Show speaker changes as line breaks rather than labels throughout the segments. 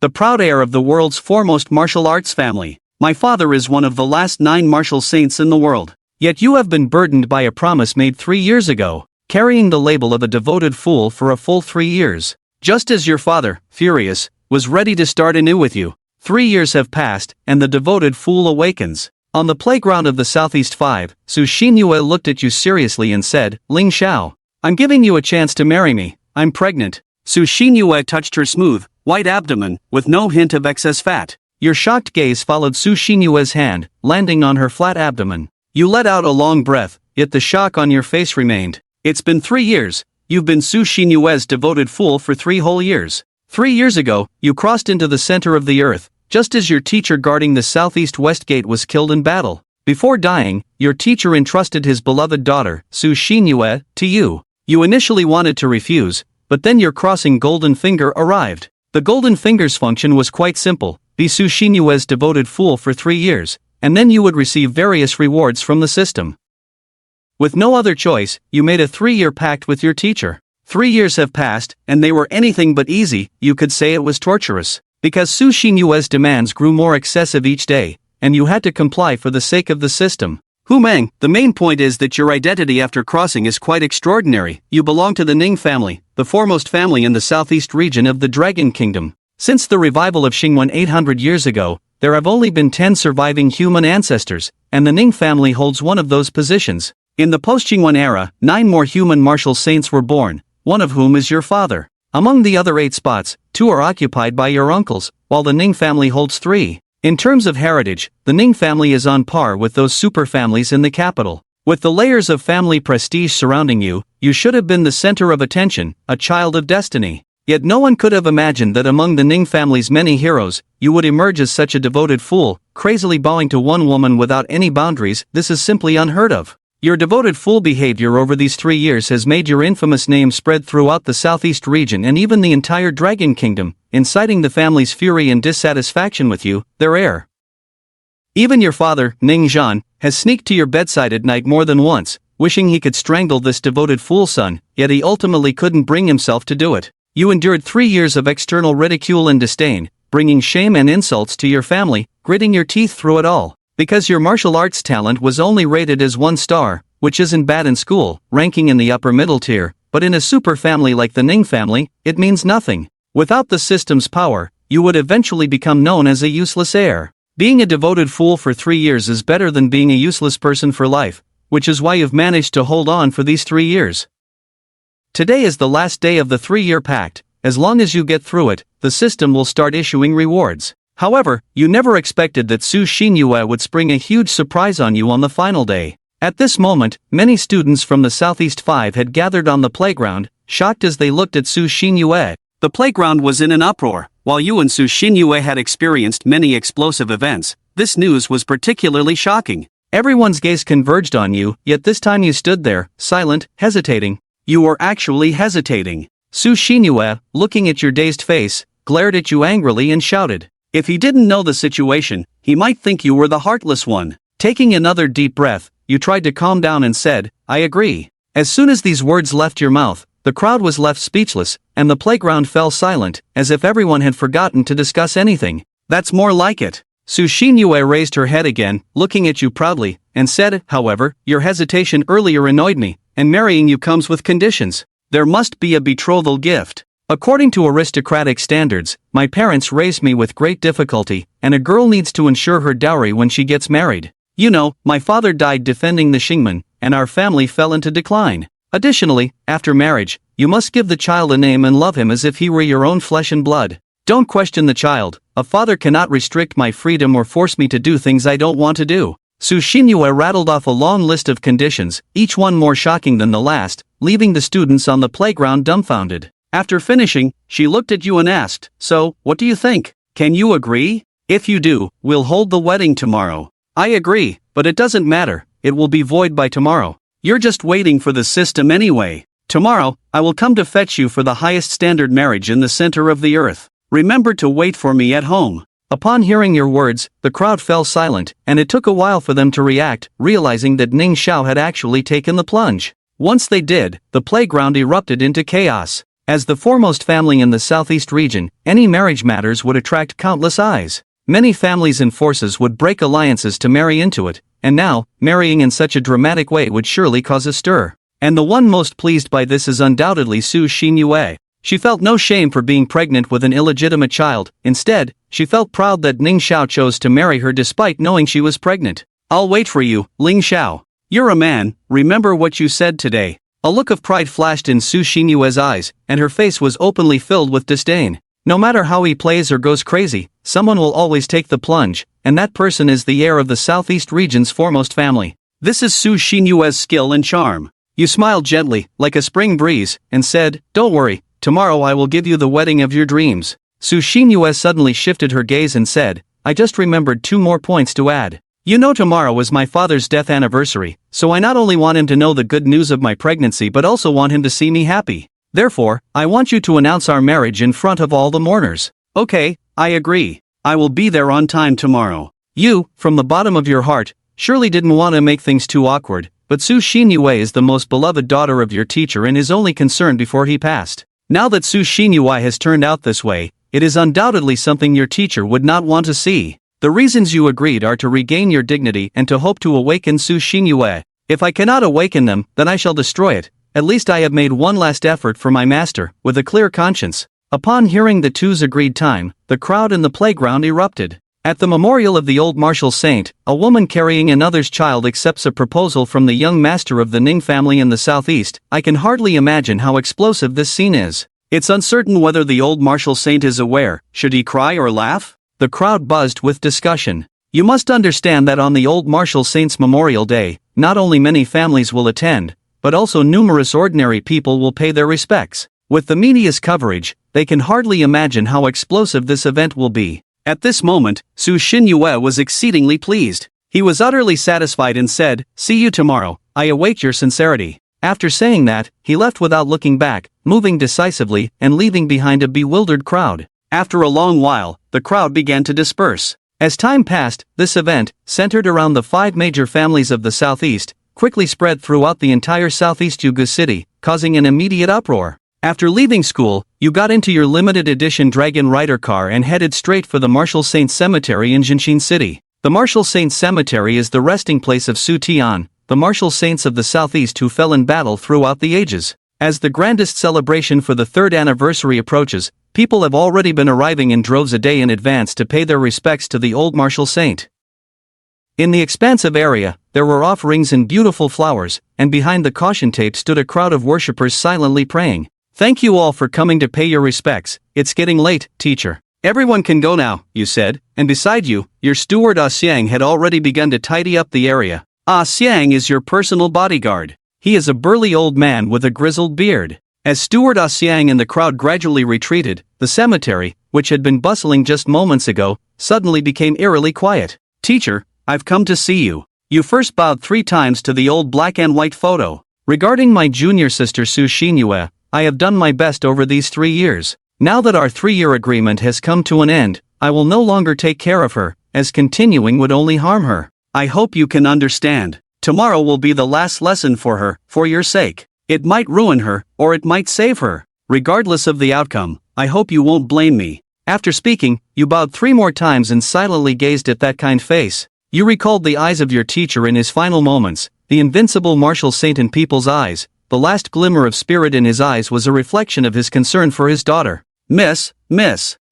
the proud heir of the world's foremost martial arts family. My father is one of the last 9 martial saints in the world. Yet you have been burdened by a promise made 3 years ago, carrying the label of a devoted fool for a full 3 years. Just as your father, furious, was ready to start anew with you. 3 years have passed, and the devoted fool awakens. On the playground of the Southeast 5, Sushin Yue looked at you seriously and said, Ling Xiao, I'm giving you a chance to marry me. I'm pregnant. Sushin Yue touched her smooth, white abdomen, with no hint of excess fat. Your shocked gaze followed Sushin Yue's hand, landing on her flat abdomen. You let out a long breath, yet the shock on your face remained. It's been 3 years. You've been Sushin Yue's devoted fool for 3 whole years. 3 years ago, you crossed into the center of the earth, just as your teacher guarding the southeast west gate was killed in battle. Before dying, your teacher entrusted his beloved daughter, Sushin Yue, to you. You initially wanted to refuse, but then your crossing golden finger arrived. The golden finger's function was quite simple: be Sushin Yue's devoted fool for 3 years, and then you would receive various rewards from the system. With no other choice, you made a 3-year pact with your teacher. 3 years have passed, and they were anything but easy. You could say it was torturous. Because Sushin Yue's demands grew more excessive each day, and you had to comply for the sake of the system. Humang, the main point is that your identity after crossing is quite extraordinary. You belong to the Ning family, the foremost family in the southeast region of the Dragon Kingdom. Since the revival of Xingwen 800 years ago, there have only been 10 surviving human ancestors, and the Ning family holds one of those positions. In the post-Xingwen era, 9 more human martial saints were born, one of whom is your father. Among the other 8 spots, 2 are occupied by your uncles, while the Ning family holds 3. In terms of heritage, the Ning family is on par with those super families in the capital. With the layers of family prestige surrounding you, you should have been the center of attention, a child of destiny. Yet no one could have imagined that among the Ning family's many heroes, you would emerge as such a devoted fool, crazily bowing to one woman without any boundaries. This is simply unheard of. Your devoted fool behavior over these 3 years has made your infamous name spread throughout the southeast region and even the entire Dragon Kingdom, inciting the family's fury and dissatisfaction with you, their heir. Even your father, Ning Zhan, has sneaked to your bedside at night more than once, wishing he could strangle this devoted fool son, yet he ultimately couldn't bring himself to do it. You endured 3 years of external ridicule and disdain, bringing shame and insults to your family, gritting your teeth through it all. Because your martial arts talent was only rated as 1 star, which isn't bad in school, ranking in the upper middle tier, but in a super family like the Ning family, it means nothing. Without the system's power, you would eventually become known as a useless heir. Being a devoted fool for 3 years is better than being a useless person for life, which is why you've managed to hold on for these 3 years. Today is the last day of the 3-year pact. As long as you get through it, the system will start issuing rewards. However, you never expected that Sushin Yue would spring a huge surprise on you on the final day. At this moment, many students from the Southeast 5 had gathered on the playground, shocked as they looked at Sushin Yue. The playground was in an uproar. While you and Sushin Yue had experienced many explosive events, this news was particularly shocking. Everyone's gaze converged on you, yet this time you stood there, silent, hesitating. You were actually hesitating. Sushin Yue, looking at your dazed face, glared at you angrily and shouted. If he didn't know the situation, he might think you were the heartless one. Taking another deep breath, you tried to calm down and said, I agree. As soon as these words left your mouth, the crowd was left speechless, and the playground fell silent, as if everyone had forgotten to discuss anything. That's more like it. Sushin Yue raised her head again, looking at you proudly, and said, however, your hesitation earlier annoyed me, and marrying you comes with conditions. There must be a betrothal gift. According to aristocratic standards, my parents raised me with great difficulty, and a girl needs to ensure her dowry when she gets married. You know, my father died defending the Xingmen, and our family fell into decline. Additionally, after marriage, you must give the child a name and love him as if he were your own flesh and blood. Don't question the child. A father cannot restrict my freedom or force me to do things I don't want to do. Sushin Yue rattled off a long list of conditions, each one more shocking than the last, leaving the students on the playground dumbfounded. After finishing, she looked at you and asked, so, what do you think? Can you agree? If you do, we'll hold the wedding tomorrow. I agree, but it doesn't matter, it will be void by tomorrow. You're just waiting for the system anyway. Tomorrow, I will come to fetch you for the highest standard marriage in the center of the earth. Remember to wait for me at home. Upon hearing your words, the crowd fell silent, and it took a while for them to react, realizing that Ning Xiao had actually taken the plunge. Once they did, the playground erupted into chaos. As the foremost family in the southeast region, any marriage matters would attract countless eyes. Many families and forces would break alliances to marry into it, and now, marrying in such a dramatic way would surely cause a stir. And the one most pleased by this is undoubtedly Sushin Yue. She felt no shame for being pregnant with an illegitimate child. Instead, she felt proud that Ning Xiao chose to marry her despite knowing she was pregnant. "I'll wait for you, Ling Xiao. You're a man, remember what you said today." A look of pride flashed in Sushin Yue's eyes, and her face was openly filled with disdain. No matter how he plays or goes crazy, someone will always take the plunge, and that person is the heir of the southeast region's foremost family. This is Sushin Yue's skill and charm. You smiled gently, like a spring breeze, and said, "Don't worry, tomorrow I will give you the wedding of your dreams." Sushin Yue suddenly shifted her gaze and said, "I just remembered 2 more points to add. You know tomorrow is my father's death anniversary, so I not only want him to know the good news of my pregnancy but also want him to see me happy. Therefore, I want you to announce our marriage in front of all the mourners." "Okay, I agree. I will be there on time tomorrow." You, from the bottom of your heart, surely didn't want to make things too awkward, but Sushin Yue is the most beloved daughter of your teacher and his only concern before he passed. Now that Sushin Yue has turned out this way, it is undoubtedly something your teacher would not want to see. The reasons you agreed are to regain your dignity and to hope to awaken Sushin Yue. If I cannot awaken them, then I shall destroy it. At least I have made one last effort for my master, with a clear conscience. Upon hearing the two's agreed time, the crowd in the playground erupted. At the memorial of the old martial saint, a woman carrying another's child accepts a proposal from the young master of the Ning family in the southeast. I can hardly imagine how explosive this scene is. It's uncertain whether the old martial saint is aware. Should he cry or laugh? The crowd buzzed with discussion. You must understand that on the old martial saint's memorial day, not only many families will attend, but also numerous ordinary people will pay their respects. With the media's coverage, they can hardly imagine how explosive this event will be. At this moment, Sushin Yue was exceedingly pleased. He was utterly satisfied and said, "See you tomorrow, I await your sincerity." After saying that, he left without looking back, moving decisively and leaving behind a bewildered crowd. After a long while, the crowd began to disperse. As time passed, this event, centered around the 5 major families of the southeast, quickly spread throughout the entire southeast Yugu city, causing an immediate uproar. After leaving school, you got into your limited edition Dragon Rider car and headed straight for the Martial Saints Cemetery in Jinshin City. The Martial Saints Cemetery is the resting place of Su Tian, the martial saints of the southeast who fell in battle throughout the ages. As the grandest celebration for the 3rd anniversary approaches, people have already been arriving in droves a day in advance to pay their respects to the old martial saint. In the expansive area, there were offerings and beautiful flowers, and behind the caution tape stood a crowd of worshippers silently praying. "Thank you all for coming to pay your respects. It's getting late, teacher. Everyone can go now," you said, and beside you, your steward Ah Xiang had already begun to tidy up the area. Ah Xiang is your personal bodyguard. He is a burly old man with a grizzled beard. As steward Ah Xiang and the crowd gradually retreated, the cemetery, which had been bustling just moments ago, suddenly became eerily quiet. "Teacher, I've come to see you." You first bowed 3 times to the old black and white photo. "Regarding my junior sister Sushin Yue, I have done my best over these 3 years. Now that our 3-year agreement has come to an end, I will no longer take care of her, as continuing would only harm her. I hope you can understand. Tomorrow will be the last lesson for her, for your sake. It might ruin her, or it might save her. Regardless of the outcome, I hope you won't blame me." After speaking, you bowed 3 more times and silently gazed at that kind face. You recalled the eyes of your teacher in his final moments, the invincible martial saint in people's eyes. The last glimmer of spirit in his eyes was a reflection of his concern for his daughter. Miss.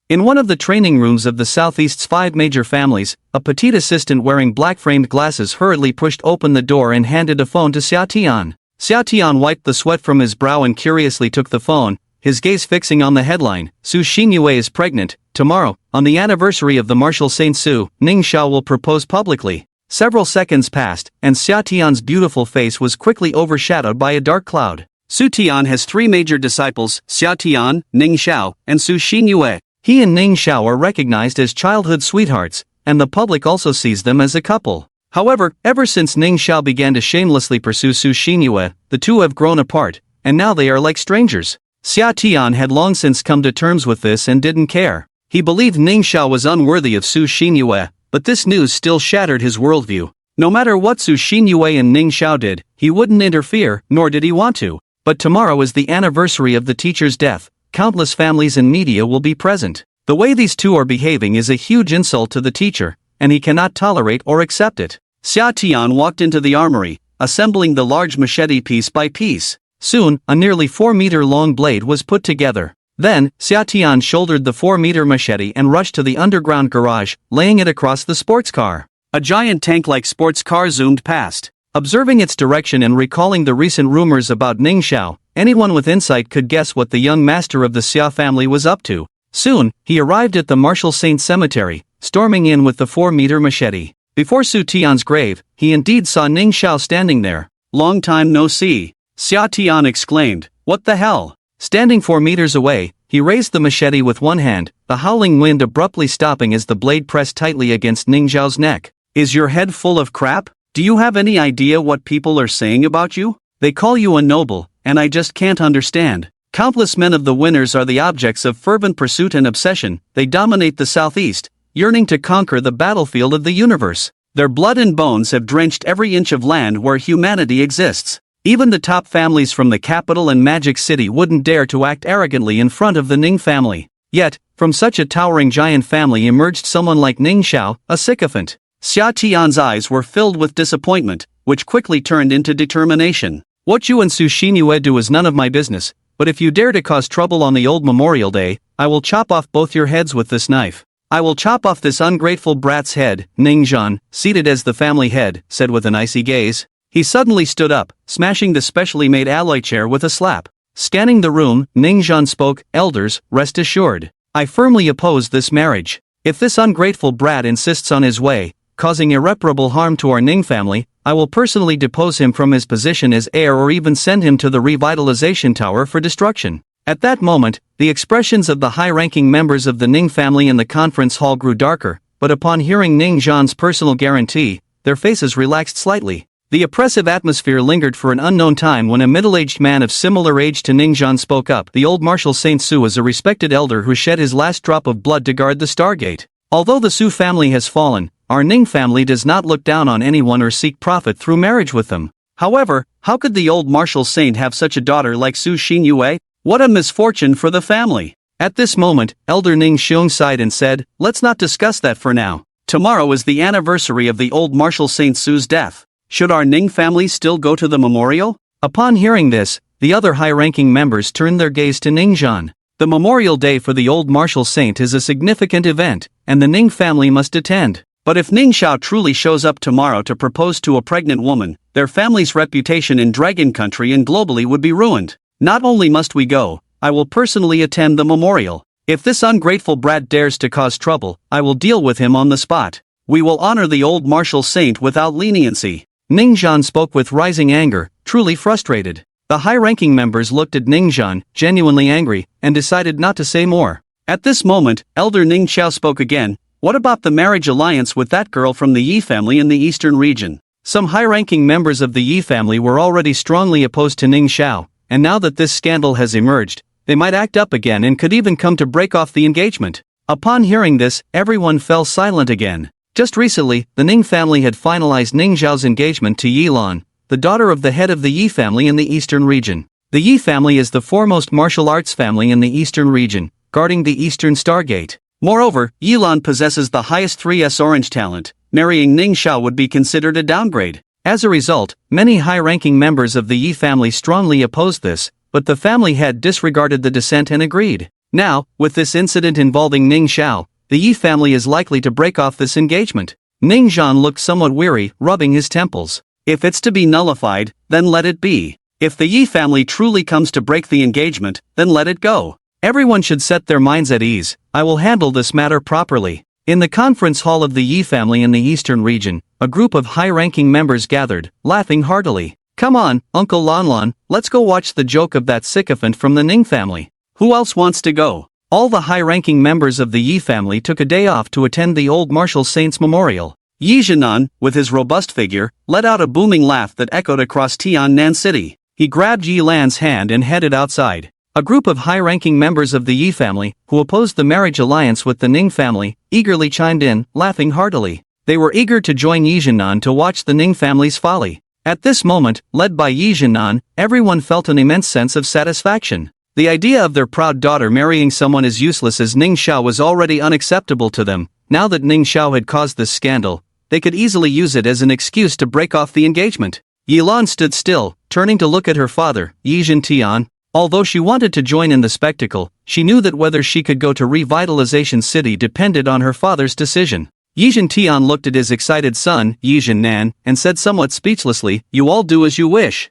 In one of the training rooms of the Southeast's 5 major families, a petite assistant wearing black-framed glasses hurriedly pushed open the door and handed a phone to Xia Tian. Xia Tian wiped the sweat from his brow and curiously took the phone, his gaze fixing on the headline, "Sushin Yue is pregnant. Tomorrow, on the anniversary of the martial saint Su, Ning Xiao will propose publicly." Several seconds passed, and Xia Tian's beautiful face was quickly overshadowed by a dark cloud. Su Tian has 3 major disciples, Xia Tian, Ning Xiao, and Sushin Yue. He and Ning Xiao are recognized as childhood sweethearts, and the public also sees them as a couple. However, ever since Ning Xiao began to shamelessly pursue Sushin Yue, the two have grown apart, and now they are like strangers. Xia Tian had long since come to terms with this and didn't care. He believed Ning Xiao was unworthy of Sushin Yue, but this news still shattered his worldview. No matter what Sushin Yue and Ning Xiao did, he wouldn't interfere, nor did he want to. But tomorrow is the anniversary of the teacher's death, countless families and media will be present. The way these two are behaving is a huge insult to the teacher, and he cannot tolerate or accept it. Xia Tian walked into the armory, assembling the large machete piece by piece. Soon, a nearly 4-meter-long blade was put together. Then, Xia Tian shouldered the 4-meter machete and rushed to the underground garage, laying it across the sports car. A giant tank-like sports car zoomed past. Observing its direction and recalling the recent rumors about Ning Xiao, anyone with insight could guess what the young master of the Xia family was up to. Soon, he arrived at the Martial Saint Cemetery, storming in with the 4-meter machete. Before Su Tian's grave, he indeed saw Ning Xiao standing there. "Long time no see," Xia Tian exclaimed. "What the hell?" Standing 4 meters away, he raised the machete with one hand, the howling wind abruptly stopping as the blade pressed tightly against Ning Xiao's neck. "Is your head full of crap? Do you have any idea what people are saying about you? They call you a noble, and I just can't understand. Countless men of the winners are the objects of fervent pursuit and obsession. They dominate the southeast, yearning to conquer the battlefield of the universe. Their blood and bones have drenched every inch of land where humanity exists. Even the top families from the capital and Magic City wouldn't dare to act arrogantly in front of the Ning family. Yet, from such a towering giant family emerged someone like Ning Xiao, a sycophant." Xia Tian's eyes were filled with disappointment, which quickly turned into determination. "What you and Sushin do is none of my business, but if you dare to cause trouble on the old Memorial Day, I will chop off both your heads with this knife. I will chop off this ungrateful brat's head." Ning Zhan, seated as the family head, said with an icy gaze. He suddenly stood up, smashing the specially made alloy chair with a slap. Scanning the room, Ning Zhan spoke, "Elders, rest assured. I firmly oppose this marriage. If this ungrateful brat insists on his way, causing irreparable harm to our Ning family, I will personally depose him from his position as heir or even send him to the revitalization tower for destruction." At that moment, the expressions of the high-ranking members of the Ning family in the conference hall grew darker, but upon hearing Ning Zhan's personal guarantee, their faces relaxed slightly. The oppressive atmosphere lingered for an unknown time when a middle-aged man of similar age to Ning Zhan spoke up. "The old Martial Saint Sue is a respected elder who shed his last drop of blood to guard the Stargate. Although the Sue family has fallen, our Ning family does not look down on anyone or seek profit through marriage with them. However, how could the old Martial Saint have such a daughter like Su Xinyue? What a misfortune for the family." At this moment, Elder Ning Xiong sighed and said, "Let's not discuss that for now. Tomorrow is the anniversary of the old Martial Saint Sue's death. Should our Ning family still go to the memorial?" Upon hearing this, the other high-ranking members turned their gaze to Ning Zhan. The Memorial Day for the old Martial Saint is a significant event, and the Ning family must attend. But if Ning Xiao truly shows up tomorrow to propose to a pregnant woman, their family's reputation in Dragon Country and globally would be ruined. Not only must we go, I will personally attend the memorial. If this ungrateful brat dares to cause trouble, I will deal with him on the spot. We will honor the old Martial Saint without leniency." Ning Zhan spoke with rising anger, truly frustrated. The high-ranking members looked at Ning Zhan, genuinely angry, and decided not to say more. At this moment, Elder Ning Xiao spoke again. "What about the marriage alliance with that girl from the Yi family in the eastern region?" Some high-ranking members of the Yi family were already strongly opposed to Ning Xiao, and now that this scandal has emerged, they might act up again and could even come to break off the engagement. Upon hearing this, everyone fell silent again. Just recently, the Ning family had finalized Ning Zhao's engagement to Yi Lan, the daughter of the head of the Yi family in the eastern region. The Yi family is the foremost martial arts family in the eastern region, guarding the eastern Stargate. Moreover, Yi Lan possesses the highest 3S orange talent. Marrying Ning Xiao would be considered a downgrade. As a result, many high-ranking members of the Yi family strongly opposed this, but the family head disregarded the dissent and agreed. Now, with this incident involving Ning Xiao, the Yi family is likely to break off this engagement. Ning Zhan looked somewhat weary, rubbing his temples. If it's to be nullified, then let it be. If the Yi family truly comes to break the engagement, then let it go. Everyone should set their minds at ease. I will handle this matter properly. In the conference hall of the Yi family in the eastern region, a group of high-ranking members gathered, laughing heartily. "Come on, Uncle Lanlan, let's go watch the joke of that sycophant from the Ning family. Who else wants to go?" All the high-ranking members of the Yi family took a day off to attend the old Martial Saints Memorial. Yi Zhenan, with his robust figure, let out a booming laugh that echoed across Tiannan City. He grabbed Yi Lan's hand and headed outside. A group of high-ranking members of the Yi family, who opposed the marriage alliance with the Ning family, eagerly chimed in, laughing heartily. They were eager to join Yi Zhenan to watch the Ning family's folly. At this moment, led by Yi Jinan, everyone felt an immense sense of satisfaction. The idea of their proud daughter marrying someone as useless as Ning Xiao was already unacceptable to them. Now that Ning Xiao had caused this scandal, they could easily use it as an excuse to break off the engagement. Yilan stood still, turning to look at her father, Yi Jintian. Although she wanted to join in the spectacle, she knew that whether she could go to Revitalization City depended on her father's decision. Yi Jintian looked at his excited son, Yi Jinnan, and said somewhat speechlessly, "You all do as you wish.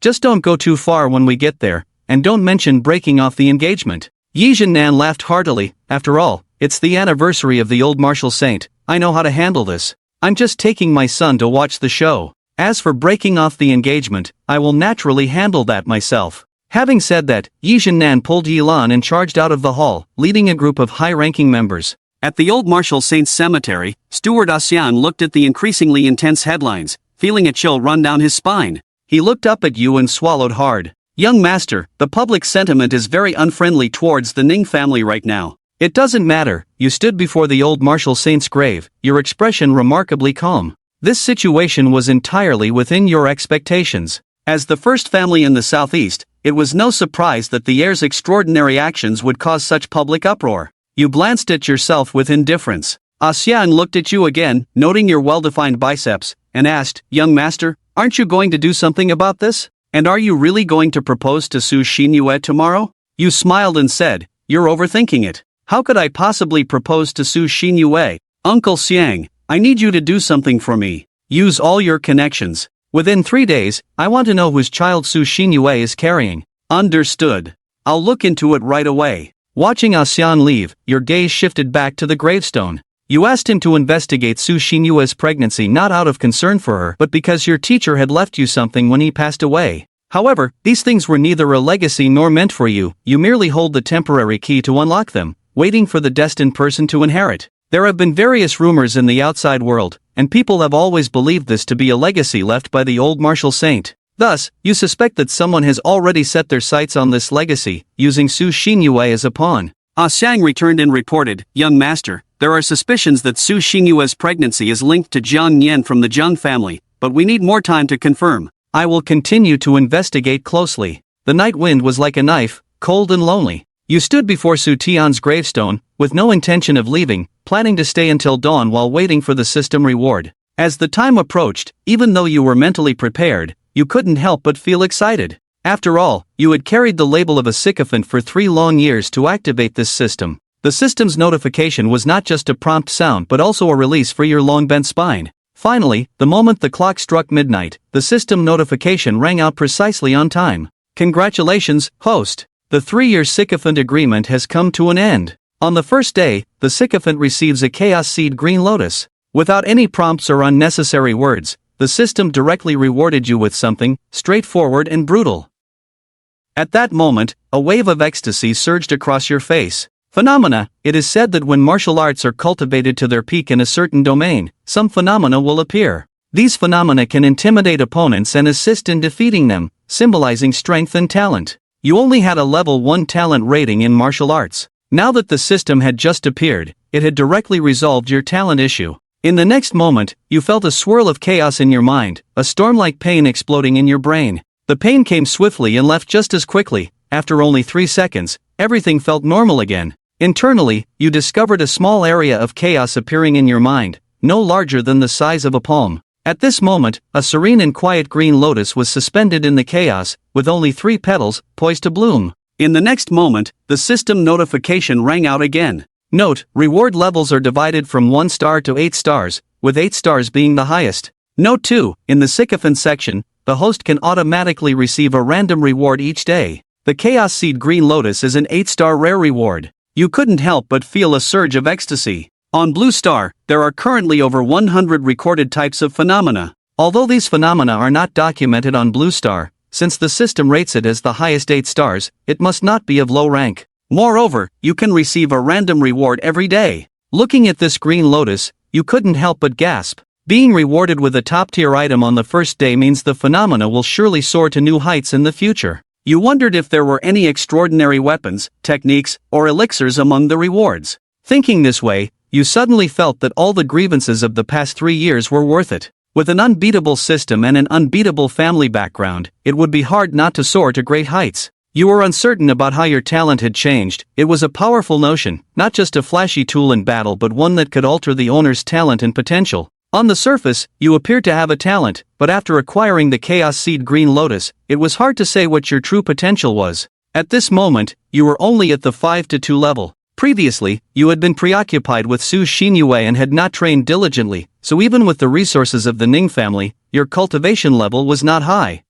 Just don't go too far when we get there, and don't mention breaking off the engagement." Yi Jinnan laughed heartily. "After all, it's the anniversary of the old martial saint. I know how to handle this. I'm just taking my son to watch the show. As for breaking off the engagement, I will naturally handle that myself." Having said that, Yi Jinnan pulled Yilan and charged out of the hall, leading a group of high-ranking members. At the old martial saint's cemetery, Steward Asian looked at the increasingly intense headlines, feeling a chill run down his spine. He looked up at you and swallowed hard. "Young master, the public sentiment is very unfriendly towards the Ning family right now." "It doesn't matter," you stood before the old martial saint's grave, your expression remarkably calm. This situation was entirely within your expectations. As the first family in the southeast, it was no surprise that the heir's extraordinary actions would cause such public uproar. You glanced at yourself with indifference. Asian looked at you again, noting your well-defined biceps, and asked, "Young master, aren't you going to do something about this? And are you really going to propose to Su Xinyue tomorrow?" You smiled and said, "You're overthinking it. How could I possibly propose to Su Xinyue? Uncle Xiang, I need you to do something for me. Use all your connections. Within 3 days, I want to know whose child Su Xinyue is carrying." "Understood. I'll look into it right away." Watching Asian leave, your gaze shifted back to the gravestone. You asked him to investigate Su Xinyue's pregnancy not out of concern for her but because your teacher had left you something when he passed away. However, these things were neither a legacy nor meant for you, you merely hold the temporary key to unlock them, waiting for the destined person to inherit. There have been various rumors in the outside world, and people have always believed this to be a legacy left by the old martial saint. Thus, you suspect that someone has already set their sights on this legacy, using Su Xinyue as a pawn. Xiang returned and reported, "Young master, there are suspicions that Su Xinyue's pregnancy is linked to Jiang Nian from the Jiang family, but we need more time to confirm." "I will continue to investigate closely." The night wind was like a knife, cold and lonely. You stood before Su Tian's gravestone, with no intention of leaving, planning to stay until dawn while waiting for the system reward. As the time approached, even though you were mentally prepared, you couldn't help but feel excited. After all, you had carried the label of a sycophant for 3 long years to activate this system. The system's notification was not just a prompt sound but also a release for your long-bent spine. Finally, the moment the clock struck midnight, the system notification rang out precisely on time. "Congratulations, host. The 3-year sycophant agreement has come to an end. On the first day, the sycophant receives a Chaos Seed Green Lotus. Without any prompts or unnecessary words, the system directly rewarded you with something straightforward and brutal." At that moment, a wave of ecstasy surged across your face. Phenomena. It is said that when martial arts are cultivated to their peak in a certain domain, some phenomena will appear. These phenomena can intimidate opponents and assist in defeating them, symbolizing strength and talent. You only had a level 1 talent rating in martial arts. Now that the system had just appeared, it had directly resolved your talent issue. In the next moment, you felt a swirl of chaos in your mind, a storm-like pain exploding in your brain. The pain came swiftly and left just as quickly. After only 3 seconds, everything felt normal again. Internally, you discovered a small area of chaos appearing in your mind, no larger than the size of a palm. At this moment, a serene and quiet green lotus was suspended in the chaos, with only 3 petals, poised to bloom. In the next moment, the system notification rang out again. Note, reward levels are divided from 1 star to 8 stars, with 8 stars being the highest. Note 2, in the sycophant section, the host can automatically receive a random reward each day. The Chaos Seed Green Lotus is an 8-star rare reward. You couldn't help but feel a surge of ecstasy. On Blue Star, there are currently over 100 recorded types of phenomena. Although these phenomena are not documented on Blue Star, since the system rates it as the highest 8 stars, it must not be of low rank. Moreover, you can receive a random reward every day. Looking at this green lotus, you couldn't help but gasp. Being rewarded with a top-tier item on the first day means the phenomena will surely soar to new heights in the future. You wondered if there were any extraordinary weapons, techniques, or elixirs among the rewards. Thinking this way, you suddenly felt that all the grievances of the past 3 years were worth it. With an unbeatable system and an unbeatable family background, it would be hard not to soar to great heights. You were uncertain about how your talent had changed. It was a powerful notion, not just a flashy tool in battle but one that could alter the owner's talent and potential. On the surface, you appeared to have a talent, but after acquiring the Chaos Seed Green Lotus, it was hard to say what your true potential was. At this moment, you were only at the 5-2 level. Previously, you had been preoccupied with Su Xinyue and had not trained diligently, so even with the resources of the Ning family, your cultivation level was not high.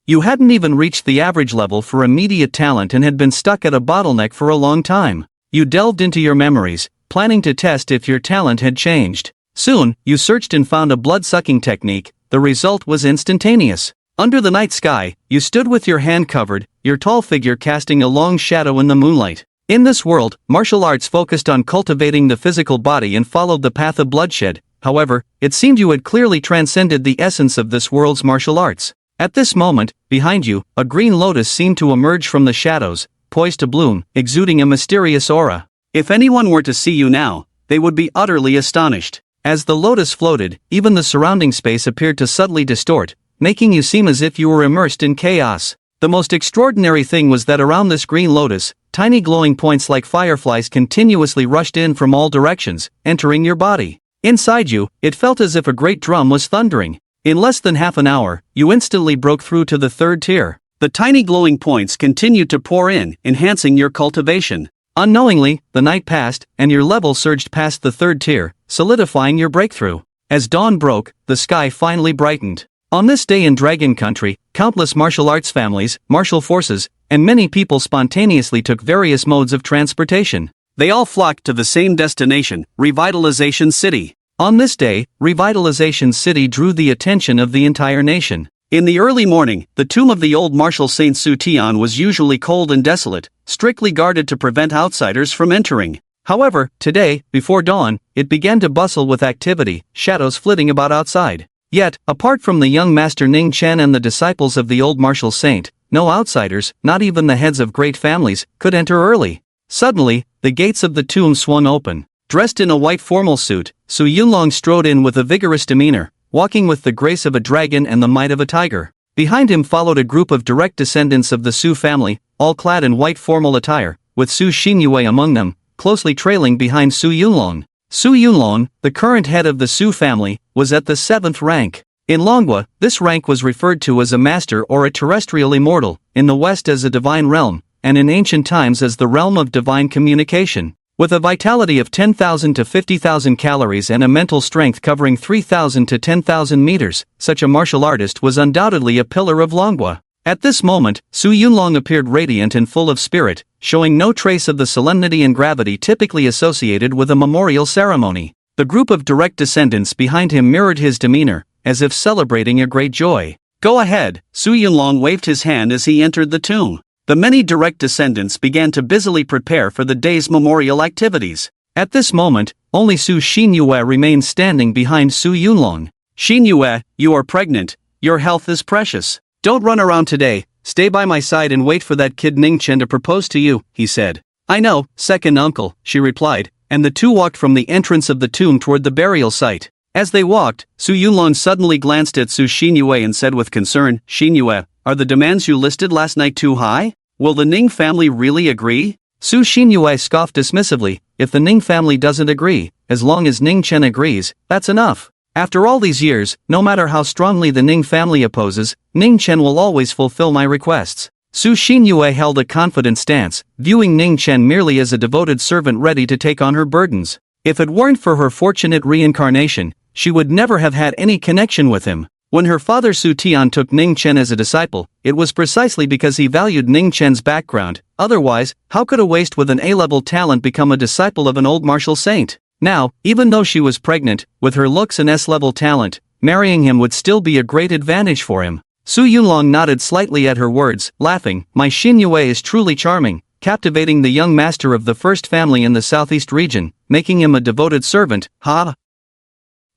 You hadn't even reached the average level for immediate talent and had been stuck at a bottleneck for a long time. You delved into your memories, planning to test if your talent had changed. Soon, you searched and found a blood-sucking technique. The result was instantaneous. Under the night sky, you stood with your hand covered, your tall figure casting a long shadow in the moonlight. In this world, martial arts focused on cultivating the physical body and followed the path of bloodshed. However, it seemed you had clearly transcended the essence of this world's martial arts. At this moment, behind you, a green lotus seemed to emerge from the shadows, poised to bloom, exuding a mysterious aura. If anyone were to see you now, they would be utterly astonished. As the lotus floated, even the surrounding space appeared to subtly distort, making you seem as if you were immersed in chaos. The most extraordinary thing was that around this green lotus, tiny glowing points like fireflies continuously rushed in from all directions, entering your body. Inside you, it felt as if a great drum was thundering. In less than half an hour, you instantly broke through to the 3rd tier. The tiny glowing points continued to pour in, enhancing your cultivation. Unknowingly, the night passed, and your level surged past the 3rd tier, solidifying your breakthrough. As dawn broke, the sky finally brightened. On this day in Dragon Country, countless martial arts families, martial forces, and many people spontaneously took various modes of transportation. They all flocked to the same destination, Revitalization City. On this day, Revitalization City drew the attention of the entire nation. In the early morning, the tomb of the old martial Saint Su Tian was usually cold and desolate, strictly guarded to prevent outsiders from entering. However, today, before dawn, it began to bustle with activity, shadows flitting about outside. Yet, apart from the young master Ning Chen and the disciples of the old martial saint, no outsiders, not even the heads of great families, could enter early. Suddenly, the gates of the tomb swung open. Dressed in a white formal suit, Su Yunlong strode in with a vigorous demeanor, walking with the grace of a dragon and the might of a tiger. Behind him followed a group of direct descendants of the Su family, all clad in white formal attire, with Su Xinyue among them, closely trailing behind Su Yunlong. Su Yunlong, the current head of the Su family, was at the 7th rank. In Longwa, this rank was referred to as a master or a terrestrial immortal, in the West as a divine realm, and in ancient times as the realm of divine communication. With a vitality of 10,000 to 50,000 calories and a mental strength covering 3,000 to 10,000 meters, such a martial artist was undoubtedly a pillar of Longwa. At this moment, Su Yunlong appeared radiant and full of spirit, showing no trace of the solemnity and gravity typically associated with a memorial ceremony. The group of direct descendants behind him mirrored his demeanor, as if celebrating a great joy. "Go ahead," Su Yunlong waved his hand as he entered the tomb. The many direct descendants began to busily prepare for the day's memorial activities. At this moment, only Su Xinyue remained standing behind Su Yunlong. "Xinyue, you are pregnant. Your health is precious. Don't run around today, stay by my side and wait for that kid Ning Chen to propose to you," he said. "I know, second uncle," she replied, and the two walked from the entrance of the tomb toward the burial site. As they walked, Su Yunlong suddenly glanced at Su Xinyue and said with concern, "Xinyue, are the demands you listed last night too high? Will the Ning family really agree?" Su Xinyue scoffed dismissively, "If the Ning family doesn't agree, as long as Ning Chen agrees, that's enough. After all these years, no matter how strongly the Ning family opposes, Ning Chen will always fulfill my requests." Su Xinyue held a confident stance, viewing Ning Chen merely as a devoted servant ready to take on her burdens. If it weren't for her fortunate reincarnation, she would never have had any connection with him. When her father Su Tian took Ning Chen as a disciple, it was precisely because he valued Ning Chen's background. Otherwise, how could a waste with an A-level talent become a disciple of an old martial saint? Now, even though she was pregnant, with her looks and S-level talent, marrying him would still be a great advantage for him. Su Yunlong nodded slightly at her words, laughing. "My Xinyue is truly charming, captivating the young master of the first family in the southeast region, making him a devoted servant, ha?"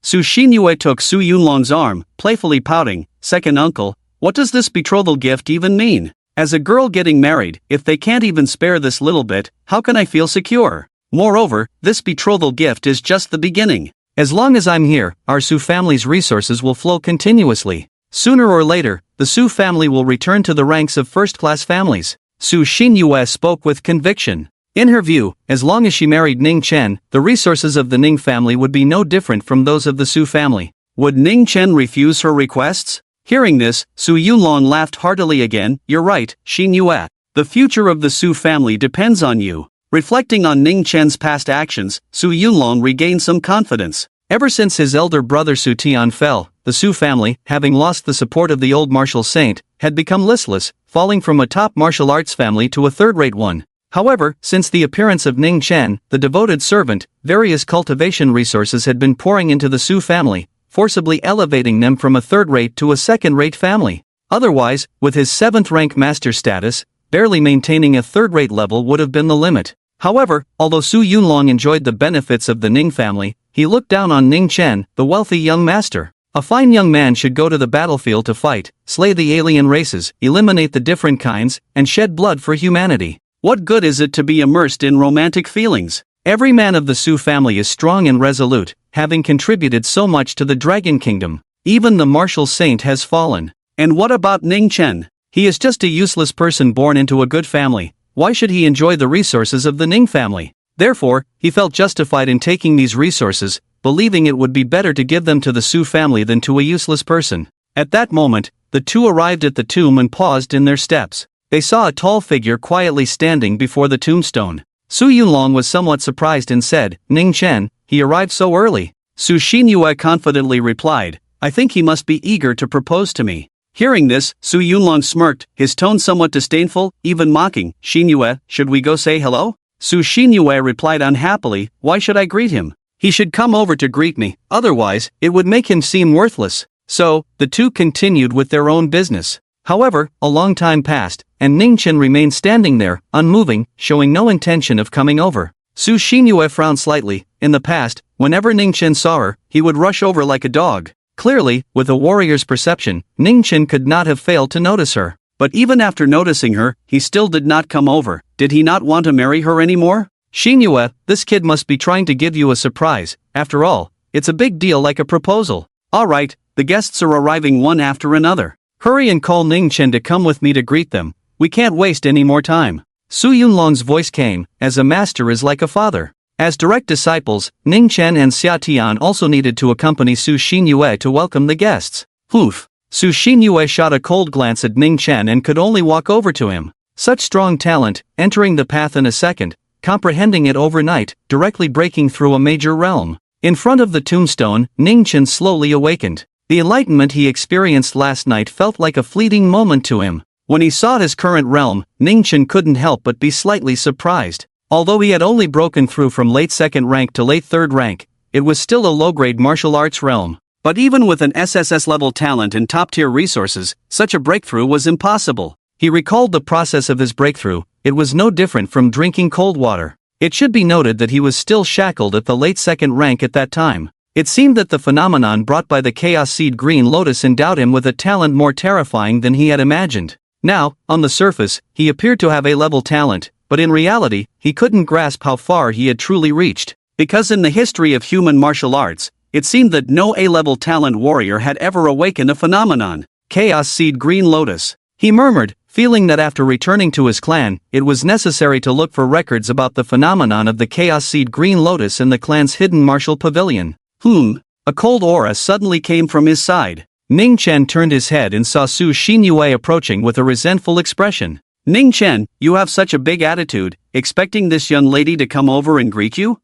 Su Xinyue took Su Yunlong's arm, playfully pouting, "Second uncle, what does this betrothal gift even mean? As a girl getting married, if they can't even spare this little bit, how can I feel secure? Moreover, this betrothal gift is just the beginning. As long as I'm here, our Sue family's resources will flow continuously. Sooner or later, the Sue family will return to the ranks of first-class families. Sushin Yue spoke with conviction. In her view, as long as she married Ning Chen, the resources of the Ning family would be no different from those of the Sue family. Would Ning Chen refuse her requests? Hearing this, Su Yunlong laughed heartily again. You're right, Xin Yue. The future of the Sue family depends on you. Reflecting on Ning Chen's past actions, Su Yunlong regained some confidence. Ever since his elder brother Su Tian fell, the Sue family, having lost the support of the old martial saint, had become listless, falling from a top martial arts family to a third-rate one. However, since the appearance of Ning Chen, the devoted servant, various cultivation resources had been pouring into the Sue family, forcibly elevating them from a third-rate to a second-rate family. Otherwise, with his 7th-rank master status, barely maintaining a third-rate level would have been the limit. However, although Su Yunlong enjoyed the benefits of the Ning family, he looked down on Ning Chen, the wealthy young master. A fine young man should go to the battlefield to fight, slay the alien races, eliminate the different kinds, and shed blood for humanity. What good is it to be immersed in romantic feelings? Every man of the Sue family is strong and resolute, having contributed so much to the Dragon Kingdom. Even the martial saint has fallen. And what about Ning Chen? He is just a useless person born into a good family. Why should he enjoy the resources of the Ning family? Therefore, he felt justified in taking these resources, believing it would be better to give them to the Sue family than to a useless person. At that moment, the two arrived at the tomb and paused in their steps. They saw a tall figure quietly standing before the tombstone. Su Yunlong was somewhat surprised and said, Ning Chen, he arrived so early. Su Xinyue confidently replied, I think he must be eager to propose to me. Hearing this, Su Yunlong smirked, his tone somewhat disdainful, even mocking. Xinyue, should we go say hello? Su Xinyue replied unhappily, why should I greet him? He should come over to greet me, otherwise, it would make him seem worthless. So, the two continued with their own business. However, a long time passed, and Ning Chen remained standing there, unmoving, showing no intention of coming over. Su Xinyue frowned slightly. In the past, whenever Ning Chen saw her, he would rush over like a dog. Clearly, with a warrior's perception, Ning Chen could not have failed to notice her. But even after noticing her, he still did not come over. Did he not want to marry her anymore? Xinyue, this kid must be trying to give you a surprise. After all, it's a big deal like a proposal. Alright, the guests are arriving one after another. Hurry and call Ning Chen to come with me to greet them. We can't waste any more time. Su Yunlong's voice came, as a master is like a father. As direct disciples, Ning Chen and Xia Tian also needed to accompany Su Xinyue to welcome the guests. Oof. Su Xinyue shot a cold glance at Ning Chen and could only walk over to him. Such strong talent, entering the path in a second, comprehending it overnight, directly breaking through a major realm. In front of the tombstone, Ning Chen slowly awakened. The enlightenment he experienced last night felt like a fleeting moment to him. When he saw his current realm, Ning Chen couldn't help but be slightly surprised. Although he had only broken through from late 2nd rank to late 3rd rank, it was still a low-grade martial arts realm. But even with an SSS-level talent and top-tier resources, such a breakthrough was impossible. He recalled the process of his breakthrough. It was no different from drinking cold water. It should be noted that he was still shackled at the late 2nd rank at that time. It seemed that the phenomenon brought by the Chaos Seed Green Lotus endowed him with a talent more terrifying than he had imagined. Now, on the surface, he appeared to have A-level talent, but in reality, he couldn't grasp how far he had truly reached. Because in the history of human martial arts, it seemed that no A-level talent warrior had ever awakened a phenomenon. Chaos Seed Green Lotus. He murmured, feeling that after returning to his clan, it was necessary to look for records about the phenomenon of the Chaos Seed Green Lotus in the clan's hidden martial pavilion. A cold aura suddenly came from his side. Ning Chen turned his head and saw Su Xinyue approaching with a resentful expression. Ning Chen, you have such a big attitude, expecting this young lady to come over and greet you?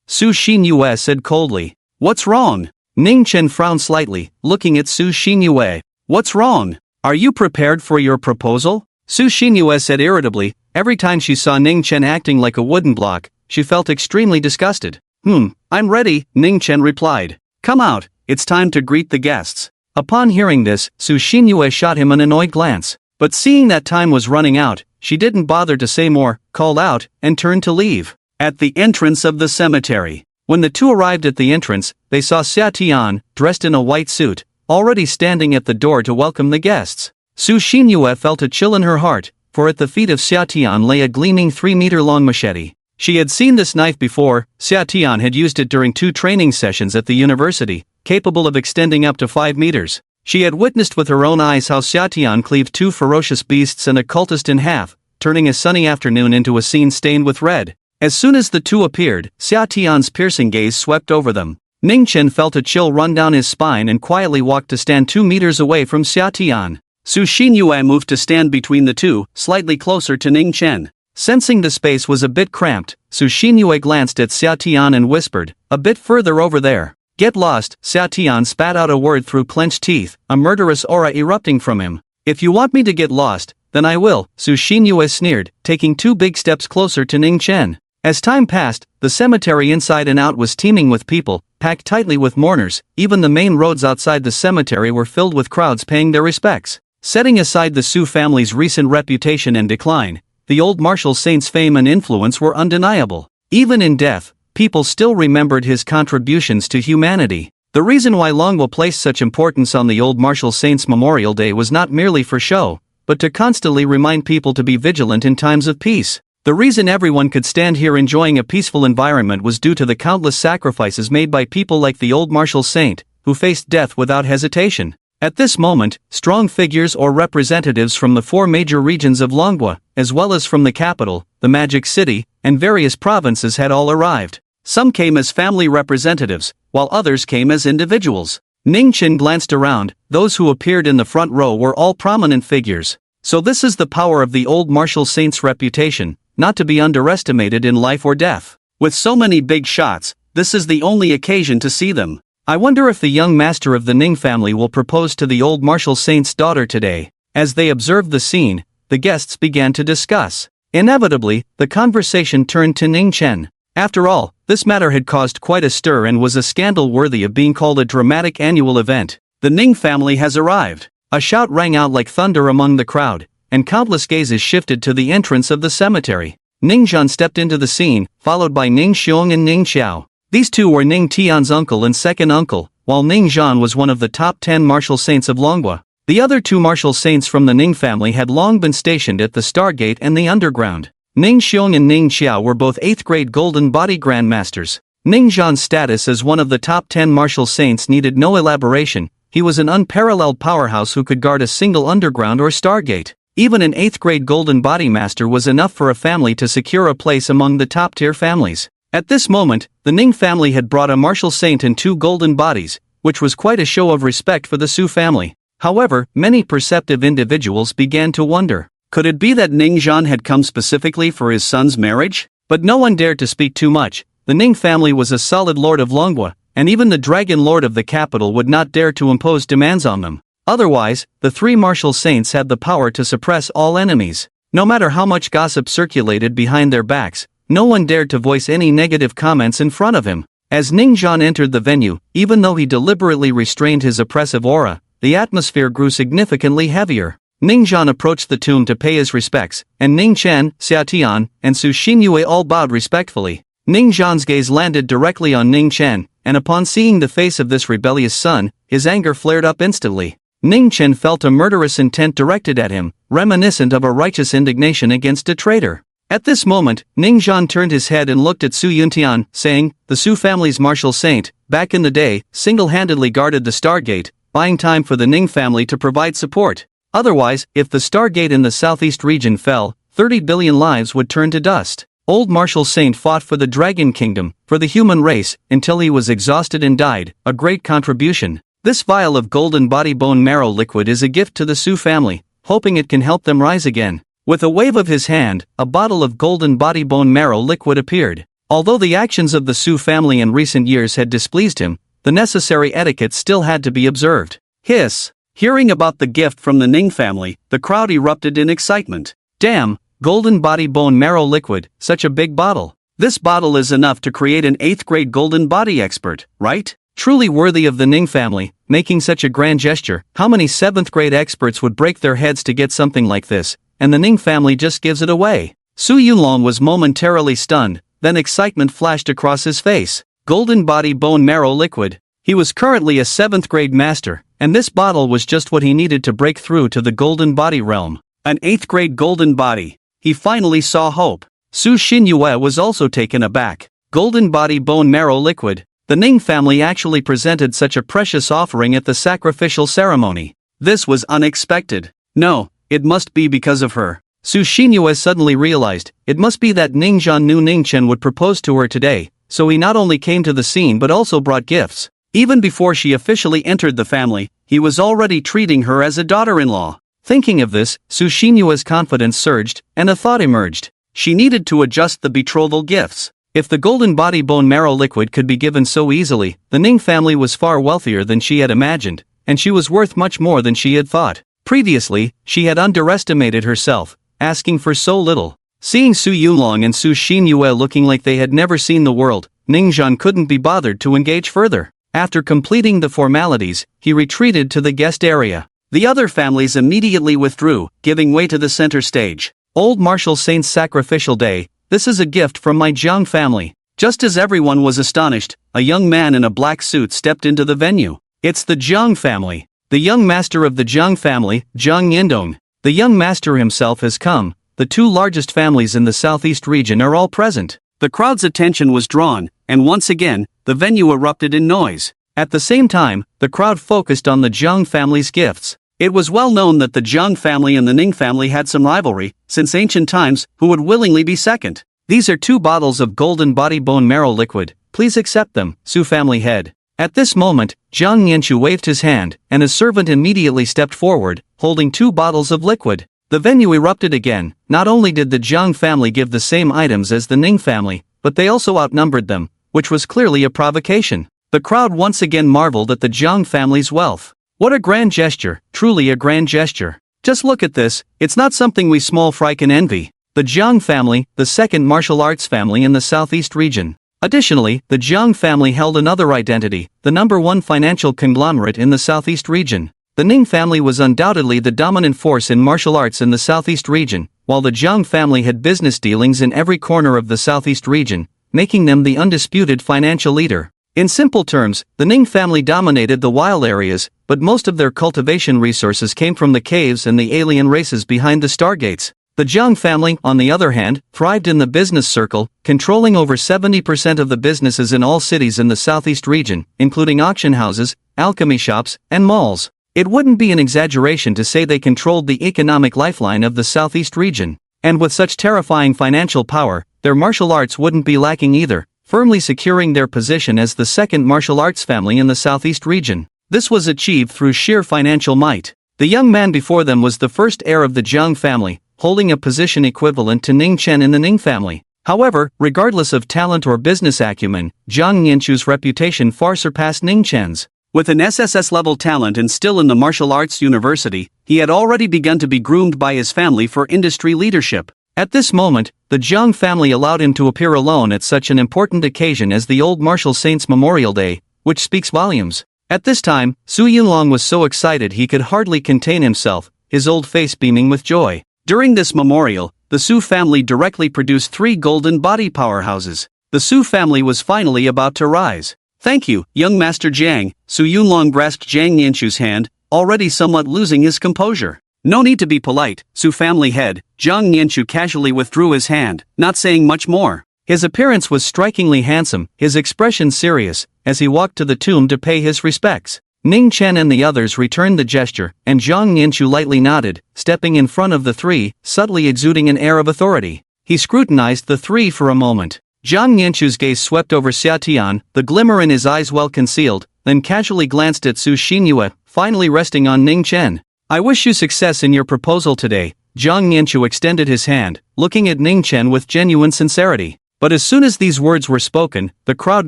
Su Xinyue said coldly. What's wrong? Ning Chen frowned slightly, looking at Su Xinyue. What's wrong? Are you prepared for your proposal? Su Xinyue said irritably. Every time she saw Ning Chen acting like a wooden block, she felt extremely disgusted. I'm ready, Ning Chen replied. Come out, it's time to greet the guests. Upon hearing this, Su Xinyue shot him an annoyed glance. But seeing that time was running out, she didn't bother to say more, called out, and turned to leave. At the entrance of the cemetery. When the two arrived at the entrance, they saw Xia Tian, dressed in a white suit, already standing at the door to welcome the guests. Su Xinyue felt a chill in her heart, for at the feet of Xia Tian lay a gleaming 3-meter-long machete. She had seen this knife before. Xiatian had used it during 2 training sessions at the university, capable of extending up to 5 meters. She had witnessed with her own eyes how Xiatian cleaved 2 ferocious beasts and a cultist in half, turning a sunny afternoon into a scene stained with red. As soon as the two appeared, Xiatian's piercing gaze swept over them. Ningchen felt a chill run down his spine and quietly walked to stand 2 meters away from Xiatian. Sushin Yue moved to stand between the two, slightly closer to Ningchen. Sensing the space was a bit cramped, Sushin Yue glanced at Xiatian and whispered, "A bit further over there." "Get lost," Xiatian spat out a word through clenched teeth, a murderous aura erupting from him. "If you want me to get lost, then I will," Sushin Yue sneered, taking 2 big steps closer to Ningchen. As time passed, the cemetery inside and out was teeming with people, packed tightly with mourners. Even the main roads outside the cemetery were filled with crowds paying their respects. Setting aside the Sue family's recent reputation and decline, the old martial saint's fame and influence were undeniable. Even in death, people still remembered his contributions to humanity. The reason why Longwa placed such importance on the old martial saint's Memorial Day was not merely for show, but to constantly remind people to be vigilant in times of peace. The reason everyone could stand here enjoying a peaceful environment was due to the countless sacrifices made by people like the old martial saint, who faced death without hesitation. At this moment, strong figures or representatives from the 4 major regions of Longwa, as well as from the capital, the Magic City, and various provinces had all arrived. Some came as family representatives, while others came as individuals. Ningchen glanced around. Those who appeared in the front row were all prominent figures. So this is the power of the old martial saint's reputation, not to be underestimated in life or death. With so many big shots, this is the only occasion to see them. I wonder if the young master of the Ning family will propose to the old martial saint's daughter today. As they observed the scene, the guests began to discuss. Inevitably, the conversation turned to Ningchen. After all, this matter had caused quite a stir and was a scandal worthy of being called a dramatic annual event. "The Ning family has arrived." A shout rang out like thunder among the crowd, and countless gazes shifted to the entrance of the cemetery. Ning Zhan stepped into the scene, followed by Ning Xiong and Ning Xiao. These two were Ning Tian's uncle and second uncle, while Ning Zhan was one of the top 10 martial saints of Longwa. The other 2 martial saints from the Ning family had long been stationed at the Stargate and the Underground. Ning Xiong and Ning Xiao were both 8th grade Golden Body Grandmasters. Ning Zhan's status as one of the top 10 martial saints needed no elaboration. He was an unparalleled powerhouse who could guard a single Underground or Stargate. Even an 8th grade Golden Body Master was enough for a family to secure a place among the top-tier families. At this moment, the Ning family had brought a martial saint and 2 golden bodies, which was quite a show of respect for the Sue family. However, many perceptive individuals began to wonder, could it be that Ning Zhan had come specifically for his son's marriage? But no one dared to speak too much. The Ning family was a solid lord of Longwa, and even the Dragon Lord of the capital would not dare to impose demands on them. Otherwise, the 3 martial saints had the power to suppress all enemies. No matter how much gossip circulated behind their backs, no one dared to voice any negative comments in front of him. As Ning Zhan entered the venue, even though he deliberately restrained his oppressive aura, the atmosphere grew significantly heavier. Ning Zhan approached the tomb to pay his respects, and Ning Chen, Xiatian, and Sushin Yue all bowed respectfully. Ning Zhan's gaze landed directly on Ning Chen, and upon seeing the face of this rebellious son, his anger flared up instantly. Ning Chen felt a murderous intent directed at him, reminiscent of a righteous indignation against a traitor. At this moment, Ning Zhan turned his head and looked at Su Yuntian, saying, "The Sue family's martial saint, back in the day, single-handedly guarded the Stargate, buying time for the Ning family to provide support. Otherwise, if the Stargate in the southeast region fell, 30 billion lives would turn to dust." Old martial saint fought for the Dragon Kingdom, for the human race, until he was exhausted and died, a great contribution. This vial of golden body bone marrow liquid is a gift to the Sue family, hoping it can help them rise again. With a wave of his hand, a bottle of golden body bone marrow liquid appeared. Although the actions of the Sue family in recent years had displeased him, the necessary etiquette still had to be observed. Hiss! Hearing about the gift from the Ning family, the crowd erupted in excitement. Damn, golden body bone marrow liquid, such a big bottle. This bottle is enough to create an 8th grade golden body expert, right? Truly worthy of the Ning family, making such a grand gesture. How many 7th grade experts would break their heads to get something like this? And the Ning family just gives it away. Su Yunlong was momentarily stunned, then excitement flashed across his face. Golden body bone marrow liquid. He was currently a 7th grade master, and this bottle was just what he needed to break through to the golden body realm. An 8th grade golden body. He finally saw hope. Su Xinyue was also taken aback. Golden body bone marrow liquid. The Ning family actually presented such a precious offering at the sacrificial ceremony. This was unexpected. No, it must be because of her. Su Xinyue suddenly realized, it must be that Ningzhan knew Ningchen would propose to her today, so he not only came to the scene but also brought gifts. Even before she officially entered the family, he was already treating her as a daughter-in-law. Thinking of this, Su Xinyue's confidence surged, and a thought emerged. She needed to adjust the betrothal gifts. If the golden body bone marrow liquid could be given so easily, the Ning family was far wealthier than she had imagined, and she was worth much more than she had thought. Previously, she had underestimated herself, asking for so little. Seeing Su Yunlong and Su Xinyue looking like they had never seen the world, Ningzhan couldn't be bothered to engage further. After completing the formalities, he retreated to the guest area. The other families immediately withdrew, giving way to the center stage. Old Martial Saint's Sacrificial Day. This is a gift from my Jiang family. Just as everyone was astonished, a young man in a black suit stepped into the venue. It's the Jiang family. The young master of the Jiang family, Jiang Yindong. The young master himself has come. The two largest families in the southeast region are all present. The crowd's attention was drawn, and once again, the venue erupted in noise. At the same time, the crowd focused on the Jiang family's gifts. It was well known that the Jiang family and the Ning family had some rivalry, since ancient times, who would willingly be second. These are 2 bottles of golden body bone marrow liquid, please accept them, Su family head. At this moment, Jiang Yanchu waved his hand, and his servant immediately stepped forward, holding 2 bottles of liquid. The venue erupted again. Not only did the Jiang family give the same items as the Ning family, but they also outnumbered them, which was clearly a provocation. The crowd once again marveled at the Jiang family's wealth. What a grand gesture, truly a grand gesture. Just look at this, it's not something we small fry can envy. The Jiang family, the second martial arts family in the southeast region. Additionally, the Jiang family held another identity, the #1 financial conglomerate in the southeast region. The Ning family was undoubtedly the dominant force in martial arts in the southeast region, while the Jiang family had business dealings in every corner of the southeast region, making them the undisputed financial leader. In simple terms, the Ning family dominated the wild areas, but most of their cultivation resources came from the caves and the alien races behind the Stargates. The Jiang family, on the other hand, thrived in the business circle, controlling over 70% of the businesses in all cities in the southeast region, including auction houses, alchemy shops, and malls. It wouldn't be an exaggeration to say they controlled the economic lifeline of the southeast region. And with such terrifying financial power, their martial arts wouldn't be lacking either, firmly securing their position as the second martial arts family in the southeast region. This was achieved through sheer financial might. The young man before them was the first heir of the Jiang family, holding a position equivalent to Ning Chen in the Ning family. However, regardless of talent or business acumen, Jiang Yanchu's reputation far surpassed Ning Chen's. With an SSS-level talent and still in the martial arts university, he had already begun to be groomed by his family for industry leadership. At this moment, the Jiang family allowed him to appear alone at such an important occasion as the Old Martial Saints Memorial Day, which speaks volumes. At this time, Su Yunlong was so excited he could hardly contain himself, his old face beaming with joy. During this memorial, the Su family directly produced 3 golden body powerhouses. The Su family was finally about to rise. Thank you, young Master Jiang. Su Yunlong grasped Jiang Yanchu's hand, already somewhat losing his composure. No need to be polite, Su family head. Jiang Yanchu casually withdrew his hand, not saying much more. His appearance was strikingly handsome, his expression serious, as he walked to the tomb to pay his respects. Ning Chen and the others returned the gesture, and Jiang Yanchu lightly nodded, stepping in front of the 3, subtly exuding an air of authority. He scrutinized the 3 for a moment. Jiang Yanchu's gaze swept over Xia Tian, the glimmer in his eyes well concealed, then casually glanced at Su Xinyue, finally resting on Ning Chen. I wish you success in your proposal today. Jiang Yanchu extended his hand, looking at Ning Chen with genuine sincerity. But as soon as these words were spoken, the crowd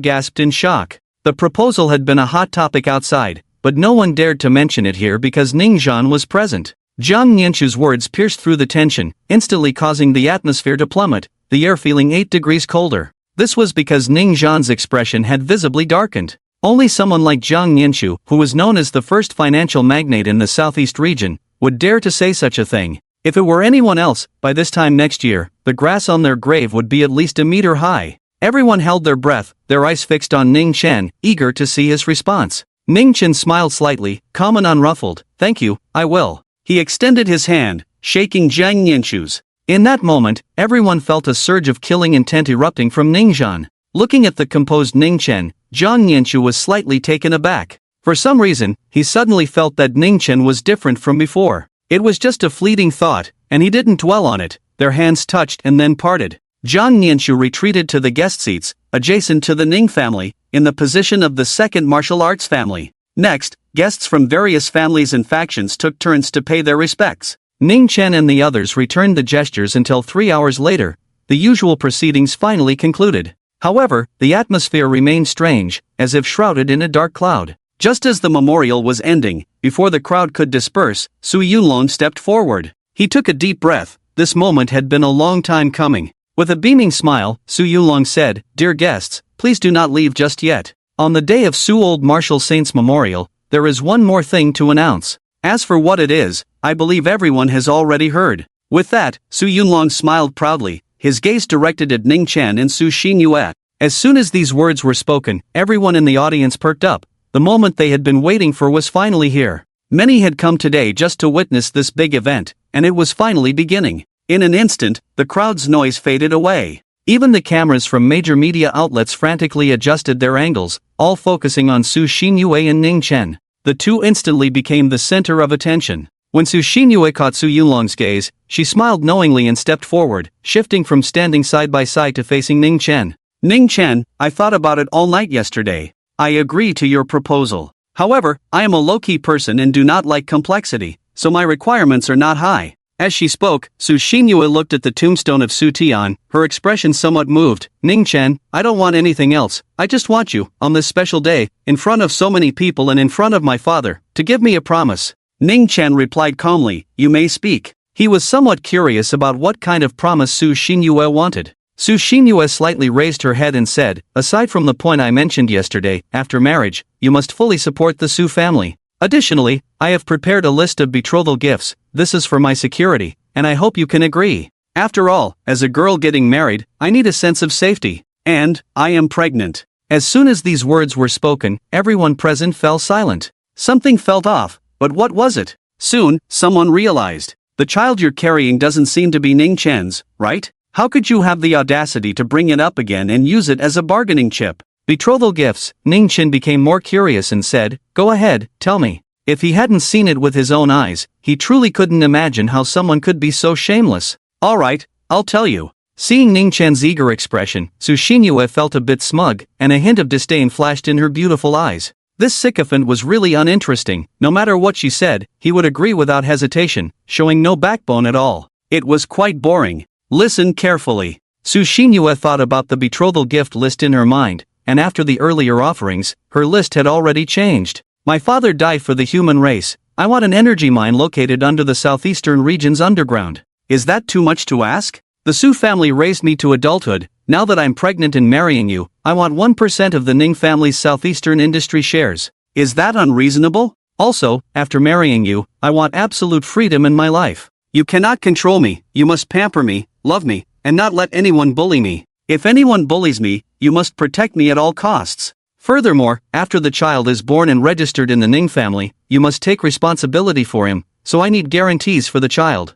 gasped in shock. The proposal had been a hot topic outside, but no one dared to mention it here because Ningzhan was present. Jiang Yanchu's words pierced through the tension, instantly causing the atmosphere to plummet, the air feeling 8 degrees colder. This was because Ningzhan's expression had visibly darkened. Only someone like Jiang Yanchu, who was known as the first financial magnate in the southeast region, would dare to say such a thing. If it were anyone else, by this time next year, the grass on their grave would be at least a meter high. Everyone held their breath, their eyes fixed on Ning Chen, eager to see his response. Ning Chen smiled slightly, calm and unruffled. Thank you, I will. He extended his hand, shaking Jiang Yanchu's. In that moment, everyone felt a surge of killing intent erupting from Ningzhan. Looking at the composed Ningchen, Zhang Nianchu was slightly taken aback. For some reason, he suddenly felt that Ningchen was different from before. It was just a fleeting thought, and he didn't dwell on it. Their hands touched and then parted. Zhang Nianchu retreated to the guest seats, adjacent to the Ning family, in the position of the second martial arts family. Next, guests from various families and factions took turns to pay their respects. Ning Chen and the others returned the gestures until 3 hours later. The usual proceedings finally concluded. However, the atmosphere remained strange, as if shrouded in a dark cloud. Just as the memorial was ending, before the crowd could disperse, Su Yunlong stepped forward. He took a deep breath. This moment had been a long time coming. With a beaming smile, Su Yunlong said, "Dear guests, please do not leave just yet. On the day of Su Old Martial Saints Memorial, there is one more thing to announce. As for what it is, I believe everyone has already heard." With that, Su Yunlong smiled proudly, his gaze directed at Ning Chen and Su Xinyue. As soon as these words were spoken, everyone in the audience perked up. The moment they had been waiting for was finally here. Many had come today just to witness this big event, and it was finally beginning. In an instant, the crowd's noise faded away. Even the cameras from major media outlets frantically adjusted their angles, all focusing on Su Xinyue and Ning Chen. The two instantly became the center of attention. When Su Xinyue caught Su Yunlong's gaze, she smiled knowingly and stepped forward, shifting from standing side by side to facing Ning Chen. "Ning Chen, I thought about it all night yesterday. I agree to your proposal. However, I am a low-key person and do not like complexity, so my requirements are not high." As she spoke, Su Xinyue looked at the tombstone of Su Tian, her expression somewhat moved. "Ning Chen, I don't want anything else. I just want you, on this special day, in front of so many people and in front of my father, to give me a promise." Ning Chen replied calmly, "You may speak." He was somewhat curious about what kind of promise Su Xinyue wanted. Su Xinyue slightly raised her head and said, "Aside from the point I mentioned yesterday, after marriage, you must fully support the Su family. Additionally, I have prepared a list of betrothal gifts. This is for my security, and I hope you can agree. After all, as a girl getting married, I need a sense of safety. And, I am pregnant." As soon as these words were spoken, everyone present fell silent. Something felt off, but what was it? Soon, someone realized. "The child you're carrying doesn't seem to be Ning Chen's, right? How could you have the audacity to bring it up again and use it as a bargaining chip?" Betrothal gifts. Ning Chen became more curious and said, "Go ahead, tell me." If he hadn't seen it with his own eyes, he truly couldn't imagine how someone could be so shameless. "Alright, I'll tell you." Seeing Ning Chen's eager expression, Su Xinyue felt a bit smug, and a hint of disdain flashed in her beautiful eyes. This sycophant was really uninteresting. No matter what she said, he would agree without hesitation, showing no backbone at all. It was quite boring. Listen carefully. Su Xinyue thought about the betrothal gift list in her mind, and after the earlier offerings, her list had already changed. "My father died for the human race. I want an energy mine located under the southeastern region's underground. Is that too much to ask? The Su family raised me to adulthood. Now that I'm pregnant and marrying you, I want 1% of the Ning family's southeastern industry shares. Is that unreasonable? Also, after marrying you, I want absolute freedom in my life. You cannot control me, you must pamper me, love me, and not let anyone bully me. If anyone bullies me, you must protect me at all costs. Furthermore, after the child is born and registered in the Ning family, you must take responsibility for him, so I need guarantees for the child."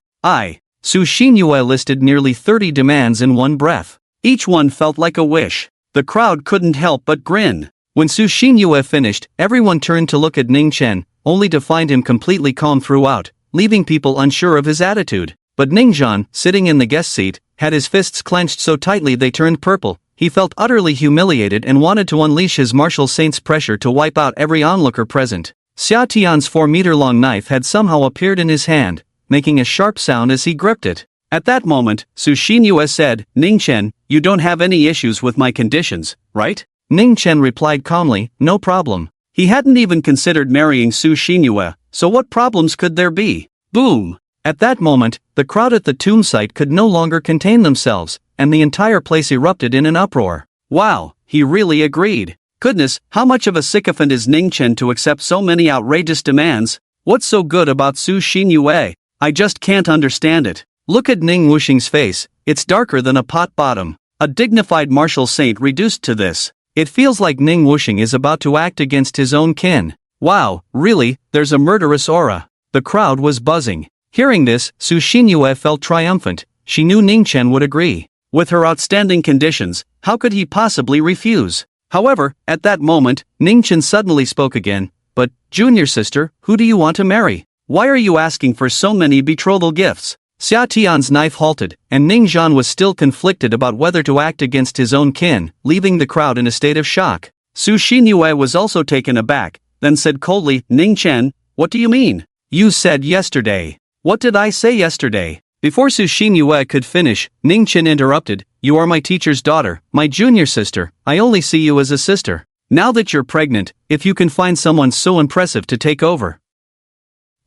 Su Xinyue listed nearly 30 demands in one breath. Each one felt like a wish. The crowd couldn't help but grin. When Su Xinyue finished, everyone turned to look at Ning Chen, only to find him completely calm throughout, leaving people unsure of his attitude. But Ningzhan, sitting in the guest seat, had his fists clenched so tightly they turned purple. He felt utterly humiliated and wanted to unleash his martial saint's pressure to wipe out every onlooker present. Xia Tian's 4-meter-long knife had somehow appeared in his hand, making a sharp sound as he gripped it. At that moment, Su Xinyue said, "Ning Chen, you don't have any issues with my conditions, right?" Ning Chen replied calmly, "No problem." He hadn't even considered marrying Su Xinyue, so what problems could there be? Boom! At that moment, the crowd at the tomb site could no longer contain themselves, and the entire place erupted in an uproar. Wow, he really agreed. Goodness, how much of a sycophant is Ning Chen to accept so many outrageous demands? What's so good about Su Xinyue? I just can't understand it. Look at Ning Wuxing's face, it's darker than a pot bottom. A dignified martial saint reduced to this. It feels like Ning Wuxing is about to act against his own kin. Wow, really, there's a murderous aura. The crowd was buzzing. Hearing this, Su Xinyue felt triumphant. she knew Ningchen would agree. With her outstanding conditions, how could he possibly refuse? However, at that moment, Ningchen suddenly spoke again. But, junior sister, who do you want to marry? Why are you asking for so many betrothal gifts? Xia Tian's knife halted, and Ning Zhan was still conflicted about whether to act against his own kin, leaving the crowd in a state of shock. Su Xinyue was also taken aback, then said coldly, Ning Chen, what do you mean? You said yesterday. What did I say yesterday? Before Su Xinyue could finish, Ning Chen interrupted, you are my teacher's daughter, my junior sister, I only see you as a sister. Now that you're pregnant, if you can find someone so impressive to take over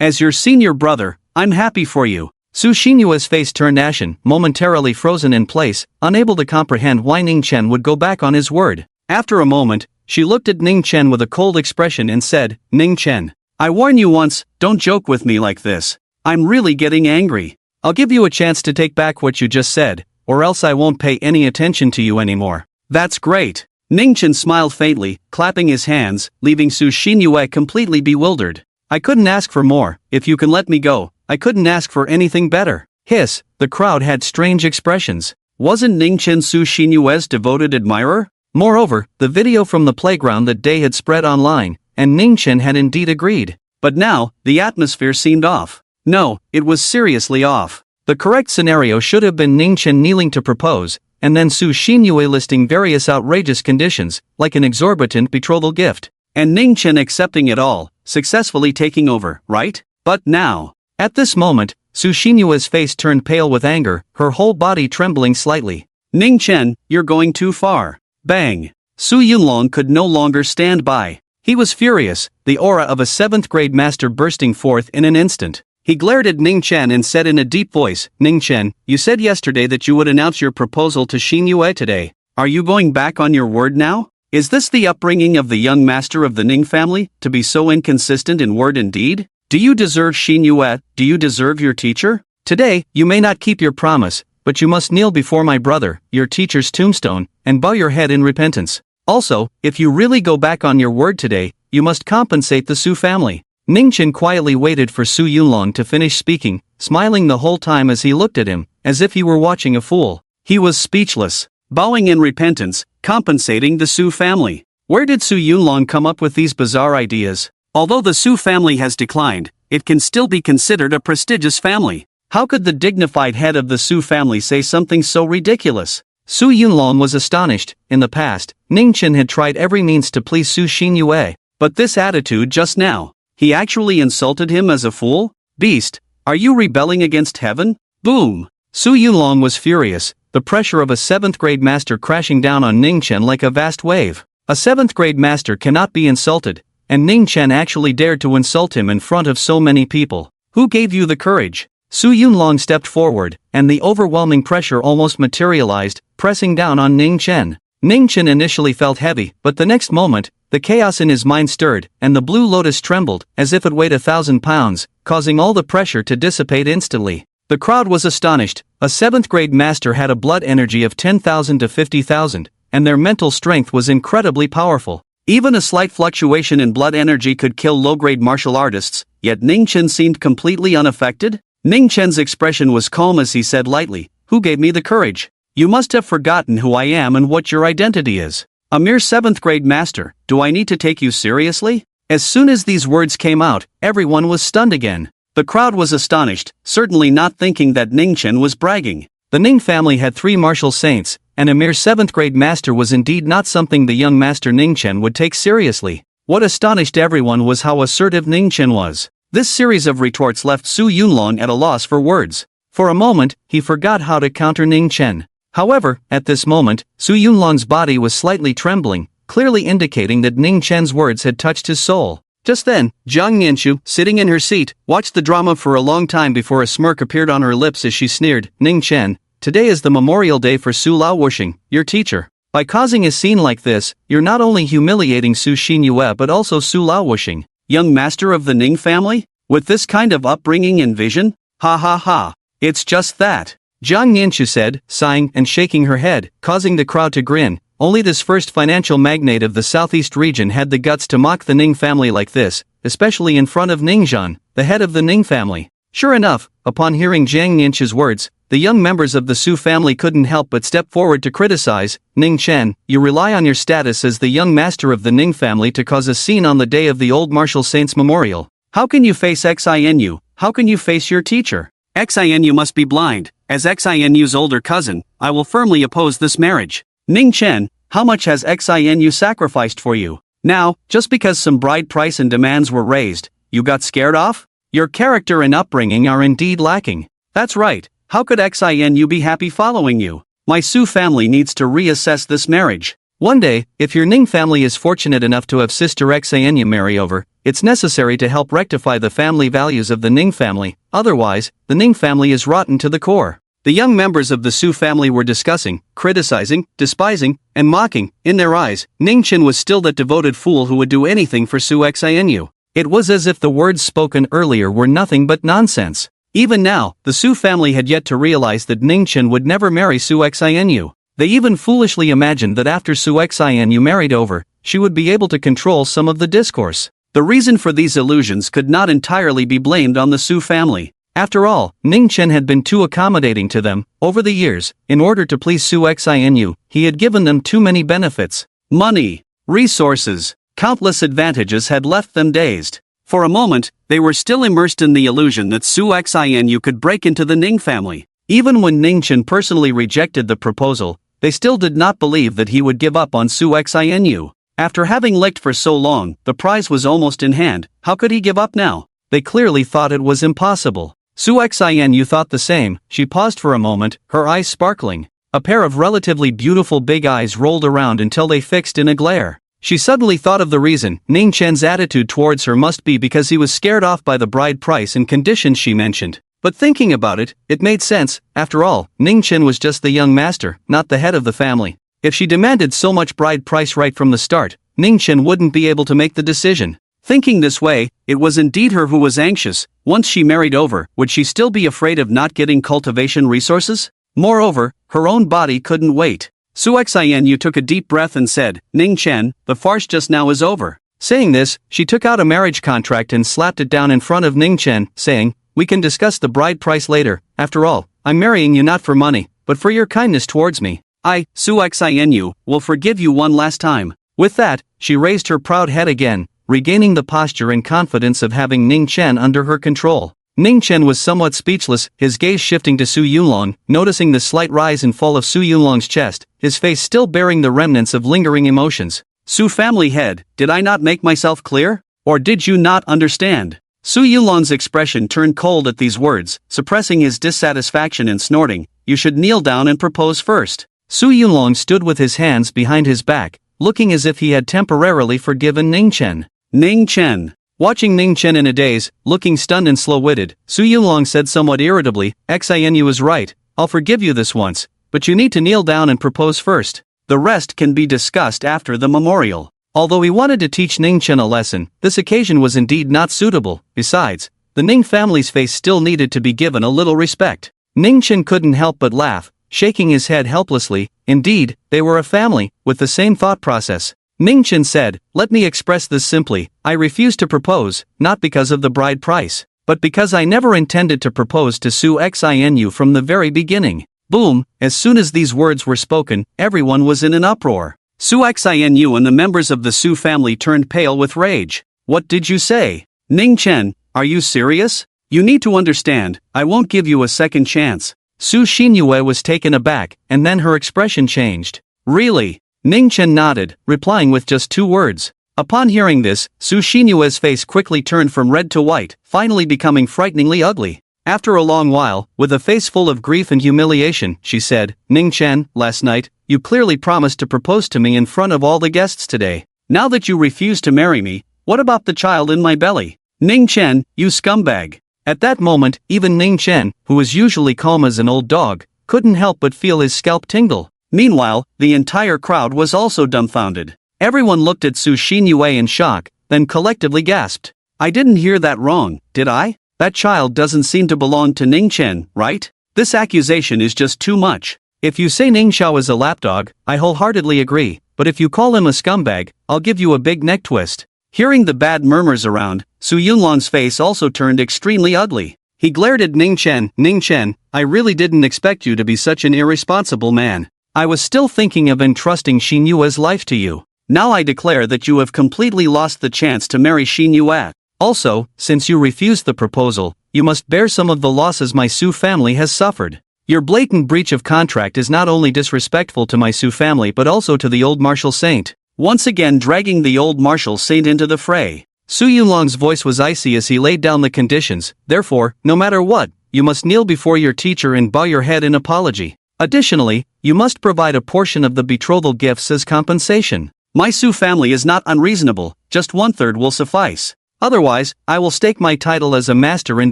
as your senior brother, I'm happy for you. Su Xinyue's face turned ashen, momentarily frozen in place, unable to comprehend why Ning Chen would go back on his word. After a moment, she looked at Ning Chen with a cold expression and said, Ning Chen, I warn you once, don't joke with me like this. I'm really getting angry. I'll give you a chance to take back what you just said, or else I won't pay any attention to you anymore. That's great. Ning Chen smiled faintly, clapping his hands, leaving Su Xinyue completely bewildered. I couldn't ask for more, if you can let me go. I couldn't ask for anything better. Hiss, the crowd had strange expressions. Wasn't Ning Chen Su Xinyue's devoted admirer? Moreover, the video from the playground that day had spread online, and Ning Chen had indeed agreed. But now, the atmosphere seemed off. No, it was seriously off. The correct scenario should have been Ning Chen kneeling to propose, and then Su Xinyue listing various outrageous conditions, like an exorbitant betrothal gift, and Ning Chen accepting it all, successfully taking over, right? But now, at this moment, Su Xinyue's face turned pale with anger, her whole body trembling slightly. Ning Chen, you're going too far. Bang! Su Yunlong could no longer stand by. He was furious, the aura of a 7th grade master bursting forth in an instant. He glared at Ning Chen and said in a deep voice, Ning Chen, you said yesterday that you would announce your proposal to Xinyue today. Are you going back on your word now? Is this the upbringing of the young master of the Ning family, to be so inconsistent in word and deed? Do you deserve Xinyue? Do you deserve your teacher? Today, you may not keep your promise, but you must kneel before my brother, your teacher's tombstone, and bow your head in repentance. Also, if you really go back on your word today, you must compensate the Su family. Ning Chen quietly waited for Su Yunlong to finish speaking, smiling the whole time as he looked at him, as if he were watching a fool. He was speechless. Bowing in repentance, compensating the Su family. Where did Su Yunlong come up with these bizarre ideas? Although the Su family has declined, it can still be considered a prestigious family. How could the dignified head of the Su family say something so ridiculous? Su Yunlong was astonished. In the past, Ning Chen had tried every means to please Su Xinyue, but this attitude just now, he actually insulted him as a fool? Beast, are you rebelling against heaven? Boom! Su Yunlong was furious, the pressure of a 7th grade master crashing down on Ning Chen like a vast wave. A 7th grade master cannot be insulted, and Ning Chen actually dared to insult him in front of so many people. Who gave you the courage? Su Yunlong stepped forward, and the overwhelming pressure almost materialized, pressing down on Ning Chen. Ning Chen initially felt heavy, but the next moment, the chaos in his mind stirred, and the blue lotus trembled, as if it weighed 1,000 pounds, causing all the pressure to dissipate instantly. The crowd was astonished. A 7th grade master had a blood energy of 10,000 to 50,000, and their mental strength was incredibly powerful. Even a slight fluctuation in blood energy could kill low-grade martial artists, yet Ning Chen seemed completely unaffected. Ning Chen's expression was calm as he said lightly, who gave me the courage? You must have forgotten who I am and what your identity is. A mere 7th grade master, do I need to take you seriously? As soon as these words came out, everyone was stunned again. The crowd was astonished, certainly not thinking that Ning Chen was bragging. The Ning family had 3 martial saints, and a mere 7th grade master was indeed not something the young master Ning Chen would take seriously. What astonished everyone was how assertive Ning Chen was. This series of retorts left Su Yunlong at a loss for words. For a moment, he forgot how to counter Ning Chen. However, at this moment, Su Yunlong's body was slightly trembling, clearly indicating that Ning Chen's words had touched his soul. Just then, Jiang Nianshu, sitting in her seat, watched the drama for a long time before a smirk appeared on her lips as she sneered, Ning Chen, today is the memorial day for Su Laowuxing, your teacher. By causing a scene like this, you're not only humiliating Su Xinyue but also Su Laowuxing, young master of the Ning family? With this kind of upbringing and vision? Ha ha ha. It's just that. Jiang Nianshu said, sighing and shaking her head, causing the crowd to grin. Only this first financial magnate of the southeast region had the guts to mock the Ning family like this, especially in front of Ning Zhan, the head of the Ning family. Sure enough, upon hearing Jiang Nianshu's words, the young members of the Sue family couldn't help but step forward to criticize. Ning Chen, you rely on your status as the young master of the Ning family to cause a scene on the day of the old martial saints memorial. How can you face Xinu? How can you face your teacher? Xinu must be blind. As Xinu's older cousin, I will firmly oppose this marriage. Ning Chen, how much has Xinu sacrificed for you? Now, just because some bride price and demands were raised, you got scared off? Your character and upbringing are indeed lacking. That's right. How could Xinu be happy following you? My Sue family needs to reassess this marriage. One day, if your Ning family is fortunate enough to have sister Xinu marry over, it's necessary to help rectify the family values of the Ning family, otherwise, the Ning family is rotten to the core. The young members of the Sue family were discussing, criticizing, despising, and mocking. In their eyes, Ning Chen was still that devoted fool who would do anything for Sue Xinu. It was as if the words spoken earlier were nothing but nonsense. Even now, the Sue family had yet to realize that Ning Chen would never marry Sue Xinu. They even foolishly imagined that after Sue Xinu married over, she would be able to control some of the discourse. The reason for these illusions could not entirely be blamed on the Sue family. After all, Ning Chen had been too accommodating to them. Over the years, in order to please Sue Xinu, he had given them too many benefits. Money, resources, countless advantages had left them dazed. For a moment, they were still immersed in the illusion that Sue Xinu could break into the Ning family. Even when Ning Chen personally rejected the proposal, they still did not believe that he would give up on Sue Xinu. After having licked for so long, the prize was almost in hand. How could he give up now? They clearly thought it was impossible. Sue Xinu thought the same. She paused for a moment, her eyes sparkling. A pair of relatively beautiful big eyes rolled around until they fixed in a glare. She suddenly thought of the reason. Ning Chen's attitude towards her must be because he was scared off by the bride price and conditions she mentioned. But thinking about it, it made sense. After all, Ning Chen was just the young master, not the head of the family. If she demanded so much bride price right from the start, Ning Chen wouldn't be able to make the decision. Thinking this way, it was indeed her who was anxious. Once she married over, would she still be afraid of not getting cultivation resources? Moreover, her own body couldn't wait. Sue Xinu took a deep breath and said, Ning Chen, the farce just now is over. Saying this, she took out a marriage contract and slapped it down in front of Ning Chen, saying, we can discuss the bride price later. After all, I'm marrying you not for money, but for your kindness towards me. I, Sue Xinu, will forgive you one last time. With that, she raised her proud head again, regaining the posture and confidence of having Ning Chen under her control. Ning Chen was somewhat speechless, his gaze shifting to Su Yunlong, noticing the slight rise and fall of Su Yunlong's chest, his face still bearing the remnants of lingering emotions. Su family head, did I not make myself clear? Or did you not understand? Su Yunlong's expression turned cold at these words, suppressing his dissatisfaction and snorting, you should kneel down and propose first. Su Yunlong stood with his hands behind his back, looking as if he had temporarily forgiven Ning Chen. Ning Chen. Watching Ning Chen in a daze, looking stunned and slow-witted, Su Yunlong said somewhat irritably, Xinu is right, I'll forgive you this once, but you need to kneel down and propose first. The rest can be discussed after the memorial. Although he wanted to teach Ning Chen a lesson, this occasion was indeed not suitable. Besides, the Ning family's face still needed to be given a little respect. Ning Chen couldn't help but laugh, shaking his head helplessly. Indeed, they were a family, with the same thought process. Ning Chen said, let me express this simply, I refuse to propose, not because of the bride price, but because I never intended to propose to Sue Xinu from the very beginning. Boom, as soon as these words were spoken, everyone was in an uproar. Sue Xinu and the members of the Sue family turned pale with rage. What did you say? Ning Chen, are you serious? You need to understand, I won't give you a second chance. Su Xinyue was taken aback, and then her expression changed. Really? Ning Chen nodded, replying with just 2 words. Upon hearing this, Su Xinyue's face quickly turned from red to white, finally becoming frighteningly ugly. After a long while, with a face full of grief and humiliation, she said, Ning Chen, last night, you clearly promised to propose to me in front of all the guests today. Now that you refuse to marry me, what about the child in my belly? Ning Chen, you scumbag. At that moment, even Ning Chen, who was usually calm as an old dog, couldn't help but feel his scalp tingle. Meanwhile, the entire crowd was also dumbfounded. Everyone looked at Su Xinyue in shock, then collectively gasped. I didn't hear that wrong, did I? That child doesn't seem to belong to Ning Chen, right? This accusation is just too much. If you say Ning Xiao is a lapdog, I wholeheartedly agree, but if you call him a scumbag, I'll give you a big neck twist. Hearing the bad murmurs around, Su Yunlong's face also turned extremely ugly. He glared at Ning Chen. Ning Chen, I really didn't expect you to be such an irresponsible man. I was still thinking of entrusting Xin Yue's life to you. Now I declare that you have completely lost the chance to marry Xin Yue. Also, since you refused the proposal, you must bear some of the losses my Sue family has suffered. Your blatant breach of contract is not only disrespectful to my Sue family but also to the old martial saint. Once again dragging the old martial saint into the fray. Su Yunlong's voice was icy as he laid down the conditions. Therefore, no matter what, you must kneel before your teacher and bow your head in apology. Additionally, you must provide a portion of the betrothal gifts as compensation. My Su family is not unreasonable, just 1/3 will suffice. Otherwise, I will stake my title as a master and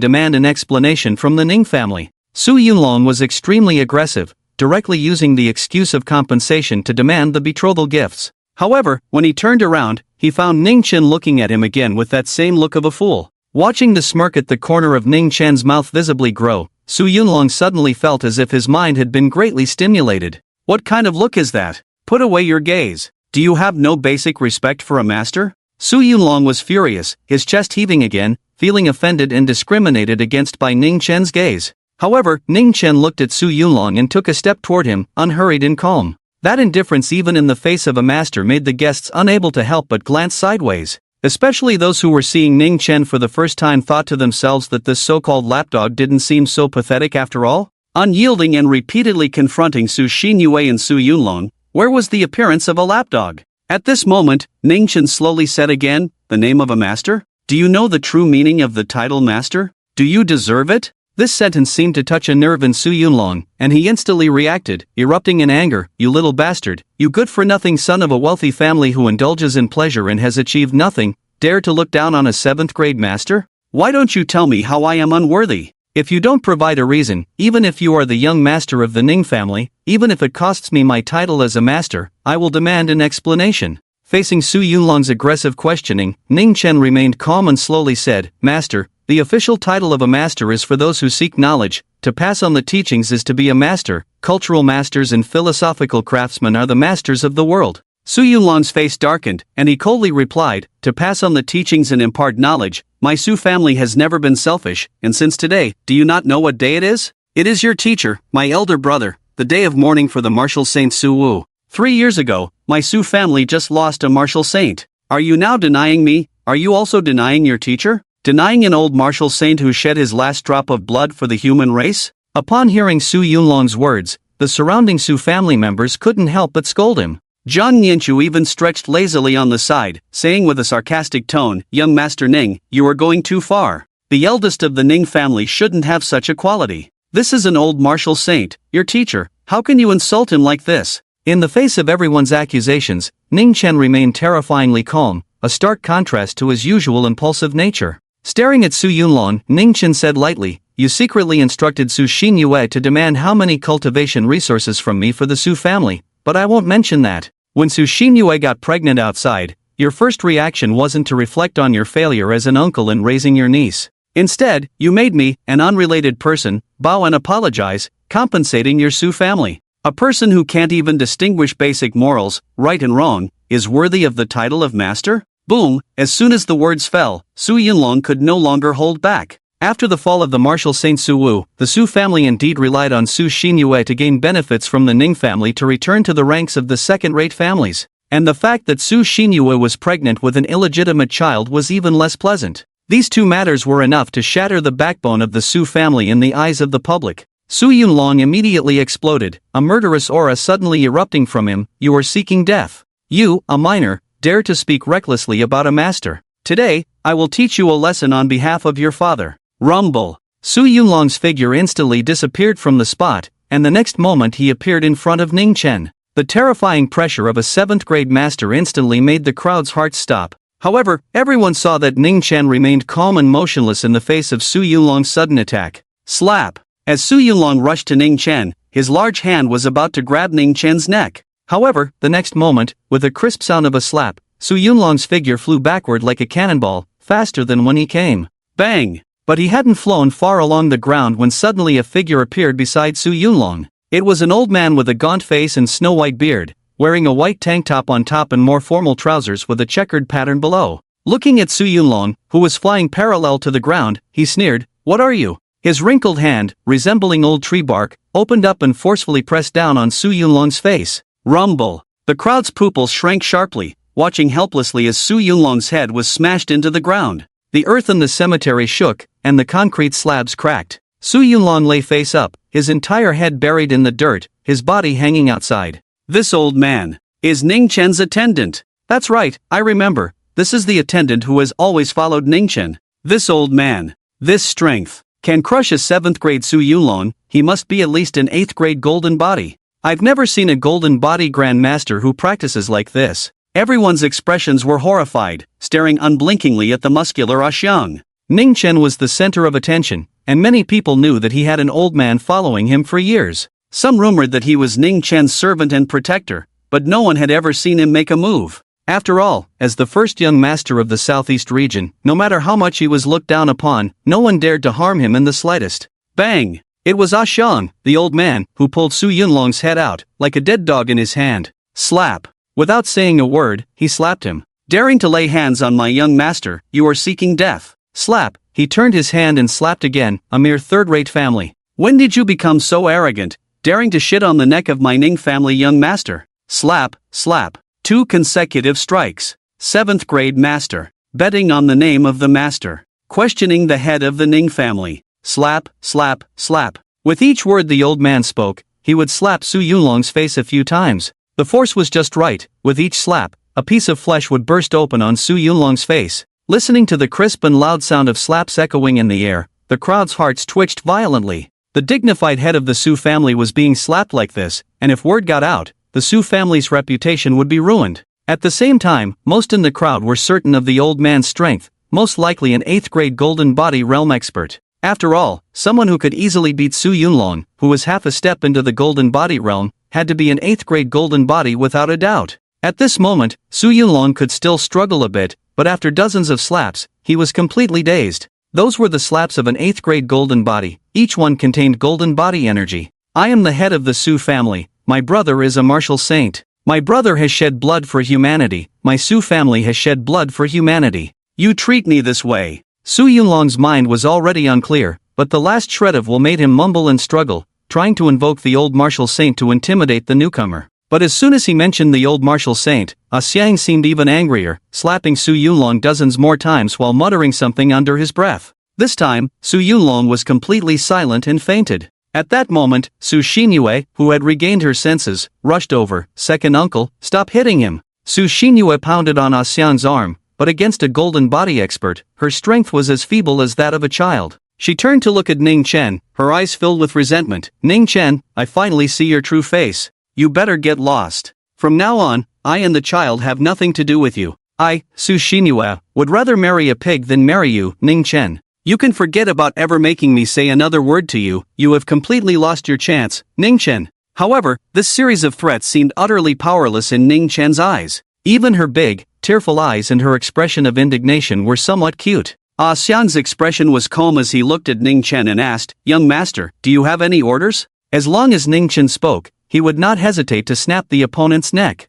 demand an explanation from the Ning family. Su Yunlong was extremely aggressive, directly using the excuse of compensation to demand the betrothal gifts. However, when he turned around, he found Ning Chen looking at him again with that same look of a fool. Watching the smirk at the corner of Ning Chen's mouth visibly grow, Su Yunlong suddenly felt as if his mind had been greatly stimulated. What kind of look is that? Put away your gaze. Do you have no basic respect for a master? Su Yunlong was furious, his chest heaving again, feeling offended and discriminated against by Ning Chen's gaze. However, Ning Chen looked at Su Yunlong and took a step toward him, unhurried and calm. That indifference even in the face of a master made the guests unable to help but glance sideways. Especially those who were seeing Ning Chen for the first time thought to themselves that this so-called lapdog didn't seem so pathetic after all. Unyielding and repeatedly confronting Su Xinyue and Su Yunlong, where was the appearance of a lapdog? At this moment, Ning Chen slowly said again, the name of a master? Do you know the true meaning of the title master? Do you deserve it? This sentence seemed to touch a nerve in Su Yunlong, and he instantly reacted, erupting in anger. You little bastard, you good-for-nothing son of a wealthy family who indulges in pleasure and has achieved nothing, dare to look down on a 7th-grade master? Why don't you tell me how I am unworthy? If you don't provide a reason, even if you are the young master of the Ning family, even if it costs me my title as a master, I will demand an explanation. Facing Su Yunlong's aggressive questioning, Ning Chen remained calm and slowly said, Master, the official title of a master is for those who seek knowledge. To pass on the teachings is to be a master. Cultural masters and philosophical craftsmen are the masters of the world. Su Yunlong's face darkened, and he coldly replied, to pass on the teachings and impart knowledge. My Su family has never been selfish, and since today, do you not know what day it is? It is your teacher, my elder brother, the day of mourning for the martial saint Su Wu. 3 years ago, my Su family just lost a martial saint. Are you now denying me? Are you also denying your teacher? Denying an old martial saint who shed his last drop of blood for the human race? Upon hearing Su Yunlong's words, the surrounding Su family members couldn't help but scold him. Zhang Nianchu even stretched lazily on the side, saying with a sarcastic tone, Young Master Ning, you are going too far. The eldest of the Ning family shouldn't have such a quality. This is an old martial saint, your teacher. How can you insult him like this? In the face of everyone's accusations, Ning Chen remained terrifyingly calm, a stark contrast to his usual impulsive nature. Staring at Su Yunlong, Ning Chen said lightly, You secretly instructed Su Xinyue to demand how many cultivation resources from me for the Su family, but I won't mention that. When Su Xinyue got pregnant outside, your first reaction wasn't to reflect on your failure as an uncle in raising your niece. Instead, you made me, an unrelated person, bow and apologize, compensating your Su family. A person who can't even distinguish basic morals, right and wrong, is worthy of the title of master? Boom! As soon as the words fell, Su Yunlong could no longer hold back. After the fall of the martial saint Su Wu, the Su family indeed relied on Su Xinyue to gain benefits from the Ning family to return to the ranks of the second-rate families. And the fact that Su Xinyue was pregnant with an illegitimate child was even less pleasant. These two matters were enough to shatter the backbone of the Su family in the eyes of the public. Su Yunlong immediately exploded, a murderous aura suddenly erupting from him. You are seeking death. You, a minor, dare to speak recklessly about a master. Today, I will teach you a lesson on behalf of your father. Rumble. Su Yunlong's figure instantly disappeared from the spot, and the next moment he appeared in front of Ning Chen. The terrifying pressure of a 7th-grade master instantly made the crowd's hearts stop. However, everyone saw that Ning Chen remained calm and motionless in the face of Su Yunlong's sudden attack. Slap! As Su Yunlong rushed to Ning Chen, his large hand was about to grab Ning Chen's neck. However, the next moment, with a crisp sound of a slap, Su Yunlong's figure flew backward like a cannonball, faster than when he came. Bang! But he hadn't flown far along the ground when suddenly a figure appeared beside Su Yunlong. It was an old man with a gaunt face and snow-white beard, wearing a white tank top on top and more formal trousers with a checkered pattern below. Looking at Su Yunlong, who was flying parallel to the ground, he sneered, What are you? His wrinkled hand, resembling old tree bark, opened up and forcefully pressed down on Su Yunlong's face. Rumble. The crowd's pupils shrank sharply, watching helplessly as Su Yunlong's head was smashed into the ground. The earth in the cemetery shook, and the concrete slabs cracked. Su Yunlong lay face up, his entire head buried in the dirt, his body hanging outside. This old man is Ning Chen's attendant. That's right, I remember. This is the attendant who has always followed Ning Chen. This old man, this strength, can crush a 7th grade Su Yunlong. He must be at least an 8th grade golden body. I've never seen a golden body grandmaster who practices like this. Everyone's expressions were horrified, staring unblinkingly at the muscular Xiang. Ning Chen was the center of attention, and many people knew that he had an old man following him for years. Some rumored that he was Ning Chen's servant and protector, but no one had ever seen him make a move. After all, as the first young master of the southeast region, no matter how much he was looked down upon, no one dared to harm him in the slightest. Bang! It was Xiang, the old man, who pulled Su Yunlong's head out, like a dead dog in his hand. Slap! Without saying a word, he slapped him. Daring to lay hands on my young master, you are seeking death. Slap! He turned his hand and slapped again, a mere third-rate family. When did you become so arrogant, daring to shit on the neck of my Ning family young master? Slap, slap. 2 consecutive strikes. 7th grade master. Betting on the name of the master. Questioning the head of the Ning family. Slap, slap, slap. With each word the old man spoke, he would slap Su Yunlong's face a few times. The force was just right. With each slap, a piece of flesh would burst open on Su Yunlong's face. Listening to the crisp and loud sound of slaps echoing in the air, the crowd's hearts twitched violently. The dignified head of the Su family was being slapped like this, and if word got out, the Su family's reputation would be ruined. At the same time, most in the crowd were certain of the old man's strength, most likely an 8th grade golden body realm expert. After all, someone who could easily beat Su Yunlong, who was half a step into the golden body realm, had to be an 8th grade golden body without a doubt. At this moment, Su Yunlong could still struggle a bit, but after dozens of slaps, he was completely dazed. Those were the slaps of an 8th grade golden body, each one contained golden body energy. I am the head of the Su family, my brother is a martial saint. My brother has shed blood for humanity, my Su family has shed blood for humanity. You treat me this way. Su Yunlong's mind was already unclear, but the last shred of will made him mumble and struggle, trying to invoke the old martial saint to intimidate the newcomer. But as soon as he mentioned the old martial saint, Xiang seemed even angrier, slapping Su Yunlong dozens more times while muttering something under his breath. This time, Su Yunlong was completely silent and fainted. At that moment, Su Xinyue, who had regained her senses, rushed over. Second uncle, stop hitting him. Su Xinyue pounded on Xiang's arm, but against a golden body expert, her strength was as feeble as that of a child. She turned to look at Ning Chen, her eyes filled with resentment. Ning Chen, I finally see your true face. You better get lost. From now on, I and the child have nothing to do with you. I, Su Xinyue, would rather marry a pig than marry you, Ning Chen. You can forget about ever making me say another word to you, you have completely lost your chance, Ning Chen. However, this series of threats seemed utterly powerless in Ning Chen's eyes. Even her big, tearful eyes and her expression of indignation were somewhat cute. Xiang's expression was calm as he looked at Ning Chen and asked, Young master, do you have any orders? As long as Ning Chen spoke, he would not hesitate to snap the opponent's neck.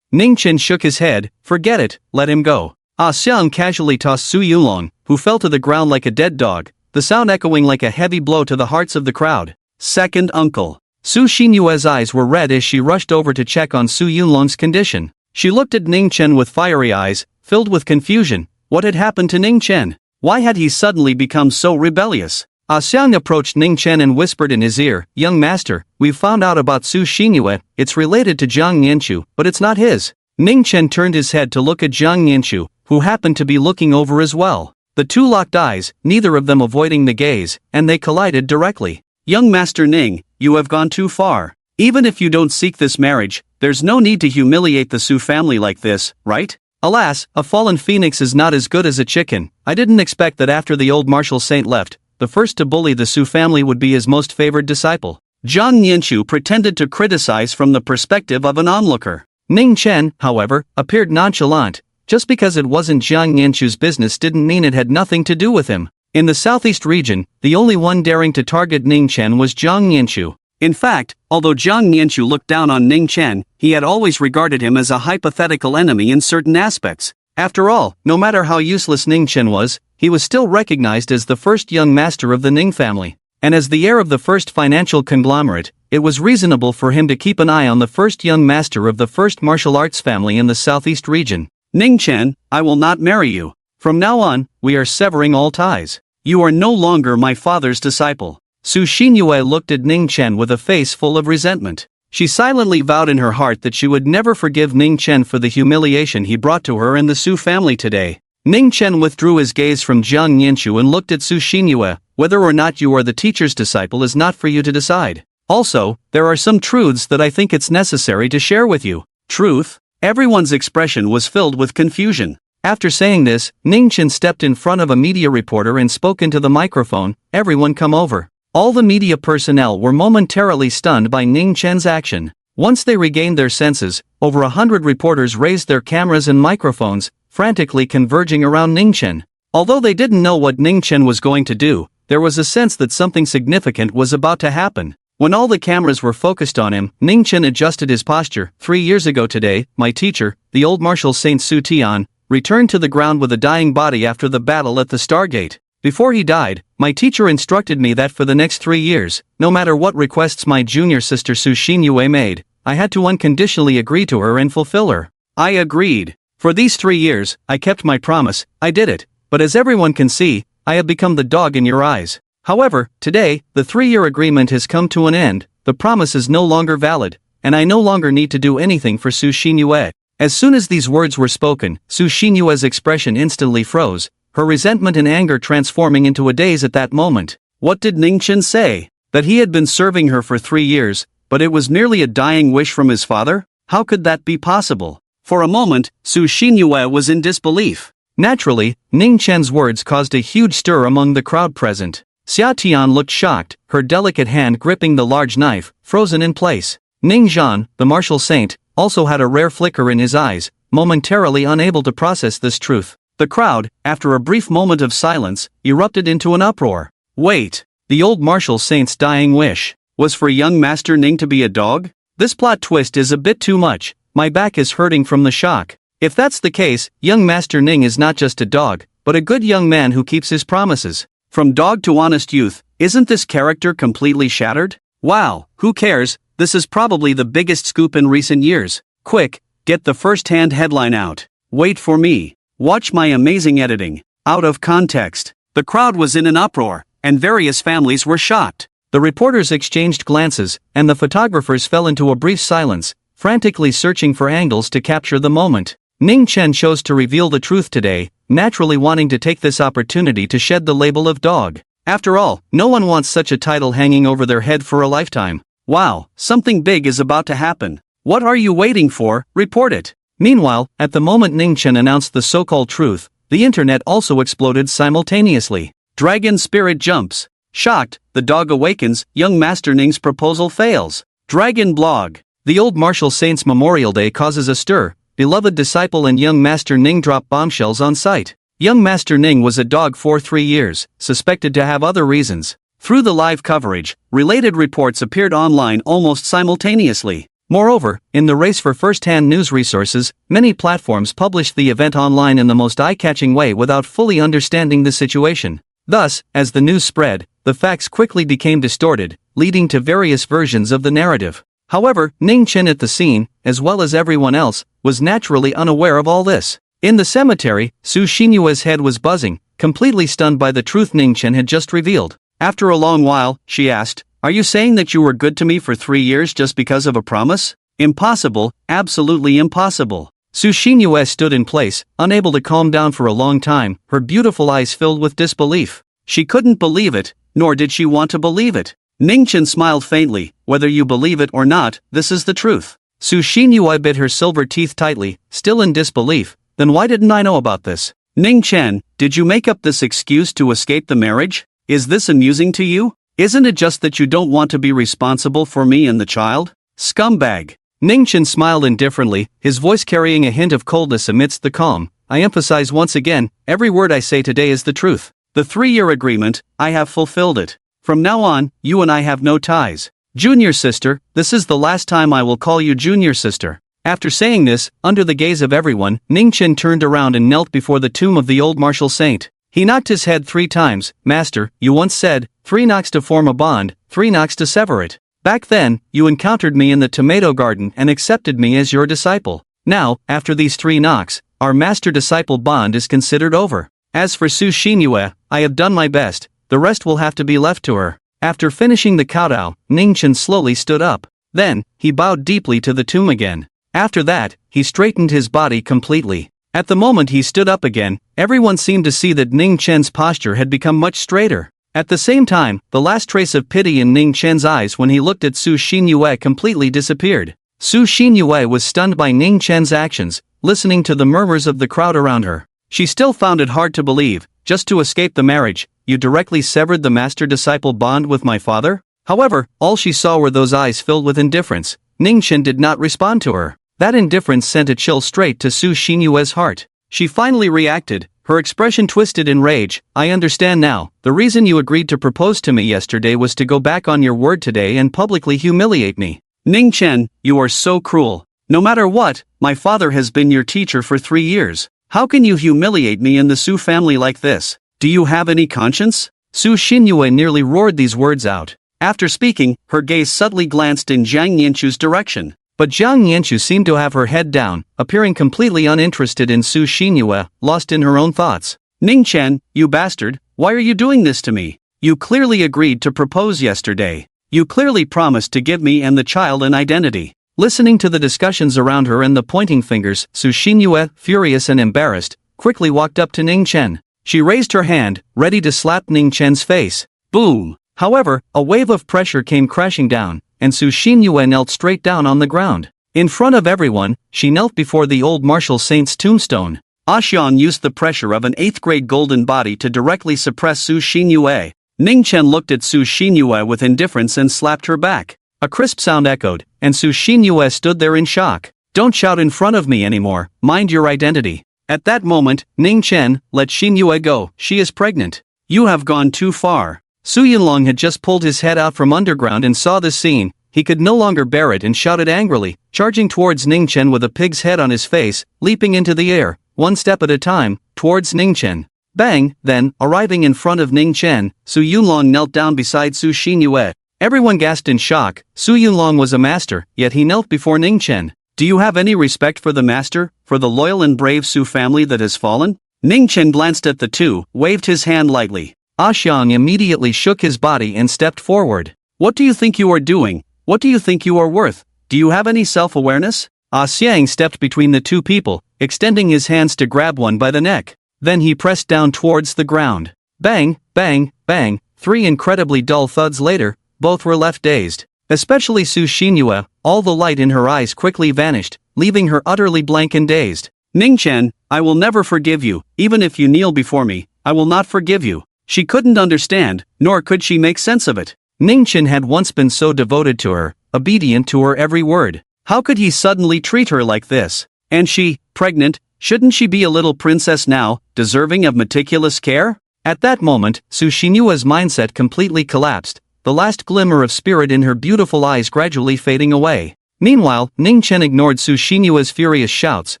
Ning Chen shook his head, forget it, let him go. Xiang casually tossed Su Yunlong, who fell to the ground like a dead dog, the sound echoing like a heavy blow to the hearts of the crowd. Second uncle. Su Xinyue's eyes were red as she rushed over to check on Su Yunlong's condition. She looked at Ning Chen with fiery eyes, filled with confusion. What had happened to Ning Chen? Why had he suddenly become so rebellious? Xiang approached Ning Chen and whispered in his ear, Young master, we've found out about Su Xinyue, it's related to Jiang Nianchu, but it's not his. Ning Chen turned his head to look at Jiang Nianchu, who happened to be looking over as well. The two locked eyes, neither of them avoiding the gaze, and they collided directly. Young Master Ning, you have gone too far. Even if you don't seek this marriage, there's no need to humiliate the Su family like this, right? Alas, a fallen phoenix is not as good as a chicken. I didn't expect that after the old martial saint left, the first to bully the Su family would be his most favored disciple. Jiang Nianchu pretended to criticize from the perspective of an onlooker. Ning Chen, however, appeared nonchalant. Just because it wasn't Jiang Nianchu's business didn't mean it had nothing to do with him. In the southeast region, the only one daring to target Ning Chen was Jiang Nianchu. In fact, although Jiang Nianchu looked down on Ning Chen, he had always regarded him as a hypothetical enemy in certain aspects. After all, no matter how useless Ning Chen was, he was still recognized as the first young master of the Ning family. And as the heir of the first financial conglomerate, it was reasonable for him to keep an eye on the first young master of the first martial arts family in the southeast region. Ning Chen, I will not marry you. From now on, we are severing all ties. You are no longer my father's disciple. Sushin Yue looked at Ning Chen with a face full of resentment. She silently vowed in her heart that she would never forgive Ning Chen for the humiliation he brought to her and the Sue family today. Ning Chen withdrew his gaze from Jiang Nianchu and looked at Sushin Yue. Whether or not you are the teacher's disciple is not for you to decide. Also, there are some truths that I think it's necessary to share with you. Truth? Everyone's expression was filled with confusion. After saying this, Ning Chen stepped in front of a media reporter and spoke into the microphone, "Everyone come over." All the media personnel were momentarily stunned by Ning Chen's action. Once they regained their senses, over 100 reporters raised their cameras and microphones, frantically converging around Ning Chen. Although they didn't know what Ning Chen was going to do, there was a sense that something significant was about to happen. When all the cameras were focused on him, Ning Chen adjusted his posture. 3 years ago today, my teacher, the old martial Saint Su Tian, returned to the ground with a dying body after the battle at the Stargate. Before he died, my teacher instructed me that for the next 3 years, no matter what requests my junior sister Sushin Yue made, I had to unconditionally agree to her and fulfill her. I agreed. For these 3 years, I kept my promise, I did it, but as everyone can see, I have become the dog in your eyes. However, today, the 3-year agreement has come to an end, the promise is no longer valid, and I no longer need to do anything for Sushin Yue. As soon as these words were spoken, Sushin Yue's expression instantly froze, her resentment and anger transforming into a daze at that moment. What did Ning Chen say? That he had been serving her for 3 years, but it was merely a dying wish from his father? How could that be possible? For a moment, Sushin Yue was in disbelief. Naturally, Ning Chen's words caused a huge stir among the crowd present. Xia Tian looked shocked, her delicate hand gripping the large knife, frozen in place. Ning Zhan, the martial saint, also had a rare flicker in his eyes, momentarily unable to process this truth. The crowd, after a brief moment of silence, erupted into an uproar. Wait, the old martial saint's dying wish was for young Master Ning to be a dog? This plot twist is a bit too much, my back is hurting from the shock. If that's the case, young Master Ning is not just a dog, but a good young man who keeps his promises. From dog to honest youth, isn't this character completely shattered? Wow, who cares, this is probably the biggest scoop in recent years. Quick, get the first-hand headline out. Wait for me. Watch my amazing editing. Out of context. The crowd was in an uproar, and various families were shocked. The reporters exchanged glances, and the photographers fell into a brief silence, frantically searching for angles to capture the moment. Ning Chen chose to reveal the truth today, naturally wanting to take this opportunity to shed the label of dog. After all, no one wants such a title hanging over their head for a lifetime. Wow, something big is about to happen. What are you waiting for? Report it. Meanwhile, at the moment Ning Chen announced the so-called truth, the internet also exploded simultaneously. Dragon spirit jumps. Shocked, the dog awakens, young Master Ning's proposal fails. Dragon blog. The old martial saint's Memorial Day causes a stir. Beloved disciple and young Master Ning drop bombshells on sight. Young Master Ning was a dog for 3 years, suspected to have other reasons. Through the live coverage, related reports appeared online almost simultaneously. Moreover, in the race for first-hand news resources, many platforms published the event online in the most eye-catching way without fully understanding the situation. Thus, as the news spread, the facts quickly became distorted, leading to various versions of the narrative. However, Ning Chen at the scene, as well as everyone else, was naturally unaware of all this. In the cemetery, Sushin Yue's head was buzzing, completely stunned by the truth Ning Chen had just revealed. After a long while, she asked, "Are you saying that you were good to me for 3 years just because of a promise?" Impossible, absolutely impossible. Sushin Yue stood in place, unable to calm down for a long time, her beautiful eyes filled with disbelief. She couldn't believe it, nor did she want to believe it. Ning Chen smiled faintly, "Whether you believe it or not, this is the truth." Sushin Yue bit her silver teeth tightly, still in disbelief. "Then why didn't I know about this? Ning Chen, did you make up this excuse to escape the marriage? Is this amusing to you? Isn't it just that you don't want to be responsible for me and the child? Scumbag." Ning Chen smiled indifferently, his voice carrying a hint of coldness amidst the calm. "I emphasize once again, every word I say today is the truth. The 3-year agreement, I have fulfilled it. From now on, you and I have no ties. Junior sister, this is the last time I will call you junior sister." After saying this, under the gaze of everyone, Ningchen turned around and knelt before the tomb of the old martial saint. He knocked his head 3 times. Master, you once said, 3 knocks to form a bond, 3 knocks to sever it. Back then, you encountered me in the tomato garden and accepted me as your disciple. Now, after these 3 knocks, our master-disciple bond is considered over. As for Su Xinyue, I have done my best, the rest will have to be left to her. After finishing the kowtow, Ningchen slowly stood up. Then, he bowed deeply to the tomb again. After that, he straightened his body completely. At the moment he stood up again, everyone seemed to see that Ning Chen's posture had become much straighter. At the same time, the last trace of pity in Ning Chen's eyes when he looked at Su Xinyue completely disappeared. Su Xinyue was stunned by Ning Chen's actions, listening to the murmurs of the crowd around her. She still found it hard to believe, just to escape the marriage, you directly severed the master-disciple bond with my father? However, all she saw were those eyes filled with indifference. Ning Chen did not respond to her. That indifference sent a chill straight to Su Xinyue's heart. She finally reacted, her expression twisted in rage. I understand now, the reason you agreed to propose to me yesterday was to go back on your word today and publicly humiliate me. Ning Chen, you are so cruel. No matter what, my father has been your teacher for 3 years. How can you humiliate me and the Su family like this? Do you have any conscience? Su Xinyue nearly roared these words out. After speaking, her gaze subtly glanced in Jiang Yanchu's direction. But Jiang Yanchu seemed to have her head down, appearing completely uninterested in Su Xinyue, lost in her own thoughts. Ning Chen, you bastard, why are you doing this to me? You clearly agreed to propose yesterday. You clearly promised to give me and the child an identity. Listening to the discussions around her and the pointing fingers, Su Xinyue, furious and embarrassed, quickly walked up to Ning Chen. She raised her hand, ready to slap Ning Chen's face. Boom! However, a wave of pressure came crashing down, and Su Xinyue knelt straight down on the ground. In front of everyone, she knelt before the old martial saint's tombstone. Xian used the pressure of an 8th-grade golden body to directly suppress Su Xinyue. Ning Chen looked at Su Xinyue with indifference and slapped her back. A crisp sound echoed, and Su Xinyue stood there in shock. Don't shout in front of me anymore, mind your identity. At that moment, Ning Chen, let Xinyue go, she is pregnant. You have gone too far. Su Yunlong had just pulled his head out from underground and saw this scene. He could no longer bear it and shouted angrily, charging towards Ning Chen with a pig's head on his face, leaping into the air, one step at a time, towards Ning Chen. Bang! Then, arriving in front of Ning Chen, Su Yunlong knelt down beside Su Xinyue. Everyone gasped in shock. Su Yunlong was a master, yet he knelt before Ning Chen. Do you have any respect for the master, for the loyal and brave Su family that has fallen? Ning Chen glanced at the two, waved his hand lightly. Xiang immediately shook his body and stepped forward. What do you think you are doing? What do you think you are worth? Do you have any self-awareness? Xiang stepped between the two people, extending his hands to grab one by the neck. Then he pressed down towards the ground. Bang, bang, bang, 3 incredibly dull thuds later, both were left dazed. Especially Su Xinyue, all the light in her eyes quickly vanished, leaving her utterly blank and dazed. Ning Chen, I will never forgive you, even if you kneel before me, I will not forgive you. She couldn't understand, nor could she make sense of it. Ning Chen had once been so devoted to her, obedient to her every word. How could he suddenly treat her like this? And she, pregnant, shouldn't she be a little princess now, deserving of meticulous care? At that moment, Su Xinyue's mindset completely collapsed, the last glimmer of spirit in her beautiful eyes gradually fading away. Meanwhile, Ning Chen ignored Su Xinyue's furious shouts,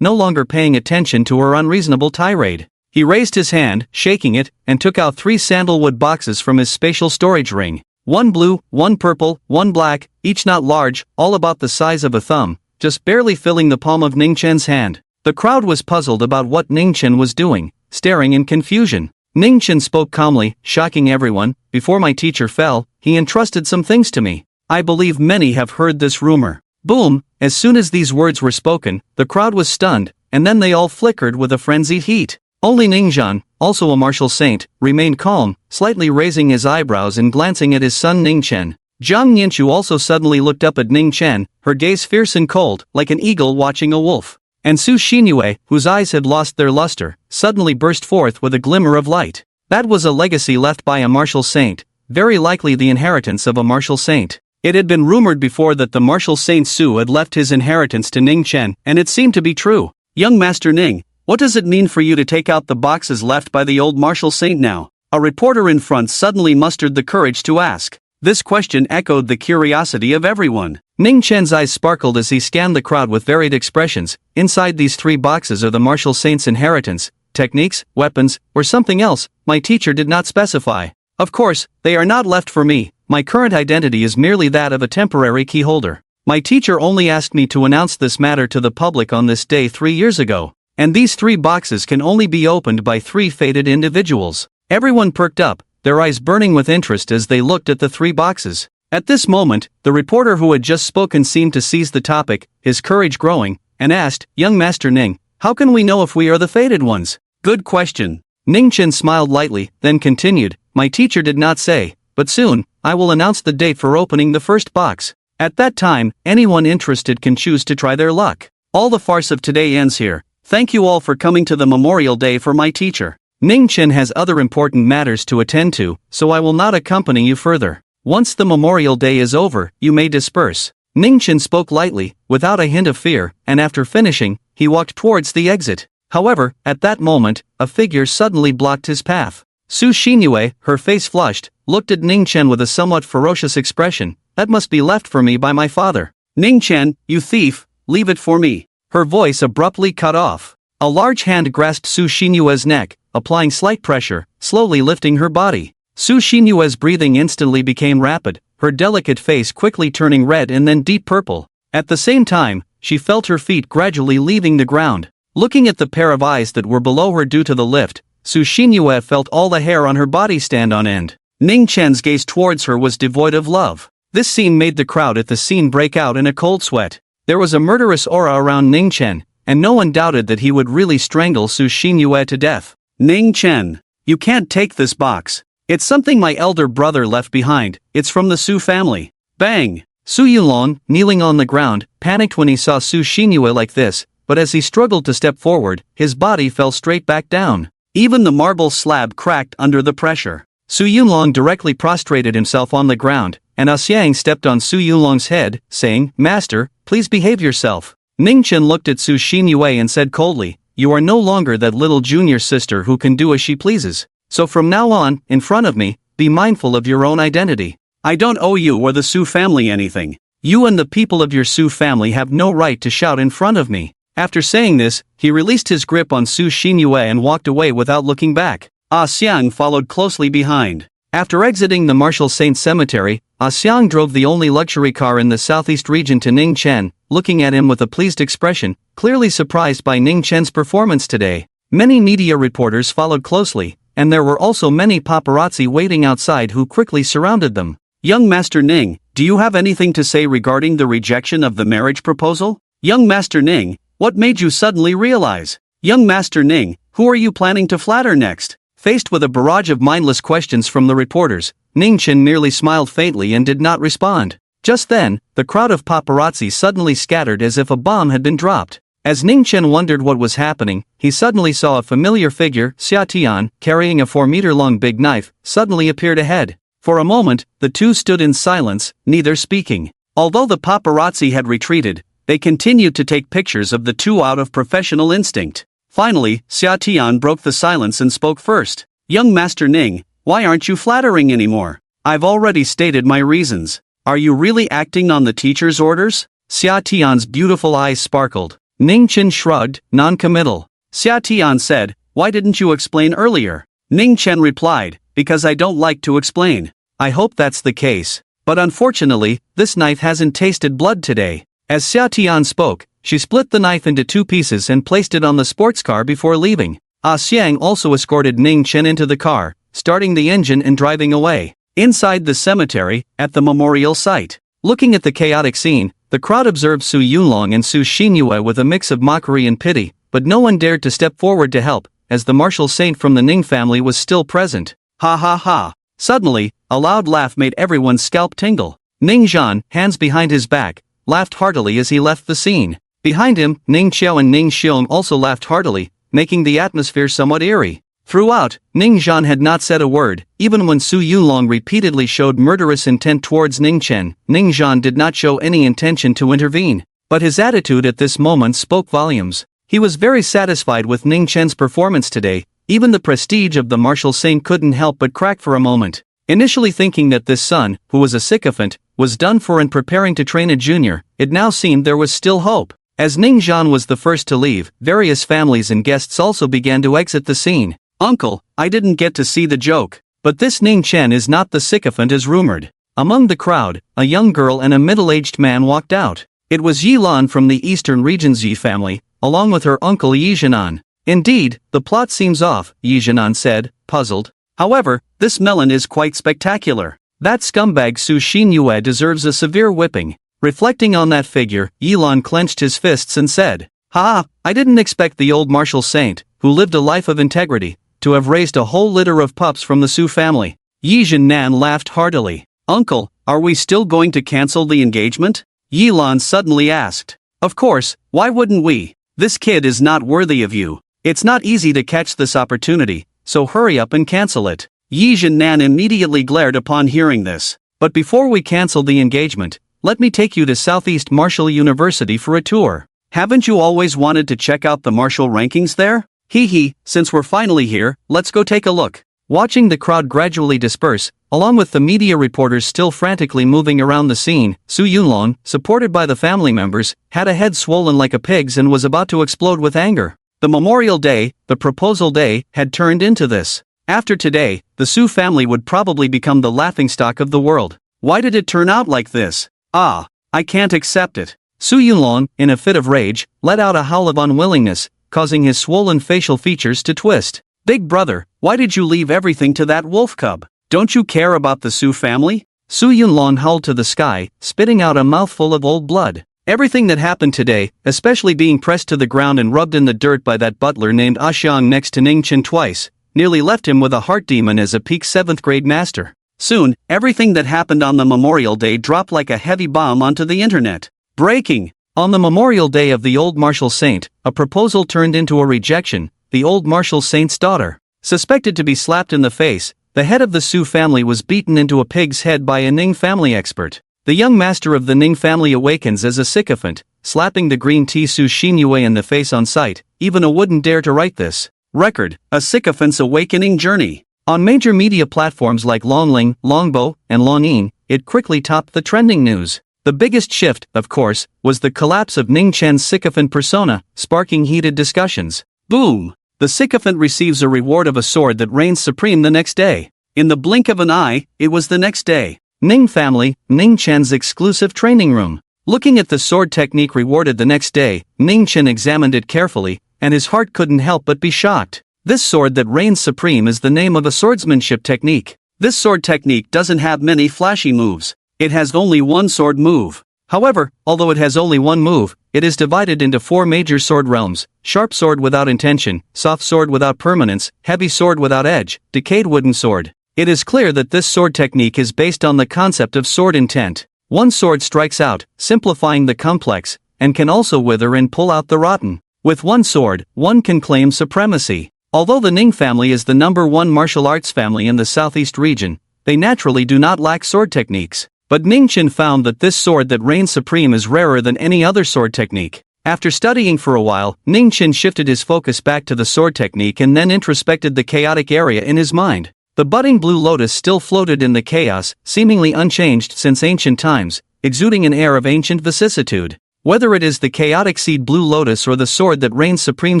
no longer paying attention to her unreasonable tirade. He raised his hand, shaking it, and took out 3 sandalwood boxes from his spatial storage ring. 1 blue, 1 purple, 1 black, each not large, all about the size of a thumb, just barely filling the palm of Ning Chen's hand. The crowd was puzzled about what Ning Chen was doing, staring in confusion. Ning Chen spoke calmly, shocking everyone. Before my teacher fell, he entrusted some things to me. I believe many have heard this rumor. Boom! As soon as these words were spoken, the crowd was stunned, and then they all flickered with a frenzied heat. Only Ningzhan, also a martial saint, remained calm, slightly raising his eyebrows and glancing at his son Ning Chen. Jiang Yanchu also suddenly looked up at Ning Chen, her gaze fierce and cold, like an eagle watching a wolf. And Su Xinyue, whose eyes had lost their luster, suddenly burst forth with a glimmer of light. That was a legacy left by a martial saint, very likely the inheritance of a martial saint. It had been rumored before that the martial saint Su had left his inheritance to Ning Chen, and it seemed to be true. Young Master Ning, what does it mean for you to take out the boxes left by the old martial saint now? A reporter in front suddenly mustered the courage to ask. This question echoed the curiosity of everyone. Ning Chen's eyes sparkled as he scanned the crowd with varied expressions. Inside these 3 boxes are the martial saint's inheritance, techniques, weapons, or something else. My teacher did not specify. Of course, they are not left for me. My current identity is merely that of a temporary key holder. My teacher only asked me to announce this matter to the public on this day 3 years ago. And these 3 boxes can only be opened by 3 fated individuals. Everyone perked up, their eyes burning with interest as they looked at the 3 boxes. At this moment, the reporter who had just spoken seemed to seize the topic, his courage growing, and asked, "Young Master Ning, how can we know if we are the fated ones?" "Good question." Ning Chen smiled lightly, then continued, "My teacher did not say, but soon, I will announce the date for opening the first box. At that time, anyone interested can choose to try their luck. All the farce of today ends here. Thank you all for coming to the Memorial Day for my teacher. Ning Chen has other important matters to attend to, so I will not accompany you further. Once the Memorial Day is over, you may disperse." Ning Chen spoke lightly, without a hint of fear, and after finishing, he walked towards the exit. However, at that moment, a figure suddenly blocked his path. Su Xinyue, her face flushed, looked at Ning Chen with a somewhat ferocious expression. "That must be left for me by my father." "Ning Chen, you thief, leave it for me." Her voice abruptly cut off. A large hand grasped Su Xinyue's neck, applying slight pressure, slowly lifting her body. Su Xinyue's breathing instantly became rapid, her delicate face quickly turning red and then deep purple. At the same time, she felt her feet gradually leaving the ground. Looking at the pair of eyes that were below her due to the lift, Su Xinyue felt all the hair on her body stand on end. Ning Chen's gaze towards her was devoid of love. This scene made the crowd at the scene break out in a cold sweat. There was a murderous aura around Ning Chen, and no one doubted that he would really strangle Su Xinyue to death. "Ning Chen, you can't take this box. It's something my elder brother left behind. It's from the Sue family." Bang! Su Yulong, kneeling on the ground, panicked when he saw Su Xinyue like this, but as he struggled to step forward, his body fell straight back down. Even the marble slab cracked under the pressure. Su Yulong directly prostrated himself on the ground, and Xiang stepped on Su Yulong's head, saying, "Master, please behave yourself." Ning Chen looked at Su Xinyue and said coldly, "You are no longer that little junior sister who can do as she pleases. So from now on, in front of me, be mindful of your own identity. I don't owe you or the Su family anything. You and the people of your Su family have no right to shout in front of me." After saying this, he released his grip on Su Xinyue and walked away without looking back. Xiang followed closely behind. After exiting the Martial Saints Cemetery, Xiang drove the only luxury car in the southeast region to Ning Chen, looking at him with a pleased expression, clearly surprised by Ning Chen's performance today. Many media reporters followed closely, and there were also many paparazzi waiting outside who quickly surrounded them. "Young Master Ning, do you have anything to say regarding the rejection of the marriage proposal? Young Master Ning, what made you suddenly realize? Young Master Ning, who are you planning to flatter next?" Faced with a barrage of mindless questions from the reporters, Ning Chen merely smiled faintly and did not respond. Just then, the crowd of paparazzi suddenly scattered as if a bomb had been dropped. As Ning Chen wondered what was happening, he suddenly saw a familiar figure, Xia Tian, carrying a 4-meter-long big knife, suddenly appeared ahead. For a moment, the two stood in silence, neither speaking. Although the paparazzi had retreated, they continued to take pictures of the two out of professional instinct. Finally, Xia Tian broke the silence and spoke first. "Young Master Ning, why aren't you flattering anymore? I've already stated my reasons. Are you really acting on the teacher's orders?" Xia Tian's beautiful eyes sparkled. Ning Chen shrugged, non-committal. Xia Tian said, "Why didn't you explain earlier?" Ning Chen replied, "Because I don't like to explain." "I hope that's the case. But unfortunately, this knife hasn't tasted blood today." As Xia Tian spoke, she split the knife into 2 pieces and placed it on the sports car before leaving. Xiang also escorted Ning Chen into the car, starting the engine and driving away. Inside the cemetery, at the memorial site, looking at the chaotic scene, the crowd observed Su Yulong and Su Xinyue with a mix of mockery and pity, but no one dared to step forward to help, as the martial saint from the Ning family was still present. Ha ha ha! Suddenly, a loud laugh made everyone's scalp tingle. Ning Zhan, hands behind his back, laughed heartily as he left the scene. Behind him, Ning Xiao and Ning Xiong also laughed heartily, making the atmosphere somewhat eerie. Throughout, Ning Zhan had not said a word. Even when Su Yulong repeatedly showed murderous intent towards Ning Chen, Ning Zhan did not show any intention to intervene. But his attitude at this moment spoke volumes. He was very satisfied with Ning Chen's performance today. Even the prestige of the martial saint couldn't help but crack for a moment. Initially thinking that this son, who was a sycophant, was done for and preparing to train a junior, it now seemed there was still hope. As Ning Zhan was the first to leave, various families and guests also began to exit the scene. "Uncle, I didn't get to see the joke. But this Ning Chen is not the sycophant as rumored." Among the crowd, a young girl and a middle-aged man walked out. It was Yi Lan from the Eastern Region's Yi family, along with her uncle Yi Zhanan. "Indeed, the plot seems off," Yi Zhanan said, puzzled. "However, this melon is quite spectacular. That scumbag Su Xinyue deserves a severe whipping." Reflecting on that figure, Yi Lan clenched his fists and said, "Ha! I didn't expect the old martial saint, who lived a life of integrity, to have raised a whole litter of pups from the Su family." Yi Zhanan laughed heartily. "Uncle, are we still going to cancel the engagement?" Yi Lan suddenly asked. "Of course, why wouldn't we? This kid is not worthy of you. It's not easy to catch this opportunity, so hurry up and cancel it." Yi Zhanan immediately glared upon hearing this. "But before we cancel the engagement, let me take you to Southeast Martial University for a tour. Haven't you always wanted to check out the martial rankings there? Hee, since we're finally here, let's go take a look." Watching the crowd gradually disperse, along with the media reporters still frantically moving around the scene, Su Yunlong, supported by the family members, had a head swollen like a pig's and was about to explode with anger. The Memorial Day, the proposal day, had turned into this. After today, the Su family would probably become the laughingstock of the world. Why did it turn out like this? I can't accept it. Su Yunlong, in a fit of rage, let out a howl of unwillingness, causing his swollen facial features to twist. "Big brother, why did you leave everything to that wolf cub? Don't you care about the Su family?" Su Yunlong howled to the sky, spitting out a mouthful of old blood. Everything that happened today, especially being pressed to the ground and rubbed in the dirt by that butler named Xiang next to Ning Chen twice, nearly left him with a heart demon as a peak 7th grade master. Soon, everything that happened on the Memorial Day dropped like a heavy bomb onto the internet. Breaking! On the Memorial Day of the old martial saint, a proposal turned into a rejection. The old martial saint's daughter, suspected to be slapped in the face, the head of the Su family was beaten into a pig's head by a Ning family expert. The young master of the Ning family awakens as a sycophant, slapping the green tea Su Xinyue in the face on sight. Even a wouldn't dare to write this. Record, a sycophant's awakening journey. On major media platforms like Longling, Longbo, and Longyin, it quickly topped the trending news. The biggest shift, of course, was the collapse of Ning Chen's sycophant persona, sparking heated discussions. Boom! The sycophant receives a reward of a sword that reigns supreme the next day. In the blink of an eye, it was the next day. Ning family, Ning Chen's exclusive training room. Looking at the sword technique rewarded the next day, Ning Chen examined it carefully, and his heart couldn't help but be shocked. This sword that reigns supreme is the name of a swordsmanship technique. This sword technique doesn't have many flashy moves. It has only one sword move. However, although it has only one move, it is divided into 4 major sword realms: sharp sword without intention, soft sword without permanence, heavy sword without edge, decayed wooden sword. It is clear that this sword technique is based on the concept of sword intent. One sword strikes out, simplifying the complex, and can also wither and pull out the rotten. With one sword, one can claim supremacy. Although the Ning family is the #1 martial arts family in the southeast region, they naturally do not lack sword techniques. But Ning Chen found that this sword that reigns supreme is rarer than any other sword technique. After studying for a while, Ning Chen shifted his focus back to the sword technique and then introspected the chaotic area in his mind. The budding blue lotus still floated in the chaos, seemingly unchanged since ancient times, exuding an air of ancient vicissitude. Whether it is the chaotic seed blue lotus or the sword that reigns supreme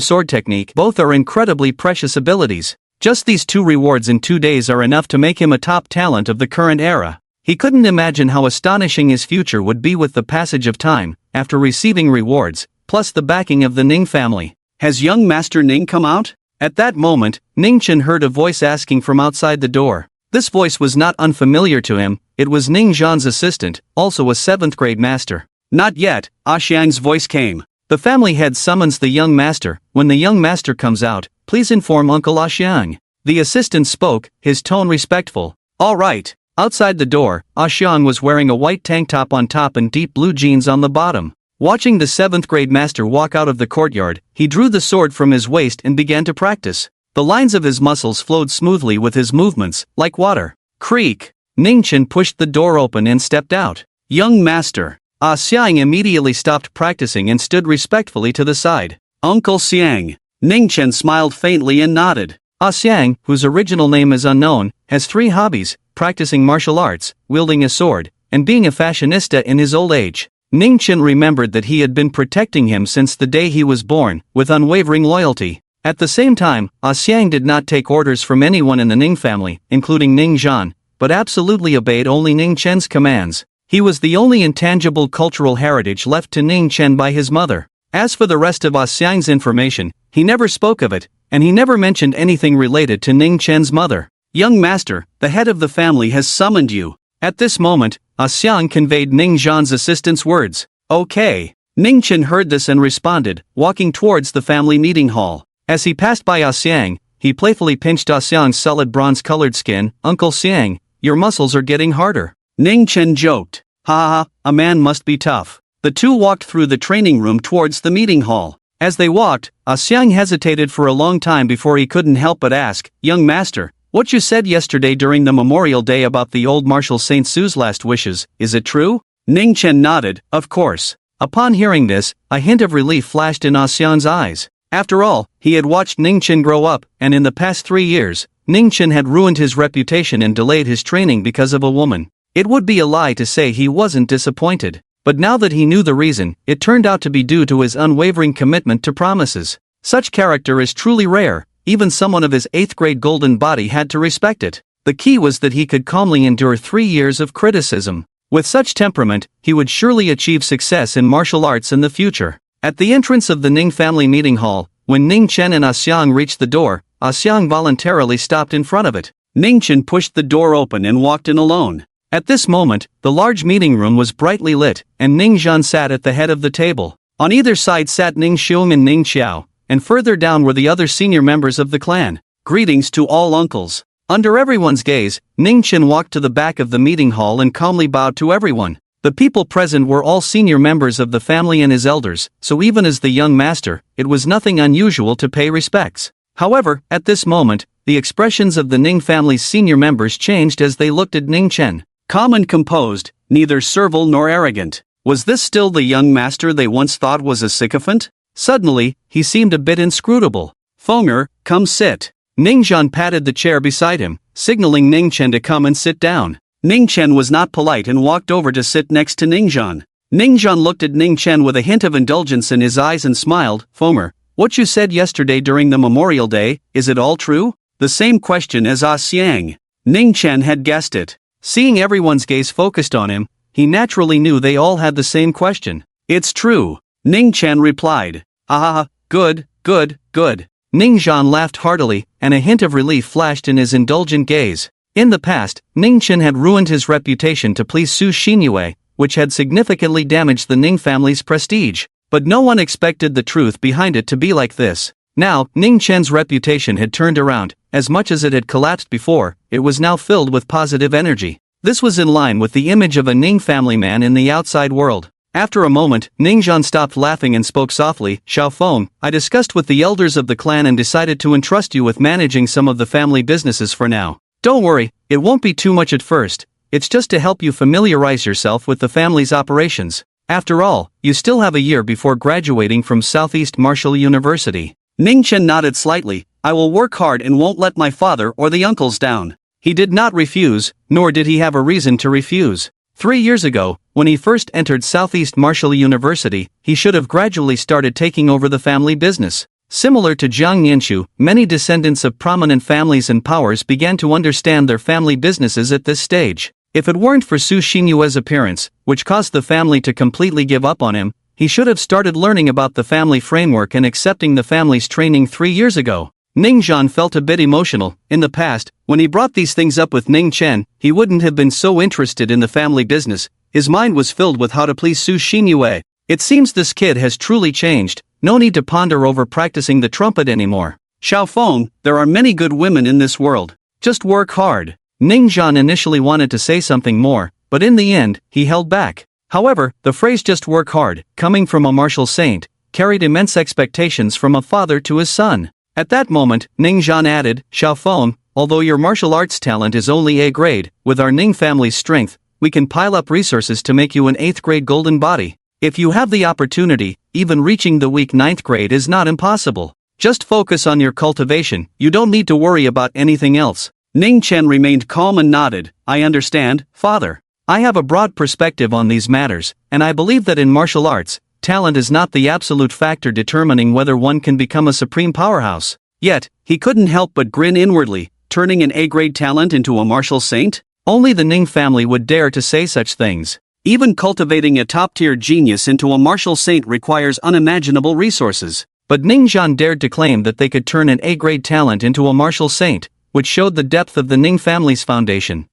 sword technique, both are incredibly precious abilities. Just these 2 rewards in 2 days are enough to make him a top talent of the current era. He couldn't imagine how astonishing his future would be with the passage of time, after receiving rewards, plus the backing of the Ning family. Has young Master Ning come out? At that moment, Ning Chen heard a voice asking from outside the door. This voice was not unfamiliar to him. It was Ning Zhan's assistant, also a 7th grade master. Not yet, Xiang's voice came. The family head summons the young master. When the young master comes out, please inform Uncle Xiang. The assistant spoke, his tone respectful. All right. Outside the door, Xiang was wearing a white tank top on top and deep blue jeans on the bottom. Watching the 7th grade master walk out of the courtyard, he drew the sword from his waist and began to practice. The lines of his muscles flowed smoothly with his movements, like water. Creak! Ning Chen pushed the door open and stepped out. Young master. Xiang immediately stopped practicing and stood respectfully to the side. Uncle Xiang. Ning Chen smiled faintly and nodded. Xiang, whose original name is unknown, has 3 hobbies: practicing martial arts, wielding a sword, and being a fashionista in his old age. Ning Chen remembered that he had been protecting him since the day he was born, with unwavering loyalty. At the same time, Xiang did not take orders from anyone in the Ning family, including Ning Zhan, but absolutely obeyed only Ning Chen's commands. He was the only intangible cultural heritage left to Ning Chen by his mother. As for the rest of Xiang's information, he never spoke of it, and he never mentioned anything related to Ning Chen's mother. "Young master, the head of the family has summoned you." At this moment, Xiang conveyed Ning Zhan's assistant's words. "Okay." Ning Chen heard this and responded, walking towards the family meeting hall. As he passed by Xiang, he playfully pinched Xiang's solid bronze-colored skin. "Uncle Xiang, your muscles are getting harder." Ning Chen joked. "Ha ha, a man must be tough." The two walked through the training room towards the meeting hall. As they walked, Xiang hesitated for a long time before he couldn't help but ask, "Young master, what you said yesterday during the Memorial Day about the old Martial Saint Sue's last wishes, is it true?" Ning Chen nodded, "Of course." Upon hearing this, a hint of relief flashed in Xiang's eyes. After all, he had watched Ning Chen grow up, and in the past 3 years, Ning Chen had ruined his reputation and delayed his training because of a woman. It would be a lie to say he wasn't disappointed. But now that he knew the reason, it turned out to be due to his unwavering commitment to promises. Such character is truly rare, even someone of his 8th grade golden body had to respect it. The key was that he could calmly endure 3 years of criticism. With such temperament, he would surely achieve success in martial arts in the future. At the entrance of the Ning family meeting hall, when Ning Chen and Xiang reached the door, Xiang voluntarily stopped in front of it. Ning Chen pushed the door open and walked in alone. At this moment, the large meeting room was brightly lit, and Ning Zhan sat at the head of the table. On either side sat Ning Xiong and Ning Xiao, and further down were the other senior members of the clan. Greetings to all uncles. Under everyone's gaze, Ning Chen walked to the back of the meeting hall and calmly bowed to everyone. The people present were all senior members of the family and his elders, so even as the young master, it was nothing unusual to pay respects. However, at this moment, the expressions of the Ning family's senior members changed as they looked at Ning Chen. Calm and composed, neither servile nor arrogant. Was this still the young master they once thought was a sycophant? Suddenly, he seemed a bit inscrutable. "Fenger, come sit." Ning Zhan patted the chair beside him, signaling Ning Chen to come and sit down. Ning Chen was not polite and walked over to sit next to Ning Zhan. Ning Zhan looked at Ning Chen with a hint of indulgence in his eyes and smiled. "Fenger, what you said yesterday during the Memorial Day, is it all true?" The same question as Xiang. Ning Chen had guessed it. Seeing everyone's gaze focused on him, he naturally knew they all had the same question. "It's true," Ning Chen replied. "Ah, good, good, good." Ning Zhan laughed heartily, and a hint of relief flashed in his indulgent gaze. In the past, Ning Chen had ruined his reputation to please Su Xinyue, which had significantly damaged the Ning family's prestige. But no one expected the truth behind it to be like this. Now, Ning Chen's reputation had turned around. As much as it had collapsed before, it was now filled with positive energy. This was in line with the image of a Ning family man in the outside world. After a moment, Ning Zhan stopped laughing and spoke softly. "Xiaofeng, I discussed with the elders of the clan and decided to entrust you with managing some of the family businesses for now. Don't worry, it won't be too much at first. It's just to help you familiarize yourself with the family's operations. After all, you still have a year before graduating from Southeast Martial University." Ning Chen nodded slightly. "I will work hard and won't let my father or the uncles down." He did not refuse, nor did he have a reason to refuse. 3 years ago, when he first entered Southeast Martial University, he should have gradually started taking over the family business. Similar to Jiang Nianshu, many descendants of prominent families and powers began to understand their family businesses at this stage. If it weren't for Su Xinyue's appearance, which caused the family to completely give up on him, he should have started learning about the family framework and accepting the family's training 3 years ago. Ning Zhan felt a bit emotional. In the past, when he brought these things up with Ning Chen, he wouldn't have been so interested in the family business. His mind was filled with how to please Su Xinyue. It seems this kid has truly changed. No need to ponder over practicing the trumpet anymore. "Xiaofeng, there are many good women in this world. Just work hard." Ning Zhan initially wanted to say something more, but in the end, he held back. However, the phrase "just work hard," coming from a martial saint, carried immense expectations from a father to his son. At that moment, Ning Zhan added, "Xiaofeng, although your martial arts talent is only A grade, with our Ning family's strength, we can pile up resources to make you an 8th grade golden body. If you have the opportunity, even reaching the weak 9th grade is not impossible." Just focus on your cultivation, you don't need to worry about anything else. Ning Chen remained calm and nodded. I understand, father. I have a broad perspective on these matters, and I believe that in martial arts, talent is not the absolute factor determining whether one can become a supreme powerhouse. Yet, he couldn't help but grin inwardly, turning an A-grade talent into a martial saint? Only the Ning family would dare to say such things. Even cultivating a top-tier genius into a martial saint requires unimaginable resources. But Ning Zhan dared to claim that they could turn an A-grade talent into a martial saint, which showed the depth of the Ning family's foundation.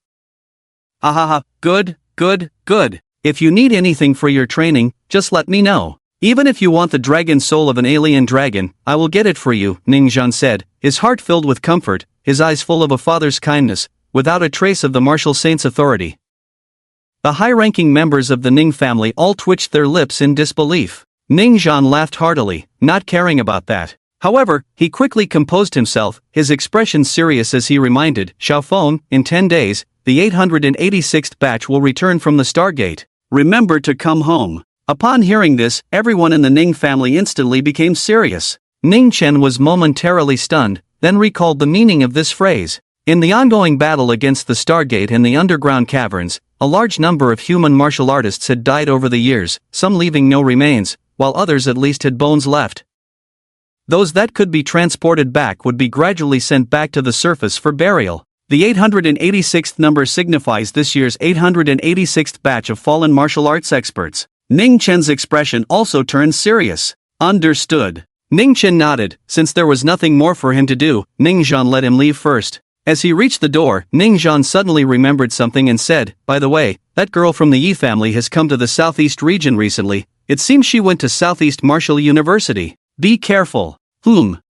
Ahaha, good. If you need anything for your training, just let me know. Even if you want the dragon soul of an alien dragon, I will get it for you, Ning Zhan said, his heart filled with comfort, his eyes full of a father's kindness, without a trace of the martial saint's authority. The high-ranking members of the Ning family all twitched their lips in disbelief. Ning Zhan laughed heartily, not caring about that. However, he quickly composed himself, his expression serious as he reminded Xiaofeng, in 10 days, the 886th batch will return from the Stargate. Remember to come home. Upon hearing this, everyone in the Ning family instantly became serious. Ning Chen was momentarily stunned, then recalled the meaning of this phrase. In the ongoing battle against the Stargate and the underground caverns, a large number of human martial artists had died over the years, some leaving no remains, while others at least had bones left. Those that could be transported back would be gradually sent back to the surface for burial. The 886th number signifies this year's 886th batch of fallen martial arts experts. Ning Chen's expression also turned serious. Understood. Ning Chen nodded. Since there was nothing more for him to do, Ning Zhan let him leave first. As he reached the door, Ning Zhan suddenly remembered something and said, by the way, that girl from the Yi family has come to the southeast region recently. It seems she went to Southeast Martial University. Be careful.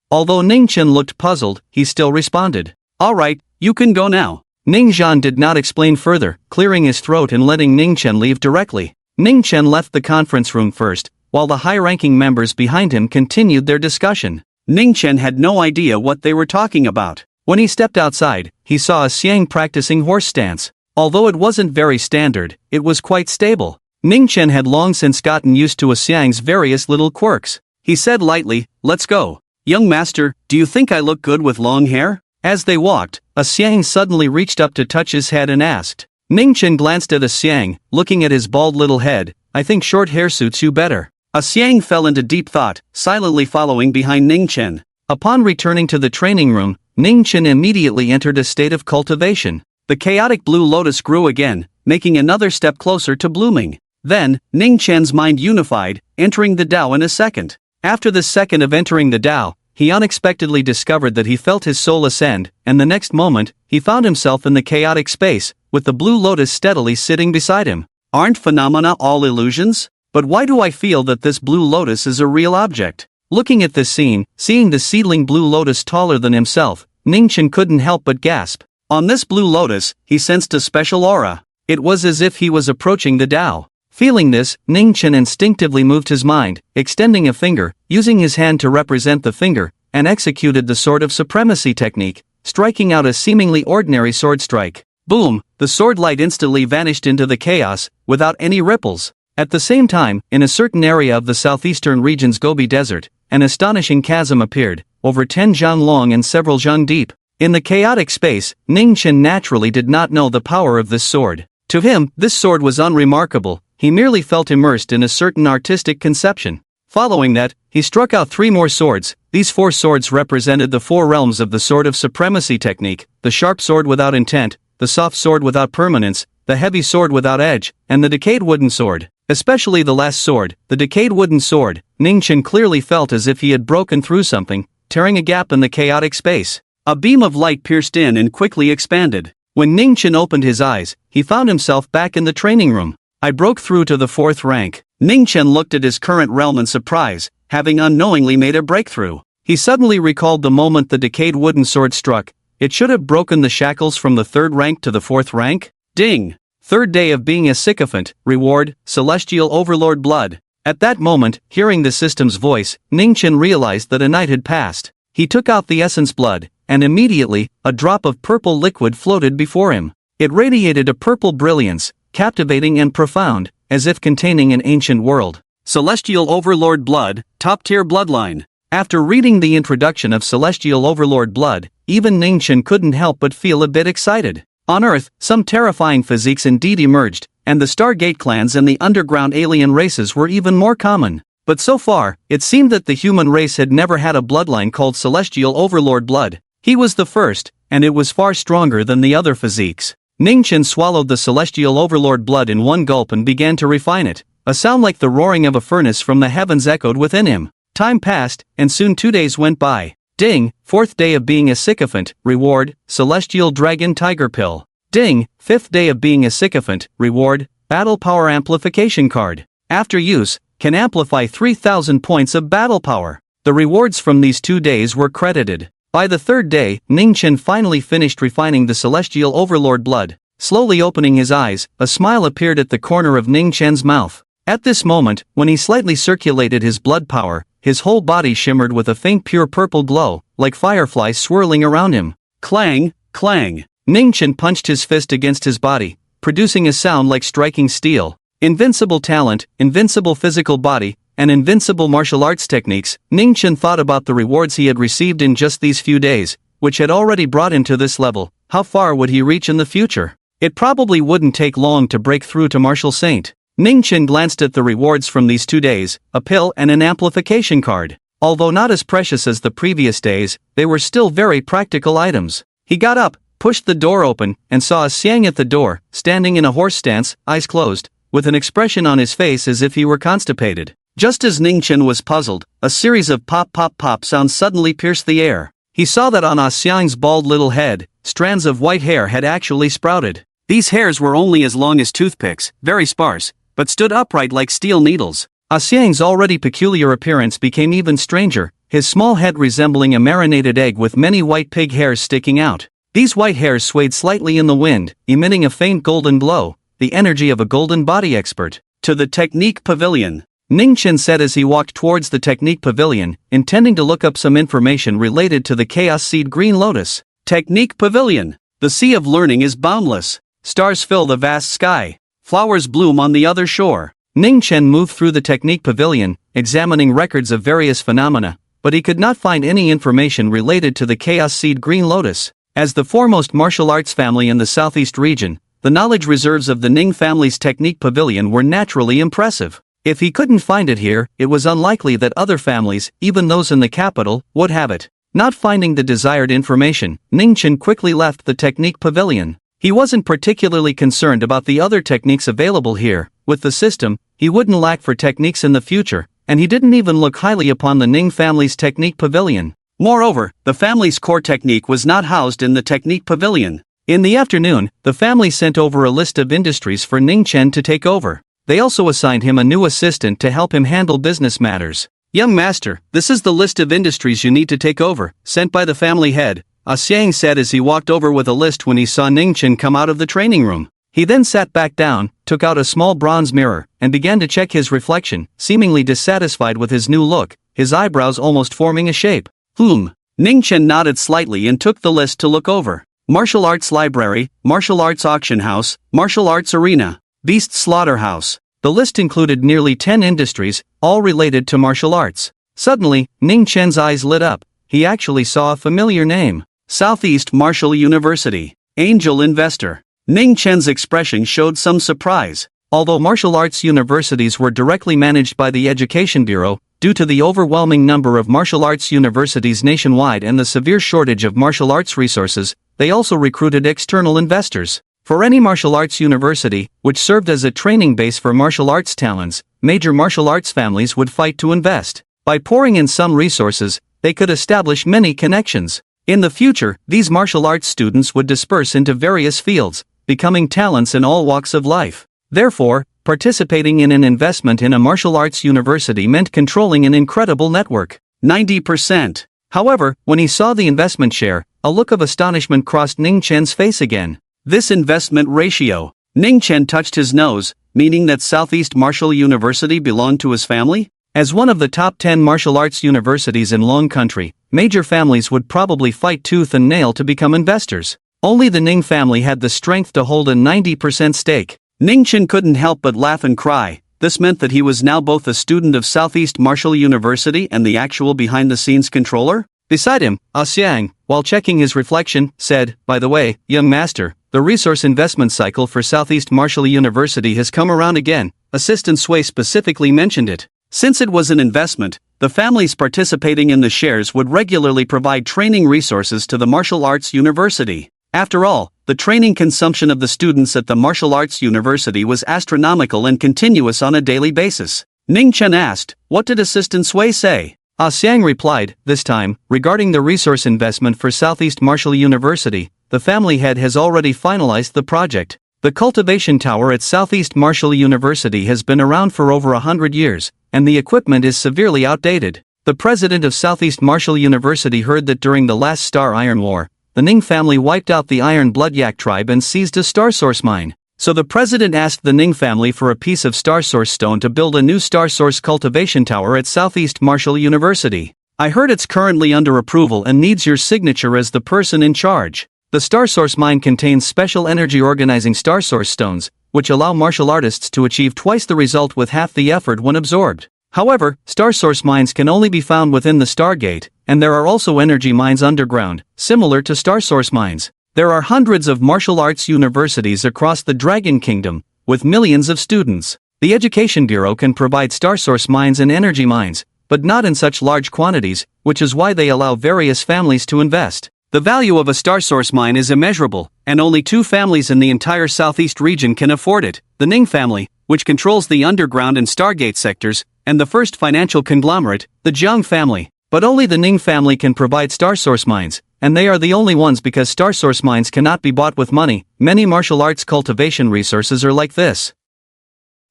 Although Ning Chen looked puzzled, he still responded. Alright, you can go now. Ning Zhan did not explain further, clearing his throat and letting Ning Chen leave directly. Ning Chen left the conference room first, while the high-ranking members behind him continued their discussion. Ning Chen had no idea what they were talking about. When he stepped outside, he saw a Xiang practicing horse stance. Although it wasn't very standard, it was quite stable. Ning Chen had long since gotten used to a Xiang's various little quirks. He said lightly, let's go. Young master, do you think I look good with long hair? As they walked, a Xiang suddenly reached up to touch his head and asked. Ning Chen glanced at a Xiang, looking at his bald little head. I think short hair suits you better. A Xiang fell into deep thought, silently following behind Ning Chen. Upon returning to the training room, Ning Chen immediately entered a state of cultivation. The chaotic blue lotus grew again, making another step closer to blooming. Then, Ning Chen's mind unified, entering the Tao in a second. After the second of entering the Tao, he unexpectedly discovered that he felt his soul ascend, and the next moment, he found himself in the chaotic space, with the blue lotus steadily sitting beside him. Aren't phenomena all illusions? But why do I feel that this blue lotus is a real object? Looking at this scene, seeing the seedling blue lotus taller than himself, Ning Chen couldn't help but gasp. On this blue lotus, he sensed a special aura. It was as if he was approaching the Tao. Feeling this, Ning Chen instinctively moved his mind, extending a finger, using his hand to represent the finger, and executed the Sword of Supremacy technique, striking out a seemingly ordinary sword strike. Boom! The sword light instantly vanished into the chaos, without any ripples. At the same time, in a certain area of the southeastern region's Gobi Desert, an astonishing chasm appeared, over 10 zhang long and several zhang deep. In the chaotic space, Ning Chen naturally did not know the power of this sword. To him, this sword was unremarkable, he merely felt immersed in a certain artistic conception. Following that, he struck out 3 more swords. These 4 swords represented the 4 realms of the Sword of Supremacy technique, the sharp sword without intent, the soft sword without permanence, the heavy sword without edge, and the decayed wooden sword. Especially the last sword, the decayed wooden sword, Ning Chen clearly felt as if he had broken through something, tearing a gap in the chaotic space. A beam of light pierced in and quickly expanded. When Ning Chen opened his eyes, he found himself back in the training room. I broke through to the 4th rank. Ning Chen looked at his current realm in surprise, having unknowingly made a breakthrough. He suddenly recalled the moment the decayed wooden sword struck. It should have broken the shackles from the 3rd rank to the 4th rank. Ding! 3rd day of being a sycophant, reward, celestial overlord blood. At that moment, hearing the system's voice, Ning Chen realized that a night had passed. He took out the essence blood, and immediately, a drop of purple liquid floated before him. It radiated a purple brilliance, captivating and profound, as if containing an ancient world. Celestial overlord blood, top-tier bloodline. After reading the introduction of Celestial Overlord Blood, even Ningchen couldn't help but feel a bit excited. On Earth, some terrifying physiques indeed emerged, and the Stargate clans and the underground alien races were even more common. But so far, it seemed that the human race had never had a bloodline called Celestial Overlord Blood. He was the first, and it was far stronger than the other physiques. Ningchen swallowed the Celestial Overlord Blood in one gulp and began to refine it. A sound like the roaring of a furnace from the heavens echoed within him. Time passed, and soon 2 days went by. Ding, 4th day of being a sycophant, reward, Celestial Dragon Tiger Pill. Ding, 5th day of being a sycophant, reward, Battle Power Amplification Card. After use, can amplify 3,000 points of battle power. The rewards from these 2 days were credited. By the 3rd day, Ningchen finally finished refining the Celestial Overlord Blood. Slowly opening his eyes, a smile appeared at the corner of Ningchen's mouth. At this moment, when he slightly circulated his blood power, his whole body shimmered with a faint pure purple glow, like fireflies swirling around him. Clang, clang. Ningchen punched his fist against his body, producing a sound like striking steel. Invincible talent, invincible physical body, and invincible martial arts techniques. Ningchen thought about the rewards he had received in just these few days, which had already brought him to this level. How far would he reach in the future? It probably wouldn't take long to break through to Martial Saint. Ningchen glanced at the rewards from these 2 days, a pill and an amplification card. Although not as precious as the previous days, they were still very practical items. He got up, pushed the door open, and saw a Xiang at the door, standing in a horse stance, eyes closed, with an expression on his face as if he were constipated. Just as Ningchen was puzzled, a series of pop-pop-pop sounds suddenly pierced the air. He saw that on Xiang's bald little head, strands of white hair had actually sprouted. These hairs were only as long as toothpicks, very sparse, but stood upright like steel needles. Xiang's already peculiar appearance became even stranger, his small head resembling a marinated egg with many white pig hairs sticking out. These white hairs swayed slightly in the wind, emitting a faint golden glow, the energy of a golden body expert. To the Technique Pavilion, Ningchen said as he walked towards the Technique Pavilion, intending to look up some information related to the Chaos Seed Green Lotus. Technique Pavilion. The sea of learning is boundless. Stars fill the vast sky. Flowers bloom on the other shore. Ningchen moved through the Technique Pavilion, examining records of various phenomena, but he could not find any information related to the Chaos Seed Green Lotus. As the foremost martial arts family in the southeast region, the knowledge reserves of the Ning family's Technique Pavilion were naturally impressive. If he couldn't find it here, it was unlikely that other families, even those in the capital, would have it. Not finding the desired information, Ningchen quickly left the Technique Pavilion. He wasn't particularly concerned about the other techniques available here. With the system, he wouldn't lack for techniques in the future, and he didn't even look highly upon the Ning family's Technique Pavilion. Moreover, the family's core technique was not housed in the Technique Pavilion. In the afternoon, the family sent over a list of industries for Ningchen to take over. They also assigned him a new assistant to help him handle business matters. Young master, this is the list of industries you need to take over, sent by the family head, Xiang said as he walked over with a list when he saw Ningchen come out of the training room. He then sat back down, took out a small bronze mirror, and began to check his reflection, seemingly dissatisfied with his new look, his eyebrows almost forming a shape. Ningchen nodded slightly and took the list to look over. Martial Arts Library, Martial Arts Auction House, Martial Arts Arena, Beast Slaughterhouse. The list included nearly 10 industries, all related to martial arts. Suddenly, Ningchen's eyes lit up. He actually saw a familiar name. Southeast Martial University. Angel Investor. Ningchen's expression showed some surprise. Although martial arts universities were directly managed by the Education Bureau, due to the overwhelming number of martial arts universities nationwide and the severe shortage of martial arts resources, they also recruited external investors. For any martial arts university, which served as a training base for martial arts talents, major martial arts families would fight to invest. By pouring in some resources, they could establish many connections. In the future, these martial arts students would disperse into various fields, becoming talents in all walks of life. Therefore, participating in an investment in a martial arts university meant controlling an incredible network. 90%. However, when he saw the investment share, a look of astonishment crossed Ningchen's face again. This investment ratio. Ningchen touched his nose, meaning that Southeast Martial University belonged to his family? As one of the top 10 martial arts universities in Long Country, major families would probably fight tooth and nail to become investors. Only the Ning family had the strength to hold a 90% stake. Ningchen couldn't help but laugh and cry. This meant that he was now both a student of Southeast Martial University and the actual behind-the-scenes controller? Beside him, Xiang, while checking his reflection, said, "By the way, young master, the resource investment cycle for Southeast Martial University has come around again." Assistant Sui specifically mentioned it. Since it was an investment, the families participating in the shares would regularly provide training resources to the martial arts university. After all, the training consumption of the students at the martial arts university was astronomical and continuous on a daily basis. Ning Chen asked, "What did Assistant Sui say?" Xiang replied, "This time, regarding the resource investment for Southeast Martial University, the family head has already finalized the project. The cultivation tower at Southeast Martial University has been around for over 100 years, and the equipment is severely outdated. The president of Southeast Martial University heard that during the last Star Iron War, the Ning family wiped out the Iron Blood Yak tribe and seized a star source mine. So the president asked the Ning family for a piece of star source stone to build a new star source cultivation tower at Southeast Martial University. I heard it's currently under approval and needs your signature as the person in charge. The star source mine contains special energy organizing star source stones, which allow martial artists to achieve twice the result with half the effort when absorbed. However, star source mines can only be found within the Stargate, and there are also energy mines underground, similar to star source mines. There are hundreds of martial arts universities across the Dragon Kingdom, with millions of students. The Education Bureau can provide star source mines and energy mines, but not in such large quantities, which is why they allow various families to invest. The value of a star source mine is immeasurable, and only 2 families in the entire southeast region can afford it: the Ning family, which controls the underground and Stargate sectors, and the first financial conglomerate, the Jiang family. But only the Ning family can provide star source mines, and they are the only ones because star source mines cannot be bought with money. Many martial arts cultivation resources are like this.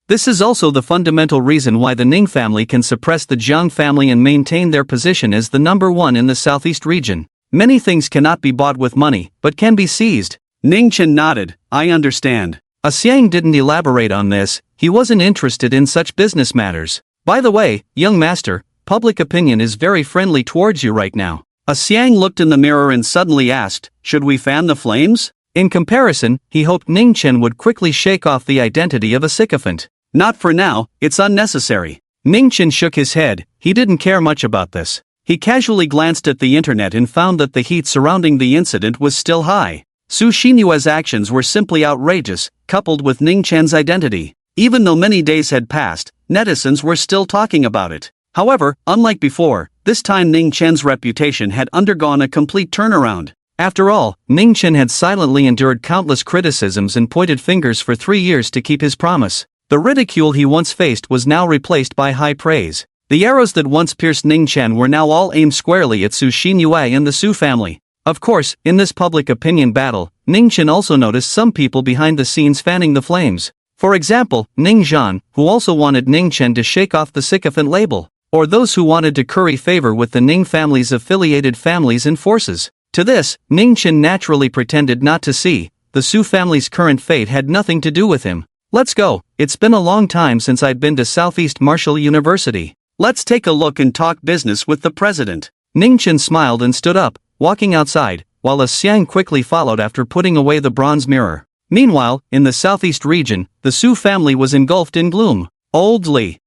This is also the fundamental reason why the Ning family can suppress the Jiang family and maintain their position as the number 1 in the southeast region. Many things cannot be bought with money, but can be seized. Ning Chen nodded, "I understand." Xiang didn't elaborate on this, he wasn't interested in such business matters. "By the way, young master, public opinion is very friendly towards you right now." Xiang looked in the mirror and suddenly asked, "Should we fan the flames?" In comparison, he hoped Ning Chen would quickly shake off the identity of a sycophant. "Not for now, it's unnecessary." Ning Chen shook his head, he didn't care much about this. He casually glanced at the internet and found that the heat surrounding the incident was still high. Su Xinyue's actions were simply outrageous, coupled with Ning Chen's identity. Even though many days had passed, netizens were still talking about it. However, unlike before, this time Ning Chen's reputation had undergone a complete turnaround. After all, Ning Chen had silently endured countless criticisms and pointed fingers for 3 years to keep his promise. The ridicule he once faced was now replaced by high praise. The arrows that once pierced Ning Chen were now all aimed squarely at Su Xinyue and the Su family. Of course, in this public opinion battle, Ning Chen also noticed some people behind the scenes fanning the flames. For example, Ning Zhan, who also wanted Ning Chen to shake off the sycophant label, or those who wanted to curry favor with the Ning family's affiliated families and forces. To this, Ning Chen naturally pretended not to see. The Su family's current fate had nothing to do with him. "Let's go, it's been a long time since I'd been to Southeast Martial University. Let's take a look and talk business with the president." Ning Chen smiled and stood up, walking outside, while Xiang quickly followed after putting away the bronze mirror. Meanwhile, in the southeast region, the Su family was engulfed in gloom. Old Li,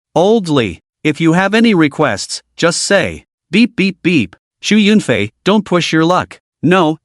if you have any requests, just say, beep beep beep. Shu Yunfei, don't push your luck. No.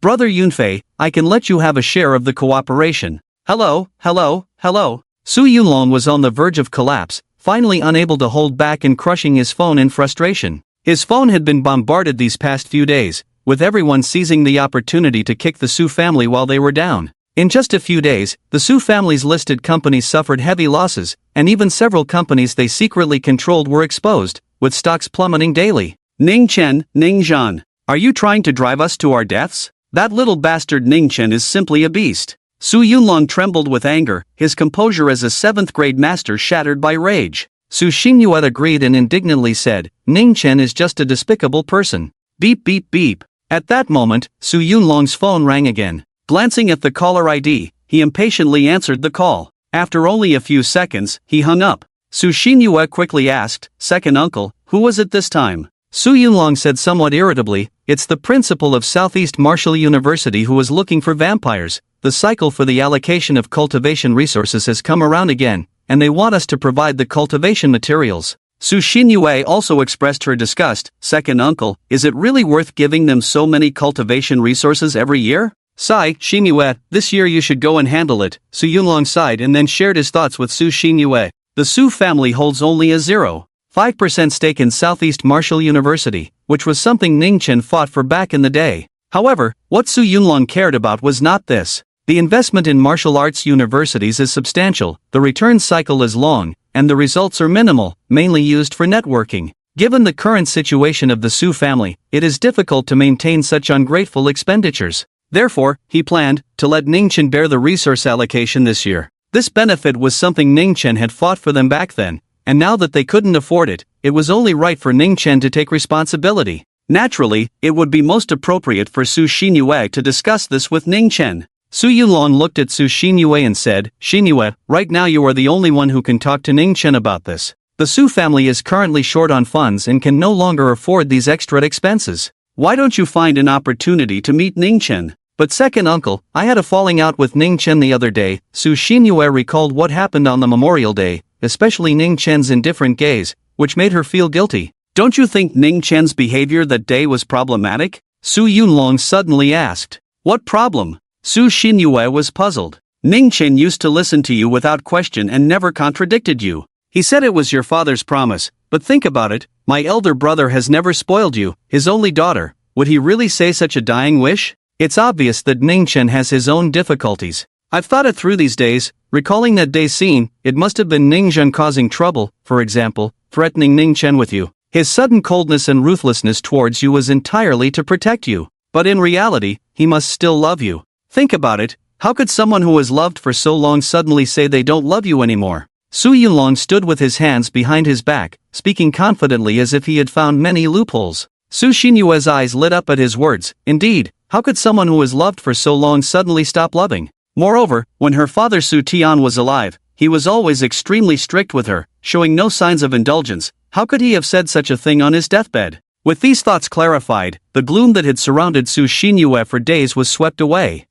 Brother Yunfei, I can let you have a share of the cooperation. Hello. Su Yunlong was on the verge of collapse, finally unable to hold back and crushing his phone in frustration. His phone had been bombarded these past few days, with everyone seizing the opportunity to kick the Su family while they were down. In just a few days, the Su family's listed companies suffered heavy losses, and even several companies they secretly controlled were exposed, with stocks plummeting daily. Ning Chen, Ning Zhan, are you trying to drive us to our deaths? That little bastard Ning Chen is simply a beast. Su Yunlong trembled with anger, his composure as a 7th-grade master shattered by rage. Su Xinyue agreed and indignantly said, Ning Chen is just a despicable person. Beep beep beep. At that moment, Su Yunlong's phone rang again. Glancing at the caller ID, he impatiently answered the call. After only a few seconds, he hung up. Su Xinyue quickly asked, "Second uncle, who was it this time?" Su Yunlong said somewhat irritably, "It's the principal of Southeast Martial University who is looking for vampires. The cycle for the allocation of cultivation resources has come around again, and they want us to provide the cultivation materials. Sushin Yue also expressed her disgust. Second uncle, is it really worth giving them so many cultivation resources every year? Sigh, Shimyue, this year you should go and handle it. Su Yunlong sighed and then shared his thoughts with Su Xinyue. The Su family holds only a 0.5% stake in Southeast Martial University, which was something Ning Chen fought for back in the day. However, what Su Yunlong cared about was not this. The investment in martial arts universities is substantial, the return cycle is long, and the results are minimal, mainly used for networking. Given the current situation of the Su family, it is difficult to maintain such ungrateful expenditures. Therefore, he planned to let Ningchen bear the resource allocation this year. This benefit was something Ningchen had fought for them back then, and now that they couldn't afford it, it was only right for Ningchen to take responsibility. Naturally, it would be most appropriate for Su Xinyue to discuss this with Ningchen. Su Yulong looked at Su Xinyue and said, Xinyue, right now you are the only one who can talk to Ningchen about this. The Su family is currently short on funds and can no longer afford these extra expenses. Why don't you find an opportunity to meet Ningchen? But second uncle, I had a falling out with Ningchen the other day. Su Xinyue recalled what happened on the Memorial Day, especially Ningchen's indifferent gaze, which made her feel guilty. Don't you think Ningchen's behavior that day was problematic? Su Yunlong suddenly asked. What problem? Su Xinyue was puzzled. Ningchen used to listen to you without question and never contradicted you. He said it was your father's promise, but think about it, my elder brother has never spoiled you, his only daughter. Would he really say such a dying wish? It's obvious that Ningchen has his own difficulties. I've thought it through these days, recalling that day's scene, it must have been Ningzhen causing trouble, for example, threatening Ningchen with you. His sudden coldness and ruthlessness towards you was entirely to protect you. But in reality, he must still love you. Think about it, how could someone who has loved for so long suddenly say they don't love you anymore? Su Yunlong stood with his hands behind his back, speaking confidently as if he had found many loopholes. Su Xinyue's eyes lit up at his words. Indeed, how could someone who has loved for so long suddenly stop loving? Moreover, when her father Su Tian was alive, he was always extremely strict with her, showing no signs of indulgence. How could he have said such a thing on his deathbed? With these thoughts clarified, the gloom that had surrounded Su Xinyue for days was swept away.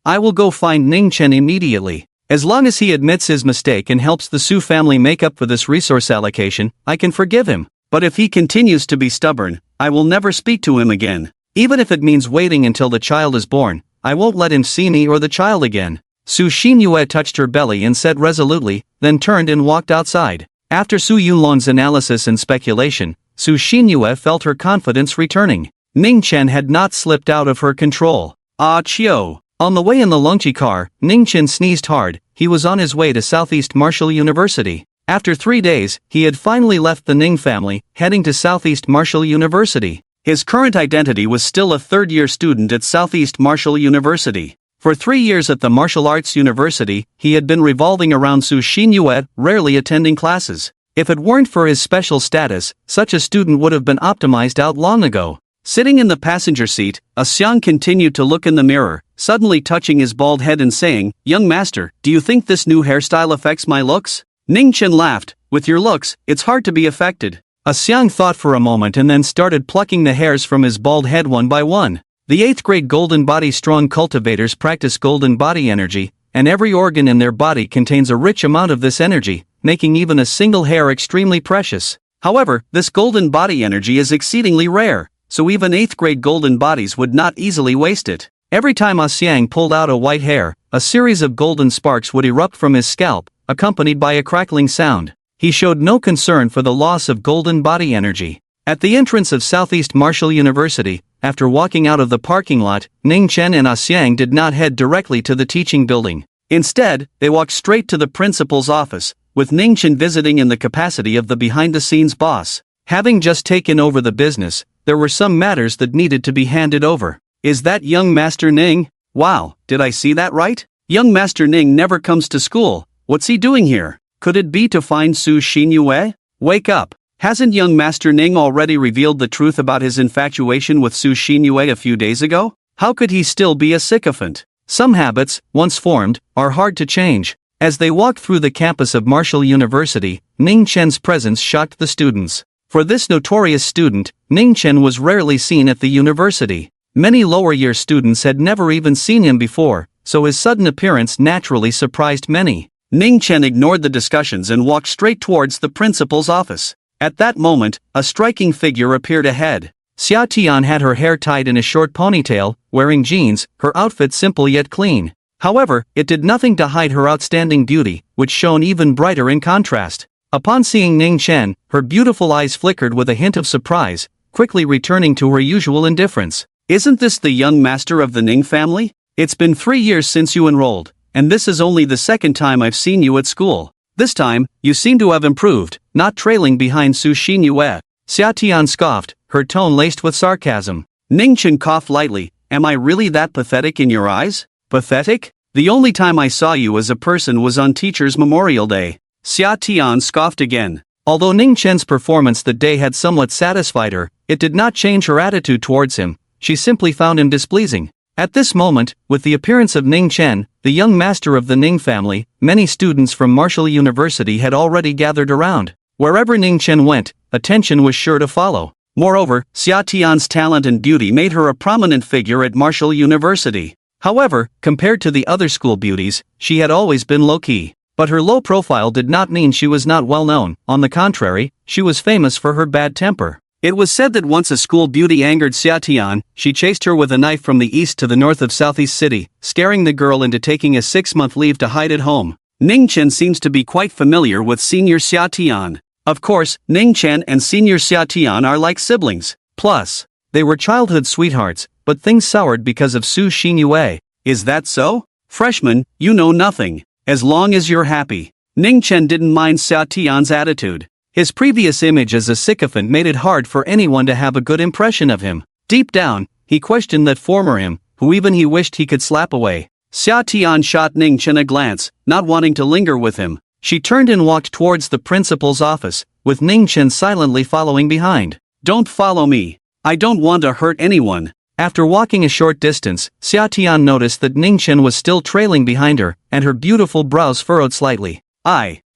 I will go find Ningchen immediately. As long as he admits his mistake and helps the Su family make up for this resource allocation, I can forgive him. But if he continues to be stubborn, I will never speak to him again. Even if it means waiting until the child is born, I won't let him see me or the child again. Su Xinyue touched her belly and said resolutely, then turned and walked outside. After Su Yunlong's analysis and speculation, Su Xinyue felt her confidence returning. Ningchen had not slipped out of her control. Ah Chio. On the way in the Longqi car, Ningchen sneezed hard. He was on his way to Southeast Martial University. After 3 days, he had finally left the Ning family, heading to Southeast Martial University. His current identity was still a third-year student at Southeast Martial University. For 3 years at the Martial Arts University, he had been revolving around Su Xinyue, rarely attending classes. If it weren't for his special status, such a student would have been optimized out long ago. Sitting in the passenger seat, Xiang continued to look in the mirror, suddenly touching his bald head and saying, Young master, do you think this new hairstyle affects my looks? Ningchen laughed. With your looks, it's hard to be affected. Xiang thought for a moment and then started plucking the hairs from his bald head one by one. The 8th grade Golden Body Strong cultivators practice golden body energy, and every organ in their body contains a rich amount of this energy, making even a single hair extremely precious. However, this golden body energy is exceedingly rare, so even 8th grade golden bodies would not easily waste it. Every time Xiang pulled out a white hair, a series of golden sparks would erupt from his scalp, accompanied by a crackling sound. He showed no concern for the loss of golden body energy. At the entrance of Southeast Martial University, after walking out of the parking lot, Ningchen and Xiang did not head directly to the teaching building. Instead, they walked straight to the principal's office, with Ningchen visiting in the capacity of the behind-the-scenes boss. Having just taken over the business, there were some matters that needed to be handed over. Is that young Master Ning? Wow, did I see that right? Young Master Ning never comes to school. What's he doing here? Could it be to find Su Xinyue? Wake up. Hasn't young Master Ning already revealed the truth about his infatuation with Su Xinyue a few days ago? How could he still be a sycophant? Some habits, once formed, are hard to change. As they walked through the campus of Martial University, Ningchen's presence shocked the students. For this notorious student, Ningchen was rarely seen at the university. Many lower-year students had never even seen him before, so his sudden appearance naturally surprised many. Ning Chen ignored the discussions and walked straight towards the principal's office. At that moment, a striking figure appeared ahead. Xia Tian had her hair tied in a short ponytail, wearing jeans, her outfit simple yet clean. However, it did nothing to hide her outstanding beauty, which shone even brighter in contrast. Upon seeing Ning Chen, her beautiful eyes flickered with a hint of surprise, quickly returning to her usual indifference. "Isn't this the young master of the Ning family? It's been 3 years since you enrolled, and this is only the second time I've seen you at school. This time, you seem to have improved, not trailing behind Sushin Yue." Xia Tian scoffed, her tone laced with sarcasm. Ning Chen coughed lightly. "Am I really that pathetic in your eyes?" "Pathetic? The only time I saw you as a person was on Teacher's Memorial Day." Xia Tian scoffed again. Although Ning Chen's performance that day had somewhat satisfied her, it did not change her attitude towards him. She simply found him displeasing. At this moment, with the appearance of Ning Chen, the young master of the Ning family, many students from Martial University had already gathered around. Wherever Ning Chen went, attention was sure to follow. Moreover, Xia Tian's talent and beauty made her a prominent figure at Martial University. However, compared to the other school beauties, she had always been low-key. But her low profile did not mean she was not well known. On the contrary, she was famous for her bad temper. It was said that once a school beauty angered Xia Tian, she chased her with a knife from the east to the north of Southeast City, scaring the girl into taking a 6-month leave to hide at home. Ning Chen seems to be quite familiar with senior Xia Tian. Of course, Ning Chen and senior Xia Tian are like siblings. Plus, they were childhood sweethearts, but things soured because of Su Xinyue. Is that so? Freshman, you know nothing. As long as you're happy. Ning Chen didn't mind Xia Tian's attitude. His previous image as a sycophant made it hard for anyone to have a good impression of him. Deep down, he questioned that former him, who even he wished he could slap away. Xia Tian shot Ning Chen a glance, not wanting to linger with him. She turned and walked towards the principal's office, with Ning Chen silently following behind. "Don't follow me. I don't want to hurt anyone." After walking a short distance, Xia Tian noticed that Ning Chen was still trailing behind her, and her beautiful brows furrowed slightly.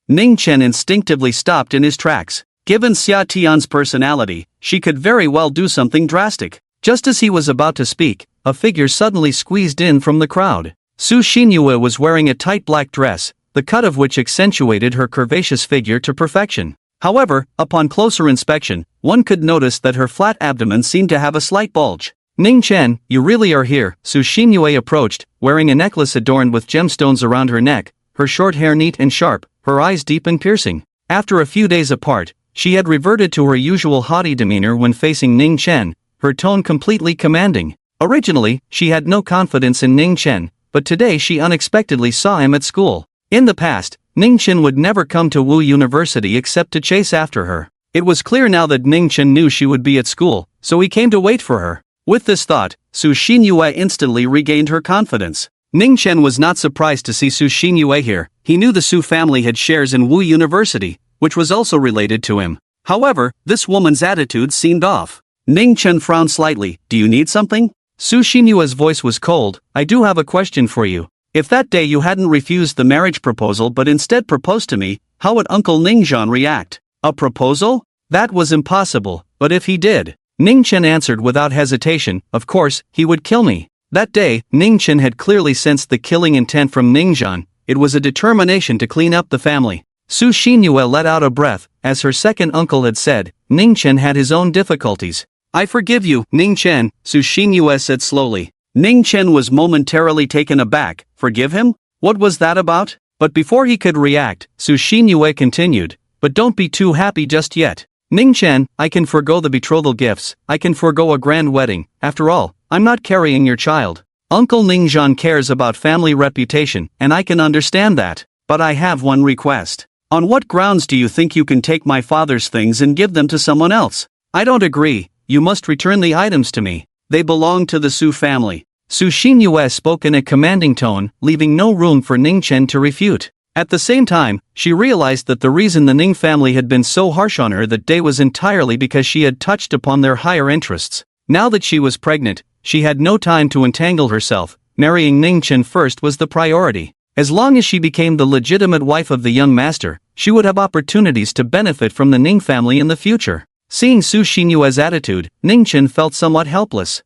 Ning Chen instinctively stopped in his tracks. Given Xia Tian's personality, she could very well do something drastic. Just as he was about to speak, a figure suddenly squeezed in from the crowd. Su Xinyue was wearing a tight black dress, the cut of which accentuated her curvaceous figure to perfection. However, upon closer inspection, one could notice that her flat abdomen seemed to have a slight bulge. "Ning Chen, you really are here." Su Xinyue approached, wearing a necklace adorned with gemstones around her neck, her short hair neat and sharp, her eyes deep and piercing. After a few days apart, she had reverted to her usual haughty demeanor when facing Ning Chen, her tone completely commanding. Originally, she had no confidence in Ning Chen, but today she unexpectedly saw him at school. In the past, Ning Chen would never come to Wu University except to chase after her. It was clear now that Ning Chen knew she would be at school, so he came to wait for her. With this thought, Su Xinyue instantly regained her confidence. Ning Chen was not surprised to see Su Xinyue here. He knew the Su family had shares in Wu University, which was also related to him. However, this woman's attitude seemed off. Ning Chen frowned slightly. "Do you need something?" Su Xinyue's voice was cold. "I do have a question for you. If that day you hadn't refused the marriage proposal but instead proposed to me, how would Uncle Ningzhan react?" "A proposal? That was impossible, but if he did," Ning Chen answered without hesitation, "of course, he would kill me." That day, Ning Chen had clearly sensed the killing intent from Ningzhan. It was a determination to clean up the family. Su Xinyue let out a breath. As her second uncle had said, Ning Chen had his own difficulties. "I forgive you, Ning Chen," Su Xinyue said slowly. Ning Chen was momentarily taken aback. Forgive him? What was that about? But before he could react, Su Xinyue continued, "But don't be too happy just yet. Ning Chen, I can forgo the betrothal gifts, I can forgo a grand wedding. After all, I'm not carrying your child. Uncle Ningzhan cares about family reputation, and I can understand that. But I have one request. On what grounds do you think you can take my father's things and give them to someone else? I don't agree. You must return the items to me. They belong to the Su family." Su Xinyue spoke in a commanding tone, leaving no room for Ning Chen to refute. At the same time, she realized that the reason the Ning family had been so harsh on her that day was entirely because she had touched upon their higher interests. Now that she was pregnant, she had no time to entangle herself. Marrying Ning Chen first was the priority. As long as she became the legitimate wife of the young master, she would have opportunities to benefit from the Ning family in the future. Seeing Su Xinyue's attitude, Ning Chen felt somewhat helpless.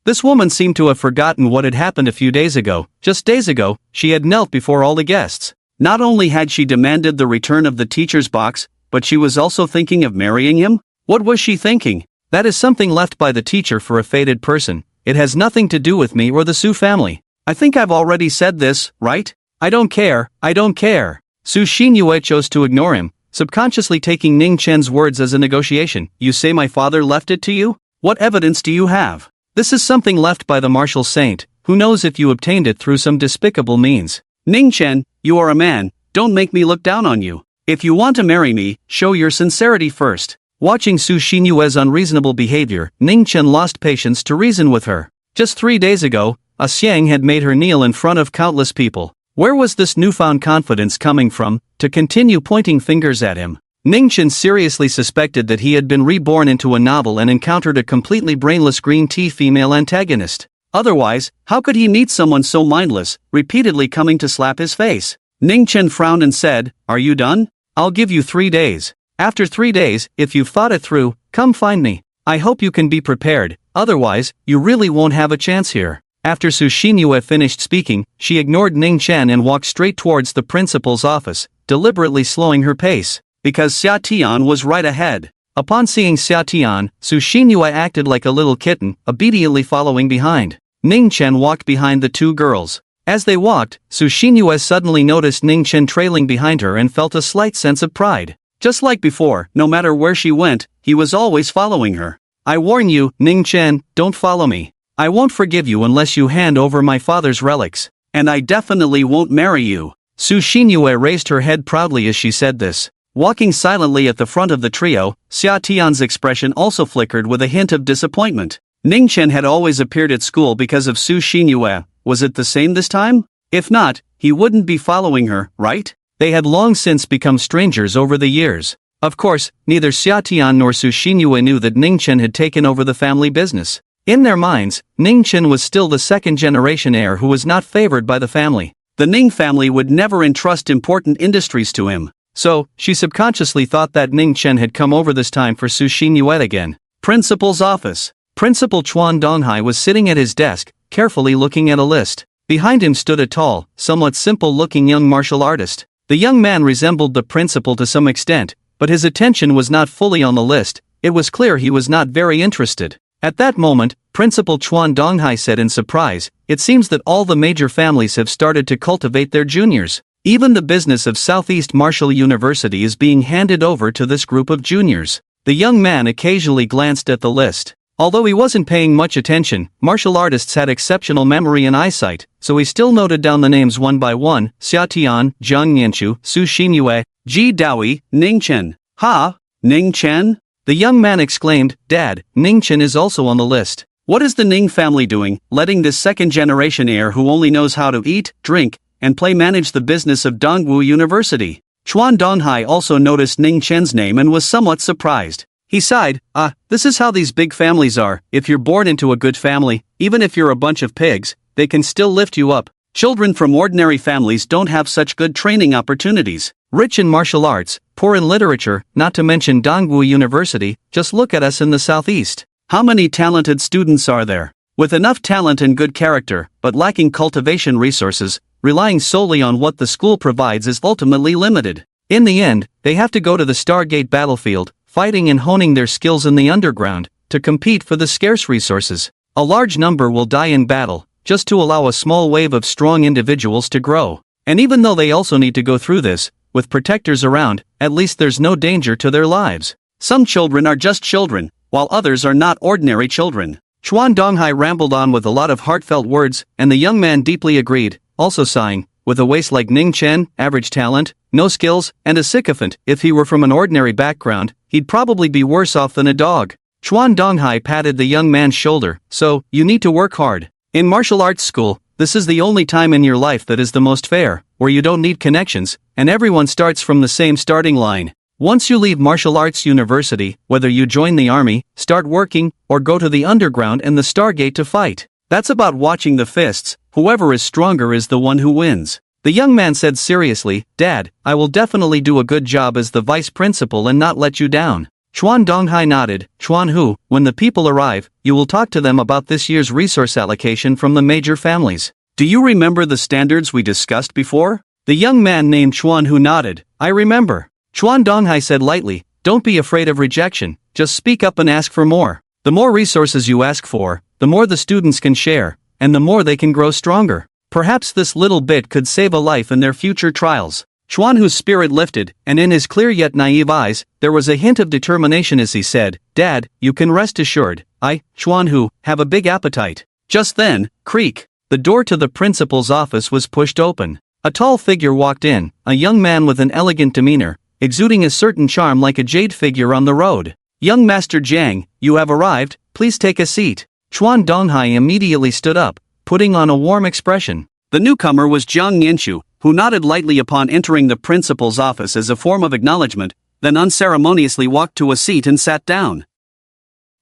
This woman seemed to have forgotten what had happened a few days ago. Just days ago, she had knelt before all the guests. Not only had she demanded the return of the teacher's box, but she was also thinking of marrying him? What was she thinking? That is something left by the teacher for a fated person. It has nothing to do with me or the Sue family. I think I've already said this, right? I don't care, I don't care. Sushin Yue chose to ignore him, subconsciously taking Ning Chen's words as a negotiation. You say my father left it to you? What evidence do you have? This is something left by the martial saint, who knows if you obtained it through some despicable means. Ning Chen, you are a man, don't make me look down on you. If you want to marry me, show your sincerity first. Watching Sushin Yue's unreasonable behavior, Ning Chen lost patience to reason with her. Just 3 days ago, a Xiang had made her kneel in front of countless people. Where was this newfound confidence coming from, to continue pointing fingers at him? Ning Chen seriously suspected that he had been reborn into a novel and encountered a completely brainless green tea female antagonist. Otherwise, how could he meet someone so mindless, repeatedly coming to slap his face? Ning Chen frowned and said, "Are you done? I'll give you 3 days. After 3 days, if you've thought it through, come find me. I hope you can be prepared, otherwise, you really won't have a chance here." After Sushin Yue finished speaking, she ignored Ning Chen and walked straight towards the principal's office, deliberately slowing her pace, because Xia Tian was right ahead. Upon seeing Xia Tian, Sushin Yue acted like a little kitten, obediently following behind. Ning Chen walked behind the 2 girls. As they walked, Sushin Yue suddenly noticed Ning Chen trailing behind her and felt a slight sense of pride. Just like before, no matter where she went, he was always following her. I warn you, Ning Chen, don't follow me. I won't forgive you unless you hand over my father's relics, and I definitely won't marry you. Sushin Yue raised her head proudly as she said this. Walking silently at the front of the trio, Xia Tian's expression also flickered with a hint of disappointment. Ning Chen had always appeared at school because of Sushin Yue. Was it the same this time? If not, he wouldn't be following her, right? They had long since become strangers over the years. Of course, neither Xia Tian nor Sushin Yue knew that Ning Chen had taken over the family business. In their minds, Ning Chen was still the second-generation heir who was not favored by the family. The Ning family would never entrust important industries to him. So, she subconsciously thought that Ning Chen had come over this time for Sushin Yue again. Principal's office. Principal Chuan Donghai was sitting at his desk, carefully looking at a list. Behind him stood a tall, somewhat simple-looking young martial artist. The young man resembled the principal to some extent, but his attention was not fully on the list. It was clear he was not very interested. At that moment, Principal Chuan Donghai said in surprise, "It seems that all the major families have started to cultivate their juniors. Even the business of Southeast Martial University is being handed over to this group of juniors." The young man occasionally glanced at the list. Although he wasn't paying much attention, martial artists had exceptional memory and eyesight, so he still noted down the names one by one: Xia Tian, Zhang Nianchu, Sushin Yue, Ji Daoyi, Ning Chen. Ha! Ning Chen? The young man exclaimed, "Dad, Ning Chen is also on the list. What is the Ning family doing, letting this second-generation heir who only knows how to eat, drink, and play manage the business of Dongwu University?" Chuan Donghai also noticed Ning Chen's name and was somewhat surprised. He sighed, this is how these big families are. If you're born into a good family, even if you're a bunch of pigs, they can still lift you up. Children from ordinary families don't have such good training opportunities. Rich in martial arts, poor in literature, not to mention Dongwu University, just look at us in the southeast. How many talented students are there? With enough talent and good character, but lacking cultivation resources, relying solely on what the school provides is ultimately limited. In the end, they have to go to the Stargate battlefield, fighting and honing their skills in the underground, to compete for the scarce resources. A large number will die in battle, just to allow a small wave of strong individuals to grow. And even though they also need to go through this, with protectors around, at least there's no danger to their lives. Some children are just children, while others are not ordinary children. Chuan Donghai rambled on with a lot of heartfelt words, and the young man deeply agreed, also sighing, with a waist like Ning Chen, average talent, no skills, and a sycophant. If he were from an ordinary background, he'd probably be worse off than a dog. Chuan Donghai patted the young man's shoulder. "So, you need to work hard. In martial arts school, this is the only time in your life that is the most fair, where you don't need connections, and everyone starts from the same starting line. Once you leave martial arts university, whether you join the army, start working, or go to the underground and the Stargate to fight, that's about watching the fists. Whoever is stronger is the one who wins." The young man said seriously, "Dad, I will definitely do a good job as the vice principal and not let you down." Chuan Donghai nodded. "Chuan Hu, when the people arrive, you will talk to them about this year's resource allocation from the major families. Do you remember the standards we discussed before? The young man named Chuan Hu nodded. I remember. Chuan Donghai said lightly, don't be afraid of rejection, just speak up and ask for more. The more resources you ask for, the more the students can share, and the more they can grow stronger. Perhaps this little bit could save a life in their future trials. Chuan Hu's spirit lifted, and in his clear yet naive eyes, there was a hint of determination as he said, Dad, you can rest assured, I, Chuan Hu, have a big appetite. Just then, creak, the door to the principal's office was pushed open. A tall figure walked in, a young man with an elegant demeanor, exuding a certain charm like a jade figure on the road. Young Master Jiang, you have arrived, please take a seat. Chuan Donghai immediately stood up, putting on a warm expression. The newcomer was Jiang Nianchu, who nodded lightly upon entering the principal's office as a form of acknowledgement, then unceremoniously walked to a seat and sat down.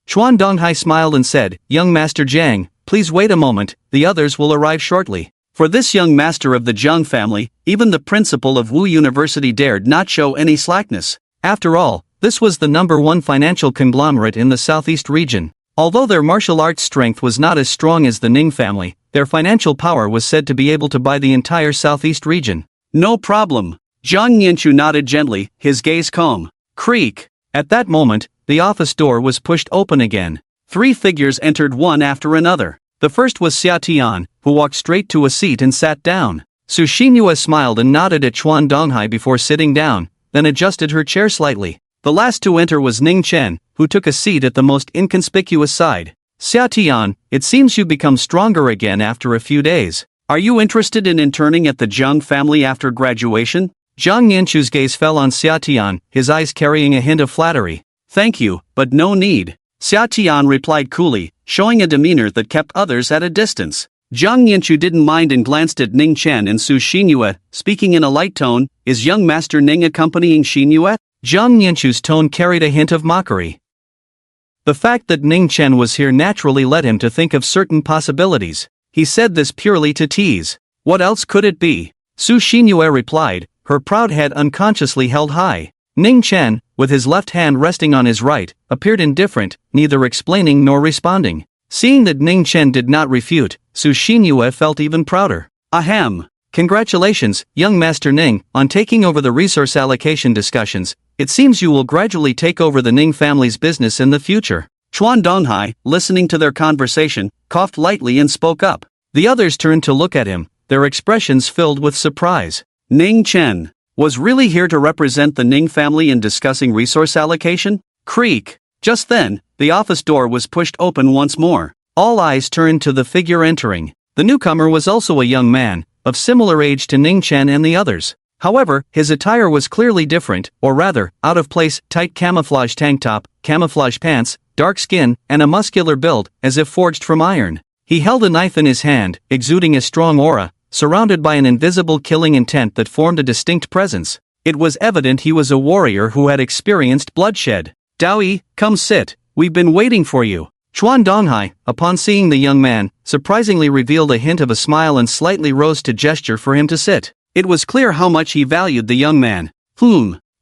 Chuan Donghai smiled and said, Young Master Jiang, please wait a moment, the others will arrive shortly. For this young master of the Jiang family, even the principal of Wu University dared not show any slackness. After all, this was the #1 financial conglomerate in the southeast region. Although their martial arts strength was not as strong as the Ning family, their financial power was said to be able to buy the entire southeast region. No problem. Jiang Nianchu nodded gently, his gaze calm. Creak. At that moment, the office door was pushed open again. 3 figures entered one after another. The first was Xia Tian, who walked straight to a seat and sat down. Sushin Yue smiled and nodded at Chuan Donghai before sitting down, then adjusted her chair slightly. The last to enter was Ning Chen, who took a seat at the most inconspicuous side. Xia Tian, it seems you've become stronger again after a few days. Are you interested in interning at the Jiang family after graduation? Jiang Nianchu's gaze fell on Xia Tian, his eyes carrying a hint of flattery. Thank you, but no need. Xia Tian replied coolly, showing a demeanor that kept others at a distance. Jiang Nianchu didn't mind and glanced at Ning Chen and Su Xinyue, speaking in a light tone, is young Master Ning accompanying Xinyue? Jiang Nianchu's tone carried a hint of mockery. The fact that Ning Chen was here naturally led him to think of certain possibilities. He said this purely to tease. What else could it be? Su Xinyue replied, her proud head unconsciously held high. Ning Chen, with his left hand resting on his right, appeared indifferent, neither explaining nor responding. Seeing that Ning Chen did not refute, Su Xinyue felt even prouder. Ahem. Congratulations, young Master Ning, on taking over the resource allocation discussions. It seems you will gradually take over the Ning family's business in the future. Chuan Donghai, listening to their conversation, coughed lightly and spoke up. The others turned to look at him, their expressions filled with surprise. Ning Chen was really here to represent the Ning family in discussing resource allocation? Creak. Just then, the office door was pushed open once more. All eyes turned to the figure entering. The newcomer was also a young man, of similar age to Ning Chen and the others. However, his attire was clearly different, or rather, out of place, tight camouflage tank top, camouflage pants, dark skin, and a muscular build, as if forged from iron. He held a knife in his hand, exuding a strong aura, surrounded by an invisible killing intent that formed a distinct presence. It was evident he was a warrior who had experienced bloodshed. Daoyi, come sit, we've been waiting for you. Chuan Donghai, upon seeing the young man, surprisingly revealed a hint of a smile and slightly rose to gesture for him to sit. It was clear how much he valued the young man.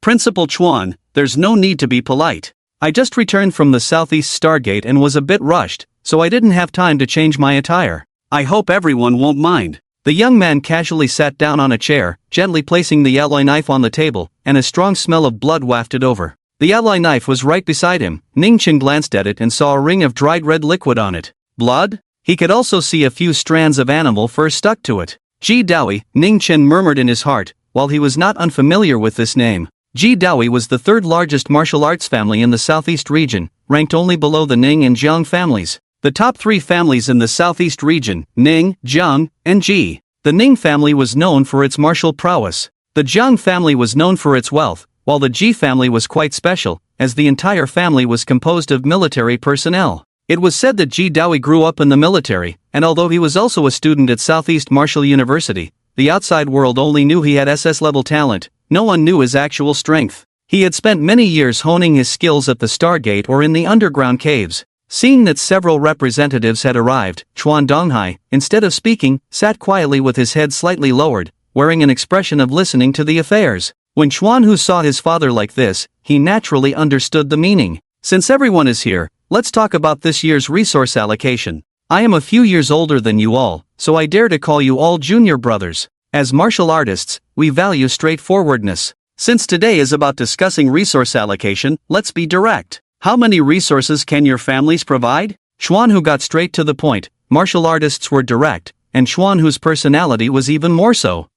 Principal Chuan, there's no need to be polite. I just returned from the southeast Stargate and was a bit rushed, so I didn't have time to change my attire. I hope everyone won't mind. The young man casually sat down on a chair, gently placing the alloy knife on the table, and a strong smell of blood wafted over. The alloy knife was right beside him. Ning Chen glanced at it and saw a ring of dried red liquid on it. Blood? He could also see a few strands of animal fur stuck to it. Ji Daoyi, Ning Chen murmured in his heart, while he was not unfamiliar with this name. Ji Daoyi was the third largest martial arts family in the southeast region, ranked only below the Ning and Jiang families. The top 3 families in the southeast region, Ning, Jiang, and Ji. The Ning family was known for its martial prowess. The Jiang family was known for its wealth, while the Ji family was quite special, as the entire family was composed of military personnel. It was said that Ji Daoyi grew up in the military, and although he was also a student at Southeast Martial University, the outside world only knew he had SS-level talent, no one knew his actual strength. He had spent many years honing his skills at the Stargate or in the underground caves. Seeing that several representatives had arrived, Chuan Donghai, instead of speaking, sat quietly with his head slightly lowered, wearing an expression of listening to the affairs. When Chuan Hu saw his father like this, he naturally understood the meaning. Since everyone is here, let's talk about this year's resource allocation. I am a few years older than you all, so I dare to call you all junior brothers. As martial artists, we value straightforwardness. Since today is about discussing resource allocation, let's be direct. How many resources can your families provide? Chuan, who got straight to the point, martial artists were direct, and Chuan, whose personality was even more so.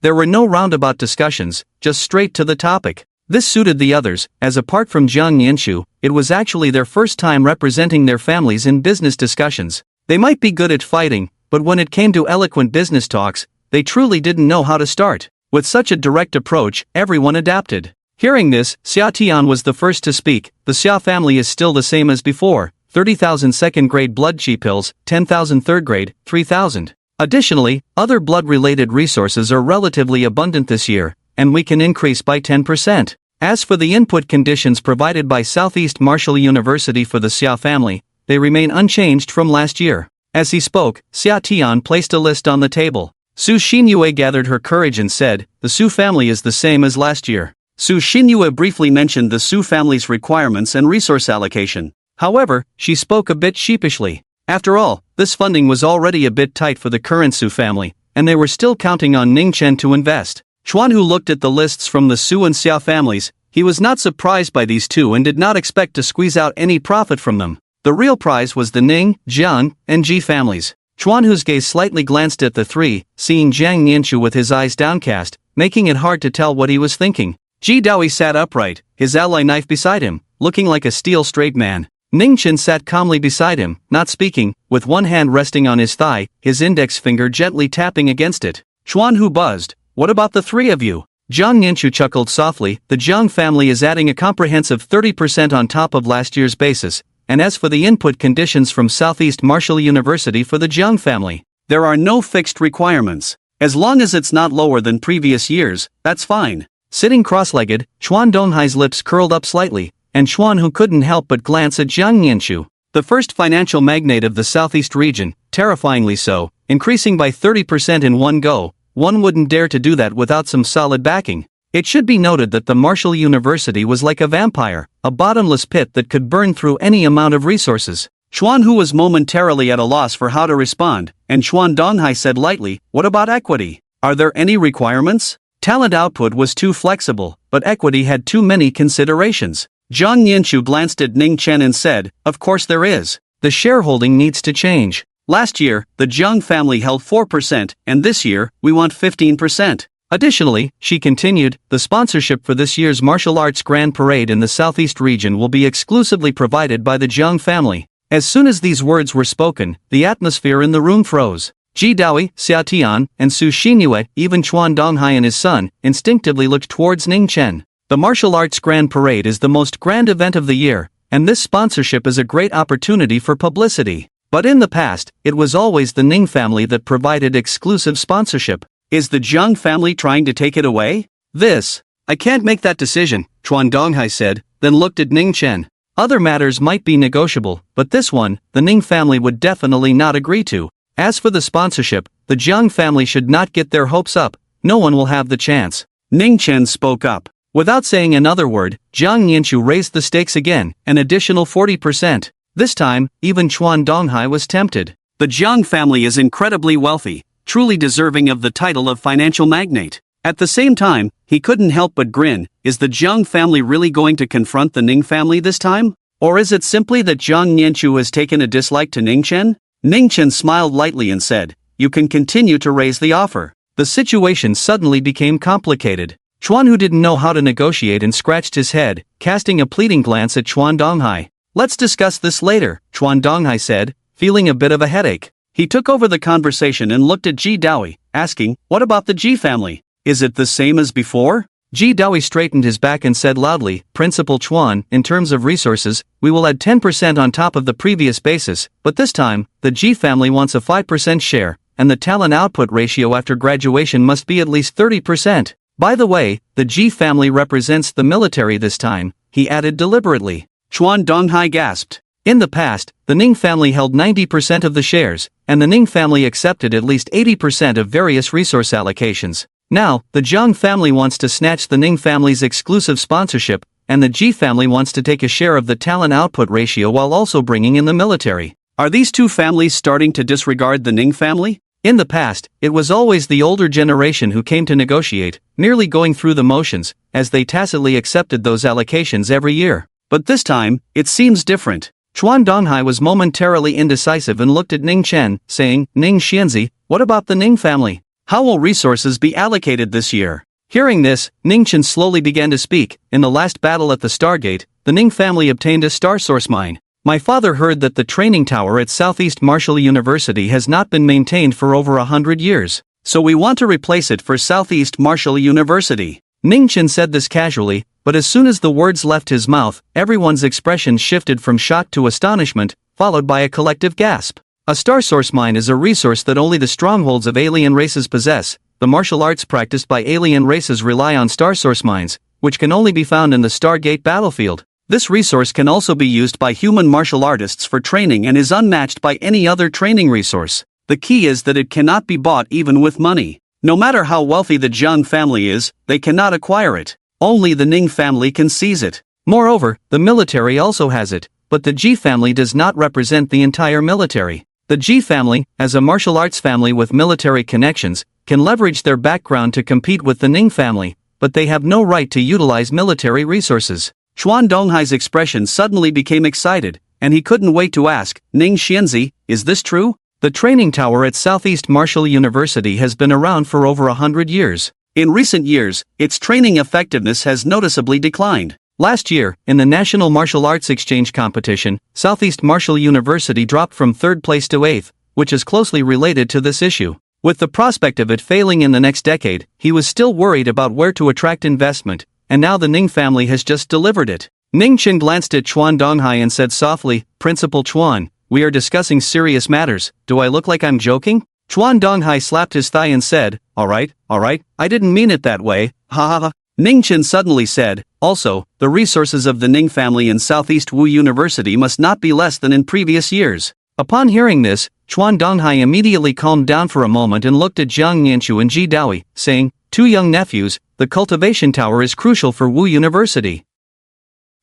There were no roundabout discussions, just straight to the topic. This suited the others, as apart from Jiang Nianshu, it was actually their first time representing their families in business discussions. They might be good at fighting, but when it came to eloquent business talks, they truly didn't know how to start. With such a direct approach, everyone adapted. Hearing this, Xia Tian was the first to speak. The Xia family is still the same as before, 30,000 second-grade blood chi pills, 10,000 third-grade, 3,000. Additionally, other blood-related resources are relatively abundant this year, and we can increase by 10%. As for the input conditions provided by Southeast Martial University for the Xia family, they remain unchanged from last year. As he spoke, Xia Tian placed a list on the table. Su Xinyue gathered her courage and said, "The Su family is the same as last year." Su Xinyue briefly mentioned the Su family's requirements and resource allocation. However, she spoke a bit sheepishly. After all, this funding was already a bit tight for the current Su family, and they were still counting on Ning Chen to invest. Chuan, who looked at the lists from the Su and Xia families, he was not surprised by these two and did not expect to squeeze out any profit from them. The real prize was the Ning, Jian, and Ji families. Chuan, whose gaze slightly glanced at the three, seeing Jiang Nianshu with his eyes downcast, making it hard to tell what he was thinking. Ji Daoi sat upright, his ally knife beside him, looking like a steel straight man. Ning Chen sat calmly beside him, not speaking, with one hand resting on his thigh, his index finger gently tapping against it. Chuan, who buzzed, "What about the three of you?" Jiang Nianshu chuckled softly. The Jiang family is adding a comprehensive 30% on top of last year's basis, and as for the input conditions from Southeast Martial University for the Jiang family, there are no fixed requirements. As long as it's not lower than previous years, that's fine. Sitting cross-legged, Chuan Donghai's lips curled up slightly, and Chuan, who couldn't help but glance at Jiang Nianshu, the first financial magnate of the Southeast region, terrifyingly so, increasing by 30% in one go. One wouldn't dare to do that without some solid backing. It should be noted that the Martial University was like a vampire, a bottomless pit that could burn through any amount of resources. Chuan, who was momentarily at a loss for how to respond, and Chuan Donghai said lightly, "What about equity? Are there any requirements?" Talent output was too flexible, but equity had too many considerations. Jiang Nianshu glanced at Ning Chen and said, "Of course there is. The shareholding needs to change. Last year, the Jiang family held 4%, and this year, we want 15%. Additionally," she continued, "the sponsorship for this year's martial arts grand parade in the Southeast region will be exclusively provided by the Jiang family." As soon as these words were spoken, the atmosphere in the room froze. Ji Daoi, Xia Tian, and Su Xinyue, even Chuan Donghai and his son, instinctively looked towards Ning Chen. The martial arts grand parade is the most grand event of the year, and this sponsorship is a great opportunity for publicity. But in the past, it was always the Ning family that provided exclusive sponsorship. Is the Jiang family trying to take it away? I can't make that decision, Chuan Donghai said, then looked at Ning Chen. Other matters might be negotiable, but this one, the Ning family would definitely not agree to. As for the sponsorship, the Jiang family should not get their hopes up. No one will have the chance. Ning Chen spoke up. Without saying another word, Jiang Nianshu raised the stakes again, an additional 40%. This time, even Chuan Donghai was tempted. The Jiang family is incredibly wealthy, truly deserving of the title of financial magnate. At the same time, he couldn't help but grin. Is the Jiang family really going to confront the Ning family this time? Or is it simply that Jiang Nianshu has taken a dislike to Ning Chen? Ning Chen smiled lightly and said, "You can continue to raise the offer." The situation suddenly became complicated. Chuan, who didn't know how to negotiate, and scratched his head, casting a pleading glance at Chuan Donghai. "Let's discuss this later," Chuan Donghai said, feeling a bit of a headache. He took over the conversation and looked at Ji Daoi, asking, "What about the Ji family? Is it the same as before?" Ji Daoi straightened his back and said loudly, "Principal Chuan, in terms of resources, we will add 10% on top of the previous basis, but this time, the Ji family wants a 5% share, and the talent output ratio after graduation must be at least 30%. By the way, the Ji family represents the military this time," he added deliberately. Chuan Donghai gasped. In the past, the Ning family held 90% of the shares, and the Ning family accepted at least 80% of various resource allocations. Now, the Jiang family wants to snatch the Ning family's exclusive sponsorship, and the Ji family wants to take a share of the talent output ratio while also bringing in the military. Are these two families starting to disregard the Ning family? In the past, it was always the older generation who came to negotiate, merely going through the motions, as they tacitly accepted those allocations every year. But this time, it seems different. Chuan Donghai was momentarily indecisive and looked at Ning Chen, saying, Ning Xianzi, what about the Ning family? How will resources be allocated this year? Hearing this, Ning Chen slowly began to speak. In the last battle at the Stargate, the Ning family obtained a star source mine. My father heard that the training tower at Southeast Martial University has not been maintained for over 100 years, so we want to replace it for Southeast Martial University. Ning Chen said this casually, but as soon as the words left his mouth, everyone's expression shifted from shock to astonishment, followed by a collective gasp. A star source mine is a resource that only the strongholds of alien races possess. The martial arts practiced by alien races rely on star source mines, which can only be found in the Stargate battlefield. This resource can also be used by human martial artists for training and is unmatched by any other training resource. The key is that it cannot be bought even with money. No matter how wealthy the Jiang family is, they cannot acquire it. Only the Ning family can seize it. Moreover, the military also has it, but the Ji family does not represent the entire military. The Ji family, as a martial arts family with military connections, can leverage their background to compete with the Ning family, but they have no right to utilize military resources. Chuan Donghai's expression suddenly became excited, and he couldn't wait to ask, Ning Xianzi, is this true? The training tower at Southeast Martial University has been around for over 100 years. In recent years, its training effectiveness has noticeably declined. Last year, in the National Martial Arts Exchange Competition, Southeast Martial University dropped from 3rd place to 8th, which is closely related to this issue. With the prospect of it failing in the next decade, he was still worried about where to attract investment, and now the Ning family has just delivered it. Ning Chen glanced at Chuan Donghai and said softly, Principal Chuan, we are discussing serious matters, do I look like I'm joking? Chuan Donghai slapped his thigh and said, alright, I didn't mean it that way, ha ha ha. Ning Chen suddenly said, also, the resources of the Ning family in Southeast Wu University must not be less than in previous years. Upon hearing this, Chuan Donghai immediately calmed down for a moment and looked at Jiang Nianchu and Ji Daoi, saying, 2 young nephews, the cultivation tower is crucial for Wu University.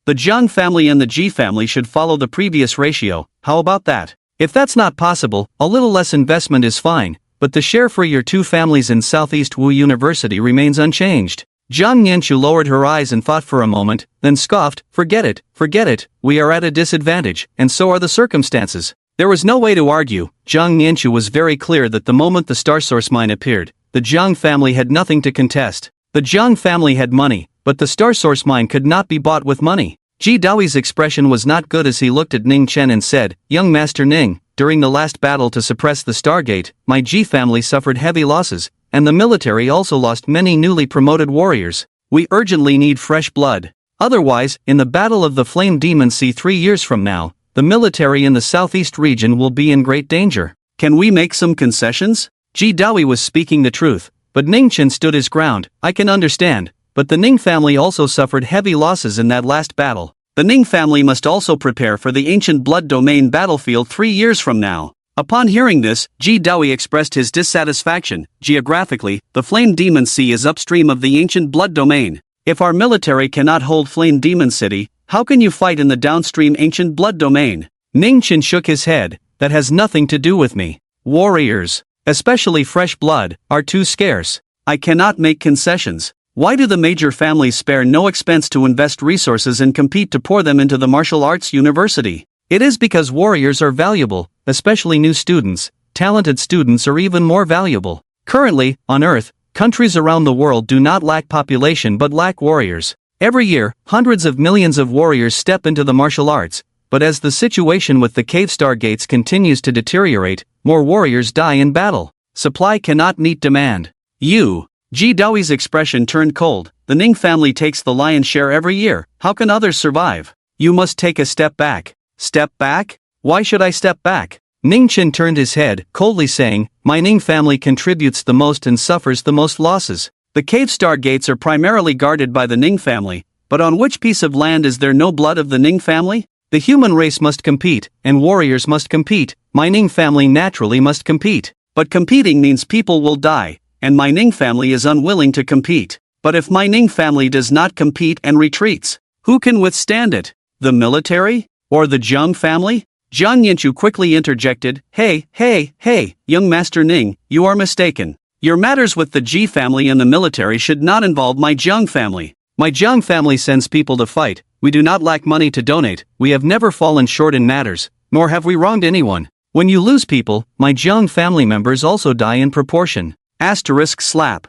The Jiang family and the Ji family should follow the previous ratio, how about that? If that's not possible, a little less investment is fine, but the share for your 2 families in Southeast Wu University remains unchanged. Jiang Nianchu lowered her eyes and thought for a moment, then scoffed, forget it, we are at a disadvantage, and so are the circumstances. There was no way to argue. Jiang Nianchu was very clear that the moment the star source mine appeared, the Jiang family had nothing to contest. The Jiang family had money, but the star source mine could not be bought with money. Ji Daoi's expression was not good as he looked at Ning Chen and said, Young Master Ning, during the last battle to suppress the Stargate, my Ji family suffered heavy losses, and the military also lost many newly promoted warriors. We urgently need fresh blood. Otherwise, in the Battle of the Flame Demon Sea 3 years from now, the military in the southeast region will be in great danger. Can we make some concessions? Ji Daoi was speaking the truth, but Ning Chen stood his ground. I can understand, but the Ning family also suffered heavy losses in that last battle. The Ning family must also prepare for the ancient blood domain battlefield 3 years from now. Upon hearing this, Ji Daoi expressed his dissatisfaction. Geographically, the Flame Demon Sea is upstream of the ancient blood domain. If our military cannot hold Flame Demon City, how can you fight in the downstream ancient blood domain? Ning Chen shook his head. That has nothing to do with me. Warriors, especially fresh blood, are too scarce. I cannot make concessions. Why do the major families spare no expense to invest resources and compete to pour them into the martial arts university? It is because warriors are valuable, especially new students. Talented students are even more valuable. Currently, on Earth, countries around the world do not lack population but lack warriors. Every year, hundreds of millions of warriors step into the martial arts, but as the situation with the cave stargates continues to deteriorate, more warriors die in battle. Supply cannot meet demand. Ji Daoi's expression turned cold. The Ning family takes the lion's share every year. How can others survive? You must take a step back. Step back? Why should I step back? Ning Chen turned his head, coldly saying, my Ning family contributes the most and suffers the most losses. The cave stargates are primarily guarded by the Ning family, but on which piece of land is there no blood of the Ning family? The human race must compete, and warriors must compete. My Ning family naturally must compete. But competing means people will die, and my Ning family is unwilling to compete. But if my Ning family does not compete and retreats, who can withstand it? The military? Or the Jiang family? Jiang Yanchu quickly interjected, Hey, young Master Ning, you are mistaken. Your matters with the Ji family and the military should not involve my Jiang family. My Jiang family sends people to fight, we do not lack money to donate, we have never fallen short in matters, nor have we wronged anyone. When you lose people, my Jiang family members also die in proportion. Slap.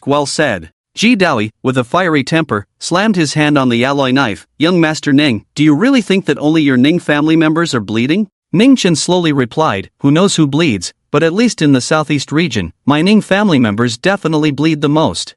Well said. Ji Daoi, with a fiery temper, slammed his hand on the alloy knife. Young Master Ning, do you really think that only your Ning family members are bleeding? Ning Chen slowly replied, who knows who bleeds, but at least in the southeast region, my Ning family members definitely bleed the most.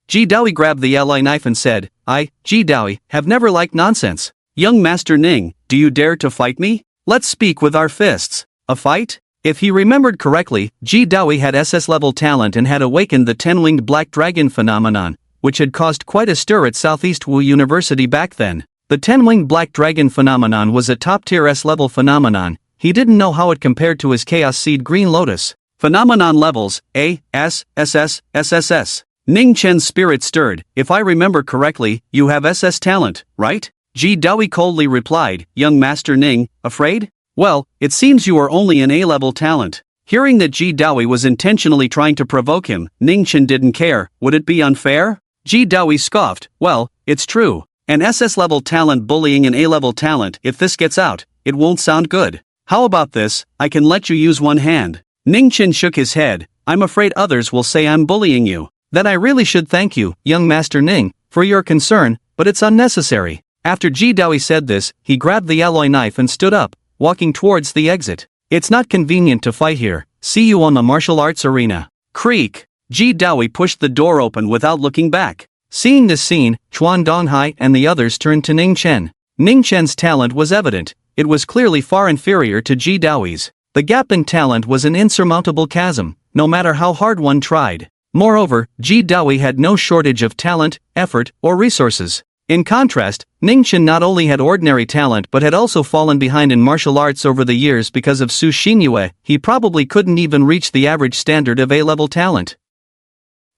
Ji Daoi grabbed the alloy knife and said, I, Ji Daoi, have never liked nonsense. Young Master Ning, do you dare to fight me? Let's speak with our fists. A fight? If he remembered correctly, Ji Daoi had SS-level talent and had awakened the 10-winged black dragon phenomenon, which had caused quite a stir at Southeast Wu University back then. The 10-winged black dragon phenomenon was a top-tier S-level phenomenon. He didn't know how it compared to his Chaos Seed Green Lotus. Phenomenon levels, A, S, SS, SSS. Ning Chen's spirit stirred. If I remember correctly, you have SS talent, right? Ji Daoi coldly replied, Young Master Ning, afraid? Well, it seems you are only an A-level talent. Hearing that Ji Daoi was intentionally trying to provoke him, Ning Chen didn't care. Would it be unfair? Ji Daoi scoffed, well, it's true. An SS-level talent bullying an A-level talent, if this gets out, it won't sound good. How about this, I can let you use one hand. Ning Chen shook his head, I'm afraid others will say I'm bullying you. Then I really should thank you, young Master Ning, for your concern, but it's unnecessary. After Ji Daoi said this, he grabbed the alloy knife and stood up, walking towards the exit. It's not convenient to fight here, see you on the martial arts arena. Creak. Ji Daoi pushed the door open without looking back. Seeing this scene, Chuan Donghai and the others turned to Ning Chen. Ning Chen's talent was evident, it was clearly far inferior to Ji Daoi's. The gap in talent was an insurmountable chasm, no matter how hard one tried. Moreover, Ji Daoi had no shortage of talent, effort, or resources. In contrast, Ning Chen not only had ordinary talent but had also fallen behind in martial arts over the years because of Su Xinyue. He probably couldn't even reach the average standard of A-level talent.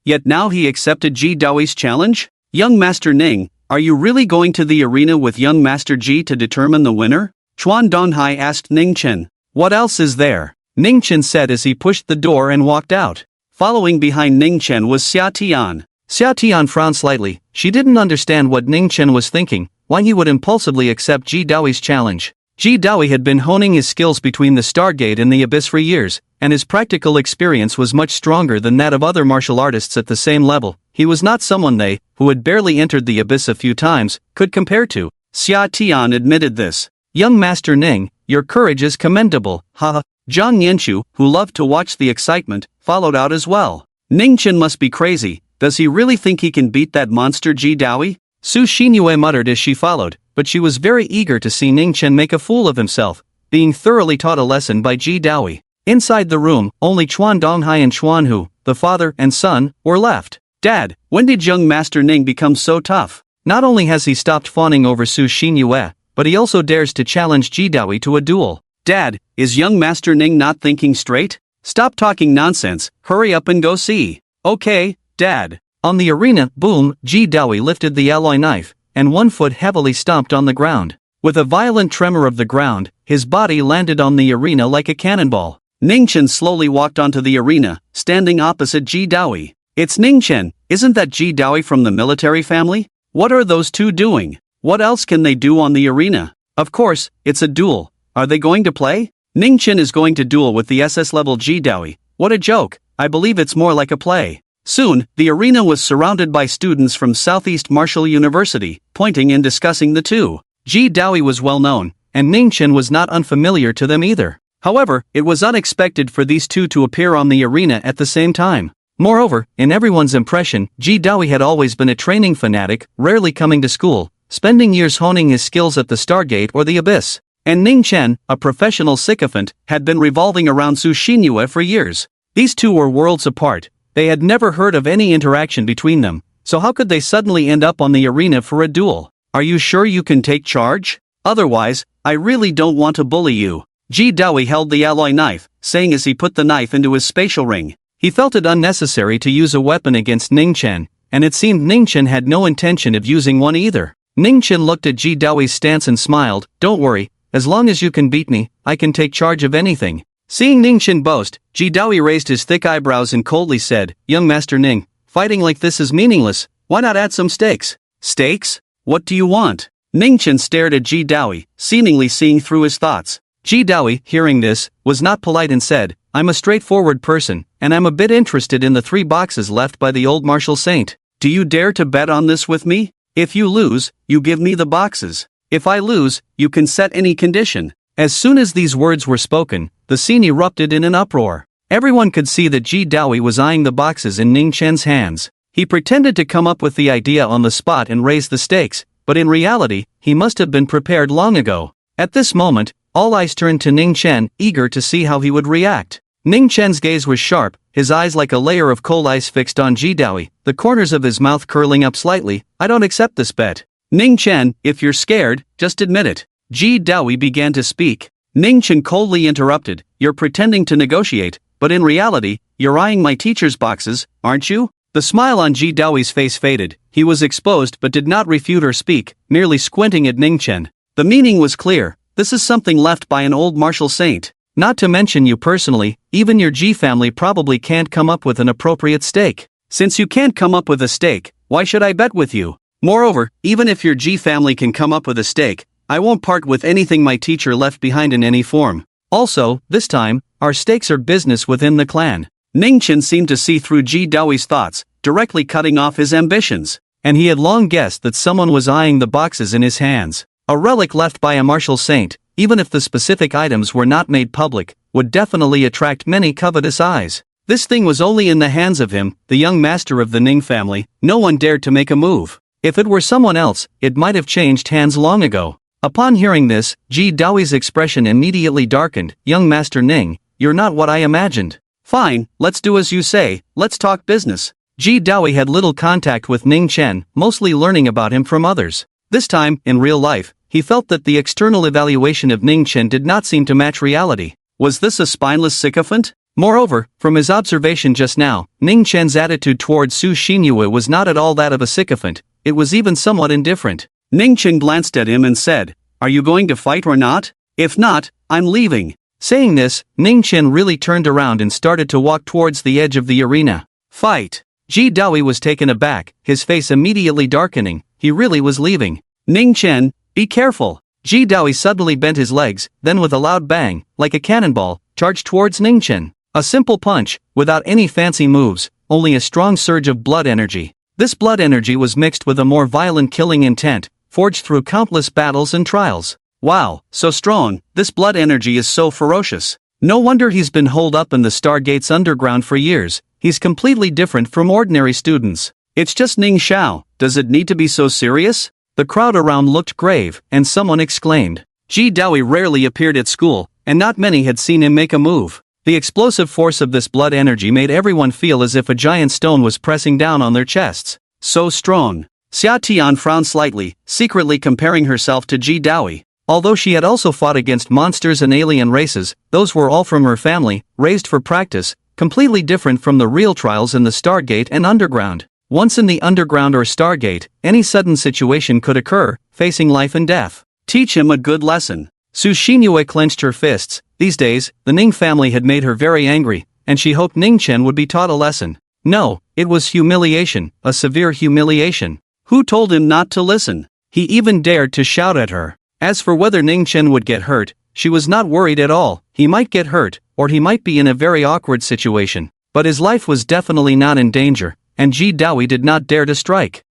Yet now he accepted Ji Daoi's challenge? Young Master Ning, are you really going to the arena with young Master Ji to determine the winner? Chuan Donghai asked Ning Chen. What else is there? Ning Chen said as he pushed the door and walked out. Following behind Ning Chen was Xia Tian. Xia Tian frowned slightly. She didn't understand what Ning Chen was thinking, why he would impulsively accept Ji Daoi's challenge. Ji Daoi had been honing his skills between the Stargate and the Abyss for years, and his practical experience was much stronger than that of other martial artists at the same level. He was not someone they, who had barely entered the Abyss a few times, could compare to. Xia Tian admitted this. Young Master Ning, your courage is commendable, haha. Jiang Yanchu, who loved to watch the excitement, followed out as well. Ning Chen must be crazy. Does he really think he can beat that monster Ji Daoi? Su Xinyue muttered as she followed, but she was very eager to see Ning Chen make a fool of himself, being thoroughly taught a lesson by Ji Daoi. Inside the room, only Chuan Donghai and Chuan Hu, the father and son, were left. Dad, when did young Master Ning become so tough? Not only has he stopped fawning over Su Xinyue, but he also dares to challenge Ji Daoi to a duel. Dad, is young Master Ning not thinking straight? Stop talking nonsense, hurry up and go see. Okay, Dad. On the arena, boom, Ji Daoi lifted the alloy knife, and one foot heavily stomped on the ground. With a violent tremor of the ground, his body landed on the arena like a cannonball. Ning Chen slowly walked onto the arena, standing opposite Ji Daoi. It's Ning Chen, isn't that Ji Daoi from the military family? What are those two doing? What else can they do on the arena? Of course, it's a duel. Are they going to play? Ning Chen is going to duel with the SS-level Ji Daoi. What a joke, I believe it's more like a play. Soon, the arena was surrounded by students from Southeast Martial University, pointing and discussing the two. Ji Daoi was well known, and Ning Chen was not unfamiliar to them either. However, it was unexpected for these two to appear on the arena at the same time. Moreover, in everyone's impression, Ji Daoi had always been a training fanatic, rarely coming to school, spending years honing his skills at the Stargate or the Abyss. And Ning Chen, a professional sycophant, had been revolving around Su Xinyue for years. These two were worlds apart. They had never heard of any interaction between them, so how could they suddenly end up on the arena for a duel? Are you sure you can take charge? Otherwise, I really don't want to bully you. Ji Daoi held the alloy knife, saying as he put the knife into his spatial ring. He felt it unnecessary to use a weapon against Ning Chen, and it seemed Ning Chen had no intention of using one either. Ning Chen looked at Ji Daoi's stance and smiled, don't worry, as long as you can beat me, I can take charge of anything. Seeing Ningchen boast, Ji Daoi raised his thick eyebrows and coldly said, Young Master Ning, fighting like this is meaningless, why not add some stakes? Stakes? What do you want? Ningchen stared at Ji Daoi, seemingly seeing through his thoughts. Ji Daoi, hearing this, was not polite and said, I'm a straightforward person, and I'm a bit interested in the 3 boxes left by the old martial saint. Do you dare to bet on this with me? If you lose, you give me the boxes. If I lose, you can set any condition. As soon as these words were spoken, the scene erupted in an uproar. Everyone could see that Ji Daoi was eyeing the boxes in Ning Chen's hands. He pretended to come up with the idea on the spot and raise the stakes, but in reality, he must have been prepared long ago. At this moment, all eyes turned to Ning Chen, eager to see how he would react. Ning Chen's gaze was sharp, his eyes like a layer of coal ice fixed on Ji Daoi, the corners of his mouth curling up slightly. I don't accept this bet. Ning Chen, if you're scared, just admit it. Ji Daoi began to speak. Ning Chen coldly interrupted, You're pretending to negotiate, but in reality, you're eyeing my teacher's boxes, aren't you? The smile on Ji Daoi's face faded. He was exposed but did not refute or speak, merely squinting at Ning Chen. The meaning was clear. This is something left by an old martial saint. Not to mention you personally, even your Ji family probably can't come up with an appropriate stake. Since you can't come up with a stake, why should I bet with you? Moreover, even if your Ji family can come up with a stake, I won't part with anything my teacher left behind in any form. Also, this time, our stakes are business within the clan. Ning Chen seemed to see through Ji Daoi's thoughts, directly cutting off his ambitions. And he had long guessed that someone was eyeing the boxes in his hands. A relic left by a martial saint, even if the specific items were not made public, would definitely attract many covetous eyes. This thing was only in the hands of him, the young master of the Ning family. No one dared to make a move. If it were someone else, it might have changed hands long ago. Upon hearing this, Ji Daoi's expression immediately darkened. Young Master Ning, you're not what I imagined. Fine, let's do as you say, let's talk business. Ji Daoi had little contact with Ning Chen, mostly learning about him from others. This time, in real life, he felt that the external evaluation of Ning Chen did not seem to match reality. Was this a spineless sycophant? Moreover, from his observation just now, Ning Chen's attitude towards Su Xinyue was not at all that of a sycophant, it was even somewhat indifferent. Ning Chen glanced at him and said, Are you going to fight or not? If not, I'm leaving. Saying this, Ning Chen really turned around and started to walk towards the edge of the arena. Fight! Ji Daoi was taken aback, his face immediately darkening. He really was leaving. Ning Chen, be careful. Ji Daoi suddenly bent his legs, then with a loud bang, like a cannonball, charged towards Ning Chen. A simple punch, without any fancy moves, only a strong surge of blood energy. This blood energy was mixed with a more violent killing intent, forged through countless battles and trials. Wow, so strong, this blood energy is so ferocious. No wonder he's been holed up in the Stargate's underground for years. He's completely different from ordinary students. It's just Ning Xiao, does it need to be so serious? The crowd around looked grave, and someone exclaimed. Ji Daoi rarely appeared at school, and not many had seen him make a move. The explosive force of this blood energy made everyone feel as if a giant stone was pressing down on their chests. So strong. Xia Tian frowned slightly, secretly comparing herself to Ji Daoi. Although she had also fought against monsters and alien races, those were all from her family, raised for practice, completely different from the real trials in the Stargate and underground. Once in the underground or Stargate, any sudden situation could occur, facing life and death. Teach him a good lesson. Su Xinyue clenched her fists. These days, the Ning family had made her very angry, and she hoped Ning Chen would be taught a lesson. No, it was humiliation, a severe humiliation. Who told him not to listen? He even dared to shout at her. As for whether Ning Chen would get hurt, she was not worried at all. He might get hurt, or he might be in a very awkward situation. But his life was definitely not in danger, and Ji Daoi did not dare to strike.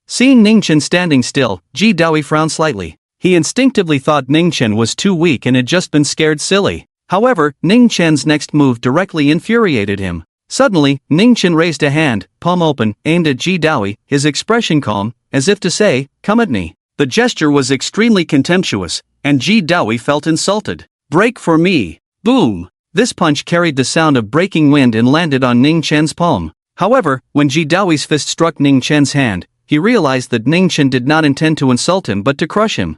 Seeing Ning Chen standing still, Ji Daoi frowned slightly. He instinctively thought Ning Chen was too weak and had just been scared silly. However, Ning Chen's next move directly infuriated him. Suddenly, Ning Chen raised a hand, palm open, aimed at Ji Daoi, his expression calm, as if to say, come at me. The gesture was extremely contemptuous, and Ji Daoi felt insulted. Break for me. Boom! This punch carried the sound of breaking wind and landed on Ning Chen's palm. However, when Ji Daoi's fist struck Ning Chen's hand, he realized that Ning Chen did not intend to insult him but to crush him.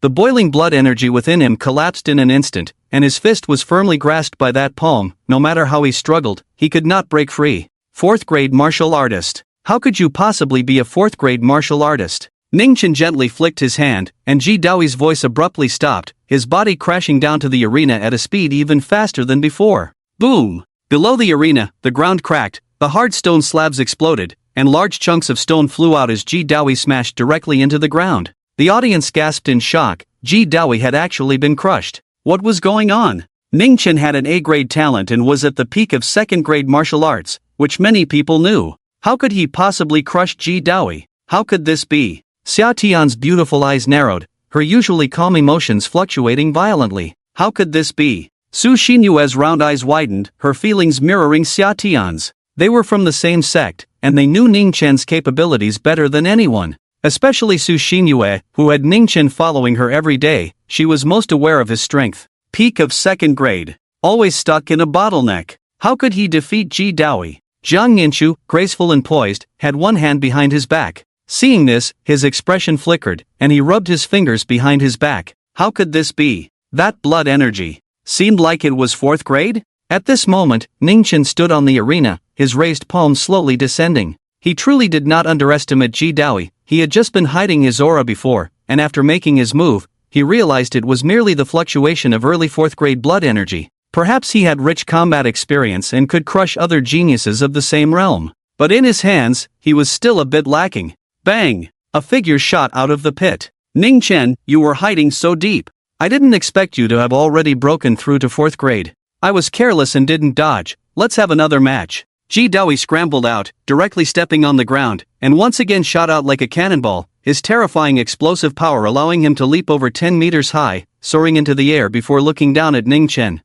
The boiling blood energy within him collapsed in an instant, and his fist was firmly grasped by that palm. No matter how he struggled, he could not break free. 4th grade martial artist. How could you possibly be a 4th grade martial artist? Ningchen gently flicked his hand, and Ji Daoi's voice abruptly stopped, his body crashing down to the arena at a speed even faster than before. Boom! Below the arena, the ground cracked, the hard stone slabs exploded, and large chunks of stone flew out as Ji Daoi smashed directly into the ground. The audience gasped in shock. Ji Daoi had actually been crushed. What was going on? Ningchen had an A-grade talent and was at the peak of second-grade martial arts, which many people knew. How could he possibly crush Ji Daoi? How could this be? Xia Tian's beautiful eyes narrowed, her usually calm emotions fluctuating violently. How could this be? Su Xinyue's round eyes widened, her feelings mirroring Xia Tian's. They were from the same sect, and they knew Ningchen's capabilities better than anyone. Especially Su Xinyue, who had Ningchen following her every day. She was most aware of his strength. Peak of second grade. Always stuck in a bottleneck. How could he defeat Ji Daoi? Jiang Ninshu, graceful and poised, had one hand behind his back. Seeing this, his expression flickered, and he rubbed his fingers behind his back. How could this be? That blood energy seemed like it was fourth grade? At this moment, Ningchen stood on the arena, his raised palm slowly descending. He truly did not underestimate Ji Daoi. He had just been hiding his aura before, and after making his move, he realized it was merely the fluctuation of early fourth grade blood energy. Perhaps he had rich combat experience and could crush other geniuses of the same realm. But in his hands, he was still a bit lacking. Bang! A figure shot out of the pit. Ningchen, you were hiding so deep. I didn't expect you to have already broken through to fourth grade. I was careless and didn't dodge. Let's have another match. Ji Daoi scrambled out, directly stepping on the ground, and once again shot out like a cannonball, his terrifying explosive power allowing him to leap over 10 meters high, soaring into the air before looking down at Ningchen.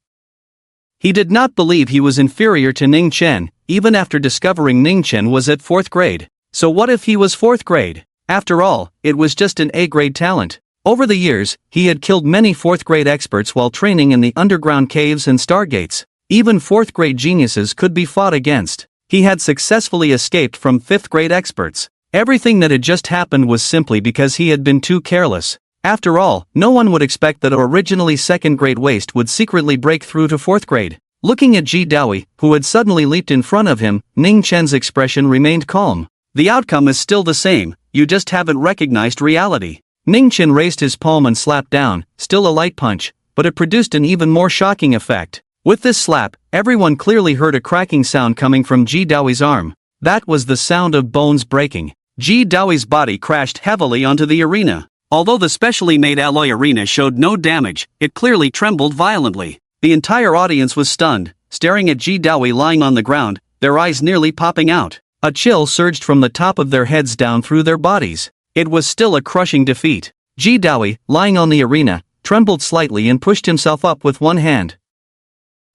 He did not believe he was inferior to Ningchen, even after discovering Ningchen was at fourth grade. So what if he was fourth grade? After all, it was just an A-grade talent. Over the years, he had killed many fourth-grade experts while training in the underground caves and stargates. Even fourth-grade geniuses could be fought against. He had successfully escaped from fifth-grade experts. Everything that had just happened was simply because he had been too careless. After all, no one would expect that originally second-grade waste would secretly break through to fourth grade. Looking at Ji Daoi, who had suddenly leaped in front of him, Ningchen's expression remained calm. The outcome is still the same, you just haven't recognized reality. Ningchen raised his palm and slapped down, still a light punch, but it produced an even more shocking effect. With this slap, everyone clearly heard a cracking sound coming from Ji Daoi's arm. That was the sound of bones breaking. Ji Daoi's body crashed heavily onto the arena. Although the specially made alloy arena showed no damage, it clearly trembled violently. The entire audience was stunned, staring at Ji Daoi lying on the ground, their eyes nearly popping out. A chill surged from the top of their heads down through their bodies. It was still a crushing defeat. Ji Daoi, lying on the arena, trembled slightly and pushed himself up with one hand.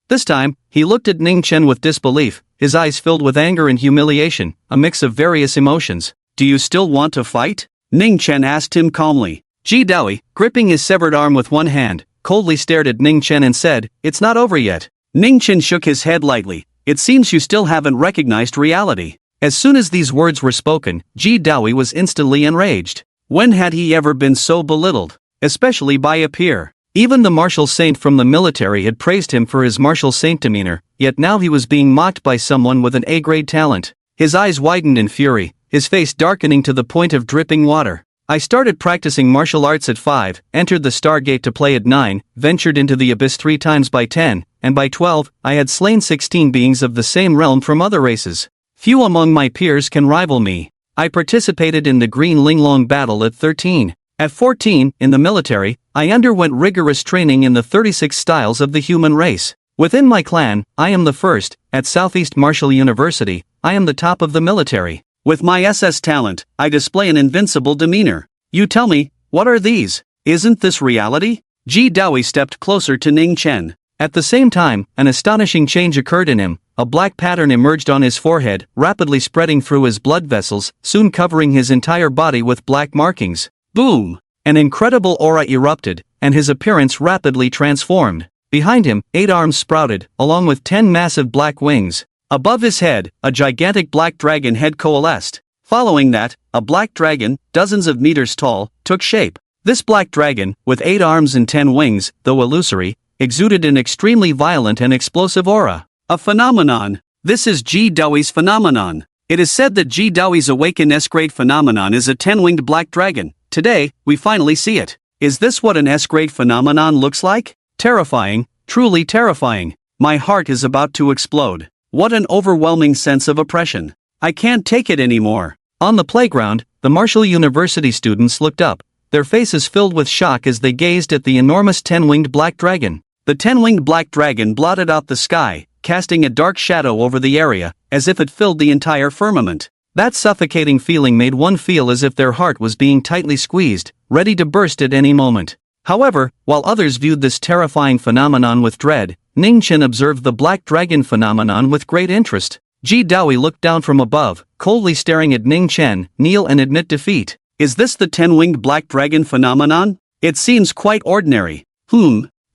This time, he looked at Ningchen with disbelief, his eyes filled with anger and humiliation, a mix of various emotions. Do you still want to fight? Ningchen asked him calmly. Ji Daoi, gripping his severed arm with one hand, coldly stared at Ningchen and said, "It's not over yet." Ningchen shook his head lightly. "It seems you still haven't recognized reality." As soon as these words were spoken, Ji Daoi was instantly enraged. When had he ever been so belittled? Especially by a peer. Even the martial saint from the military had praised him for his martial saint demeanor, yet now he was being mocked by someone with an A-grade talent. His eyes widened in fury, his face darkening to the point of dripping water. I started practicing martial arts at 5, entered the Stargate to play at 9, ventured into the abyss 3 times by 10, and by 12, I had slain 16 beings of the same realm from other races. Few among my peers can rival me. I participated in the Green Linglong battle at 13. At 14, in the military, I underwent rigorous training in the 36 styles of the human race. Within my clan, I am the first. At Southeast Martial University, I am the top of the military. With my SS talent, I display an invincible demeanor. You tell me, what are these? Isn't this reality? Ji Daoi stepped closer to Ningchen. At the same time, an astonishing change occurred in him. A black pattern emerged on his forehead, rapidly spreading through his blood vessels, soon covering his entire body with black markings. Boom! An incredible aura erupted, and his appearance rapidly transformed. Behind him, 8 arms sprouted, along with 10 massive black wings. Above his head, a gigantic black dragon head coalesced. Following that, a black dragon, dozens of meters tall, took shape. This black dragon, with 8 arms and 10 wings, though illusory, exuded an extremely violent and explosive aura. A phenomenon. This is Ji Daoi's phenomenon. It is said that Ji Daoi's Awaken S-grade phenomenon is a 10-winged black dragon. Today, we finally see it. Is this what an S-grade phenomenon looks like? Terrifying, truly terrifying. My heart is about to explode. What an overwhelming sense of oppression. I can't take it anymore. On the playground, the Marshall University students looked up, their faces filled with shock as they gazed at the enormous 10-winged black dragon. The 10-winged black dragon blotted out the sky, casting a dark shadow over the area, as if it filled the entire firmament. That suffocating feeling made one feel as if their heart was being tightly squeezed, ready to burst at any moment. However, while others viewed this terrifying phenomenon with dread, Ning-chen observed the black dragon phenomenon with great interest. Ji Daoi looked down from above, coldly staring at Ning-chen, kneel and admit defeat. Is this the 10-winged black dragon phenomenon? It seems quite ordinary.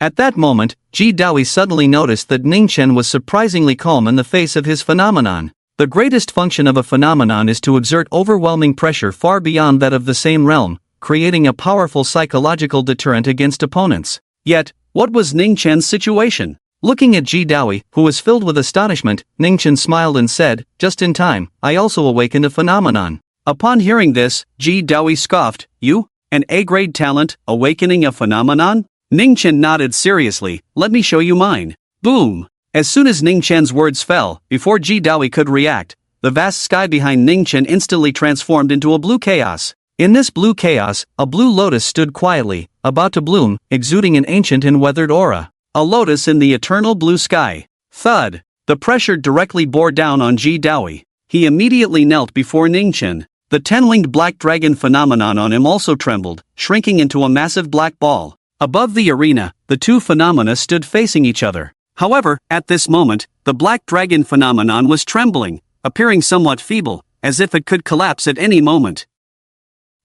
At that moment, Ji Daoi suddenly noticed that Ning-chen was surprisingly calm in the face of his phenomenon. The greatest function of a phenomenon is to exert overwhelming pressure far beyond that of the same realm, creating a powerful psychological deterrent against opponents. Yet, what was Ning-chen's situation? Looking at Ji Daoi, who was filled with astonishment, Ning-chen smiled and said, "Just in time, I also awakened a phenomenon." Upon hearing this, Ji Daoi scoffed, "You? An A-grade talent, awakening a phenomenon?" Ning-chen nodded seriously, "Let me show you mine." Boom! As soon as Ning-chen's words fell, before Ji Daoi could react, the vast sky behind Ning-chen instantly transformed into a blue chaos. In this blue chaos, a blue lotus stood quietly, about to bloom, exuding an ancient and weathered aura. A lotus in the eternal blue sky. Thud! The pressure directly bore down on Ji Daoi. He immediately knelt before Ning-chen. The 10-winged black dragon phenomenon on him also trembled, shrinking into a massive black ball. Above the arena, the two phenomena stood facing each other. However, at this moment, the black dragon phenomenon was trembling, appearing somewhat feeble, as if it could collapse at any moment.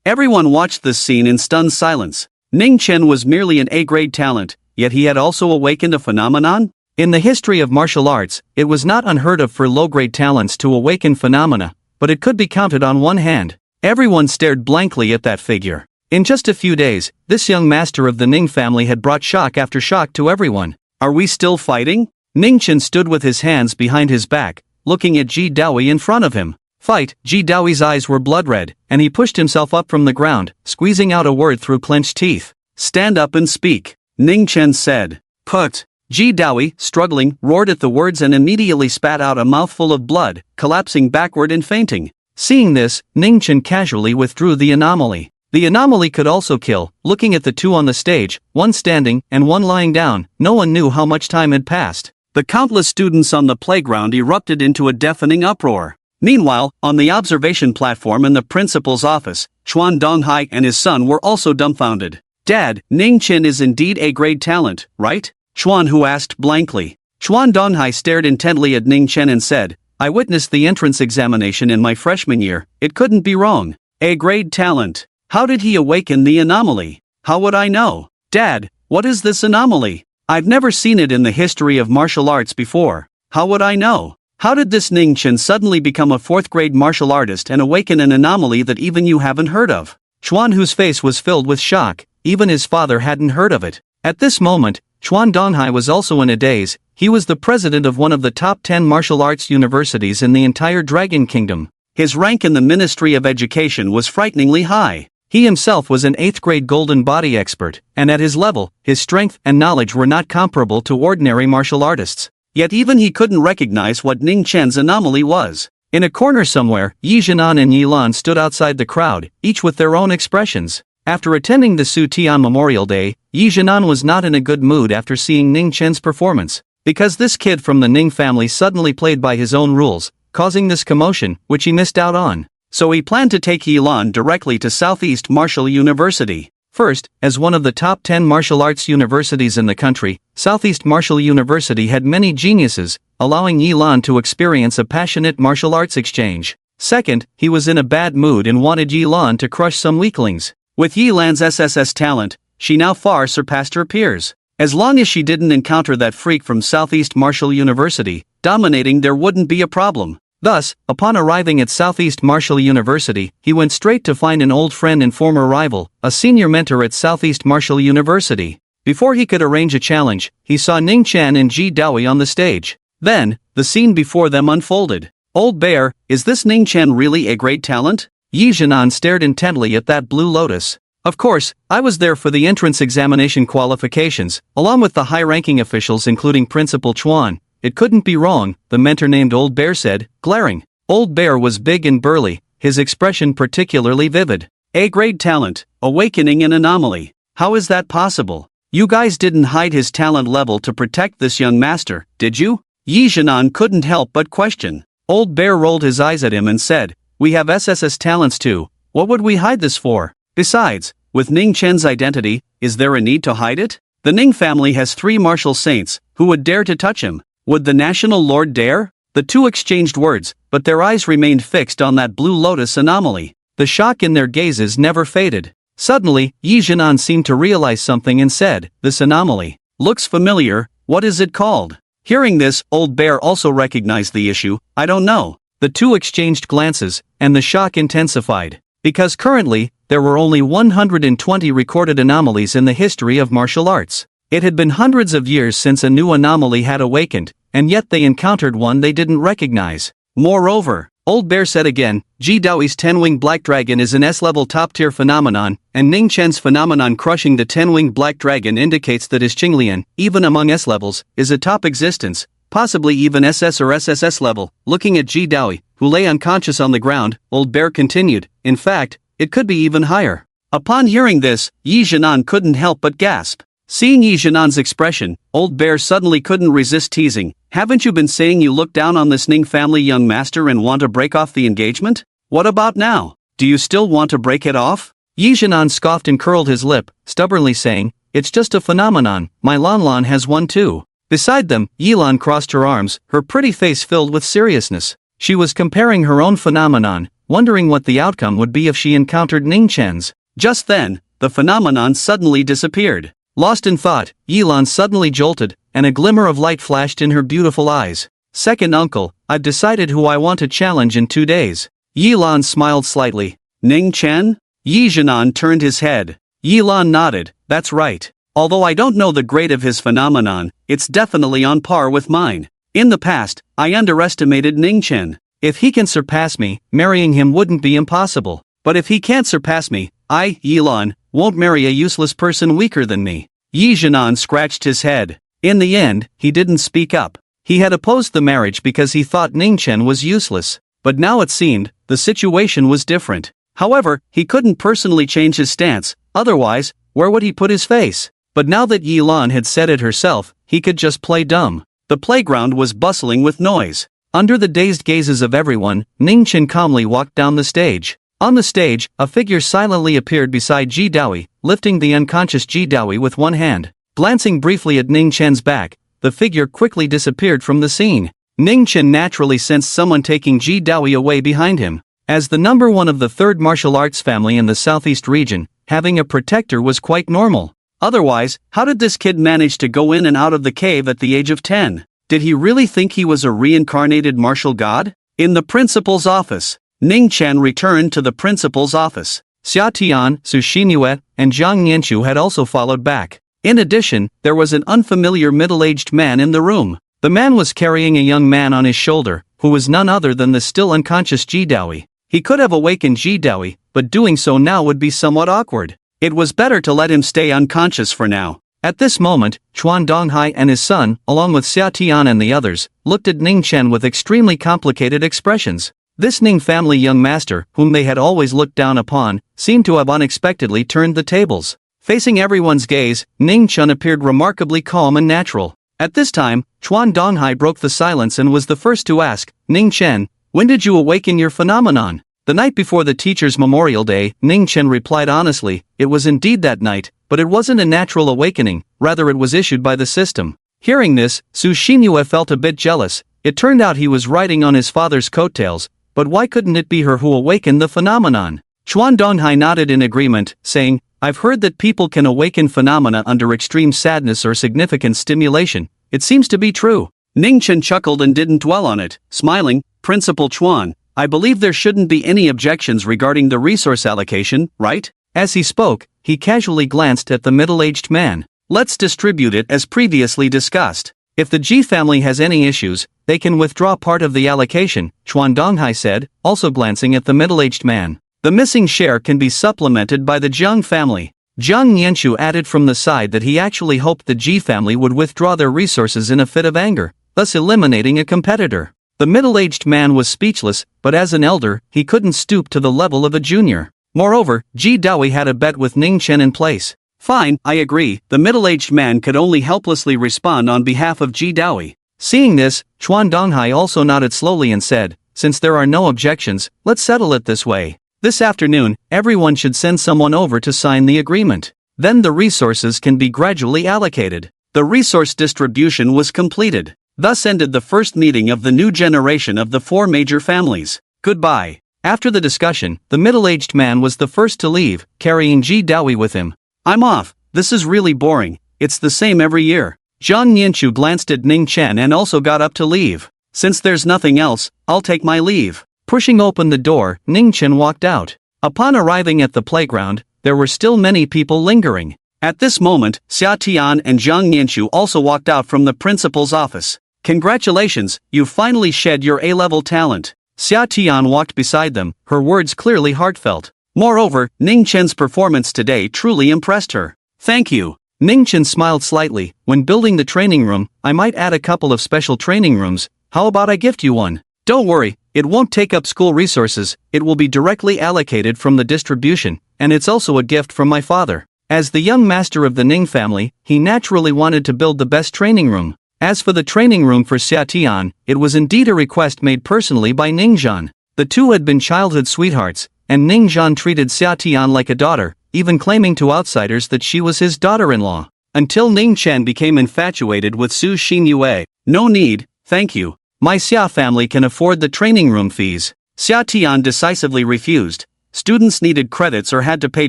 Everyone watched this scene in stunned silence. Ning-chen was merely an A-grade talent, yet he had also awakened a phenomenon? In the history of martial arts, it was not unheard of for low-grade talents to awaken phenomena, but it could be counted on one hand. Everyone stared blankly at that figure. In just a few days, this young master of the Ning family had brought shock after shock to everyone. Are we still fighting? Ning-chen stood with his hands behind his back, looking at Ji Daoi in front of him. Fight! Ji Daoi's eyes were blood red, and he pushed himself up from the ground, squeezing out a word through clenched teeth. Stand up and speak, Ning-chen said. Put! Ji Daoi, struggling, roared at the words and immediately spat out a mouthful of blood, collapsing backward and fainting. Seeing this, Ning-chen casually withdrew the anomaly. The anomaly could also kill. Looking at the two on the stage, one standing and one lying down, no one knew how much time had passed. The countless students on the playground erupted into a deafening uproar. Meanwhile, on the observation platform in the principal's office, Chuan Donghai and his son were also dumbfounded. Dad, Ning-chen is indeed a grade talent, right? Chuan Hu asked blankly. Chuan Donghai stared intently at Ning-chen and said, I witnessed the entrance examination in my freshman year, it couldn't be wrong. A grade talent. How did he awaken the anomaly? How would I know? Dad, what is this anomaly? I've never seen it in the history of martial arts before. How would I know? How did this Ning-chen suddenly become a 4th grade martial artist and awaken an anomaly that even you haven't heard of? Chuan Hu's face was filled with shock, even his father hadn't heard of it. At this moment, Chuan Donghai was also in a daze. He was the president of one of the top 10 martial arts universities in the entire Dragon Kingdom. His rank in the Ministry of Education was frighteningly high. He himself was an 8th grade golden body expert, and at his level, his strength and knowledge were not comparable to ordinary martial artists. Yet even he couldn't recognize what Ning-chen's anomaly was. In a corner somewhere, Yi Jianan and Yi Lan stood outside the crowd, each with their own expressions. After attending the Su Tian Memorial Day, Yi Jianan was not in a good mood after seeing Ning-chen's performance. Because this kid from the Ning family suddenly played by his own rules, causing this commotion, which he missed out on. So he planned to take Yi Lan directly to Southeast Martial University. First, as one of the top 10 martial arts universities in the country, Southeast Martial University had many geniuses, allowing Yi Lan to experience a passionate martial arts exchange. Second, he was in a bad mood and wanted Yi Lan to crush some weaklings. With Yi Lan's SSS talent, she now far surpassed her peers. As long as she didn't encounter that freak from Southeast Martial University, dominating there wouldn't be a problem. Thus, upon arriving at Southeast Martial University, he went straight to find an old friend and former rival, a senior mentor at Southeast Martial University. Before he could arrange a challenge, he saw Ning-chen and Ji Daoi on the stage. Then, the scene before them unfolded. Old Bear, is this Ning Chen really a great talent? Yi Jianan stared intently at that blue lotus. Of course, I was there for the entrance examination qualifications, along with the high-ranking officials including Principal Chuan. It couldn't be wrong, the mentor named Old Bear said, glaring. Old Bear was big and burly, his expression particularly vivid. A-grade talent, awakening an anomaly. How is that possible? You guys didn't hide his talent level to protect this young master, did you? Yi Jianan couldn't help but question. Old Bear rolled his eyes at him and said, we have SSS talents too, what would we hide this for? Besides, with Ning Chen's identity, is there a need to hide it? The Ning family has 3 martial saints, who would dare to touch him? Would the national lord dare? The two exchanged words, but their eyes remained fixed on that blue lotus anomaly. The shock in their gazes never faded. Suddenly, Yi Jianan seemed to realize something and said, this anomaly looks familiar, what is it called? Hearing this, Old Bear also recognized the issue, I don't know. The two exchanged glances, and the shock intensified. Because currently, there were only 120 recorded anomalies in the history of martial arts. It had been hundreds of years since a new anomaly had awakened, and yet they encountered one they didn't recognize. Moreover, Old Bear said again, Ji Daoi's 10-winged black dragon is an S-level top-tier phenomenon, and Ning Chen's phenomenon crushing the 10-winged black dragon indicates that his Qinglian, even among S-levels, is a top existence, possibly even SS or SSS level. Looking at Ji Daoi, who lay unconscious on the ground, Old Bear continued, in fact, it could be even higher. Upon hearing this, Yi Jianan couldn't help but gasp. Seeing Yi Jianan's expression, Old Bear suddenly couldn't resist teasing, haven't you been saying you look down on this Ning family young master and want to break off the engagement? What about now? Do you still want to break it off? Yi Jianan scoffed and curled his lip, stubbornly saying, it's just a phenomenon, my Lan has one too. Beside them, Yilan crossed her arms, her pretty face filled with seriousness. She was comparing her own phenomenon, wondering what the outcome would be if she encountered Ning Chen's. Just then, the phenomenon suddenly disappeared. Lost in thought, Yilan suddenly jolted, and a glimmer of light flashed in her beautiful eyes. Second uncle, I've decided who I want to challenge in 2 days. Yilan smiled slightly. Ning Chen? Yi Jianan turned his head. Yilan nodded, that's right. Although I don't know the grade of his phenomenon, it's definitely on par with mine. In the past, I underestimated Ning Chen. If he can surpass me, marrying him wouldn't be impossible. But if he can't surpass me, I, Yilan, won't marry a useless person weaker than me. Yi Jianan scratched his head. In the end, he didn't speak up. He had opposed the marriage because he thought Ning Chen was useless. But now it seemed, the situation was different. However, he couldn't personally change his stance, otherwise, where would he put his face? But now that Yilan had said it herself, he could just play dumb. The playground was bustling with noise. Under the dazed gazes of everyone, Ning Chen calmly walked down the stage. On the stage, a figure silently appeared beside Ji Daoi, lifting the unconscious Ji Daoi with one hand. Glancing briefly at Ning Chen's back, the figure quickly disappeared from the scene. Ning Chen naturally sensed someone taking Ji Daoi away behind him. As the number one of the third martial arts family in the southeast region, having a protector was quite normal. Otherwise, how did this kid manage to go in and out of the cave at the age of 10? Did he really think he was a reincarnated martial god? In the principal's office, Ning Chen returned to the principal's office. Xia Tian, Su Xinyue, and Zhang Nianchu had also followed back. In addition, there was an unfamiliar middle-aged man in the room. The man was carrying a young man on his shoulder, who was none other than the still unconscious Ji Daoi. He could have awakened Ji Daoi, but doing so now would be somewhat awkward. It was better to let him stay unconscious for now. At this moment, Chuan Donghai and his son, along with Xia Tian and the others, looked at Ning Chen with extremely complicated expressions. This Ning family young master, whom they had always looked down upon, seemed to have unexpectedly turned the tables. Facing everyone's gaze, Ning Chen appeared remarkably calm and natural. At this time, Chuan Donghai broke the silence and was the first to ask, Ning Chen, when did you awaken your phenomenon? The night before the teacher's Memorial Day, Ning Chen replied honestly, it was indeed that night, but it wasn't a natural awakening, rather it was issued by the system. Hearing this, Su Xinyue felt a bit jealous. It turned out he was riding on his father's coattails, but why couldn't it be her who awakened the phenomenon? Chuan Donghai nodded in agreement, saying, I've heard that people can awaken phenomena under extreme sadness or significant stimulation. It seems to be true. Ning Chen chuckled and didn't dwell on it, smiling, Principal Chuan, I believe there shouldn't be any objections regarding the resource allocation, right? As he spoke, he casually glanced at the middle-aged man. Let's distribute it as previously discussed. If the Ji family has any issues, they can withdraw part of the allocation, Chuan Donghai said, also glancing at the middle-aged man. The missing share can be supplemented by the Jiang family. Jiang Nianshu added from the side that he actually hoped the Ji family would withdraw their resources in a fit of anger, thus eliminating a competitor. The middle-aged man was speechless, but as an elder, he couldn't stoop to the level of a junior. Moreover, Ji Dawi had a bet with Ning Chen in place. Fine, I agree, the middle-aged man could only helplessly respond on behalf of Ji Dawi. Seeing this, Chuan Donghai also nodded slowly and said, since there are no objections, let's settle it this way. This afternoon, everyone should send someone over to sign the agreement. Then the resources can be gradually allocated. The resource distribution was completed. Thus ended the first meeting of the new generation of the four major families. Goodbye. After the discussion, the middle-aged man was the first to leave, carrying Ji Dawi with him. I'm off, this is really boring, it's the same every year. Zhang Nianchu glanced at Ning Chen and also got up to leave. Since there's nothing else, I'll take my leave. Pushing open the door, Ning Chen walked out. Upon arriving at the playground, there were still many people lingering. At this moment, Xia Tian and Zhang Nianchu also walked out from the principal's office. Congratulations, you've finally shed your A-level talent. Xia Tian walked beside them, her words clearly heartfelt. Moreover, Ning Chen's performance today truly impressed her. Thank you. Ning Chen smiled slightly. When building the training room, I might add a couple of special training rooms. How about I gift you one? Don't worry, it won't take up school resources, it will be directly allocated from the distribution, and it's also a gift from my father. As the young master of the Ning family, he naturally wanted to build the best training room. As for the training room for Xia Tian, it was indeed a request made personally by Ning Zhan. The two had been childhood sweethearts, and Ning Zhan treated Xia Tian like a daughter, even claiming to outsiders that she was his daughter-in-law. Until Ning Chen became infatuated with Su Xinyue. No need, thank you. My Xia family can afford the training room fees. Xia Tian decisively refused. Students needed credits or had to pay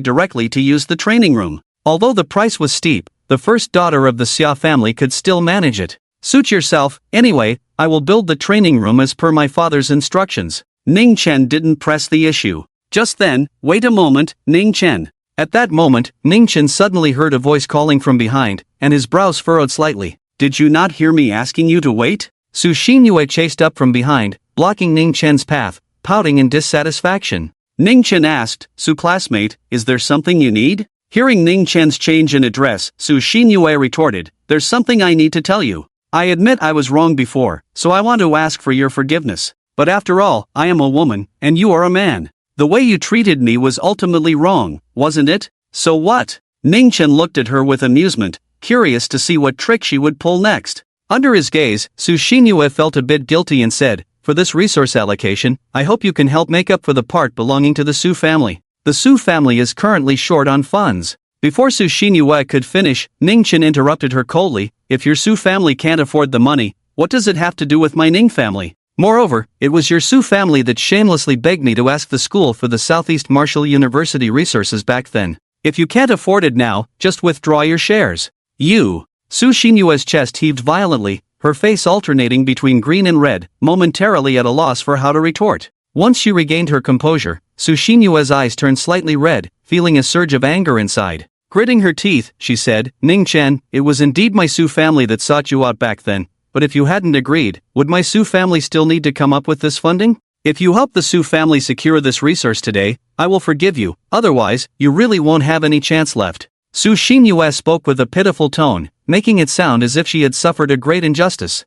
directly to use the training room. Although the price was steep, the first daughter of the Xia family could still manage it. Suit yourself, anyway, I will build the training room as per my father's instructions. Ning Chen didn't press the issue. Just then, wait a moment, Ning Chen. At that moment, Ning Chen suddenly heard a voice calling from behind, and his brows furrowed slightly. Did you not hear me asking you to wait? Su Xinyue chased up from behind, blocking Ning Chen's path, pouting in dissatisfaction. Ning Chen asked, Su classmate, is there something you need? Hearing Ning Chen's change in address, Su Xinyue retorted, there's something I need to tell you. I admit I was wrong before, so I want to ask for your forgiveness. But after all, I am a woman, and you are a man. The way you treated me was ultimately wrong, wasn't it? So what? Ning Chen looked at her with amusement, curious to see what trick she would pull next. Under his gaze, Su Xinyue felt a bit guilty and said, for this resource allocation, I hope you can help make up for the part belonging to the Su family. The Su family is currently short on funds. Before Su Xinyue could finish, Ning Chen interrupted her coldly, if your Su family can't afford the money, what does it have to do with my Ning family? Moreover, it was your Su family that shamelessly begged me to ask the school for the Southeast Martial University resources back then. If you can't afford it now, just withdraw your shares. You. Su Xinyue's chest heaved violently, her face alternating between green and red, momentarily at a loss for how to retort. Once she regained her composure, Su Xinyue's eyes turned slightly red, feeling a surge of anger inside. Gritting her teeth, she said, Ning Chen, it was indeed my Su family that sought you out back then, but if you hadn't agreed, would my Su family still need to come up with this funding? If you help the Su family secure this resource today, I will forgive you, otherwise, you really won't have any chance left. Su Xinyue spoke with a pitiful tone, making it sound as if she had suffered a great injustice.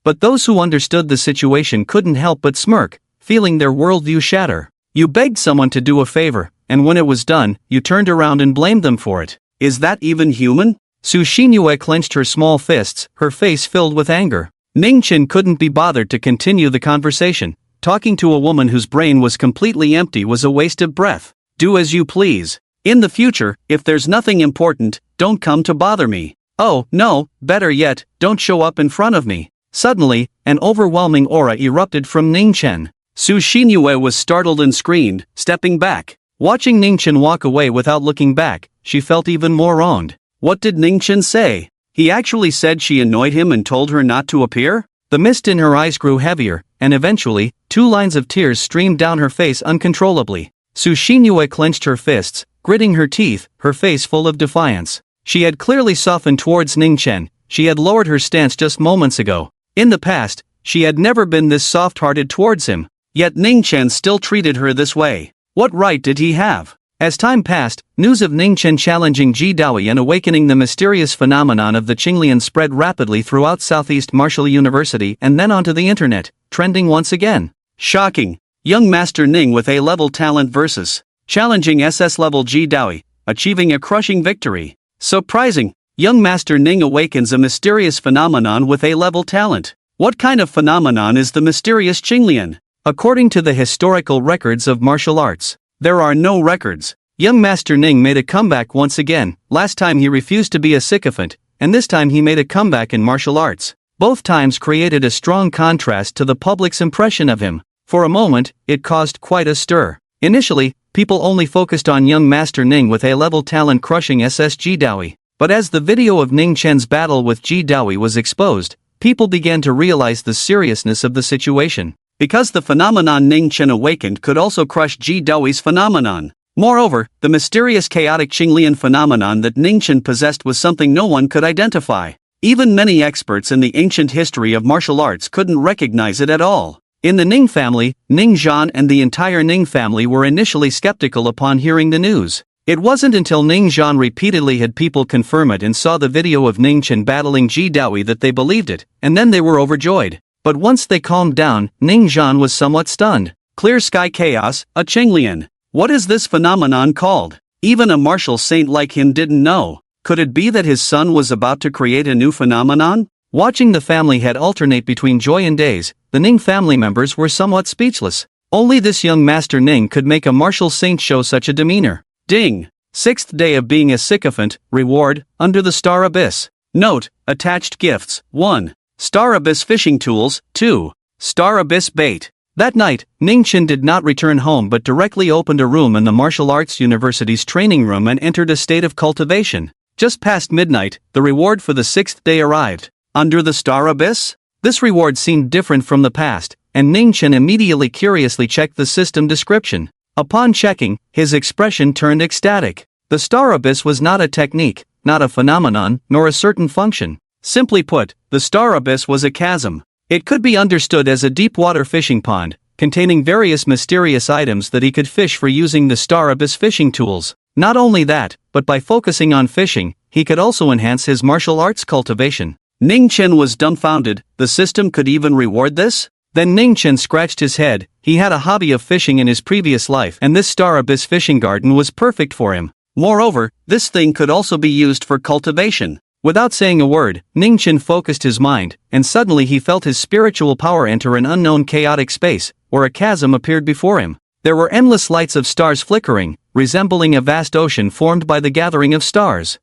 But those who understood the situation couldn't help but smirk, feeling their worldview shatter. You begged someone to do a favor, and when it was done, you turned around and blamed them for it. Is that even human? Su Xinyue clenched her small fists, her face filled with anger. Ning Chen couldn't be bothered to continue the conversation. Talking to a woman whose brain was completely empty was a waste of breath. Do as you please. In the future, if there's nothing important, don't come to bother me. Oh, no, better yet, don't show up in front of me. Suddenly, an overwhelming aura erupted from Ning Chen. Su Xinyue was startled and screamed, stepping back. Watching Ning Chen walk away without looking back, she felt even more wronged. What did Ning Chen say? He actually said she annoyed him and told her not to appear? The mist in her eyes grew heavier, and eventually, 2 lines of tears streamed down her face uncontrollably. Su Xinyue clenched her fists, gritting her teeth, her face full of defiance. She had clearly softened towards Ning Chen, she had lowered her stance just moments ago. In the past, she had never been this soft-hearted towards him, yet Ningchen still treated her this way. What right did he have? As time passed, news of Ningchen challenging Ji Daoi and awakening the mysterious phenomenon of the Qinglian spread rapidly throughout Southeast Martial University and then onto the internet, trending once again. Shocking! Young Master Ning with A-level talent versus challenging SS-level Ji Daoi, achieving a crushing victory. Surprising! Young Master Ning awakens a mysterious phenomenon with A-level talent. What kind of phenomenon is the mysterious Qinglian? According to the historical records of martial arts, there are no records. Young Master Ning made a comeback once again. Last time he refused to be a sycophant, and this time he made a comeback in martial arts. Both times created a strong contrast to the public's impression of him. For a moment, it caused quite a stir. Initially, people only focused on young Master Ning with A-level talent crushing SS Ji Daoi. But as the video of Ning Chen's battle with Ji Daoi was exposed, people began to realize the seriousness of the situation. Because the phenomenon Ning Chen awakened could also crush Ji Daoi's phenomenon. Moreover, the mysterious chaotic Qinglian phenomenon that Ning Chen possessed was something no one could identify. Even many experts in the ancient history of martial arts couldn't recognize it at all. In the Ning family, Ning Zhan and the entire Ning family were initially skeptical upon hearing the news. It wasn't until Ning Zhan repeatedly had people confirm it and saw the video of Ning Chen battling Ji Daoi that they believed it, and then they were overjoyed. But once they calmed down, Ning Zhan was somewhat stunned. Clear sky chaos, a Qinglian. What is this phenomenon called? Even a martial saint like him didn't know. Could it be that his son was about to create a new phenomenon? Watching the family head alternate between joy and daze, the Ning family members were somewhat speechless. Only this young Master Ning could make a martial saint show such a demeanor. Ding! 6th day of being a sycophant, reward, under the Star Abyss. Note, attached gifts, 1. Star Abyss fishing tools, 2. Star Abyss bait. That night, Ning Chen did not return home but directly opened a room in the Martial Arts University's training room and entered a state of cultivation. Just past midnight, the reward for the 6th day arrived. Under the Star Abyss? This reward seemed different from the past, and Ning Chen immediately curiously checked the system description. Upon checking, his expression turned ecstatic. The Star Abyss was not a technique, not a phenomenon, nor a certain function. Simply put, the Star Abyss was a chasm. It could be understood as a deep-water fishing pond, containing various mysterious items that he could fish for using the Star Abyss fishing tools. Not only that, but by focusing on fishing, he could also enhance his martial arts cultivation. Ning Chen was dumbfounded. The system could even reward this? Then Ning Chen scratched his head. He had a hobby of fishing in his previous life, and this Star Abyss fishing garden was perfect for him. Moreover, this thing could also be used for cultivation. Without saying a word, Ning Chen focused his mind, and suddenly he felt his spiritual power enter an unknown chaotic space, where a chasm appeared before him. There were endless lights of stars flickering, resembling a vast ocean formed by the gathering of stars.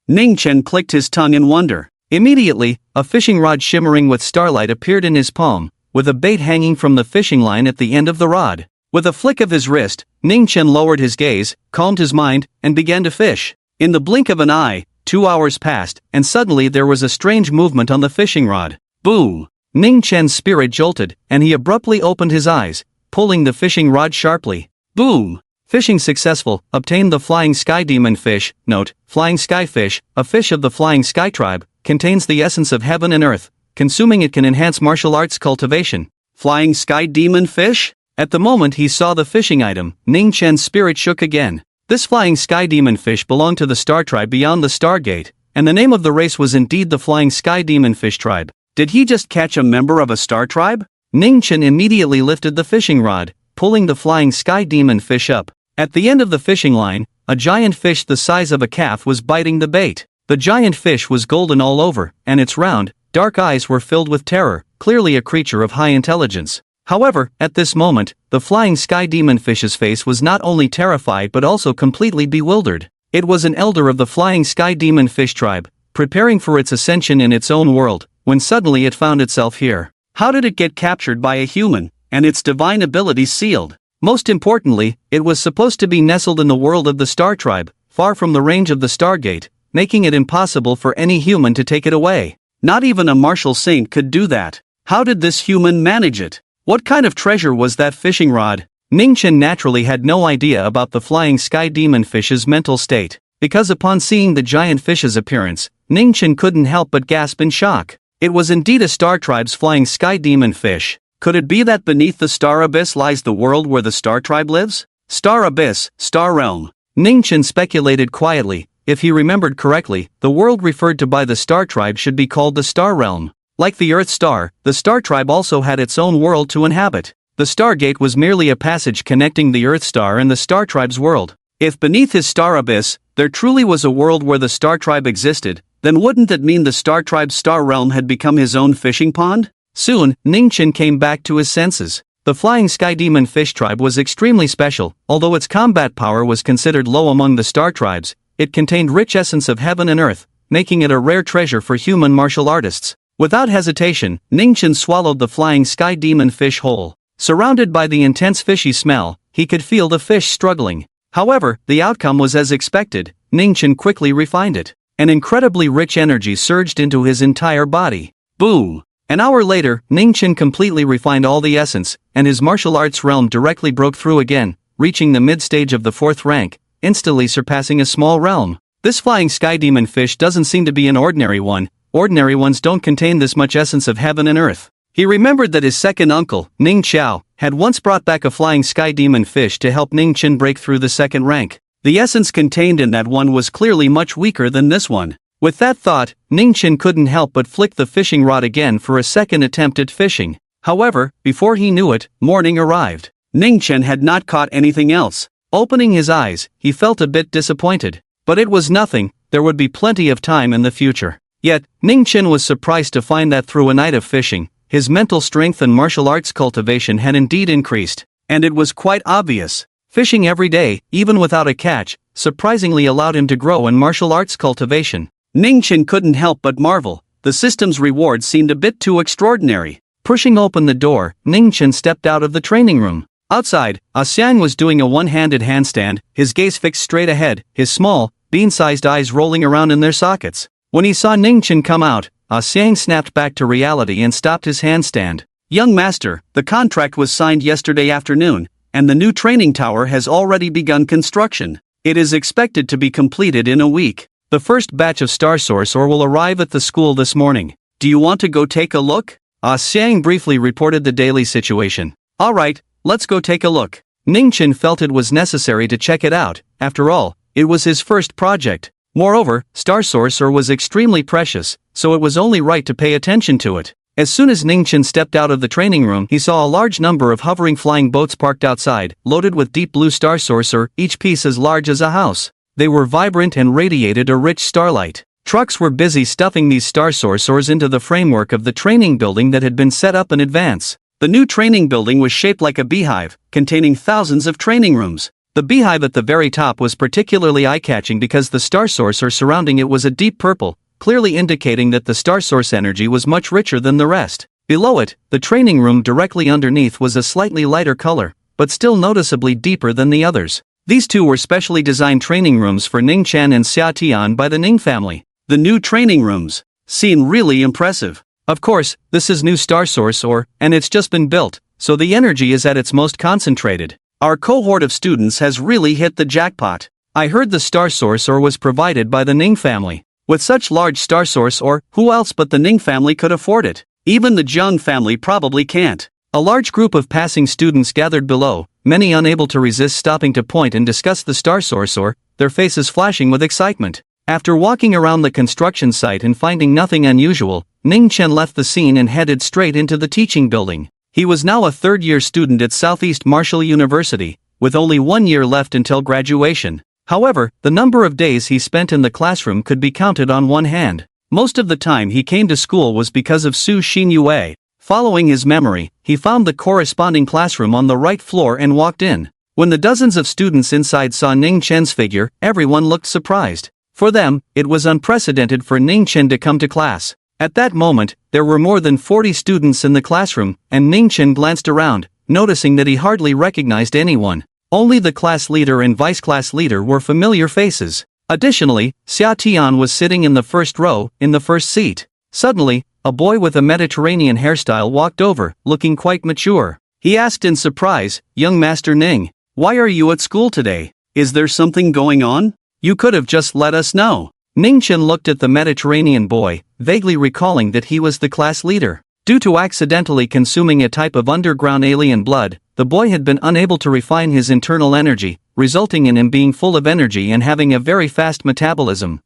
Ning Chen clicked his tongue in wonder. Immediately, a fishing rod shimmering with starlight appeared in his palm, with a bait hanging from the fishing line at the end of the rod. With a flick of his wrist, Ning Chen lowered his gaze, calmed his mind, and began to fish. In the blink of an eye, 2 hours passed, and suddenly there was a strange movement on the fishing rod. Boom! Ning Chen's spirit jolted, and he abruptly opened his eyes, pulling the fishing rod sharply. Boom! Fishing successful, obtained the flying sky demon fish. Note, flying sky fish, a fish of the flying sky tribe, contains the essence of heaven and earth. Consuming it can enhance martial arts cultivation. Flying sky demon fish? At the moment he saw the fishing item, Ning Chen's spirit shook again. This flying sky demon fish belonged to the star tribe beyond the Stargate, and the name of the race was indeed the flying sky demon fish tribe. Did he just catch a member of a star tribe? Ning Chen immediately lifted the fishing rod, pulling the flying sky demon fish up. At the end of the fishing line, a giant fish the size of a calf was biting the bait. The giant fish was golden all over, and its round, dark eyes were filled with terror, clearly a creature of high intelligence. However, at this moment, the flying sky demon fish's face was not only terrified but also completely bewildered. It was an elder of the flying sky demon fish tribe, preparing for its ascension in its own world, when suddenly it found itself here. How did it get captured by a human, and its divine abilities sealed? Most importantly, it was supposed to be nestled in the world of the star tribe, far from the range of the Stargate, making it impossible for any human to take it away. Not even a martial saint could do that. How did this human manage it? What kind of treasure was that fishing rod? Ning Chen naturally had no idea about the flying sky demon fish's mental state, because upon seeing the giant fish's appearance, Ning Chen couldn't help but gasp in shock. It was indeed a star tribe's flying sky demon fish. Could it be that beneath the star abyss lies the world where the star tribe lives? Star abyss, star realm. Ningchen speculated quietly. If he remembered correctly, the world referred to by the star tribe should be called the star realm. Like the Earth star, the star tribe also had its own world to inhabit. The Stargate was merely a passage connecting the Earth star and the star tribe's world. If beneath his star abyss, there truly was a world where the star tribe existed, then wouldn't that mean the star tribe's star realm had become his own fishing pond? Soon, Ningchen came back to his senses. The flying sky demon fish tribe was extremely special. Although its combat power was considered low among the star tribes, it contained rich essence of heaven and earth, making it a rare treasure for human martial artists. Without hesitation, Ningchen swallowed the flying sky demon fish whole. Surrounded by the intense fishy smell, he could feel the fish struggling. However, the outcome was as expected. Ningchen quickly refined it. An incredibly rich energy surged into his entire body. Boom! An hour later, Ningchen completely refined all the essence, and his martial arts realm directly broke through again, reaching the mid-stage of the 4th rank, instantly surpassing a small realm. This flying sky demon fish doesn't seem to be an ordinary one. Ordinary ones don't contain this much essence of heaven and earth. He remembered that his second uncle, Ning Xiao, had once brought back a flying sky demon fish to help Ningchen break through the 2nd rank. The essence contained in that one was clearly much weaker than this one. With that thought, Ningchen couldn't help but flick the fishing rod again for a second attempt at fishing. However, before he knew it, morning arrived. Ningchen had not caught anything else. Opening his eyes, he felt a bit disappointed. But it was nothing, there would be plenty of time in the future. Yet, Ningchen was surprised to find that through a night of fishing, his mental strength and martial arts cultivation had indeed increased. And it was quite obvious. Fishing every day, even without a catch, surprisingly allowed him to grow in martial arts cultivation. Ningchen couldn't help but marvel. The system's reward seemed a bit too extraordinary. Pushing open the door, Ningchen stepped out of the training room. Outside, Xiang was doing a one-handed handstand, his gaze fixed straight ahead, his small, bean-sized eyes rolling around in their sockets. When he saw Ningchen come out, Xiang snapped back to reality and stopped his handstand. Young master, the contract was signed yesterday afternoon, and the new training tower has already begun construction. It is expected to be completed in a week. The first batch of Star Sorcerer will arrive at the school this morning. Do you want to go take a look? Xiang briefly reported the daily situation. Alright, let's go take a look. Ningchen felt it was necessary to check it out. After all, it was his first project. Moreover, Star Sorcerer was extremely precious, so it was only right to pay attention to it. As soon as Ningchen stepped out of the training room, he saw a large number of hovering flying boats parked outside, loaded with deep blue Star Sorcerer, each piece as large as a house. They were vibrant and radiated a rich starlight. Trucks were busy stuffing these Star Sorcerers into the framework of the training building that had been set up in advance. The new training building was shaped like a beehive, containing thousands of training rooms. The beehive at the very top was particularly eye-catching because the Star Sorcerer surrounding it was a deep purple, clearly indicating that the Star Source energy was much richer than the rest. Below it, the training room directly underneath was a slightly lighter color, but still noticeably deeper than the others. These two were specially designed training rooms for Ning Chen and Xia Tian by the Ning family. The new training rooms seem really impressive. Of course, this is new Star Sorcerer, and it's just been built, so the energy is at its most concentrated. Our cohort of students has really hit the jackpot. I heard the Star Sorcerer was provided by the Ning family. With such large Star Sorcerer, who else but the Ning family could afford it? Even the Zheng family probably can't. A large group of passing students gathered below, many unable to resist stopping to point and discuss the Star Sorcerer, their faces flashing with excitement. After walking around the construction site and finding nothing unusual, Ning Chen left the scene and headed straight into the teaching building. He was now a third-year student at Southeast Martial University, with only 1 year left until graduation. However, the number of days he spent in the classroom could be counted on one hand. Most of the time he came to school was because of Su Xin Yue. Following his memory, he found the corresponding classroom on the right floor and walked in. When the dozens of students inside saw Ning Chen's figure, everyone looked surprised. For them, it was unprecedented for Ning Chen to come to class. At that moment, there were more than 40 students in the classroom, and Ning Chen glanced around, noticing that he hardly recognized anyone. Only the class leader and vice class leader were familiar faces. Additionally, Xia Tian was sitting in the first row, in the first seat. Suddenly, a boy with a Mediterranean hairstyle walked over, looking quite mature. He asked in surprise, "Young Master Ning, why are you at school today? Is there something going on? You could have just let us know." Ning Chen looked at the Mediterranean boy, vaguely recalling that he was the class leader. Due to accidentally consuming a type of underground alien blood, the boy had been unable to refine his internal energy, resulting in him being full of energy and having a very fast metabolism.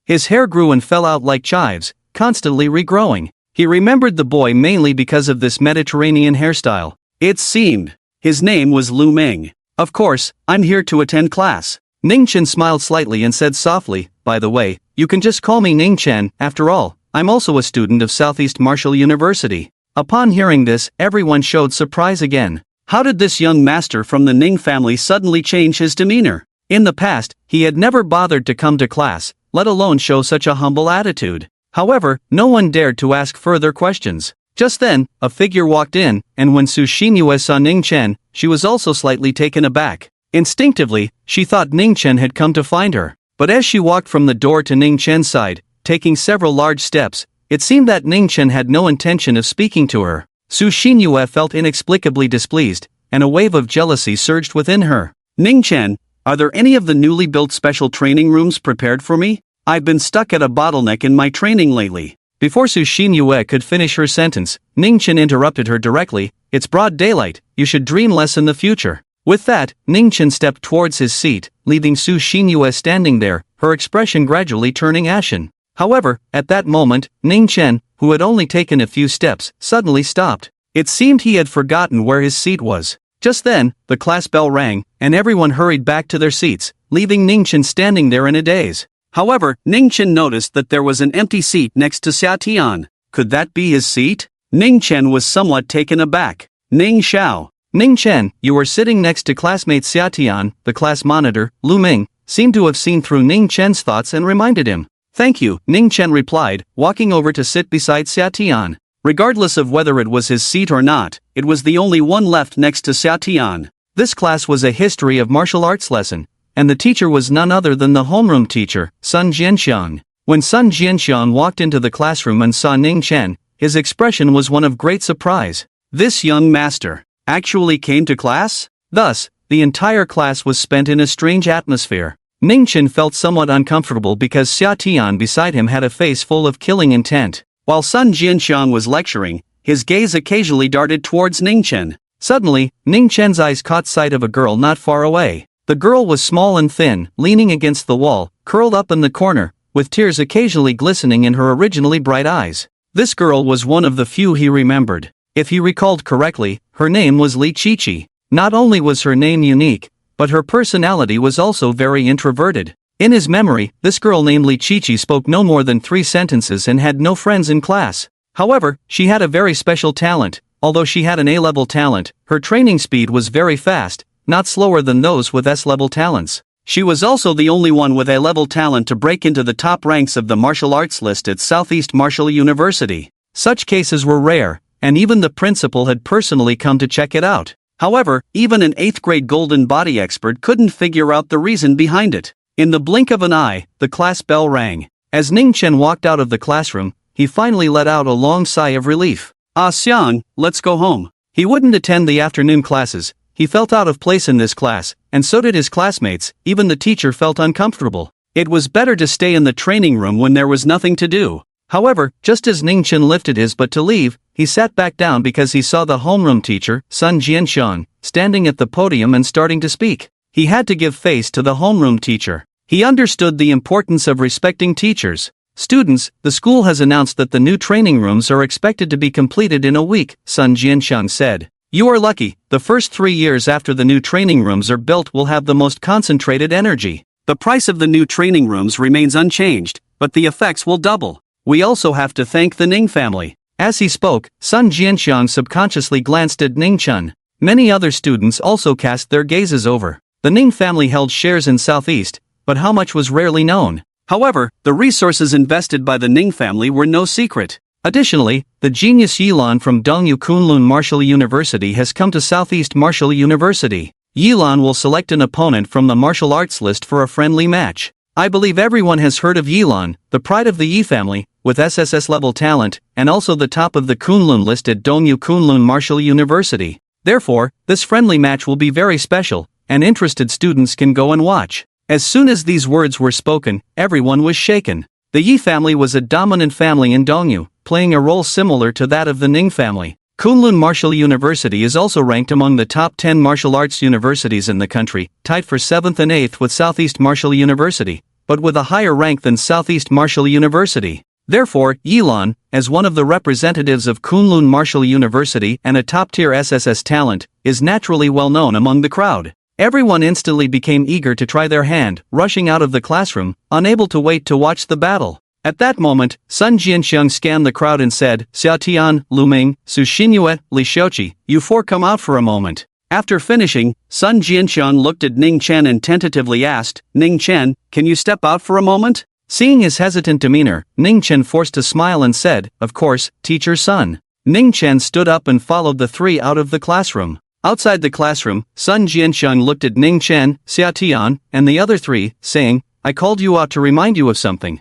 His hair grew and fell out like chives, constantly regrowing. He remembered the boy mainly because of this Mediterranean hairstyle. It seemed his name was Lu Ming. Of course, I'm here to attend class. Ning Chen smiled slightly and said softly, by the way, you can just call me Ning Chen, after all, I'm also a student of Southeast Martial University. Upon hearing this, everyone showed surprise again. How did this young master from the Ning family suddenly change his demeanor? In the past, he had never bothered to come to class, let alone show such a humble attitude. However, no one dared to ask further questions. Just then, a figure walked in, and when Sushin saw Ning Chen, she was also slightly taken aback. Instinctively, she thought Ning Chen had come to find her. But as she walked from the door to Ning Chen's side, taking several large steps, it seemed that Ning Chen had no intention of speaking to her. Sushin felt inexplicably displeased, and a wave of jealousy surged within her. Ning Chen, are there any of the newly built special training rooms prepared for me? I've been stuck at a bottleneck in my training lately. Before Sushin could finish her sentence, Ning Chen interrupted her directly. It's broad daylight, you should dream less in the future. With that, Ning Chen stepped towards his seat, leaving Sushin standing there, her expression gradually turning ashen. However, at that moment, Ning Chen, who had only taken a few steps, suddenly stopped. It seemed he had forgotten where his seat was. Just then, the class bell rang, and everyone hurried back to their seats, leaving Ning Chen standing there in a daze. However, Ning Chen noticed that there was an empty seat next to Xia Tian. Could that be his seat? Ning Chen was somewhat taken aback. Ning Xiao. Ning Chen, you were sitting next to classmate Xia Tian. The class monitor, Lu Ming, seemed to have seen through Ning Chen's thoughts and reminded him. Thank you, Ning Chen replied, walking over to sit beside Xia Tian. Regardless of whether it was his seat or not, it was the only one left next to Xia Tian. This class was a history of martial arts lesson, and the teacher was none other than the homeroom teacher, Sun Jianxiang. When Sun Jianxiang walked into the classroom and saw Ning Chen, his expression was one of great surprise. This young master actually came to class? Thus, the entire class was spent in a strange atmosphere. Ning Chen felt somewhat uncomfortable because Xia Tian beside him had a face full of killing intent. While Sun Jianxiang was lecturing, his gaze occasionally darted towards Ning Chen. Suddenly, Ning Chen's eyes caught sight of a girl not far away. The girl was small and thin, leaning against the wall, curled up in the corner, with tears occasionally glistening in her originally bright eyes. This girl was one of the few he remembered. If he recalled correctly, her name was Leachi. Not only was her name unique, but her personality was also very introverted. In his memory, this girl named Leachi spoke no more than 3 sentences and had no friends in class. However, she had a very special talent. Although she had an A-level talent, her training speed was very fast, not slower than those with S-level talents. She was also the only one with A-level talent to break into the top ranks of the martial arts list at Southeast Martial University. Such cases were rare, and even the principal had personally come to check it out. However, even an 8th grade golden body expert couldn't figure out the reason behind it. In the blink of an eye, the class bell rang. As Ning Chen walked out of the classroom, he finally let out a long sigh of relief. Ah Xiang, let's go home. He wouldn't attend the afternoon classes. He felt out of place in this class, and so did his classmates. Even the teacher felt uncomfortable. It was better to stay in the training room when there was nothing to do. However, just as Ning Chen lifted his butt to leave, he sat back down because he saw the homeroom teacher, Sun Jianxiang, standing at the podium and starting to speak. He had to give face to the homeroom teacher. He understood the importance of respecting teachers. Students, the school has announced that the new training rooms are expected to be completed in a week, Sun Jianxiang said. You are lucky, the first 3 years after the new training rooms are built will have the most concentrated energy. The price of the new training rooms remains unchanged, but the effects will double. We also have to thank the Ning family. As he spoke, Sun Jianxiang subconsciously glanced at Ning Chen. Many other students also cast their gazes over. The Ning family held shares in Southeast, but how much was rarely known. However, the resources invested by the Ning family were no secret. Additionally, the genius Yilan from Dongyu Kunlun Martial University has come to Southeast Martial University. Yilan will select an opponent from the martial arts list for a friendly match. I believe everyone has heard of Yilan, the pride of the Yi family, with SSS level talent, and also the top of the Kunlun list at Dongyu Kunlun Martial University. Therefore, this friendly match will be very special, and interested students can go and watch. As soon as these words were spoken, everyone was shaken. The Yi family was a dominant family in Dongyu, playing a role similar to that of the Ning family. Kunlun Martial University is also ranked among the top 10 martial arts universities in the country, tied for 7th and 8th with Southeast Martial University, but with a higher rank than Southeast Martial University. Therefore, Yilan, as one of the representatives of Kunlun Martial University and a top-tier SSS talent, is naturally well known among the crowd. Everyone instantly became eager to try their hand, rushing out of the classroom, unable to wait to watch the battle. At that moment, Sun Jianxiang scanned the crowd and said, Xiaotian, Luming, Su Xinyue, Li Xiaoqi, you four come out for a moment. After finishing, Sun Jianxiang looked at Ning Chen and tentatively asked, Ning Chen, can you step out for a moment? Seeing his hesitant demeanor, Ning Chen forced a smile and said, of course, teacher Sun. Ning Chen stood up and followed the three out of the classroom. Outside the classroom, Sun Jianxiang looked at Ning Chen, Xiaotian, and the other three, saying, I called you out to remind you of something.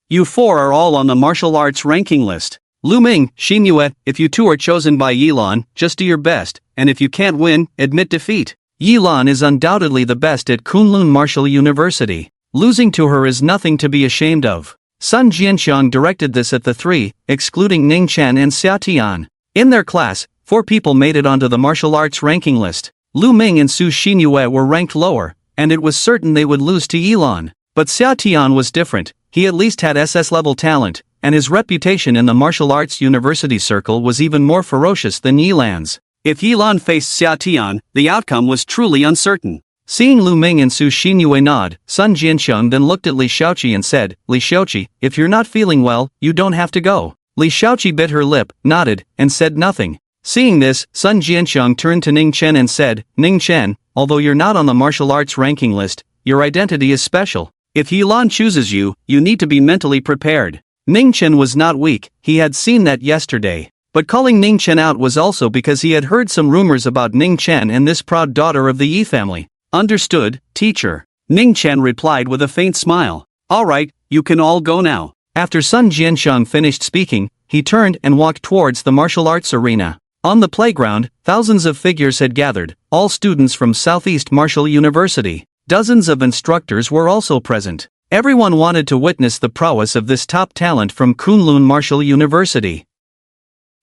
You four are all on the martial arts ranking list. Lu Ming, Xinyue, if you two are chosen by Yilan, just do your best, and if you can't win, admit defeat. Yilan is undoubtedly the best at Kunlun Martial University. Losing to her is nothing to be ashamed of. Sun Jianxiang directed this at the three, excluding Ning Chen and Xiaotian. In their class, 4 people made it onto the martial arts ranking list. Lu Ming and Su Xinyue were ranked lower, and it was certain they would lose to Yilan. But Xiaotian was different. He at least had SS-level talent, and his reputation in the martial arts university circle was even more ferocious than Yilan's. If Yilan faced Xiaotian, the outcome was truly uncertain. Seeing Lu Ming and Su Xinyue nod, Sun Jianxiang then looked at Li Xiaoqi and said, Li Xiaoqi, if you're not feeling well, you don't have to go. Li Xiaoqi bit her lip, nodded, and said nothing. Seeing this, Sun Jianxiang turned to Ning Chen and said, Ning Chen, although you're not on the martial arts ranking list, your identity is special. If Yilan chooses you, you need to be mentally prepared. Ning Chen was not weak, he had seen that yesterday. But calling Ning Chen out was also because he had heard some rumors about Ning Chen and this proud daughter of the Yi family. Understood, teacher. Ning Chen replied with a faint smile. Alright, you can all go now. After Sun Jianxiang finished speaking, he turned and walked towards the martial arts arena. On the playground, thousands of figures had gathered, all students from Southeast Martial University. Dozens of instructors were also present. Everyone wanted to witness the prowess of this top talent from Kunlun Martial University.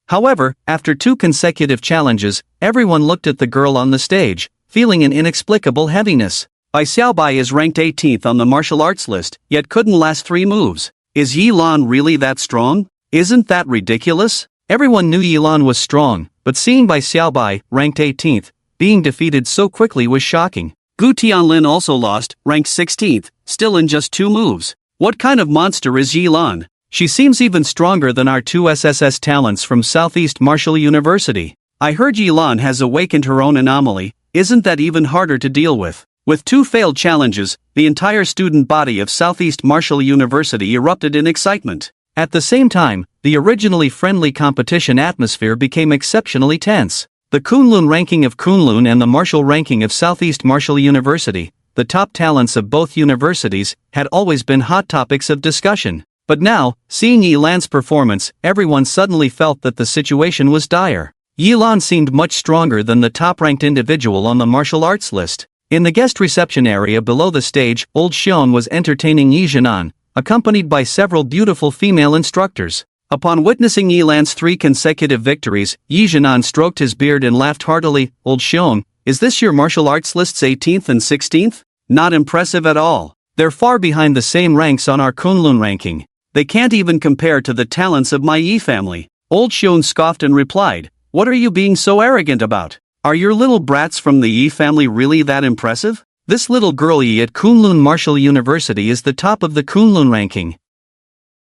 However, after 2 consecutive challenges, everyone looked at the girl on the stage, feeling an inexplicable heaviness. Bai Xiaobai is ranked 18th on the martial arts list, yet couldn't last 3 moves. Is Yilan really that strong? Isn't that ridiculous? Everyone knew Yilan was strong, but seeing Bai Xiaobai, ranked 18th, being defeated so quickly was shocking. Gu Tianlin also lost, ranked 16th, still in just 2 moves. What kind of monster is Yilan? She seems even stronger than our 2 SSS talents from Southeast Martial University. I heard Yilan has awakened her own anomaly. Isn't that even harder to deal with? With 2 failed challenges, the entire student body of Southeast Martial University erupted in excitement. At the same time, the originally friendly competition atmosphere became exceptionally tense. The Kunlun ranking of Kunlun and the martial ranking of Southeast Martial University, the top talents of both universities, had always been hot topics of discussion. But now, seeing Yilan's performance, everyone suddenly felt that the situation was dire. Yilan seemed much stronger than the top-ranked individual on the martial arts list. In the guest reception area below the stage, old Xion was entertaining Yi Zhenan, accompanied by several beautiful female instructors. Upon witnessing Yilan's 3 consecutive victories, Yi Zhenan stroked his beard and laughed heartily. Old Xion, is this your martial arts list's 18th and 16th? Not impressive at all. They're far behind the same ranks on our Kunlun ranking. They can't even compare to the talents of my Yi family. Old Xion scoffed and replied, what are you being so arrogant about? Are your little brats from the Yi family really that impressive? This little girl Yi at Kunlun Martial University is the top of the Kunlun ranking.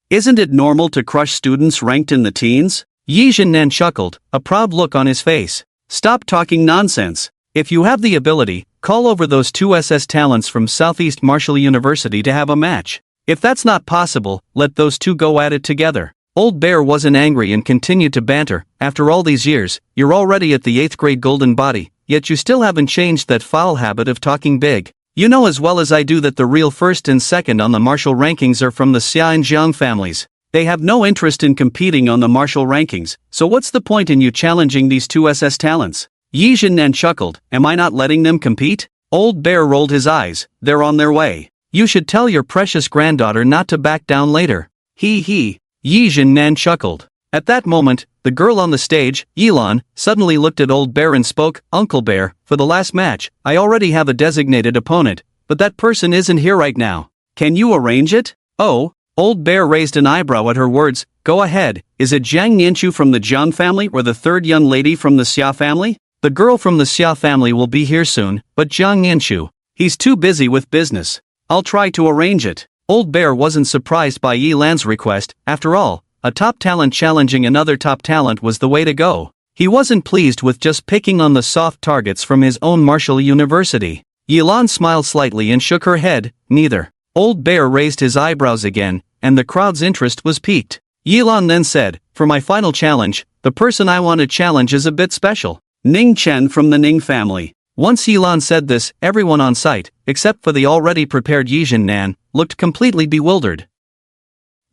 Isn't it normal to crush students ranked in the teens? Yi Zhenan chuckled, a proud look on his face. Stop talking nonsense. If you have the ability, call over those 2 SS talents from Southeast Martial University to have a match. If that's not possible, let those 2 go at it together. Old Bear wasn't angry and continued to banter. After all these years, you're already at the 8th grade golden body, yet you still haven't changed that foul habit of talking big. You know as well as I do that the real 1st and 2nd on the martial rankings are from the Xia and Jiang families. They have no interest in competing on the martial rankings, so what's the point in you challenging these 2 SS talents? Yi Zhenan chuckled, am I not letting them compete? Old Bear rolled his eyes. They're on their way. You should tell your precious granddaughter not to back down later. He. Yijin Nan chuckled. At that moment, the girl on the stage, Yilan, suddenly looked at Old Bear and spoke, Uncle Bear, for the last match, I already have a designated opponent, but that person isn't here right now. Can you arrange it? Oh, Old Bear raised an eyebrow at her words. Go ahead, is it Jiang Nianchu from the Jiang family or the third young lady from the Xia family? The girl from the Xia family will be here soon, but Jiang Nianchu, he's too busy with business. I'll try to arrange it. Old Bear wasn't surprised by Yi Lan's request. After all, a top talent challenging another top talent was the way to go. He wasn't pleased with just picking on the soft targets from his own martial university. Yi Lan smiled slightly and shook her head, neither. Old Bear raised his eyebrows again, and the crowd's interest was piqued. Yi Lan then said, for my final challenge, the person I want to challenge is a bit special. Ning Chen from the Ning family. Once Yi Lan said this, everyone on site, except for the already prepared Yijin Nan, looked completely bewildered.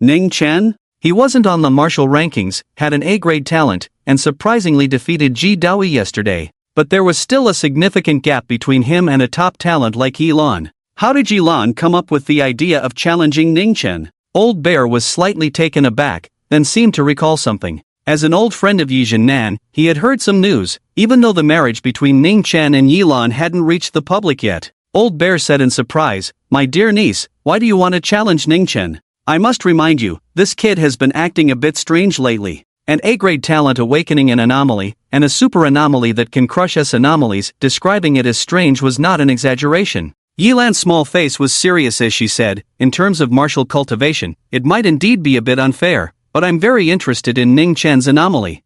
Ning Chen? He wasn't on the martial rankings, had an A-grade talent, and surprisingly defeated Ji Daoyi yesterday, but there was still a significant gap between him and a top talent like Yi Lan. How did Yi Lan come up with the idea of challenging Ning Chen? Old Bear was slightly taken aback, then seemed to recall something. As an old friend of Yijin Nan, he had heard some news, even though the marriage between Ning Chen and Yi Lan hadn't reached the public yet. Old Bear said in surprise, my dear niece, why do you want to challenge Ning Chen? I must remind you, this kid has been acting a bit strange lately. An A-grade talent awakening an anomaly, and a super anomaly that can crush S anomalies, describing it as strange was not an exaggeration. Yi Lan's small face was serious as she said, in terms of martial cultivation, it might indeed be a bit unfair, but I'm very interested in Ning Chen's anomaly.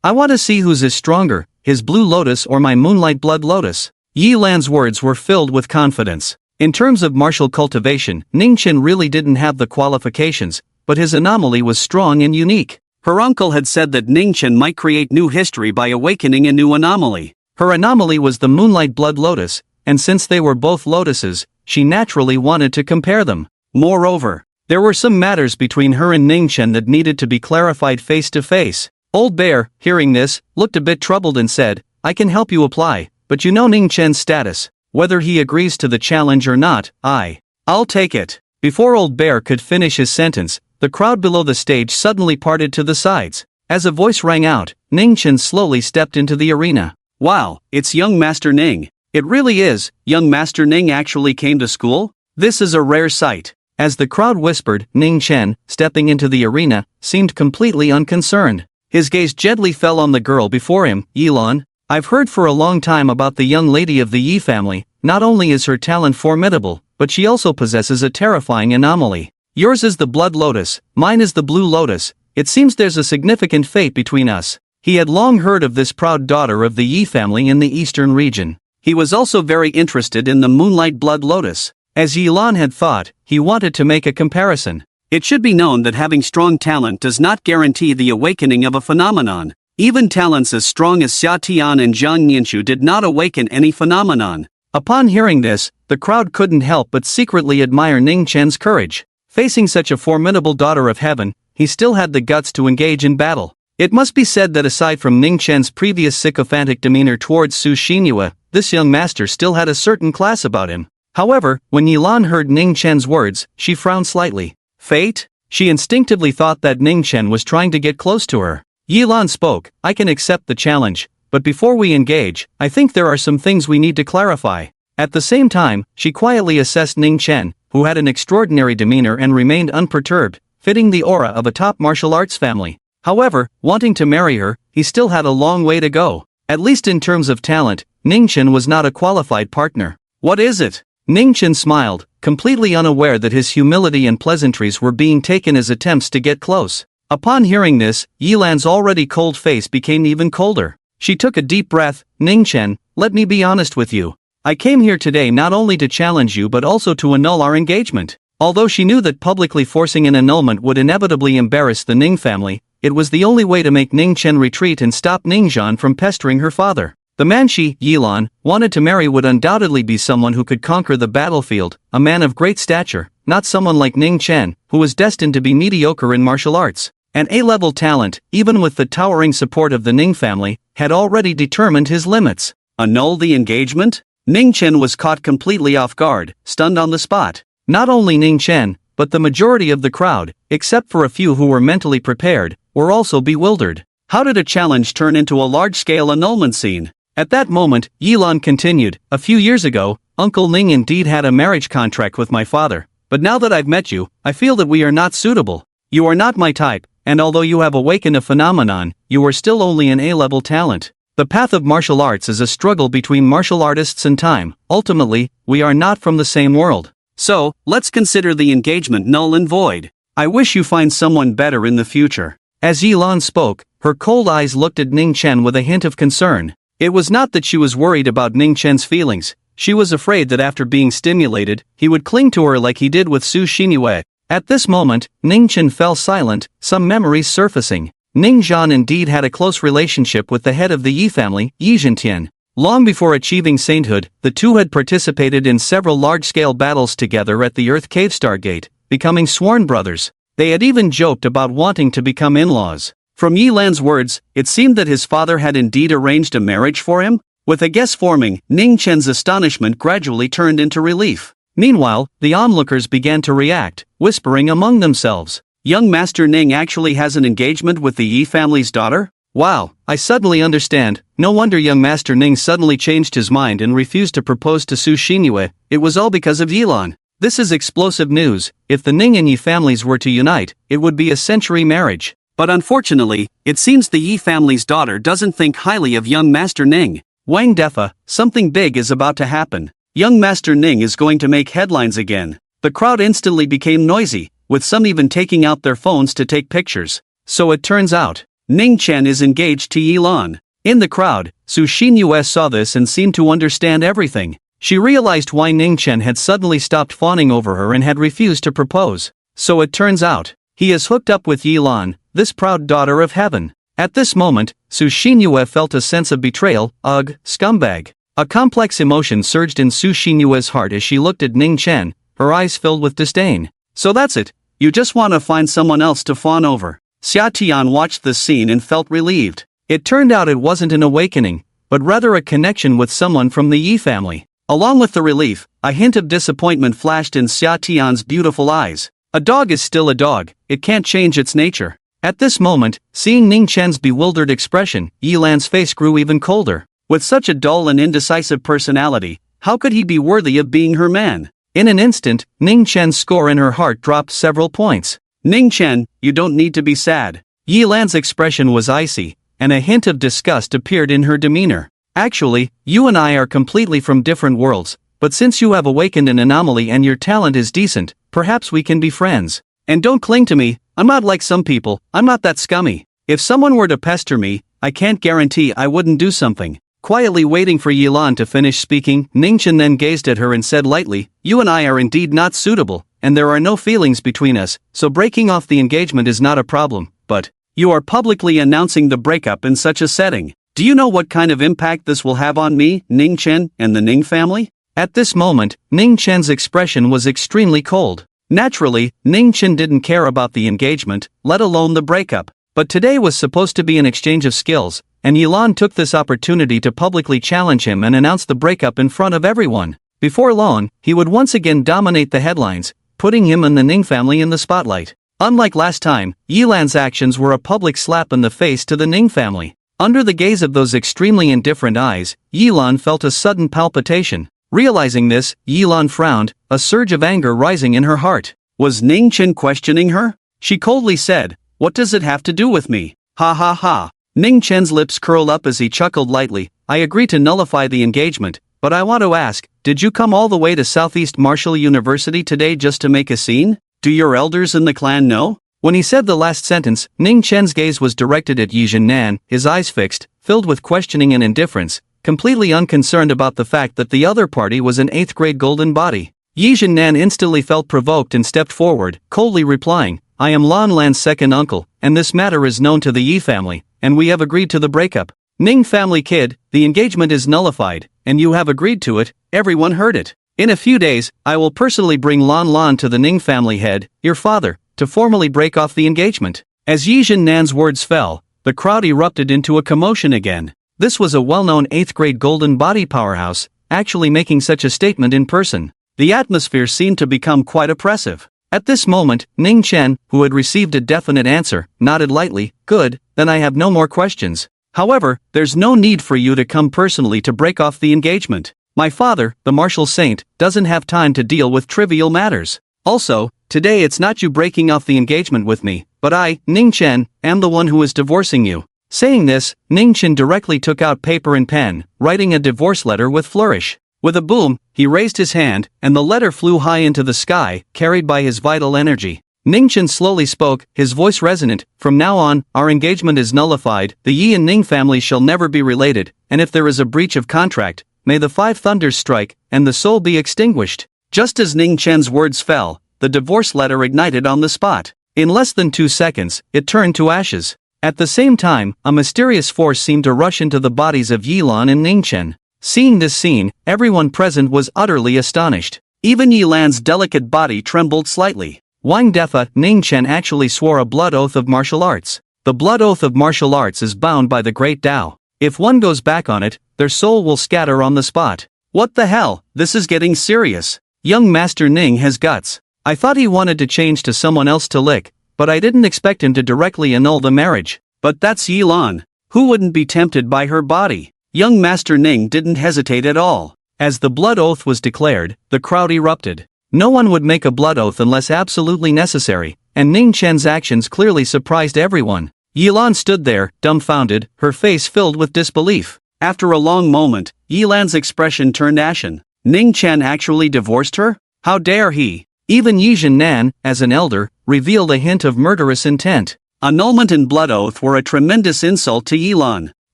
I want to see whose is stronger, his Blue Lotus or my Moonlight Blood Lotus. Yi Lan's words were filled with confidence. In terms of martial cultivation, Ning Chen really didn't have the qualifications, but his anomaly was strong and unique. Her uncle had said that Ning Chen might create new history by awakening a new anomaly. Her anomaly was the Moonlight Blood Lotus, and since they were both lotuses, she naturally wanted to compare them. Moreover, there were some matters between her and Ning Chen that needed to be clarified face to face. Old Bear, hearing this, looked a bit troubled and said, I can help you apply, but you know Ning Chen's status. Whether he agrees to the challenge or not, I'll take it. Before Old Bear could finish his sentence, the crowd below the stage suddenly parted to the sides. As a voice rang out, Ning Chen slowly stepped into the arena. Wow, it's young Master Ning. It really is, young Master Ning actually came to school? This is a rare sight. As the crowd whispered, Ning Chen, stepping into the arena, seemed completely unconcerned. His gaze gently fell on the girl before him, Yi Lan. I've heard for a long time about the young lady of the Yi family. Not only is her talent formidable, but she also possesses a terrifying anomaly. Yours is the Blood Lotus, mine is the Blue Lotus. It seems there's a significant fate between us. He had long heard of this proud daughter of the Yi family in the eastern region. He was also very interested in the Moonlight Blood Lotus. As Yi Lan had thought, he wanted to make a comparison. It should be known that having strong talent does not guarantee the awakening of a phenomenon. Even talents as strong as Xia Tian and Jiang Nianchu did not awaken any phenomenon. Upon hearing this, the crowd couldn't help but secretly admire Ning Chen's courage. Facing such a formidable daughter of heaven, he still had the guts to engage in battle. It must be said that aside from Ning Chen's previous sycophantic demeanor towards Su Xinyue, this young master still had a certain class about him. However, when Yi Lan heard Ning Chen's words, she frowned slightly. Fate? She instinctively thought that Ning Chen was trying to get close to her. Yi Lan spoke, I can accept the challenge, but before we engage, I think there are some things we need to clarify. At the same time, she quietly assessed Ning Chen, who had an extraordinary demeanor and remained unperturbed, fitting the aura of a top martial arts family. However, wanting to marry her, he still had a long way to go. At least in terms of talent, Ning Chen was not a qualified partner. What is it? Ning Chen smiled, completely unaware that his humility and pleasantries were being taken as attempts to get close. Upon hearing this, Yi Lan's already cold face became even colder. She took a deep breath. Ning Chen, let me be honest with you. I came here today not only to challenge you but also to annul our engagement. Although she knew that publicly forcing an annulment would inevitably embarrass the Ning family, it was the only way to make Ning Chen retreat and stop Ning Zhan from pestering her father. The man she, Yi Lan, wanted to marry would undoubtedly be someone who could conquer the battlefield, a man of great stature, not someone like Ning Chen, who was destined to be mediocre in martial arts. An A-level talent, even with the towering support of the Ning family, had already determined his limits. Annul the engagement? Ning Chen was caught completely off guard, stunned on the spot. Not only Ning Chen, but the majority of the crowd, except for a few who were mentally prepared, were also bewildered. How did a challenge turn into a large-scale annulment scene? At that moment, Yilan continued, "A few years ago, Uncle Ning indeed had a marriage contract with my father, but now that I've met you, I feel that we are not suitable. You are not my type, and although you have awakened a phenomenon, you are still only an A-level talent. The path of martial arts is a struggle between martial artists and time. Ultimately, we are not from the same world. So, let's consider the engagement null and void. I wish you find someone better in the future." As Yilan spoke, her cold eyes looked at Ning Chen with a hint of concern. It was not that she was worried about Ning Chen's feelings. She was afraid that after being stimulated, he would cling to her like he did with Su Xinyue. At this moment, Ning Chen fell silent, some memories surfacing. Ning Zhan indeed had a close relationship with the head of the Yi family, Yi Zhentian. Long before achieving sainthood, the two had participated in several large-scale battles together at the Earth Cave Stargate, becoming sworn brothers. They had even joked about wanting to become in-laws. From Yi Lan's words, it seemed that his father had indeed arranged a marriage for him. With a guess forming, Ning Chen's astonishment gradually turned into relief. Meanwhile, the onlookers began to react, whispering among themselves, "Young Master Ning actually has an engagement with the Yi family's daughter? Wow, I suddenly understand. No wonder young Master Ning suddenly changed his mind and refused to propose to Su Xinyue. It was all because of Yilan. This is explosive news. If the Ning and Yi families were to unite, it would be a century marriage. But unfortunately, it seems the Yi family's daughter doesn't think highly of young Master Ning. Wang Defa, something big is about to happen. Young Master Ning is going to make headlines again." The crowd instantly became noisy, with some even taking out their phones to take pictures. So it turns out, Ning Chen is engaged to Yilan. In the crowd, Su Xinyue saw this and seemed to understand everything. She realized why Ning Chen had suddenly stopped fawning over her and had refused to propose. So it turns out, he is hooked up with Yilan, this proud daughter of heaven. At this moment, Su Xinyue felt a sense of betrayal. Ugh, scumbag. A complex emotion surged in Su Xinyue's heart as she looked at Ning Chen, her eyes filled with disdain. "So that's it. You just want to find someone else to fawn over." Xia Tian watched this scene and felt relieved. It turned out it wasn't an awakening, but rather a connection with someone from the Yi family. Along with the relief, a hint of disappointment flashed in Xia Tian's beautiful eyes. A dog is still a dog, it can't change its nature. At this moment, seeing Ning Chen's bewildered expression, Yilan's face grew even colder. With such a dull and indecisive personality, how could he be worthy of being her man? In an instant, Ning Chen's score in her heart dropped several points. "Ning Chen, you don't need to be sad." Yilan's expression was icy, and a hint of disgust appeared in her demeanor. "Actually, you and I are completely from different worlds, but since you have awakened an anomaly and your talent is decent, perhaps we can be friends. And don't cling to me, I'm not like some people, I'm not that scummy. If someone were to pester me, I can't guarantee I wouldn't do something." Quietly waiting for Yilan to finish speaking, Ning Chen then gazed at her and said lightly, "You and I are indeed not suitable, and there are no feelings between us, so breaking off the engagement is not a problem, but you are publicly announcing the breakup in such a setting. Do you know what kind of impact this will have on me, Ning Chen, and the Ning family?" At this moment, Ning Chen's expression was extremely cold. Naturally, Ning Chen didn't care about the engagement, let alone the breakup. But today was supposed to be an exchange of skills, and Yilan took this opportunity to publicly challenge him and announce the breakup in front of everyone. Before long, he would once again dominate the headlines, putting him and the Ning family in the spotlight. Unlike last time, Yilan's actions were a public slap in the face to the Ning family. Under the gaze of those extremely indifferent eyes, Yilan felt a sudden palpitation. Realizing this, Yilan frowned, a surge of anger rising in her heart. Was Ning Chen questioning her? She coldly said, "What does it have to do with me?" Ha ha ha. Ning Chen's lips curled up as he chuckled lightly. "I agree to nullify the engagement, but I want to ask, did you come all the way to Southeast Martial University today just to make a scene? Do your elders in the clan know?" When he said the last sentence, Ning Chen's gaze was directed at Yi Zhennan, his eyes fixed, filled with questioning and indifference, completely unconcerned about the fact that the other party was an 8th grade golden body. Yi Zhennan instantly felt provoked and stepped forward, coldly replying, "I am Lan Lan's second uncle, and this matter is known to the Yi family, and we have agreed to the breakup. Ning family kid, the engagement is nullified, and you have agreed to it." Everyone heard it. "In a few days, I will personally bring Lan Lan to the Ning family head, your father, to formally break off the engagement." As Yi Zhennan's words fell, the crowd erupted into a commotion again. This was a well-known 8th grade golden body powerhouse, actually making such a statement in person. The atmosphere seemed to become quite oppressive. At this moment, Ning Chen, who had received a definite answer, nodded lightly. Good, then I have no more questions. However, there's no need for you to come personally to break off the engagement. My father, the martial saint, doesn't have time to deal with trivial matters. Also, today it's not you breaking off the engagement with me, but I, Ning Chen, am the one who is divorcing you. Saying this, Ning Chen directly took out paper and pen, writing a divorce letter with flourish. With a boom, he raised his hand, and the letter flew high into the sky, carried by his vital energy. Ning Chen slowly spoke, his voice resonant. From now on, our engagement is nullified, the Yi and Ning families shall never be related, and if there is a breach of contract, may the five thunders strike, and the soul be extinguished. Just as Ning Chen's words fell, the divorce letter ignited on the spot. In less than 2 seconds, it turned to ashes. At the same time, a mysterious force seemed to rush into the bodies of Yilan and Ning Chen. Seeing this scene, everyone present was utterly astonished. Even Yilan's delicate body trembled slightly. Wang Defa, Ning Chen actually swore a blood oath of martial arts. The blood oath of martial arts is bound by the great Tao. If one goes back on it, their soul will scatter on the spot. What the hell, this is getting serious. Young Master Ning has guts. I thought he wanted to change to someone else to lick, but I didn't expect him to directly annul the marriage. But that's Yilan. Who wouldn't be tempted by her body? Young Master Ning didn't hesitate at all. As the blood oath was declared, the crowd erupted. No one would make a blood oath unless absolutely necessary, and Ning Chen's actions clearly surprised everyone. Yilan stood there, dumbfounded, her face filled with disbelief. After a long moment, Yilan's expression turned ashen. Ning Chen actually divorced her? How dare he? Even Yijin Nan, as an elder, revealed a hint of murderous intent. Annulment and blood oath were a tremendous insult to Yilan.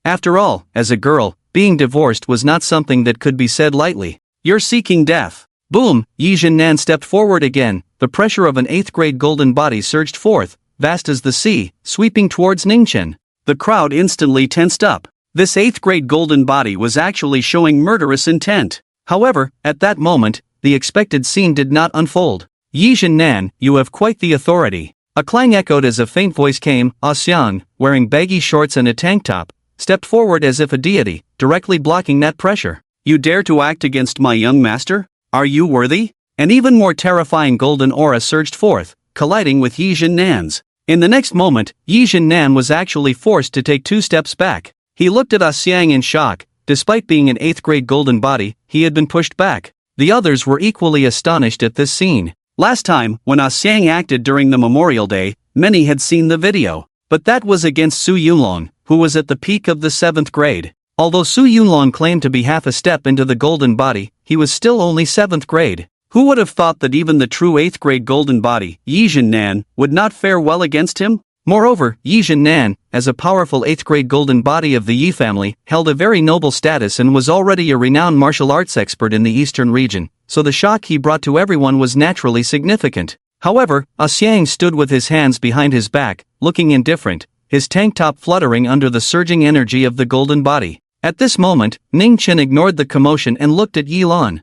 After all, as a girl, being divorced was not something that could be said lightly. You're seeking death. Boom, Yijin Nan stepped forward again, the pressure of an 8th grade golden body surged forth, vast as the sea, sweeping towards Ning Chen. The crowd instantly tensed up. This 8th grade golden body was actually showing murderous intent. However, at that moment, the expected scene did not unfold. Yijin Nan, you have quite the authority. A clang echoed as a faint voice came. Xiang, wearing baggy shorts and a tank top, stepped forward as if a deity, directly blocking that pressure. You dare to act against my young master? Are you worthy? An even more terrifying golden aura surged forth, colliding with Yijin Nan's. In the next moment, Yijin Nan was actually forced to take 2 steps back. He looked at Xiang in shock. Despite being an 8th grade golden body, he had been pushed back. The others were equally astonished at this scene. Last time, when Xiang acted during the Memorial Day, many had seen the video. But that was against Su Yunlong, who was at the peak of the 7th grade. Although Su Yunlong claimed to be half a step into the golden body, he was still only 7th grade. Who would have thought that even the true 8th grade golden body, Yijin Nan, would not fare well against him? Moreover, Yijin Nan, as a powerful 8th grade golden body of the Yi family, held a very noble status and was already a renowned martial arts expert in the eastern region, so the shock he brought to everyone was naturally significant. However, Xiang stood with his hands behind his back, looking indifferent, his tank top fluttering under the surging energy of the golden body. At this moment, Ning Chen ignored the commotion and looked at Yilan.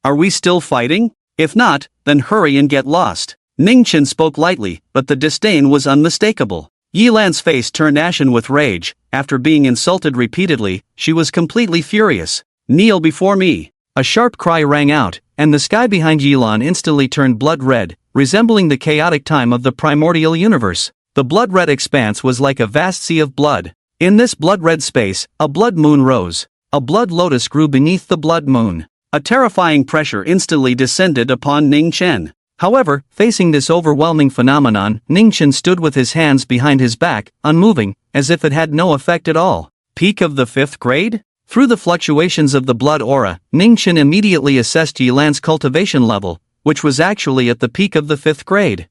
Are we still fighting? If not, then hurry and get lost. Ning Chen spoke lightly, but the disdain was unmistakable. Yilan's face turned ashen with rage. After being insulted repeatedly, she was completely furious. Kneel before me. A sharp cry rang out, and the sky behind Yilan instantly turned blood red, resembling the chaotic time of the primordial universe. The blood-red expanse was like a vast sea of blood. In this blood-red space, a blood moon rose. A blood lotus grew beneath the blood moon. A terrifying pressure instantly descended upon Ning Chen. However, facing this overwhelming phenomenon, Ning Chen stood with his hands behind his back, unmoving, as if it had no effect at all. Peak of the 5th grade? Through the fluctuations of the blood aura, Ning Chen immediately assessed Yilan's cultivation level, which was actually at the peak of the 5th grade.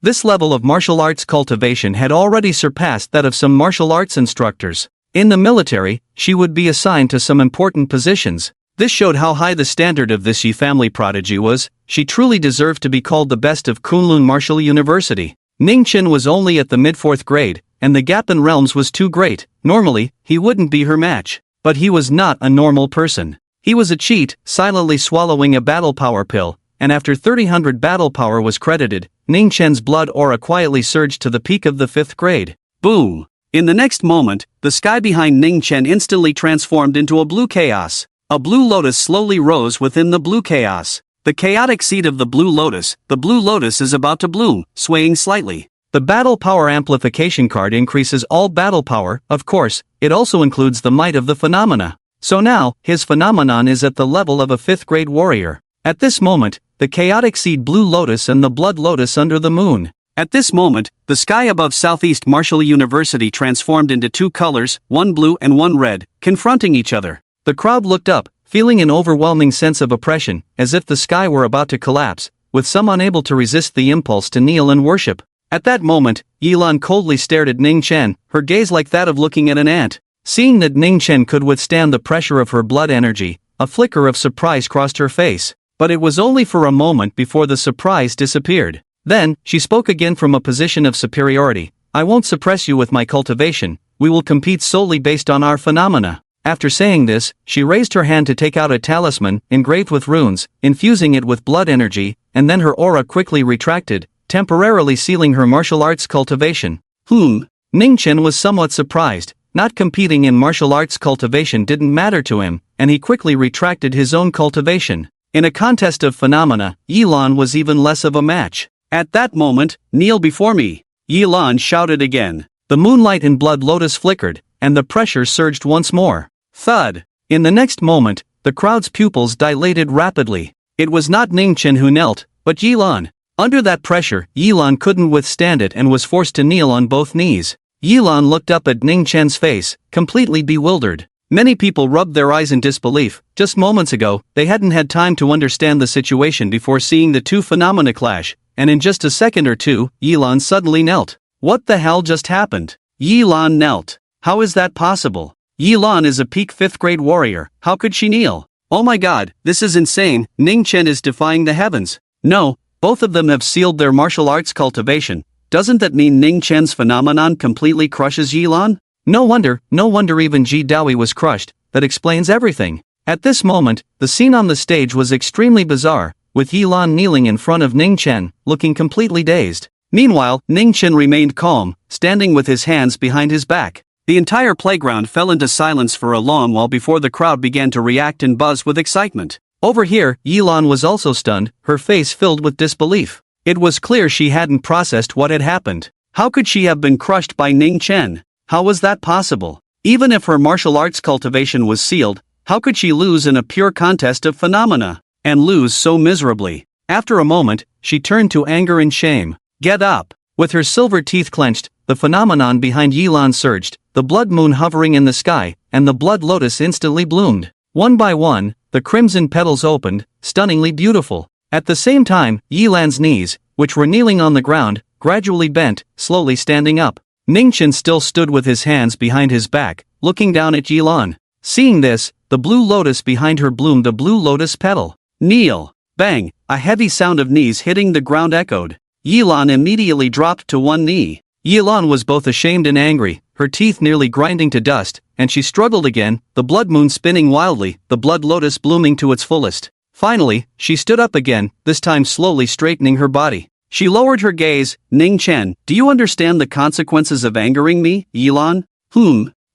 This level of martial arts cultivation had already surpassed that of some martial arts instructors. In the military, she would be assigned to some important positions. This showed how high the standard of this Yi family prodigy was. She truly deserved to be called the best of Kunlun Martial University. Ning Chen was only at the mid-4th grade, and the gap in realms was too great. Normally, he wouldn't be her match. But he was not a normal person. He was a cheat, silently swallowing a battle power pill, and after 300 battle power was credited, Ning Chen's blood aura quietly surged to the peak of the 5th grade. Boom! In the next moment, the sky behind Ning Chen instantly transformed into a blue chaos. A blue lotus slowly rose within the blue chaos. The chaotic seed of the blue lotus is about to bloom, swaying slightly. The battle power amplification card increases all battle power, of course, it also includes the might of the phenomena. So now, his phenomenon is at the level of a 5th grade warrior. At this moment, the chaotic seed blue lotus and the blood lotus under the moon. At this moment, the sky above Southeast Marshall University transformed into 2 colors, one blue and one red, confronting each other. The crowd looked up, feeling an overwhelming sense of oppression, as if the sky were about to collapse, with some unable to resist the impulse to kneel and worship. At that moment, Yilan coldly stared at Ning Chen, her gaze like that of looking at an ant. Seeing that Ning Chen could withstand the pressure of her blood energy, a flicker of surprise crossed her face, but it was only for a moment before the surprise disappeared. Then, she spoke again from a position of superiority. I won't suppress you with my cultivation, we will compete solely based on our phenomena. After saying this, she raised her hand to take out a talisman, engraved with runes, infusing it with blood energy, and then her aura quickly retracted, temporarily sealing her martial arts cultivation. Ning Chen was somewhat surprised. Not competing in martial arts cultivation didn't matter to him, and he quickly retracted his own cultivation. In a contest of phenomena, Yilan was even less of a match. At that moment, kneel before me, Yilan shouted again. The moonlight and blood lotus flickered, and the pressure surged once more. Thud! In the next moment, the crowd's pupils dilated rapidly. It was not Ning Chen who knelt, but Yilan. Under that pressure, Yilan couldn't withstand it and was forced to kneel on both knees. Yilan looked up at Ning Chen's face, completely bewildered. Many people rubbed their eyes in disbelief. Just moments ago, they hadn't had time to understand the situation before seeing the 2 phenomena clash, and in just a second or two, Yilan suddenly knelt. What the hell just happened? Yilan knelt. How is that possible? Yilan is a peak 5th grade warrior, how could she kneel? Oh my god, this is insane, Ning Chen is defying the heavens. No, both of them have sealed their martial arts cultivation. Doesn't that mean Ning Chen's phenomenon completely crushes Yilan? No wonder even Ji Daoi was crushed, that explains everything. At this moment, the scene on the stage was extremely bizarre, with Yilan kneeling in front of Ning Chen, looking completely dazed. Meanwhile, Ning Chen remained calm, standing with his hands behind his back. The entire playground fell into silence for a long while before the crowd began to react and buzz with excitement. Over here, Yilan was also stunned, her face filled with disbelief. It was clear she hadn't processed what had happened. How could she have been crushed by Ning Chen? How was that possible? Even if her martial arts cultivation was sealed, how could she lose in a pure contest of phenomena? And lose so miserably? After a moment, she turned to anger and shame. Get up! With her silver teeth clenched, the phenomenon behind Yilan surged, the blood moon hovering in the sky, and the blood lotus instantly bloomed. One by one, the crimson petals opened, stunningly beautiful. At the same time, Yilan's knees, which were kneeling on the ground, gradually bent, slowly standing up. Ning Chen still stood with his hands behind his back, looking down at Yilan. Seeing this, the blue lotus behind her bloomed a blue lotus petal. Kneel! Bang! A heavy sound of knees hitting the ground echoed. Yilan immediately dropped to one knee. Yilan was both ashamed and angry, her teeth nearly grinding to dust, and she struggled again, the blood moon spinning wildly, the blood lotus blooming to its fullest. Finally, she stood up again, this time slowly straightening her body. She lowered her gaze. Ning Chen, do you understand the consequences of angering me, Yilan?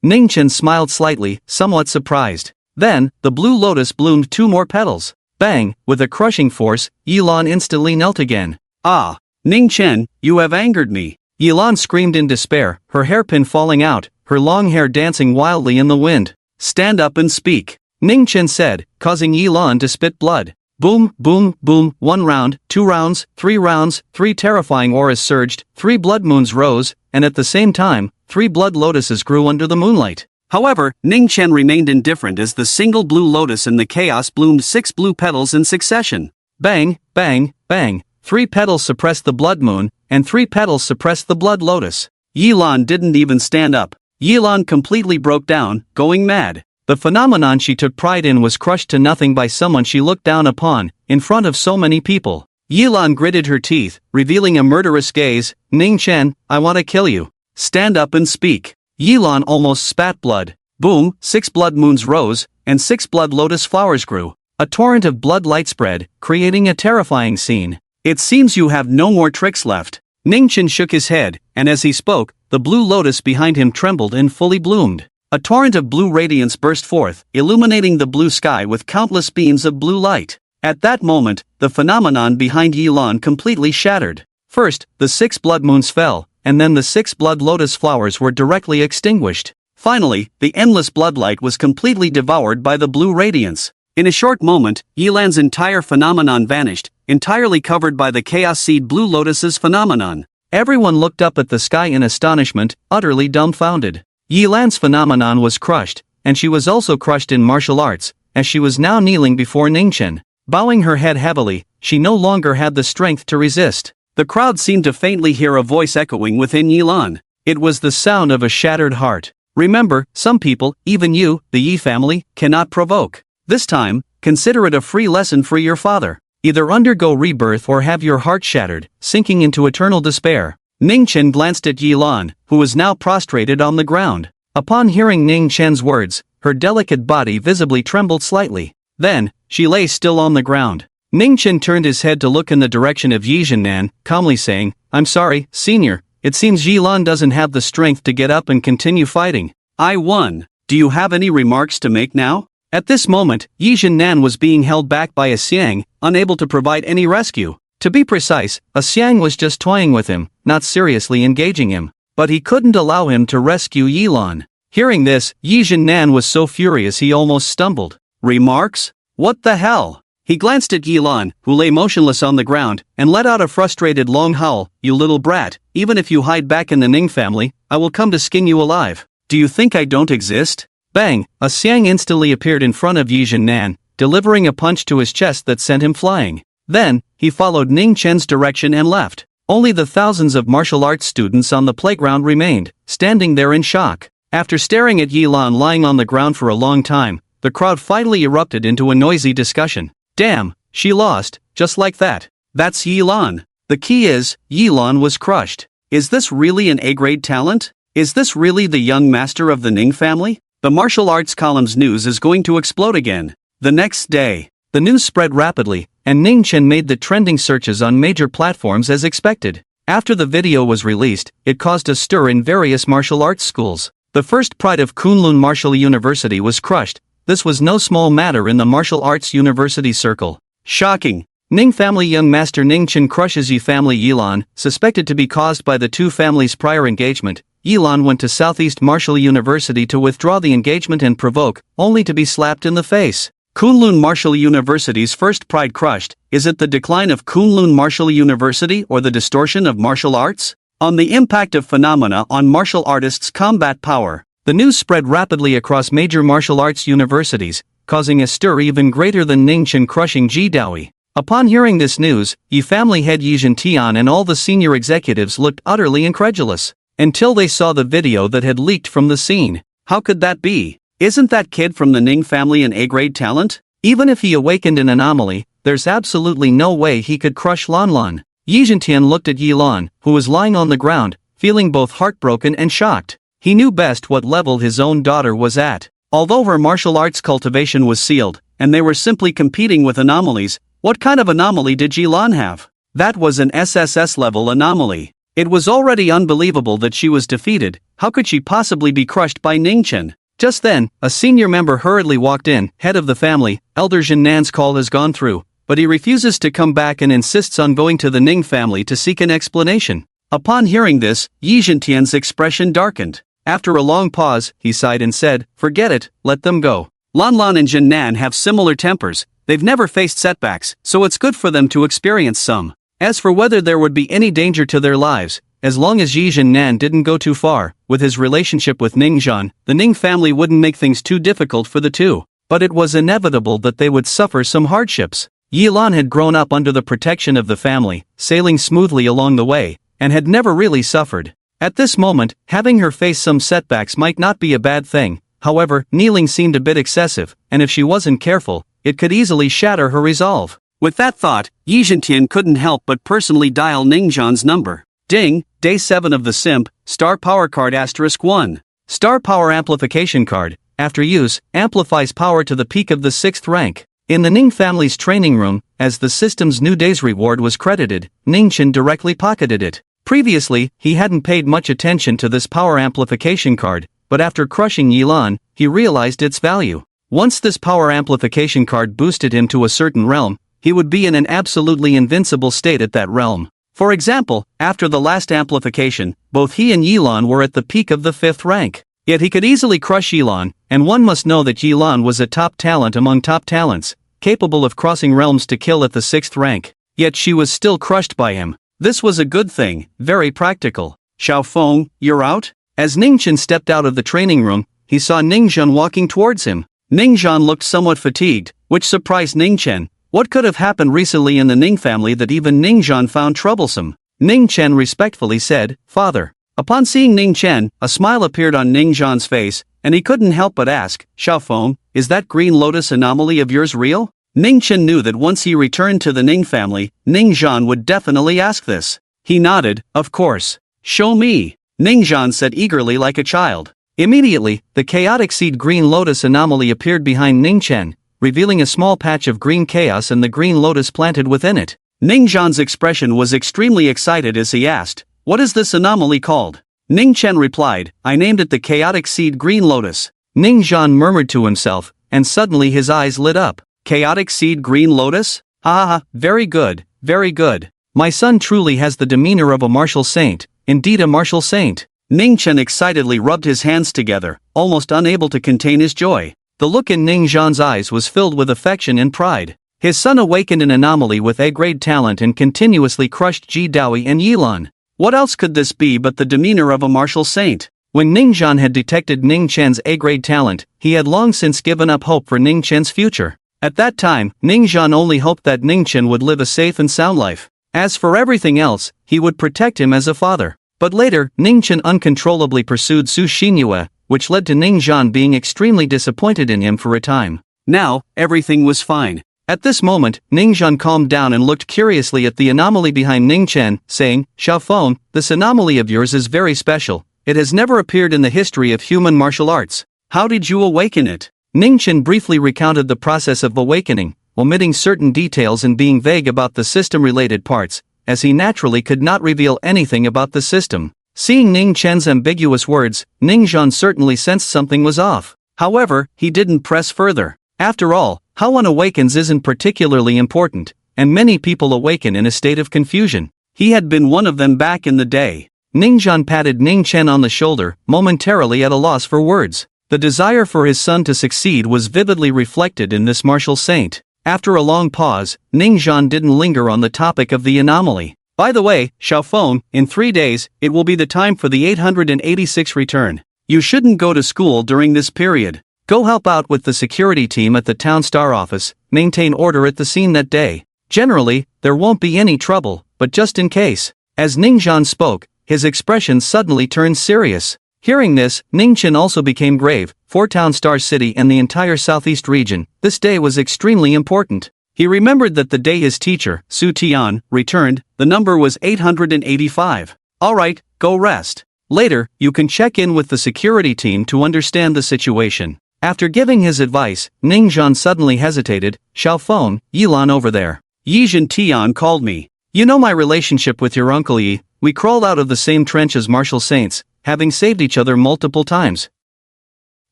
Ning Chen smiled slightly, somewhat surprised. Then, the blue lotus bloomed 2 more petals. Bang! With a crushing force, Yilan instantly knelt again. Ah! Ning Chen, you have angered me. Yilan screamed in despair, her hairpin falling out, her long hair dancing wildly in the wind. Stand up and speak, Ning Chen said, causing Yilan to spit blood. Boom, boom, boom, 1 round, 2 rounds, 3 rounds, 3 terrifying auras surged, 3 blood moons rose, and at the same time, 3 blood lotuses grew under the moonlight. However, Ning Chen remained indifferent as the single blue lotus in the chaos bloomed 6 blue petals in succession. Bang, bang, bang. 3 petals suppressed the blood moon, and 3 petals suppressed the blood lotus. Yilan didn't even stand up. Yilan completely broke down, going mad. The phenomenon she took pride in was crushed to nothing by someone she looked down upon, in front of so many people. Yilan gritted her teeth, revealing a murderous gaze. Ning Chen, I want to kill you. Stand up and speak. Yilan almost spat blood. Boom, 6 blood moons rose, and 6 blood lotus flowers grew. A torrent of blood light spread, creating a terrifying scene. It seems you have no more tricks left. Ning Chen shook his head, and as he spoke, the blue lotus behind him trembled and fully bloomed. A torrent of blue radiance burst forth, illuminating the blue sky with countless beams of blue light. At that moment, the phenomenon behind Yilan completely shattered. First, the 6 blood moons fell, and then the 6 blood lotus flowers were directly extinguished. Finally, the endless bloodlight was completely devoured by the blue radiance. In a short moment, Yilan's entire phenomenon vanished, entirely covered by the Chaos Seed Blue Lotus's phenomenon. Everyone looked up at the sky in astonishment, utterly dumbfounded. Yilan's phenomenon was crushed, and she was also crushed in martial arts, as she was now kneeling before Ningchen. Bowing her head heavily, she no longer had the strength to resist. The crowd seemed to faintly hear a voice echoing within Yilan. It was the sound of a shattered heart. Remember, some people, even you, the Yi family, cannot provoke. This time, consider it a free lesson for your father. Either undergo rebirth or have your heart shattered, sinking into eternal despair. Ningchen glanced at Yilan, who was now prostrated on the ground. Upon hearing Ningchen's words, her delicate body visibly trembled slightly. Then, she lay still on the ground. Ningchen turned his head to look in the direction of Yi Zhennan, calmly saying, "I'm sorry, senior, it seems Yilan doesn't have the strength to get up and continue fighting." I won. Do you have any remarks to make now? At this moment, Yi Zhennan was being held back by a Xiang, unable to provide any rescue. To be precise, a Xiang was just toying with him, not seriously engaging him. But he couldn't allow him to rescue Yilan. Hearing this, Yi Zhennan was so furious he almost stumbled. Remarks? What the hell? He glanced at Yilan, who lay motionless on the ground, and let out a frustrated long howl. "You little brat, even if you hide back in the Ning family, I will come to skin you alive. Do you think I don't exist?" Bang! A Xiang instantly appeared in front of Yi Zhennan, delivering a punch to his chest that sent him flying. Then, he followed Ning Chen's direction and left. Only the thousands of martial arts students on the playground remained, standing there in shock. After staring at Yilan lying on the ground for a long time, the crowd finally erupted into a noisy discussion. Damn, she lost, just like that. That's Yilan. The key is, Yilan was crushed. Is this really an A-grade talent? Is this really the young master of the Ning family? The martial arts column's news is going to explode again. The next day, the news spread rapidly, and Ningchen made the trending searches on major platforms as expected. After the video was released, it caused a stir in various martial arts schools. The first pride of Kunlun Martial University was crushed. This was no small matter in the martial arts university circle. Shocking. Ning family young master Ningchen crushes Yi family Yilan, suspected to be caused by the two families' prior engagement. Yilan went to Southeast Martial University to withdraw the engagement and provoke, only to be slapped in the face. Kunlun Martial University's first pride crushed. Is it the decline of Kunlun Martial University or the distortion of martial arts? On the impact of phenomena on martial artists' combat power, the news spread rapidly across major martial arts universities, causing a stir even greater than Ningchen crushing Ji Daoi. Upon hearing this news, Yi family head Yi Zhentian and all the senior executives looked utterly incredulous, until they saw the video that had leaked from the scene. How could that be? Isn't that kid from the Ning family an A-grade talent? Even if he awakened an anomaly, there's absolutely no way he could crush Lanlan. Yi Zhentian looked at Yilan, who was lying on the ground, feeling both heartbroken and shocked. He knew best what level his own daughter was at. Although her martial arts cultivation was sealed, and they were simply competing with anomalies, what kind of anomaly did Yilan have? That was an SSS-level anomaly. It was already unbelievable that she was defeated. How could she possibly be crushed by Ningchen? Just then, a senior member hurriedly walked in. Head of the family, Elder Zhennan's call has gone through, but he refuses to come back and insists on going to the Ning family to seek an explanation. Upon hearing this, Yi Zhentian's expression darkened. After a long pause, he sighed and said, "Forget it, let them go. Lanlan and Zhennan have similar tempers. They've never faced setbacks, so it's good for them to experience some. As for whether there would be any danger to their lives, as long as Yi Zhennan didn't go too far with his relationship with Ningzhan, the Ning family wouldn't make things too difficult for the two. But it was inevitable that they would suffer some hardships. Yilan had grown up under the protection of the family, sailing smoothly along the way, and had never really suffered. At this moment, having her face some setbacks might not be a bad thing. However, kneeling seemed a bit excessive, and if she wasn't careful, it could easily shatter her resolve. With that thought, Yi Zhentian couldn't help but personally dial Ningzhan's number. Ding, Day 7 of the Simp, Star Power Card *1. Star Power Amplification Card, after use, amplifies power to the peak of the 6th rank. In the Ning family's training room, as the system's new day's reward was credited, Ningchen directly pocketed it. Previously, he hadn't paid much attention to this power amplification card, but after crushing Yilan, he realized its value. Once this power amplification card boosted him to a certain realm, he would be in an absolutely invincible state at that realm. For example, after the last amplification, both he and Yilan were at the peak of the 5th rank. Yet he could easily crush Yilan, and one must know that Yilan was a top talent among top talents, capable of crossing realms to kill at the 6th rank. Yet she was still crushed by him. This was a good thing, very practical. Xiaofeng, you're out? As Ningchen stepped out of the training room, he saw Ningzhan walking towards him. Ningzhan looked somewhat fatigued, which surprised Ningchen. What could have happened recently in the Ning family that even Ningzhan found troublesome? Ningchen respectfully said, "Father." Upon seeing Ningchen, a smile appeared on Ningzhan's face, and he couldn't help but ask, "Xiaofeng, is that green lotus anomaly of yours real?" Ningchen knew that once he returned to the Ning family, Ningzhan would definitely ask this. He nodded, "Of course. Show me," Ningzhan said eagerly like a child. Immediately, the chaotic seed green lotus anomaly appeared behind Ningchen, revealing a small patch of green chaos and the green lotus planted within it. Ningzhan's expression was extremely excited as he asked, "What is this anomaly called?" Ningchen replied, "I named it the chaotic seed green lotus." Ningzhan murmured to himself, and suddenly his eyes lit up. Chaotic seed green lotus? Ha ha ha, very good, very good. My son truly has the demeanor of a martial saint, indeed a martial saint. Ningchen excitedly rubbed his hands together, almost unable to contain his joy. The look in Ningzhan's eyes was filled with affection and pride. His son awakened an anomaly with A-grade talent and continuously crushed Ji Daoi and Yilan. What else could this be but the demeanor of a martial saint? When Ningzhan had detected Ningchen's A-grade talent, he had long since given up hope for Ningchen's future. At that time, Ningzhan only hoped that Ningchen would live a safe and sound life. As for everything else, he would protect him as a father. But later, Ningchen uncontrollably pursued Su Xinyue, which led to Ningzhan being extremely disappointed in him for a time. Now, everything was fine. At this moment, Ningzhan calmed down and looked curiously at the anomaly behind Ningchen, saying, "Xiaofeng, this anomaly of yours is very special. It has never appeared in the history of human martial arts. How did you awaken it?" Ningchen briefly recounted the process of awakening, omitting certain details and being vague about the system-related parts, as he naturally could not reveal anything about the system. Seeing Ningchen's ambiguous words, Ningzhan certainly sensed something was off. However, he didn't press further. After all, how one awakens isn't particularly important, and many people awaken in a state of confusion. He had been one of them back in the day. Ningzhan patted Ningchen on the shoulder, momentarily at a loss for words. The desire for his son to succeed was vividly reflected in this martial saint. After a long pause, Ningzhan didn't linger on the topic of the anomaly. "By the way, Xiaofeng, in 3 days, it will be the time for the 886 return. You shouldn't go to school during this period. Go help out with the security team at the town star office, maintain order at the scene that day. Generally, there won't be any trouble, but just in case." As Ningzhan spoke, his expression suddenly turned serious. Hearing this, Ningchen also became grave. For Town Star City and the entire southeast region, this day was extremely important. He remembered that the day his teacher, Su Tian, returned, the number was 885. "Alright, go rest. Later, you can check in with the security team to understand the situation." After giving his advice, Ningzhan suddenly hesitated. "Xiaofeng, Yilan over there. Yizhen Tian called me. You know my relationship with your uncle Yi, we crawled out of the same trench as martial saints, having saved each other multiple times.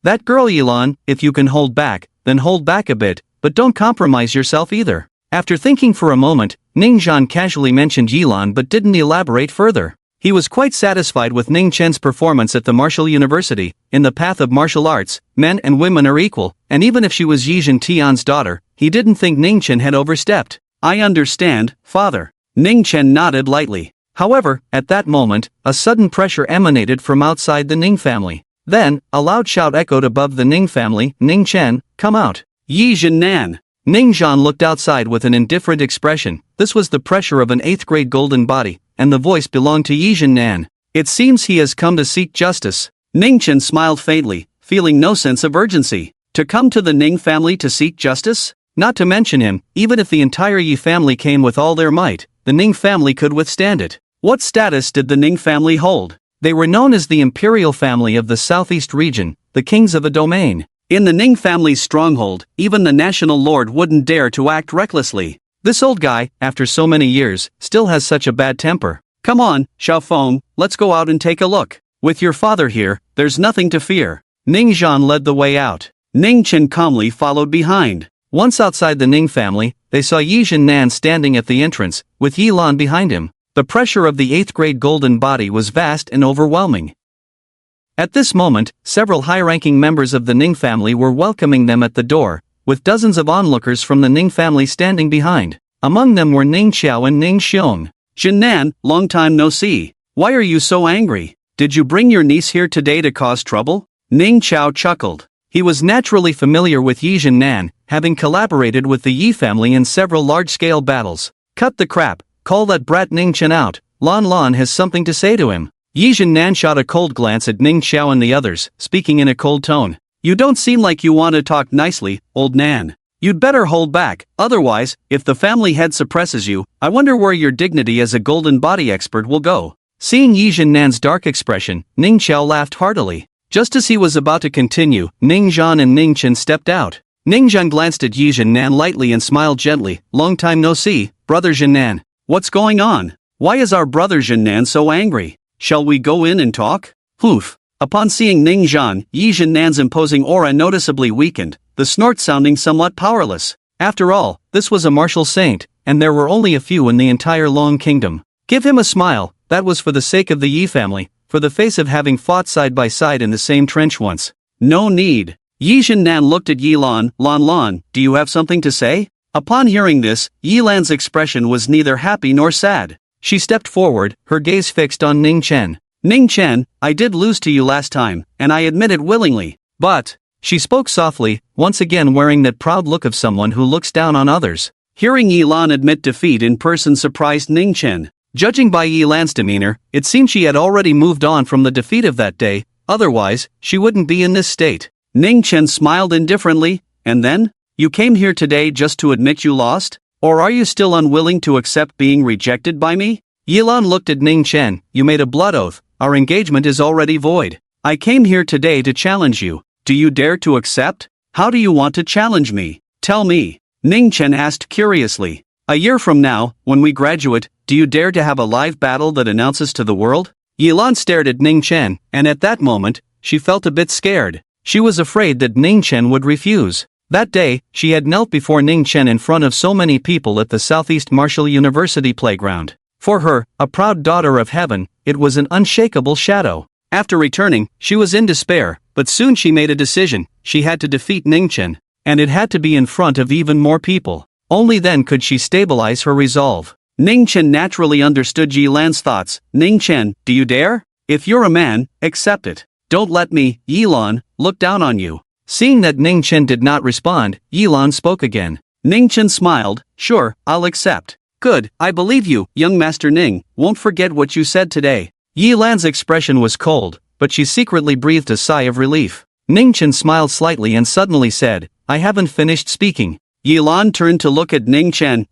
That girl Yilan, if you can hold back, then hold back a bit, but don't compromise yourself either." After thinking for a moment, Ningzhan casually mentioned Yilan but didn't elaborate further. He was quite satisfied with Ningchen's performance at the martial university. In the path of martial arts, men and women are equal, and even if she was Yizhen Tian's daughter, he didn't think Ningchen had overstepped. "I understand, father." Ningchen nodded lightly. However, at that moment, a sudden pressure emanated from outside the Ning family. Then, a loud shout echoed above the Ning family, "Ningchen, come out." "Yizhen Nan." Ningzhan looked outside with an indifferent expression. This was the pressure of an 8th grade golden body, and the voice belonged to Yizhen Nan. "It seems he has come to seek justice." Ningchen smiled faintly, feeling no sense of urgency. To come to the Ning family to seek justice? Not to mention him, even if the entire Yi family came with all their might, the Ning family could withstand it. What status did the Ning family hold? They were known as the imperial family of the southeast region, the kings of a domain. In the Ning family's stronghold, even the national lord wouldn't dare to act recklessly. This old guy, after so many years, still has such a bad temper. "Come on, Xiaofeng, let's go out and take a look." With your father here, there's nothing to fear. Ning Zhan led the way out. Ning Chen calmly followed behind. Once outside the Ning family, they saw Yi Nan standing at the entrance, with Yi Lan behind him. The pressure of the 8th grade golden body was vast and overwhelming. At this moment, several high-ranking members of the Ning family were welcoming them at the door, with dozens of onlookers from the Ning family standing behind. Among them were Ning Xiao and Ning Xiong. Jin Nan, long time no see. Why are you so angry? Did you bring your niece here today to cause trouble? Ning Xiao chuckled. He was naturally familiar with Yi Nan, having collaborated with the Yi family in several large-scale battles. Cut the crap, call that brat Ning Chen out. Lan Lan has something to say to him. Yi Nan shot a cold glance at Ning Xiao and the others, speaking in a cold tone. You don't seem like you want to talk nicely, old Nan. You'd better hold back, otherwise, if the family head suppresses you, I wonder where your dignity as a golden body expert will go. Seeing Yi Nan's dark expression, Ning Xiao laughed heartily. Just as he was about to continue, Ning Zhan and Ning Chen stepped out. Ning Zhan glanced at Yi Nan lightly and smiled gently. Long time no see, brother Nan. What's going on? Why is our brother Nan so angry? Shall we go in and talk? Poof. Upon seeing Ning Zhan, Yi Nan's imposing aura noticeably weakened, the snort sounding somewhat powerless. After all, this was a martial saint, and there were only a few in the entire Long Kingdom. Give him a smile, that was for the sake of the Yi family, for the face of having fought side by side in the same trench once. No need. Yi Nan looked at Yi Lan. Lan, do you have something to say? Upon hearing this, Yi Lan's expression was neither happy nor sad. She stepped forward, her gaze fixed on Ning Chen. Ning Chen, I did lose to you last time, and I admit it willingly. But, she spoke softly, once again wearing that proud look of someone who looks down on others. Hearing Yi Lan admit defeat in person surprised Ning Chen. Judging by Yi Lan's demeanor, it seemed she had already moved on from the defeat of that day, otherwise, she wouldn't be in this state. Ning Chen smiled indifferently, and then? You came here today just to admit you lost? Or are you still unwilling to accept being rejected by me? Yi Lan looked at Ning Chen. You made a blood oath, our engagement is already void. I came here today to challenge you. Do you dare to accept? How do you want to challenge me? Tell me. Ning Chen asked curiously. A year from now, when we graduate, do you dare to have a live battle that announces to the world? Yi Lan stared at Ning Chen, and at that moment, she felt a bit scared. She was afraid that Ning Chen would refuse. That day, she had knelt before Ning Chen in front of so many people at the Southeast Martial University playground. For her, a proud daughter of heaven, it was an unshakable shadow. After returning, she was in despair, but soon she made a decision. She had to defeat Ning Chen, and it had to be in front of even more people. Only then could she stabilize her resolve. Ning Chen naturally understood Yi Lan's thoughts. Ning Chen, do you dare? If you're a man, accept it. Don't let me, Yi Lan, look down on you. Seeing that Ning Chen did not respond, Yi Lan spoke again. Ning Chen smiled. Sure, I'll accept. Good, I believe you, young Master Ning, won't forget what you said today. Yi Lan's expression was cold, but she secretly breathed a sigh of relief. Ning Chen smiled slightly and suddenly said, I haven't finished speaking. Yi Lan turned to look at Ning Chen.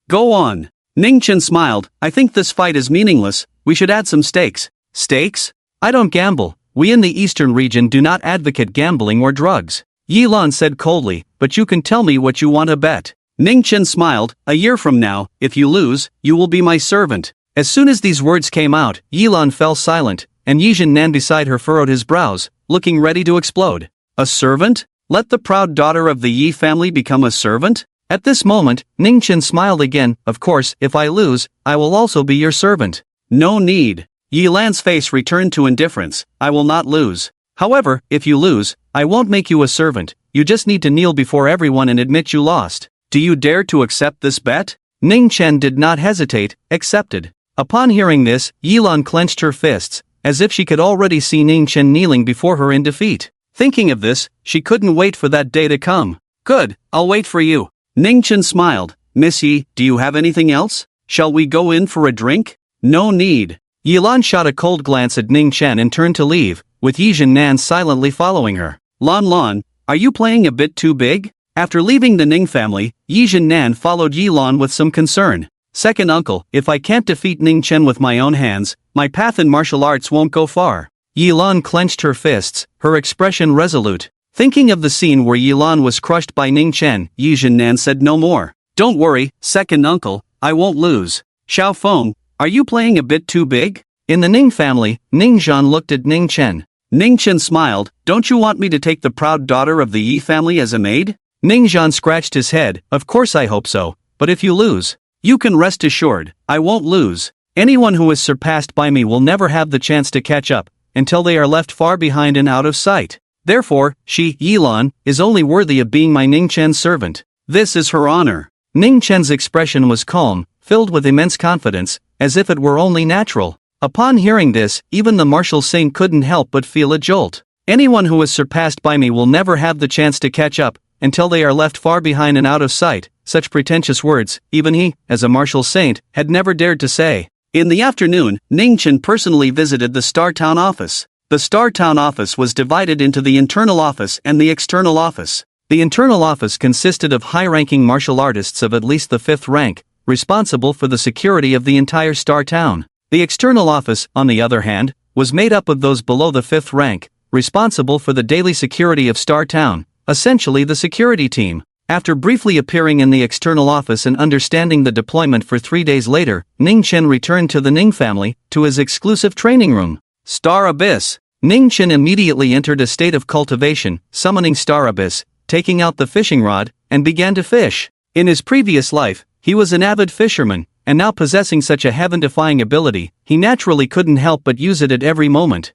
Go on. Ning Chen smiled. I think this fight is meaningless, we should add some stakes. Stakes? I don't gamble. We in the eastern region do not advocate gambling or drugs. Yi Lan said coldly, but you can tell me what you want to bet. Ning Chen smiled. A year from now, if you lose, you will be my servant. As soon as these words came out, Yi Lan fell silent, and Yi Nan beside her furrowed his brows, looking ready to explode. A servant? Let the proud daughter of the Yi family become a servant? At this moment, Ning Chen smiled again. Of course, if I lose, I will also be your servant. No need. Yi Lan's face returned to indifference. I will not lose. However, if you lose, I won't make you a servant. You just need to kneel before everyone and admit you lost. Do you dare to accept this bet? Ning Chen did not hesitate, accepted. Upon hearing this, Yi Lan clenched her fists, as if she could already see Ning Chen kneeling before her in defeat. Thinking of this, she couldn't wait for that day to come. Good, I'll wait for you. Ning Chen smiled. Miss Yi, do you have anything else? Shall we go in for a drink? No need. Yi Lan shot a cold glance at Ning Chen and turned to leave, with Yi Nan silently following her. Lan, are you playing a bit too big? After leaving the Ning family, Yi Nan followed Yi Lan with some concern. Second uncle, if I can't defeat Ning Chen with my own hands, my path in martial arts won't go far. Yi Lan clenched her fists, her expression resolute. Thinking of the scene where Yi Lan was crushed by Ning Chen, Yi Nan said no more. Don't worry, second uncle, I won't lose. Xiao Feng, are you playing a bit too big? In the Ning family, Ning Zhan looked at Ning Chen. Ning Chen smiled. Don't you want me to take the proud daughter of the Yi family as a maid? Ning Zhan scratched his head. Of course I hope so, but if you lose, you can rest assured, I won't lose. Anyone who is surpassed by me will never have the chance to catch up, until they are left far behind and out of sight. Therefore, she, Yilan, is only worthy of being my Ning Chen's servant. This is her honor. Ning Chen's expression was calm, filled with immense confidence, as if it were only natural. Upon hearing this, even the martial saint couldn't help but feel a jolt. Anyone who is surpassed by me will never have the chance to catch up, until they are left far behind and out of sight. Such pretentious words, even he, as a martial saint, had never dared to say. In the afternoon, Ning Chen personally visited the Star Town office. The Star Town office was divided into the internal office and the external office. The internal office consisted of high-ranking martial artists of at least the 5th rank, responsible for the security of the entire Star Town. The external office, on the other hand, was made up of those below the 5th rank, responsible for the daily security of Star Town, essentially the security team. After briefly appearing in the external office and understanding the deployment for 3 days later, Ning Chen returned to the Ning family, to his exclusive training room. Star Abyss. Ning Chen immediately entered a state of cultivation, summoning Star Abyss, taking out the fishing rod, and began to fish. In his previous life, he was an avid fisherman, and now possessing such a heaven-defying ability, he naturally couldn't help but use it at every moment.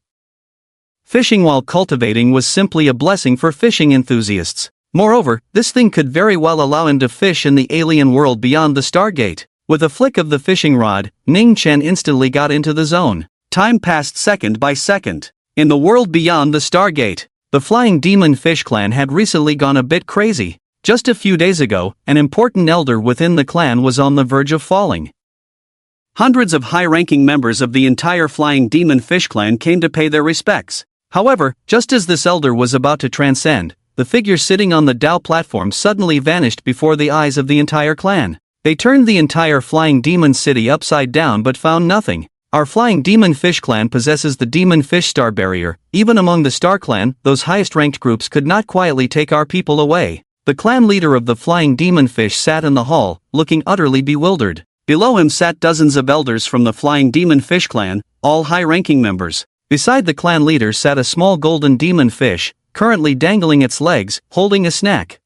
Fishing while cultivating was simply a blessing for fishing enthusiasts. Moreover, this thing could very well allow him to fish in the alien world beyond the Stargate. With a flick of the fishing rod, Ning Chen instantly got into the zone. Time passed second by second. In the world beyond the Stargate, the Flying Demon Fish clan had recently gone a bit crazy. Just a few days ago, an important elder within the clan was on the verge of falling. Hundreds of high-ranking members of the entire Flying Demon Fish clan came to pay their respects. However, just as this elder was about to transcend, the figure sitting on the Dao platform suddenly vanished before the eyes of the entire clan. They turned the entire Flying Demon City upside down but found nothing. Our Flying Demon Fish clan possesses the Demon Fish Star Barrier. Even among the Star Clan, those highest-ranked groups could not quietly take our people away. The clan leader of the Flying Demon Fish sat in the hall, looking utterly bewildered. Below him sat dozens of elders from the Flying Demon Fish clan, all high-ranking members. Beside the clan leader sat a small golden demon fish, currently dangling its legs, holding a snack.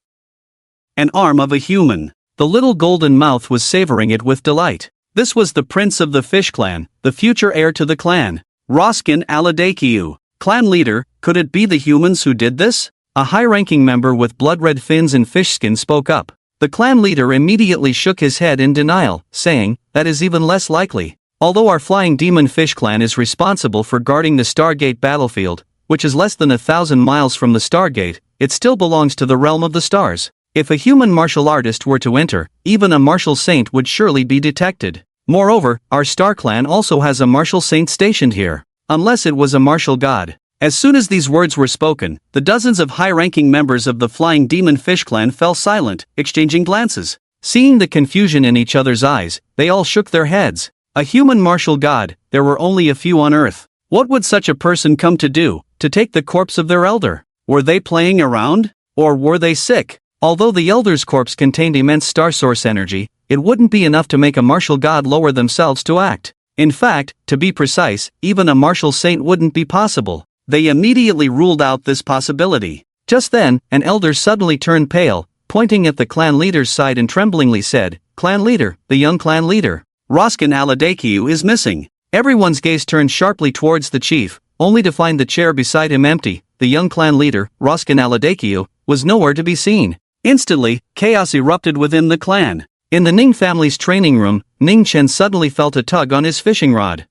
An arm of a human. The little golden mouth was savoring it with delight. This was the prince of the fish clan, the future heir to the clan. Roskin Aladakiu. Clan leader, could it be the humans who did this? A high-ranking member with blood-red fins and fish skin spoke up. The clan leader immediately shook his head in denial, saying, that is even less likely. Although our Flying Demon Fish clan is responsible for guarding the Stargate battlefield, which is less than 1,000 miles from the Stargate, it still belongs to the realm of the stars. If a human martial artist were to enter, even a martial saint would surely be detected. Moreover, our Star Clan also has a martial saint stationed here. Unless it was a martial god. As soon as these words were spoken, the dozens of high-ranking members of the Flying Demon Fish clan fell silent, exchanging glances. Seeing the confusion in each other's eyes, they all shook their heads. A human martial god, there were only a few on Earth. What would such a person come to do? To take the corpse of their elder? Were they playing around? Or were they sick? Although the elder's corpse contained immense star source energy, it wouldn't be enough to make a martial god lower themselves to act. In fact, to be precise, even a martial saint wouldn't be possible. They immediately ruled out this possibility. Just then, an elder suddenly turned pale, pointing at the clan leader's side and tremblingly said, "Clan leader, the young clan leader. Roskin Aladakiu is missing." Everyone's gaze turned sharply towards the chief, only to find the chair beside him empty. The young clan leader, Roskin Aladakiu, was nowhere to be seen. Instantly, chaos erupted within the clan. In the Ning family's training room, Ning Chen suddenly felt a tug on his fishing rod.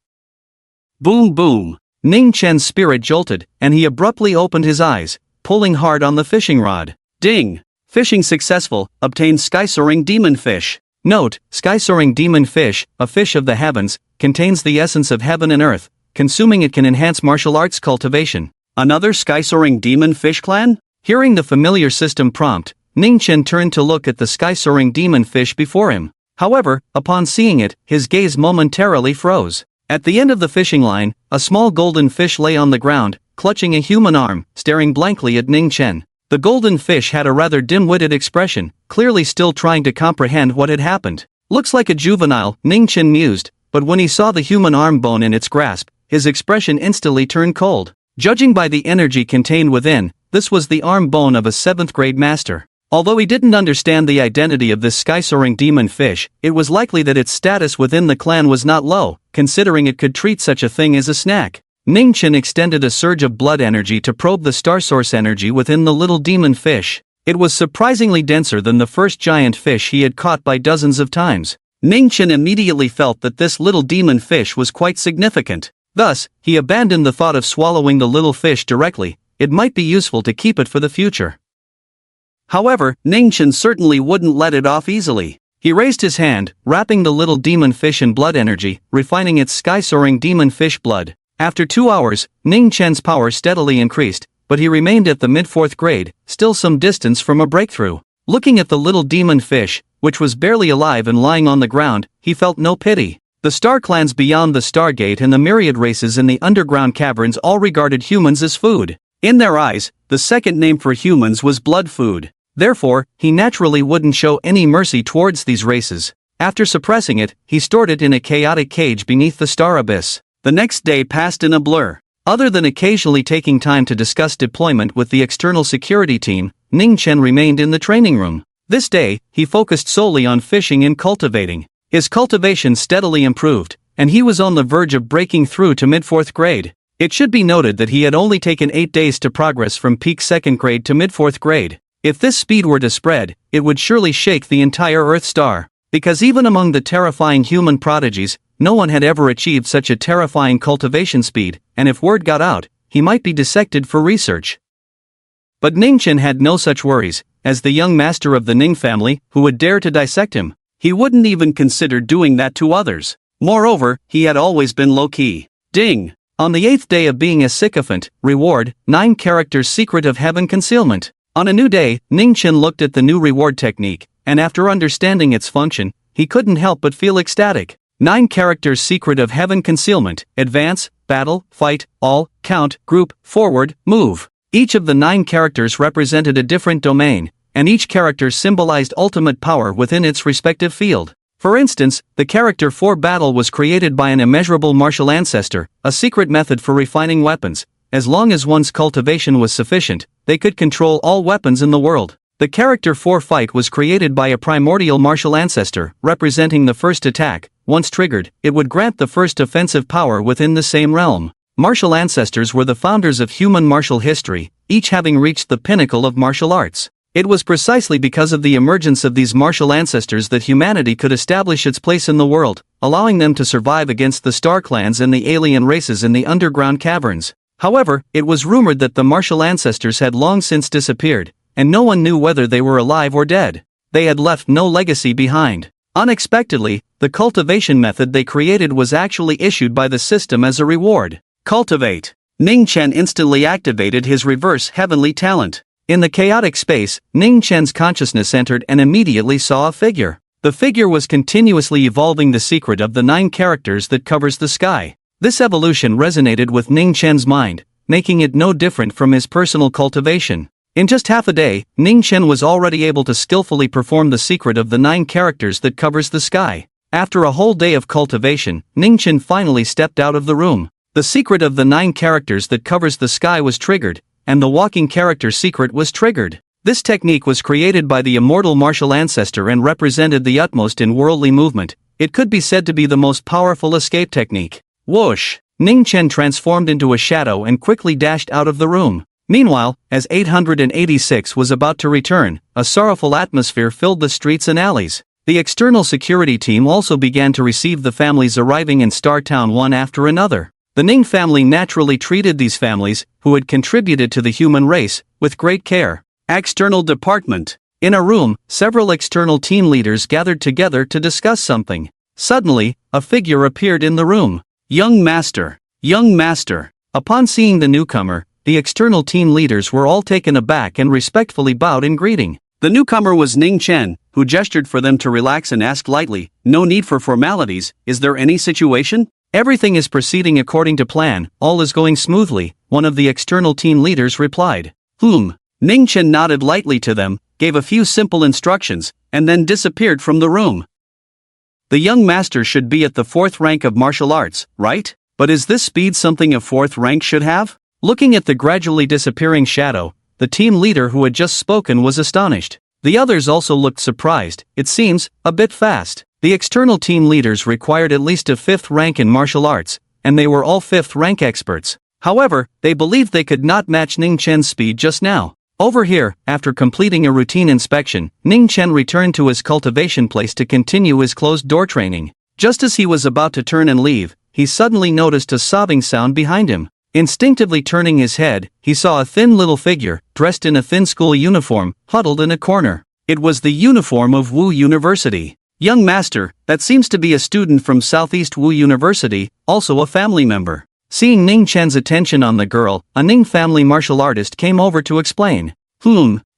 Boom boom. Ning Chen's spirit jolted, and he abruptly opened his eyes, pulling hard on the fishing rod. Ding! Fishing successful, obtained sky-soaring demon fish. Note, sky-soaring demon fish, a fish of the heavens, contains the essence of heaven and earth. Consuming it can enhance martial arts cultivation. Another sky-soaring demon fish clan? Hearing the familiar system prompt, Ning Chen turned to look at the sky-soaring demon fish before him. However, upon seeing it, his gaze momentarily froze. At the end of the fishing line, a small golden fish lay on the ground, clutching a human arm, staring blankly at Ning Chen. The golden fish had a rather dim-witted expression, clearly still trying to comprehend what had happened. Looks like a juvenile, Ning Chen mused, but when he saw the human arm bone in its grasp, his expression instantly turned cold. Judging by the energy contained within, this was the arm bone of a 7th grade master. Although he didn't understand the identity of this sky-soaring demon fish, it was likely that its status within the clan was not low, considering it could treat such a thing as a snack. Ning-Chen extended a surge of blood energy to probe the star source energy within the little demon fish. It was surprisingly denser than the first giant fish he had caught by dozens of times. Ning-Chen immediately felt that this little demon fish was quite significant. Thus, he abandoned the thought of swallowing the little fish directly. It might be useful to keep it for the future. However, Ning-Chen certainly wouldn't let it off easily. He raised his hand, wrapping the little demon fish in blood energy, refining its sky-soaring demon fish blood. After 2 hours, Ning-Chen's power steadily increased, but he remained at the mid-4th grade, still some distance from a breakthrough. Looking at the little demon fish, which was barely alive and lying on the ground, he felt no pity. The star clans beyond the Stargate and the myriad races in the underground caverns all regarded humans as food. In their eyes, the second name for humans was blood food. Therefore, he naturally wouldn't show any mercy towards these races. After suppressing it, he stored it in a chaotic cage beneath the star abyss. The next day passed in a blur. Other than occasionally taking time to discuss deployment with the external security team, Ning-Chen remained in the training room. This day, he focused solely on fishing and cultivating. His cultivation steadily improved, and he was on the verge of breaking through to mid-4th grade. It should be noted that he had only taken 8 days to progress from peak 2nd grade to mid-4th grade. If this speed were to spread, it would surely shake the entire Earth star. Because even among the terrifying human prodigies, no one had ever achieved such a terrifying cultivation speed, and if word got out, he might be dissected for research. But Ning-Chen had no such worries, as the young master of the Ning family, who would dare to dissect him. He wouldn't even consider doing that to others. Moreover, he had always been low-key. Ding! On the 8th day of being a sycophant, reward, 9 characters secret of heaven concealment. On a new day, Ning-Chen looked at the new reward technique, and after understanding its function, he couldn't help but feel ecstatic. 9 characters secret of heaven concealment: advance, battle, fight, all, count, group, forward, move. Each of the 9 characters represented a different domain, and each character symbolized ultimate power within its respective field. For instance, the character for battle was created by an immeasurable martial ancestor, a secret method for refining weapons. As long as one's cultivation was sufficient, they could control all weapons in the world. The character for fight was created by a primordial martial ancestor, representing the first attack. Once triggered, it would grant the first offensive power within the same realm. Martial ancestors were the founders of human martial history, each having reached the pinnacle of martial arts. It was precisely because of the emergence of these martial ancestors that humanity could establish its place in the world, allowing them to survive against the star clans and the alien races in the underground caverns. However, it was rumored that the martial ancestors had long since disappeared, and no one knew whether they were alive or dead. They had left no legacy behind. Unexpectedly, the cultivation method they created was actually issued by the system as a reward. Cultivate. Ning-Chen instantly activated his reverse heavenly talent. In the chaotic space, Ning-Chen's consciousness entered and immediately saw a figure. The figure was continuously evolving the secret of the 9 characters that covers the sky. This evolution resonated with Ning-Chen's mind, making it no different from his personal cultivation. In just half a day, Ning-Chen was already able to skillfully perform the secret of the 9 characters that covers the sky. After a whole day of cultivation, Ning-Chen finally stepped out of the room. The secret of the 9 characters that covers the sky was triggered, and the walking character secret was triggered. This technique was created by the immortal martial ancestor and represented the utmost in worldly movement. It could be said to be the most powerful escape technique. Whoosh! Ning-Chen transformed into a shadow and quickly dashed out of the room. Meanwhile, as 886 was about to return, a sorrowful atmosphere filled the streets and alleys. The external security team also began to receive the families arriving in Star Town one after another. The Ning family naturally treated these families, who had contributed to the human race, with great care. External department. In a room, several external team leaders gathered together to discuss something. Suddenly, a figure appeared in the room. Young Master. Young Master. Upon seeing the newcomer, the external team leaders were all taken aback and respectfully bowed in greeting. The newcomer was Ning-Chen, who gestured for them to relax and asked lightly, "No need for formalities, is there any situation?" "Everything is proceeding according to plan, all is going smoothly," one of the external team leaders replied. Ning-Chen nodded lightly to them, gave a few simple instructions, and then disappeared from the room. The young master should be at the 4th rank of martial arts, right? But is this speed something a 4th rank should have? Looking at the gradually disappearing shadow, the team leader who had just spoken was astonished. The others also looked surprised, it seems, a bit fast. The external team leaders required at least a 5th rank in martial arts, and they were all 5th rank experts. However, they believed they could not match Ning Chen's speed just now. Over here, after completing a routine inspection, Ning Chen returned to his cultivation place to continue his closed-door training. Just as he was about to turn and leave, he suddenly noticed a sobbing sound behind him. Instinctively turning his head, he saw a thin little figure, dressed in a thin school uniform, huddled in a corner. It was the uniform of Wu University. Young master, that seems to be a student from Southeast Wu University, also a family member. Seeing Ning Chen's attention on the girl, a Ning family martial artist came over to explain.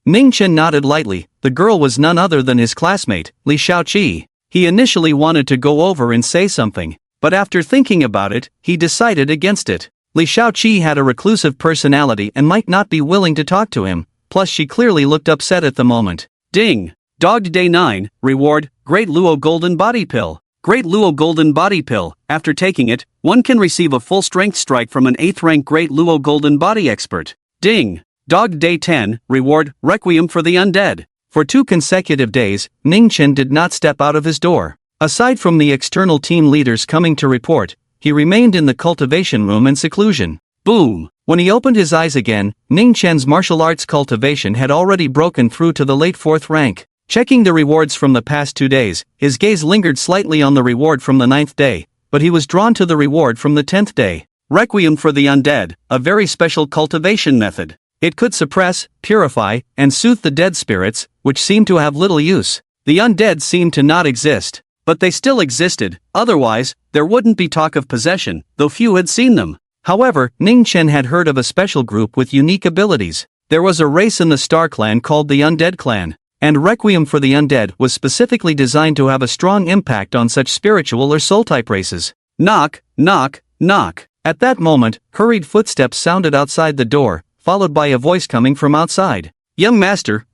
Ning Chen nodded lightly. The girl was none other than his classmate, Leachi. He initially wanted to go over and say something, but after thinking about it, he decided against it. Leachi had a reclusive personality and might not be willing to talk to him, plus she clearly looked upset at the moment. Ding! Dogged Day 9, Reward, Great Luo Golden Body Pill. Great Luo Golden Body Pill. After taking it, one can receive a full strength strike from an 8th rank Great Luo Golden Body Expert. Ding! Dogged Day 10, Reward, Requiem for the Undead. For 2 consecutive days, Ning Chen did not step out of his door. Aside from the external team leaders coming to report, he remained in the cultivation room in seclusion. Boom! When he opened his eyes again, Ning Chen's martial arts cultivation had already broken through to the late 4th rank. Checking the rewards from the past 2 days, his gaze lingered slightly on the reward from the 9th day, but he was drawn to the reward from the 10th day. Requiem for the Undead, a very special cultivation method. It could suppress, purify, and soothe the dead spirits, which seemed to have little use. The undead seemed to not exist, but they still existed, otherwise, there wouldn't be talk of possession, though few had seen them. However, Ning Chen had heard of a special group with unique abilities. There was a race in the Star Clan called the Undead Clan, and Requiem for the Undead was specifically designed to have a strong impact on such spiritual or soul-type races. Knock, knock, knock. At that moment, hurried footsteps sounded outside the door, followed by a voice coming from outside. Young master,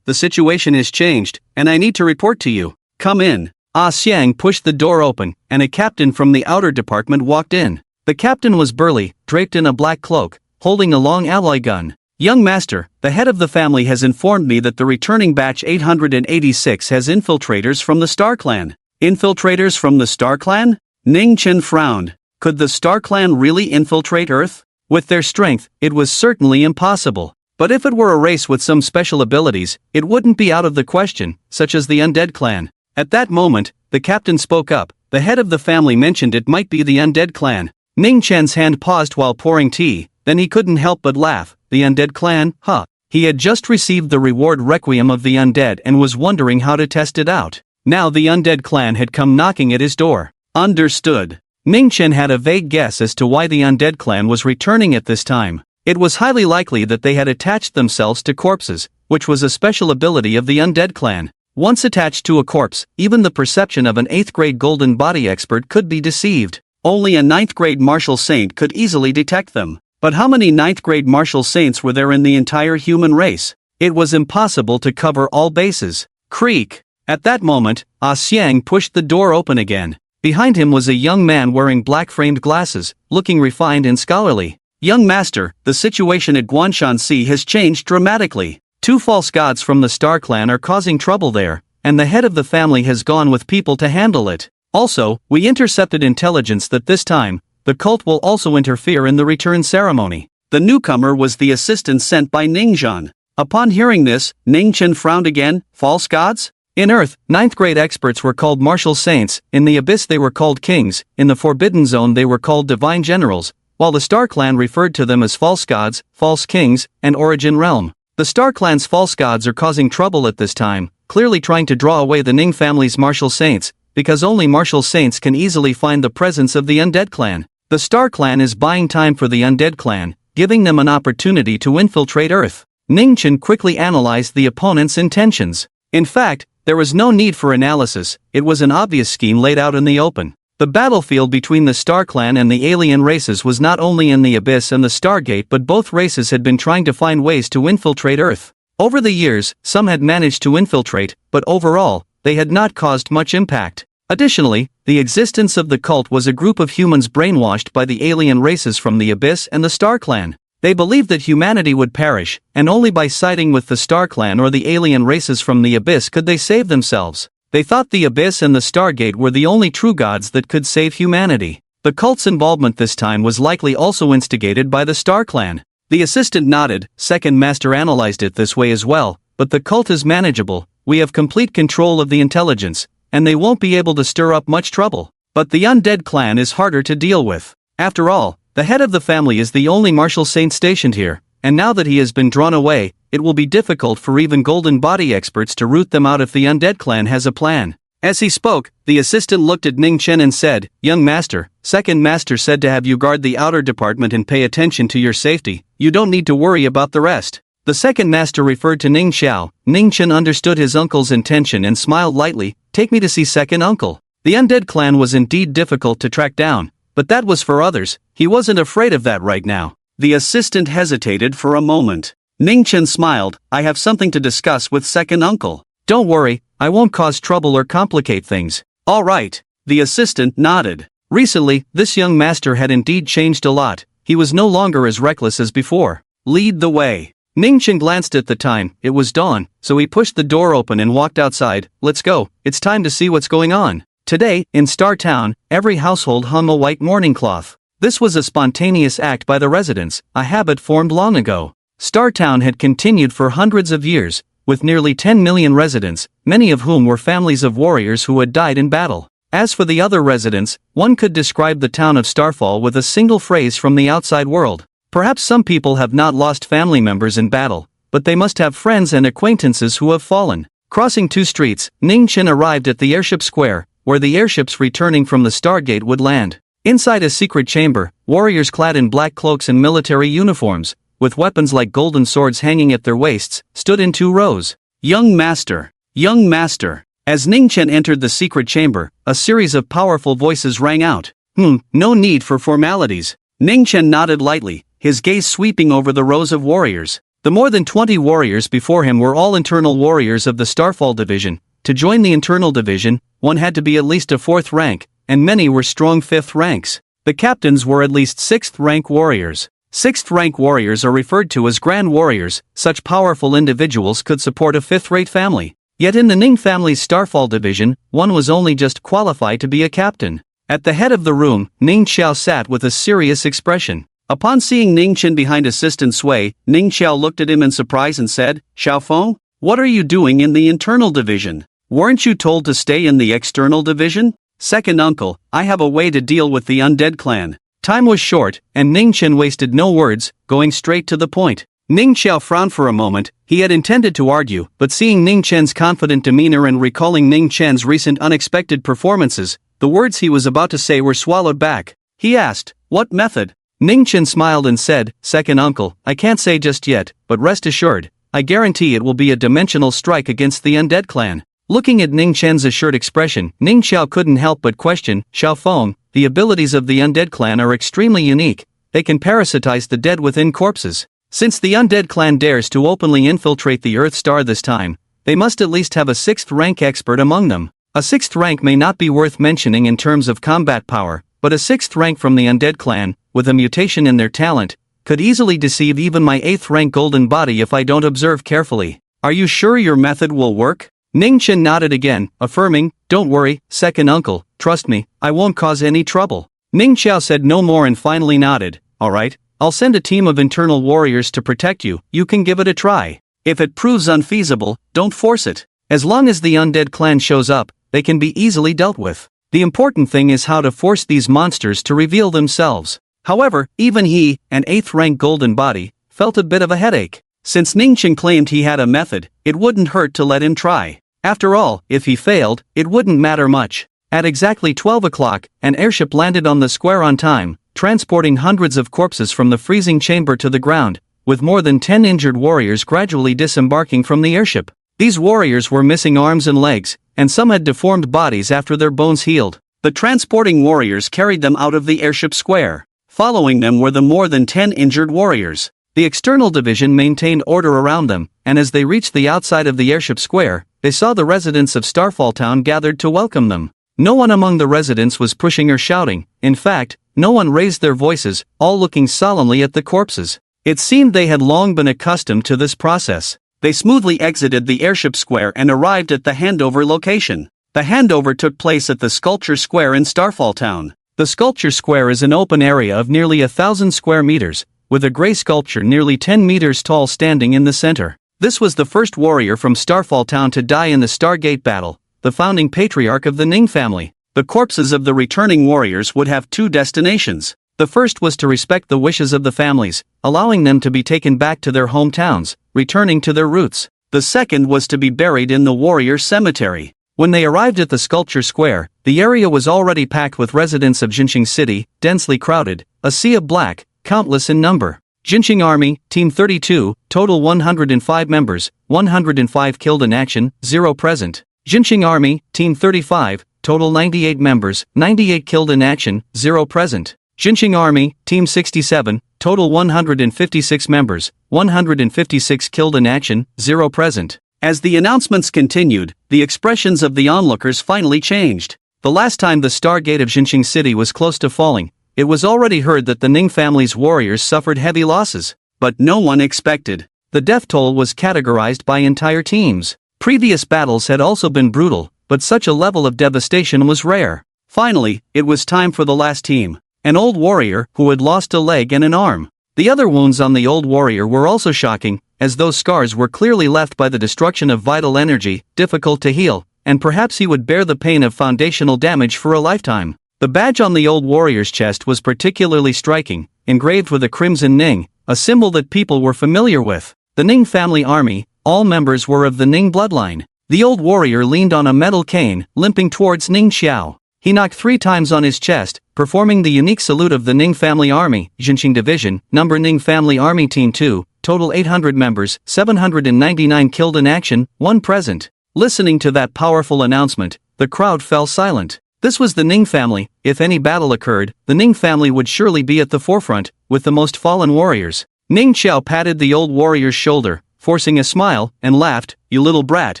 the situation has changed, and I need to report to you. Come in. Ah Xiang pushed the door open, and a captain from the outer department walked in. The captain was burly, draped in a black cloak, holding a long alloy gun. Young master, the head of the family has informed me that the returning batch 886 has infiltrators from the Star Clan. Infiltrators from the Star Clan? Ning Chen frowned. Could the Star Clan really infiltrate Earth? With their strength, it was certainly impossible. But if it were a race with some special abilities, it wouldn't be out of the question, such as the Undead Clan. At that moment, the captain spoke up. The head of the family mentioned it might be the Undead Clan. Ning Chen's hand paused while pouring tea, then he couldn't help but laugh. The Undead Clan, huh? He had just received the reward Requiem of the Undead and was wondering how to test it out. Now the Undead Clan had come knocking at his door. Understood. Ning Chen had a vague guess as to why the Undead Clan was returning at this time. It was highly likely that they had attached themselves to corpses, which was a special ability of the Undead Clan. Once attached to a corpse, even the perception of an 8th grade golden body expert could be deceived. Only a 9th grade martial saint could easily detect them. But how many 9th grade martial saints were there in the entire human race? It was impossible to cover all bases. Creak! At that moment, Ah Xiang pushed the door open again. Behind him was a young man wearing black-framed glasses, looking refined and scholarly. Young master, the situation at Guanshan has changed dramatically. 2 false gods from the Star Clan are causing trouble there, and the head of the family has gone with people to handle it. Also, we intercepted intelligence that this time, the cult will also interfere in the return ceremony. The newcomer was the assistant sent by Ning Zhan. Upon hearing this, Ning Chen frowned again. False gods? In Earth, 9th grade experts were called martial saints, in the Abyss they were called kings, in the Forbidden Zone they were called divine generals, while the Star Clan referred to them as false gods, false kings, and origin realm. The Star Clan's false gods are causing trouble at this time, clearly trying to draw away the Ning family's martial saints, because only martial saints can easily find the presence of the Undead Clan. The Star Clan is buying time for the Undead Clan, giving them an opportunity to infiltrate Earth. Ning Chen quickly analyzed the opponent's intentions. In fact, there was no need for analysis, it was an obvious scheme laid out in the open. The battlefield between the Star Clan and the alien races was not only in the Abyss and the Stargate, but both races had been trying to find ways to infiltrate Earth. Over the years, some had managed to infiltrate, but overall, they had not caused much impact. Additionally, the existence of the cult was a group of humans brainwashed by the alien races from the Abyss and the Star Clan. They believed that humanity would perish, and only by siding with the Star Clan or the alien races from the Abyss could they save themselves. They thought the Abyss and the Stargate were the only true gods that could save humanity. The cult's involvement this time was likely also instigated by the Star Clan. The assistant nodded. Second Master analyzed it this way as well, but the cult is manageable, we have complete control of the intelligence, and they won't be able to stir up much trouble. But the undead clan is harder to deal with. After all, the head of the family is the only martial saint stationed here, and now that he has been drawn away, it will be difficult for even golden body experts to root them out if the undead clan has a plan. As he spoke, the assistant looked at Ning Chen and said, "Young master, second master said to have you guard the outer department and pay attention to your safety, you don't need to worry about the rest." The second master referred to Ning Xiao. Ning Chen understood his uncle's intention and smiled lightly. "Take me to see second uncle." The undead clan was indeed difficult to track down, but that was for others, he wasn't afraid of that right now. The assistant hesitated for a moment. Ning Chen smiled, "I have something to discuss with second uncle." "Don't worry, I won't cause trouble or complicate things." "All right." The assistant nodded. Recently, this young master had indeed changed a lot, he was no longer as reckless as before. "Lead the way." Ning Chen glanced at the time, it was dawn, so he pushed the door open and walked outside. "Let's go, it's time to see what's going on." Today, in Star Town, every household hung a white mourning cloth. This was a spontaneous act by the residents, a habit formed long ago. Star Town had continued for hundreds of years, with nearly 10 million residents, many of whom were families of warriors who had died in battle. As for the other residents, one could describe the town of Starfall with a single phrase from the outside world. Perhaps some people have not lost family members in battle, but they must have friends and acquaintances who have fallen. Crossing 2 streets, Ning Chen arrived at the airship square, where the airships returning from the Stargate would land. Inside a secret chamber, warriors clad in black cloaks and military uniforms, with weapons like golden swords hanging at their waists, stood in 2 rows. "Young master! Young master!" As Ning Chen entered the secret chamber, a series of powerful voices rang out. No need for formalities." Ning Chen nodded lightly, his gaze sweeping over the rows of warriors. The more than 20 warriors before him were all internal warriors of the Starfall division. To join the internal division, one had to be at least a 4th rank, and many were strong 5th ranks. The captains were at least 6th rank warriors. 6th rank warriors are referred to as grand warriors. Such powerful individuals could support a 5th-rate family. Yet in the Ning family's Starfall division, one was only just qualified to be a captain. At the head of the room, Ning Xiao sat with a serious expression. Upon seeing Ning Chen behind assistant Sui, Ning Xiao looked at him in surprise and said, "Xiaofeng, what are you doing in the internal division? Weren't you told to stay in the external division?" "Second uncle, I have a way to deal with the undead clan." Time was short, and Ning Chen wasted no words, going straight to the point. Ning Xiao frowned for a moment. He had intended to argue, but seeing Ning Chen's confident demeanor and recalling Ning Chen's recent unexpected performances, the words he was about to say were swallowed back. He asked, "What method?" Ning Chen smiled and said, "Second uncle, I can't say just yet, but rest assured, I guarantee it will be a dimensional strike against the undead clan." Looking at Ning Chen's assured expression, Ning Xiao couldn't help but question, "Xiaofeng, the abilities of the undead clan are extremely unique. They can parasitize the dead within corpses. Since the undead clan dares to openly infiltrate the Earth Star this time, they must at least have a 6th rank expert among them. A 6th rank may not be worth mentioning in terms of combat power, but a 6th rank from the undead clan, with a mutation in their talent, could easily deceive even my 8th rank golden body if I don't observe carefully. Are you sure your method will work?" Ning Chen nodded again, affirming, "Don't worry, second uncle, trust me, I won't cause any trouble." Ning Xiao said no more and finally nodded, "All right, I'll send a team of internal warriors to protect you, you can give it a try. If it proves unfeasible, don't force it. As long as the undead clan shows up, they can be easily dealt with. The important thing is how to force these monsters to reveal themselves." However, even he, an 8th rank golden body, felt a bit of a headache. Since Ning Chen claimed he had a method, it wouldn't hurt to let him try. After all, if he failed, it wouldn't matter much. At exactly 12 o'clock, an airship landed on the square on time, transporting hundreds of corpses from the freezing chamber to the ground, with more than 10 injured warriors gradually disembarking from the airship. These warriors were missing arms and legs, and some had deformed bodies after their bones healed. The transporting warriors carried them out of the airship square. Following them were the more than 10 injured warriors. The external division maintained order around them, and as they reached the outside of the airship square, they saw the residents of Starfall Town gathered to welcome them. No one among the residents was pushing or shouting. In fact, no one raised their voices, all looking solemnly at the corpses. It seemed they had long been accustomed to this process. They smoothly exited the airship square and arrived at the handover location. The handover took place at the Sculpture Square in Starfall Town. The Sculpture Square is an open area of nearly 1,000 square meters, with a gray sculpture nearly 10 meters tall standing in the center. This was the first warrior from Starfall Town to die in the Stargate battle, the founding patriarch of the Ning family. The corpses of the returning warriors would have two destinations. The first was to respect the wishes of the families, allowing them to be taken back to their hometowns, returning to their roots. The second was to be buried in the warrior cemetery. When they arrived at the Sculpture Square, the area was already packed with residents of Jinqing City, densely crowded, a sea of black, countless in number. Jinqing Army, Team 32, total 105 members, 105 killed in action, 0 present. Jinqing Army, Team 35, total 98 members, 98 killed in action, 0 present. Jinqing Army, Team 67, total 156 members, 156 killed in action, 0 present. As the announcements continued, the expressions of the onlookers finally changed. The last time the Stargate of Jinqing City was close to falling, it was already heard that the Ning family's warriors suffered heavy losses. But no one expected. The death toll was categorized by entire teams. Previous battles had also been brutal, but such a level of devastation was rare. Finally, it was time for the last team. An old warrior who had lost a leg and an arm. The other wounds on the old warrior were also shocking, as those scars were clearly left by the destruction of vital energy, difficult to heal, and perhaps he would bear the pain of foundational damage for a lifetime. The badge on the old warrior's chest was particularly striking, engraved with a crimson Ning, a symbol that people were familiar with. The Ning family army, all members were of the Ning bloodline. The old warrior leaned on a metal cane, limping towards Ning Xiao. He knocked 3 times on his chest, performing the unique salute of the Ning family army, Jinqing Division, number Ning family army Team 2, total 800 members, 799 killed in action, 1 present. Listening to that powerful announcement, the crowd fell silent. This was the Ning family. If any battle occurred, the Ning family would surely be at the forefront, with the most fallen warriors. Ning Xiao patted the old warrior's shoulder, forcing a smile, and laughed. "You little brat,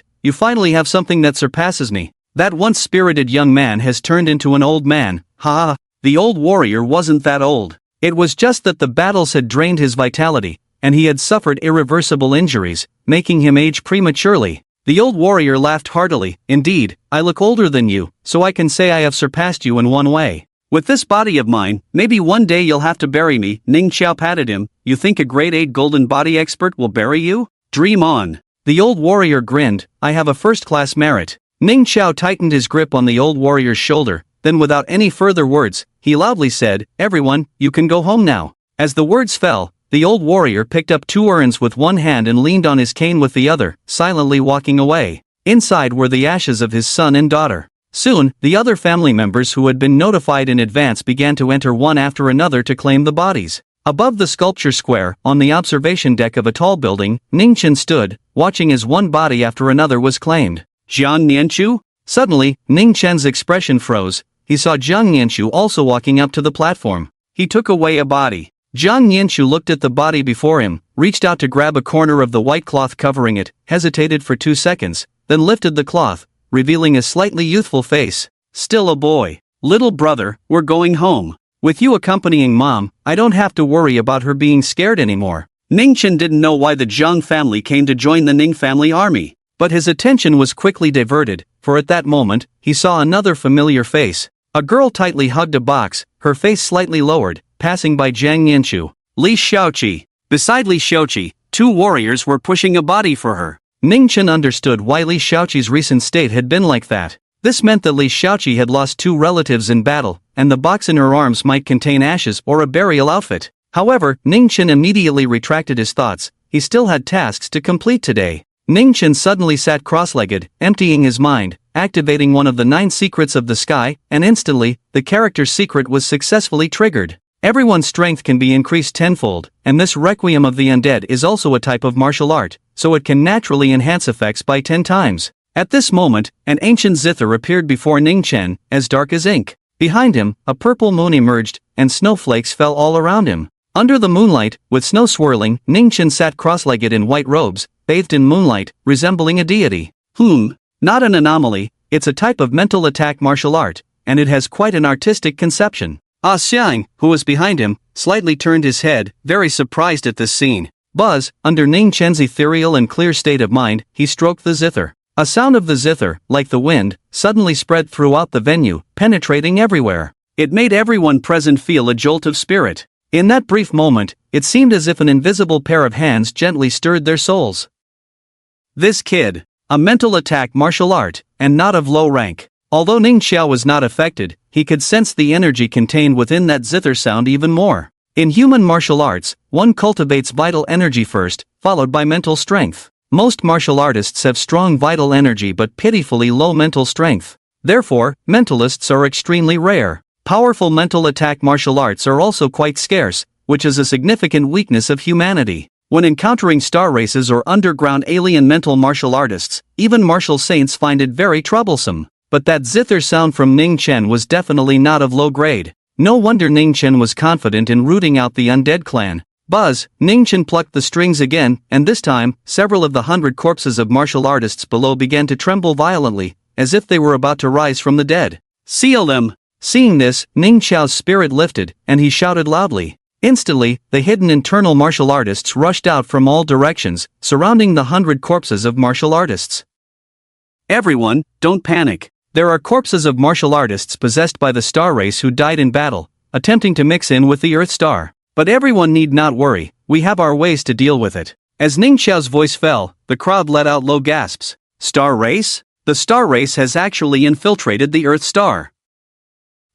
you finally have something that surpasses me. That once spirited young man has turned into an old man, ha ha." The old warrior wasn't that old. It was just that the battles had drained his vitality, and he had suffered irreversible injuries, making him age prematurely. The old warrior laughed heartily. "Indeed, I look older than you, so I can say I have surpassed you in one way. With this body of mine, maybe one day you'll have to bury me." Ning Xiao patted him. "You think a grade 8 golden body expert will bury you? Dream on." The old warrior grinned. "I have a first-class merit." Ning Xiao tightened his grip on the old warrior's shoulder, then without any further words, he loudly said, "Everyone, you can go home now." As the words fell, the old warrior picked up 2 urns with one hand and leaned on his cane with the other, silently walking away. Inside were the ashes of his son and daughter. Soon, the other family members who had been notified in advance began to enter one after another to claim the bodies. Above the Sculpture Square, on the observation deck of a tall building, Ning Chen stood, watching as one body after another was claimed. "Jiang Nianchu?" Suddenly, Ning Chen's expression froze. He saw Jiang Nianchu also walking up to the platform. He took away a body. Jiang Nianchu looked at the body before him, reached out to grab a corner of the white cloth covering it, hesitated for 2 seconds, then lifted the cloth, revealing a slightly youthful face. "Still a boy. Little brother, we're going home. With you accompanying mom, I don't have to worry about her being scared anymore." Ning Chen didn't know why the Jiang family came to join the Ning family army, but his attention was quickly diverted, for at that moment, he saw another familiar face. A girl tightly hugged a box, her face slightly lowered, passing by Jiang Nianchu. Li Xiaoqi. Beside Li Xiaoqi, 2 warriors were pushing a body for her. Ning Chen understood why Li Xiaoqi's recent state had been like that. This meant that Li Xiaoqi had lost 2 relatives in battle, and the box in her arms might contain ashes or a burial outfit. However, Ning Chen immediately retracted his thoughts. He still had tasks to complete today. Ning Chen suddenly sat cross-legged, emptying his mind, activating one of the 9 secrets of the sky, and instantly, the character's secret was successfully triggered. Everyone's strength can be increased tenfold, and this Requiem of the Undead is also a type of martial art, so it can naturally enhance effects by 10 times. At this moment, an ancient zither appeared before Ning Chen, as dark as ink. Behind him, a purple moon emerged, and snowflakes fell all around him. Under the moonlight, with snow swirling, Ning Chen sat cross-legged in white robes, bathed in moonlight, resembling a deity. Not an anomaly, It's a type of mental attack martial art, and it has quite an artistic conception. Ah Xiang, who was behind him, slightly turned his head, very surprised at this scene. Buzz, under Ning Chen's ethereal and clear state of mind, he stroked the zither. A sound of the zither, like the wind, suddenly spread throughout the venue, penetrating everywhere. It made everyone present feel a jolt of spirit. In that brief moment, it seemed as if an invisible pair of hands gently stirred their souls. This kid. A mental attack martial art, and not of low rank. Although Ning Xiao was not affected, he could sense the energy contained within that zither sound even more. In human martial arts, one cultivates vital energy first, followed by mental strength. Most martial artists have strong vital energy but pitifully low mental strength. Therefore, mentalists are extremely rare. Powerful mental attack martial arts are also quite scarce, which is a significant weakness of humanity. When encountering star races or underground alien mental martial artists, even martial saints find it very troublesome. But that zither sound from Ning Chen was definitely not of low grade. No wonder Ning Chen was confident in rooting out the undead clan. Buzz, Ning Chen plucked the strings again, and this time, several of the 100 corpses of martial artists below began to tremble violently, as if they were about to rise from the dead. Seal them! Seeing this, Ning Xiao's spirit lifted, and he shouted loudly. Instantly, the hidden internal martial artists rushed out from all directions, surrounding the 100 corpses of martial artists. Everyone, don't panic. There are corpses of martial artists possessed by the star race who died in battle, attempting to mix in with the Earth Star. But everyone need not worry, we have our ways to deal with it. As Ning Xiao's voice fell, the crowd let out low gasps. Star race? The star race has actually infiltrated the Earth Star.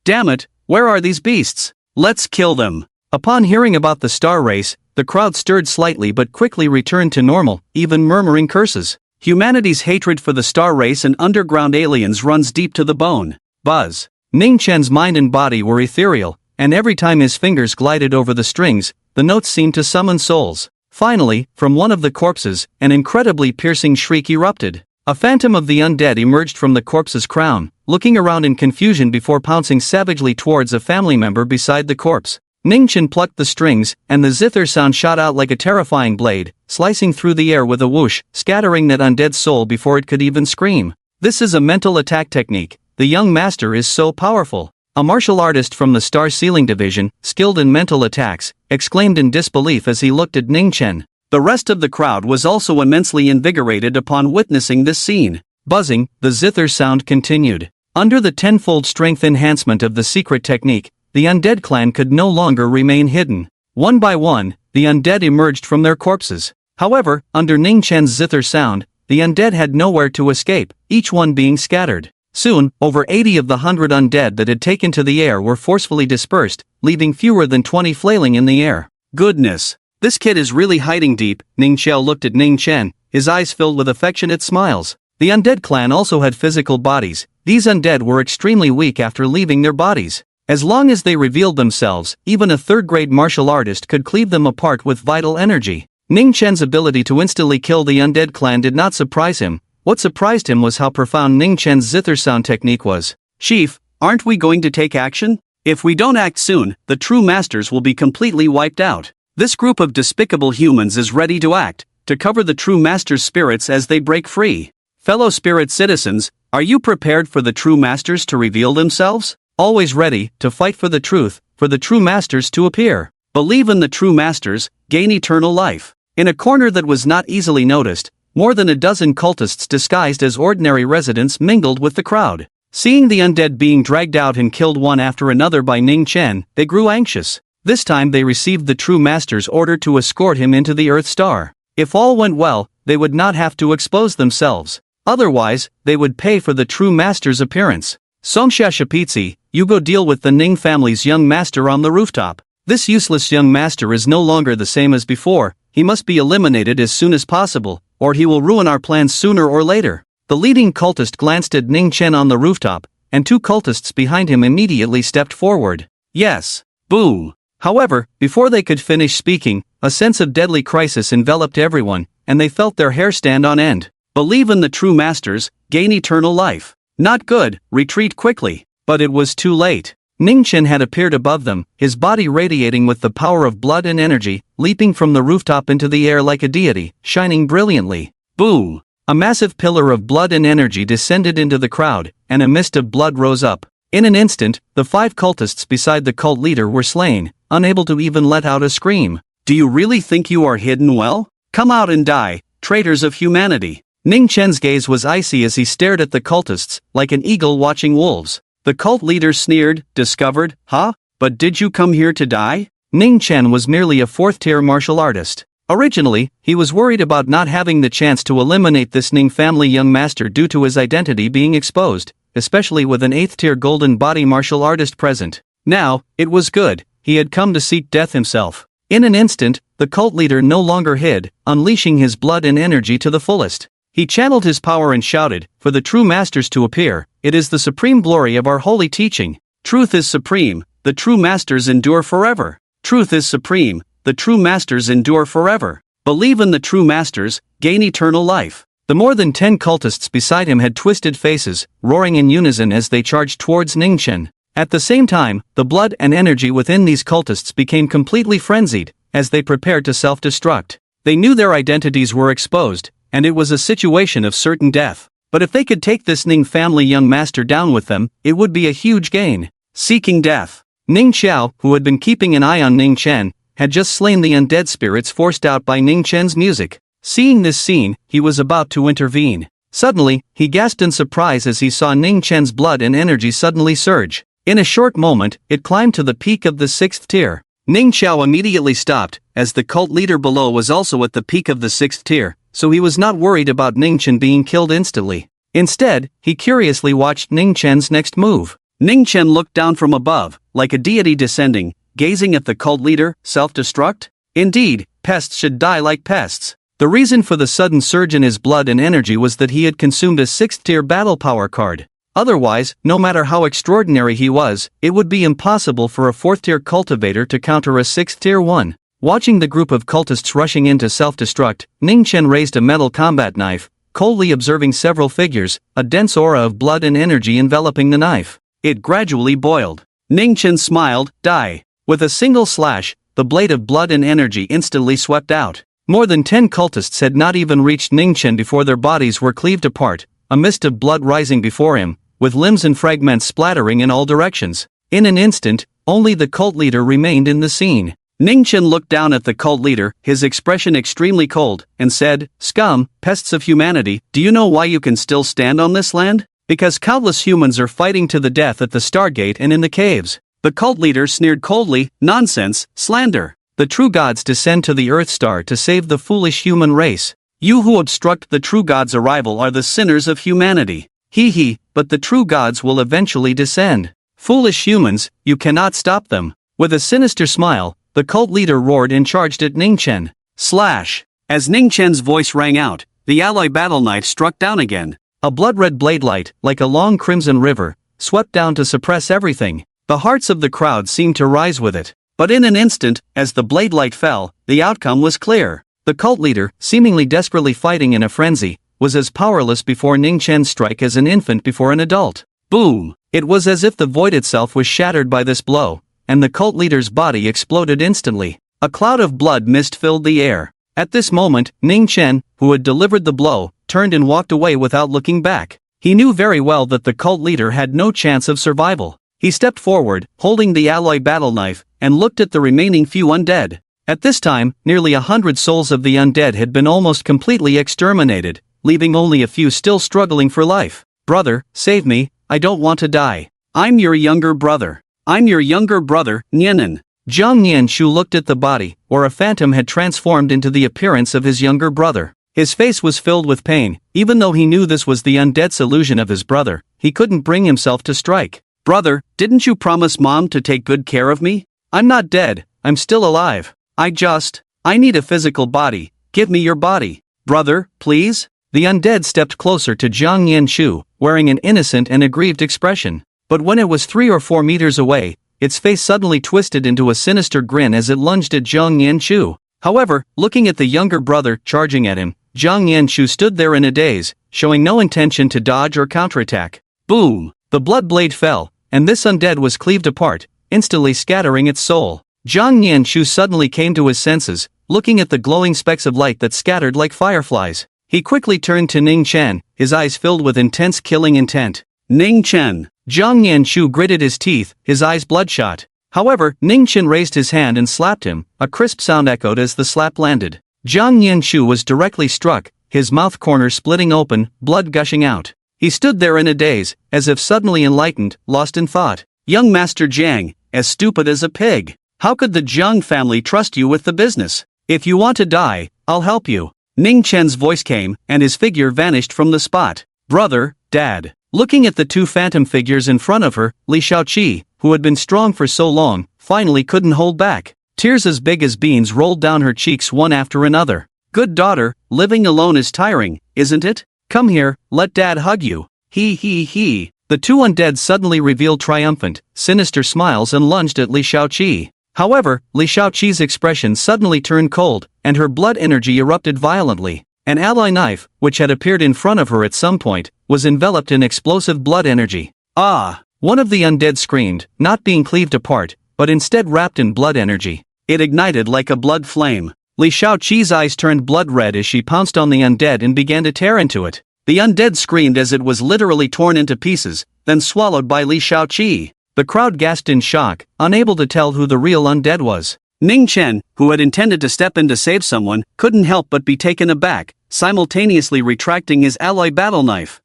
Damn it, where are these beasts? Let's kill them. Upon hearing about the star race, the crowd stirred slightly but quickly returned to normal, even murmuring curses. Humanity's hatred for the star race and underground aliens runs deep to the bone. Buzz. Ning Chen's mind and body were ethereal, and every time his fingers glided over the strings, the notes seemed to summon souls. Finally, from one of the corpses, an incredibly piercing shriek erupted. A phantom of the undead emerged from the corpse's crown, looking around in confusion before pouncing savagely towards a family member beside the corpse. Ning Chen plucked the strings, and the zither sound shot out like a terrifying blade, slicing through the air with a whoosh, scattering that undead soul before it could even scream. This is a mental attack technique. The young master is so powerful. A martial artist from the Star Sealing Division, skilled in mental attacks, exclaimed in disbelief as he looked at Ning Chen. The rest of the crowd was also immensely invigorated upon witnessing this scene. Buzzing, the zither sound continued. Under the tenfold strength enhancement of the secret technique, the undead clan could no longer remain hidden. One by one, the undead emerged from their corpses. However, under Ning Chen's zither sound, the undead had nowhere to escape, each one being scattered. Soon, over 80 of the 100 undead that had taken to the air were forcefully dispersed, leaving fewer than 20 flailing in the air. Goodness! This kid is really hiding deep. Ning Xiao looked at Ning Chen, his eyes filled with affectionate smiles. The undead clan also had physical bodies. These undead were extremely weak after leaving their bodies. As long as they revealed themselves, even a third-grade martial artist could cleave them apart with vital energy. Ning Chen's ability to instantly kill the undead clan did not surprise him. What surprised him was how profound Ning Chen's zither sound technique was. Chief, aren't we going to take action? If we don't act soon, the true masters will be completely wiped out. This group of despicable humans is ready to act, to cover the true masters' spirits as they break free. Fellow spirit citizens, are you prepared for the true masters to reveal themselves? Always ready to fight for the truth, for the true masters to appear. Believe in the true masters, gain eternal life. In a corner that was not easily noticed, more than a dozen cultists disguised as ordinary residents mingled with the crowd. Seeing the undead being dragged out and killed one after another by Ning Chen, they grew anxious. This time they received the true master's order to escort him into the Earth Star. If all went well, they would not have to expose themselves. Otherwise, they would pay for the true master's appearance. Songsha Shapitzi, you go deal with the Ning family's young master on the rooftop. This useless young master is no longer the same as before. He must be eliminated as soon as possible, or he will ruin our plans sooner or later. The leading cultist glanced at Ning Chen on the rooftop, and two cultists behind him immediately stepped forward. Yes. Boom. However, before they could finish speaking, a sense of deadly crisis enveloped everyone, and they felt their hair stand on end. Believe in the true masters, gain eternal life. Not good, retreat quickly. But it was too late. Ning Chen had appeared above them, his body radiating with the power of blood and energy, leaping from the rooftop into the air like a deity, shining brilliantly. Boom! A massive pillar of blood and energy descended into the crowd, and a mist of blood rose up. In an instant, the 5 cultists beside the cult leader were slain, unable to even let out a scream. Do you really think you are hidden well? Come out and die, traitors of humanity. Ning Chen's gaze was icy as he stared at the cultists, like an eagle watching wolves. The cult leader sneered, discovered, huh? But did you come here to die? Ning Chen was merely a 4th-tier martial artist. Originally, he was worried about not having the chance to eliminate this Ning family young master due to his identity being exposed, especially with an 8th-tier golden body martial artist present. Now, it was good, he had come to seek death himself. In an instant, the cult leader no longer hid, unleashing his blood and energy to the fullest. He channeled his power and shouted, "For the true masters to appear, it is the supreme glory of our holy teaching. Truth is supreme, the true masters endure forever. Truth is supreme, the true masters endure forever. Believe in the true masters, gain eternal life." The more than 10 cultists beside him had twisted faces, roaring in unison as they charged towards Ning Chen. At the same time, the blood and energy within these cultists became completely frenzied, as they prepared to self-destruct. They knew their identities were exposed, and it was a situation of certain death. But if they could take this Ning family young master down with them, it would be a huge gain. Seeking death. Ning Xiao, who had been keeping an eye on Ning Chen, had just slain the undead spirits forced out by Ning Chen's music. Seeing this scene, he was about to intervene. Suddenly, he gasped in surprise as he saw Ning Chen's blood and energy suddenly surge. In a short moment, it climbed to the peak of the 6th tier. Ning Xiao immediately stopped, as the cult leader below was also at the peak of the 6th tier, so he was not worried about Ning Chen being killed instantly. Instead, he curiously watched Ning Chen's next move. Ning Chen looked down from above, like a deity descending, gazing at the cult leader. Self-destruct? Indeed, pests should die like pests. The reason for the sudden surge in his blood and energy was that he had consumed a 6th tier battle power card. Otherwise, no matter how extraordinary he was, it would be impossible for a 4th-tier cultivator to counter a 6th-tier one. Watching the group of cultists rushing in to self-destruct, Ning Chen raised a metal combat knife, coldly observing several figures, a dense aura of blood and energy enveloping the knife. It gradually boiled. Ning Chen smiled, die. With a single slash, the blade of blood and energy instantly swept out. More than 10 cultists had not even reached Ning Chen before their bodies were cleaved apart, a mist of blood rising before him, with limbs and fragments splattering in all directions. In an instant, only the cult leader remained in the scene. Ning Chen looked down at the cult leader, his expression extremely cold, and said, "Scum, pests of humanity, do you know why you can still stand on this land? Because countless humans are fighting to the death at the Stargate and in the caves." The cult leader sneered coldly, "Nonsense, slander. The true gods descend to the Earth Star to save the foolish human race. You who obstruct the true gods' arrival are the sinners of humanity. Hee, but the true gods will eventually descend. Foolish humans, you cannot stop them." With a sinister smile, the cult leader roared and charged at Ning Chen. Slash! As Ning Chen's voice rang out, the alloy battle knife struck down again. A blood-red blade light, like a long crimson river, swept down to suppress everything. The hearts of the crowd seemed to rise with it. But in an instant, as the blade light fell, the outcome was clear. The cult leader, seemingly desperately fighting in a frenzy, was as powerless before Ning Chen's strike as an infant before an adult. Boom! It was as if the void itself was shattered by this blow, and the cult leader's body exploded instantly. A cloud of blood mist filled the air. At this moment, Ning Chen, who had delivered the blow, turned and walked away without looking back. He knew very well that the cult leader had no chance of survival. He stepped forward, holding the alloy battle knife, and looked at the remaining few undead. At this time, nearly 100 souls of the undead had been almost completely exterminated, leaving only a few still struggling for life. "Brother, save me, I don't want to die. I'm your younger brother. I'm your younger brother, Nianen." Zhang Nianshu looked at the body, or a phantom had transformed into the appearance of his younger brother. His face was filled with pain. Even though he knew this was the undead's illusion of his brother, he couldn't bring himself to strike. "Brother, didn't you promise Mom to take good care of me? I'm not dead, I'm still alive. I need a physical body, give me your body. Brother, please?" The undead stepped closer to Zhang Nianshu, wearing an innocent and aggrieved expression. But when it was 3 or 4 meters away, its face suddenly twisted into a sinister grin as it lunged at Zhang Nianshu. However, looking at the younger brother charging at him, Zhang Nianshu stood there in a daze, showing no intention to dodge or counterattack. Boom! The blood blade fell, and this undead was cleaved apart, instantly scattering its soul. Zhang Nianshu suddenly came to his senses, looking at the glowing specks of light that scattered like fireflies. He quickly turned to Ning Chen, his eyes filled with intense killing intent. Ning Chen. Zhang Yanchu gritted his teeth, his eyes bloodshot. However, Ning Chen raised his hand and slapped him. A crisp sound echoed as the slap landed. Zhang Yanchu was directly struck, his mouth corner splitting open, blood gushing out. He stood there in a daze, as if suddenly enlightened, lost in thought. Young Master Jiang, as stupid as a pig. How could the Jiang family trust you with the business? If you want to die, I'll help you. Ning Chen's voice came, and his figure vanished from the spot. Brother, Dad. Looking at the two phantom figures in front of her, Li Shaoqi, who had been strong for so long, finally couldn't hold back. Tears as big as beans rolled down her cheeks one after another. Good daughter, living alone is tiring, isn't it? Come here, let Dad hug you. He. The two undead suddenly revealed triumphant, sinister smiles and lunged at Li Shaoqi. However, Li Shaoqi's expression suddenly turned cold, and her blood energy erupted violently. An ally knife, which had appeared in front of her at some point, was enveloped in explosive blood energy. Ah! One of the undead screamed, not being cleaved apart, but instead wrapped in blood energy. It ignited like a blood flame. Li Shaoqi's eyes turned blood red as she pounced on the undead and began to tear into it. The undead screamed as it was literally torn into pieces, then swallowed by Li Shaoqi. The crowd gasped in shock, unable to tell who the real undead was. Ning Chen, who had intended to step in to save someone, couldn't help but be taken aback, simultaneously retracting his alloy battle knife.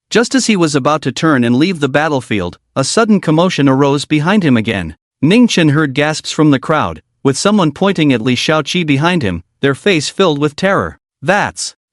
Just as he was about to turn and leave the battlefield, a sudden commotion arose behind him again. Ning Chen heard gasps from the crowd, with someone pointing at Li Shaoqi behind him, their face filled with terror.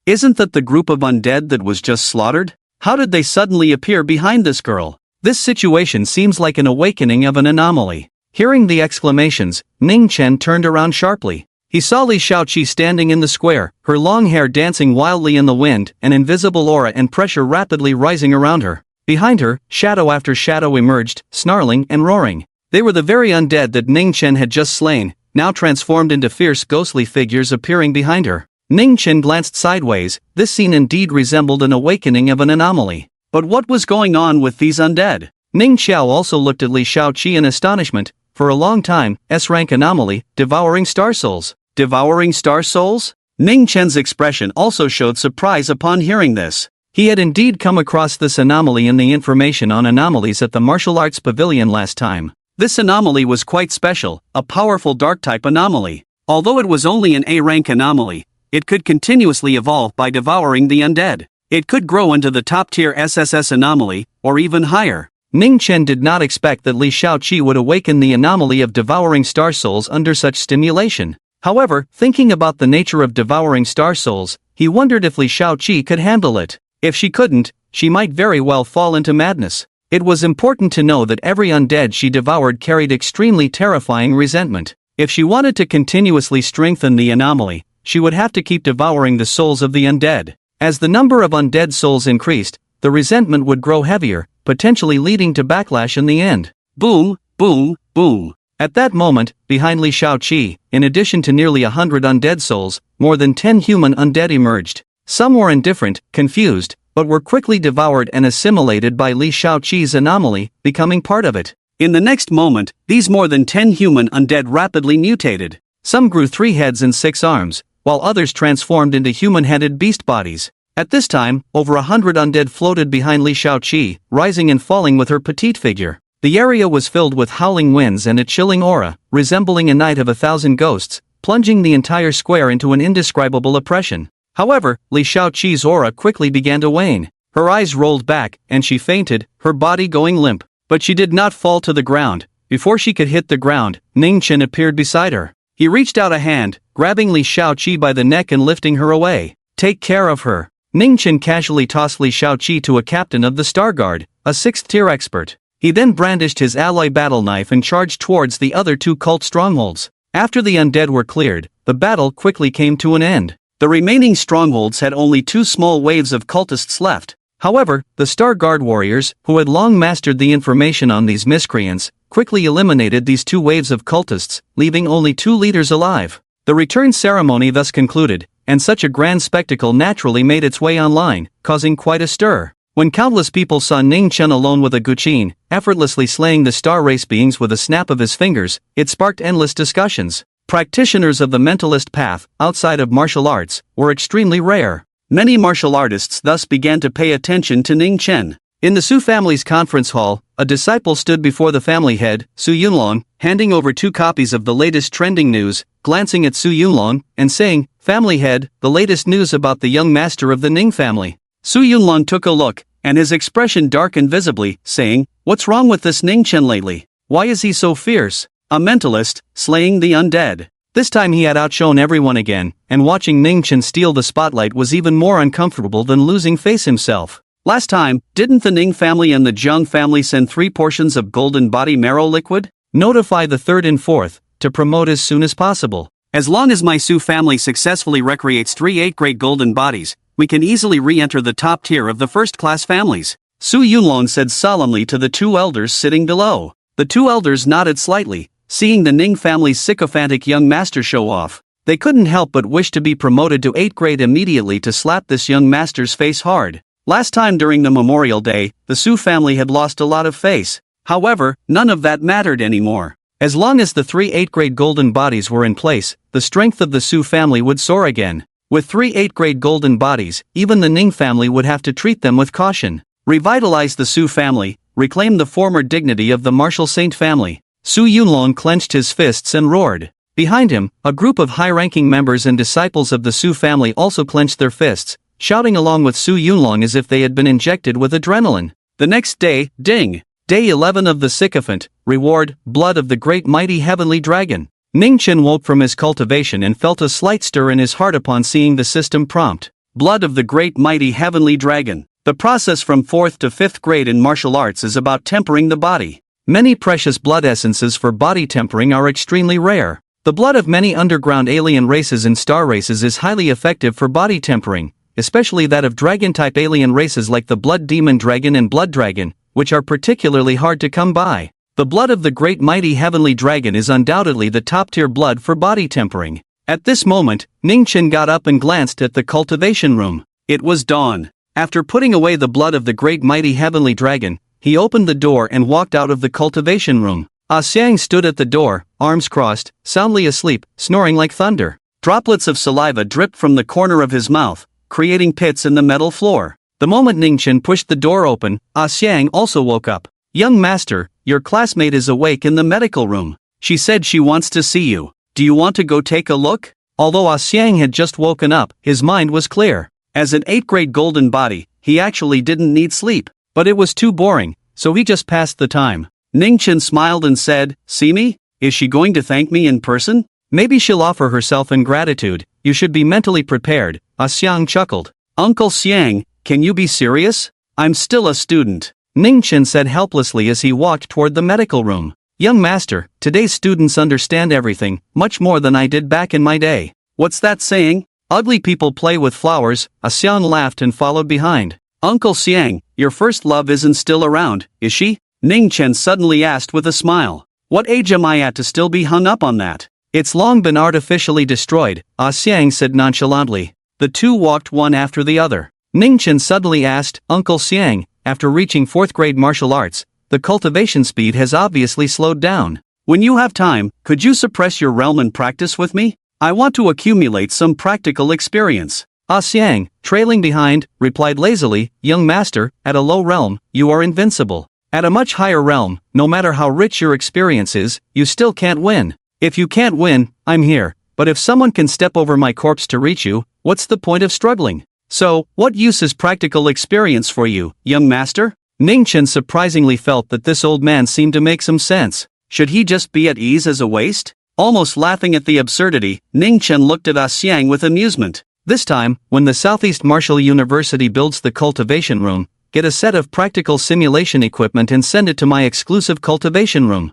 Isn't that the group of undead that was just slaughtered? How did they suddenly appear behind this girl? This situation seems like an awakening of an anomaly. Hearing the exclamations, Ning Chen turned around sharply. He saw Li Shaoqi standing in the square, her long hair dancing wildly in the wind, an invisible aura and pressure rapidly rising around her. Behind her, shadow after shadow emerged, snarling and roaring. They were the very undead that Ning Chen had just slain, now transformed into fierce ghostly figures appearing behind her. Ning Chen glanced sideways. This scene indeed resembled an awakening of an anomaly. But what was going on with these undead? Ning Xiao also looked at Li Shaoqi in astonishment. For a long time, S-rank anomaly, devouring star souls. Devouring star souls? Ning Chen's expression also showed surprise upon hearing this. He had indeed come across this anomaly in the information on anomalies at the martial arts pavilion last time. This anomaly was quite special, a powerful dark-type anomaly. Although it was only an A-rank anomaly, it could continuously evolve by devouring the undead. It could grow into the top-tier SSS anomaly, or even higher. Ning Chen did not expect that Li Shaoqi would awaken the anomaly of devouring star souls under such stimulation. However, thinking about the nature of devouring star souls, he wondered if Li Shaoqi could handle it. If she couldn't, she might very well fall into madness. It was important to know that every undead she devoured carried extremely terrifying resentment. If she wanted to continuously strengthen the anomaly, she would have to keep devouring the souls of the undead. As the number of undead souls increased, the resentment would grow heavier, potentially leading to backlash in the end. Boom, boom, boom. At that moment, behind Li Shaoqi, in addition to nearly 100 undead souls, more than 10 human undead emerged. Some were indifferent, confused, but were quickly devoured and assimilated by Li Shaoqi's anomaly, becoming part of it. In the next moment, these more than 10 human undead rapidly mutated. Some grew 3 heads and 6 arms, while others transformed into human-headed beast bodies. At this time, over 100 undead floated behind Li Shaoqi, rising and falling with her petite figure. The area was filled with howling winds and a chilling aura, resembling a night of 1,000 ghosts, plunging the entire square into an indescribable oppression. However, Li Shaoqi's aura quickly began to wane. Her eyes rolled back, and she fainted, her body going limp. But she did not fall to the ground. Before she could hit the ground, Ning Chen appeared beside her. He reached out a hand, grabbing Li Shaoqi by the neck and lifting her away. Take care of her. Ning Chen casually tossed Li Shaoqi to a captain of the Star Guard, a 6th-tier expert. He then brandished his alloy battle knife and charged towards the other 2 cult strongholds. After the undead were cleared, the battle quickly came to an end. The remaining strongholds had only 2 small waves of cultists left. However, the Star Guard warriors, who had long mastered the information on these miscreants, quickly eliminated these 2 waves of cultists, leaving only 2 leaders alive. The return ceremony thus concluded, and such a grand spectacle naturally made its way online, causing quite a stir. When countless people saw Ning Chen alone with a Guqin, effortlessly slaying the star race beings with a snap of his fingers, it sparked endless discussions. Practitioners of the mentalist path, outside of martial arts, were extremely rare. Many martial artists thus began to pay attention to Ning Chen. In the Sue family's conference hall, a disciple stood before the family head, Su Yunlong, handing over 2 copies of the latest trending news, glancing at Su Yunlong, and saying, "Family head, the latest news about the young master of the Ning family." Su Yunlong took a look, and his expression darkened visibly, saying, "What's wrong with this Ning Chen lately? Why is he so fierce? A mentalist, slaying the undead." This time he had outshone everyone again, and watching Ning Chen steal the spotlight was even more uncomfortable than losing face himself. Last time, didn't the Ning family and the Jiang family send 3 portions of golden body marrow liquid? Notify the 3rd and 4th, to promote as soon as possible. As long as my Sue family successfully recreates 3 8th-grade golden bodies, we can easily re-enter the top tier of the first-class families, Su Yunlong said solemnly to the 2 elders sitting below. The 2 elders nodded slightly, seeing the Ning family's sycophantic young master show off. They couldn't help but wish to be promoted to 8th grade immediately to slap this young master's face hard. Last time during the Memorial Day, the Sue family had lost a lot of face. However, none of that mattered anymore. As long as the 3 8th-grade golden bodies were in place, the strength of the Sue family would soar again. With 3 8th-grade golden bodies, even the Ning family would have to treat them with caution. Revitalize the Sue family, reclaim the former dignity of the martial saint family. Su Yunlong clenched his fists and roared. Behind him, a group of high-ranking members and disciples of the Sue family also clenched their fists, shouting along with Su Yunlong as if they had been injected with adrenaline. The next day, ding! Day 11 of the sycophant, reward, blood of the great mighty heavenly dragon. Ning Chen woke from his cultivation and felt a slight stir in his heart upon seeing the system prompt. Blood of the great mighty heavenly dragon. The process from 4th to 5th grade in martial arts is about tempering the body. Many precious blood essences for body tempering are extremely rare. The blood of many underground alien races and star races is highly effective for body tempering, especially that of dragon-type alien races like the blood demon dragon and blood dragon, which are particularly hard to come by. The blood of the great mighty heavenly dragon is undoubtedly the top-tier blood for body tempering. At this moment, Ning Chen got up and glanced at the cultivation room. It was dawn. After putting away the blood of the great mighty heavenly dragon, he opened the door and walked out of the cultivation room. Xiang stood at the door, arms crossed, soundly asleep, snoring like thunder. Droplets of saliva dripped from the corner of his mouth, creating pits in the metal floor. The moment Ning Chen pushed the door open, Xiang also woke up. "Young master, your classmate is awake in the medical room. She said she wants to see you. Do you want to go take a look?" Although Xiang had just woken up, his mind was clear. As an 8th grade golden body, he actually didn't need sleep. But it was too boring, so he just passed the time. Ning Chen smiled and said, "See me? Is she going to thank me in person? Maybe she'll offer herself in gratitude. You should be mentally prepared." Xiang chuckled. "Uncle Xiang, can you be serious? I'm still a student," Ning Chen said helplessly as he walked toward the medical room. "Young master, today's students understand everything, much more than I did back in my day." "What's that saying? Ugly people play with flowers," Xiang laughed and followed behind. "Uncle Xiang, your first love isn't still around, is she?" Ning Chen suddenly asked with a smile. "What age am I at to still be hung up on that?" "It's long been artificially destroyed," Xiang said nonchalantly. The two walked one after the other. Ning Chen suddenly asked, "Uncle Xiang, after reaching 4th grade martial arts, the cultivation speed has obviously slowed down. When you have time, could you suppress your realm and practice with me? I want to accumulate some practical experience." Xiang, trailing behind, replied lazily, "Young master, at a low realm, you are invincible. At a much higher realm, no matter how rich your experience is, you still can't win. If you can't win, I'm here, but if someone can step over my corpse to reach you, what's the point of struggling? So, what use is practical experience for you, young master?" Ning Chen surprisingly felt that this old man seemed to make some sense. Should he just be at ease as a waste? Almost laughing at the absurdity, Ning Chen looked at Xiang with amusement. "This time, when the Southeast Martial University builds the cultivation room, get a set of practical simulation equipment and send it to my exclusive cultivation room."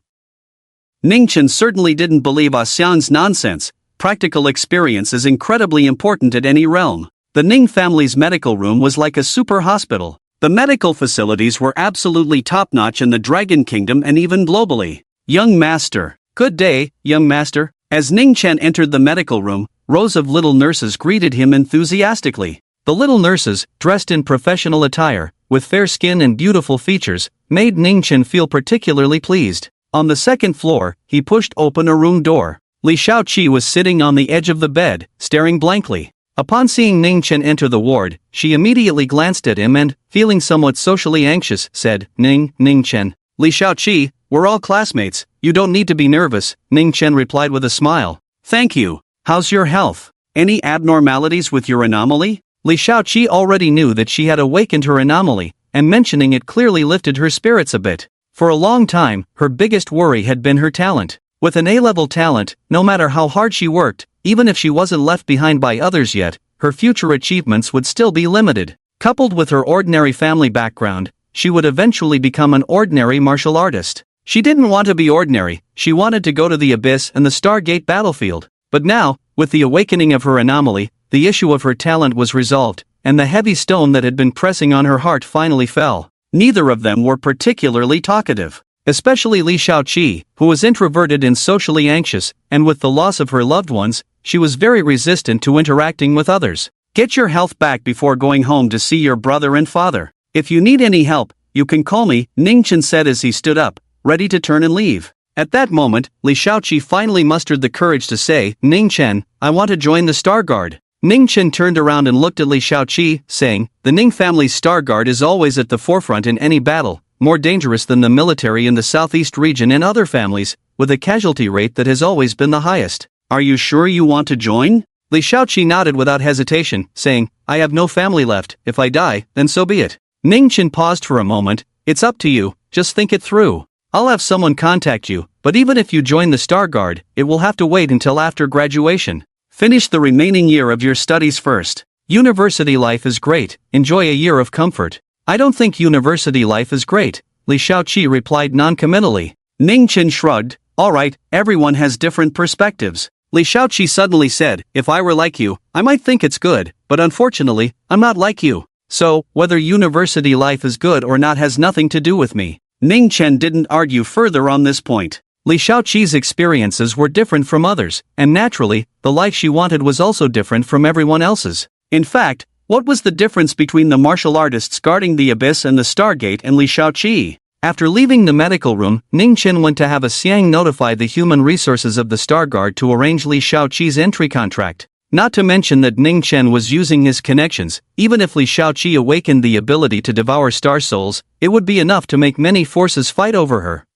Ning Chen certainly didn't believe Xiang's nonsense. Practical experience is incredibly important at any realm. The Ning family's medical room was like a super hospital. The medical facilities were absolutely top-notch in the Dragon Kingdom and even globally. "Young master." "Good day, young master." As Ning Chen entered the medical room, rows of little nurses greeted him enthusiastically. The little nurses, dressed in professional attire, with fair skin and beautiful features, made Ning Chen feel particularly pleased. On the 2nd floor, he pushed open a room door. Li Shaoqi was sitting on the edge of the bed, staring blankly. Upon seeing Ning Chen enter the ward, she immediately glanced at him and, feeling somewhat socially anxious, said, Ning Chen. Li Xiaoqi, we're all classmates, you don't need to be nervous, Ning Chen replied with a smile. Thank you. How's your health? Any abnormalities with your anomaly? Li Xiaoqi already knew that she had awakened her anomaly, and mentioning it clearly lifted her spirits a bit. For a long time, her biggest worry had been her talent. With an A-level talent, no matter how hard she worked, even if she wasn't left behind by others yet, her future achievements would still be limited. Coupled with her ordinary family background, she would eventually become an ordinary martial artist. She didn't want to be ordinary, she wanted to go to the Abyss and the Stargate battlefield. But now, with the awakening of her anomaly, the issue of her talent was resolved, and the heavy stone that had been pressing on her heart finally fell. Neither of them were particularly talkative. Especially Li Xiaoqi, who was introverted and socially anxious, and with the loss of her loved ones, she was very resistant to interacting with others. Get your health back before going home to see your brother and father. If you need any help, you can call me, Ning Chen said as he stood up, ready to turn and leave. At that moment, Li Xiaoqi finally mustered the courage to say, Ning Chen, I want to join the Star Guard. Ning Chen turned around and looked at Li Xiaoqi, saying, the Ning family's Star Guard is always at the forefront in any battle, more dangerous than the military in the southeast region and other families, with a casualty rate that has always been the highest. Are you sure you want to join? Li Xiaoqi nodded without hesitation, saying, I have no family left, if I die, then so be it. Ning Chen paused for a moment, it's up to you, just think it through. I'll have someone contact you, but even if you join the Star Guard, it will have to wait until after graduation. Finish the remaining year of your studies first. University life is great, enjoy a year of comfort. I don't think university life is great, Li Xiaoqi replied non-committally. Ning Chen shrugged, alright, everyone has different perspectives. Li Xiaoqi suddenly said, if I were like you, I might think it's good, but unfortunately, I'm not like you. So, whether university life is good or not has nothing to do with me. Ning Chen didn't argue further on this point. Li Xiaoqi's experiences were different from others, and naturally, the life she wanted was also different from everyone else's. In fact, what was the difference between the martial artists guarding the Abyss and the Stargate and Li Xiaoqi? After leaving the medical room, Ning Chen went to have a Xiang notify the human resources of the Starguard to arrange Li Xiaoqi's entry contract. Not to mention that Ning Chen was using his connections, even if Li Xiaoqi awakened the ability to devour star souls, it would be enough to make many forces fight over her.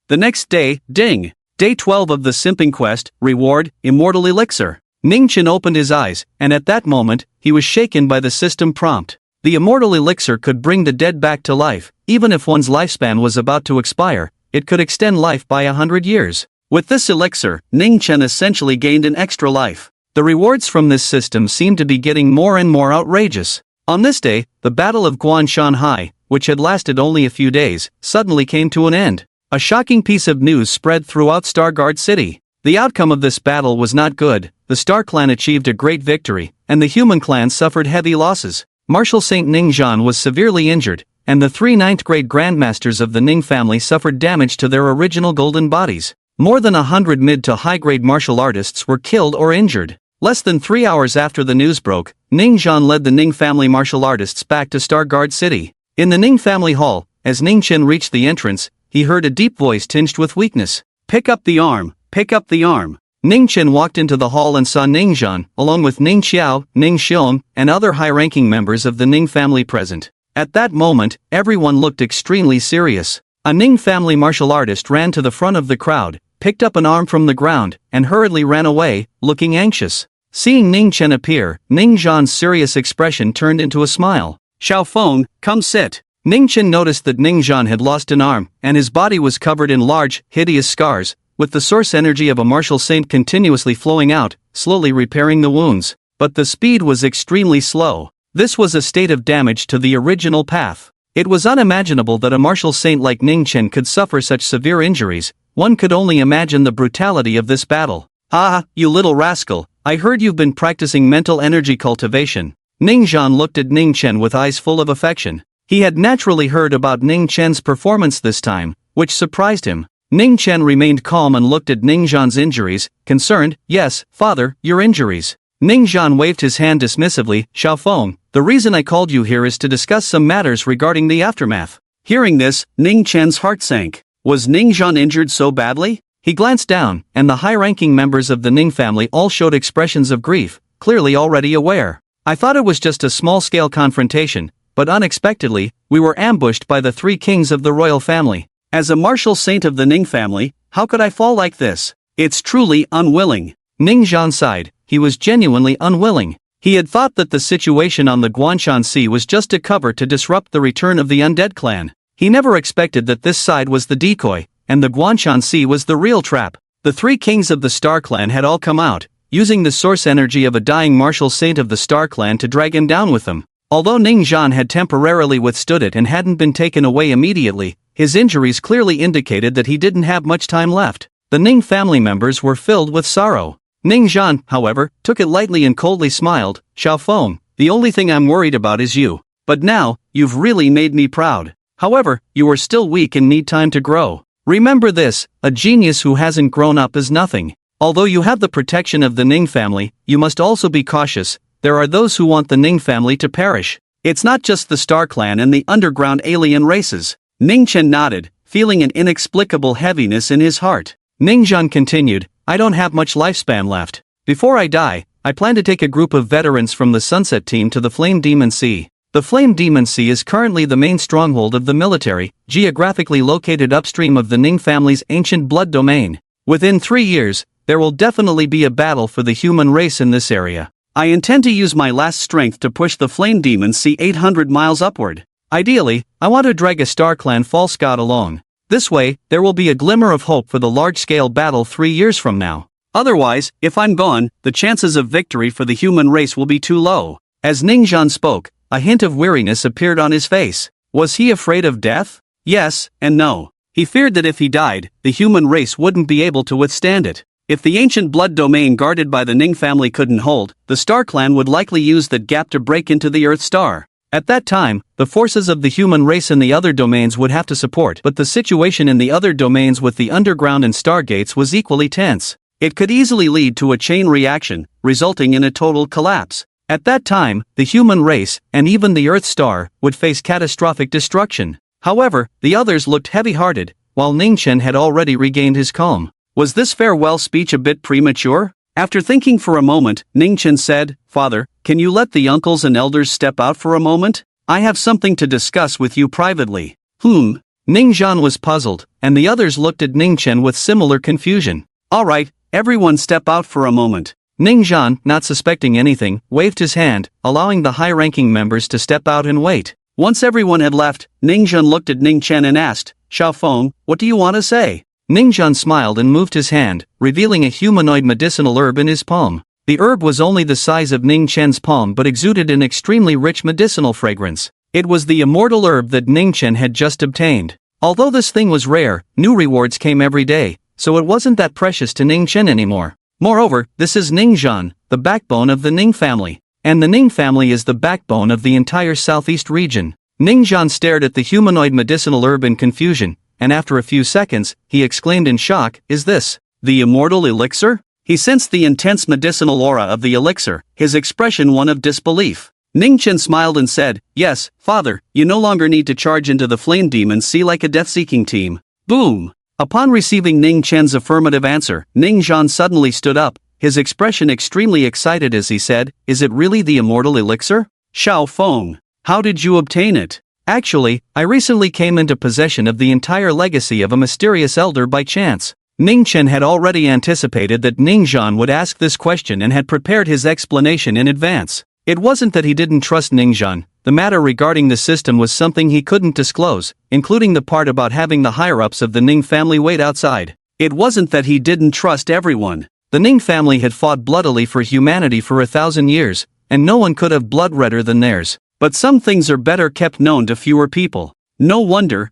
The next day, ding! Day 12 of the Simping Quest, reward, Immortal Elixir. Ning Chen opened his eyes, and at that moment, he was shaken by the system prompt. The Immortal Elixir could bring the dead back to life, even if one's lifespan was about to expire, it could extend life by 100 years. With this elixir, Ning Chen essentially gained an extra life. The rewards from this system seemed to be getting more and more outrageous. On this day, the Battle of Guanshanhai, which had lasted only a few days, suddenly came to an end. A shocking piece of news spread throughout Stargate City. The outcome of this battle was not good, the Star Clan achieved a great victory, and the Human Clan suffered heavy losses. Marshal Saint Ning Zhan was severely injured, and the 3 ninth-grade grandmasters of the Ning family suffered damage to their original golden bodies. More than 100 mid to high-grade martial artists were killed or injured. Less than 3 hours after the news broke, Ning Zhan led the Ning family martial artists back to Stargate City. In the Ning family hall, as Ning Chen reached the entrance, he heard a deep voice tinged with weakness. Pick up the arm, pick up the arm. Ning Chen walked into the hall and saw Ning Zhan, along with Ning Xiao, Ning Xiong, and other high-ranking members of the Ning family present. At that moment, everyone looked extremely serious. A Ning family martial artist ran to the front of the crowd, picked up an arm from the ground, and hurriedly ran away, looking anxious. Seeing Ning Chen appear, Ning Zhan's serious expression turned into a smile. Xiao Feng, come sit. Ning Chen noticed that Ning Zhan had lost an arm, and his body was covered in large, hideous scars, with the source energy of a martial saint continuously flowing out, slowly repairing the wounds. But the speed was extremely slow. This was a state of damage to the original path. It was unimaginable that a martial saint like Ning Chen could suffer such severe injuries. One could only imagine the brutality of this battle. Ah, you little rascal, I heard you've been practicing mental energy cultivation. Ning Zhan looked at Ning Chen with eyes full of affection. He had naturally heard about Ning Chen's performance this time, which surprised him. Ning Chen remained calm and looked at Ning Zhan's injuries, concerned. Yes, father, your injuries. Ning Zhan waved his hand dismissively. Xiao Feng, the reason I called you here is to discuss some matters regarding the aftermath. Hearing this, Ning Chen's heart sank. Was Ning Zhan injured so badly? He glanced down, and the high-ranking members of the Ning family all showed expressions of grief, clearly already aware. I thought it was just a small-scale confrontation, but unexpectedly, we were ambushed by the three kings of the royal family. As a martial saint of the Ning family, how could I fall like this? It's truly unwilling. Ning Zhan sighed. He was genuinely unwilling. He had thought that the situation on the Guanshan Sea was just a cover to disrupt the return of the undead clan. He never expected that this side was the decoy, and the Guanshan Sea was the real trap. The three kings of the Star Clan had all come out, using the source energy of a dying martial saint of the Star Clan to drag him down with them. Although Ning Zhan had temporarily withstood it and hadn't been taken away immediately, his injuries clearly indicated that he didn't have much time left. The Ning family members were filled with sorrow. Ning Zhan, however, took it lightly and coldly smiled. Xiaofeng, the only thing I'm worried about is you. But now, you've really made me proud. However, you are still weak and need time to grow. Remember this, a genius who hasn't grown up is nothing. Although you have the protection of the Ning family, you must also be cautious. There are those who want the Ning family to perish. It's not just the Star Clan and the underground alien races. Ning Chen nodded, feeling an inexplicable heaviness in his heart. Ning Zhan continued, I don't have much lifespan left. Before I die, I plan to take a group of veterans from the Sunset Team to the Flame Demon Sea. The Flame Demon Sea is currently the main stronghold of the military, geographically located upstream of the Ning family's ancient blood domain. Within 3 years, there will definitely be a battle for the human race in this area. I intend to use my last strength to push the Flame Demon Sea 800 miles upward. Ideally, I want to drag a Star Clan false god along. This way, there will be a glimmer of hope for the large-scale battle 3 years from now. Otherwise, if I'm gone, the chances of victory for the human race will be too low. As Ning Zhan spoke, a hint of weariness appeared on his face. Was he afraid of death? Yes, and no. He feared that if he died, the human race wouldn't be able to withstand it. If the ancient blood domain guarded by the Ning family couldn't hold, the Star Clan would likely use that gap to break into the Earth Star. At that time, the forces of the human race in the other domains would have to support, but the situation in the other domains with the underground and stargates was equally tense. It could easily lead to a chain reaction, resulting in a total collapse. At that time, the human race, and even the Earth Star, would face catastrophic destruction. However, the others looked heavy-hearted, while Ning Chen had already regained his calm. Was this farewell speech a bit premature? After thinking for a moment, Ning Chen said, Father, can you let the uncles and elders step out for a moment? I have something to discuss with you privately. Ning Zhan was puzzled, and the others looked at Ning Chen with similar confusion. Alright, everyone step out for a moment. Ning Zhan, not suspecting anything, waved his hand, allowing the high-ranking members to step out and wait. Once everyone had left, Ning Zhan looked at Ning Chen and asked, Xiaofeng, what do you want to say? Ning Zhan smiled and moved his hand, revealing a humanoid medicinal herb in his palm. The herb was only the size of Ning Chen's palm but exuded an extremely rich medicinal fragrance. It was the immortal herb that Ning Chen had just obtained. Although this thing was rare, new rewards came every day, so it wasn't that precious to Ning Chen anymore. Moreover, this is Ning Zhan, the backbone of the Ning family. And the Ning family is the backbone of the entire southeast region. Ning Zhan stared at the humanoid medicinal herb in confusion, and after a few seconds, he exclaimed in shock, Is this the immortal elixir? He sensed the intense medicinal aura of the elixir, his expression one of disbelief. Ning Chen smiled and said, Yes, Father, you no longer need to charge into the Flame Demon Sea like a death-seeking team. Boom! Upon receiving Ning Chen's affirmative answer, Ning Zhan suddenly stood up, his expression extremely excited as he said, Is it really the immortal elixir? Xiaofeng, how did you obtain it? Actually, I recently came into possession of the entire legacy of a mysterious elder by chance. Ning Chen had already anticipated that Ning Zhan would ask this question and had prepared his explanation in advance. It wasn't that he didn't trust Ning Zhan, the matter regarding the system was something he couldn't disclose, including the part about having the higher-ups of the Ning family wait outside. It wasn't that he didn't trust everyone. The Ning family had fought bloodily for humanity for 1,000 years, and no one could have blood redder than theirs. But some things are better kept known to fewer people. No wonder.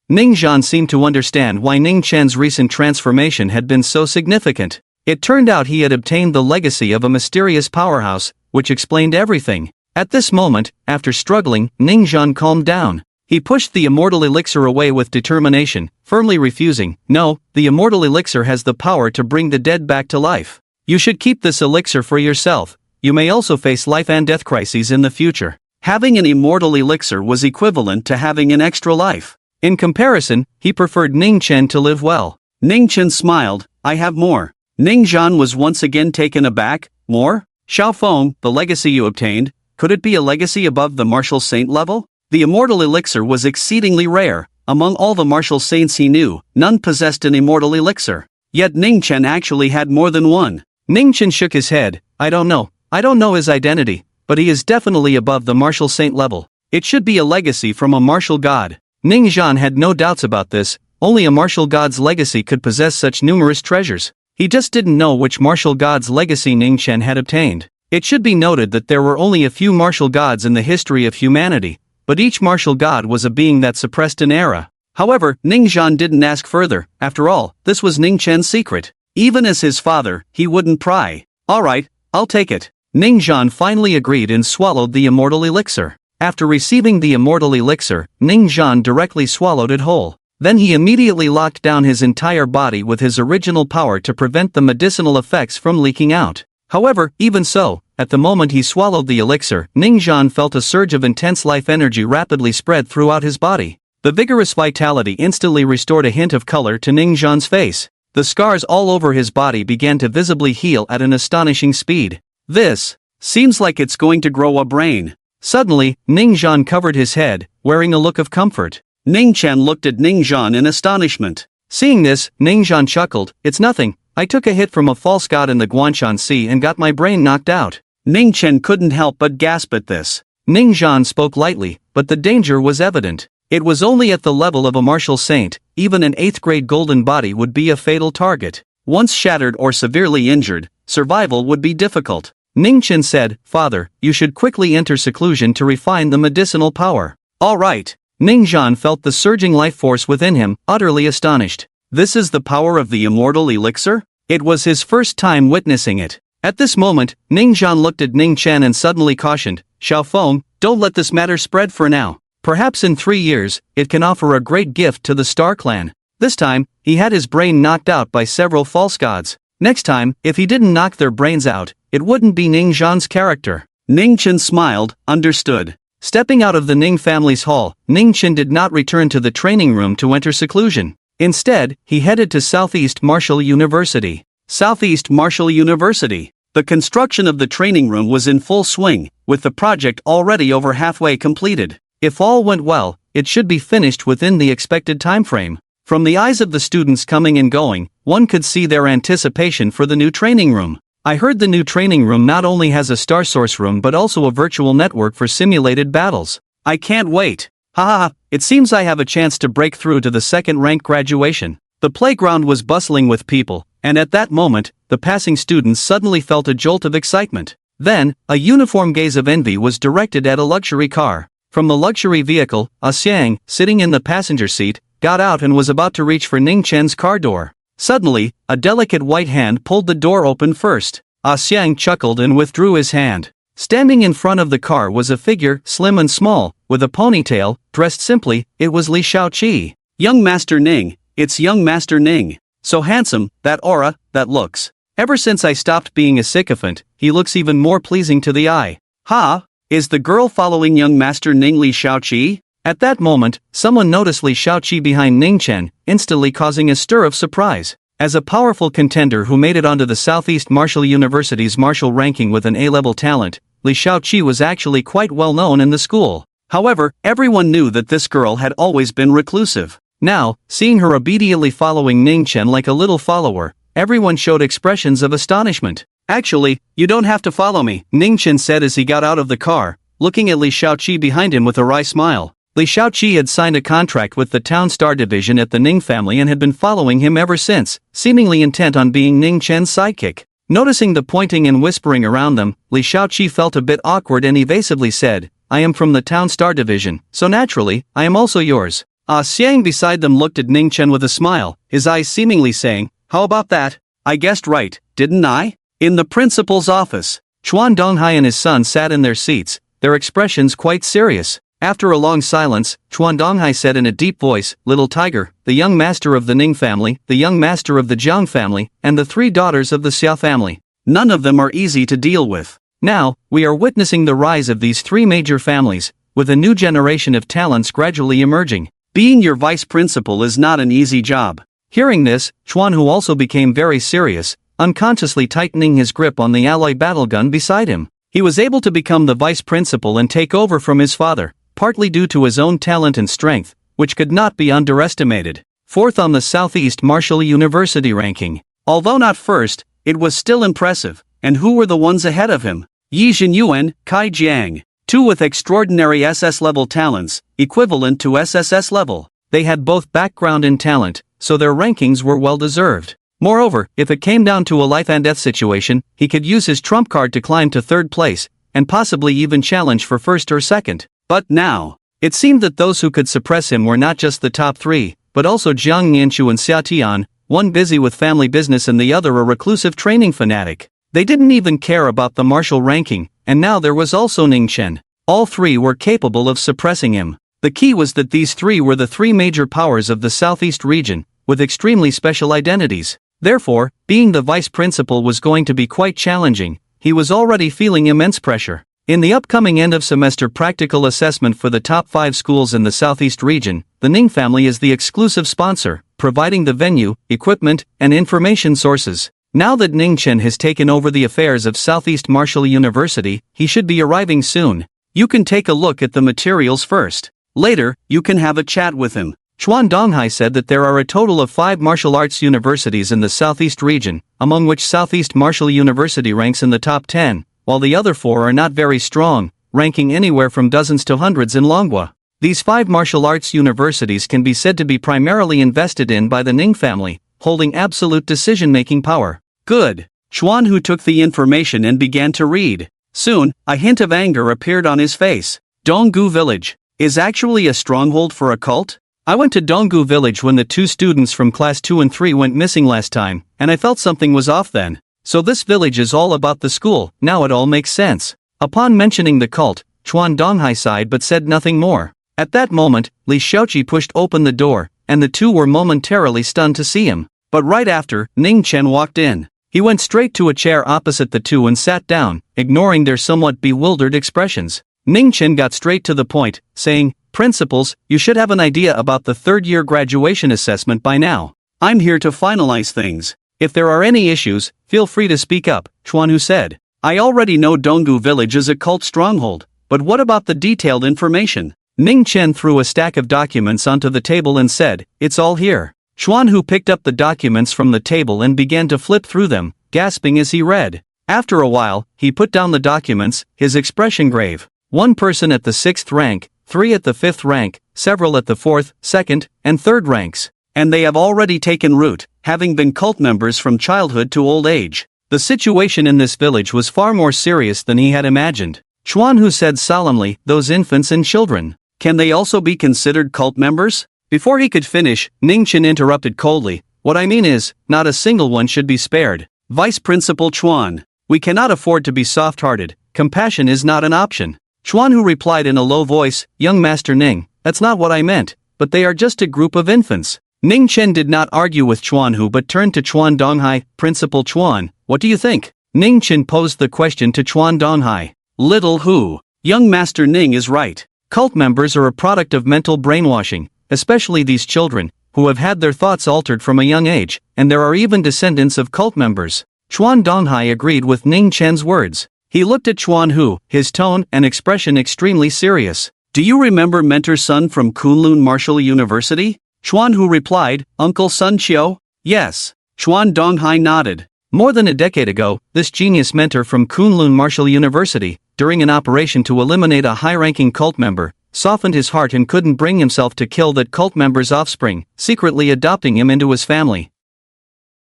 Ning Zhan seemed to understand why Ning Chen's recent transformation had been so significant. It turned out he had obtained the legacy of a mysterious powerhouse, which explained everything. At this moment, after struggling, Ning Zhan calmed down. He pushed the immortal elixir away with determination, firmly refusing, No, the immortal elixir has the power to bring the dead back to life. You should keep this elixir for yourself. You may also face life and death crises in the future. Having an immortal elixir was equivalent to having an extra life. In comparison, he preferred Ning Chen to live well. Ning Chen smiled, I have more. Ning Zhan was once again taken aback, more? Xiao Feng, the legacy you obtained, could it be a legacy above the martial saint level? The immortal elixir was exceedingly rare. Among all the martial saints he knew, none possessed an immortal elixir. Yet Ning Chen actually had more than one. Ning Chen shook his head. I don't know his identity, but he is definitely above the martial saint level. It should be a legacy from a martial god. Ning Zhan had no doubts about this. Only a martial god's legacy could possess such numerous treasures. He just didn't know which martial god's legacy Ning Chen had obtained. It should be noted that there were only a few martial gods in the history of humanity, but each martial god was a being that suppressed an era. However, Ning Zhan didn't ask further. After all, this was Ning Chen's secret. Even as his father, he wouldn't pry. Alright, I'll take it. Ning Zhan finally agreed and swallowed the immortal elixir. After receiving the immortal elixir, Ning Zhan directly swallowed it whole. Then he immediately locked down his entire body with his original power to prevent the medicinal effects from leaking out. However, even so, at the moment he swallowed the elixir, Ning Zhan felt a surge of intense life energy rapidly spread throughout his body. The vigorous vitality instantly restored a hint of color to Ning Zhan's face. The scars all over his body began to visibly heal at an astonishing speed. This seems like it's going to grow a brain. Suddenly, Ning Zhan covered his head, wearing a look of comfort. Ning Chen looked at Ning Zhan in astonishment. Seeing this, Ning Zhan chuckled. It's nothing. I took a hit from a false god in the Guanshan Sea and got my brain knocked out. Ning Chen couldn't help but gasp at this. Ning Zhan spoke lightly, but the danger was evident. It was only at the level of a martial saint. Even an 8th grade golden body would be a fatal target. Once shattered or severely injured, survival would be difficult. Ning Chen said, Father, you should quickly enter seclusion to refine the medicinal power. All right. Ning Zhan felt the surging life force within him, utterly astonished. This is the power of the immortal elixir? It was his first time witnessing it. At this moment, Ning Zhan looked at Ning Chen and suddenly cautioned, Xiao Feng, don't let this matter spread for now. Perhaps in 3 years, it can offer a great gift to the Star Clan. This time, he had his brain knocked out by several false gods. Next time, if he didn't knock their brains out, it wouldn't be Ning Zhan's character. Ning Chen smiled, understood. Stepping out of the Ning family's hall, Ning Chen did not return to the training room to enter seclusion. Instead, he headed to Southeast Martial University. Southeast Martial University. The construction of the training room was in full swing, with the project already over halfway completed. If all went well, it should be finished within the expected timeframe. From the eyes of the students coming and going, one could see their anticipation for the new training room. I heard the new training room not only has a star source room but also a virtual network for simulated battles. I can't wait. Haha, it seems I have a chance to break through to the second rank graduation. The playground was bustling with people, and at that moment, the passing students suddenly felt a jolt of excitement. Then, a uniform gaze of envy was directed at a luxury car. From the luxury vehicle, Xiang, sitting in the passenger seat, got out and was about to reach for Ning Chen's car door. Suddenly, a delicate white hand pulled the door open first. Xiang chuckled and withdrew his hand. Standing in front of the car was a figure, slim and small, with a ponytail, dressed simply. It was Li Shaoqi. Young Master Ning, it's young Master Ning. So handsome, that aura, that looks. Ever since I stopped being a sycophant, he looks even more pleasing to the eye. Ha! Is the girl following young Master Ning Li Shaoqi? At that moment, someone noticed Li Shaoqi behind Ning Chen, instantly causing a stir of surprise. As a powerful contender who made it onto the Southeast Martial University's martial ranking with an A-level talent, Li Shaoqi was actually quite well known in the school. However, everyone knew that this girl had always been reclusive. Now, seeing her obediently following Ning Chen like a little follower, everyone showed expressions of astonishment. Actually, you don't have to follow me, Ning Chen said as he got out of the car, looking at Li Shaoqi behind him with a wry smile. Li Shaoqi had signed a contract with the Town Star Division at the Ning family and had been following him ever since, seemingly intent on being Ning Chen's sidekick. Noticing the pointing and whispering around them, Li Shaoqi felt a bit awkward and evasively said, I am from the Town Star Division, so naturally, I am also yours. Xiang beside them looked at Ning Chen with a smile, his eyes seemingly saying, how about that? I guessed right, didn't I? In the principal's office, Chuan Donghai and his son sat in their seats, their expressions quite serious. After a long silence, Chuan Donghai said in a deep voice, Little Tiger, the young master of the Ning family, the young master of the Jiang family, and the 3 daughters of the Xia family. None of them are easy to deal with. Now, we are witnessing the rise of these 3 major families, with a new generation of talents gradually emerging. Being your vice principal is not an easy job. Hearing this, Chuan, who also became very serious, unconsciously tightening his grip on the alloy battle gun beside him. He was able to become the vice principal and take over from his father, partly due to his own talent and strength, which could not be underestimated. Fourth on the Southeast Martial University ranking. Although not first, it was still impressive. And who were the ones ahead of him? Yi Jinyuan, Kai Jiang. Two with extraordinary SS-level talents, equivalent to SSS level. They had both background and talent, so their rankings were well-deserved. Moreover, if it came down to a life-and-death situation, he could use his trump card to climb to third place, and possibly even challenge for first or second. But now, it seemed that those who could suppress him were not just the top three, but also Jiang Yanchu and Xia Tian, one busy with family business and the other a reclusive training fanatic. They didn't even care about the martial ranking, and now there was also Ning Chen. All three were capable of suppressing him. The key was that these three were the three major powers of the Southeast region, with extremely special identities. Therefore, being the vice principal was going to be quite challenging. He was already feeling immense pressure. In the upcoming end-of-semester practical assessment for the top 5 schools in the Southeast region, the Ning family is the exclusive sponsor, providing the venue, equipment, and information sources. Now that Ning Chen has taken over the affairs of Southeast Martial University, he should be arriving soon. You can take a look at the materials first. Later, you can have a chat with him. Chuan Donghai said that there are a total of 5 martial arts universities in the Southeast region, among which Southeast Martial University ranks in the top 10, while the other 4 are not very strong, ranking anywhere from dozens to hundreds in Longhua. These 5 martial arts universities can be said to be primarily invested in by the Ning family, holding absolute decision-making power. Good. Chuan Hu took the information and began to read. Soon, a hint of anger appeared on his face. Donggu Village is actually a stronghold for a cult? I went to Donggu Village when the 2 students from class 2 and 3 went missing last time, and I felt something was off then. So this village is all about the school, now it all makes sense. Upon mentioning the cult, Chuan Donghai sighed but said nothing more. At that moment, Li Xiaoqi pushed open the door, and the 2 were momentarily stunned to see him. But right after, Ning Chen walked in. He went straight to a chair opposite the 2 and sat down, ignoring their somewhat bewildered expressions. Ning Chen got straight to the point, saying, "Principals, you should have an idea about the third-year graduation assessment by now. I'm here to finalize things. If there are any issues, feel free to speak up," Chuan Hu said. "I already know Donggu Village is a cult stronghold, but what about the detailed information?" Ning Chen threw a stack of documents onto the table and said, "It's all here." Chuan Hu picked up the documents from the table and began to flip through them, gasping as he read. After a while, he put down the documents, his expression grave. 1 person at the 6th rank, 3 at the 5th rank, several at the 4th, 2nd, and 3rd ranks. And they have already taken root, having been cult members from childhood to old age. The situation in this village was far more serious than he had imagined. Chuan Hu said solemnly, "Those infants and children, can they also be considered cult members?" Before he could finish, Ning Chen interrupted coldly, "What I mean is, not a single one should be spared. Vice Principal Chuan, we cannot afford to be soft-hearted, compassion is not an option." Chuan Hu replied in a low voice, "Young Master Ning, that's not what I meant, but they are just a group of infants." Ning Chen did not argue with Chuan Hu but turned to Chuan Donghai, "Principal Chuan, what do you think?" Ning Chen posed the question to Chuan Donghai. "Little Hu, young Master Ning is right. Cult members are a product of mental brainwashing, especially these children, who have had their thoughts altered from a young age, and there are even descendants of cult members." Chuan Donghai agreed with Ning Chen's words. He looked at Chuan Hu, his tone and expression extremely serious. "Do you remember Mentor Sun from Kunlun Martial University?" Chuan Hu replied, "Uncle Sun Chiu?" "Yes." Chuan Donghai nodded. More than a decade ago, this genius mentor from Kunlun Martial University, during an operation to eliminate a high-ranking cult member, softened his heart and couldn't bring himself to kill that cult member's offspring, secretly adopting him into his family.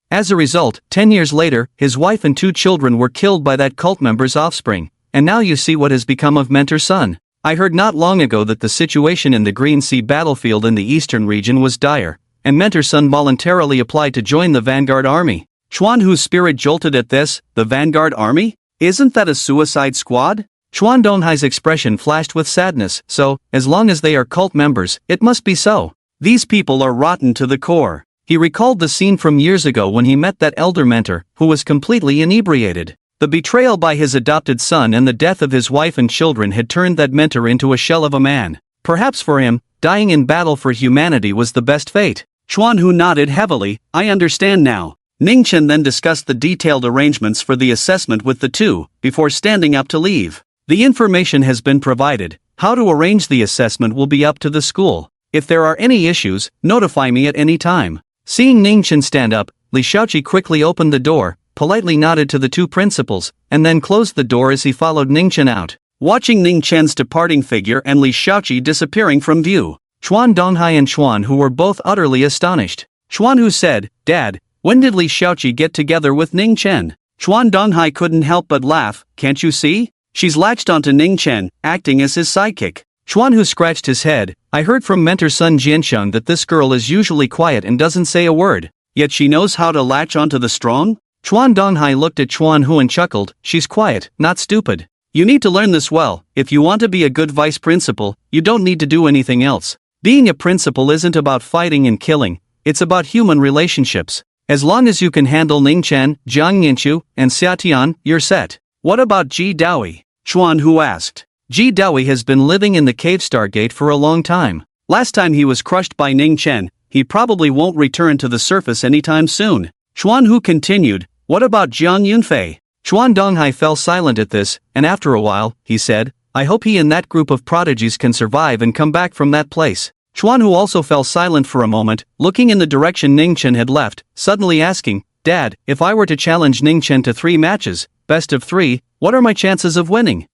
As a result, 10 years later, his wife and 2 children were killed by that cult member's offspring, and now you see what has become of Mentor Sun. I heard not long ago that the situation in the Green Sea battlefield in the eastern region was dire, and Mentor Sun voluntarily applied to join the Vanguard Army. Chuan Hu's spirit jolted at this. The Vanguard Army? Isn't that a suicide squad? Chuan Donghai's expression flashed with sadness. "So, as long as they are cult members, it must be so. These people are rotten to the core." He recalled the scene from years ago when he met that elder mentor, who was completely inebriated. The betrayal by his adopted son and the death of his wife and children had turned that mentor into a shell of a man. Perhaps for him, dying in battle for humanity was the best fate. Chuan Hu nodded heavily. "I understand now. Ningchen then discussed the detailed arrangements for the assessment with the two, before standing up to leave. The information has been provided. How to arrange the assessment will be up to the school. If there are any issues, notify me at any time. Seeing Ningchen stand up, Leachi quickly opened the door, politely nodded to the two principals, and then closed the door as he followed Ningchen out. Watching Ningchen's departing figure and Leachi disappearing from view, Chuan Donghai and Chuan Hu were both utterly astonished. Chuan Hu said, "Dad, when did Leachi get together with Ningchen?" Chuan Donghai couldn't help but laugh. "Can't you see? She's latched onto Ningchen, acting as his sidekick." Chuan Hu scratched his head. "I heard from mentor Sun Jiansheng that this girl is usually quiet and doesn't say a word, yet she knows how to latch onto the strong?" Chuan Donghai looked at Chuan Hu and chuckled. "She's quiet, not stupid. You need to learn this well. If you want to be a good vice principal, you don't need to do anything else. Being a principal isn't about fighting and killing, it's about human relationships. As long as you can handle Ningchen, Jiang Yanqiu, and Xiatian, you're set." "What about Ji Daoui?" Chuan Hu asked. Ji Daoui has been living in the cave Stargate for a long time. Last time he was crushed by Ningchen, he probably won't return to the surface anytime soon. Chuan Hu continued, "What about Jiang Yunfei?" Chuan Donghai fell silent at this, and after a while, he said, "I hope he and that group of prodigies can survive and come back from that place." Chuan Hu also fell silent for a moment, looking in the direction Ningchen had left, suddenly asking, "Dad, if I were to challenge Ningchen to 3 matches, best of 3, what are my chances of winning?"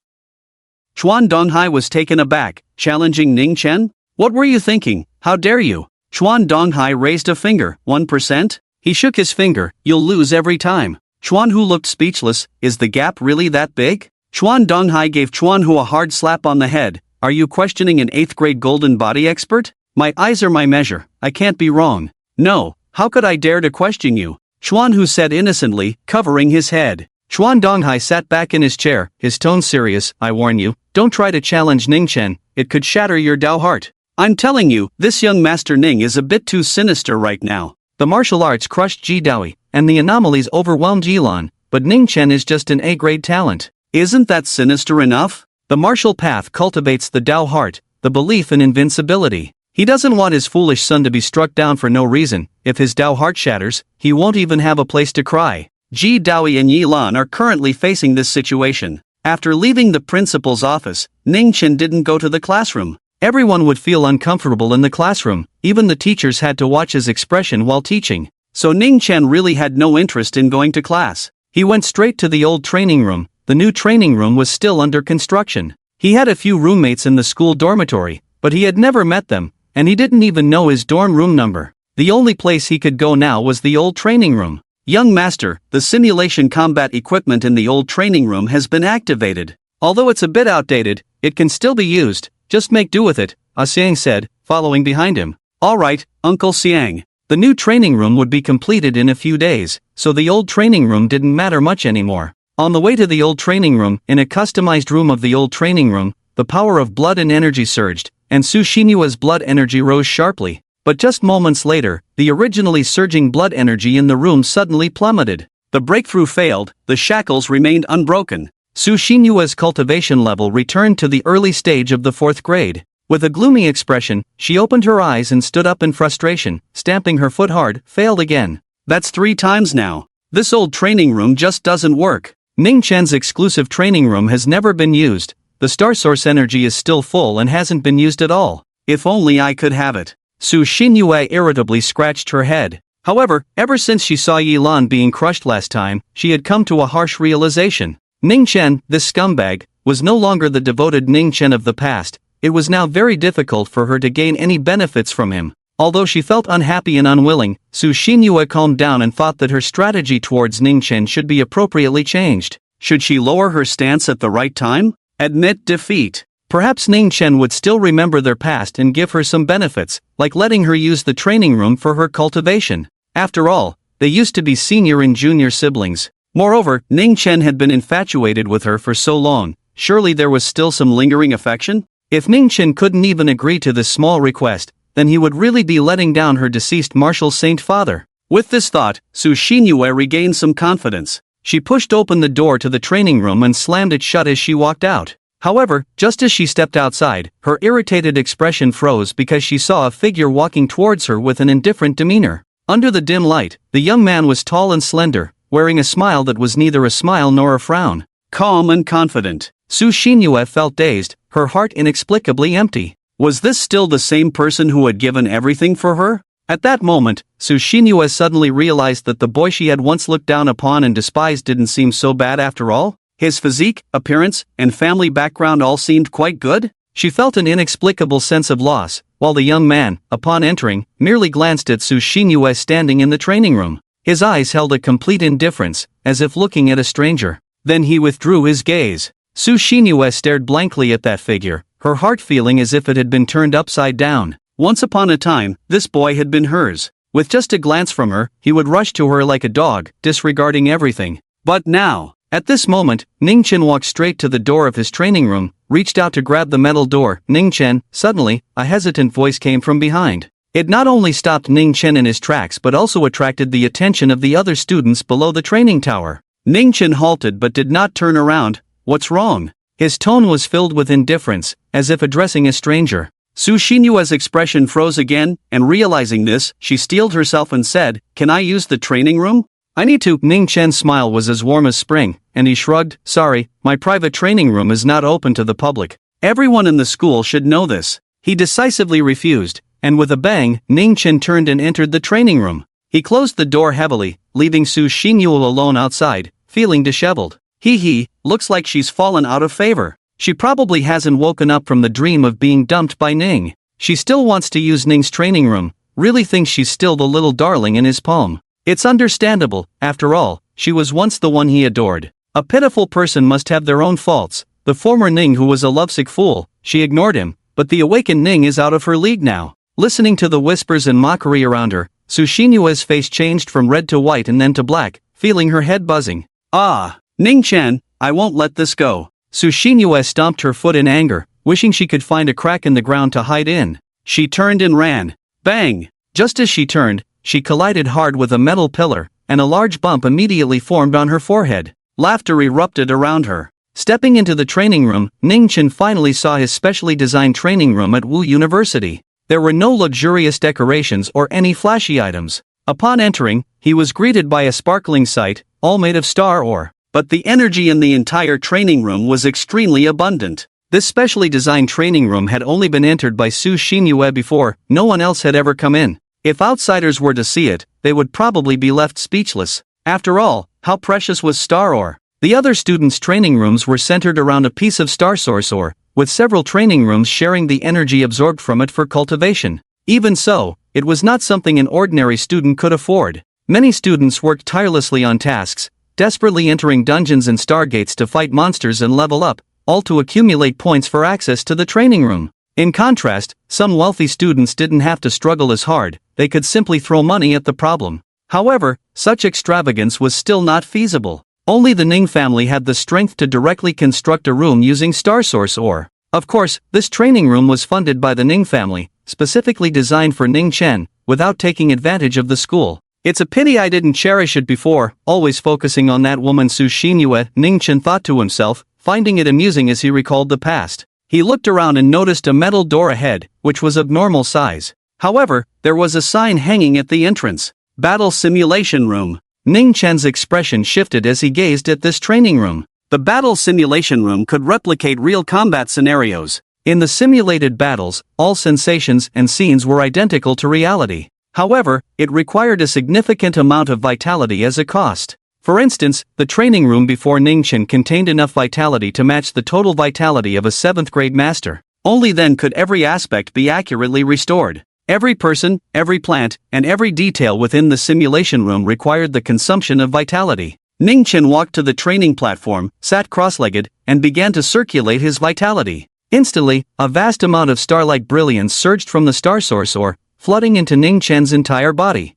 Chuan Donghai was taken aback. "Challenging Ningchen? What were you thinking? How dare you?" Chuan Donghai raised a finger. 1%? He shook his finger. "You'll lose every time." Chuan Hu looked speechless. Is the gap really that big? Chuan Donghai gave Chuan Hu a hard slap on the head. "Are you questioning an 8th grade golden body expert? My eyes are my measure, I can't be wrong." "No, how could I dare to question you?" Chuan Hu said innocently, covering his head. Chuan Donghai sat back in his chair, his tone serious. "I warn you, don't try to challenge Ningchen, it could shatter your Dao heart. I'm telling you, this young Master Ning is a bit too sinister right now." The martial arts crushed Ji Daoui, and the anomalies overwhelmed Yilan, but Ningchen is just an A-grade talent. Isn't that sinister enough? The martial path cultivates the Dao heart, the belief in invincibility. He doesn't want his foolish son to be struck down for no reason. If his Dao heart shatters, he won't even have a place to cry. Ji Daoui and Yilan are currently facing this situation. After leaving the principal's office, Ningchen didn't go to the classroom. Everyone would feel uncomfortable in the classroom, even the teachers had to watch his expression while teaching. So Ningchen really had no interest in going to class. He went straight to the old training room. The new training room was still under construction. He had a few roommates in the school dormitory, but he had never met them, and he didn't even know his dorm room number. The only place he could go now was the old training room. "Young master, the simulation combat equipment in the old training room has been activated. Although it's a bit outdated, it can still be used, just make do with it," Xiang said, following behind him. "All right, Uncle Xiang." The new training room would be completed in a few days, so the old training room didn't matter much anymore. On the way to the old training room, in a customized room of the old training room, the power of blood and energy surged, and Su Xinyua's blood energy rose sharply. But just moments later, the originally surging blood energy in the room suddenly plummeted. The breakthrough failed, the shackles remained unbroken. Su Xinyua's cultivation level returned to the early stage of the 4th grade. With a gloomy expression, she opened her eyes and stood up in frustration, stamping her foot hard. "Failed again. That's 3 times now. This old training room just doesn't work." Ningchen's exclusive training room has never been used. The star source energy is still full and hasn't been used at all. "If only I could have it." Su Xinyue irritably scratched her head. However, ever since she saw Yilan being crushed last time, she had come to a harsh realization. Ningchen, this scumbag, was no longer the devoted Ningchen of the past. It was now very difficult for her to gain any benefits from him. Although she felt unhappy and unwilling, Su Xinyue calmed down and thought that her strategy towards Ningchen should be appropriately changed. Should she lower her stance at the right time? Admit defeat. Perhaps Ningchen would still remember their past and give her some benefits, like letting her use the training room for her cultivation. After all, they used to be senior and junior siblings. Moreover, Ningchen had been infatuated with her for so long, surely there was still some lingering affection? If Ningchen couldn't even agree to this small request, then he would really be letting down her deceased martial saint father. With this thought, Su Xinyue regained some confidence. She pushed open the door to the training room and slammed it shut as she walked out. However, just as she stepped outside, her irritated expression froze because she saw a figure walking towards her with an indifferent demeanor. Under the dim light, the young man was tall and slender, wearing a smile that was neither a smile nor a frown. Calm and confident, Sushin felt dazed, her heart inexplicably empty. Was this still the same person who had given everything for her? At that moment, Sushin suddenly realized that the boy she had once looked down upon and despised didn't seem so bad after all. His physique, appearance, and family background all seemed quite good. She felt an inexplicable sense of loss, while the young man, upon entering, merely glanced at Sushin standing in the training room. His eyes held a complete indifference, as if looking at a stranger. Then he withdrew his gaze. Sushin stared blankly at that figure, her heart feeling as if it had been turned upside down. Once upon a time, this boy had been hers. With just a glance from her, he would rush to her like a dog, disregarding everything. But now, at this moment, Ningchen walked straight to the door of his training room, reached out to grab the metal door. Ningchen, suddenly, a hesitant voice came from behind. It not only stopped Ningchen in his tracks but also attracted the attention of the other students below the training tower. Ningchen halted but did not turn around. What's wrong? His tone was filled with indifference, as if addressing a stranger. Sushinue's expression froze again, and realizing this, she steeled herself and said, "Can I use the training room? I need to." Ningchen's smile was as warm as spring, and he shrugged, "Sorry, my private training room is not open to the public. Everyone in the school should know this." He decisively refused, and with a bang, Ningchen turned and entered the training room. He closed the door heavily, leaving Sushinue alone outside, feeling disheveled. Looks like she's fallen out of favor. She probably hasn't woken up from the dream of being dumped by Ning. She still wants to use Ning's training room, really thinks she's still the little darling in his palm. It's understandable, after all, she was once the one he adored. A pitiful person must have their own faults. The former Ning who was a lovesick fool, she ignored him, but the awakened Ning is out of her league now. Listening to the whispers and mockery around her, Sushinue's face changed from red to white and then to black, feeling her head buzzing. "Ah, Ningchen, I won't let this go." Sushinue stomped her foot in anger, wishing she could find a crack in the ground to hide in. She turned and ran. Bang! Just as she turned, she collided hard with a metal pillar, and a large bump immediately formed on her forehead. Laughter erupted around her. Stepping into the training room, Ningchen finally saw his specially designed training room at Wu University. There were no luxurious decorations or any flashy items. Upon entering, he was greeted by a sparkling sight, all made of star ore. But the energy in the entire training room was extremely abundant. This specially designed training room had only been entered by Sushinue before, no one else had ever come in. If outsiders were to see it, they would probably be left speechless. After all, how precious was star ore? The other students' training rooms were centered around a piece of star source ore, with several training rooms sharing the energy absorbed from it for cultivation. Even so, it was not something an ordinary student could afford. Many students worked tirelessly on tasks, desperately entering dungeons and stargates to fight monsters and level up, all to accumulate points for access to the training room. In contrast, some wealthy students didn't have to struggle as hard, they could simply throw money at the problem. However, such extravagance was still not feasible. Only the Ning family had the strength to directly construct a room using star source ore. Of course, this training room was funded by the Ning family, specifically designed for Ningchen, without taking advantage of the school. "It's a pity I didn't cherish it before," always focusing on that woman Sushinue, Ningchen thought to himself, finding it amusing as he recalled the past. He looked around and noticed a metal door ahead, which was of normal size. However, there was a sign hanging at the entrance. "Battle Simulation Room." Ningchen's expression shifted as he gazed at this training room. The Battle Simulation Room could replicate real combat scenarios. In the simulated battles, all sensations and scenes were identical to reality. However, it required a significant amount of vitality as a cost. For instance, the training room before Ningchen contained enough vitality to match the total vitality of a 7th grade master. Only then could every aspect be accurately restored. Every person, every plant, and every detail within the simulation room required the consumption of vitality. Ningchen walked to the training platform, sat cross-legged, and began to circulate his vitality. Instantly, a vast amount of starlight brilliance surged from the star source ore, flooding into Ningchen's entire body.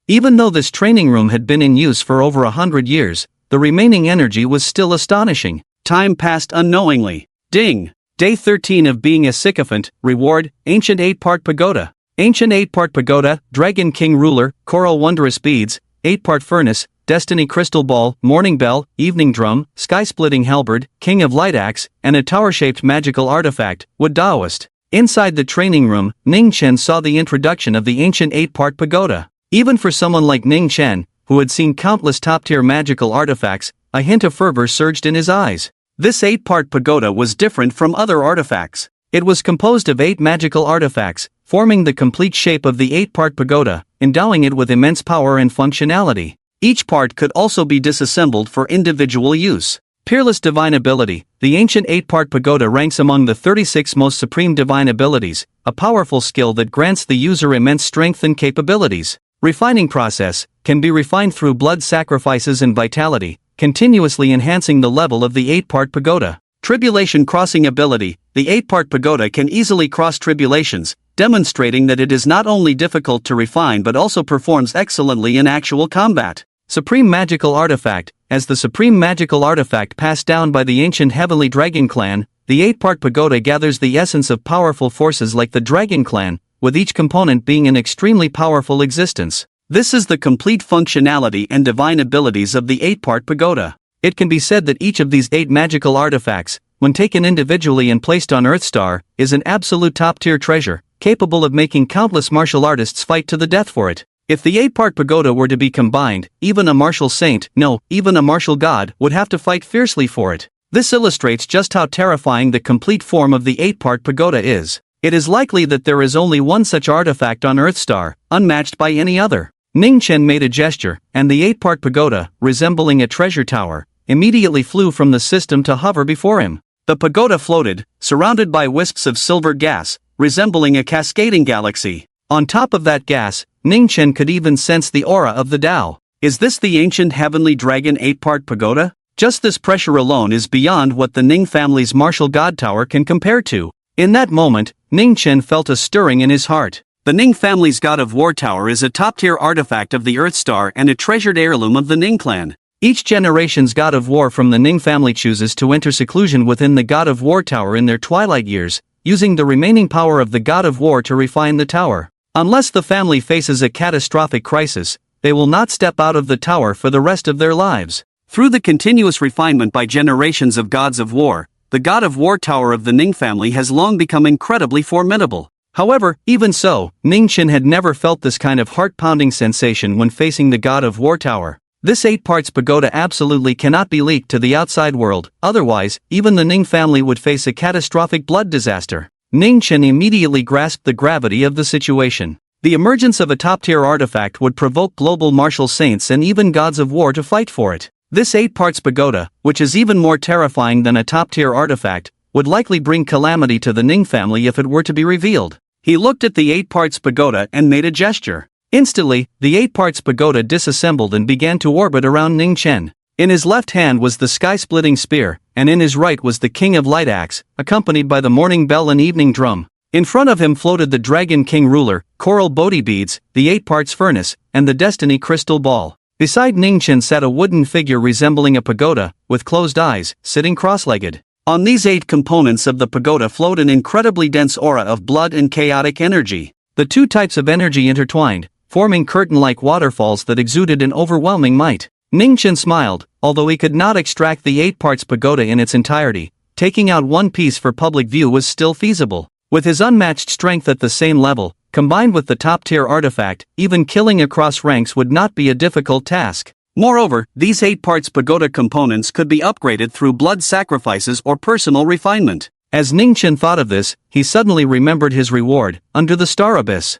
Even though this training room had been in use for over 100 years, the remaining energy was still astonishing. Time passed unknowingly. Ding! Day 13 of being a sycophant, reward, Ancient 8-part pagoda. Ancient 8-part pagoda, Dragon King ruler, coral wondrous beads, 8-part furnace, Destiny crystal ball, morning bell, evening drum, sky-splitting halberd, king of light axe, and a tower-shaped magical artifact, wood Taoist. Inside the training room, Ningchen saw the introduction of the ancient 8-part pagoda. Even for someone like Ning Chen, who had seen countless top-tier magical artifacts, a hint of fervor surged in his eyes. This 8-part pagoda was different from other artifacts. It was composed of 8 magical artifacts, forming the complete shape of the 8-part pagoda, endowing it with immense power and functionality. Each part could also be disassembled for individual use. Peerless divine ability. The ancient 8-part pagoda ranks among the 36 most supreme divine abilities, a powerful skill that grants the user immense strength and capabilities. Refining process can be refined through blood sacrifices and vitality, continuously enhancing the level of the 8-part pagoda. Tribulation crossing ability. The 8-part pagoda can easily cross tribulations, demonstrating that it is not only difficult to refine but also performs excellently in actual combat. Supreme magical artifact. As the supreme magical artifact passed down by the ancient heavenly dragon clan, the 8-part pagoda gathers the essence of powerful forces like the dragon clan, with each component being an extremely powerful existence. This is the complete functionality and divine abilities of the 8-part pagoda. It can be said that each of these 8 magical artifacts, when taken individually and placed on Earthstar, is an absolute top-tier treasure, capable of making countless martial artists fight to the death for it. If the 8-part pagoda were to be combined, even a martial saint, no, even a martial god, would have to fight fiercely for it. This illustrates just how terrifying the complete form of the 8-part pagoda is. It is likely that there is only one such artifact on Earthstar, unmatched by any other. Ning Chen made a gesture, and the 8-part pagoda, resembling a treasure tower, immediately flew from the system to hover before him. The pagoda floated, surrounded by wisps of silver gas, resembling a cascading galaxy. On top of that gas, Ning Chen could even sense the aura of the Tao. Is this the ancient heavenly dragon 8-part pagoda? Just this pressure alone is beyond what the Ning family's martial god tower can compare to. In that moment, Ning Chen felt a stirring in his heart. The Ning family's God of War tower is a top-tier artifact of the Earthstar and a treasured heirloom of the Ning clan. Each generation's God of War from the Ning family chooses to enter seclusion within the God of War tower in their twilight years, using the remaining power of the God of War to refine the tower. Unless the family faces a catastrophic crisis, they will not step out of the tower for the rest of their lives. Through the continuous refinement by generations of gods of war, the God of War tower of the Ning family has long become incredibly formidable. However, even so, Ning Chen had never felt this kind of heart-pounding sensation when facing the God of War tower. This 8-parts pagoda absolutely cannot be leaked to the outside world, otherwise, even the Ning family would face a catastrophic blood disaster. Ning Chen immediately grasped the gravity of the situation. The emergence of a top-tier artifact would provoke global martial saints and even gods of war to fight for it. This 8-parts pagoda, which is even more terrifying than a top-tier artifact, would likely bring calamity to the Ning family if it were to be revealed. He looked at the 8-parts pagoda and made a gesture. Instantly, the 8-parts pagoda disassembled and began to orbit around Ning Chen. In his left hand was the sky-splitting spear, and in his right was the King of Light Axe, accompanied by the morning bell and evening drum. In front of him floated the Dragon King ruler, coral Bodhi beads, the 8-parts furnace, and the Destiny crystal ball. Beside Ning Chen sat a wooden figure resembling a pagoda, with closed eyes, sitting cross-legged. On these 8 components of the pagoda flowed an incredibly dense aura of blood and chaotic energy. The 2 types of energy intertwined, forming curtain-like waterfalls that exuded an overwhelming might. Ning Chen smiled, although he could not extract the 8-parts pagoda in its entirety. Taking out one piece for public view was still feasible. With his unmatched strength at the same level, combined with the top-tier artifact, even killing across ranks would not be a difficult task. Moreover, these 8-parts pagoda components could be upgraded through blood sacrifices or personal refinement. As Ning Chen thought of this, he suddenly remembered his reward, under the Star Abyss.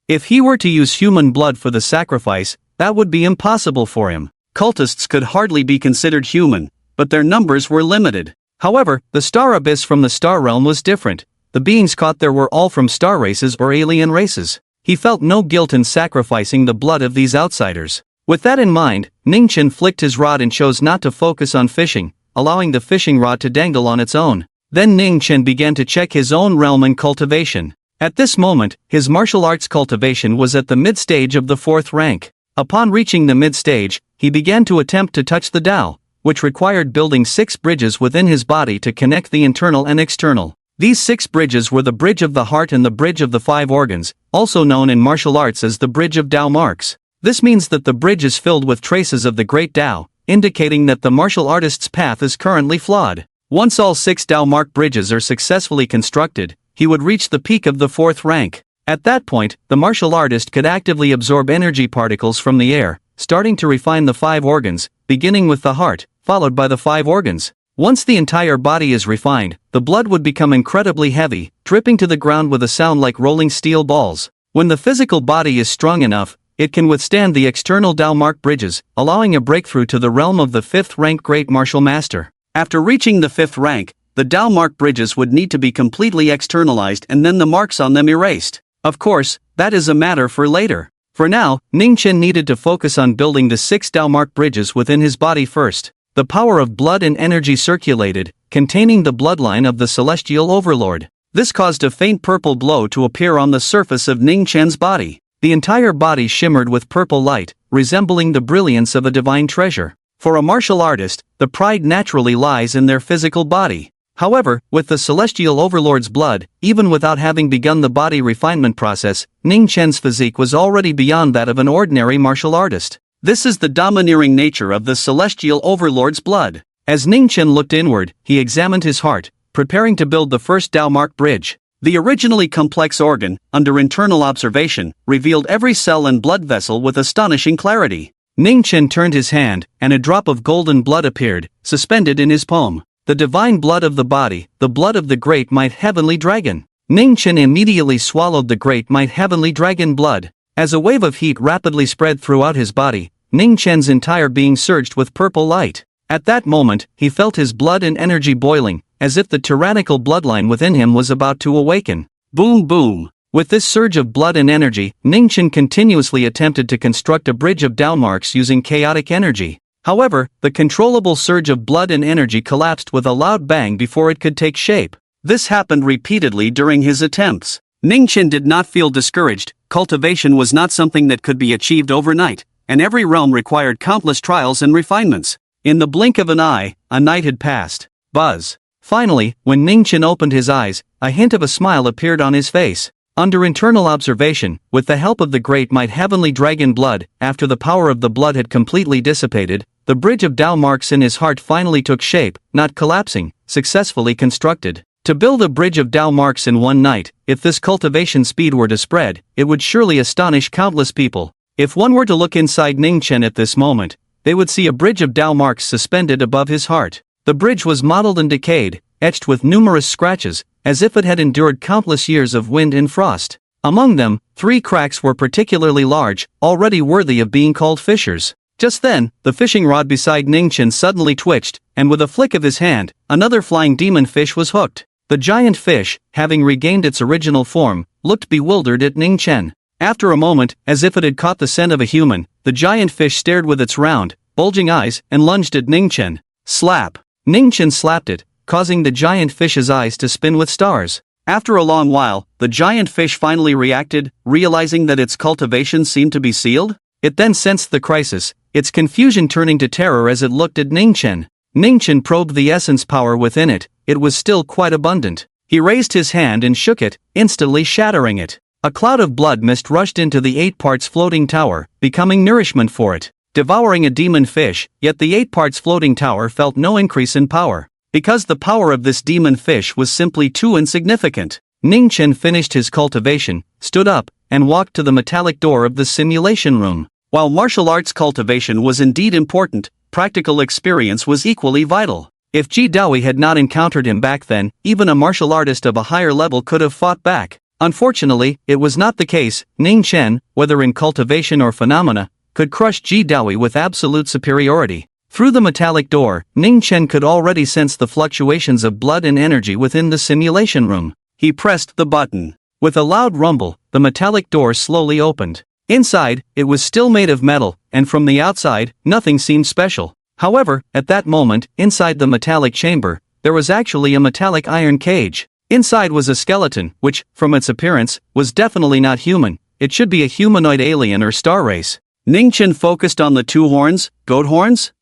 If he were to use human blood for the sacrifice, that would be impossible for him. Cultists could hardly be considered human, but their numbers were limited. However, the Star Abyss from the Star Realm was different. The beings caught there were all from star races or alien races. He felt no guilt in sacrificing the blood of these outsiders. With that in mind, Ning Chen flicked his rod and chose not to focus on fishing, allowing the fishing rod to dangle on its own. Then Ning Chen began to check his own realm and cultivation. At this moment, his martial arts cultivation was at the mid-stage of the 4th rank. Upon reaching the mid-stage, he began to attempt to touch the Tao, which required building 6 bridges within his body to connect the internal and external. These 6 bridges were the bridge of the heart and the bridge of the 5 organs, also known in martial arts as the bridge of Tao marks. This means that the bridge is filled with traces of the great Tao, indicating that the martial artist's path is currently flawed. Once all 6 Tao mark bridges are successfully constructed, he would reach the peak of the 4th rank. At that point, the martial artist could actively absorb energy particles from the air, starting to refine the 5 organs, beginning with the heart, followed by the 5 organs. Once the entire body is refined, the blood would become incredibly heavy, dripping to the ground with a sound like rolling steel balls. When the physical body is strong enough, it can withstand the external Dalmark bridges, allowing a breakthrough to the realm of the 5th rank Great Martial Master. After reaching the 5th rank, the Dalmark bridges would need to be completely externalized and then the marks on them erased. Of course, that is a matter for later. For now, Ningchen needed to focus on building the 6 Dalmark bridges within his body first. The power of blood and energy circulated, containing the bloodline of the celestial overlord. This caused a faint purple glow to appear on the surface of Ningchen's body. The entire body shimmered with purple light, resembling the brilliance of a divine treasure. For a martial artist, the pride naturally lies in their physical body. However, with the celestial overlord's blood, even without having begun the body refinement process, Ningchen's physique was already beyond that of an ordinary martial artist. This is the domineering nature of the celestial overlord's blood. As Ningchen looked inward, he examined his heart, preparing to build the first Dalmark bridge. The originally complex organ, under internal observation, revealed every cell and blood vessel with astonishing clarity. Ningchen turned his hand, and a drop of golden blood appeared, suspended in his palm. The divine blood of the body, the blood of the great might heavenly dragon. Ningchen immediately swallowed the great might heavenly dragon blood. As a wave of heat rapidly spread throughout his body, Ningchen's entire being surged with purple light. At that moment, he felt his blood and energy boiling, as if the tyrannical bloodline within him was about to awaken. Boom boom. With this surge of blood and energy, Ningchen continuously attempted to construct a bridge of Dalmarks using chaotic energy. However, the controllable surge of blood and energy collapsed with a loud bang before it could take shape. This happened repeatedly during his attempts. Ningchen did not feel discouraged. Cultivation was not something that could be achieved overnight, and every realm required countless trials and refinements. In the blink of an eye, a night had passed. Buzz. Finally, when Ningchen opened his eyes, a hint of a smile appeared on his face. Under internal observation, with the help of the great might heavenly dragon blood, after the power of the blood had completely dissipated, the bridge of Dalmarks in his heart finally took shape, not collapsing, successfully constructed. To build a bridge of Dalmarks in one night, if this cultivation speed were to spread, it would surely astonish countless people. If one were to look inside Ningchen at this moment, they would see a bridge of Dalmarks suspended above his heart. The bridge was mottled and decayed, etched with numerous scratches, as if it had endured countless years of wind and frost. Among them, 3 cracks were particularly large, already worthy of being called fissures. Just then, the fishing rod beside Ningchen suddenly twitched, and with a flick of his hand, another flying demon fish was hooked. The giant fish, having regained its original form, looked bewildered at Ningchen. After a moment, as if it had caught the scent of a human, the giant fish stared with its round, bulging eyes and lunged at Ningchen. Slap! Ningchen slapped it, causing the giant fish's eyes to spin with stars. After a long while, the giant fish finally reacted, realizing that its cultivation seemed to be sealed. It then sensed the crisis, its confusion turning to terror as it looked at Ningchen. Ningchen probed the essence power within it. It was still quite abundant. He raised his hand and shook it, instantly shattering it. A cloud of blood mist rushed into the 8 parts floating tower, becoming nourishment for it. Devouring a demon fish, yet the 8 parts floating tower felt no increase in power. Because the power of this demon fish was simply too insignificant. Ningchen finished his cultivation, stood up, and walked to the metallic door of the simulation room. While martial arts cultivation was indeed important, practical experience was equally vital. If Ji Daoi had not encountered him back then, even a martial artist of a higher level could have fought back. Unfortunately, it was not the case. Ningchen, whether in cultivation or phenomena, could crush Ji Daoi with absolute superiority. Through the metallic door, Ningchen could already sense the fluctuations of blood and energy within the simulation room. He pressed the button. With a loud rumble, the metallic door slowly opened. Inside, it was still made of metal, and from the outside, nothing seemed special. However, at that moment, inside the metallic chamber, there was actually a metallic iron cage. Inside was a skeleton, which, from its appearance, was definitely not human. It should be a humanoid alien or star race. Ningchen focused on the 2 horns, goat horns?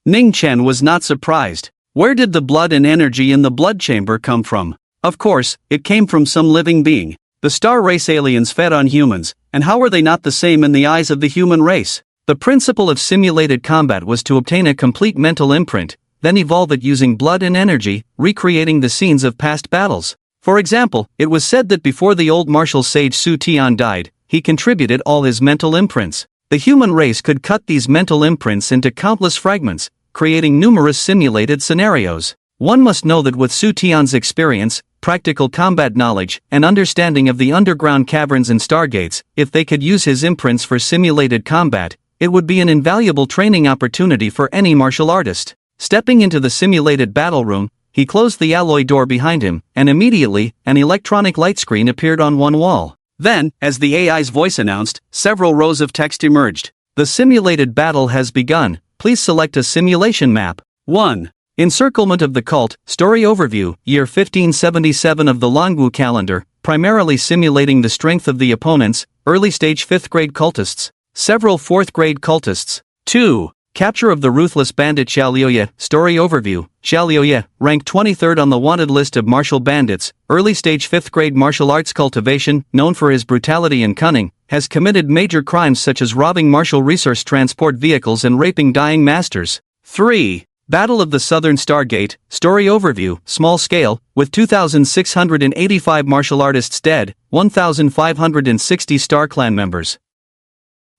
Ningchen was not surprised. Where did the blood and energy in the blood chamber come from? Of course, it came from some living being. The star race aliens fed on humans, and how were they not the same in the eyes of the human race? The principle of simulated combat was to obtain a complete mental imprint, then evolve it using blood and energy, recreating the scenes of past battles. For example, it was said that before the old martial sage Su Tian died, he contributed all his mental imprints. The human race could cut these mental imprints into countless fragments, creating numerous simulated scenarios. One must know that with Su Tian's experience, practical combat knowledge, and understanding of the underground caverns and stargates, if they could use his imprints for simulated combat, it would be an invaluable training opportunity for any martial artist. Stepping into the simulated battle room, he closed the alloy door behind him, and immediately, an electronic light screen appeared on one wall. Then, as the AI's voice announced, several rows of text emerged. The simulated battle has begun. Please select a simulation map. 1. Encirclement of the Cult, Story Overview, Year 1577 of the Longwu calendar, primarily simulating the strength of the opponents, early-stage 5th grade cultists. Several 4th grade cultists. 2. Capture of the ruthless bandit Xiaoliuye, Story Overview, Xiaoliuye, ranked 23rd on the wanted list of martial bandits, early-stage 5th grade martial arts cultivation, known for his brutality and cunning, has committed major crimes such as robbing martial resource transport vehicles and raping dying masters. 3. Battle of the Southern Stargate, Story Overview, Small Scale, with 2,685 martial artists dead, 1,560 Star Clan members.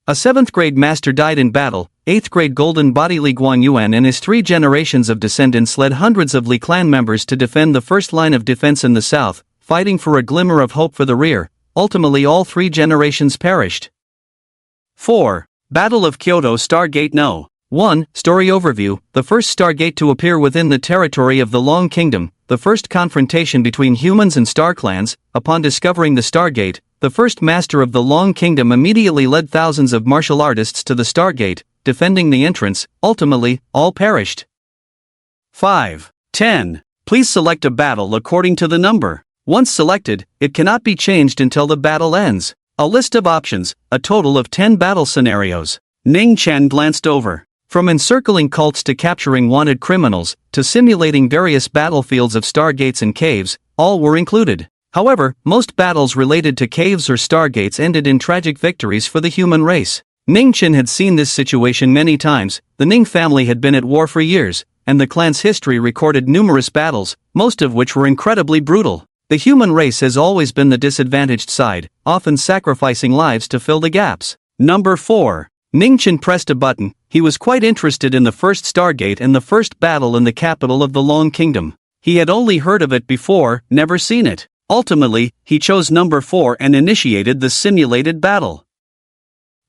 A 7th grade master died in battle. 8th grade Golden Body Li Guangyuan and his 3 generations of descendants led hundreds of Li clan members to defend the first line of defense in the south, fighting for a glimmer of hope for the rear. Ultimately all 3 generations perished. 4. Battle of Kyoto Stargate No. 1. Story Overview, the first Stargate to appear within the territory of the Long Kingdom, the first confrontation between humans and Star Clans. Upon discovering the Stargate, the first master of the Long Kingdom immediately led thousands of martial artists to the Stargate, defending the entrance. Ultimately, all perished. 5. 10. Please select a battle according to the number. Once selected, it cannot be changed until the battle ends. A list of options, a total of 10 battle scenarios. Ning Chen glanced over. From encircling cults to capturing wanted criminals, to simulating various battlefields of stargates and caves, all were included. However, most battles related to caves or stargates ended in tragic victories for the human race. Ning Chen had seen this situation many times. The Ning family had been at war for years, and the clan's history recorded numerous battles, most of which were incredibly brutal. The human race has always been the disadvantaged side, often sacrificing lives to fill the gaps. Number 4. Ning Chen pressed a button. He was quite interested in the first Stargate and the first battle in the capital of the Long Kingdom. He had only heard of it before, never seen it. Ultimately, he chose number 4 and initiated the simulated battle.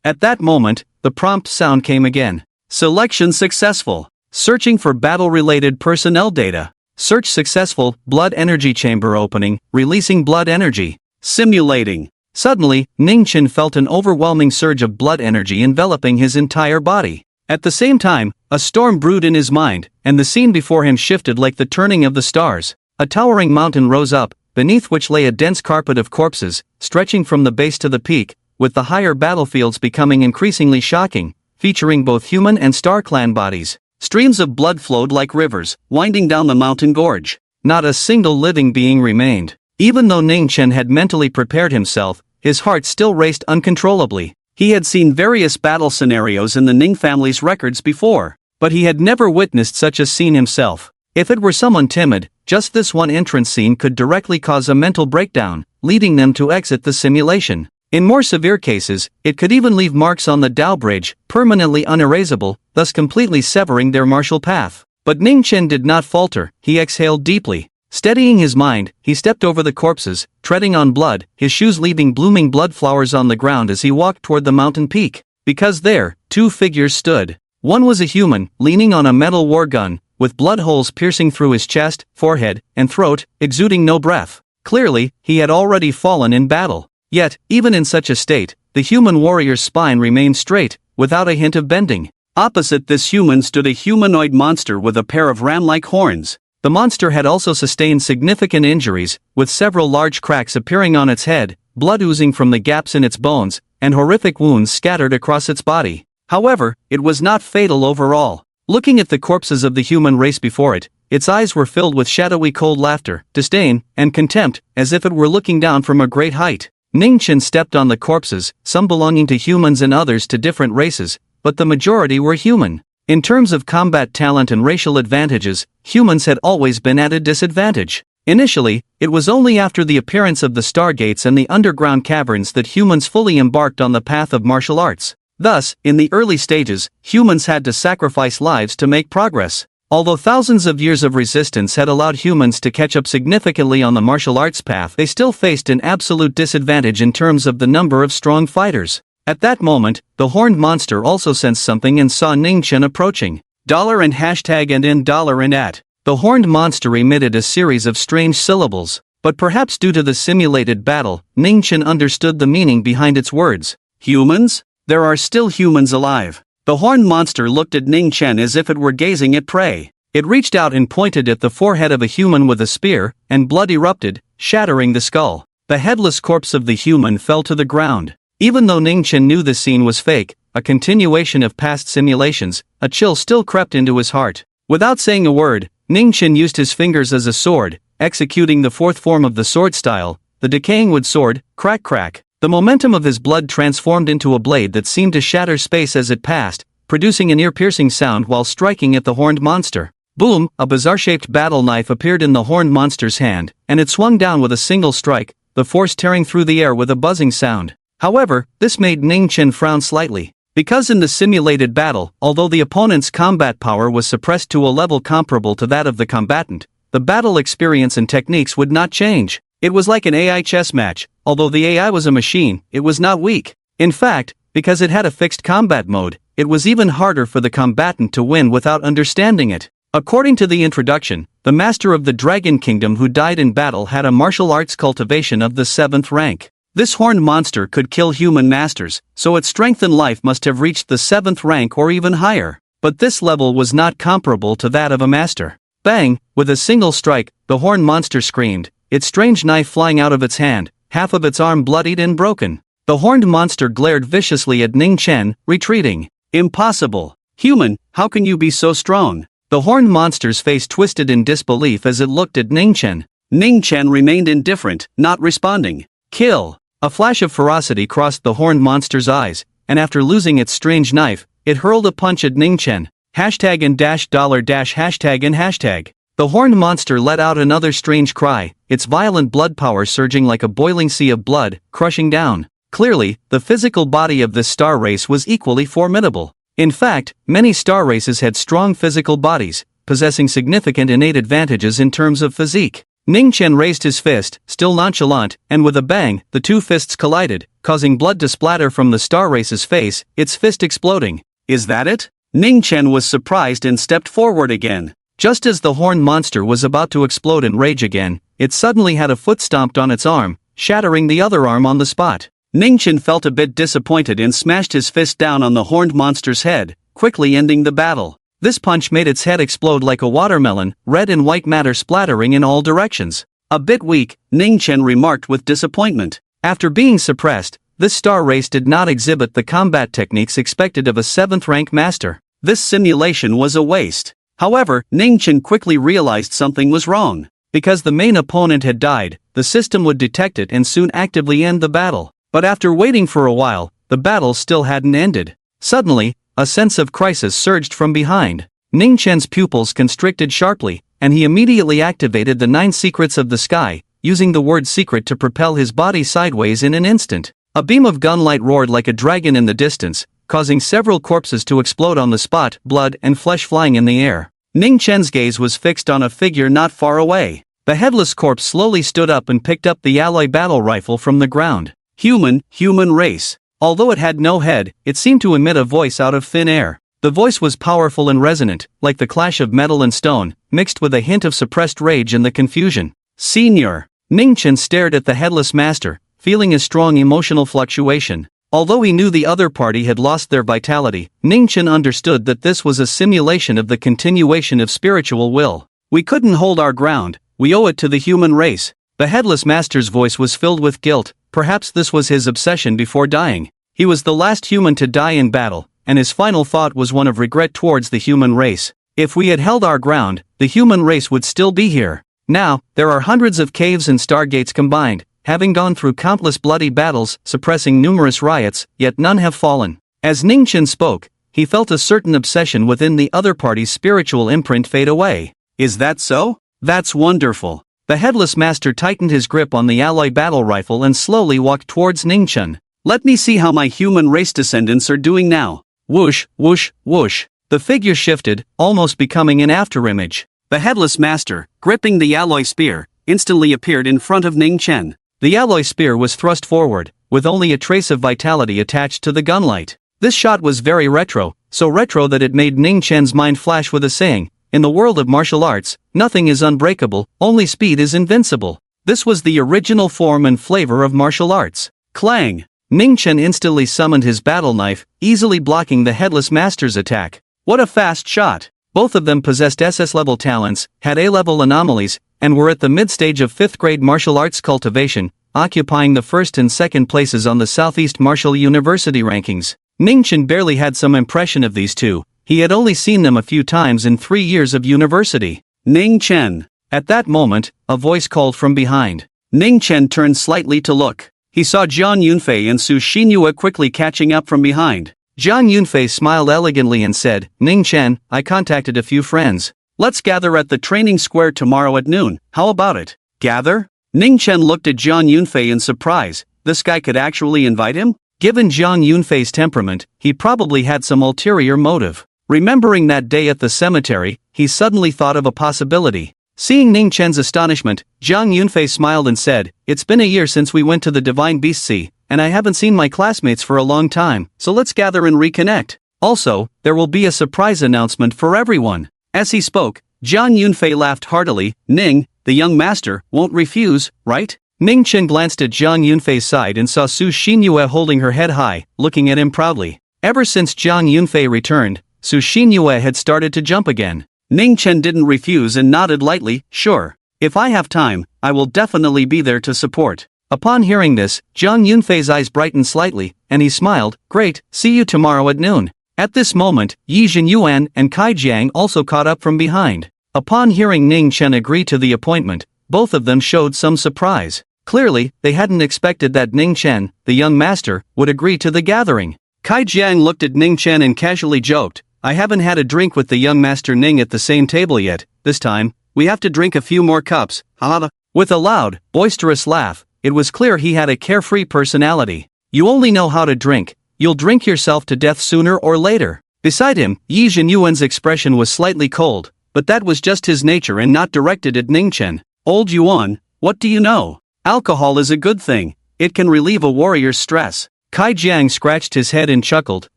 At that moment, the prompt sound came again. Selection successful. Searching for battle-related personnel data. Search successful. Blood energy chamber opening, releasing blood energy. Simulating. Suddenly, Ning Chen felt an overwhelming surge of blood energy enveloping his entire body. At the same time, a storm brewed in his mind, and the scene before him shifted like the turning of the stars. A towering mountain rose up, beneath which lay a dense carpet of corpses, stretching from the base to the peak, with the higher battlefields becoming increasingly shocking, featuring both human and Star Clan bodies. Streams of blood flowed like rivers, winding down the mountain gorge. Not a single living being remained. Even though Ning Chen had mentally prepared himself, his heart still raced uncontrollably. He had seen various battle scenarios in the Ning family's records before, but he had never witnessed such a scene himself. If it were someone timid, just this one entrance scene could directly cause a mental breakdown, leading them to exit the simulation. In more severe cases, it could even leave marks on the Dao Bridge, permanently unerasable, thus completely severing their martial path. But Ning Chen did not falter. He exhaled deeply. Steadying his mind, he stepped over the corpses, treading on blood, his shoes leaving blooming blood flowers on the ground as he walked toward the mountain peak. Because there, 2 figures stood. One was a human, leaning on a metal war gun, with blood holes piercing through his chest, forehead, and throat, exuding no breath. Clearly, he had already fallen in battle. Yet, even in such a state, the human warrior's spine remained straight, without a hint of bending. Opposite this human stood a humanoid monster with a pair of ram-like horns. The monster had also sustained significant injuries, with several large cracks appearing on its head, blood oozing from the gaps in its bones, and horrific wounds scattered across its body. However, it was not fatal overall. Looking at the corpses of the human race before it, its eyes were filled with shadowy cold laughter, disdain, and contempt, as if it were looking down from a great height. Ning Chen stepped on the corpses, some belonging to humans and others to different races, but the majority were human. In terms of combat talent and racial advantages, humans had always been at a disadvantage. Initially, it was only after the appearance of the Stargates and the underground caverns that humans fully embarked on the path of martial arts. Thus, in the early stages, humans had to sacrifice lives to make progress. Although thousands of years of resistance had allowed humans to catch up significantly on the martial arts path, they still faced an absolute disadvantage in terms of the number of strong fighters. At that moment, the horned monster also sensed something and saw Ningchen approaching. Dollar and hashtag and in dollar and at. The horned monster emitted a series of strange syllables, but perhaps due to the simulated battle, Ningchen understood the meaning behind its words. Humans? There are still humans alive. The horned monster looked at Ningchen as if it were gazing at prey. It reached out and pointed at the forehead of a human with a spear, and blood erupted, shattering the skull. The headless corpse of the human fell to the ground. Even though Ningchen knew the scene was fake, a continuation of past simulations, a chill still crept into his heart. Without saying a word, Ningchen used his fingers as a sword, executing the fourth form of the sword style, the decaying wood sword, crack crack. The momentum of his blood transformed into a blade that seemed to shatter space as it passed, producing an ear-piercing sound while striking at the horned monster. Boom! A bizarre-shaped battle knife appeared in the horned monster's hand, and it swung down with a single strike, the force tearing through the air with a buzzing sound. However, this made Ningchen frown slightly. Because in the simulated battle, although the opponent's combat power was suppressed to a level comparable to that of the combatant, the battle experience and techniques would not change. It was like an AI chess match. Although the AI was a machine, it was not weak. In fact, because it had a fixed combat mode, it was even harder for the combatant to win without understanding it. According to the introduction, the master of the Dragon Kingdom who died in battle had a martial arts cultivation of the 7th rank. This horned monster could kill human masters, so its strength in life must have reached the 7th rank or even higher. But this level was not comparable to that of a master. Bang! With a single strike, the horned monster screamed, its strange knife flying out of its hand, half of its arm bloodied and broken. The horned monster glared viciously at Ningchen, retreating. Impossible! Human, how can you be so strong? The horned monster's face twisted in disbelief as it looked at Ningchen. Ningchen remained indifferent, not responding. Kill! A flash of ferocity crossed the horned monster's eyes, and after losing its strange knife, it hurled a punch at Ningchen. Hashtag and dash dollar dash hashtag and hashtag. The horned monster let out another strange cry, its violent blood power surging like a boiling sea of blood, crushing down. Clearly, the physical body of this star race was equally formidable. In fact, many star races had strong physical bodies, possessing significant innate advantages in terms of physique. Ningchen raised his fist, still nonchalant, and with a bang, the two fists collided, causing blood to splatter from the star race's face, its fist exploding. Is that it? Ningchen was surprised and stepped forward again. Just as the horned monster was about to explode in rage again, it suddenly had a foot stomped on its arm, shattering the other arm on the spot. Ningchen felt a bit disappointed and smashed his fist down on the horned monster's head, quickly ending the battle. This punch made its head explode like a watermelon, red and white matter splattering in all directions. A bit weak, Ningchen remarked with disappointment. After being suppressed, this star race did not exhibit the combat techniques expected of a 7th rank master. This simulation was a waste. However, Ningchen quickly realized something was wrong. Because the main opponent had died, the system would detect it and soon actively end the battle. But after waiting for a while, the battle still hadn't ended. Suddenly, a sense of crisis surged from behind. Ningchen's pupils constricted sharply, and he immediately activated the 9 secrets of the sky, using the word secret to propel his body sideways in an instant. A beam of gunlight roared like a dragon in the distance, causing several corpses to explode on the spot, blood and flesh flying in the air. Ningchen's gaze was fixed on a figure not far away. The headless corpse slowly stood up and picked up the alloy battle rifle from the ground. Human race. Although it had no head, it seemed to emit a voice out of thin air. The voice was powerful and resonant, like the clash of metal and stone, mixed with a hint of suppressed rage in the confusion. Senior. Ningchen stared at the headless master, feeling a strong emotional fluctuation. Although he knew the other party had lost their vitality, Ningchen understood that this was a simulation of the continuation of spiritual will. We couldn't hold our ground, we owe it to the human race. The headless master's voice was filled with guilt. Perhaps this was his obsession before dying. He was the last human to die in battle, and his final thought was one of regret towards the human race. If we had held our ground, the human race would still be here. Now, there are hundreds of caves and stargates combined, having gone through countless bloody battles, suppressing numerous riots, yet none have fallen. As Ningchen spoke, he felt a certain obsession within the other party's spiritual imprint fade away. Is that so? That's wonderful. The headless master tightened his grip on the alloy battle rifle and slowly walked towards Ningchen. Let me see how my human race descendants are doing now. Whoosh, whoosh, whoosh. The figure shifted, almost becoming an afterimage. The headless master, gripping the alloy spear, instantly appeared in front of Ningchen. The alloy spear was thrust forward, with only a trace of vitality attached to the gunlight. This shot was very retro, so retro that it made Ningchen's mind flash with a saying, in the world of martial arts, nothing is unbreakable, only speed is invincible. This was the original form and flavor of martial arts. Clang! Ningchen instantly summoned his battle knife, easily blocking the headless master's attack. What a fast shot! Both of them possessed SS-level talents, had A-level anomalies, and were at the mid-stage of 5th grade martial arts cultivation, occupying the first and second places on the Southeast Martial University rankings. Ningchen barely had some impression of these two. He had only seen them a few times in 3 years of university. Ningchen. At that moment, a voice called from behind. Ningchen turned slightly to look. He saw Zhang Yunfei and Su Xinyue quickly catching up from behind. Zhang Yunfei smiled elegantly and said, Ningchen, I contacted a few friends. Let's gather at the training square tomorrow at noon, how about it? Gather? Ningchen looked at Zhang Yunfei in surprise. This guy could actually invite him? Given Zhang Yunfei's temperament, he probably had some ulterior motive. Remembering that day at the cemetery, he suddenly thought of a possibility. Seeing Ningchen's astonishment, Zhang Yunfei smiled and said, It's been a year since we went to the Divine Beast Sea, and I haven't seen my classmates for a long time, so let's gather and reconnect. Also, there will be a surprise announcement for everyone. As he spoke, Zhang Yunfei laughed heartily. Ning, the young master, won't refuse, right? Ningchen glanced at Zhang Yunfei's side and saw Su Xinyue holding her head high, looking at him proudly. Ever since Zhang Yunfei returned, Su Xinyue had started to jump again. Ningchen didn't refuse and nodded lightly, sure. If I have time, I will definitely be there to support. Upon hearing this, Zhang Yunfei's eyes brightened slightly, and he smiled, great, see you tomorrow at noon. At this moment, Yi Jinyuan and Kai Jiang also caught up from behind. Upon hearing Ningchen agree to the appointment, both of them showed some surprise. Clearly, they hadn't expected that Ningchen, the young master, would agree to the gathering. Kai Jiang looked at Ningchen and casually joked, I haven't had a drink with the young master Ning at the same table yet. This time, we have to drink a few more cups, haha. With a loud, boisterous laugh, it was clear he had a carefree personality. You only know how to drink, you'll drink yourself to death sooner or later. Beside him, Yi Jinyuan's expression was slightly cold, but that was just his nature and not directed at Ningchen. Old Yuan, what do you know? Alcohol is a good thing, it can relieve a warrior's stress. Kai Jiang scratched his head and chuckled,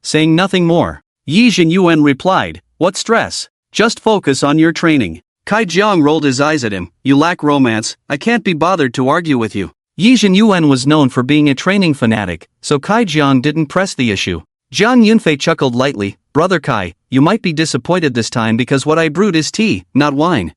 saying nothing more. Yi Jinyuan replied, what stress? Just focus on your training. Kai Jiang rolled his eyes at him, you lack romance, I can't be bothered to argue with you. Yi Jinyuan was known for being a training fanatic, so Kai Jiang didn't press the issue. Zhang Yunfei chuckled lightly, Brother Kai, you might be disappointed this time because what I brewed is tea, not wine.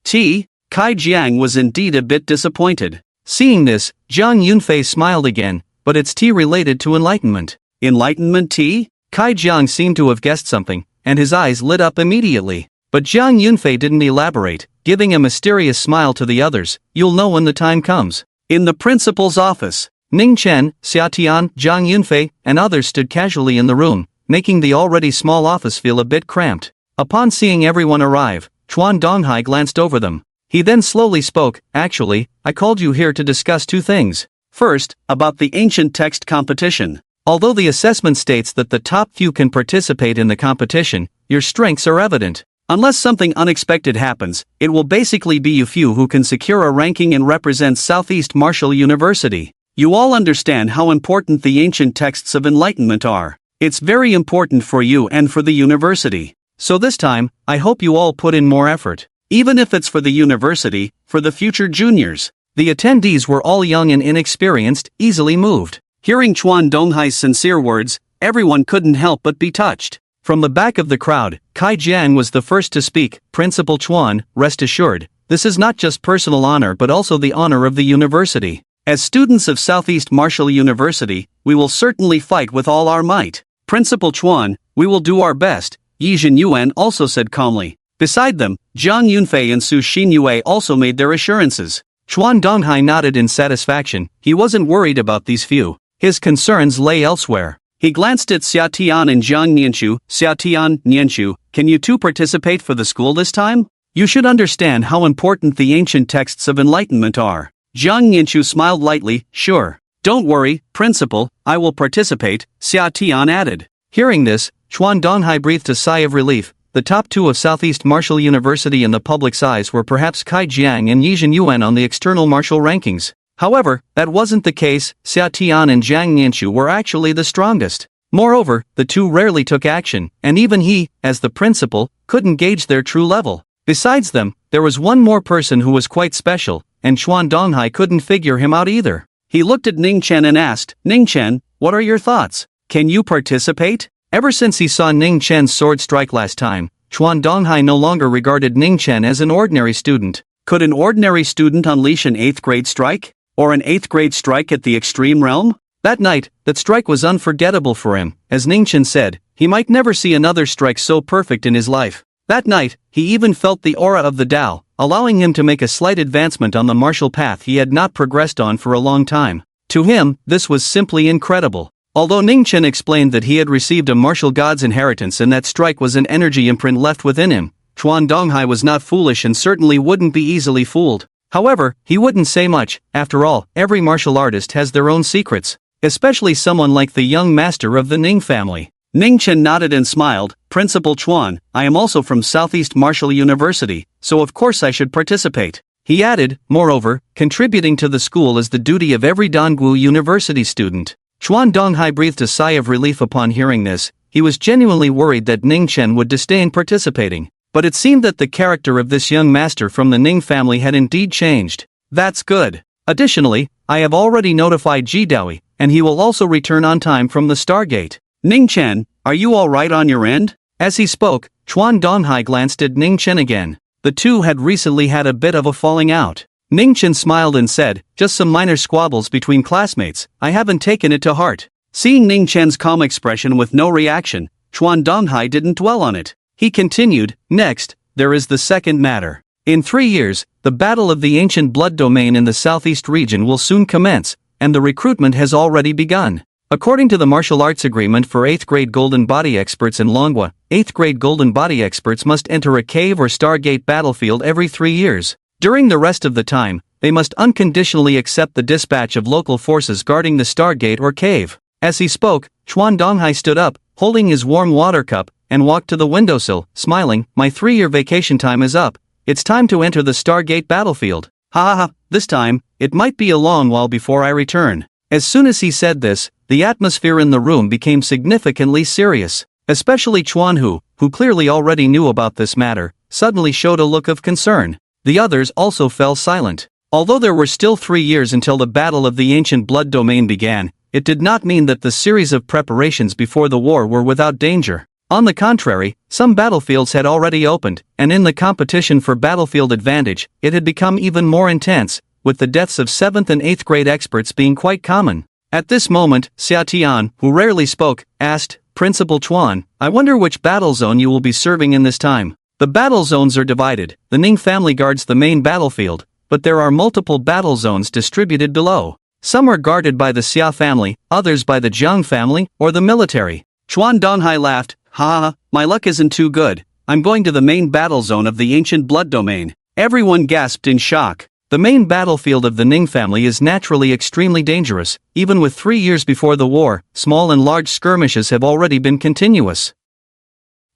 Tea? Kai Jiang was indeed a bit disappointed. Seeing this, Zhang Yunfei smiled again, but it's tea related to enlightenment. Enlightenment tea? Kai Jiang seemed to have guessed something, and his eyes lit up immediately. But Zhang Yunfei didn't elaborate, giving a mysterious smile to the others, you'll know when the time comes. In the principal's office, Ningchen, Xiatian, Zhang Yunfei, and others stood casually in the room, making the already small office feel a bit cramped. Upon seeing everyone arrive, Chuan Donghai glanced over them. He then slowly spoke, actually, I called you here to discuss two things. First, about the ancient text competition. Although the assessment states that the top few can participate in the competition, your strengths are evident. Unless something unexpected happens, it will basically be you few who can secure a ranking and represent Southeast Martial University. You all understand how important the ancient texts of enlightenment are. It's very important for you and for the university. So this time, I hope you all put in more effort. Even if it's for the university, for the future juniors. The attendees were all young and inexperienced, easily moved. Hearing Chuan Donghai's sincere words, everyone couldn't help but be touched. From the back of the crowd, Kai Jiang was the first to speak. Principal Chuan, rest assured, this is not just personal honor but also the honor of the university. As students of Southeast Martial University, we will certainly fight with all our might. Principal Chuan, we will do our best, Yi Jinyuan also said calmly. Beside them, Zhang Yunfei and Su Xinyue also made their assurances. Chuan Donghai nodded in satisfaction. He wasn't worried about these few. His concerns lay elsewhere. He glanced at Xiatian and Zhang Nianchu. Xiatian, Nianchu, can you two participate for the school this time? You should understand how important the ancient texts of enlightenment are. Jiang Yanchu smiled lightly, sure. Don't worry, principal, I will participate, Xia Tian added. Hearing this, Chuan Donghai breathed a sigh of relief. The top two of Southeast Martial University in the public's eyes were perhaps Kai Jiang and Yizhen Yuan on the external martial rankings. However, that wasn't the case. Xia Tian and Jiang Yanchu were actually the strongest. Moreover, the two rarely took action, and even he, as the principal, couldn't gauge their true level. Besides them, there was one more person who was quite special, and Chuan Donghai couldn't figure him out either. He looked at Ning Chen and asked, Ning Chen, what are your thoughts? Can you participate? Ever since he saw Ning Chen's sword strike last time, Chuan Donghai no longer regarded Ning Chen as an ordinary student. Could an ordinary student unleash an 8th grade strike? Or an 8th grade strike at the extreme realm? That night, that strike was unforgettable for him. As Ning Chen said, he might never see another strike so perfect in his life. That night, he even felt the aura of the Tao, allowing him to make a slight advancement on the martial path he had not progressed on for a long time. To him, this was simply incredible. Although Ning Chen explained that he had received a martial god's inheritance and that strike was an energy imprint left within him, Chuan Donghai was not foolish and certainly wouldn't be easily fooled. However, he wouldn't say much. After all, every martial artist has their own secrets, especially someone like the young master of the Ning family. Ning Chen nodded and smiled. Principal Chuan, I am also from Southeast Martial University, so of course I should participate. He added, moreover, contributing to the school is the duty of every Dongwu University student. Chuan Donghai breathed a sigh of relief upon hearing this. He was genuinely worried that Ning Chen would disdain participating. But it seemed that the character of this young master from the Ning family had indeed changed. That's good. Additionally, I have already notified Ji Daoi, and he will also return on time from the Stargate. Ning Chen, are you alright on your end? As he spoke, Chuan Donghai glanced at Ning Chen again. The two had recently had a bit of a falling out. Ning Chen smiled and said, just some minor squabbles between classmates, I haven't taken it to heart. Seeing Ning Chen's calm expression with no reaction, Chuan Donghai didn't dwell on it. He continued, next, there is the second matter. In 3 years, the battle of the ancient blood domain in the southeast region will soon commence, and the recruitment has already begun. According to the martial arts agreement for 8th grade golden body experts in Manhwa, 8th grade golden body experts must enter a cave or Stargate battlefield every 3 years. During the rest of the time, they must unconditionally accept the dispatch of local forces guarding the Stargate or cave. As he spoke, Chuan Donghai stood up, holding his warm water cup, and walked to the windowsill, smiling, my 3-year vacation time is up. It's time to enter the Stargate battlefield. Ha ha ha, this time, it might be a long while before I return. As soon as he said this, the atmosphere in the room became significantly serious. Especially Chuan Hu, who clearly already knew about this matter, suddenly showed a look of concern. The others also fell silent. Although there were still 3 years until the battle of the ancient blood domain began, it did not mean that the series of preparations before the war were without danger. On the contrary, some battlefields had already opened, and in the competition for battlefield advantage, it had become even more intense, with the deaths of 7th and 8th grade experts being quite common. At this moment, Xia Tian, who rarely spoke, asked, Principal Chuan, I wonder which battle zone you will be serving in this time. The battle zones are divided. The Ning family guards the main battlefield, but there are multiple battle zones distributed below. Some are guarded by the Xia family, others by the Jiang family, or the military. Chuan Donghai laughed, ha ha, my luck isn't too good. I'm going to the main battle zone of the ancient blood domain. Everyone gasped in shock. The main battlefield of the Ning family is naturally extremely dangerous. Even with 3 years before the war, small and large skirmishes have already been continuous.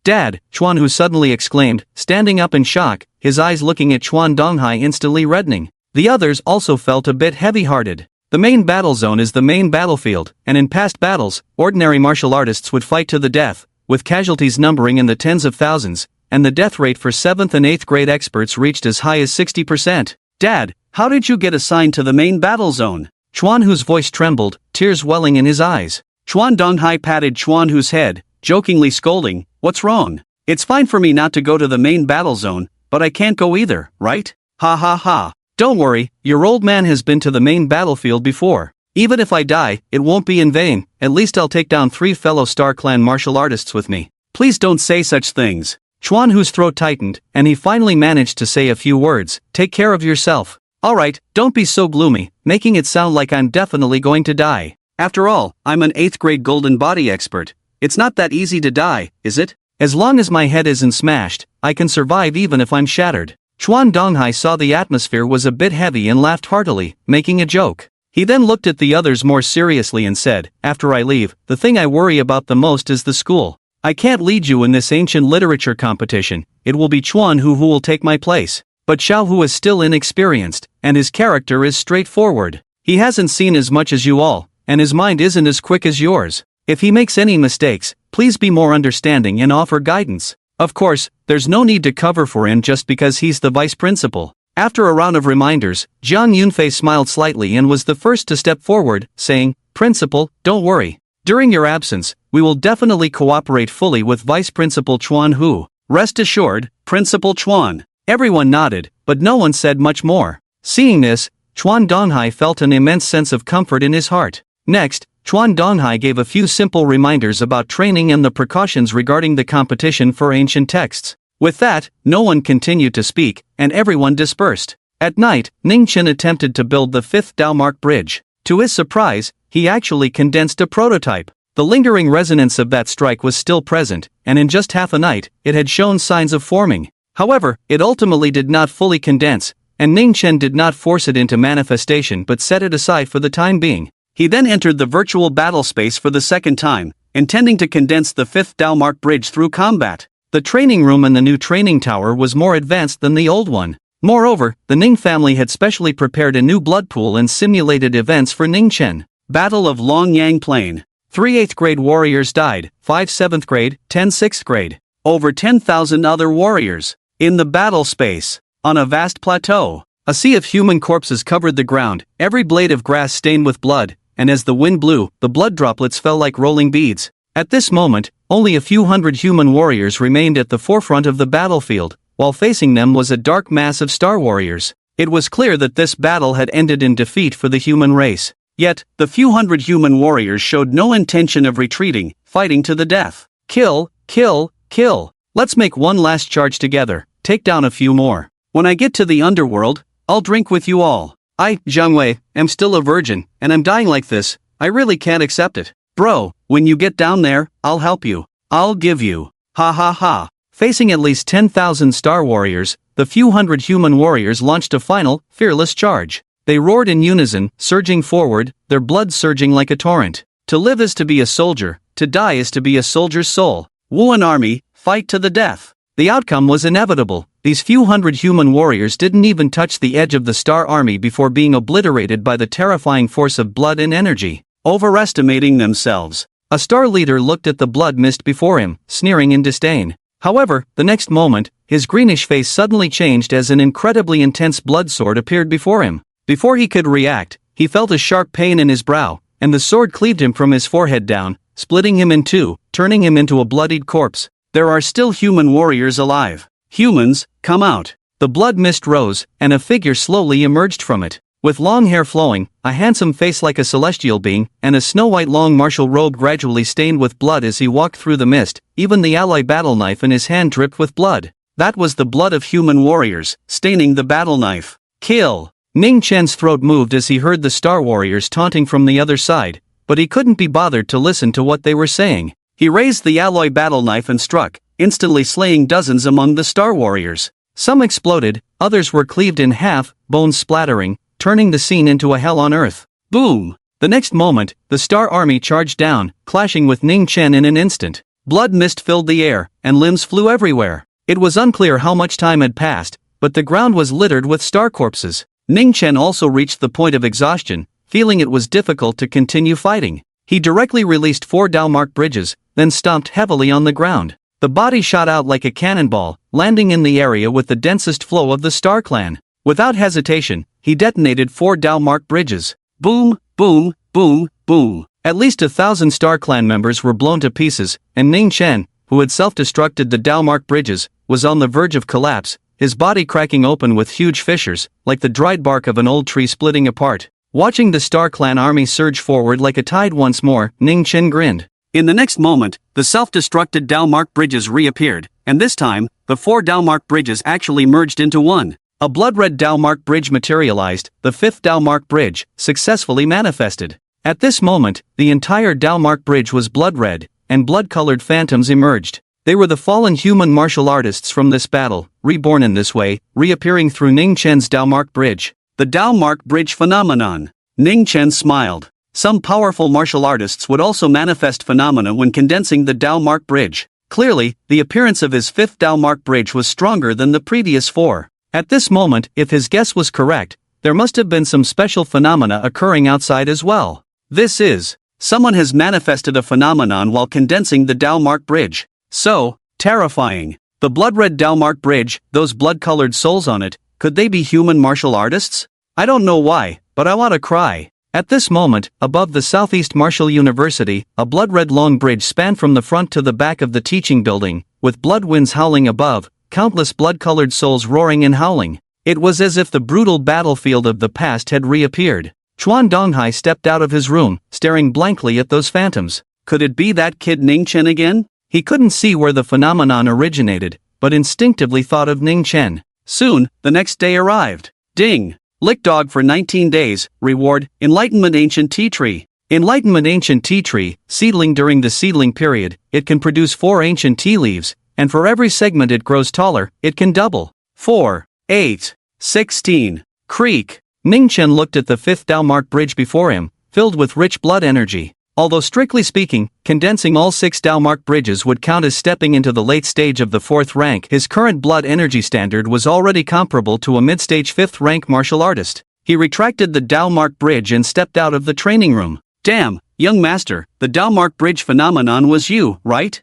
Dad, Chuan Hu suddenly exclaimed, standing up in shock, his eyes looking at Chuan Donghai instantly reddening. The others also felt a bit heavy-hearted. The main battle zone is the main battlefield, and in past battles, ordinary martial artists would fight to the death, with casualties numbering in the tens of thousands, and the death rate for 7th and 8th grade experts reached as high as 60%. Dad, how did you get assigned to the main battle zone? Chuan Hu's voice trembled, tears welling in his eyes. Chuan Donghai patted Chuan Hu's head, jokingly scolding, what's wrong? It's fine for me not to go to the main battle zone, but I can't go either, right? Ha ha ha. Don't worry, your old man has been to the main battlefield before. Even if I die, it won't be in vain. At least I'll take down 3 fellow Star Clan martial artists with me. Please don't say such things. Chuan Hu's throat tightened, and he finally managed to say a few words. Take care of yourself. Alright, don't be so gloomy, making it sound like I'm definitely going to die. After all, I'm an 8th grade golden body expert. It's not that easy to die, is it? As long as my head isn't smashed, I can survive even if I'm shattered. Chuan Donghai saw the atmosphere was a bit heavy and laughed heartily, making a joke. He then looked at the others more seriously and said, after I leave, the thing I worry about the most is the school. I can't lead you in this ancient literature competition, it will be Chuan who will take my place. But Xiao Hu is still inexperienced, and his character is straightforward. He hasn't seen as much as you all, and his mind isn't as quick as yours. If he makes any mistakes, please be more understanding and offer guidance. Of course, there's no need to cover for him just because he's the vice principal. After a round of reminders, Jiang Yunfei smiled slightly and was the first to step forward, saying, Principal, don't worry. During your absence, we will definitely cooperate fully with Vice Principal Chuan Hu. Rest assured, Principal Chuan. Everyone nodded, but no one said much more. Seeing this, Chuan Donghai felt an immense sense of comfort in his heart. Next, Chuan Donghai gave a few simple reminders about training and the precautions regarding the competition for ancient texts. With that, no one continued to speak, and everyone dispersed. At night, Ning Chen attempted to build the 5th Daomark Bridge. To his surprise, he actually condensed a prototype. The lingering resonance of that strike was still present, and in just half a night, it had shown signs of forming. However, it ultimately did not fully condense, and Ning Chen did not force it into manifestation but set it aside for the time being. He then entered the virtual battle space for the second time, intending to condense the 5th Daomark Bridge through combat. The training room in the new training tower was more advanced than the old one. Moreover, the Ning family had specially prepared a new blood pool and simulated events for Ning Chen. Battle of Longyang Plain. 3 8th grade warriors died, 5 7th grade, 10 6th grade. Over 10,000 other warriors. In the battle space. On a vast plateau. A sea of human corpses covered the ground, every blade of grass stained with blood, and as the wind blew, the blood droplets fell like rolling beads. At this moment, only a few hundred human warriors remained at the forefront of the battlefield, while facing them was a dark mass of star warriors. It was clear that this battle had ended in defeat for the human race. Yet, the few hundred human warriors showed no intention of retreating, fighting to the death. Kill, kill, kill. Let's make one last charge together, take down a few more. When I get to the underworld, I'll drink with you all. I, Zhang Wei, am still a virgin, and I'm dying like this, I really can't accept it. Bro, when you get down there, I'll help you. I'll give you. Ha ha ha. Facing at least 10,000 star warriors, the few hundred human warriors launched a final, fearless charge. They roared in unison, surging forward, their blood surging like a torrent. To live is to be a soldier, to die is to be a soldier's soul. Wuan army, fight to the death. The outcome was inevitable. These few hundred human warriors didn't even touch the edge of the Star Army before being obliterated by the terrifying force of blood and energy. Overestimating themselves. A star leader looked at the blood mist before him, sneering in disdain. However, the next moment, his greenish face suddenly changed as an incredibly intense blood sword appeared before him. Before he could react, he felt a sharp pain in his brow, and the sword cleaved him from his forehead down, splitting him in two, turning him into a bloodied corpse. There are still human warriors alive. Humans, come out. The blood mist rose, and a figure slowly emerged from it. With long hair flowing, a handsome face like a celestial being, and a snow-white long martial robe gradually stained with blood as he walked through the mist, even the alloy battle knife in his hand dripped with blood. That was the blood of human warriors, staining the battle knife. Kill! Ning Chen's throat moved as he heard the star warriors taunting from the other side, but he couldn't be bothered to listen to what they were saying. He raised the alloy battle knife and struck, instantly slaying dozens among the star warriors. Some exploded, others were cleaved in half, bones splattering, turning the scene into a hell on earth. Boom! The next moment, the Star Army charged down, clashing with Ning Chen in an instant. Blood mist filled the air, and limbs flew everywhere. It was unclear how much time had passed, but the ground was littered with star corpses. Ning Chen also reached the point of exhaustion, feeling it was difficult to continue fighting. He directly released 4 Daomark bridges, then stomped heavily on the ground. The body shot out like a cannonball, landing in the area with the densest flow of the Star Clan. Without hesitation, he detonated 4 Daomark bridges. Boom, boom, boom, boom. At least 1,000 Star Clan members were blown to pieces, and Ning Chen, who had self-destructed the Daomark bridges, was on the verge of collapse, his body cracking open with huge fissures, like the dried bark of an old tree splitting apart. Watching the Star Clan army surge forward like a tide once more, Ning Chen grinned. In the next moment, the self-destructed Daomark bridges reappeared, and this time, the 4 Daomark bridges actually merged into one. A blood-red Daomark bridge materialized, the 5th Daomark bridge, successfully manifested. At this moment, the entire Daomark bridge was blood-red, and blood-colored phantoms emerged. They were the fallen human martial artists from this battle, reborn in this way, reappearing through Ning Chen's Daomark Bridge. The Daomark Bridge phenomenon. Ning Chen smiled. Some powerful martial artists would also manifest phenomena when condensing the Daomark Bridge. Clearly, the appearance of his fifth Daomark Bridge was stronger than the previous four. At this moment, if his guess was correct, there must have been some special phenomena occurring outside as well. This is, someone has manifested a phenomenon while condensing the Daomark Bridge. So, terrifying. The blood-red Daomark Bridge, those blood-colored souls on it, could they be human martial artists? I don't know why, but I want to cry. At this moment, above the Southeast Martial University, a blood-red long bridge spanned from the front to the back of the teaching building, with blood winds howling above, countless blood-colored souls roaring and howling. It was as if the brutal battlefield of the past had reappeared. Chuan Donghai stepped out of his room, staring blankly at those phantoms. Could it be that kid Ning Chen again? He couldn't see where the phenomenon originated, but instinctively thought of Ning Chen. Soon, the next day arrived. Ding! Lick dog for 19 days, reward, Enlightenment Ancient Tea Tree. Enlightenment Ancient Tea Tree, seedling during the seedling period, it can produce 4 ancient tea leaves, and for every segment it grows taller, it can double. 4, 8, 16. Creak. Ning Chen looked at the fifth Daomark Bridge before him, filled with rich blood energy. Although strictly speaking, condensing all 6 Daomark bridges would count as stepping into the late stage of the 4th rank, his current blood energy standard was already comparable to a mid-stage 5th rank martial artist. He retracted the Daomark Bridge and stepped out of the training room. Damn, young master, the Daomark Bridge phenomenon was you, right?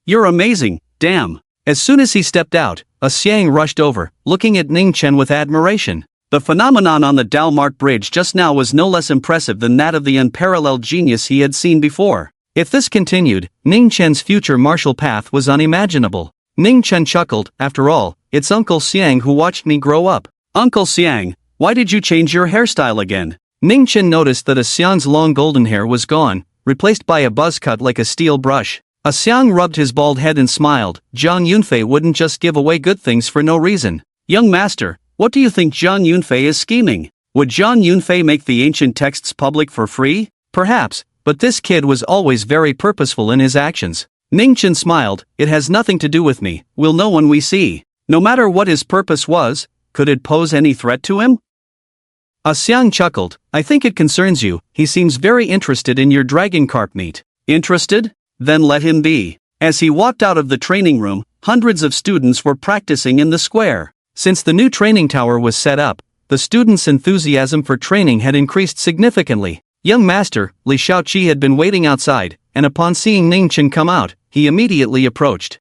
You're amazing, damn. As soon as he stepped out, a Xiang rushed over, looking at Ning Chen with admiration. The phenomenon on the Daomark Bridge just now was no less impressive than that of the unparalleled genius he had seen before. If this continued, Ning Chen's future martial path was unimaginable. Ning Chen chuckled, after all, it's Uncle Xiang who watched me grow up. Uncle Xiang, why did you change your hairstyle again? Ning Chen noticed that a Xiang's long golden hair was gone, replaced by a buzz cut like a steel brush. A Xiang rubbed his bald head and smiled. Zhang Yunfei wouldn't just give away good things for no reason. Young master, what do you think Zhang Yunfei is scheming? Would Zhang Yunfei make the ancient texts public for free? Perhaps, but this kid was always very purposeful in his actions. Ning Chen smiled, it has nothing to do with me, we'll know when we see. No matter what his purpose was, could it pose any threat to him? A Xiang chuckled, I think it concerns you, he seems very interested in your dragon carp meat. Interested? Then let him be. As he walked out of the training room, hundreds of students were practicing in the square. Since the new training tower was set up, the students' enthusiasm for training had increased significantly. Young master, Li Shaoqi had been waiting outside, and upon seeing Ning Chen come out, he immediately approached.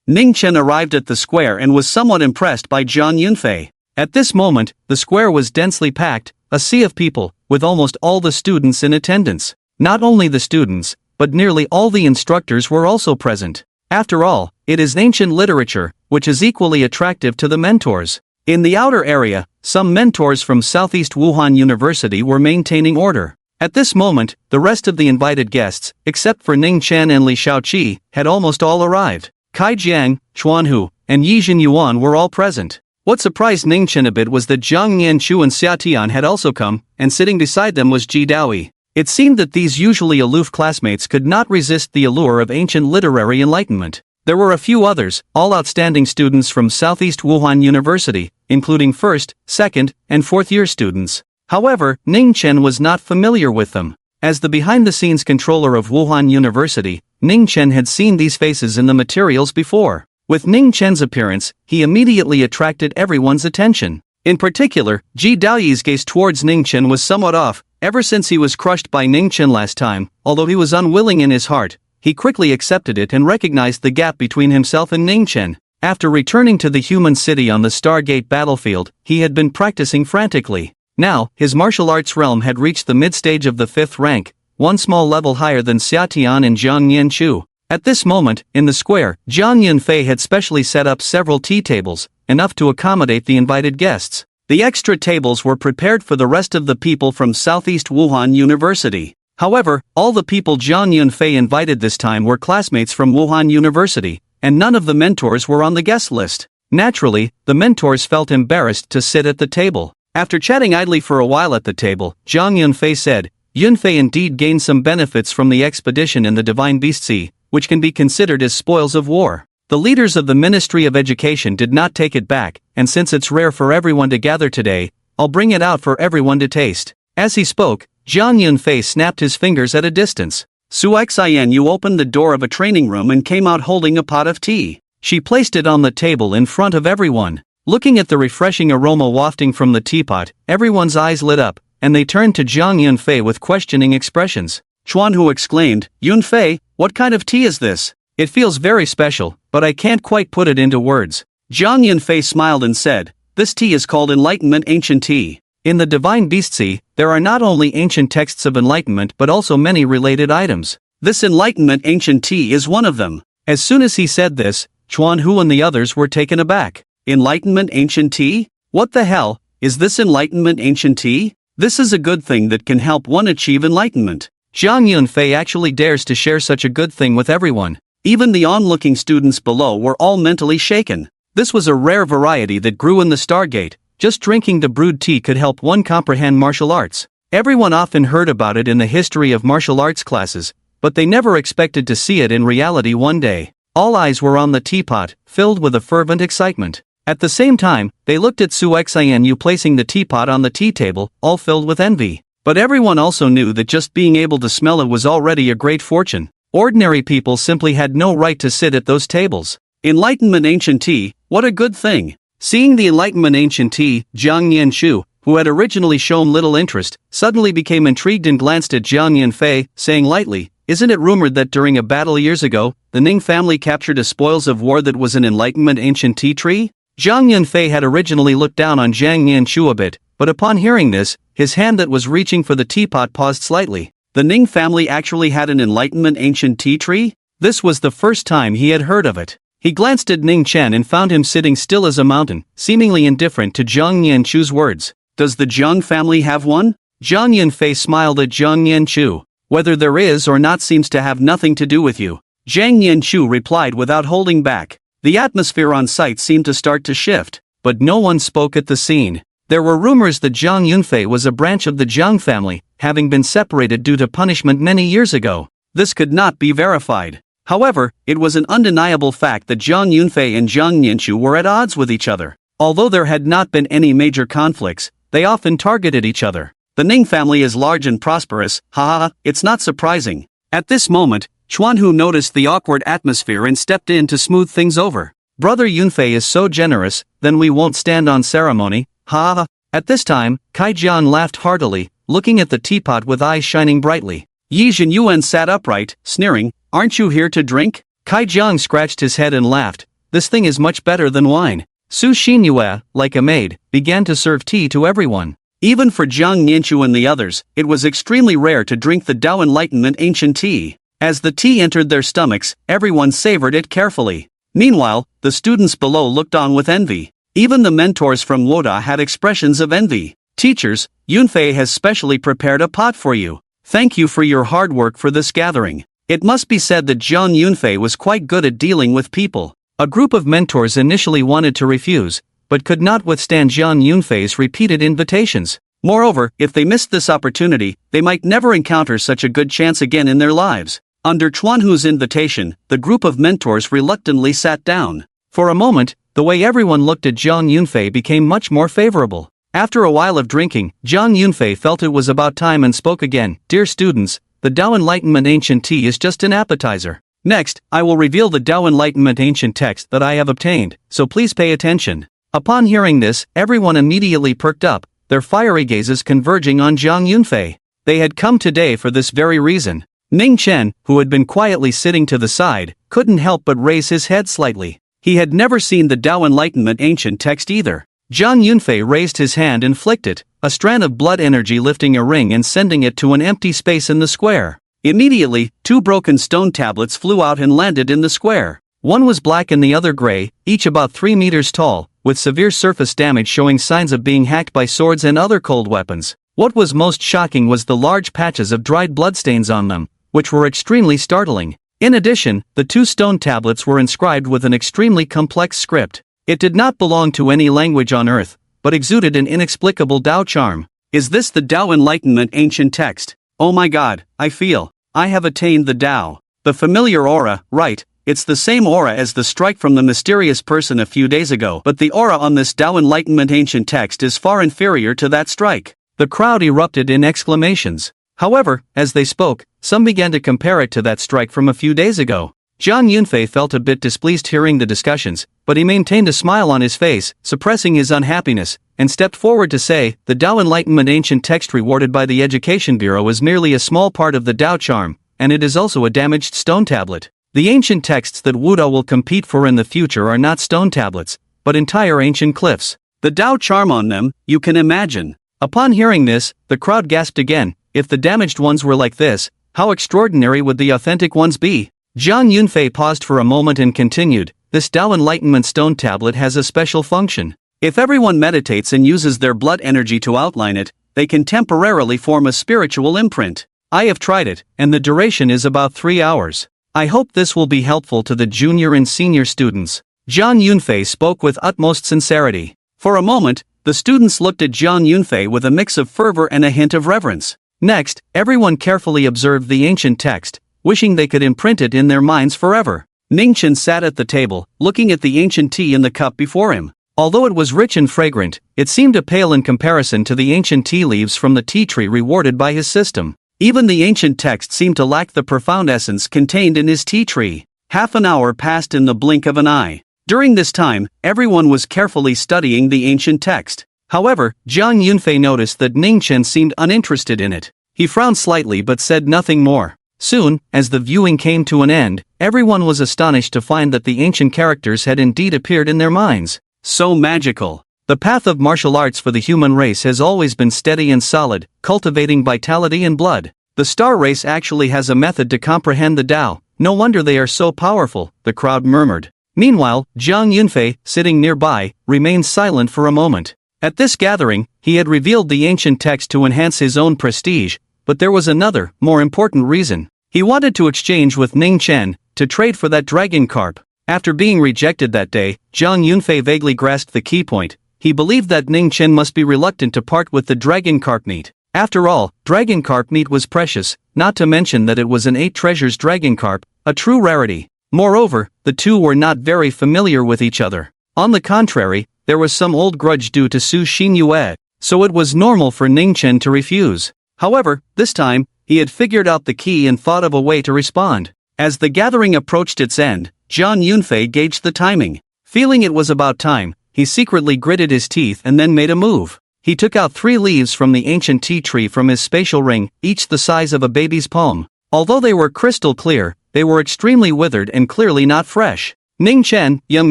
Ning Chen arrived at the square and was somewhat impressed by Zhang Yunfei. At this moment, the square was densely packed, a sea of people, with almost all the students in attendance. Not only the students, but nearly all the instructors were also present. After all, it is ancient literature, which is equally attractive to the mentors. In the outer area, some mentors from Southeast Wuhan University were maintaining order. At this moment, the rest of the invited guests, except for Ning Chen and Li Shaoqi, had almost all arrived. Kai Jiang, Chuan Hu, and Yi Jin Yuan were all present. What surprised Ning Chen a bit was that Zhang Yanchu and Xia Tian had also come, and sitting beside them was Ji Daoyi. It seemed that these usually aloof classmates could not resist the allure of ancient literary enlightenment. There were a few others, all outstanding students from Southeast Wuhan University, including first, second, and fourth-year students. However, Ning Chen was not familiar with them. As the behind-the-scenes controller of Wuhan University, Ning Chen had seen these faces in the materials before. With Ning Chen's appearance, he immediately attracted everyone's attention. In particular, Ji Daoyi's gaze towards Ning Chen was somewhat off. Ever since he was crushed by Ning Chen last time, although he was unwilling in his heart, he quickly accepted it and recognized the gap between himself and Ning Chen. After returning to the human city on the Stargate battlefield, he had been practicing frantically. Now, his martial arts realm had reached the mid-stage of the 5th rank, one small level higher than Xia Tian and Zhang Yanchu. At this moment, in the square, Zhang Yunfei had specially set up several tea tables, enough to accommodate the invited guests. The extra tables were prepared for the rest of the people from Southeast Wuhan University. However, all the people Zhang Yunfei invited this time were classmates from Wuhan University, and none of the mentors were on the guest list. Naturally, the mentors felt embarrassed to sit at the table. After chatting idly for a while at the table, Zhang Yunfei said, Yunfei indeed gained some benefits from the expedition in the Divine Beast Sea, which can be considered as spoils of war. The leaders of the Ministry of Education did not take it back, and since it's rare for everyone to gather today, I'll bring it out for everyone to taste. As he spoke, Jiang Yunfei snapped his fingers at a distance. Su Xian opened the door of a training room and came out holding a pot of tea. She placed it on the table in front of everyone. Looking at the refreshing aroma wafting from the teapot, everyone's eyes lit up, and they turned to Jiang Yunfei with questioning expressions. Chuanhu exclaimed, "Yunfei, what kind of tea is this? It feels very special, but I can't quite put it into words." Jiang Yunfei smiled and said, "This tea is called Enlightenment Ancient Tea. In the Divine Beastie, there are not only ancient texts of enlightenment but also many related items. This Enlightenment Ancient Tea is one of them." As soon as he said this, Chuanhu and the others were taken aback. Enlightenment Ancient Tea? What the hell, is this Enlightenment Ancient Tea? This is a good thing that can help one achieve enlightenment. Jiang Yunfei actually dares to share such a good thing with everyone. Even the onlooking students below were all mentally shaken. This was a rare variety that grew in the Stargate. Just drinking the brewed tea could help one comprehend martial arts. Everyone often heard about it in the history of martial arts classes, but they never expected to see it in reality one day. All eyes were on the teapot, filled with a fervent excitement. At the same time, they looked at Su Xian placing the teapot on the tea table, all filled with envy. But everyone also knew that just being able to smell it was already a great fortune. Ordinary people simply had no right to sit at those tables. Enlightenment Ancient Tea, what a good thing. Seeing the Enlightenment Ancient Tea, Jiang Yanshu, who had originally shown little interest, suddenly became intrigued and glanced at Jiang Yunfei, saying lightly, "Isn't it rumored that during a battle years ago, the Ning family captured a spoils of war that was an Enlightenment Ancient Tea tree?" Jiang Yunfei had originally looked down on Jiang Yanshu a bit, but upon hearing this, his hand that was reaching for the teapot paused slightly. The Ning family actually had an Enlightenment Ancient Tea tree? This was the first time he had heard of it. He glanced at Ning Chen and found him sitting still as a mountain, seemingly indifferent to Jiang Yanshu's words. "Does the Jiang family have one?" Jiang Yunfei smiled at Jiang Yanshu. "Whether there is or not seems to have nothing to do with you," Jiang Yanshu replied without holding back. The atmosphere on site seemed to start to shift, but no one spoke at the scene. There were rumors that Jiang Yunfei was a branch of the Jiang family, having been separated due to punishment many years ago. This could not be verified. However, it was an undeniable fact that Jiang Yunfei and Jiang Yanshu were at odds with each other. Although there had not been any major conflicts, they often targeted each other. The Ning family is large and prosperous, haha, it's not surprising. At this moment, Chuanhu noticed the awkward atmosphere and stepped in to smooth things over. "Brother Yunfei is so generous, then we won't stand on ceremony, haha." At this time, Kai Jian laughed heartily, looking at the teapot with eyes shining brightly. Yi Zhenyuan sat upright, sneering, "Aren't you here to drink?" Kai Jiang scratched his head and laughed. "This thing is much better than wine." Su Xinyue, like a maid, began to serve tea to everyone. Even for Jiang Yanshu and the others, it was extremely rare to drink the Tao Enlightenment Ancient Tea. As the tea entered their stomachs, everyone savored it carefully. Meanwhile, the students below looked on with envy. Even the mentors from Woda had expressions of envy. "Teachers, Yunfei has specially prepared a pot for you. Thank you for your hard work for this gathering." It must be said that Jiang Yunfei was quite good at dealing with people. A group of mentors initially wanted to refuse, but could not withstand Jiang Yunfei's repeated invitations. Moreover, if they missed this opportunity, they might never encounter such a good chance again in their lives. Under Chuanhu's invitation, the group of mentors reluctantly sat down. For a moment, the way everyone looked at Jiang Yunfei became much more favorable. After a while of drinking, Jiang Yunfei felt it was about time and spoke again. "Dear students, the Tao Enlightenment Ancient Tea is just an appetizer. Next, I will reveal the Tao Enlightenment Ancient text that I have obtained, so please pay attention." Upon hearing this, everyone immediately perked up, their fiery gazes converging on Jiang Yunfei. They had come today for this very reason. Ning Chen, who had been quietly sitting to the side, couldn't help but raise his head slightly. He had never seen the Tao Enlightenment Ancient text either. Jiang Yunfei raised his hand and flicked it, a strand of blood energy lifting a ring and sending it to an empty space in the square. Immediately, 2 broken stone tablets flew out and landed in the square. One was black and the other gray, each about 3 meters tall, with severe surface damage showing signs of being hacked by swords and other cold weapons. What was most shocking was the large patches of dried bloodstains on them, which were extremely startling. In addition, the 2 stone tablets were inscribed with an extremely complex script. It did not belong to any language on earth, but exuded an inexplicable Tao charm. "Is this the Tao Enlightenment Ancient text? Oh my god, I feel I have attained the Tao." The familiar aura, right? It's the same aura as the strike from the mysterious person a few days ago, but the aura on this Tao Enlightenment ancient text is far inferior to that strike. The crowd erupted in exclamations. However, as they spoke, some began to compare it to that strike from a few days ago. Zhang Yunfei felt a bit displeased hearing the discussions, but he maintained a smile on his face, suppressing his unhappiness, and stepped forward to say, the Tao Enlightenment ancient text rewarded by the Education Bureau is merely a small part of the Tao charm, and it is also a damaged stone tablet. The ancient texts that Wu Dao will compete for in the future are not stone tablets, but entire ancient cliffs. The Tao charm on them, you can imagine. Upon hearing this, the crowd gasped again. If the damaged ones were like this, how extraordinary would the authentic ones be? Zhang Yunfei paused for a moment and continued, this Tao Enlightenment stone tablet has a special function. If everyone meditates and uses their blood energy to outline it, they can temporarily form a spiritual imprint. I have tried it, and the duration is about 3 hours. I hope this will be helpful to the junior and senior students. Zhang Yunfei spoke with utmost sincerity. For a moment, the students looked at Zhang Yunfei with a mix of fervor and a hint of reverence. Next, everyone carefully observed the ancient text, wishing they could imprint it in their minds forever. Ningchen sat at the table, looking at the ancient tea in the cup before him. Although it was rich and fragrant, it seemed to pale in comparison to the ancient tea leaves from the tea tree rewarded by his system. Even the ancient text seemed to lack the profound essence contained in his tea tree. Half an hour passed in the blink of an eye. During this time, everyone was carefully studying the ancient text. However, Zhang Yunfei noticed that Ningchen seemed uninterested in it. He frowned slightly but said nothing more. Soon, as the viewing came to an end, everyone was astonished to find that the ancient characters had indeed appeared in their minds. So magical. The path of martial arts for the human race has always been steady and solid, cultivating vitality and blood. The star race actually has a method to comprehend the Tao. No wonder they are so powerful, the crowd murmured. Meanwhile, Zhang Yunfei, sitting nearby, remained silent for a moment. At this gathering, he had revealed the ancient text to enhance his own prestige, but there was another, more important reason. He wanted to exchange with Ning Chen, to trade for that dragon carp. After being rejected that day, Zhang Yunfei vaguely grasped the key point. He believed that Ning Chen must be reluctant to part with the dragon carp meat. After all, dragon carp meat was precious, not to mention that it was an 8 treasures dragon carp, a true rarity. Moreover, the two were not very familiar with each other. On the contrary, there was some old grudge due to Su Xinyue, so it was normal for Ning Chen to refuse. However, this time, he had figured out the key and thought of a way to respond. As the gathering approached its end, Zhang Yunfei gauged the timing. Feeling it was about time, he secretly gritted his teeth and then made a move. He took out 3 leaves from the ancient tea tree from his spatial ring, each the size of a baby's palm. Although they were crystal clear, they were extremely withered and clearly not fresh. Ning Chen, young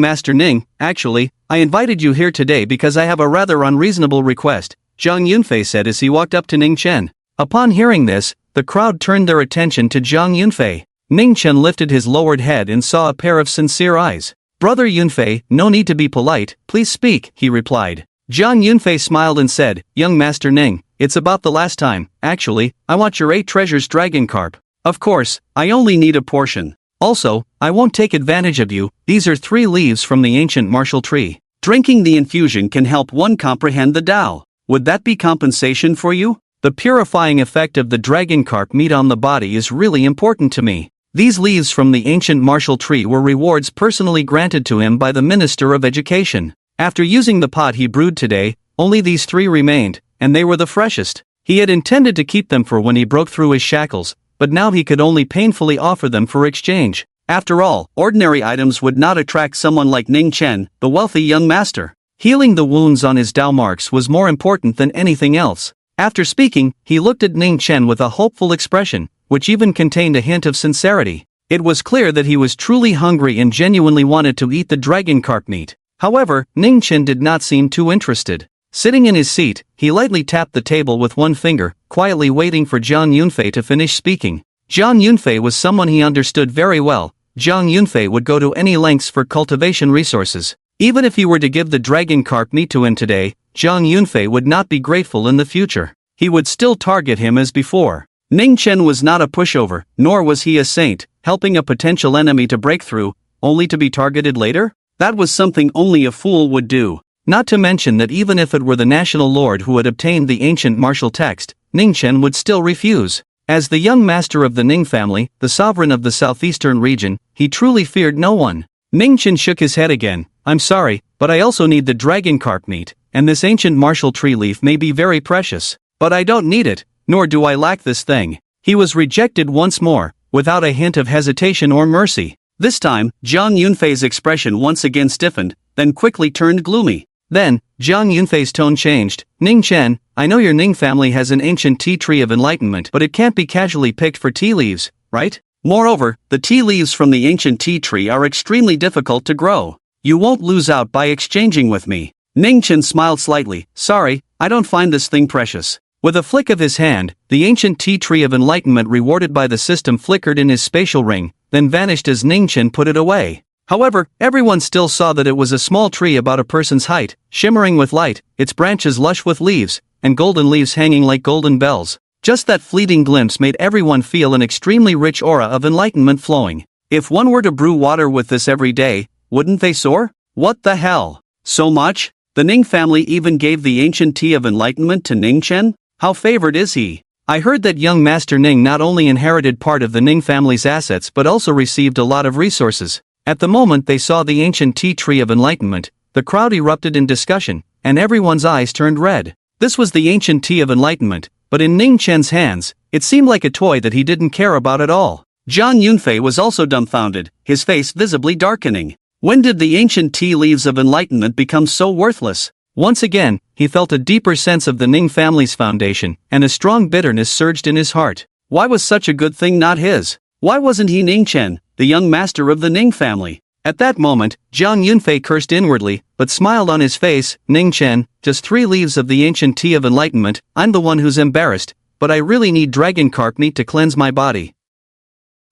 Master Ning, actually, I invited you here today because I have a rather unreasonable request, Zhang Yunfei said as he walked up to Ning Chen. Upon hearing this, the crowd turned their attention to Zhang Yunfei. Ning Chen lifted his lowered head and saw a pair of sincere eyes. Brother Yunfei, no need to be polite, please speak, he replied. Zhang Yunfei smiled and said, young Master Ning, it's about the last time, actually, I want your 8 treasures dragon carp. Of course, I only need a portion. Also, I won't take advantage of you, these are 3 leaves from the ancient martial tree. Drinking the infusion can help one comprehend the Tao. Would that be compensation for you? The purifying effect of the dragon carp meat on the body is really important to me. These leaves from the ancient martial tree were rewards personally granted to him by the Minister of Education. After using the pot he brewed today, only these 3 remained, and they were the freshest. He had intended to keep them for when he broke through his shackles, but now he could only painfully offer them for exchange. After all, ordinary items would not attract someone like Ning Chen, the wealthy young master. Healing the wounds on his Tao marks was more important than anything else. After speaking, he looked at Ning Chen with a hopeful expression, which even contained a hint of sincerity. It was clear that he was truly hungry and genuinely wanted to eat the dragon carp meat. However, Ning Chen did not seem too interested. Sitting in his seat, he lightly tapped the table with one finger, quietly waiting for Zhang Yunfei to finish speaking. Zhang Yunfei was someone he understood very well. Zhang Yunfei would go to any lengths for cultivation resources. Even if he were to give the dragon carp meat to him today, Zhang Yunfei would not be grateful in the future. He would still target him as before. Ning Chen was not a pushover, nor was he a saint, helping a potential enemy to break through, only to be targeted later? That was something only a fool would do. Not to mention that even if it were the national lord who had obtained the ancient martial text, Ning Chen would still refuse. As the young master of the Ning family, the sovereign of the southeastern region, he truly feared no one. Ningchen shook his head again. I'm sorry, but I also need the dragon carp meat, and this ancient martial tree leaf may be very precious. But I don't need it, nor do I lack this thing. He was rejected once more, without a hint of hesitation or mercy. This time, Zhang Yunfei's expression once again stiffened, then quickly turned gloomy. Then, Zhang Yunfei's tone changed. Ning Chen, I know your Ning family has an ancient tea tree of enlightenment, but it can't be casually picked for tea leaves, right? Moreover, the tea leaves from the ancient tea tree are extremely difficult to grow. You won't lose out by exchanging with me. Ning Chen smiled slightly. Sorry, I don't find this thing precious. With a flick of his hand, the ancient tea tree of enlightenment rewarded by the system flickered in his spatial ring, then vanished as Ning Chen put it away. However, everyone still saw that it was a small tree about a person's height, shimmering with light, its branches lush with leaves, and golden leaves hanging like golden bells. Just that fleeting glimpse made everyone feel an extremely rich aura of enlightenment flowing. If one were to brew water with this every day, wouldn't they soar? What the hell? So much? The Ning family even gave the ancient tea of enlightenment to Ning Chen? How favored is he? I heard that young Master Ning not only inherited part of the Ning family's assets but also received a lot of resources. At the moment they saw the ancient tea tree of enlightenment, the crowd erupted in discussion, and everyone's eyes turned red. This was the ancient tea of enlightenment, but in Ning Chen's hands, it seemed like a toy that he didn't care about at all. Zhang Yunfei was also dumbfounded, his face visibly darkening. When did the ancient tea leaves of enlightenment become so worthless? Once again, he felt a deeper sense of the Ning family's foundation, and a strong bitterness surged in his heart. Why was such a good thing not his? Why wasn't he Ning Chen, the young master of the Ning family? At that moment, Zhang Yunfei cursed inwardly, but smiled on his face. Ning Chen, just 3 leaves of the ancient tea of enlightenment, I'm the one who's embarrassed, but I really need dragon carp meat to cleanse my body.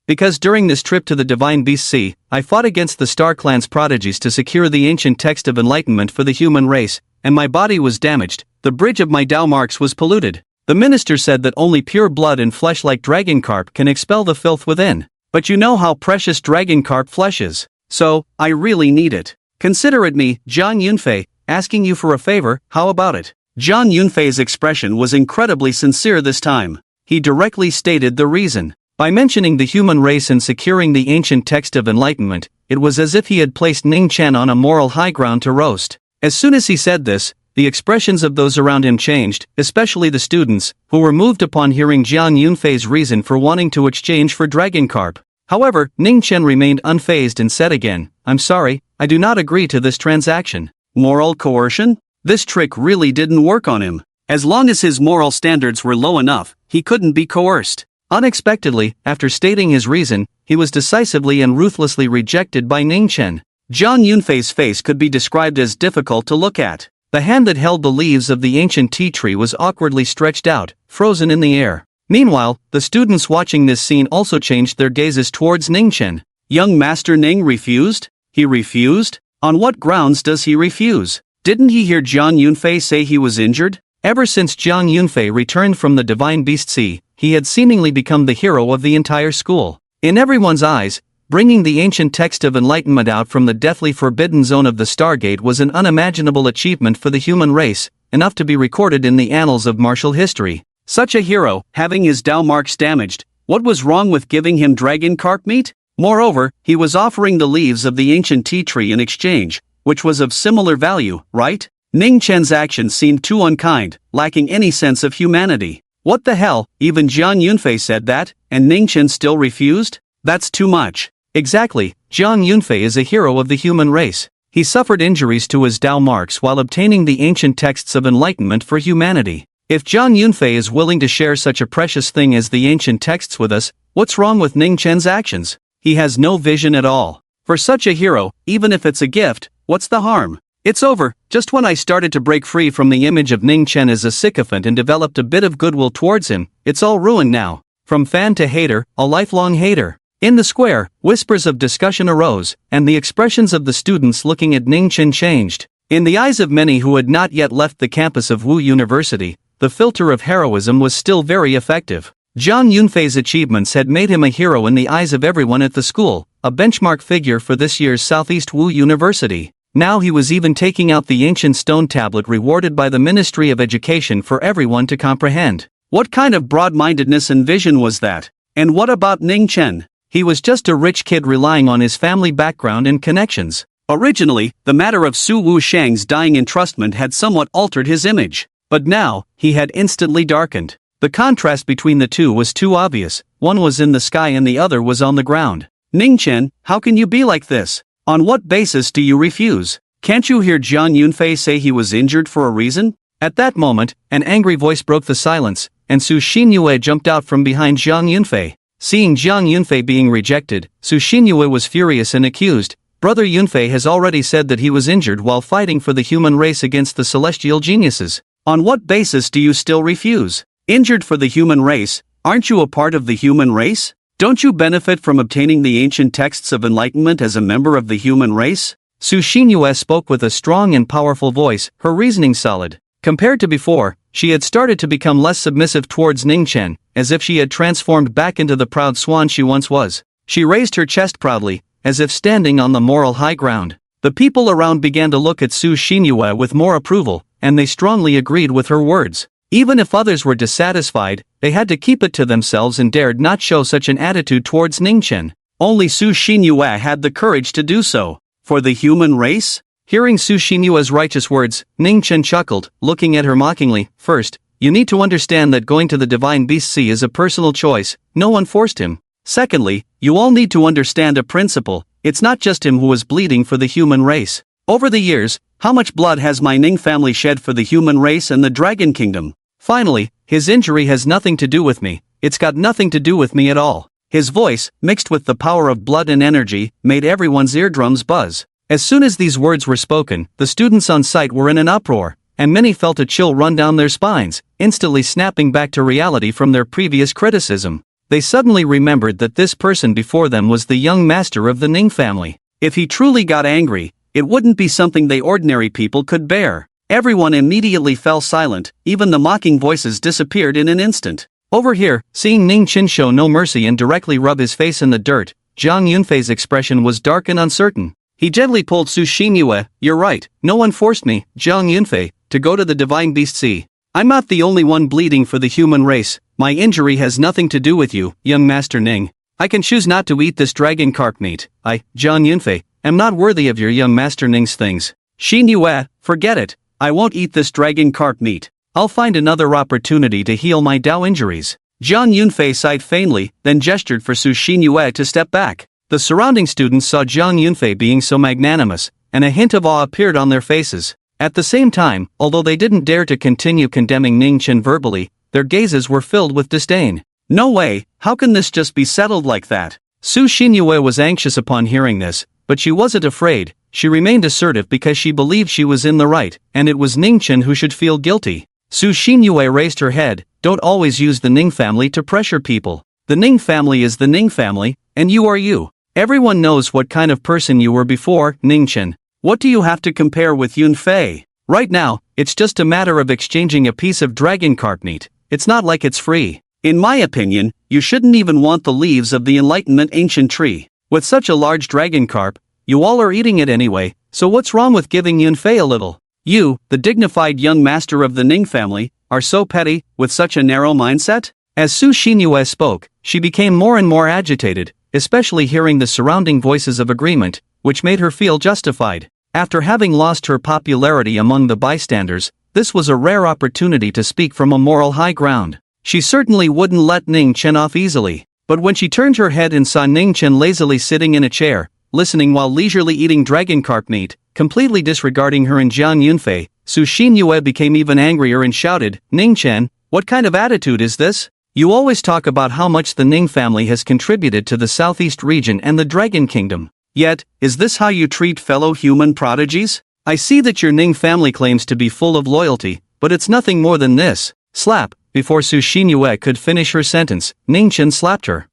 Because during this trip to the Divine Beast Sea, I fought against the Star Clan's prodigies to secure the ancient text of enlightenment for the human race, and my body was damaged, the bridge of my Tao marks was polluted. The minister said that only pure blood and flesh like dragon carp can expel the filth within. But you know how precious dragon carp flesh is. So, I really need it. Consider it me, Zhang Yunfei, asking you for a favor, how about it? Zhang Yunfei's expression was incredibly sincere this time. He directly stated the reason. By mentioning the human race and securing the ancient text of enlightenment, it was as if he had placed Ning Chen on a moral high ground to roast. As soon as he said this, the expressions of those around him changed, especially the students, who were moved upon hearing Zhang Yunfei's reason for wanting to exchange for dragon carp. However, Ning Chen remained unfazed and said again, I'm sorry, I do not agree to this transaction. Moral coercion? This trick really didn't work on him. As long as his moral standards were low enough, he couldn't be coerced. Unexpectedly, after stating his reason, he was decisively and ruthlessly rejected by Ning Chen. Zhang Yunfei's face could be described as difficult to look at. The hand that held the leaves of the ancient tea tree was awkwardly stretched out, frozen in the air. Meanwhile, the students watching this scene also changed their gazes towards Ning Chen. Young Master Ning refused? He refused? On what grounds does he refuse? Didn't he hear Zhang Yunfei say he was injured? Ever since Zhang Yunfei returned from the Divine Beast Sea, he had seemingly become the hero of the entire school. In everyone's eyes, bringing the ancient text of enlightenment out from the deathly forbidden zone of the Stargate was an unimaginable achievement for the human race, enough to be recorded in the annals of martial history. Such a hero, having his Tao marks damaged, what was wrong with giving him dragon carp meat? Moreover, he was offering the leaves of the ancient tea tree in exchange, which was of similar value, right? Ning Chen's actions seemed too unkind, lacking any sense of humanity. What the hell, even Zhang Yunfei said that, and Ning Chen still refused? That's too much. Exactly, Zhang Yunfei is a hero of the human race. He suffered injuries to his Tao marks while obtaining the ancient texts of enlightenment for humanity. If Zhang Yunfei is willing to share such a precious thing as the ancient texts with us, what's wrong with Ning Chen's actions? He has no vision at all. For such a hero, even if it's a gift, what's the harm? It's over. Just when I started to break free from the image of Ning Chen as a sycophant and developed a bit of goodwill towards him, it's all ruined now. From fan to hater, a lifelong hater. In the square, whispers of discussion arose, and the expressions of the students looking at Ning Chen changed. In the eyes of many who had not yet left the campus of Wu University, the filter of heroism was still very effective. Zhang Yunfei's achievements had made him a hero in the eyes of everyone at the school, a benchmark figure for this year's Southeast Wu University. Now he was even taking out the ancient stone tablet rewarded by the Ministry of Education for everyone to comprehend. What kind of broad-mindedness and vision was that? And what about Ning Chen? He was just a rich kid relying on his family background and connections. Originally, the matter of Su Wushang's dying entrustment had somewhat altered his image. But now, he had instantly darkened. The contrast between the two was too obvious. One was in the sky and the other was on the ground. Ning Chen, how can you be like this? On what basis do you refuse? Can't you hear Jiang Yunfei say he was injured for a reason? At that moment, an angry voice broke the silence, and Su Xinyue jumped out from behind Jiang Yunfei. Seeing Jiang Yunfei being rejected, Su Xinyue was furious and accused, "Brother Yunfei has already said that he was injured while fighting for the human race against the celestial geniuses. On what basis do you still refuse? Injured for the human race? Aren't you a part of the human race? Don't you benefit from obtaining the ancient texts of enlightenment as a member of the human race?" Su Xinyue spoke with a strong and powerful voice, her reasoning solid. Compared to before, she had started to become less submissive towards Ning Chen, as if she had transformed back into the proud swan she once was. She raised her chest proudly, as if standing on the moral high ground. The people around began to look at Su Xinyue with more approval, and they strongly agreed with her words. Even if others were dissatisfied, they had to keep it to themselves and dared not show such an attitude towards Ning Chen. Only Su Xinyue had the courage to do so. For the human race? Hearing Su Xinyue's righteous words, Ning Chen chuckled, looking at her mockingly. First, you need to understand that going to the Divine Beast Sea is a personal choice, no one forced him. Secondly, you all need to understand a principle, it's not just him who was bleeding for the human race. Over the years, how much blood has my Ning family shed for the human race and the Dragon Kingdom? Finally, his injury has nothing to do with me, it's got nothing to do with me at all. His voice, mixed with the power of blood and energy, made everyone's eardrums buzz. As soon as these words were spoken, the students on site were in an uproar, and many felt a chill run down their spines, instantly snapping back to reality from their previous criticism. They suddenly remembered that this person before them was the young master of the Ning family. If he truly got angry, it wouldn't be something they ordinary people could bear. Everyone immediately fell silent, even the mocking voices disappeared in an instant. Over here, seeing Ning Chen show no mercy and directly rub his face in the dirt, Jiang Yunfei's expression was dark and uncertain. He gently pulled Su Xinyue, "You're right, no one forced me, Jiang Yunfei, to go to the Divine Beast Sea. I'm not the only one bleeding for the human race, my injury has nothing to do with you, young Master Ning. I can choose not to eat this dragon carp meat. I, Jiang Yunfei, am not worthy of your young Master Ning's things. Xinyue, forget it, I won't eat this dragon carp meat. I'll find another opportunity to heal my Dao injuries." Jiang Yunfei sighed faintly, then gestured for Su Xinyue to step back. The surrounding students saw Jiang Yunfei being so magnanimous, and a hint of awe appeared on their faces. At the same time, although they didn't dare to continue condemning Ning Chen verbally, their gazes were filled with disdain. No way, how can this just be settled like that? Su Xinyue was anxious upon hearing this, but she wasn't afraid. She remained assertive because she believed she was in the right, and it was Ning Chen who should feel guilty. Su Xinyue raised her head. Don't always use the Ning family to pressure people. The Ning family is the Ning family, and you are you. Everyone knows what kind of person you were before, Ning Chen. What do you have to compare with Yunfei? Right now, it's just a matter of exchanging a piece of dragon carp meat. It's not like it's free. In my opinion, you shouldn't even want the leaves of the Enlightenment ancient tree. With such a large dragon carp, you all are eating it anyway, so what's wrong with giving Yunfei a little? You, the dignified young master of the Ning family, are so petty, with such a narrow mindset? As Su Xinyue spoke, she became more and more agitated, especially hearing the surrounding voices of agreement, which made her feel justified. After having lost her popularity among the bystanders, this was a rare opportunity to speak from a moral high ground. She certainly wouldn't let Ning Chen off easily, but when she turned her head and saw Ning Chen lazily sitting in a chair, listening while leisurely eating dragon carp meat, completely disregarding her and Jiang Yunfei, Su Xinyue became even angrier and shouted, "Ning Chen, what kind of attitude is this? You always talk about how much the Ning family has contributed to the Southeast region and the Dragon Kingdom. Yet, is this how you treat fellow human prodigies? I see that your Ning family claims to be full of loyalty, but it's nothing more than this." Slap. Before Su Xinyue could finish her sentence, Ning Chen slapped her.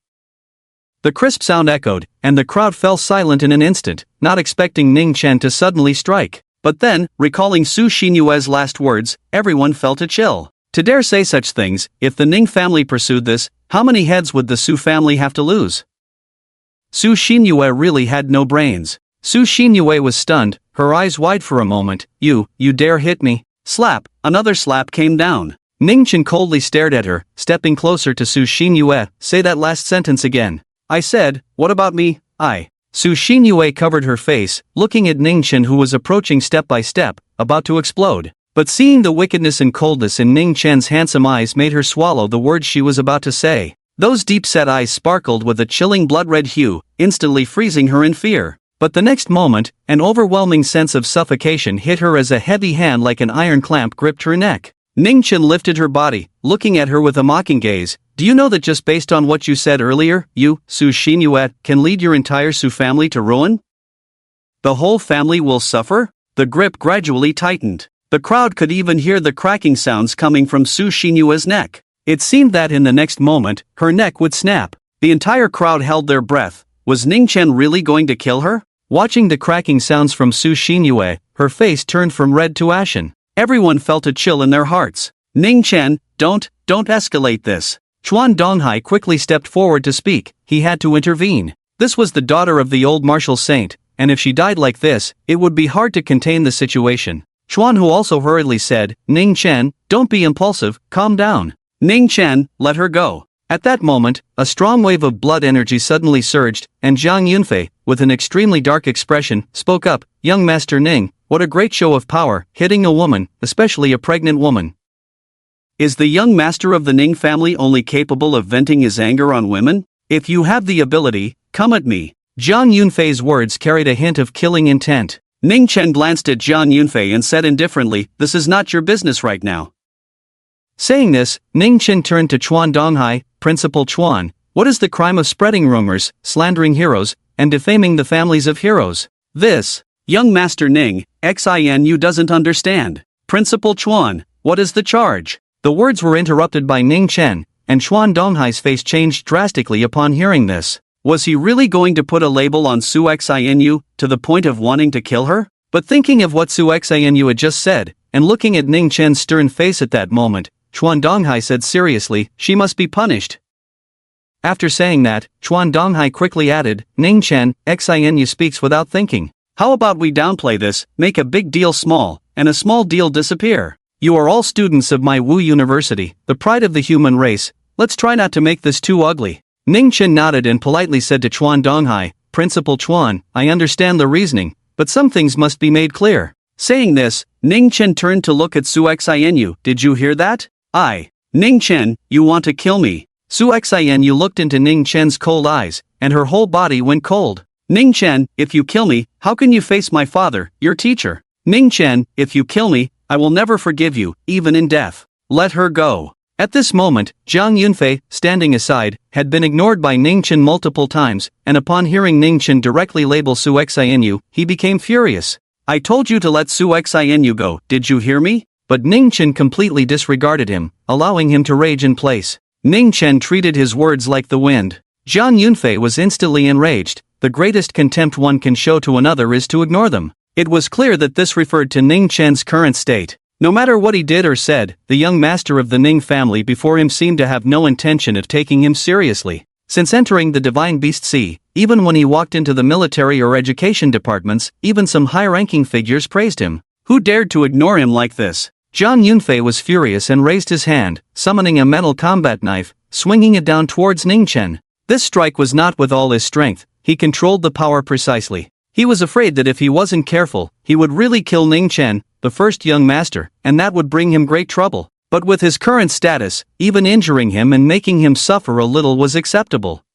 The crisp sound echoed, and the crowd fell silent in an instant, not expecting Ning Chen to suddenly strike. But then, recalling Su Xinyue's last words, everyone felt a chill. To dare say such things, if the Ning family pursued this, how many heads would the Su family have to lose? Su Xinyue really had no brains. Su Xinyue was stunned, her eyes wide for a moment. You dare hit me? Slap, another slap came down. Ning Chen coldly stared at her, stepping closer to Sushin Yue. Say that last sentence again. I said, what about me? Sushin Yue covered her face, looking at Ning Chen who was approaching step by step, about to explode. But seeing the wickedness and coldness in Ning Chen's handsome eyes made her swallow the words she was about to say. Those deep-set eyes sparkled with a chilling blood-red hue, instantly freezing her in fear. But the next moment, an overwhelming sense of suffocation hit her as a heavy hand like an iron clamp gripped her neck. Ning Chen lifted her body, looking at her with a mocking gaze. Do you know that just based on what you said earlier, you, Su Xinyue, can lead your entire Su family to ruin? The whole family will suffer? The grip gradually tightened. The crowd could even hear the cracking sounds coming from Su Xinyue's neck. It seemed that in the next moment, her neck would snap. The entire crowd held their breath. Was Ning Chen really going to kill her? Watching the cracking sounds from Su Xinyue, her face turned from red to ashen. Everyone felt a chill in their hearts. Ning Chen, don't escalate this. Chuan Donghai quickly stepped forward to speak. He had to intervene. This was the daughter of the old martial saint, and if she died like this, it would be hard to contain the situation. Chuan Hu also hurriedly said, Ning Chen, don't be impulsive, calm down. Ning Chen, let her go. At that moment, a strong wave of blood energy suddenly surged, and Zhang Yunfei, with an extremely dark expression, spoke up, Young Master Ning, what a great show of power, hitting a woman, especially a pregnant woman. Is the young master of the Ning family only capable of venting his anger on women? If you have the ability, come at me. Zhang Yunfei's words carried a hint of killing intent. Ning Chen glanced at Zhang Yunfei and said indifferently, this is not your business right now. Saying this, Ning Chen turned to Chuan Donghai, Principal Chuan, what is the crime of spreading rumors, slandering heroes, and defaming the families of heroes? This, young Master Ning, XINU doesn't understand. Principal Chuan, what is the charge? The words were interrupted by Ning Chen, and Chuan Donghai's face changed drastically upon hearing this. Was he really going to put a label on Su Xinu, to the point of wanting to kill her? But thinking of what Su Xinu had just said, and looking at Ning Chen's stern face at that moment, Chuan Donghai said seriously, she must be punished. After saying that, Chuan Donghai quickly added, Ning Chen, Xinu speaks without thinking. How about we downplay this, make a big deal small, and a small deal disappear? You are all students of my Wu University, the pride of the human race, let's try not to make this too ugly. Ning Chen nodded and politely said to Chuan Donghai, Principal Chuan, I understand the reasoning, but some things must be made clear. Saying this, Ning Chen turned to look at Su Xinu. Did you hear that? Ning Chen, you want to kill me? Su Xinu looked into Ning Chen's cold eyes, and her whole body went cold. Ning Chen, if you kill me, how can you face my father, your teacher? Ning Chen, if you kill me, I will never forgive you, even in death. Let her go. At this moment, Zhang Yunfei, standing aside, had been ignored by Ning Chen multiple times, and upon hearing Ning Chen directly label Su Xinu, he became furious. I told you to let Su Xinu go, did you hear me? But Ning Chen completely disregarded him, allowing him to rage in place. Ning Chen treated his words like the wind. Zhang Yunfei was instantly enraged. The greatest contempt one can show to another is to ignore them. It was clear that this referred to Ning Chen's current state. No matter what he did or said, the young master of the Ning family before him seemed to have no intention of taking him seriously. Since entering the Divine Beast Sea, even when he walked into the military or education departments, even some high-ranking figures praised him. Who dared to ignore him like this? Zhang Yunfei was furious and raised his hand, summoning a metal combat knife, swinging it down towards Ning Chen. This strike was not with all his strength, he controlled the power precisely. He was afraid that if he wasn't careful, he would really kill Ning Chen, the first young master, and that would bring him great trouble. But with his current status, even injuring him and making him suffer a little was acceptable.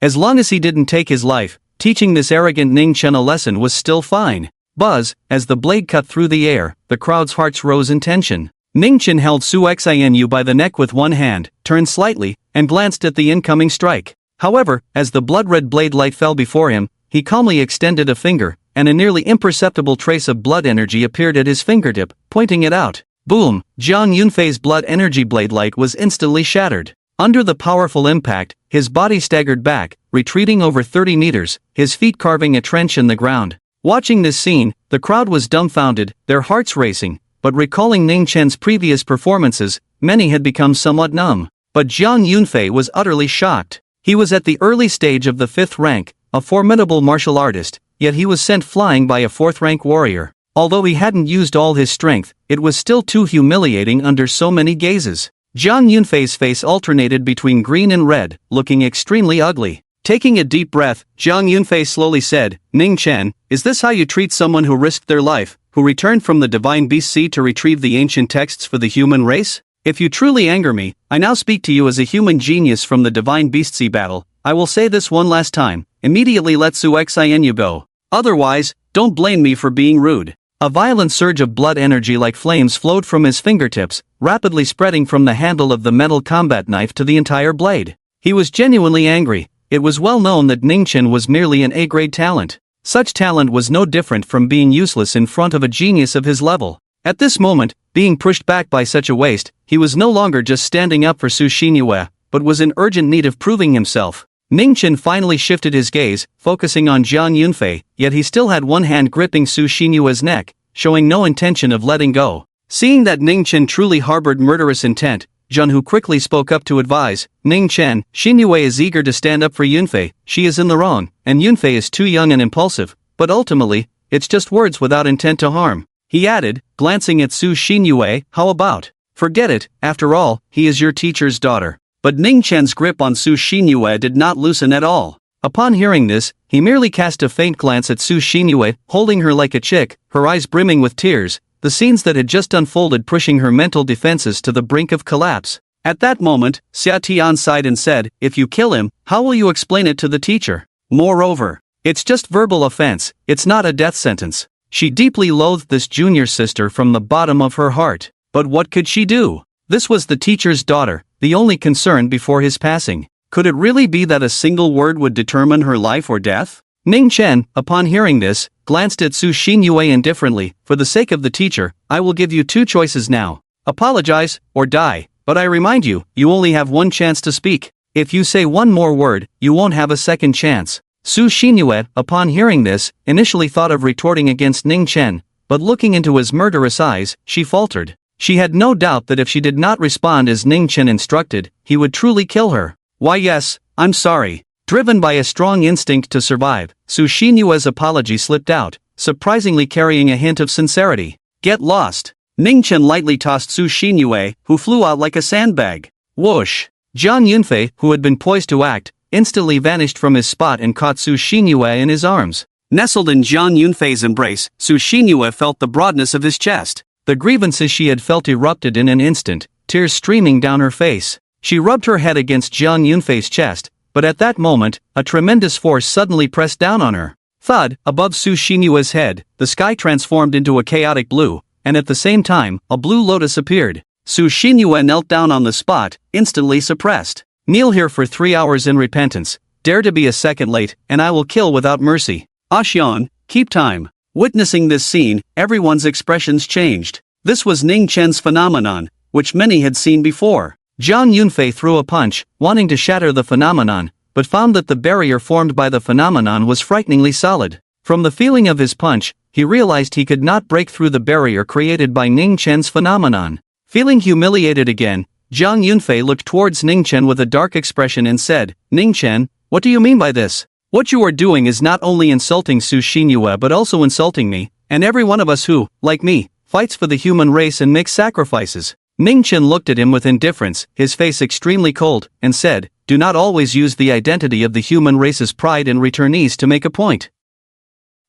As long as he didn't take his life, teaching this arrogant Ning Chen a lesson was still fine. Buzz, as the blade cut through the air, the crowd's hearts rose in tension. Ning Chen held Su Xinu by the neck with one hand, turned slightly, and glanced at the incoming strike. However, as the blood-red blade light fell before him, he calmly extended a finger, and a nearly imperceptible trace of blood energy appeared at his fingertip, pointing it out. Boom! Zhang Yunfei's blood energy blade light was instantly shattered. Under the powerful impact, his body staggered back, retreating over 30 meters, his feet carving a trench in the ground. Watching this scene, the crowd was dumbfounded, their hearts racing, but recalling Ning Chen's previous performances, many had become somewhat numb. But Zhang Yunfei was utterly shocked. He was at the early stage of the 5th rank, a formidable martial artist, yet he was sent flying by a 4th-rank warrior. Although he hadn't used all his strength, it was still too humiliating under so many gazes. Jiang Yunfei's face alternated between green and red, looking extremely ugly. Taking a deep breath, Jiang Yunfei slowly said, "Ning Chen, is this how you treat someone who risked their life, who returned from the Divine Beast Sea to retrieve the ancient texts for the human race? If you truly anger me, I now speak to you as a human genius from the Divine Beast Sea battle. I will say this one last time, immediately let Su Xin go. Otherwise, don't blame me for being rude." A violent surge of blood energy like flames flowed from his fingertips, rapidly spreading from the handle of the metal combat knife to the entire blade. He was genuinely angry. It was well known that Ning Chen was merely an A-grade talent. Such talent was no different from being useless in front of a genius of his level. At this moment, being pushed back by such a waste, he was no longer just standing up for Su Xinyue, but was in urgent need of proving himself. Ning Chen finally shifted his gaze, focusing on Jiang Yunfei, yet he still had one hand gripping Su Xinyue's neck, showing no intention of letting go. Seeing that Ning Chen truly harbored murderous intent, Junhu quickly spoke up to advise, "Ning Chen, Xinyue is eager to stand up for Yunfei, she is in the wrong, and Yunfei is too young and impulsive, but ultimately, it's just words without intent to harm." He added, glancing at Su Xinyue, "How about? Forget it, after all, he is your teacher's daughter." But Ning Chen's grip on Su Xinyue did not loosen at all. Upon hearing this, he merely cast a faint glance at Su Xinyue, holding her like a chick, her eyes brimming with tears, the scenes that had just unfolded pushing her mental defenses to the brink of collapse. At that moment, Xia Tian sighed and said, "If you kill him, how will you explain it to the teacher? Moreover, it's just verbal offense, it's not a death sentence." She deeply loathed this junior sister from the bottom of her heart. But what could she do? This was the teacher's daughter, the only concern before his passing. Could it really be that a single word would determine her life or death? Ning Chen, upon hearing this, glanced at Su Xinyue indifferently. "For the sake of the teacher, I will give you two choices now. Apologize, or die, but I remind you, you only have one chance to speak. If you say one more word, you won't have a second chance." Su Xinyue, upon hearing this, initially thought of retorting against Ning Chen, but looking into his murderous eyes, she faltered. She had no doubt that if she did not respond as Ning Chen instructed, he would truly kill her. "Why yes, I'm sorry." Driven by a strong instinct to survive, Su Xinyue's apology slipped out, surprisingly carrying a hint of sincerity. "Get lost." Ning Chen lightly tossed Su Xinyue, who flew out like a sandbag. Whoosh! Jiang Yunfei, who had been poised to act, instantly vanished from his spot and caught Su Xinyue in his arms. Nestled in Jiang Yunfei's embrace, Su Xinyue felt the broadness of his chest. The grievances she had felt erupted in an instant, tears streaming down her face. She rubbed her head against Jiang Yunfei's chest, but at that moment, a tremendous force suddenly pressed down on her. Thud, above Su Xinyue's head, the sky transformed into a chaotic blue, and at the same time, a blue lotus appeared. Su Xinyue knelt down on the spot, instantly suppressed. "Kneel here for 3 hours in repentance, dare to be a second late, and I will kill without mercy." "Ashion, keep time." Witnessing this scene, everyone's expressions changed. This was Ning Chen's phenomenon, which many had seen before. Jiang Yunfei threw a punch, wanting to shatter the phenomenon, but found that the barrier formed by the phenomenon was frighteningly solid. From the feeling of his punch, he realized he could not break through the barrier created by Ning Chen's phenomenon. Feeling humiliated again, Jiang Yunfei looked towards Ning Chen with a dark expression and said, "Ning Chen, what do you mean by this? What you are doing is not only insulting Su Xinyue but also insulting me, and every one of us who, like me, fights for the human race and makes sacrifices." Ning Chen looked at him with indifference, his face extremely cold, and said, "Do not always use the identity of the human race's pride and returnees to make a point.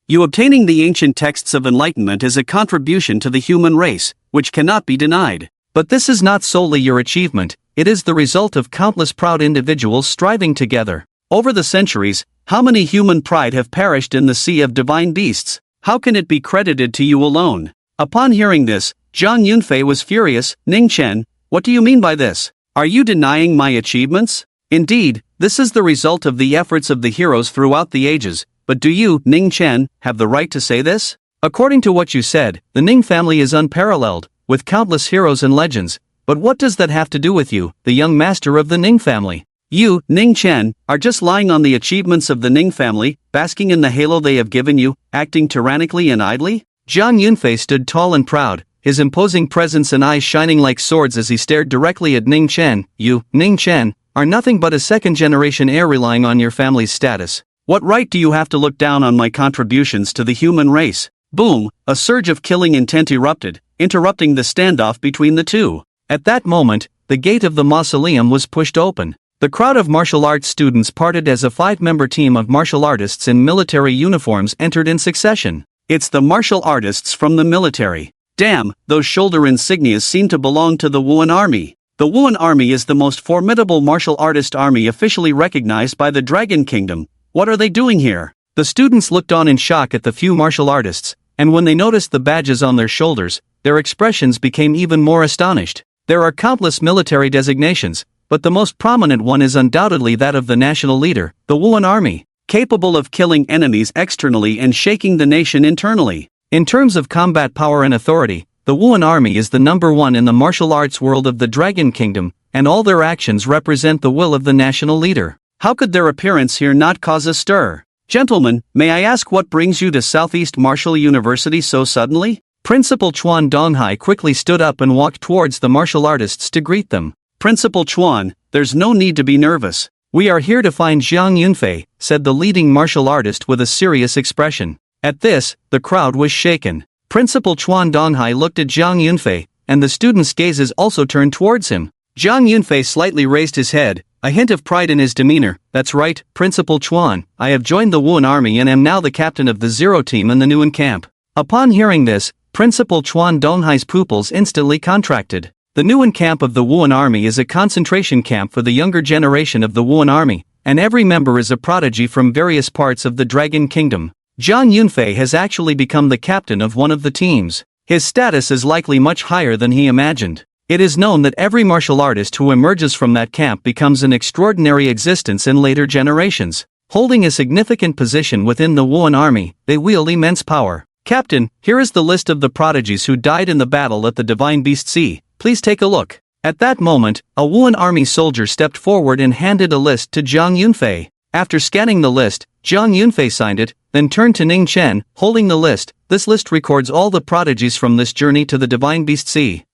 You obtaining the ancient texts of enlightenment is a contribution to the human race, which cannot be denied. But this is not solely your achievement, it is the result of countless proud individuals striving together. Over the centuries, how many human pride have perished in the sea of divine beasts? How can it be credited to you alone?" Upon hearing this, Jiang Yunfei was furious. "Ning Chen, what do you mean by this? Are you denying my achievements? Indeed, this is the result of the efforts of the heroes throughout the ages, but do you, Ning Chen, have the right to say this? According to what you said, the Ning family is unparalleled, with countless heroes and legends, but what does that have to do with you, the young master of the Ning family? You, Ning Chen, are just lying on the achievements of the Ning family, basking in the halo they have given you, acting tyrannically and idly?" Jiang Yunfei stood tall and proud, his imposing presence and eyes shining like swords as he stared directly at Ning Chen. "You, Ning Chen, are nothing but a second-generation heir relying on your family's status. What right do you have to look down on my contributions to the human race? Boom, a surge of killing intent erupted, interrupting the standoff between the two. At that moment, the gate of the mausoleum was pushed open. The crowd of martial arts students parted as a 5-member team of martial artists in military uniforms entered in succession. It's the martial artists from the military. Damn, those shoulder insignias seem to belong to the Wuhan Army. The Wuhan Army is the most formidable martial artist army officially recognized by the Dragon Kingdom. What are they doing here? The students looked on in shock at the few martial artists, and when they noticed the badges on their shoulders, their expressions became even more astonished. There are countless military designations, but the most prominent one is undoubtedly that of the national leader, the Wuhan Army, capable of killing enemies externally and shaking the nation internally. In terms of combat power and authority, the Wuhan Army is the number one in the martial arts world of the Dragon Kingdom, and all their actions represent the will of the national leader. How could their appearance here not cause a stir? Gentlemen, may I ask what brings you to Southeast Martial University so suddenly? Principal Chuan Donghai quickly stood up and walked towards the martial artists to greet them. Principal Chuan, there's no need to be nervous. We are here to find Jiang Yunfei, said the leading martial artist with a serious expression. At this, the crowd was shaken. Principal Chuan Donghai looked at Jiang Yunfei, and the students' gazes also turned towards him. Jiang Yunfei slightly raised his head, a hint of pride in his demeanor. That's right, Principal Chuan, I have joined the Wuhan Army and am now the captain of the Zero Team in the Nguyen camp. Upon hearing this, Principal Chuan Donghai's pupils instantly contracted. The Nguyen camp of the Wuhan Army is a concentration camp for the younger generation of the Wuhan Army, and every member is a prodigy from various parts of the Dragon Kingdom. Jiang Yunfei has actually become the captain of one of the teams. His status is likely much higher than he imagined. It is known that every martial artist who emerges from that camp becomes an extraordinary existence in later generations. Holding a significant position within the Wuhan Army, they wield immense power. Captain, here is the list of the prodigies who died in the battle at the Divine Beast Sea. Please take a look. At that moment, a Wuhan Army soldier stepped forward and handed a list to Jiang Yunfei. After scanning the list, Jiang Yunfei signed it, then turned to Ning Chen, holding the list. This list records all the prodigies from this journey to the Divine Beast Sea.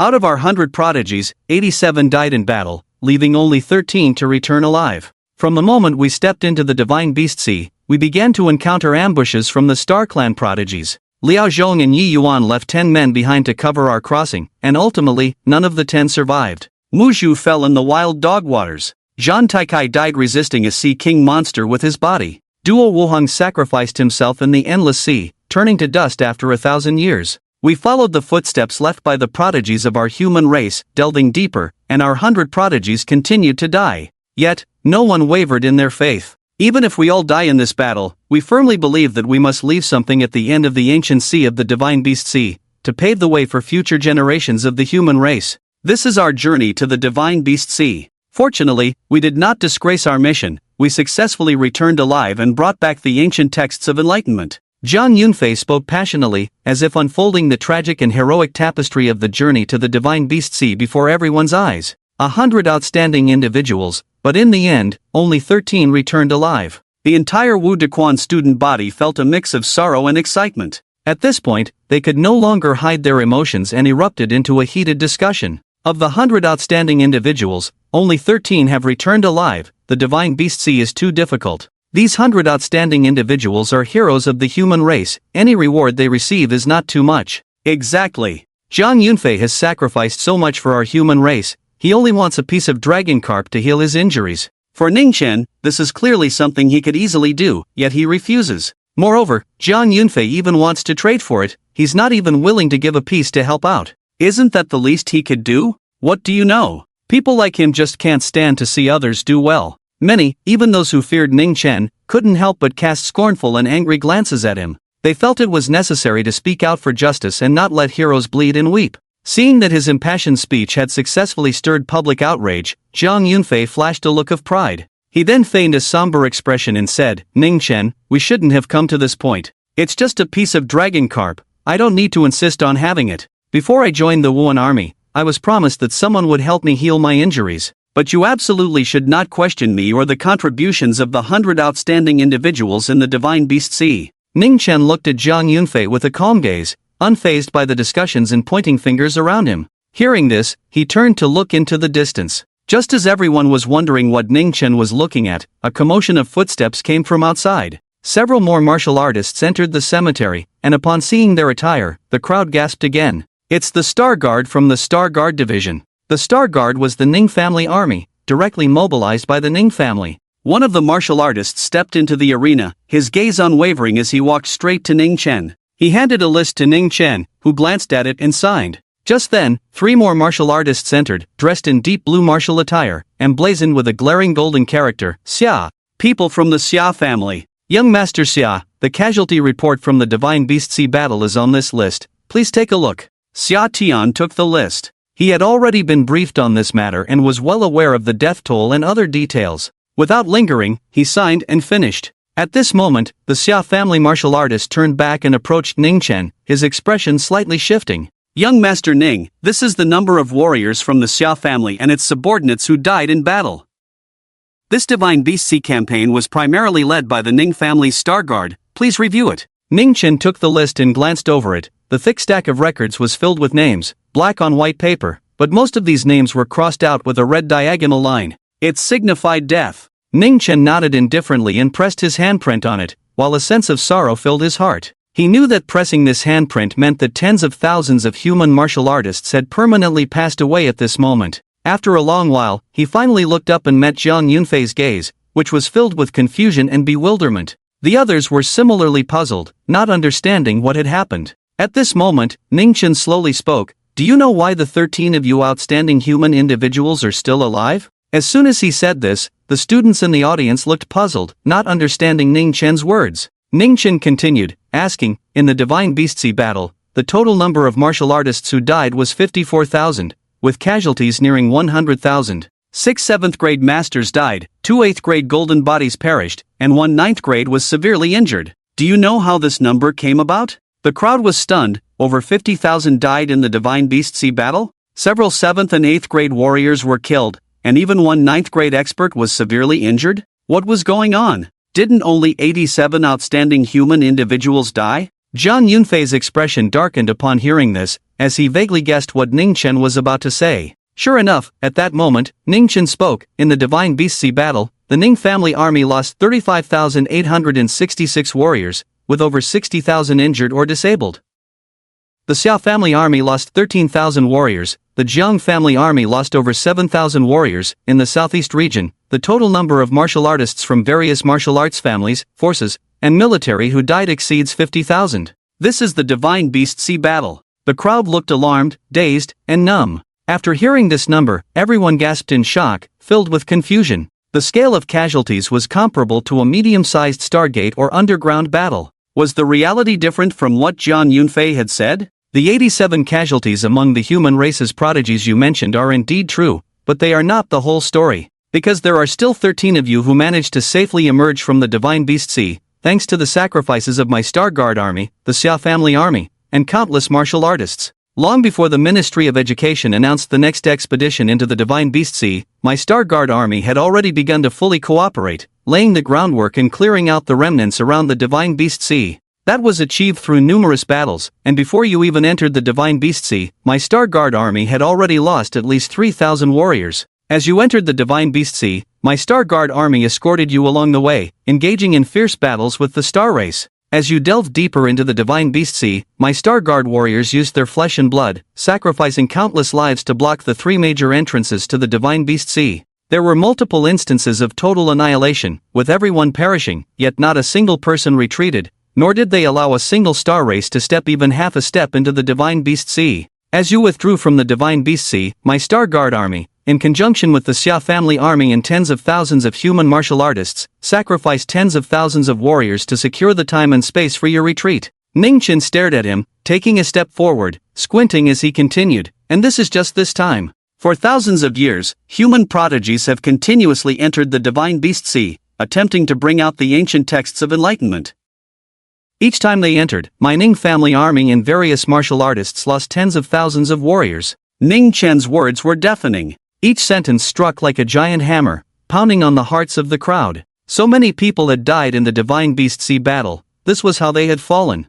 Out of our 100 prodigies, 87 died in battle, leaving only 13 to return alive. From the moment we stepped into the Divine Beast Sea, we began to encounter ambushes from the Star Clan prodigies. Liao Zhong and Yi Yuan left 10 men behind to cover our crossing, and ultimately, none of the 10 survived. Mu Zhu fell in the wild dog waters. Zhan Taikai died resisting a Sea King monster with his body. Duo Wuheng sacrificed himself in the endless sea, turning to dust after 1,000 years. We followed the footsteps left by the prodigies of our human race, delving deeper, and our 100 prodigies continued to die. Yet, no one wavered in their faith. Even if we all die in this battle, we firmly believe that we must leave something at the end of the ancient sea of the Divine Beast Sea, to pave the way for future generations of the human race. This is our journey to the Divine Beast Sea. Fortunately, we did not disgrace our mission. We successfully returned alive and brought back the ancient texts of enlightenment. Jiang Yunfei spoke passionately, as if unfolding the tragic and heroic tapestry of the journey to the Divine Beast Sea before everyone's eyes. 100 outstanding individuals, but in the end, only 13 returned alive. The entire Wu Dequan student body felt a mix of sorrow and excitement. At this point, they could no longer hide their emotions and erupted into a heated discussion. Of the 100 outstanding individuals, only 13 have returned alive. The Divine Beast Sea is too difficult. These 100 outstanding individuals are heroes of the human race. Any reward they receive is not too much. Exactly. Jiang Yunfei has sacrificed so much for our human race. He only wants a piece of dragon carp to heal his injuries. For Ning Chen, this is clearly something he could easily do, yet he refuses. Moreover, Jiang Yunfei even wants to trade for it. He's not even willing to give a piece to help out. Isn't that the least he could do? What do you know? People like him just can't stand to see others do well. Many, even those who feared Ning Chen, couldn't help but cast scornful and angry glances at him. They felt it was necessary to speak out for justice and not let heroes bleed and weep. Seeing that his impassioned speech had successfully stirred public outrage, Jiang Yunfei flashed a look of pride. He then feigned a somber expression and said, Ning Chen, we shouldn't have come to this point. It's just a piece of dragon carp. I don't need to insist on having it. Before I joined the Wuhan Army, I was promised that someone would help me heal my injuries. But you absolutely should not question me or the contributions of the 100 outstanding individuals in the Divine Beast Sea. Ning Chen looked at Jiang Yunfei with a calm gaze, unfazed by the discussions and pointing fingers around him. Hearing this, he turned to look into the distance. Just as everyone was wondering what Ning Chen was looking at, a commotion of footsteps came from outside. Several more martial artists entered the cemetery, and upon seeing their attire, the crowd gasped again. It's the Star Guard from the Star Guard division. The Star Guard was the Ning family army, directly mobilized by the Ning family. One of the martial artists stepped into the arena, his gaze unwavering as he walked straight to Ning Chen. He handed a list to Ning Chen, who glanced at it and signed. Just then, 3 more martial artists entered, dressed in deep blue martial attire, emblazoned with a glaring golden character, Xia. People from the Xia family. Young Master Xia, the casualty report from the Divine Beast Sea battle is on this list, please take a look. Xia Tian took the list. He had already been briefed on this matter and was well aware of the death toll and other details. Without lingering, he signed and finished. At this moment, the Xia family martial artist turned back and approached Ning Chen, his expression slightly shifting. Young Master Ning, this is the number of warriors from the Xia family and its subordinates who died in battle. This Divine Beast Sea campaign was primarily led by the Ning family's Star Guard, please review it. Ning Chen took the list and glanced over it. The thick stack of records was filled with names, black on white paper, but most of these names were crossed out with a red diagonal line. It signified death. Ning Chen nodded indifferently and pressed his handprint on it, while a sense of sorrow filled his heart. He knew that pressing this handprint meant that tens of thousands of human martial artists had permanently passed away at this moment. After a long while, he finally looked up and met Jiang Yunfei's gaze, which was filled with confusion and bewilderment. The others were similarly puzzled, not understanding what had happened. At this moment, Ning Chen slowly spoke, "Do you know why the 13 of you outstanding human individuals are still alive?" As soon as he said this, the students in the audience looked puzzled, not understanding Ning Chen's words. Ning Chen continued, asking, "In the Divine Beast Sea battle, the total number of martial artists who died was 54,000. With casualties nearing 100,000. 6 7th grade masters died, 2 8th grade golden bodies perished, and 1 9th grade was severely injured. Do you know how this number came about?" The crowd was stunned. Over 50,000 died in the Divine Beast Sea battle? Several 7th and 8th grade warriors were killed, and even 1 9th grade expert was severely injured? What was going on? Didn't only 87 outstanding human individuals die? Jiang Yunfei's expression darkened upon hearing this, as he vaguely guessed what Ning Chen was about to say. Sure enough, at that moment, Ning Chen spoke. In the Divine Beast Sea battle, the Ning family army lost 35,866 warriors, with over 60,000 injured or disabled. The Xia family army lost 13,000 warriors, the Jiang family army lost over 7,000 warriors. In the southeast region, the total number of martial artists from various martial arts families, forces, and military who died exceeds 50,000. This is the Divine Beast Sea battle. The crowd looked alarmed, dazed, and numb. After hearing this number, everyone gasped in shock, filled with confusion. The scale of casualties was comparable to a medium-sized Stargate or underground battle. Was the reality different from what Jiang Yunfei had said? The 87 casualties among the human race's prodigies you mentioned are indeed true, but they are not the whole story. Because there are still 13 of you who managed to safely emerge from the Divine Beast Sea, thanks to the sacrifices of my Star Guard army, the Xia family army, and countless martial artists. Long before the Ministry of Education announced the next expedition into the Divine Beast Sea, my Star Guard army had already begun to fully cooperate, laying the groundwork and clearing out the remnants around the Divine Beast Sea. That was achieved through numerous battles, and before you even entered the Divine Beast Sea, my Star Guard army had already lost at least 3,000 warriors. As you entered the Divine Beast Sea, my Star Guard army escorted you along the way, engaging in fierce battles with the Star Race. As you delved deeper into the Divine Beast Sea, my Star Guard warriors used their flesh and blood, sacrificing countless lives to block the 3 major entrances to the Divine Beast Sea. There were multiple instances of total annihilation, with everyone perishing, yet not a single person retreated, nor did they allow a single Star Race to step even half a step into the Divine Beast Sea. As you withdrew from the Divine Beast Sea, my Star Guard army, in conjunction with the Xia family army and tens of thousands of human martial artists, sacrificed tens of thousands of warriors to secure the time and space for your retreat. Ning Chen stared at him, taking a step forward, squinting as he continued, and this is just this time. For thousands of years, human prodigies have continuously entered the Divine Beast Sea, attempting to bring out the ancient texts of enlightenment. Each time they entered, my Ning family army and various martial artists lost tens of thousands of warriors. Ning Chen's words were deafening. Each sentence struck like a giant hammer, pounding on the hearts of the crowd. So many people had died in the Divine Beast Sea battle, this was how they had fallen.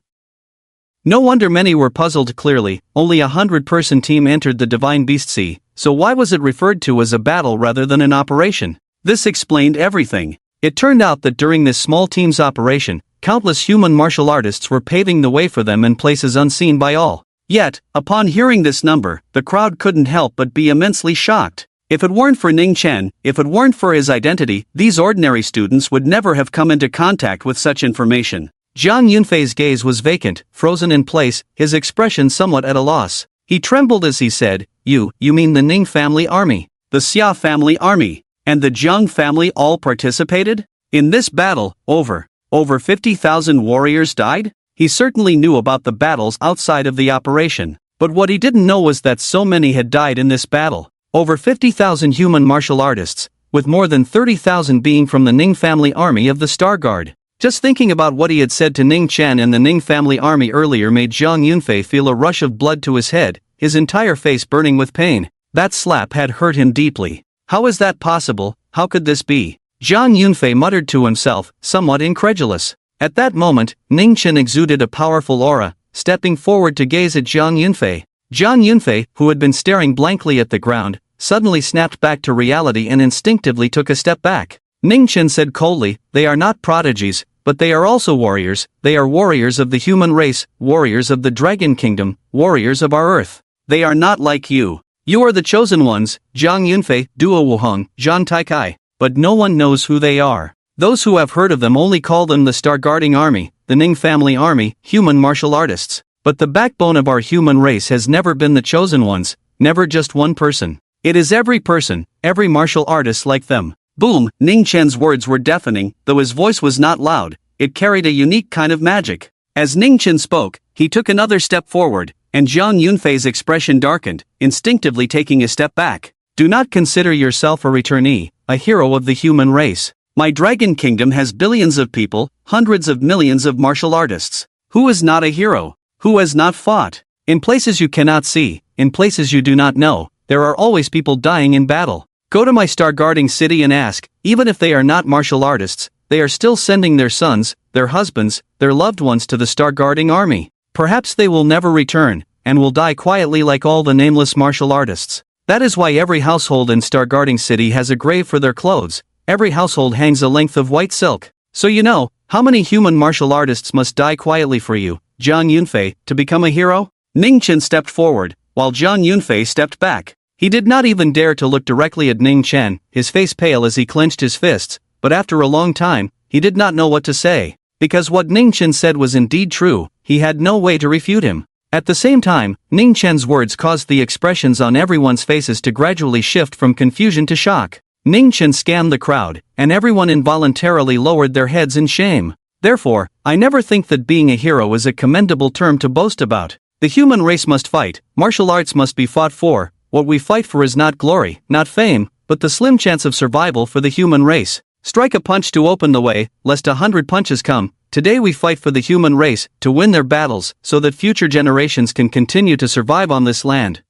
No wonder many were puzzled. Clearly, only 100-person team entered the Divine Beast Sea, so why was it referred to as a battle rather than an operation? This explained everything. It turned out that during this small team's operation, countless human martial artists were paving the way for them in places unseen by all. Yet, upon hearing this number, the crowd couldn't help but be immensely shocked. If it weren't for Ning Chen, if it weren't for his identity, these ordinary students would never have come into contact with such information. Jiang Yunfei's gaze was vacant, frozen in place, his expression somewhat at a loss. He trembled as he said, You mean the Ning family army, the Xia family army, and the Jiang family all participated? In this battle, over 50,000 warriors died? He certainly knew about the battles outside of the operation, but what he didn't know was that so many had died in this battle. Over 50,000 human martial artists, with more than 30,000 being from the Ning family army of the Star Guard. Just thinking about what he had said to Ning Chen and the Ning family army earlier made Jiang Yunfei feel a rush of blood to his head, his entire face burning with pain. That slap had hurt him deeply. How is that possible? How could this be? Jiang Yunfei muttered to himself, somewhat incredulous. At that moment, Ning Chen exuded a powerful aura, stepping forward to gaze at Jiang Yunfei. Jiang Yunfei, who had been staring blankly at the ground, suddenly snapped back to reality and instinctively took a step back. Ning Chen said coldly, They are not prodigies, but they are also warriors. They are warriors of the human race, warriors of the Dragon Kingdom, warriors of our Earth. They are not like you. You are the chosen ones, Jiang Yunfei, Duo Wuheng, Zhan Taikai. But no one knows who they are. Those who have heard of them only call them the Starguarding Army, the Ning family army, human martial artists. But the backbone of our human race has never been the chosen ones, never just one person. It is every person, every martial artist like them. Boom! Ning Chen's words were deafening, though his voice was not loud, it carried a unique kind of magic. As Ning Chen spoke, he took another step forward, and Jiang Yunfei's expression darkened, instinctively taking a step back. Do not consider yourself a returnee, a hero of the human race. My Dragon Kingdom has billions of people, hundreds of millions of martial artists. Who is not a hero? Who has not fought? In places you cannot see, in places you do not know, there are always people dying in battle. Go to my Starguarding city and ask, even if they are not martial artists, they are still sending their sons, their husbands, their loved ones to the Starguarding army. Perhaps they will never return, and will die quietly like all the nameless martial artists. That is why every household in Starguarding city has a grave for their clothes. Every household hangs a length of white silk. So you know, how many human martial artists must die quietly for you, Jiang Yunfei, to become a hero? Ning Chen stepped forward, while Jiang Yunfei stepped back. He did not even dare to look directly at Ning Chen, his face pale as he clenched his fists, but after a long time, he did not know what to say. Because what Ning Chen said was indeed true, he had no way to refute him. At the same time, Ning Chen's words caused the expressions on everyone's faces to gradually shift from confusion to shock. Ning Chen scanned the crowd, and everyone involuntarily lowered their heads in shame. Therefore, I never think that being a hero is a commendable term to boast about. The human race must fight, martial arts must be fought for. What we fight for is not glory, not fame, but the slim chance of survival for the human race. Strike a punch to open the way, lest 100 punches come. Today we fight for the human race, to win their battles, so that future generations can continue to survive on this land.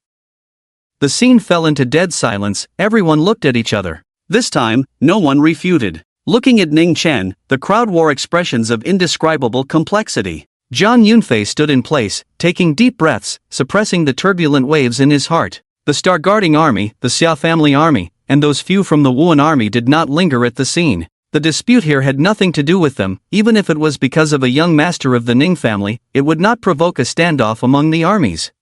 The scene fell into dead silence, everyone looked at each other. This time, no one refuted. Looking at Ning Chen, the crowd wore expressions of indescribable complexity. Jiang Yunfei stood in place, taking deep breaths, suppressing the turbulent waves in his heart. The Starguarding army, the Xia family army, and those few from the Wuhan army did not linger at the scene. The dispute here had nothing to do with them, even if it was because of a young master of the Ning family, it would not provoke a standoff among the armies.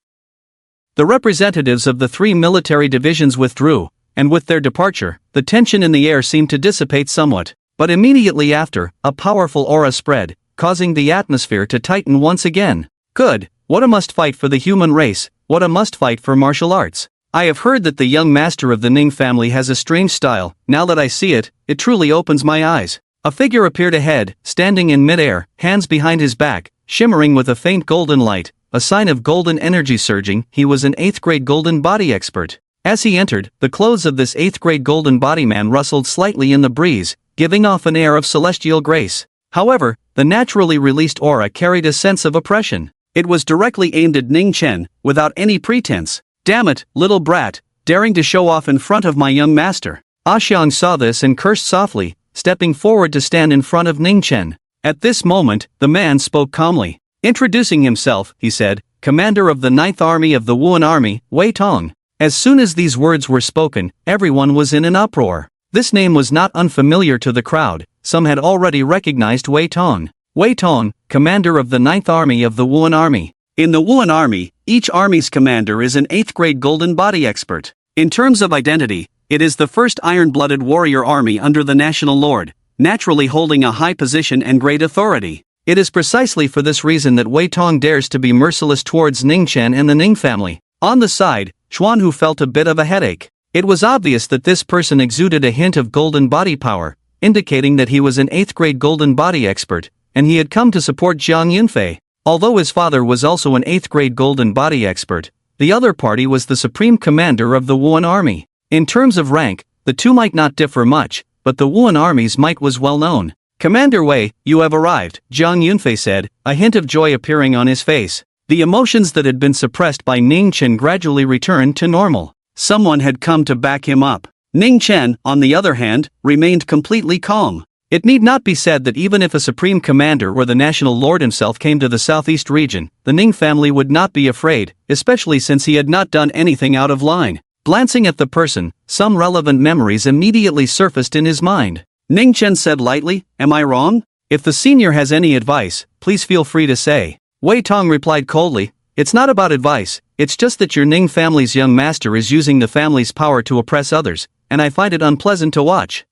The representatives of the 3 military divisions withdrew, and with their departure, the tension in the air seemed to dissipate somewhat. But immediately after, a powerful aura spread, causing the atmosphere to tighten once again. Good, what a must fight for the human race, what a must fight for martial arts. I have heard that the young master of the Ning family has a strange style. Now that I see it, it truly opens my eyes. A figure appeared ahead, standing in midair, hands behind his back, shimmering with a faint golden light, a sign of golden energy surging. He was an 8th grade golden body expert. As he entered, the clothes of this 8th grade golden body man rustled slightly in the breeze, giving off an air of celestial grace. However, the naturally released aura carried a sense of oppression. It was directly aimed at Ning Chen, without any pretense. Damn it, little brat, daring to show off in front of my young master. Xiang saw this and cursed softly, stepping forward to stand in front of Ning Chen. At this moment, the man spoke calmly. Introducing himself, he said, commander of the 9th Army of the Wuhan Army, Wei Tong. As soon as these words were spoken, everyone was in an uproar. This name was not unfamiliar to the crowd, some had already recognized Wei Tong. Wei Tong, commander of the 9th Army of the Wuan Army. In the Wuan Army, each army's commander is an 8th grade golden body expert. In terms of identity, it is the first iron-blooded warrior army under the national lord, naturally holding a high position and great authority. It is precisely for this reason that Wei Tong dares to be merciless towards Ning Chen and the Ning family. On the side, Xuanhu felt a bit of a headache. It was obvious that this person exuded a hint of golden body power, indicating that he was an 8th grade golden body expert, and he had come to support Jiang Yunfei. Although his father was also an 8th grade golden body expert, the other party was the supreme commander of the Wuan army. In terms of rank, the two might not differ much, but the Wuan army's might was well known. "Commander Wei, you have arrived," Jiang Yunfei said, a hint of joy appearing on his face. The emotions that had been suppressed by Ning Chen gradually returned to normal. Someone had come to back him up. Ning Chen, on the other hand, remained completely calm. It need not be said that even if a supreme commander or the national lord himself came to the southeast region, the Ning family would not be afraid, especially since he had not done anything out of line. Glancing at the person, some relevant memories immediately surfaced in his mind. Ning Chen said lightly, "Am I wrong? If the senior has any advice, please feel free to say." Wei Tong replied coldly, "It's not about advice, it's just that your Ning family's young master is using the family's power to oppress others, and I find it unpleasant to watch."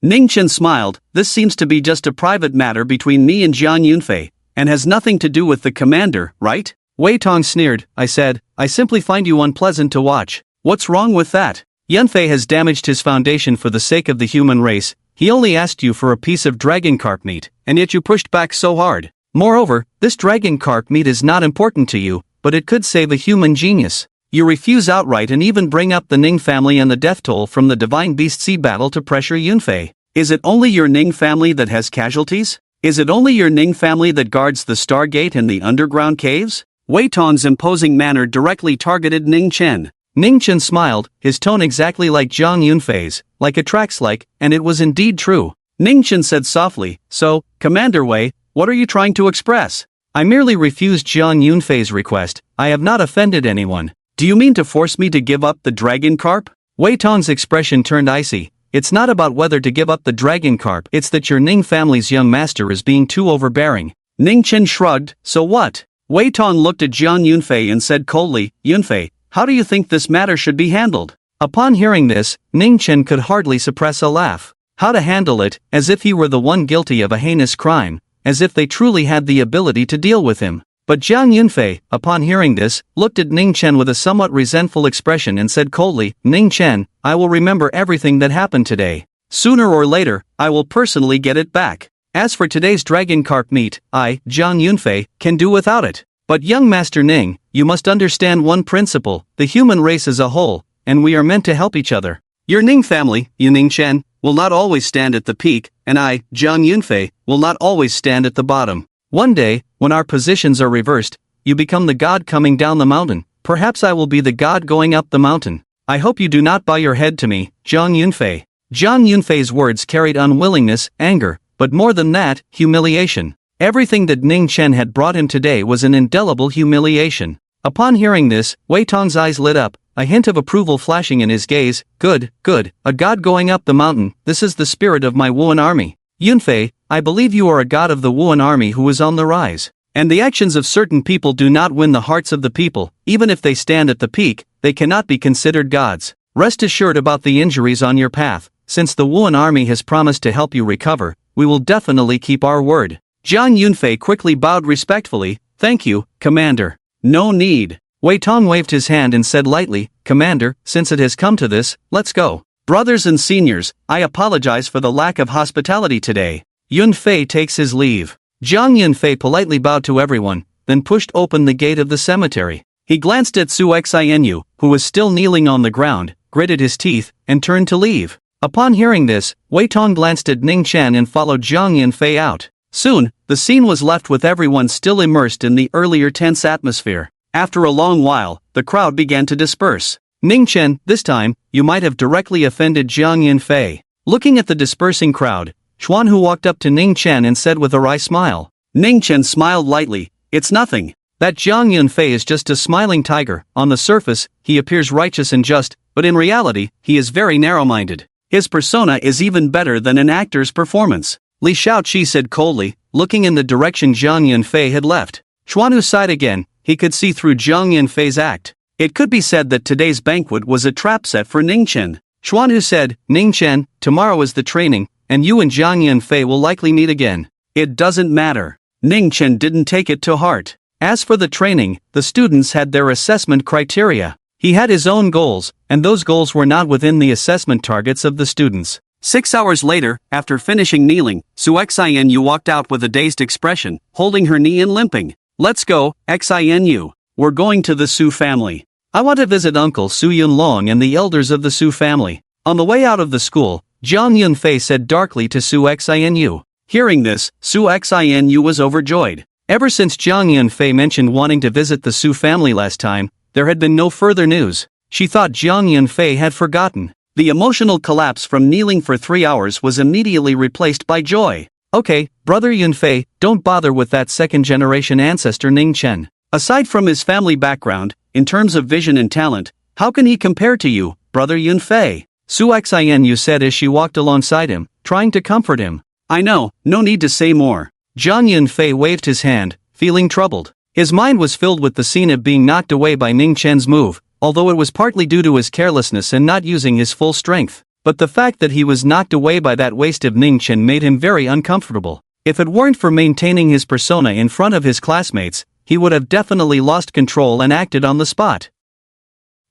Ning Chen smiled, "This seems to be just a private matter between me and Jiang Yunfei, and has nothing to do with the commander, right?" Wei Tong sneered, "I said, I simply find you unpleasant to watch. What's wrong with that? Yunfei has damaged his foundation for the sake of the human race. He only asked you for a piece of dragon carp meat, and yet you pushed back so hard. Moreover, this dragon carp meat is not important to you, but it could save a human genius. You refuse outright and even bring up the Ning family and the death toll from the Divine Beast Sea battle to pressure Yunfei. Is it only your Ning family that has casualties? Is it only your Ning family that guards the Stargate and the underground caves?" Wei Tong's imposing manner directly targeted Ning Chen. Ning Chen smiled, his tone exactly like Jiang Yunfei's, like attracts like, and it was indeed true. Ning Chen said softly, "So, Commander Wei, what are you trying to express?" "I merely refused Jiang Yunfei's request. I have not offended anyone." "Do you mean to force me to give up the dragon carp?" Wei Tong's expression turned icy. "It's not about whether to give up the dragon carp, it's that your Ning family's young master is being too overbearing." Ning Chen shrugged, "So what?" Wei Tong looked at Jiang Yunfei and said coldly, "Yunfei, how do you think this matter should be handled?" Upon hearing this, Ning Chen could hardly suppress a laugh. How to handle it, as if he were the one guilty of a heinous crime, as if they truly had the ability to deal with him. But Jiang Yunfei, upon hearing this, looked at Ning Chen with a somewhat resentful expression and said coldly, "Ning Chen, I will remember everything that happened today. Sooner or later, I will personally get it back. As for today's dragon carp meat, I, Jiang Yunfei, can do without it. But young Master Ning, you must understand one principle, the human race as a whole, and we are meant to help each other. Your Ning family, you Ning Chen, will not always stand at the peak, and I, Jiang Yunfei, will not always stand at the bottom. One day, when our positions are reversed, you become the god coming down the mountain, perhaps I will be the god going up the mountain. I hope you do not bow your head to me, Jiang Yunfei." Jiang Yunfei's words carried unwillingness, anger, but more than that, humiliation. Everything that Ning Chen had brought him today was an indelible humiliation. Upon hearing this, Wei Tong's eyes lit up, a hint of approval flashing in his gaze. Good, good, a god going up the mountain, this is the spirit of my Wuan army. Yunfei, I believe you are a god of the Wuan army who is on the rise. And the actions of certain people do not win the hearts of the people, even if they stand at the peak, they cannot be considered gods. Rest assured about the injuries on your path, since the Wuan army has promised to help you recover, we will definitely keep our word." Jiang Yunfei quickly bowed respectfully, "Thank you, Commander. No need." Wei Tong waved his hand and said lightly, "Commander, since it has come to this, let's go. Brothers and seniors, I apologize for the lack of hospitality today." Yunfei takes his leave. Jiang Yunfei politely bowed to everyone, then pushed open the gate of the cemetery. He glanced at Su Xinu, who was still kneeling on the ground, gritted his teeth, and turned to leave. Upon hearing this, Wei Tong glanced at Ning Chen and followed Jiang Yunfei out. Soon, the scene was left with everyone still immersed in the earlier tense atmosphere. After a long while, the crowd began to disperse. Ning Chen, this time, you might have directly offended Jiang Yunfei. Looking at the dispersing crowd, Xuanhu walked up to Ning Chen and said with a wry smile. Ning Chen smiled lightly, "It's nothing. That Jiang Yunfei is just a smiling tiger. On the surface, he appears righteous and just, but in reality, he is very narrow-minded. His persona is even better than an actor's performance. Li Shaoqi said coldly, looking in the direction Zhang Yunfei had left. Chuanu sighed again. He could see through Zhang Yunfei's act. It could be said that today's banquet was a trap set for Ningchen. Chuanu said, Ningchen, tomorrow is the training, and you and Zhang Yunfei will likely meet again. It doesn't matter. Ningchen didn't take it to heart. As for the training, the students had their assessment criteria. He had his own goals, and those goals were not within the assessment targets of the students. 6 hours later, after finishing kneeling, Su Xianyu walked out with a dazed expression, holding her knee and limping. Let's go, Xianyu. We're going to the Su family. I want to visit Uncle Su Yunlong and the elders of the Su family. On the way out of the school, Zhang Yunfei said darkly to Su Xianyu. Hearing this, Su Xianyu was overjoyed. Ever since Zhang Yunfei mentioned wanting to visit the Su family last time, there had been no further news. She thought Zhang Yunfei had forgotten. The emotional collapse from kneeling for 3 hours was immediately replaced by joy. Okay, brother Yunfei, don't bother with that second-generation ancestor Ningchen. Aside from his family background, in terms of vision and talent, how can he compare to you, brother Yunfei? Su Xianyu said as she walked alongside him, trying to comfort him. I know, no need to say more. Zhang Yunfei waved his hand, feeling troubled. His mind was filled with the scene of being knocked away by Ningchen's move, although it was partly due to his carelessness and not using his full strength. But the fact that he was knocked away by that waste of Ningchen made him very uncomfortable. If it weren't for maintaining his persona in front of his classmates, he would have definitely lost control and acted on the spot.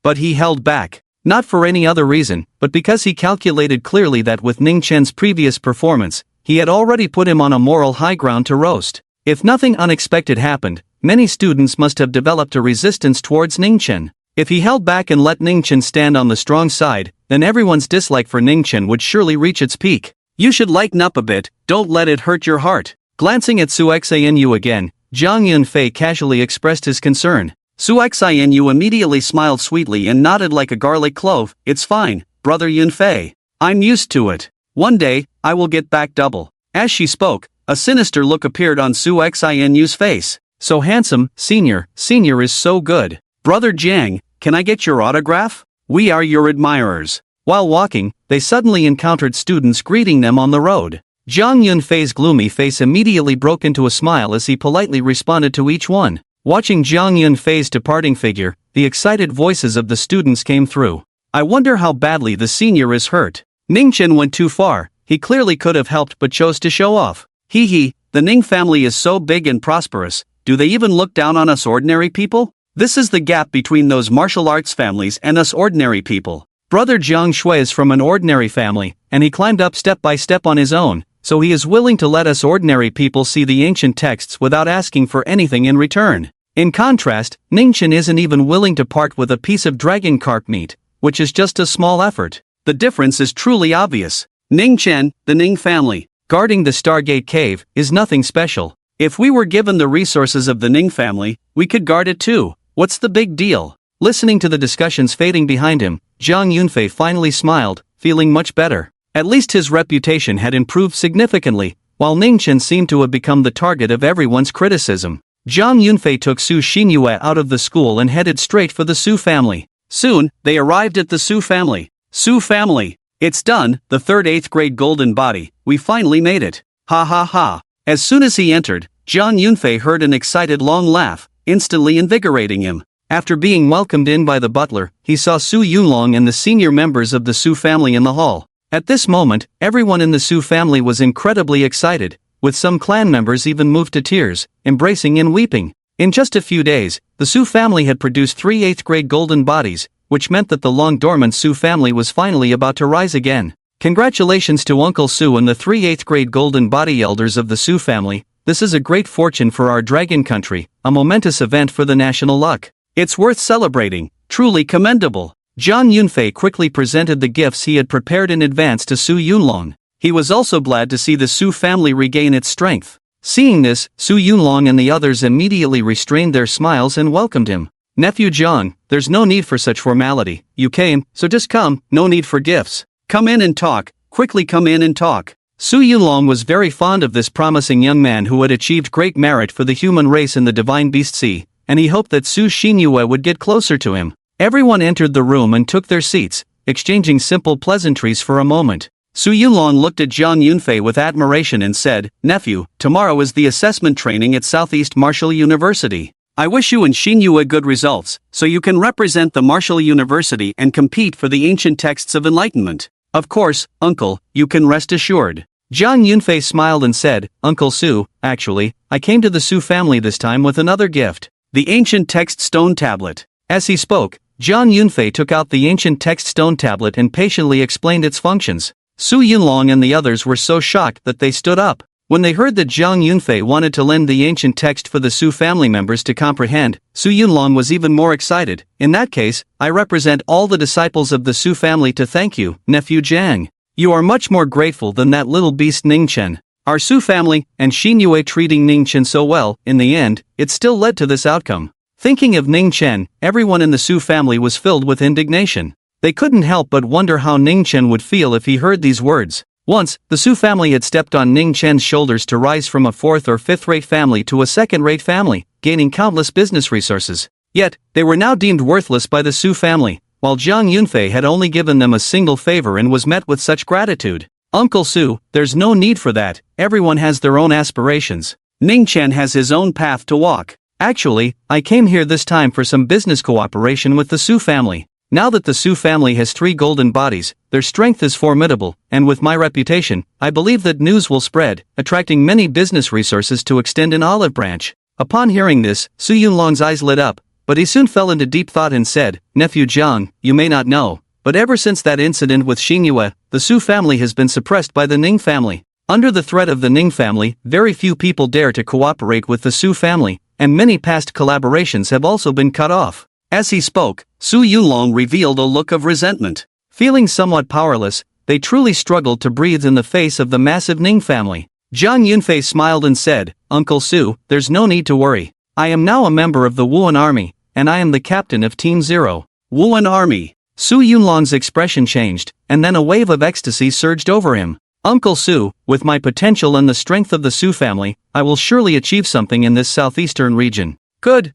But he held back. Not for any other reason, but because he calculated clearly that with Ningchen's previous performance, he had already put him on a moral high ground to roast. If nothing unexpected happened, many students must have developed a resistance towards Ningchen. If he held back and let Ningchen stand on the strong side, then everyone's dislike for Ningchen would surely reach its peak. You should lighten up a bit, don't let it hurt your heart. Glancing at Su Xianyu again, Zhang Yunfei casually expressed his concern. Su Xianyu immediately smiled sweetly and nodded like a garlic clove. It's fine, brother Yunfei. I'm used to it. One day, I will get back double. As she spoke, a sinister look appeared on Su Xianyu's face. So handsome, senior is so good. Brother Jiang, can I get your autograph? We are your admirers. While walking, they suddenly encountered students greeting them on the road. Zhang Yunfei's gloomy face immediately broke into a smile as he politely responded to each one. Watching Zhang Yunfei's departing figure, the excited voices of the students came through. I wonder how badly the senior is hurt. Ningchen went too far, he clearly could have helped but chose to show off. Hee, the Ning family is so big and prosperous, do they even look down on us ordinary people? This is the gap between those martial arts families and us ordinary people. Brother Jiang Shui is from an ordinary family, and he climbed up step by step on his own, so he is willing to let us ordinary people see the ancient texts without asking for anything in return. In contrast, Ningchen isn't even willing to part with a piece of dragon carp meat, which is just a small effort. The difference is truly obvious. Ningchen, the Ning family, guarding the Stargate cave, is nothing special. If we were given the resources of the Ning family, we could guard it too. What's the big deal? Listening to the discussions fading behind him, Zhang Yunfei finally smiled, feeling much better. At least his reputation had improved significantly, while Ningchen seemed to have become the target of everyone's criticism. Zhang Yunfei took Su Xinyue out of the school and headed straight for the Su family. Soon, they arrived at the Su family. Su family. It's done, the third 8th grade golden body, we finally made it. Ha ha ha. As soon as he entered, Zhang Yunfei heard an excited long laugh, instantly invigorating him. After being welcomed in by the butler, he saw Su Yunlong and the senior members of the Su family in the hall. At this moment, everyone in the Su family was incredibly excited, with some clan members even moved to tears, embracing and weeping. In just a few days, the Su family had produced 3 8th grade golden bodies, which meant that the long-dormant Su family was finally about to rise again. Congratulations to Uncle Su and the 3 8th grade golden body elders of the Su family. This is a great fortune for our dragon country, a momentous event for the national luck. It's worth celebrating, truly commendable. Zhang Yunfei quickly presented the gifts he had prepared in advance to Su Yunlong. He was also glad to see the Su family regain its strength. Seeing this, Su Yunlong and the others immediately restrained their smiles and welcomed him. Nephew Zhang, there's no need for such formality. You came, so just come, no need for gifts. Come in and talk, quickly come in and talk. Su Yunlong was very fond of this promising young man who had achieved great merit for the human race in the Divine Beast Sea, and he hoped that Su Xinyue would get closer to him. Everyone entered the room and took their seats, exchanging simple pleasantries for a moment. Su Yunlong looked at Jiang Yunfei with admiration and said, "Nephew, tomorrow is the assessment training at Southeast Martial University. I wish you and Xinyue good results, so you can represent the Martial University and compete for the ancient texts of Enlightenment. Of course, uncle, you can rest assured." Jiang Yunfei smiled and said, "Uncle Su, actually, I came to the Su family this time with another gift. The ancient text stone tablet." As he spoke, Jiang Yunfei took out the ancient text stone tablet and patiently explained its functions. Su Yunlong and the others were so shocked that they stood up. When they heard that Jiang Yunfei wanted to lend the ancient text for the Su family members to comprehend, Su Yunlong was even more excited. "In that case, I represent all the disciples of the Su family to thank you, nephew Jiang. You are much more grateful than that little beast Ningchen. Our Su family, and Xinyue treating Ningchen so well, in the end, it still led to this outcome." Thinking of Ningchen, everyone in the Su family was filled with indignation. They couldn't help but wonder how Ningchen would feel if he heard these words. Once, the Su family had stepped on Ningchen's shoulders to rise from a fourth or fifth-rate family to a second-rate family, gaining countless business resources. Yet, they were now deemed worthless by the Su family, while Jiang Yunfei had only given them a single favor and was met with such gratitude. "Uncle Su, there's no need for that, everyone has their own aspirations. Ningchen has his own path to walk. Actually, I came here this time for some business cooperation with the Su family. Now that the Su family has 3 golden bodies, their strength is formidable, and with my reputation, I believe that news will spread, attracting many business resources to extend an olive branch." Upon hearing this, Su Yunlong's eyes lit up, but he soon fell into deep thought and said, "Nephew Jiang, you may not know, but ever since that incident with Xinyue, the Su family has been suppressed by the Ning family. Under the threat of the Ning family, very few people dare to cooperate with the Su family, and many past collaborations have also been cut off." As he spoke, Su Yunlong revealed a look of resentment. Feeling somewhat powerless, they truly struggled to breathe in the face of the massive Ning family. Jiang Yunfei smiled and said, "Uncle Su, there's no need to worry. I am now a member of the Wuan army, and I am the captain of Team Zero." Wuan army. Su Yunlong's expression changed, and then a wave of ecstasy surged over him. "Uncle Su, with my potential and the strength of the Su family, I will surely achieve something in this southeastern region." "Good,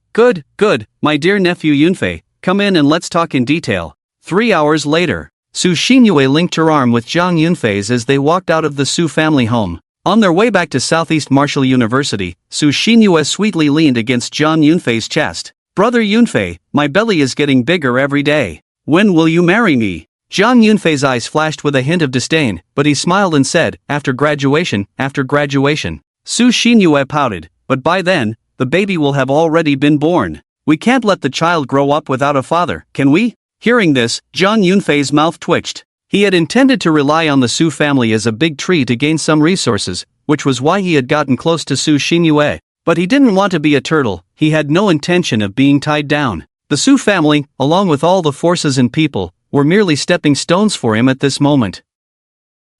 my dear nephew Yunfei, come in and let's talk in detail." 3 hours later, Su Xinyue linked her arm with Jiang Yunfei's as they walked out of the Su family home. On their way back to Southeast Martial University, Su Xinyue sweetly leaned against Jiang Yunfei's chest. "Brother Yunfei, my belly is getting bigger every day. When will you marry me?" Jiang Yunfei's eyes flashed with a hint of disdain, but he smiled and said, after graduation. Su Xinyue pouted, "But by then, the baby will have already been born. We can't let the child grow up without a father, can we?" Hearing this, Jiang Yunfei's mouth twitched. He had intended to rely on the Su family as a big tree to gain some resources, which was why he had gotten close to Su Xinyue. But he didn't want to be a turtle, he had no intention of being tied down. The Su family, along with all the forces and people, were merely stepping stones for him at this moment.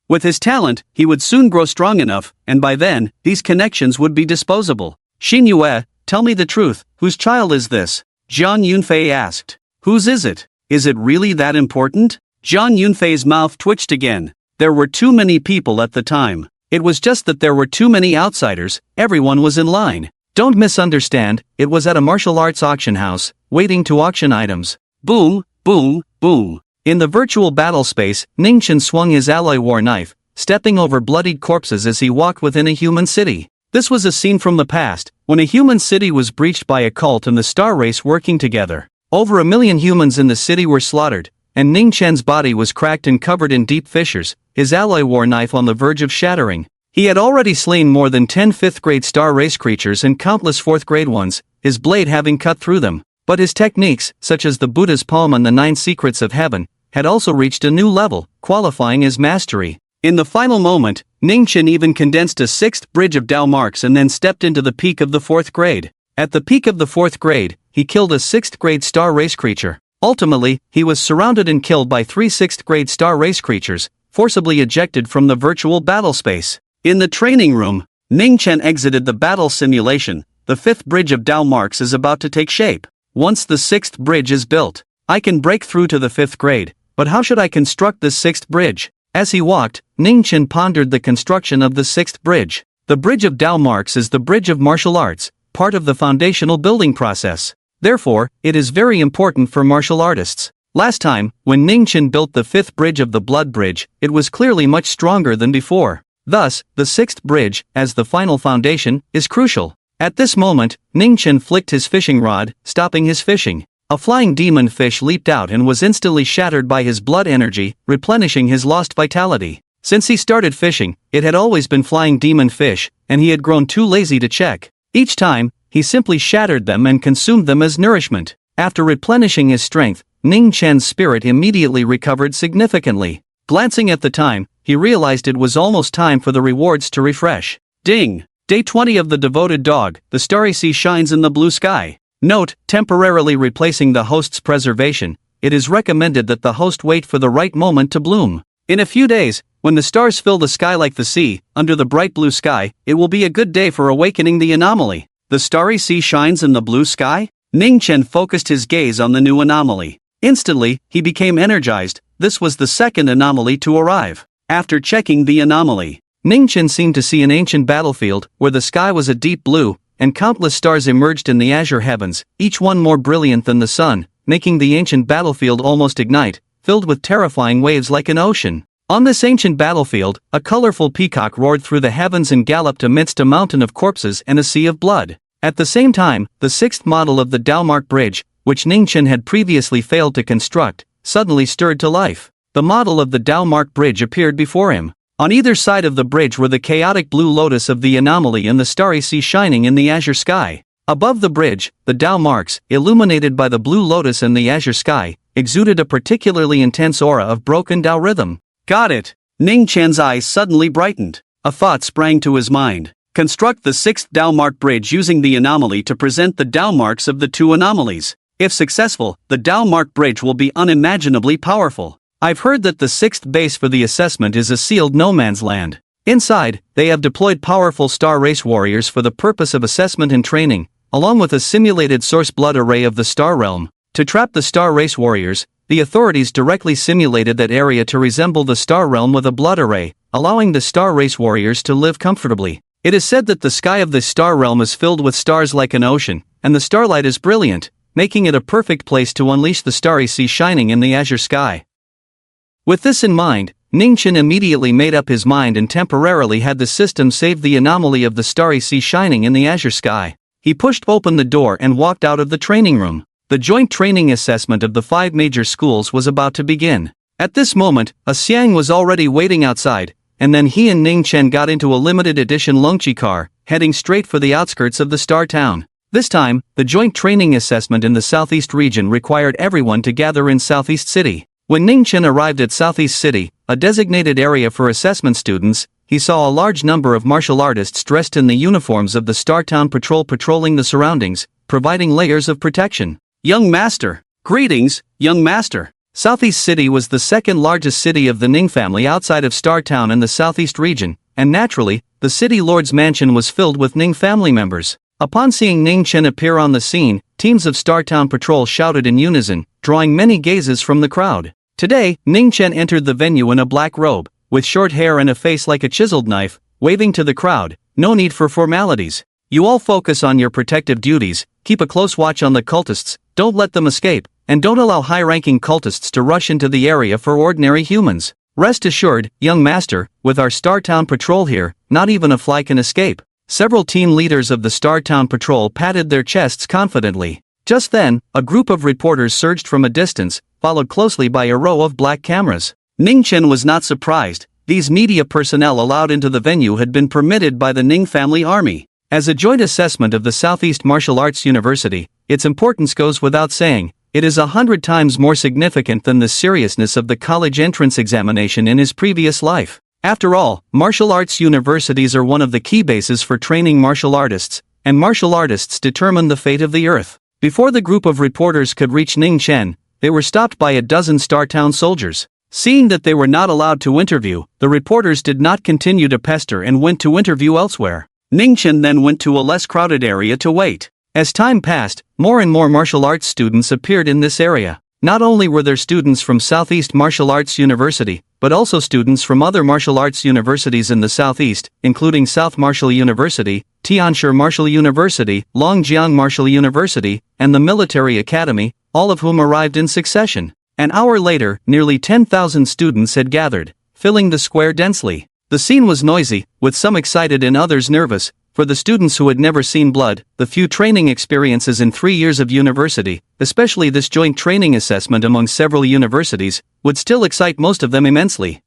With his talent, he would soon grow strong enough, and by then, these connections would be disposable. "Xinyue, tell me the truth, whose child is this?" Jiang Yunfei asked. "Whose is it? Is it really that important?" Jiang Yunfei's mouth twitched again. There were too many people at the time. It was just that there were too many outsiders, everyone was in line. Don't misunderstand, it was at a martial arts auction house, waiting to auction items. Boom, boom, boom. In the virtual battle space, Ningchen swung his alloy war knife, stepping over bloodied corpses as he walked within a human city. This was a scene from the past, when a human city was breached by a cult and the star race working together. Over 1 million humans in the city were slaughtered, and Ningchen's body was cracked and covered in deep fissures, his alloy war knife on the verge of shattering. He had already slain more than 10 fifth-grade star race creatures and countless fourth-grade ones, his blade having cut through them. But his techniques, such as the Buddha's palm and the 9 secrets of heaven, had also reached a new level, qualifying as mastery. In the final moment, Ningchen even condensed a 6th bridge of Dao marks and then stepped into the peak of the 4th grade. At the peak of the 4th grade, he killed a 6th grade star race creature. Ultimately, he was surrounded and killed by 3 6th grade star race creatures, forcibly ejected from the virtual battle space. In the training room, Ningchen exited the battle simulation. The 5th bridge of Dao marks is about to take shape. Once the 6th bridge is built, I can break through to the 5th grade, but how should I construct this 6th bridge? As he walked, Ningchen pondered the construction of the 6th bridge. The bridge of Dao marks is the bridge of martial arts, part of the foundational building process. Therefore, it is very important for martial artists. Last time, when Ningchen built the 5th bridge of the Blood Bridge, it was clearly much stronger than before. Thus, the 6th bridge, as the final foundation, is crucial. At this moment, Ningchen flicked his fishing rod, stopping his fishing. A flying demon fish leaped out and was instantly shattered by his blood energy, replenishing his lost vitality. Since he started fishing, it had always been flying demon fish, and he had grown too lazy to check. Each time, he simply shattered them and consumed them as nourishment. After replenishing his strength, Ning Chen's spirit immediately recovered significantly. Glancing at the time, he realized it was almost time for the rewards to refresh. Ding! Day 20 of the Devoted Dog, the starry sea shines in the blue sky. Note, temporarily replacing the host's preservation, it is recommended that the host wait for the right moment to bloom. In a few days, when the stars fill the sky like the sea, under the bright blue sky, it will be a good day for awakening the anomaly. The starry sea shines in the blue sky? Ning Chen focused his gaze on the new anomaly. Instantly, he became energized. This was the second anomaly to arrive. After checking the anomaly, Ning Chen seemed to see an ancient battlefield, where the sky was a deep blue, and countless stars emerged in the azure heavens, each one more brilliant than the sun, making the ancient battlefield almost ignite, filled with terrifying waves like an ocean. On this ancient battlefield, a colorful peacock roared through the heavens and galloped amidst a mountain of corpses and a sea of blood. At the same time, the 6th model of the Dalmark Bridge, which Ning Chen had previously failed to construct, suddenly stirred to life. The model of the Dalmark Bridge appeared before him. On either side of the bridge were the chaotic blue lotus of the anomaly and the starry sea shining in the azure sky. Above the bridge, the Dalmarks, illuminated by the blue lotus and the azure sky, exuded a particularly intense aura of broken Dao rhythm. Got it! Ning Chen's eyes suddenly brightened. A thought sprang to his mind. Construct the 6th Dalmark Bridge using the anomaly to present the Dalmarks of the two anomalies. If successful, the Dalmark Bridge will be unimaginably powerful. I've heard that the 6th base for the assessment is a sealed no man's land. Inside, they have deployed powerful star race warriors for the purpose of assessment and training, along with a simulated source blood array of the star realm. To trap the star race warriors, the authorities directly simulated that area to resemble the star realm with a blood array, allowing the star race warriors to live comfortably. It is said that the sky of this star realm is filled with stars like an ocean, and the starlight is brilliant, making it a perfect place to unleash the starry sea shining in the azure sky. With this in mind, Ning Chen immediately made up his mind and temporarily had the system save the anomaly of the starry sea shining in the azure sky. He pushed open the door and walked out of the training room. The joint training assessment of the 5 major schools was about to begin. At this moment, a Xiang was already waiting outside, and then he and Ning Chen got into a limited edition Longqi car, heading straight for the outskirts of the star town. This time, the joint training assessment in the Southeast region required everyone to gather in Southeast City. When Ning Chen arrived at Southeast City, a designated area for assessment students, he saw a large number of martial artists dressed in the uniforms of the Star Town Patrol patrolling the surroundings, providing layers of protection. Young Master! Greetings, Young Master! Southeast City was the second largest city of the Ning family outside of Star Town in the Southeast region, and naturally, the city lord's mansion was filled with Ning family members. Upon seeing Ning Chen appear on the scene, teams of Star Town Patrol shouted in unison, drawing many gazes from the crowd. Today, Ning Chen entered the venue in a black robe, with short hair and a face like a chiseled knife, waving to the crowd. No need for formalities. You all focus on your protective duties, keep a close watch on the cultists, don't let them escape, and don't allow high-ranking cultists to rush into the area for ordinary humans. Rest assured, Young Master, with our Star Town Patrol here, not even a fly can escape. Several team leaders of the Star Town Patrol patted their chests confidently. Just then, a group of reporters surged from a distance, followed closely by a row of black cameras. Ning Chen was not surprised. These media personnel allowed into the venue had been permitted by the Ning family army. As a joint assessment of the Southeast Martial Arts University, its importance goes without saying. It is 100 times more significant than the seriousness of the college entrance examination in his previous life. After all, martial arts universities are one of the key bases for training martial artists, and martial artists determine the fate of the earth. Before the group of reporters could reach Ning Chen, they were stopped by a dozen Star Town soldiers. Seeing that they were not allowed to interview, the reporters did not continue to pester and went to interview elsewhere. Ning Chen then went to a less crowded area to wait. As time passed, more and more martial arts students appeared in this area. Not only were there students from Southeast Martial Arts University, but also students from other martial arts universities in the Southeast, including South Martial University, Tianshi Martial University, Longjiang Martial University, and the Military Academy, all of whom arrived in succession. An hour later, nearly 10,000 students had gathered, filling the square densely. The scene was noisy, with some excited and others nervous. For the students who had never seen blood, the few training experiences in 3 years of university, especially this joint training assessment among several universities, would still excite most of them immensely.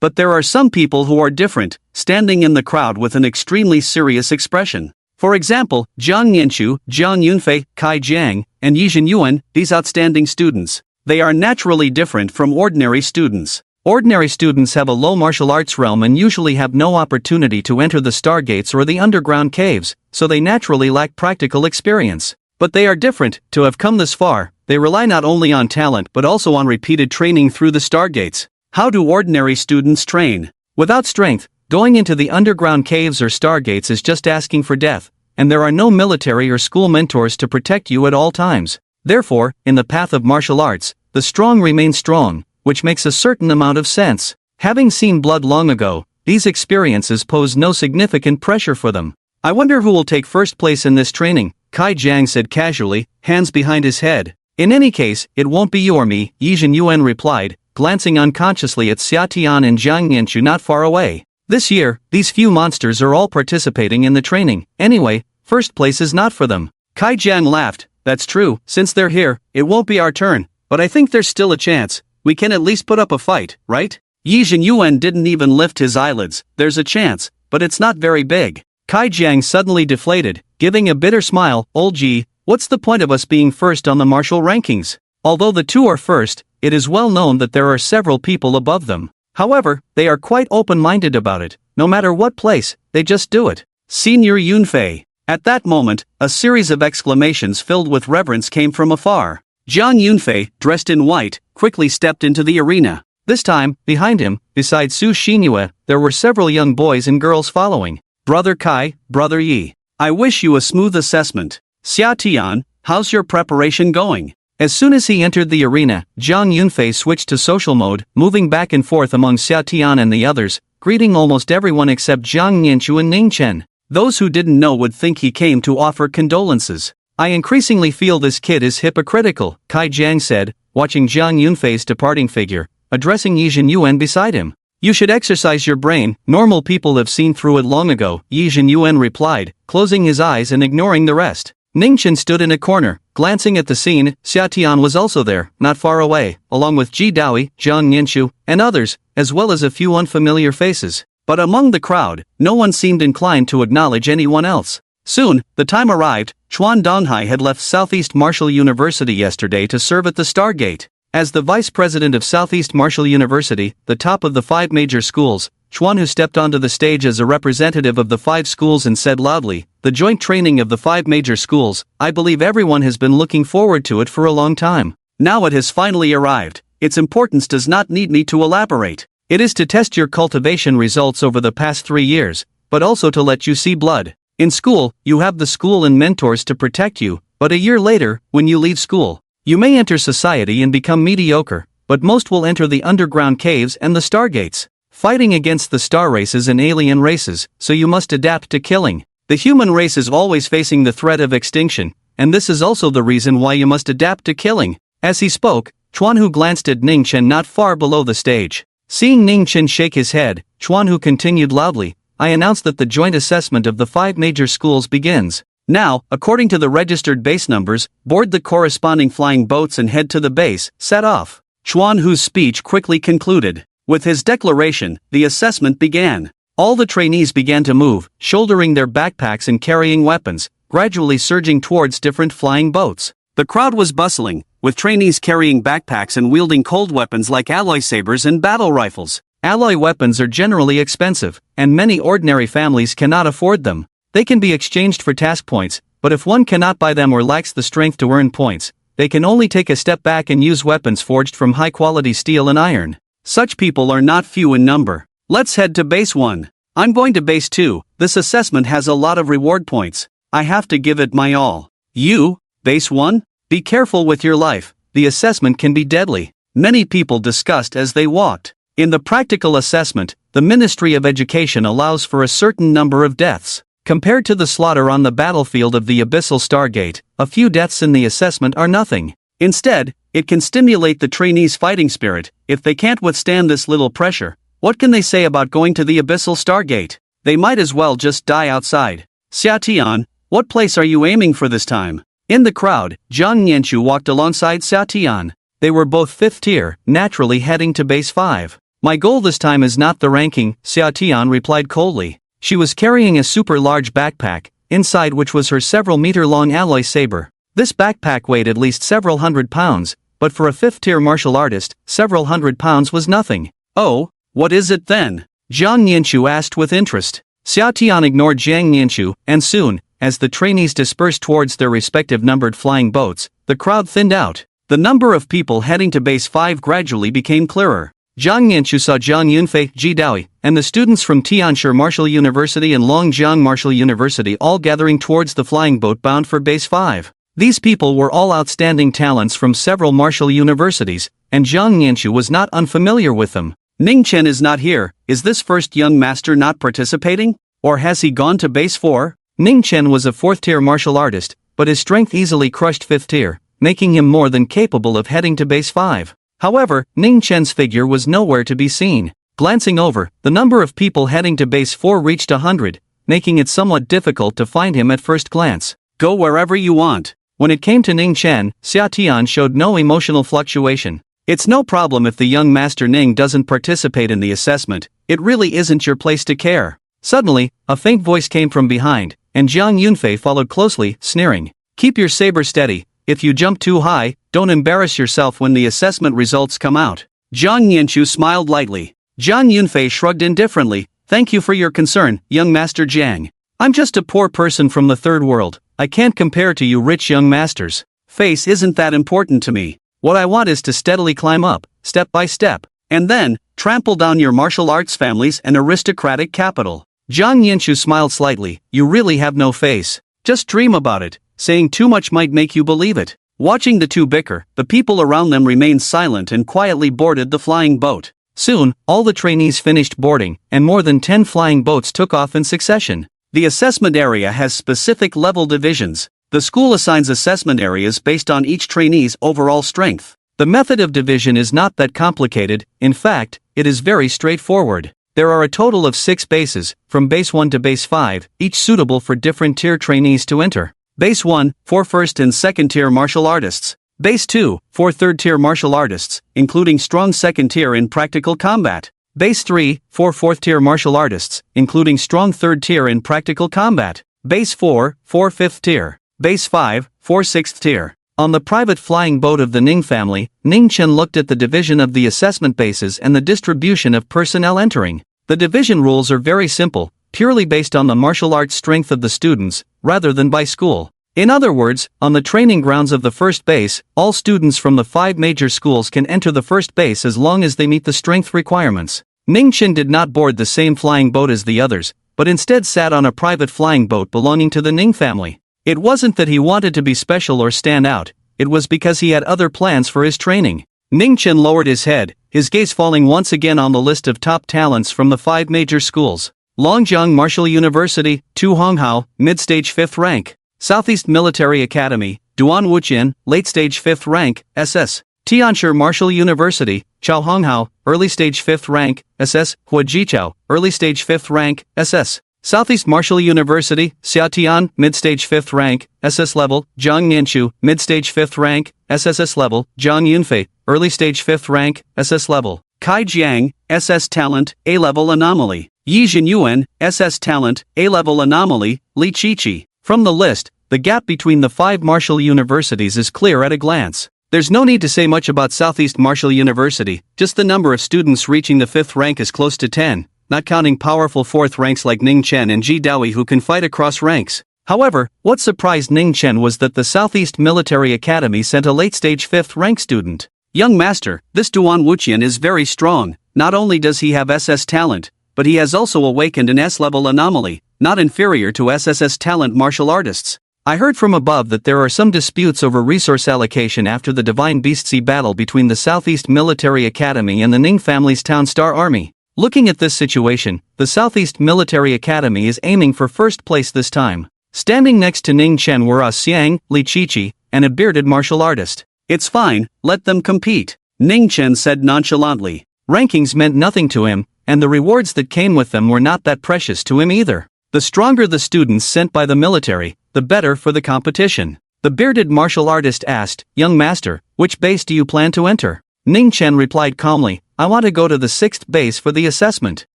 But there are some people who are different, standing in the crowd with an extremely serious expression. For example, Jiang Nianchu, Jiang Yunfei, Kai Jiang, and Yijin Yuan, these outstanding students. They are naturally different from ordinary students. Ordinary students have a low martial arts realm and usually have no opportunity to enter the Stargates or the underground caves, so they naturally lack practical experience. But they are different. To have come this far, they rely not only on talent but also on repeated training through the Stargates. How do ordinary students train? Without strength, going into the underground caves or Stargates is just asking for death, and there are no military or school mentors to protect you at all times. Therefore, in the path of martial arts, the strong remain strong, which makes a certain amount of sense. Having seen blood long ago, these experiences pose no significant pressure for them. I wonder who will take first place in this training, Kai Jiang said casually, hands behind his head. In any case, it won't be you or me, Yijin Yuan replied, glancing unconsciously at Xia Tian and Jiang Nianchu not far away. This year, these few monsters are all participating in the training. Anyway, first place is not for them. Kai Jiang laughed. That's true, since they're here, it won't be our turn, but I think there's still a chance. We can at least put up a fight, right? Yijin Yuan didn't even lift his eyelids. There's a chance, but it's not very big. Kai Jiang suddenly deflated, giving a bitter smile. Old Ji, what's the point of us being first on the martial rankings? Although the two are first, it is well known that there are several people above them. However, they are quite open-minded about it. No matter what place, they just do it. Senior Yunfei. At that moment, a series of exclamations filled with reverence came from afar. Jiang Yunfei, dressed in white, quickly stepped into the arena. This time, behind him, besides Su Xinyue, there were several young boys and girls following. Brother Kai, Brother Yi. I wish you a smooth assessment. Xia Tian, how's your preparation going? As soon as he entered the arena, Jiang Yunfei switched to social mode, moving back and forth among Xia Tian and the others, greeting almost everyone except Jiang Nianchu and Ning Chen. Those who didn't know would think he came to offer condolences. I increasingly feel this kid is hypocritical, Kai Jiang said, watching Jiang Yunfei's departing figure, addressing Yijin Yuan beside him. You should exercise your brain, normal people have seen through it long ago, Yijin Yuan replied, closing his eyes and ignoring the rest. Ning Chen stood in a corner, glancing at the scene. Xia Tian was also there, not far away, along with Ji Daoi, Jiang Nianchu, and others, as well as a few unfamiliar faces. But among the crowd, no one seemed inclined to acknowledge anyone else. Soon, the time arrived. Chuan Donghai had left Southeast Martial University yesterday to serve at the Stargate. As the vice president of Southeast Martial University, the top of the 5 major schools, Chuan, who stepped onto the stage as a representative of the 5 schools and said loudly, the joint training of the 5 major schools, I believe everyone has been looking forward to it for a long time. Now it has finally arrived. Its importance does not need me to elaborate. It is to test your cultivation results over the past 3 years, but also to let you see blood. In school, you have the school and mentors to protect you, but a year later, when you leave school, you may enter society and become mediocre, but most will enter the underground caves and the Stargates, fighting against the star races and alien races, so you must adapt to killing. The human race is always facing the threat of extinction, and this is also the reason why you must adapt to killing. As he spoke, Chuan Hu glanced at Ning Chen not far below the stage. Seeing Ning Chen shake his head, Chuan Hu continued loudly, I announced that the joint assessment of the 5 major schools begins. Now, according to the registered base numbers, board the corresponding flying boats and head to the base. Set off. Chuan Hu's speech quickly concluded. With his declaration, the assessment began. All the trainees began to move, shouldering their backpacks and carrying weapons, gradually surging towards different flying boats. The crowd was bustling, with trainees carrying backpacks and wielding cold weapons like alloy sabers and battle rifles. Alloy weapons are generally expensive, and many ordinary families cannot afford them. They can be exchanged for task points, but if one cannot buy them or lacks the strength to earn points, they can only take a step back and use weapons forged from high-quality steel and iron. Such people are not few in number. Let's head to base 1. I'm going to base 2. This assessment has a lot of reward points. I have to give it my all. You, base 1? Be careful with your life. The assessment can be deadly. Many people discussed as they walked. In the practical assessment, the Ministry of Education allows for a certain number of deaths. Compared to the slaughter on the battlefield of the Abyssal Stargate, a few deaths in the assessment are nothing. Instead, It can stimulate the trainees' fighting spirit. If they can't withstand this little pressure, what can they say about going to the abyssal Stargate? They might as well just die outside. Xiaotian, what place are you aiming for this time? In the crowd, Jiang Nianchu walked alongside Xiaotian. They were both 5th tier, naturally heading to base 5. My goal this time is not the ranking, Xiaotian replied coldly. She was carrying a super large backpack, inside which was her several meter long alloy saber. This backpack weighed at least several hundred pounds, but for a 5th tier martial artist, several hundred pounds was nothing. Oh, what is it then? Jiang Nianchu asked with interest. Xiaotian ignored Jiang Nianchu, and soon, as the trainees dispersed towards their respective numbered flying boats, the crowd thinned out. The number of people heading to base 5 gradually became clearer. Jiang Nianchu saw Zhang Yunfei, Ji Daoi, and the students from Tianshi Martial University and Longjiang Martial University all gathering towards the flying boat bound for base 5. These people were all outstanding talents from several martial universities, and Jiang Nianchu was not unfamiliar with them. Ning Chen is not here. Is this first young master not participating? Or has he gone to base 4? Ning Chen was a 4th tier martial artist, but his strength easily crushed 5th tier, making him more than capable of heading to base 5. However, Ning Chen's figure was nowhere to be seen. Glancing over, the number of people heading to base 4 reached 100, making it somewhat difficult to find him at first glance. Go wherever you want. When it came to Ning Chen, Xiaotian showed no emotional fluctuation. It's no problem if the young master Ning doesn't participate in the assessment, it really isn't your place to care. Suddenly, a faint voice came from behind, and Zhang Yunfei followed closely, sneering. Keep your saber steady. If you jump too high, don't embarrass yourself when the assessment results come out. Jiang Nianchu smiled lightly. Zhang Yunfei shrugged indifferently. Thank you for your concern, young master Jiang. I'm just a poor person from the third world. I can't compare to you rich young masters. Face isn't that important to me. What I want is to steadily climb up, step by step, and then, trample down your martial arts families and aristocratic capital. Zhang Yunchu smiled slightly. You really have no face. Just dream about it. Saying too much might make you believe it. Watching the two bicker, the people around them remained silent and quietly boarded the flying boat. Soon, all the trainees finished boarding, and more than 10 flying boats took off in succession. The assessment area has specific level divisions. The school assigns assessment areas based on each trainee's overall strength. The method of division is not that complicated, in fact, it is very straightforward. There are a total of 6 bases, from base 1 to base 5, each suitable for different tier trainees to enter. Base 1, 4 first and second tier martial artists. Base 2, 4 third tier martial artists, including strong second tier in practical combat. Base 3, 4 fourth tier martial artists, including strong third tier in practical combat. Base 4, 4 fifth tier. Base 5, 4 sixth tier. On the private flying boat of the Ning family, Ning Chen looked at the division of the assessment bases and the distribution of personnel entering. The division rules are very simple, purely based on the martial arts strength of the students, rather than by school. In other words, on the training grounds of the first base, all students from the 5 major schools can enter the first base as long as they meet the strength requirements. Ning Chen did not board the same flying boat as the others, but instead sat on a private flying boat belonging to the Ning family. It wasn't that he wanted to be special or stand out, it was because he had other plans for his training. Ning Chen lowered his head, his gaze falling once again on the list of top talents from the 5 major schools. Longjiang Martial University, Tu Honghao, mid-stage 5th rank. Southeast Military Academy, Duan Wuqian, late-stage 5th rank, SS. Tianshi Martial University, Chao Honghao, early-stage 5th rank, SS. Huajichao, early-stage 5th rank, SS. Southeast Martial University, Xiaotian, mid-stage 5th rank, SS level. Zhang Nianchu, mid-stage 5th rank, SSS level. Zhang Yunfei, early-stage 5th rank, SS level. Kai Jiang, SS talent, A-level anomaly. Yi Jinyuan, SS talent, A-level anomaly. Leachi. From the list, the gap between the 5 martial universities is clear at a glance. There's no need to say much about Southeast Martial University, just the number of students reaching the 5th rank is close to 10, not counting powerful 4th ranks like Ning Chen and Ji Daoi who can fight across ranks. However, what surprised Ning Chen was that the Southeast Military Academy sent a late-stage 5th rank student. Young master, this Duan Wuqian is very strong. Not only does he have SS talent, but he has also awakened an S-level anomaly, not inferior to SSS talent martial artists. I heard from above that there are some disputes over resource allocation after the Divine Beastsea battle between the Southeast Military Academy and the Ning family's Town Star Army. Looking at this situation, the Southeast Military Academy is aiming for first place this time. Standing next to Ning Chen were Xiang, Leachi, and a bearded martial artist. It's fine, let them compete, Ning Chen said nonchalantly. Rankings meant nothing to him, and the rewards that came with them were not that precious to him either. The stronger the students sent by the military, the better for the competition. The bearded martial artist asked, "Young master, which base do you plan to enter?" Ning Chen replied calmly, "I want to go to the 6th base for the assessment."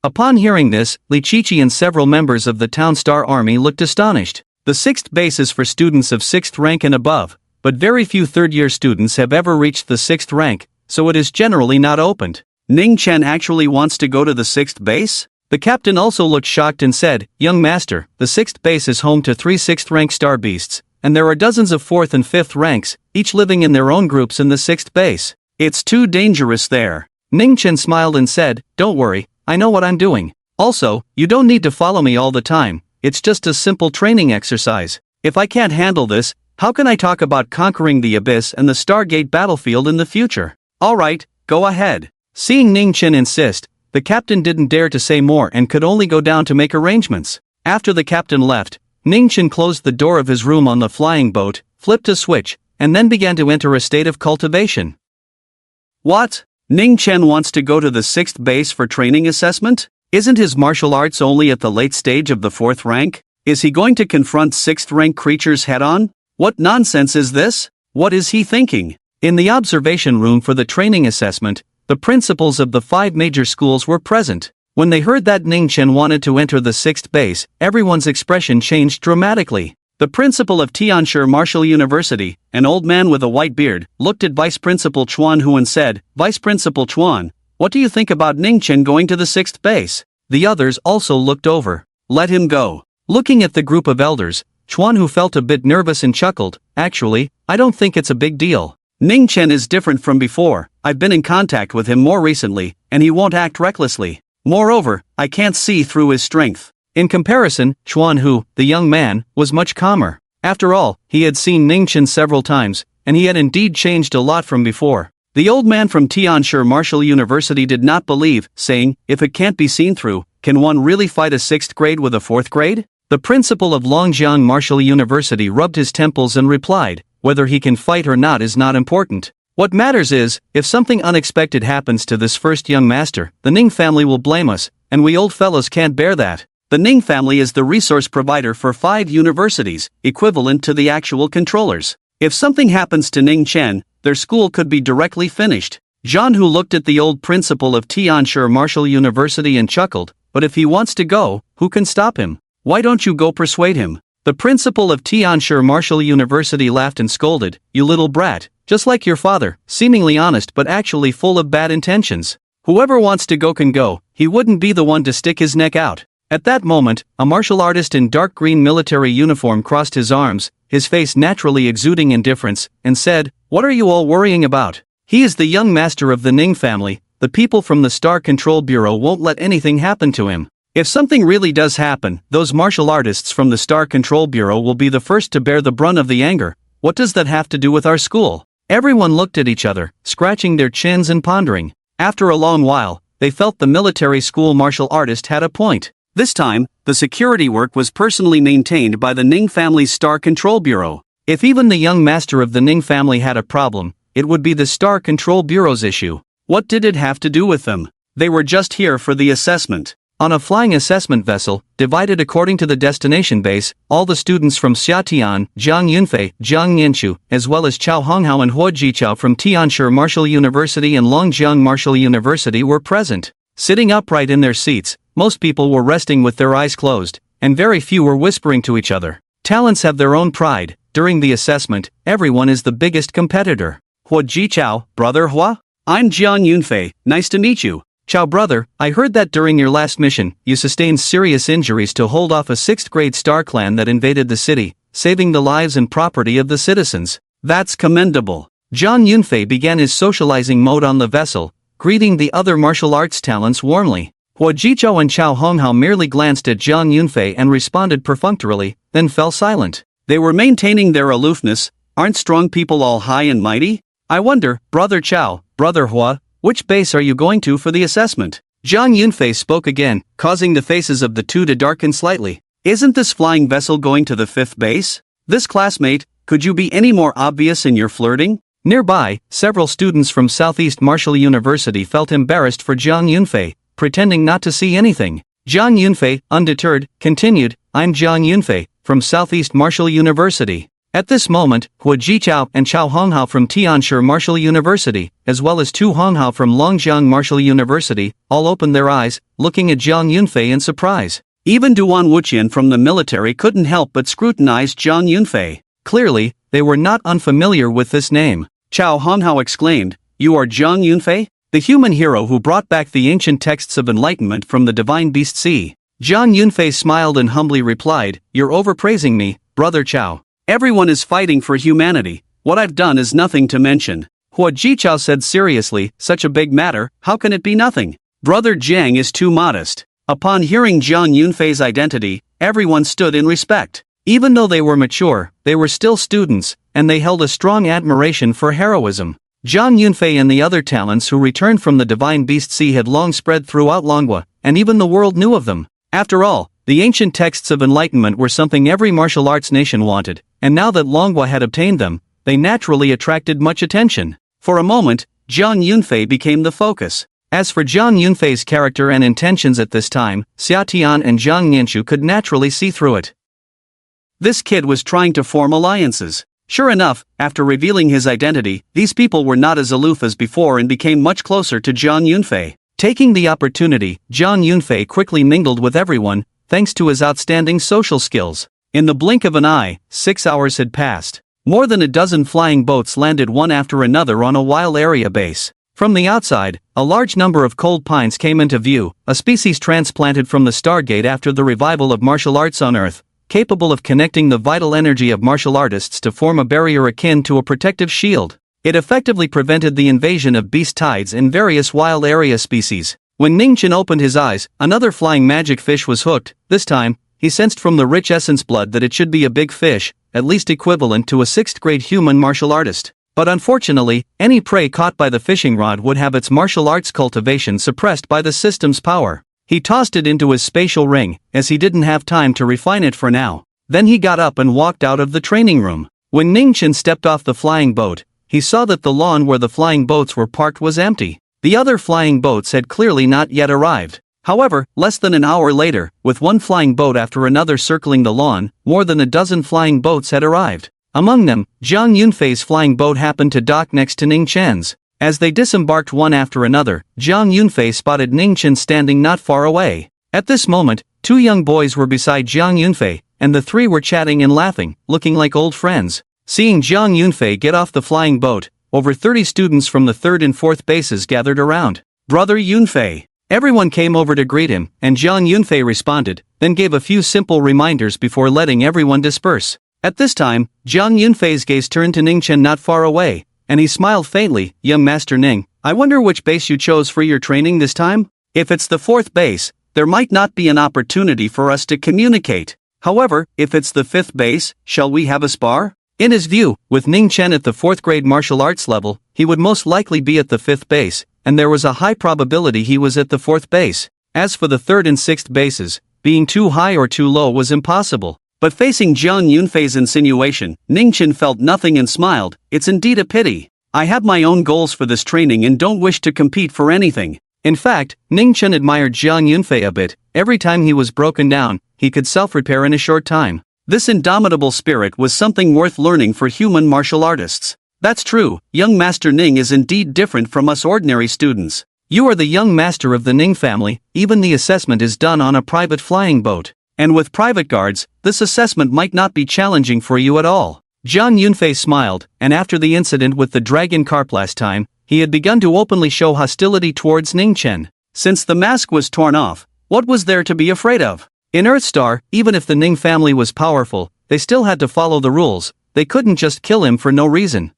Upon hearing this, Leachi and several members of the Town Star Army looked astonished. The 6th base is for students of 6th rank and above, but very few third-year students have ever reached the 6th rank, so it is generally not opened. Ning Chen actually wants to go to the 6th base? The captain also looked shocked and said, "Young master, the 6th base is home to 3 6th rank star beasts, and there are dozens of 4th and 5th ranks, each living in their own groups in the 6th base. It's too dangerous there." Ning Chen smiled and said, "Don't worry, I know what I'm doing. Also, you don't need to follow me all the time, it's just a simple training exercise. If I can't handle this, how can I talk about conquering the abyss and the Stargate battlefield in the future? Alright, go ahead." Seeing Ning Chen insist, the captain didn't dare to say more and could only go down to make arrangements. After the captain left, Ning Chen closed the door of his room on the flying boat, flipped a switch, and then began to enter a state of cultivation. What? Ning Chen wants to go to the 6th base for training assessment? Isn't his martial arts only at the late stage of the 4th rank? Is he going to confront 6th rank creatures head-on? What nonsense is this? What is he thinking? In the observation room for the training assessment, the principals of the 5 major schools were present. When they heard that Ning Chen wanted to enter the 6th base, everyone's expression changed dramatically. The principal of Tianshi Martial University, an old man with a white beard, looked at Vice Principal Chuan Hu and said, "Vice Principal Chuan, what do you think about Ning Chen going to the 6th base?" The others also looked over. "Let him go." Looking at the group of elders, Chuan Hu felt a bit nervous and chuckled, "Actually, I don't think it's a big deal. Ning Chen is different from before, I've been in contact with him more recently, and he won't act recklessly. Moreover, I can't see through his strength." In comparison, Chuan Hu, the young man, was much calmer. After all, he had seen Ning Chen several times, and he had indeed changed a lot from before. The old man from Tianshi Martial University did not believe, saying, "If it can't be seen through, can one really fight a 6th grade with a 4th grade? The principal of Longjiang Martial University rubbed his temples and replied, "Whether he can fight or not is not important. What matters is, if something unexpected happens to this first young master, the Ning family will blame us, and we old fellows can't bear that." The Ning family is the resource provider for 5 universities, equivalent to the actual controllers. If something happens to Ning Chen, their school could be directly finished. Zhan Hu looked at the old principal of Tianshi Martial University and chuckled, "But if he wants to go, who can stop him? Why don't you go persuade him?" The principal of Tianshi Martial University laughed and scolded, "You little brat, just like your father, seemingly honest but actually full of bad intentions. Whoever wants to go can go, he wouldn't be the one to stick his neck out." At that moment, a martial artist in dark green military uniform crossed his arms, his face naturally exuding indifference, and said, "What are you all worrying about? He is the young master of the Ning family, the people from the Star Control Bureau won't let anything happen to him. If something really does happen, those martial artists from the Star Control Bureau will be the first to bear the brunt of the anger. What does that have to do with our school?" Everyone looked at each other, scratching their chins and pondering. After a long while, they felt the military school martial artist had a point. This time, the security work was personally maintained by the Ning family's Star Control Bureau. If even the young master of the Ning family had a problem, it would be the Star Control Bureau's issue. What did it have to do with them? They were just here for the assessment. On a flying assessment vessel, divided according to the destination base, all the students from Xiatian, Jiang Yunfei, Jiang Yanchu, as well as Chao Honghao and Huo Jichao from Tianshi Martial University and Longjiang Martial University were present. Sitting upright in their seats, most people were resting with their eyes closed, and very few were whispering to each other. Talents have their own pride. During the assessment, everyone is the biggest competitor. Huo Jichao, brother Hua? I'm Jiang Yunfei, nice to meet you. Chao brother, I heard that during your last mission, you sustained serious injuries to hold off a 6th grade star clan that invaded the city, saving the lives and property of the citizens. That's commendable. Jiang Yunfei began his socializing mode on the vessel, greeting the other martial arts talents warmly. Huo Jichao and Chao Honghao merely glanced at Jiang Yunfei and responded perfunctorily, then fell silent. They were maintaining their aloofness. Aren't strong people all high and mighty? I wonder, brother Chao, brother Hua, which base are you going to for the assessment? Jiang Yunfei spoke again, causing the faces of the two to darken slightly. Isn't this flying vessel going to the 5th base? This classmate, could you be any more obvious in your flirting? Nearby, several students from Southeast Martial University felt embarrassed for Zhang Yunfei, pretending not to see anything. Zhang Yunfei, undeterred, continued, "I'm Zhang Yunfei, from Southeast Martial University." At this moment, Hua Jichao and Chao Honghao from Tianshi Martial University, as well as Tu Honghao from Longjiang Martial University, all opened their eyes, looking at Zhang Yunfei in surprise. Even Duan Wuqian from the military couldn't help but scrutinize Zhang Yunfei. Clearly, they were not unfamiliar with this name. Chao Honghao exclaimed, "You are Zhang Yunfei? The human hero who brought back the ancient texts of enlightenment from the divine beast sea." Zhang Yunfei smiled and humbly replied, "You're overpraising me, brother Chao. Everyone is fighting for humanity. What I've done is nothing to mention." Hua Jichao said seriously, "Such a big matter, how can it be nothing? Brother Jiang is too modest." Upon hearing Zhang Yunfei's identity, everyone stood in respect. Even though they were mature, they were still students, and they held a strong admiration for heroism. Zhang Yunfei and the other talents who returned from the Divine Beast Sea had long spread throughout Longwa, and even the world knew of them. After all, the ancient texts of enlightenment were something every martial arts nation wanted, and now that Longwa had obtained them, they naturally attracted much attention. For a moment, Zhang Yunfei became the focus. As for Zhang Yunfei's character and intentions at this time, Xia Tian and Zhang Nianshu could naturally see through it. This kid was trying to form alliances. Sure enough, after revealing his identity, these people were not as aloof as before and became much closer to Zhang Yunfei. Taking the opportunity, Zhang Yunfei quickly mingled with everyone, thanks to his outstanding social skills. In the blink of an eye, 6 hours had passed. More than a dozen flying boats landed one after another on a wild area base. From the outside, a large number of cold pines came into view, a species transplanted from the Stargate after the revival of martial arts on Earth, capable of connecting the vital energy of martial artists to form a barrier akin to a protective shield. It effectively prevented the invasion of beast tides in various wild area species. When Ningchen opened his eyes, another flying magic fish was hooked. This time, he sensed from the rich essence blood that it should be a big fish, at least equivalent to a 6th grade human martial artist. But unfortunately, any prey caught by the fishing rod would have its martial arts cultivation suppressed by the system's power. He tossed it into his spatial ring, as he didn't have time to refine it for now. Then he got up and walked out of the training room. When Ningchen stepped off the flying boat, he saw that the lawn where the flying boats were parked was empty. The other flying boats had clearly not yet arrived. However, less than an hour later, with one flying boat after another circling the lawn, more than a dozen flying boats had arrived. Among them, Zhang Yunfei's flying boat happened to dock next to Ningchen's. As they disembarked one after another, Zhang Yunfei spotted Ningchen standing not far away. At this moment, 2 young boys were beside Zhang Yunfei, and the 3 were chatting and laughing, looking like old friends. Seeing Zhang Yunfei get off the flying boat, over 30 students from the 3rd and 4th bases gathered around. "Brother Yunfei." Everyone came over to greet him, and Zhang Yunfei responded, then gave a few simple reminders before letting everyone disperse. At this time, Zhang Yunfei's gaze turned to Ningchen not far away, and he smiled faintly. "Young Master Ning, I wonder which base you chose for your training this time? If it's the 4th base, there might not be an opportunity for us to communicate. However, if it's the 5th base, shall we have a spar?" In his view, with Ningchen at the 4th grade martial arts level, he would most likely be at the 5th base, and there was a high probability he was at the 4th base. As for the 3rd and 6th bases, being too high or too low was impossible. But facing Zhang Yunfei's insinuation, Ningchen felt nothing and smiled. "It's indeed a pity. I have my own goals for this training and don't wish to compete for anything." In fact, Ningchen admired Zhang Yunfei a bit. Every time he was broken down, he could self-repair in a short time. This indomitable spirit was something worth learning for human martial artists. "That's true, young Master Ning is indeed different from us ordinary students. You are the young master of the Ning family, even the assessment is done on a private flying boat. And with private guards, this assessment might not be challenging for you at all." Zhang Yunfei smiled, and after the incident with the dragon carp last time, he had begun to openly show hostility towards Ningchen. Since the mask was torn off, what was there to be afraid of? In Earthstar, even if the Ning family was powerful, they still had to follow the rules. They couldn't just kill him for no reason.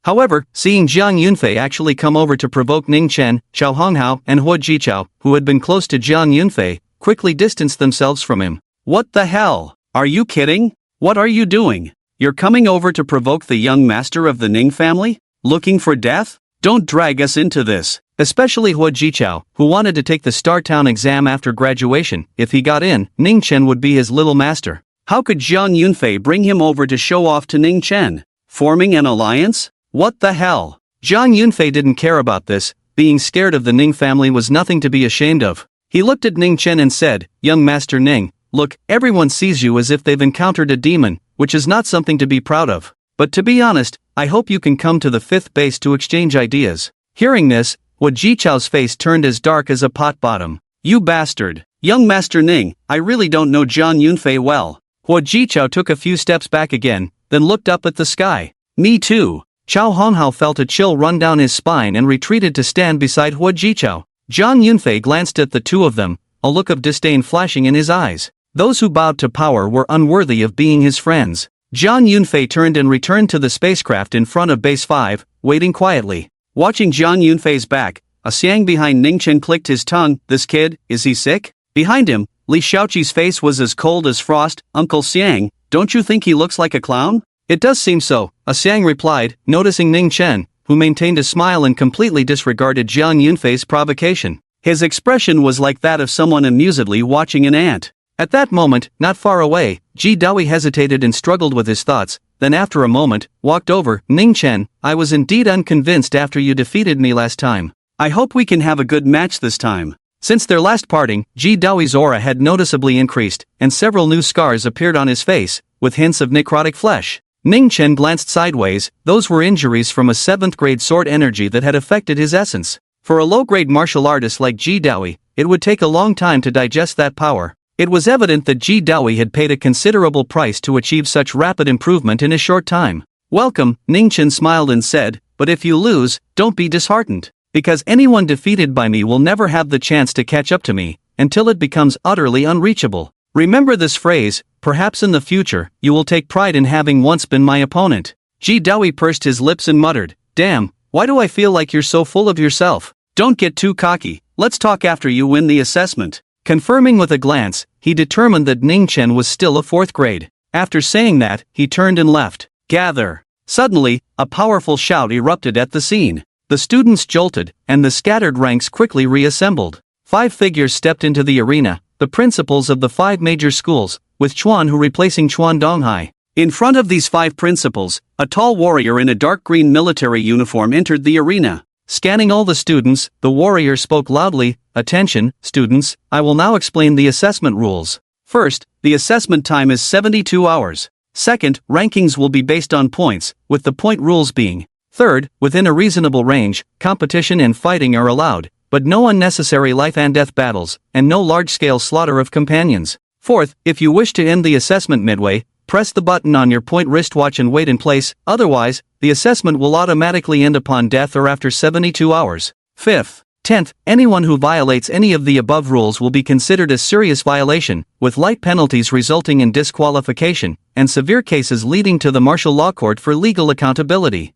However, seeing Zhang Yunfei actually come over to provoke Ningchen, Chao Honghao, and Hua Jichao, who had been close to Zhang Yunfei, quickly distanced themselves from him. "What the hell? Are you kidding? What are you doing? You're coming over to provoke the young master of the Ning family? Looking for death? Don't drag us into this." Especially Hua Jichao, who wanted to take the Star Town exam after graduation. If he got in, Ningchen would be his little master. How could Zhang Yunfei bring him over to show off to Ningchen? Forming an alliance? What the hell? Zhang Yunfei didn't care about this. Being scared of the Ning family was nothing to be ashamed of. He looked at Ning Chen and said, "Young Master Ning, look, everyone sees you as if they've encountered a demon, which is not something to be proud of. But to be honest, I hope you can come to the 5th base to exchange ideas." Hearing this, Hua Jichao's face turned as dark as a pot bottom. "You bastard. Young Master Ning, I really don't know Zhang Yunfei well." Hua Jichao took a few steps back again, then looked up at the sky. "Me too." Chao Honghao felt a chill run down his spine and retreated to stand beside Hua Jichao. Zhang Yunfei glanced at the two of them, a look of disdain flashing in his eyes. Those who bowed to power were unworthy of being his friends. Zhang Yunfei turned and returned to the spacecraft in front of Base 5, waiting quietly. Watching Zhang Yunfei's back, a Xiang behind Ning Chen clicked his tongue. "This kid, is he sick?" Behind him, Li Xiaoqi's face was as cold as frost. "Uncle Xiang, don't you think he looks like a clown?" "It does seem so," a Xiang replied, noticing Ning Chen, who maintained a smile and completely disregarded Zhang Yunfei's provocation. His expression was like that of someone amusedly watching an ant. At that moment, not far away, Ji Dawi hesitated and struggled with his thoughts, then after a moment, walked over. "Ning Chen, I was indeed unconvinced after you defeated me last time. I hope we can have a good match this time." Since their last parting, Ji Dawi's aura had noticeably increased, and several new scars appeared on his face, with hints of necrotic flesh. Ning Chen glanced sideways. Those were injuries from a 7th-grade sword energy that had affected his essence. For a low-grade martial artist like Ji Dawi, it would take a long time to digest that power. It was evident that Ji Dawi had paid a considerable price to achieve such rapid improvement in a short time. "Welcome," Ning Chen smiled and said, "but if you lose, don't be disheartened. Because anyone defeated by me will never have the chance to catch up to me, until it becomes utterly unreachable. Remember this phrase, perhaps in the future, you will take pride in having once been my opponent." Ji Dawi pursed his lips and muttered, "Damn, why do I feel like you're so full of yourself? Don't get too cocky, let's talk after you win the assessment." Confirming with a glance, he determined that Ning Chen was still a 4th grade. After saying that, he turned and left. "Gather." Suddenly, a powerful shout erupted at the scene. The students jolted, and the scattered ranks quickly reassembled. 5 figures stepped into the arena, the principals of the 5 major schools, with Chuan Hu replacing Chuan Donghai. In front of these 5 principals, a tall warrior in a dark green military uniform entered the arena. Scanning all the students, the warrior spoke loudly, "Attention, students, I will now explain the assessment rules. First, the assessment time is 72 hours. Second, rankings will be based on points, with the point rules being: third, within a reasonable range, competition and fighting are allowed, but no unnecessary life and death battles, and no large-scale slaughter of companions. Fourth, if you wish to end the assessment midway, press the button on your point wristwatch and wait in place, otherwise, the assessment will automatically end upon death or after 72 hours. Fifth, 10th, anyone who violates any of the above rules will be considered a serious violation, with light penalties resulting in disqualification, and severe cases leading to the martial law court for legal accountability.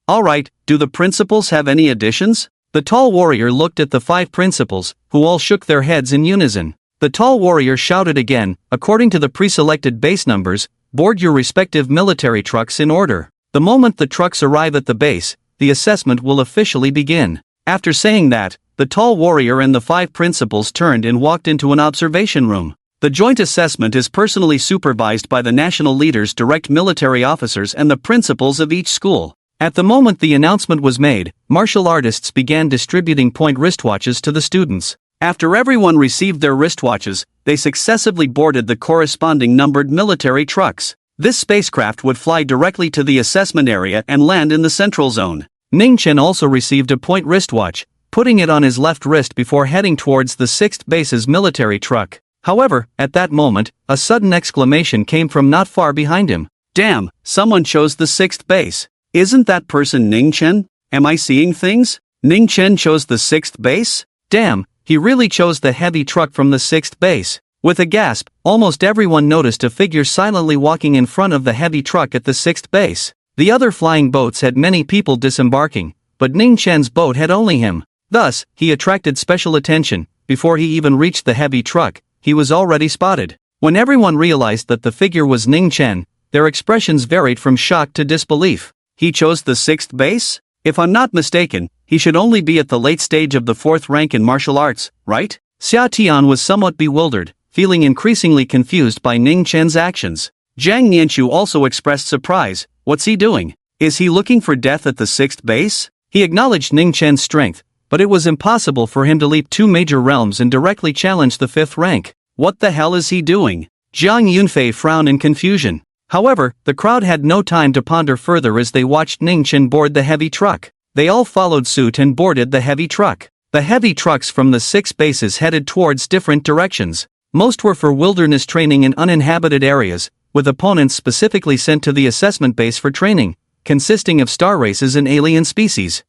Alright, do the principals have any additions? The tall warrior looked at the 5 principals, who all shook their heads in unison. The tall warrior shouted again, "According to the pre-selected base numbers, board your respective military trucks in order. The moment the trucks arrive at the base, the assessment will officially begin." After saying that, the tall warrior and the 5 principals turned and walked into an observation room. The joint assessment is personally supervised by the national leaders, direct military officers and the principals of each school. At the moment the announcement was made, martial artists began distributing point wristwatches to the students. After everyone received their wristwatches, they successively boarded the corresponding numbered military trucks. This spacecraft would fly directly to the assessment area and land in the central zone. Ning Chen also received a point wristwatch, putting it on his left wrist before heading towards the 6th base's military truck. However, at that moment, a sudden exclamation came from not far behind him. "Damn, someone chose the 6th base. Isn't that person Ning Chen? Am I seeing things? Ning Chen chose the 6th base? Damn, he really chose the heavy truck from the 6th base." With a gasp, almost everyone noticed a figure silently walking in front of the heavy truck at the 6th base. The other flying boats had many people disembarking, but Ning Chen's boat had only him. Thus, he attracted special attention. Before he even reached the heavy truck, he was already spotted. When everyone realized that the figure was Ning Chen, their expressions varied from shock to disbelief. He chose the 6th base? If I'm not mistaken, he should only be at the late stage of the 4th rank in martial arts, right? Xia Tian was somewhat bewildered, feeling increasingly confused by Ning Chen's actions. Zhang Nianchu also expressed surprise. What's he doing? Is he looking for death at the 6th base? He acknowledged Ning Chen's strength, but it was impossible for him to leap 2 major realms and directly challenge the 5th rank. What the hell is he doing? Jiang Yunfei frowned in confusion. However, the crowd had no time to ponder further as they watched Ning Chen board the heavy truck. They all followed suit and boarded the heavy truck. The heavy trucks from the 6 bases headed towards different directions. Most were for wilderness training in uninhabited areas, with opponents specifically sent to the assessment base for training, consisting of star races and alien species.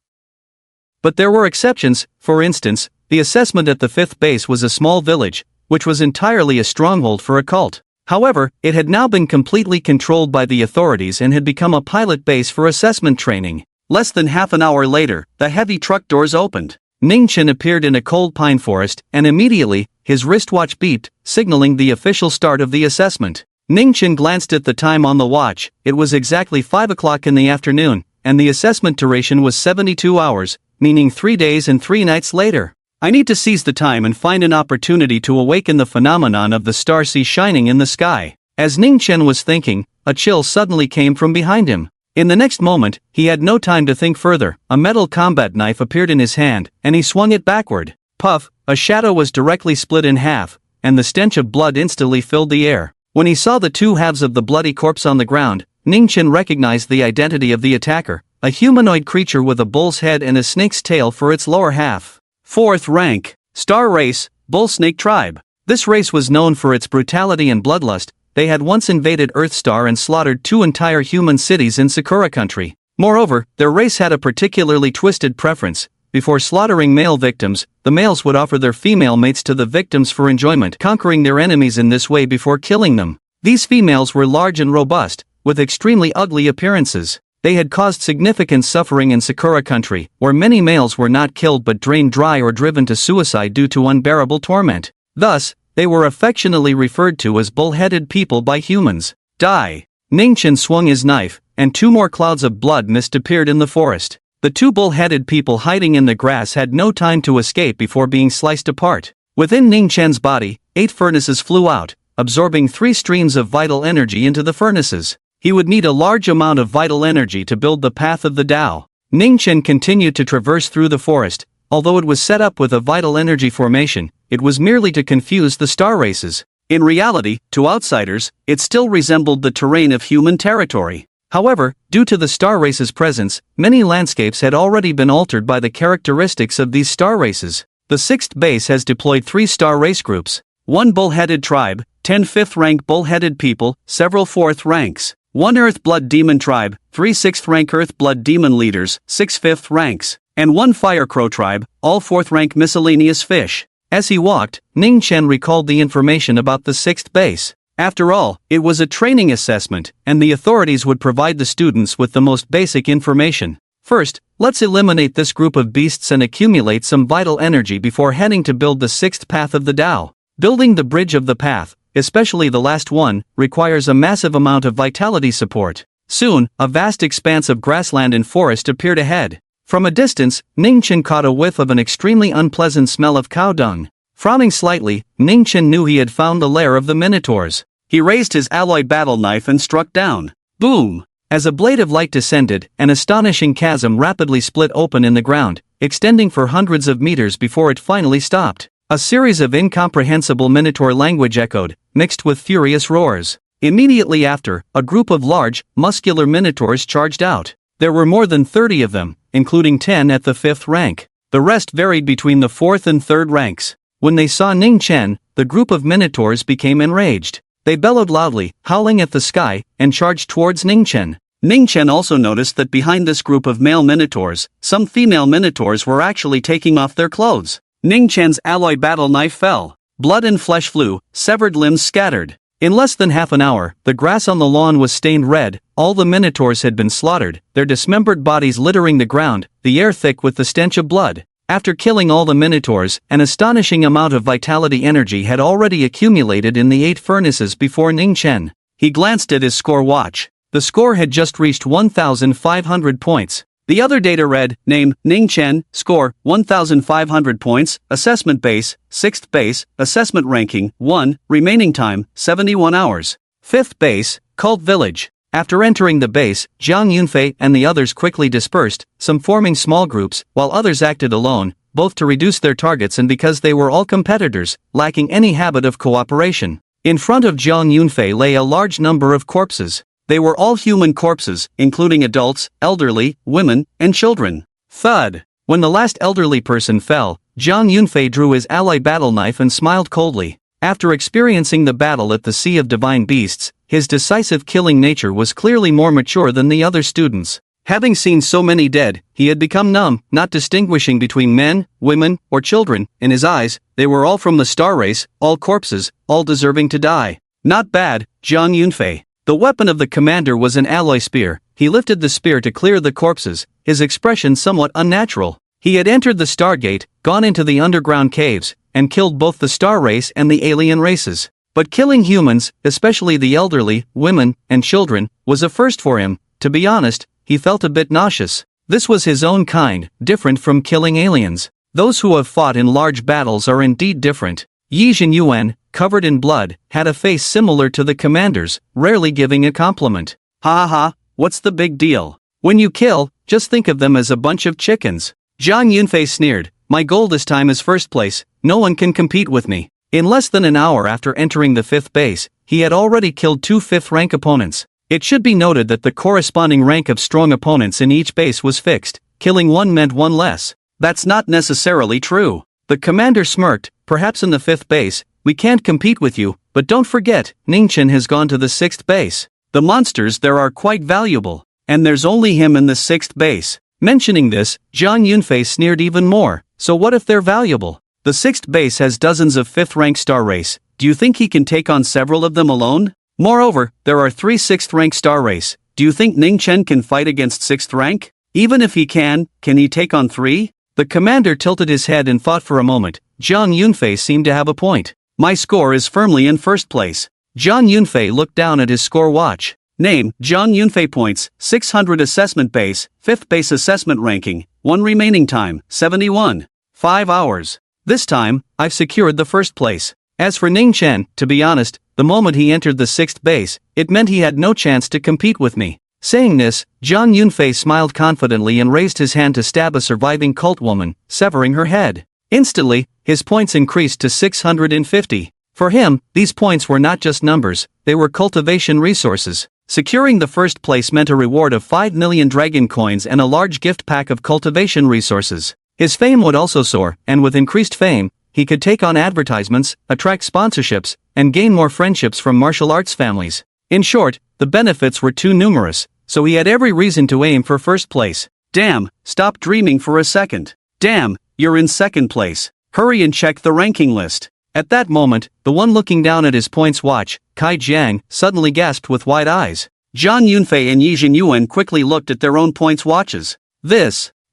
But there were exceptions. For instance, the assessment at the 5th base was a small village, which was entirely a stronghold for a cult. However, it had now been completely controlled by the authorities and had become a pilot base for assessment training. Less than half an hour later, the heavy truck doors opened. Ning Chen appeared in a cold pine forest, and immediately, his wristwatch beeped, signaling the official start of the assessment. Ning Chen glanced at the time on the watch. It was exactly 5 o'clock in the afternoon, and the assessment duration was 72 hours, meaning 3 days and 3 nights later. I need to seize the time and find an opportunity to awaken the phenomenon of the star sea shining in the sky. As Ning Chen was thinking, a chill suddenly came from behind him. In the next moment, he had no time to think further. A metal combat knife appeared in his hand, and he swung it backward. Puff, a shadow was directly split in half, and the stench of blood instantly filled the air. When he saw the 2 halves of the bloody corpse on the ground, Ning Chen recognized the identity of the attacker, a humanoid creature with a bull's head and a snake's tail for its lower half. 4th rank, Star Race, Bull Snake Tribe. This race was known for its brutality and bloodlust. They had once invaded Earthstar and slaughtered 2 entire human cities in Sakura country. Moreover, their race had a particularly twisted preference. Before slaughtering male victims, the males would offer their female mates to the victims for enjoyment, conquering their enemies in this way before killing them. These females were large and robust, with extremely ugly appearances. They had caused significant suffering in Sakura country, where many males were not killed but drained dry or driven to suicide due to unbearable torment. Thus, they were affectionately referred to as bull-headed people by humans. Die! Ning Chen swung his knife, and 2 more clouds of blood mist appeared in the forest. The 2 bull-headed people hiding in the grass had no time to escape before being sliced apart. Within Ning Chen's body, 8 furnaces flew out, absorbing 3 streams of vital energy into the furnaces. He would need a large amount of vital energy to build the path of the Tao. Ning Chen continued to traverse through the forest. Although it was set up with a vital energy formation, it was merely to confuse the star races. In reality, to outsiders, it still resembled the terrain of human territory. However, due to the star races' presence, many landscapes had already been altered by the characteristics of these star races. The 6th base has deployed 3 star race groups. 1 bull-headed tribe, 10 5th rank bull-headed people, several 4th ranks. 1 Earth Blood Demon Tribe, 3 6th rank Earth Blood Demon Leaders, 6 5th ranks, and 1 Fire Crow Tribe, all 4th rank miscellaneous fish. As he walked, Ning Chen recalled the information about the 6th base. After all, it was a training assessment, and the authorities would provide the students with the most basic information. First, let's eliminate this group of beasts and accumulate some vital energy before heading to build the 6th path of the Tao. Building the bridge of the path, especially the last one, requires a massive amount of vitality support. Soon, a vast expanse of grassland and forest appeared ahead. From a distance, Ning Chen caught a whiff of an extremely unpleasant smell of cow dung. Frowning slightly, Ning Chen knew he had found the lair of the Minotaurs. He raised his alloy battle knife and struck down. Boom! As a blade of light descended, an astonishing chasm rapidly split open in the ground, extending for hundreds of meters before it finally stopped. A series of incomprehensible Minotaur language echoed, mixed with furious roars. Immediately after, a group of large, muscular Minotaurs charged out. There were more than 30 of them, including 10 at the 5th rank. The rest varied between the 4th and 3rd ranks. When they saw Ning Chen, the group of Minotaurs became enraged. They bellowed loudly, howling at the sky, and charged towards Ning Chen. Ning Chen also noticed that behind this group of male Minotaurs, some female Minotaurs were actually taking off their clothes. Ning Chen's alloy battle knife fell. Blood and flesh flew, severed limbs scattered. In less than half an hour, the grass on the lawn was stained red, all the Minotaurs had been slaughtered, their dismembered bodies littering the ground, the air thick with the stench of blood. After killing all the Minotaurs, an astonishing amount of vitality energy had already accumulated in the 8 furnaces before Ning Chen. He glanced at his score watch. The score had just reached 1,500 points. The other data read, name, Ning Chen, score, 1,500 points, assessment base, 6th base, assessment ranking, 1, remaining time, 71 hours. 5th base, Cult Village. After entering the base, Jiang Yunfei and the others quickly dispersed, some forming small groups, while others acted alone, both to reduce their targets and because they were all competitors, lacking any habit of cooperation. In front of Jiang Yunfei lay a large number of corpses. They were all human corpses, including adults, elderly, women, and children. Thud! When the last elderly person fell, Jiang Yunfei drew his ally battle knife and smiled coldly. After experiencing the battle at the Sea of Divine Beasts, his decisive killing nature was clearly more mature than the other students. Having seen so many dead, he had become numb, not distinguishing between men, women, or children. In his eyes, they were all from the star race, all corpses, all deserving to die. Not bad, Jiang Yunfei. The weapon of the commander was an alloy spear. He lifted the spear to clear the corpses, his expression somewhat unnatural. He had entered the Stargate, gone into the underground caves, and killed both the star race and the alien races. But killing humans, especially the elderly, women, and children, was a first for him. To be honest, he felt a bit nauseous. This was his own kind, different from killing aliens. Those who have fought in large battles are indeed different. Yi Yuan, covered in blood, had a face similar to the commander's, rarely giving a compliment. Ha ha ha, what's the big deal? When you kill, just think of them as a bunch of chickens. Jiang Yunfei sneered, my goal this time is first place, no one can compete with me. In less than an hour after entering the 5th base, he had already killed 2 5th-rank opponents. It should be noted that the corresponding rank of strong opponents in each base was fixed, killing one meant one less. That's not necessarily true. The commander smirked, perhaps in the 5th base, we can't compete with you, but don't forget, Ningchen has gone to the 6th base. The monsters there are quite valuable, and there's only him in the 6th base. Mentioning this, Jiang Yunfei sneered even more, so what if they're valuable? The 6th base has dozens of 5th-rank star race, do you think he can take on several of them alone? Moreover, there are 3 6th-rank star race, do you think Ningchen can fight against 6th rank? Even if he can he take on 3? The commander tilted his head and thought for a moment. Jiang Yunfei seemed to have a point. My score is firmly in 1st place. Jiang Yunfei looked down at his score watch. Name, Jiang Yunfei points, 600 assessment base, 5th base assessment ranking, 1 remaining time, 71. 5 hours. This time, I've secured the 1st place. As for Ningchen, to be honest, the moment he entered the 6th base, it meant he had no chance to compete with me. Saying this, Jiang Yunfei smiled confidently and raised his hand to stab a surviving cult woman, severing her head. Instantly, his points increased to 650. For him, these points were not just numbers, they were cultivation resources. Securing the 1st place meant a reward of 5 million dragon coins and a large gift pack of cultivation resources. His fame would also soar, and with increased fame, he could take on advertisements, attract sponsorships, and gain more friendships from martial arts families. In short, the benefits were too numerous, so he had every reason to aim for 1st place. Damn, stop dreaming for a second. Damn, you're in 2nd place. Hurry and check the ranking list. At that moment, the one looking down at his points watch, Kai Jiang, suddenly gasped with wide eyes. Jiang Yunfei and Yi Yuan quickly looked at their own points watches.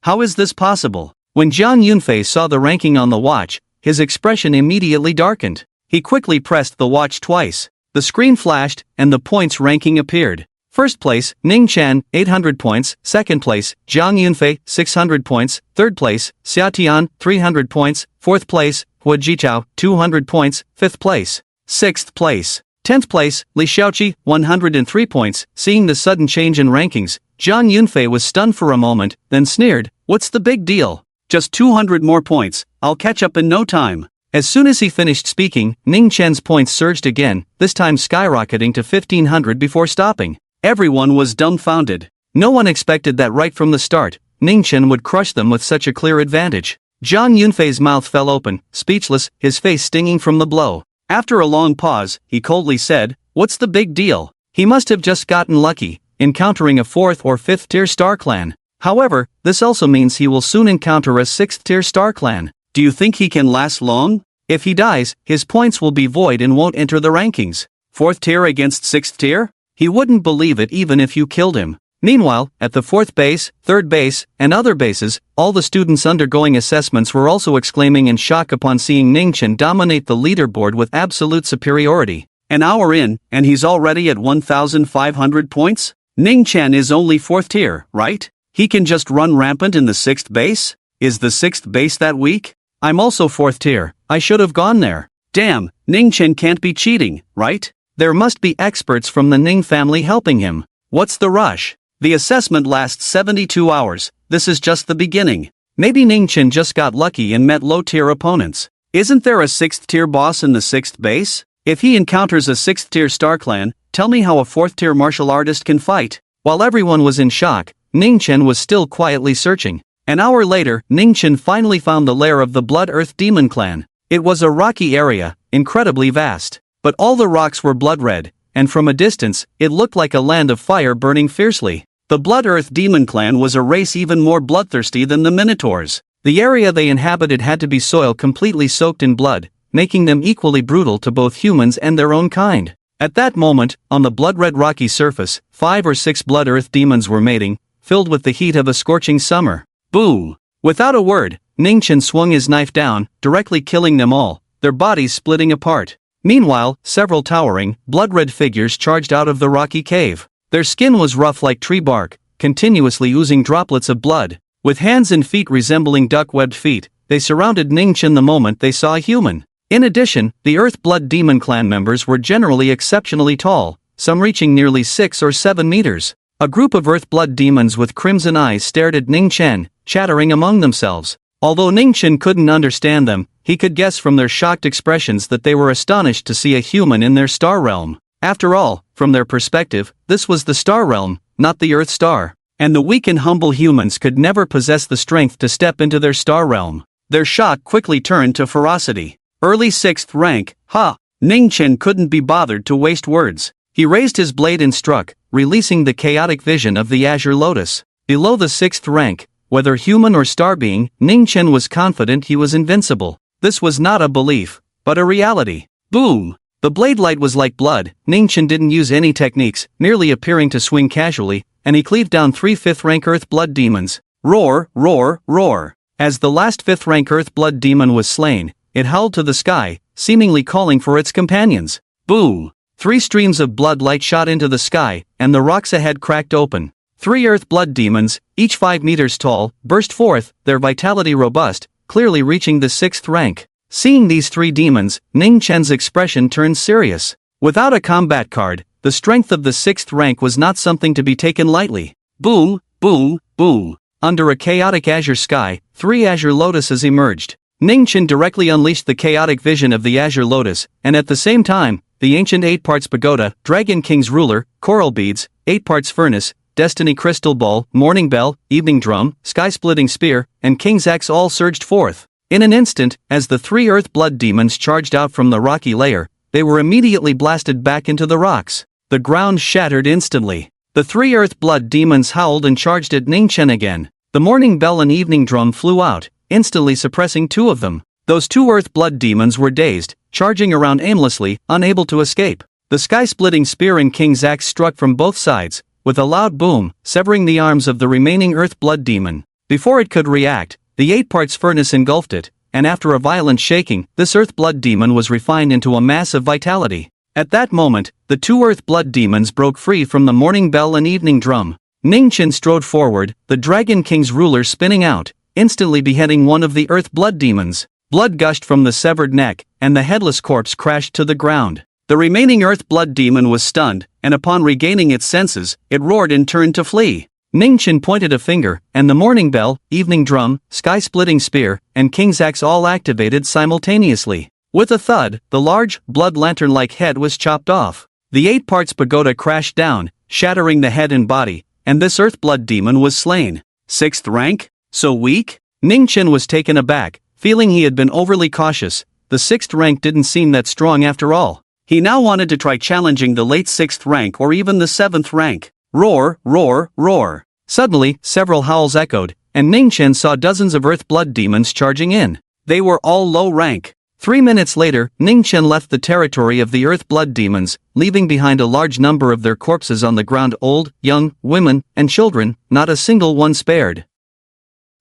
How is this possible? When Jiang Yunfei saw the ranking on the watch, his expression immediately darkened. He quickly pressed the watch twice. The screen flashed, and the points ranking appeared. 1st place, Ningchen, 800 points, 2nd place, Jiang Yunfei, 600 points, 3rd place, Xia Tian, 300 points, 4th place, Hua Jichao, 200 points, 5th place. 6th place. 10th place, Li Xiaoqi, 103 points. Seeing the sudden change in rankings, Jiang Yunfei was stunned for a moment, then sneered, what's the big deal? Just 200 more points, I'll catch up in no time. As soon as he finished speaking, Ning Chen's points surged again, this time skyrocketing to 1500 before stopping. Everyone was dumbfounded. No one expected that right from the start, Ning Chen would crush them with such a clear advantage. Jiang Yunfei's mouth fell open, speechless, his face stinging from the blow. After a long pause, he coldly said, what's the big deal? He must have just gotten lucky, encountering a 4th or 5th tier star clan. However, this also means he will soon encounter a 6th tier star clan. Do you think he can last long? If he dies, his points will be void and won't enter the rankings. 4th tier against 6th tier? He wouldn't believe it even if you killed him. Meanwhile, at the 4th base, 3rd base, and other bases, all the students undergoing assessments were also exclaiming in shock upon seeing Ningchen dominate the leaderboard with absolute superiority. An hour in, and he's already at 1,500 points? Ningchen is only 4th tier, right? He can just run rampant in the 6th base? Is the 6th base that weak? I'm also 4th tier, I should have gone there. Damn, Ningchen can't be cheating, right? There must be experts from the Ning family helping him. What's the rush? The assessment lasts 72 hours, this is just the beginning. Maybe Ningchen just got lucky and met low-tier opponents. Isn't there a 6th-tier boss in the 6th base? If he encounters a 6th-tier star clan, tell me how a 4th-tier martial artist can fight. While everyone was in shock, Ningchen was still quietly searching. An hour later, Ningchen finally found the lair of the Blood Earth Demon clan. It was a rocky area, incredibly vast. But all the rocks were blood red, and from a distance, it looked like a land of fire burning fiercely. The Blood Earth Demon clan was a race even more bloodthirsty than the Minotaurs. The area they inhabited had to be soil completely soaked in blood, making them equally brutal to both humans and their own kind. At that moment, on the blood-red rocky surface, 5 or 6 Blood Earth demons were mating, filled with the heat of a scorching summer. Boom! Without a word, Ningchen swung his knife down, directly killing them all, their bodies splitting apart. Meanwhile, several towering, blood-red figures charged out of the rocky cave. Their skin was rough like tree bark, continuously oozing droplets of blood. With hands and feet resembling duck-webbed feet, they surrounded Ningchen the moment they saw a human. In addition, the Earth Blood Demon clan members were generally exceptionally tall, some reaching nearly 6 or 7 meters. A group of Earth Blood demons with crimson eyes stared at Ningchen, chattering among themselves. Although Ningchen couldn't understand them, he could guess from their shocked expressions that they were astonished to see a human in their star realm. After all, from their perspective, this was the star realm, not the Earth star. And the weak and humble humans could never possess the strength to step into their star realm. Their shock quickly turned to ferocity. Early 6th rank, ha! Ningchen couldn't be bothered to waste words. He raised his blade and struck, releasing the chaotic vision of the Azure Lotus. Below the 6th rank, whether human or star being, Ningchen was confident he was invincible. This was not a belief, but a reality. Boom! The blade light was like blood. Ningchen didn't use any techniques, merely appearing to swing casually, and he cleaved down 3 5th-rank Earth Blood demons. Roar, roar, roar. As the last 5th-rank Earth Blood demon was slain, it howled to the sky, seemingly calling for its companions. Boom! 3 streams of blood light shot into the sky, and the rocks ahead cracked open. 3 Earth Blood demons, each 5 meters tall, burst forth, their vitality robust, clearly reaching the 6th rank. Seeing these 3 demons, Ningchen's expression turned serious. Without a combat card, the strength of the 6th rank was not something to be taken lightly. Boom, boom, boom. Under a chaotic azure sky, 3 azure lotuses emerged. Ningchen directly unleashed the chaotic vision of the azure lotus, and at the same time, the ancient 8 parts pagoda, Dragon King's ruler, coral beads, 8 parts furnace, destiny crystal ball, morning bell, evening drum, sky-splitting spear, and king's axe all surged forth. In an instant, as the 3 Earth Blood demons charged out from the rocky layer, they were immediately blasted back into the rocks. The ground shattered instantly. The 3 Earth Blood demons howled and charged at Ningchen again. The morning bell and evening drum flew out, instantly suppressing 2 of them. Those 2 Earth Blood demons were dazed, charging around aimlessly, unable to escape. The sky-splitting spear and king's axe struck from both sides, with a loud boom, severing the arms of the remaining Earth Blood demon. Before it could react, the 8 parts furnace engulfed it, and after a violent shaking, this Earth Blood demon was refined into a mass of vitality. At that moment, the 2 Earth Blood demons broke free from the morning bell and evening drum. Ningchen strode forward, the Dragon King's ruler spinning out, instantly beheading one of the Earth Blood demons. Blood gushed from the severed neck, and the headless corpse crashed to the ground. The remaining Earth Blood demon was stunned, and upon regaining its senses, it roared and turned to flee. Ningchen pointed a finger, and the morning bell, evening drum, sky-splitting spear, and king's axe all activated simultaneously. With a thud, the large, blood lantern-like head was chopped off. The 8 parts pagoda crashed down, shattering the head and body, and this Earth Blood demon was slain. 6th rank? So weak? Ningchen was taken aback, feeling he had been overly cautious. The 6th rank didn't seem that strong after all. He now wanted to try challenging the late 6th rank or even the 7th rank. Roar, roar, roar. Suddenly, several howls echoed, and Ningchen saw dozens of Earth Blood demons charging in. They were all low rank. 3 minutes later, Ningchen left the territory of the Earth Blood demons, leaving behind a large number of their corpses on the ground, old, young, women, and children, not a single one spared.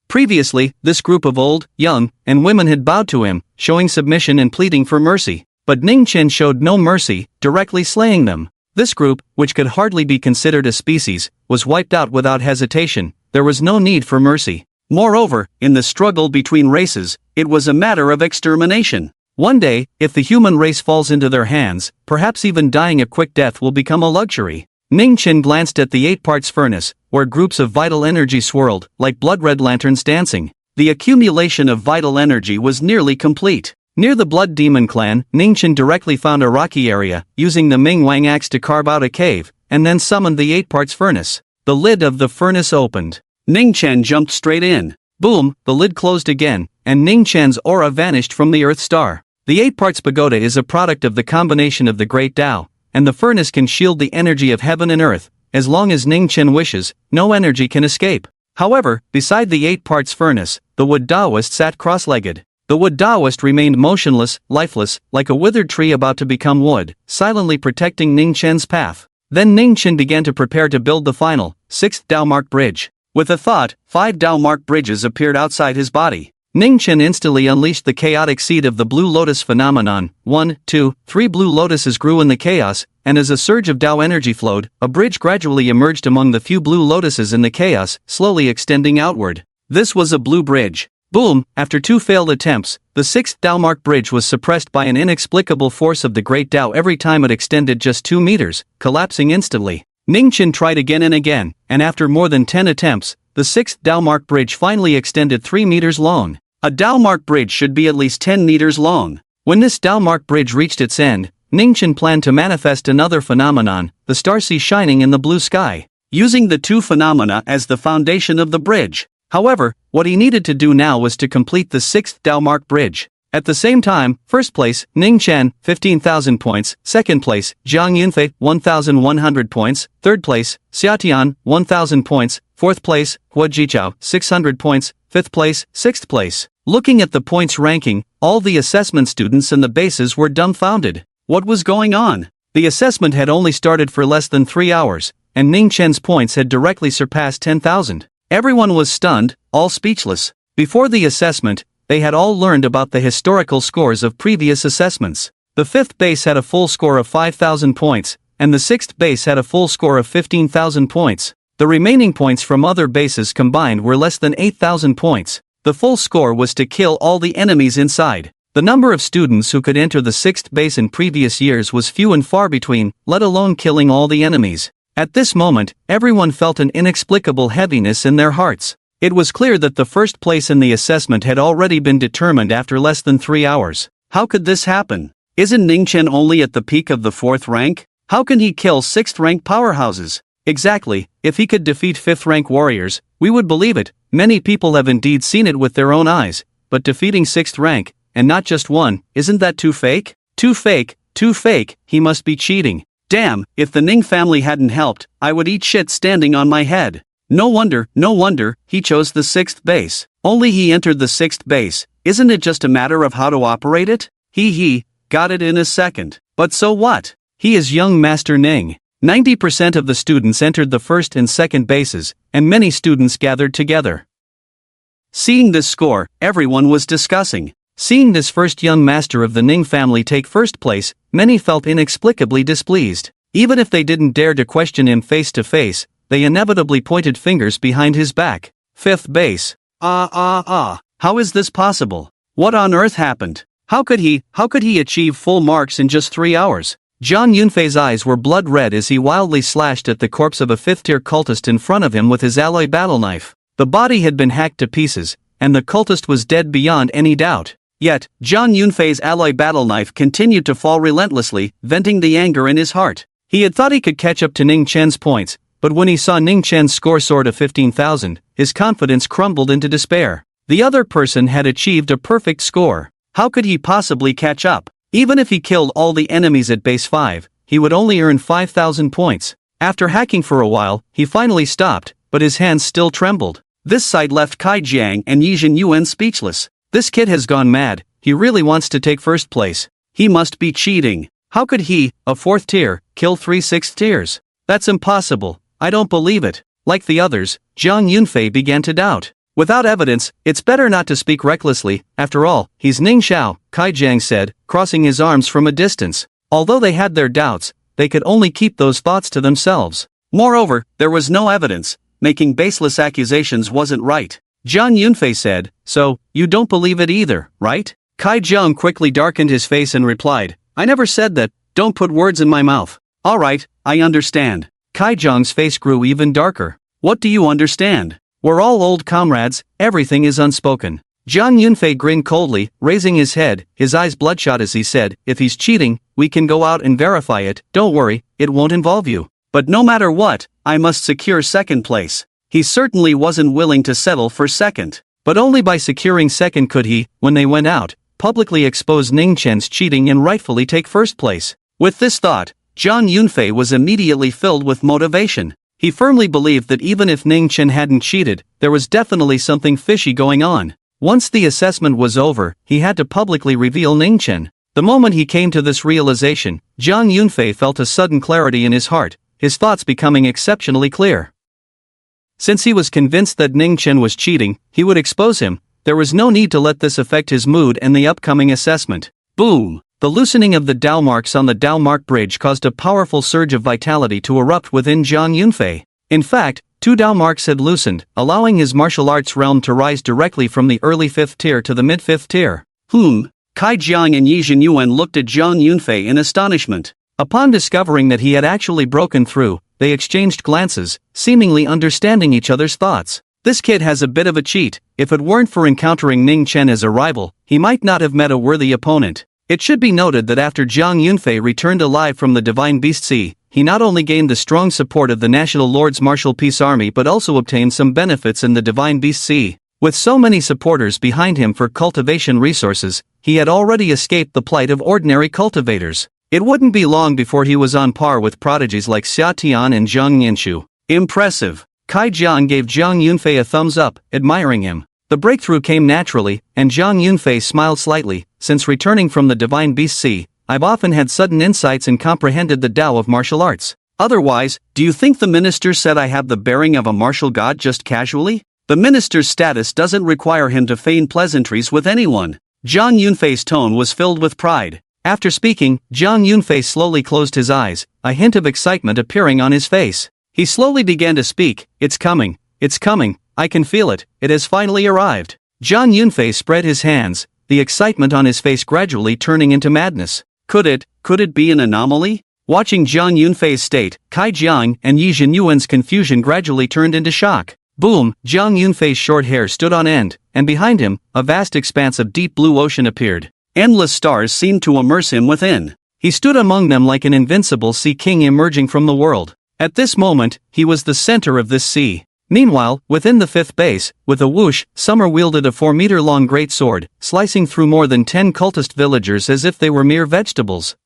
Previously, this group of old, young, and women had bowed to him, showing submission and pleading for mercy. But Ningchen showed no mercy, directly slaying them. This group, which could hardly be considered a species, was wiped out without hesitation. There was no need for mercy. Moreover, in the struggle between races, it was a matter of extermination. One day, if the human race falls into their hands, perhaps even dying a quick death will become a luxury. Ning Chen glanced at the 8 parts furnace, where groups of vital energy swirled, like blood-red lanterns dancing. The accumulation of vital energy was nearly complete. Near the Blood Demon clan, Ning Chen directly found a rocky area, using the Ming Wang axe to carve out a cave, and then summoned the 8 parts furnace. The lid of the furnace opened. Ning Chen jumped straight in. Boom, the lid closed again, and Ning Chen's aura vanished from the Earth Star. The 8 parts pagoda is a product of the combination of the Great Tao, and the furnace can shield the energy of heaven and earth. As long as Ning Chen wishes, no energy can escape. However, beside the 8 parts furnace, the wood Taoist sat cross-legged. The wood Taoist remained motionless, lifeless, like a withered tree about to become wood, silently protecting Ning Chen's path. Then Ning Chen began to prepare to build the final, 6th Tao Mark bridge. With a thought, 5 Tao Mark bridges appeared outside his body. Ning Chen instantly unleashed the chaotic seed of the Blue Lotus phenomenon. 1, 2, 3 blue lotuses grew in the chaos, and as a surge of Tao energy flowed, a bridge gradually emerged among the few blue lotuses in the chaos, slowly extending outward. This was a blue bridge. Boom, after 2 failed attempts, the 6th Tao Mark bridge was suppressed by an inexplicable force of the Great Tao every time it extended just 2 meters, collapsing instantly. Ning Chen tried again and again, and after more than 10 attempts, the 6th Tao Mark bridge finally extended 3 meters long. A Tao Mark bridge should be at least 10 meters long. When this Tao Mark bridge reached its end, Ning Chen planned to manifest another phenomenon, the starseed shining in the blue sky, using the 2 phenomena as the foundation of the bridge. However, what he needed to do now was to complete the 6th Tao Mark bridge. At the same time, first place, Ning Chen, 15,000 points, second place, Zhang Yunfei, 1,100 points, third place, Xiatian, 1,000 points, fourth place, Hua Jichao, 600 points, fifth place, sixth place. Looking at the points ranking, all the assessment students in the bases were dumbfounded. What was going on? The assessment had only started for less than 3 hours, and Ning Chen's points had directly surpassed 10,000. Everyone was stunned, all speechless. Before the assessment, they had all learned about the historical scores of previous assessments. The 5th base had a full score of 5,000 points, and the 6th base had a full score of 15,000 points. The remaining points from other bases combined were less than 8,000 points. The full score was to kill all the enemies inside. The number of students who could enter the 6th base in previous years was few and far between, let alone killing all the enemies. At this moment, everyone felt an inexplicable heaviness in their hearts. It was clear that the first place in the assessment had already been determined after less than 3 hours. How could this happen? Isn't Ning Chen only at the peak of the 4th rank? How can he kill 6th rank powerhouses? Exactly, if he could defeat 5th rank warriors, we would believe it. Many people have indeed seen it with their own eyes, but defeating 6th rank, and not just one, isn't that too fake? Too fake, he must be cheating. Damn, if the Ning family hadn't helped, I would eat shit standing on my head. No wonder, he chose the 6th base. Only he entered the 6th base, isn't it just a matter of how to operate it? He got it in a second. But so what? He is young Master Ning. 90% of the students entered the 1st and 2nd bases, and many students gathered together. Seeing this score, everyone was discussing. Seeing this first young master of the Ning family take 1st place, many felt inexplicably displeased. Even if they didn't dare to question him face to face, they inevitably pointed fingers behind his back. 5th base. How is this possible? What on earth happened? How could he achieve full marks in just 3 hours? Zhang Yunfei's eyes were blood red as he wildly slashed at the corpse of a 5th-tier cultist in front of him with his alloy battle knife. The body had been hacked to pieces, and the cultist was dead beyond any doubt. Yet, Zhang Yunfei's alloy battle knife continued to fall relentlessly, venting the anger in his heart. He had thought he could catch up to Ning Chen's points, but when he saw Ning Chen's score soar to 15,000, his confidence crumbled into despair. The other person had achieved a perfect score. How could he possibly catch up? Even if he killed all the enemies at base 5, he would only earn 5,000 points. After hacking for a while, he finally stopped, but his hands still trembled. This sight left Kai Jiang and Yijin Yuan speechless. This kid has gone mad, he really wants to take 1st place. He must be cheating. How could he, a 4th tier, kill 3 6th tiers? That's impossible, I don't believe it. Like the others, Zhang Yunfei began to doubt. Without evidence, it's better not to speak recklessly. After all, he's Ning Xiao, Kai Jiang said, crossing his arms from a distance. Although they had their doubts, they could only keep those thoughts to themselves. Moreover, there was no evidence. Making baseless accusations wasn't right. Zhang Yunfei said, so, you don't believe it either, right? Kai Jiang quickly darkened his face and replied, I never said that, don't put words in my mouth. Alright, I understand. Kaijiang's face grew even darker. What do you understand? We're all old comrades, everything is unspoken. Zhang Yunfei grinned coldly, raising his head, his eyes bloodshot as he said, if he's cheating, we can go out and verify it, don't worry, it won't involve you. But no matter what, I must secure second place. He certainly wasn't willing to settle for second. But only by securing second could he, when they went out, publicly expose Ning Chen's cheating and rightfully take first place. With this thought, Zhang Yunfei was immediately filled with motivation. He firmly believed that even if Ning Chen hadn't cheated, there was definitely something fishy going on. Once the assessment was over, he had to publicly reveal Ning Chen. The moment he came to this realization, Zhang Yunfei felt a sudden clarity in his heart, his thoughts becoming exceptionally clear. Since he was convinced that Ning Chen was cheating, he would expose him. There was no need to let this affect his mood and the upcoming assessment. Boom! The loosening of the Dao marks on the Dao Mark Bridge caused a powerful surge of vitality to erupt within Zhang Yunfei. In fact, 2 Dao marks had loosened, allowing his martial arts realm to rise directly from the early 5th tier to the mid-5th tier. Kai Jiang and Yi Zhenyuan looked at Zhang Yunfei in astonishment. Upon discovering that he had actually broken through, they exchanged glances, seemingly understanding each other's thoughts. This kid has a bit of a cheat. If it weren't for encountering Ning Chen as a rival, he might not have met a worthy opponent. It should be noted that after Zhang Yunfei returned alive from the Divine Beast Sea, he not only gained the strong support of the National Lord's Martial Peace Army but also obtained some benefits in the Divine Beast Sea. With so many supporters behind him for cultivation resources, he had already escaped the plight of ordinary cultivators. It wouldn't be long before he was on par with prodigies like Xia Tian and Zhang Nianshu. Impressive. Kai Jiang gave Zhang Yunfei a thumbs up, admiring him. The breakthrough came naturally, and Zhang Yunfei smiled slightly. Since returning from the Divine Beast Sea, I've often had sudden insights and comprehended the Tao of martial arts. Otherwise, do you think the minister said I have the bearing of a martial god just casually? The minister's status doesn't require him to feign pleasantries with anyone. Zhang Yunfei's tone was filled with pride. After speaking, Zhang Yunfei slowly closed his eyes, a hint of excitement appearing on his face. He slowly began to speak, it's coming, I can feel it, it has finally arrived. Zhang Yunfei spread his hands, the excitement on his face gradually turning into madness. Could it be an anomaly? Watching Zhang Yunfei's state, Kai Jiang and Yi Zhenyuan's confusion gradually turned into shock. Boom! Zhang Yunfei's short hair stood on end, and behind him, a vast expanse of deep blue ocean appeared. Endless stars seemed to immerse him within. He stood among them like an invincible sea king emerging from the world. At this moment, he was the center of this sea. Meanwhile, within the 5th base, with a whoosh, Summer wielded a 4-meter-long great sword, slicing through more than 10 cultist villagers as if they were mere vegetables.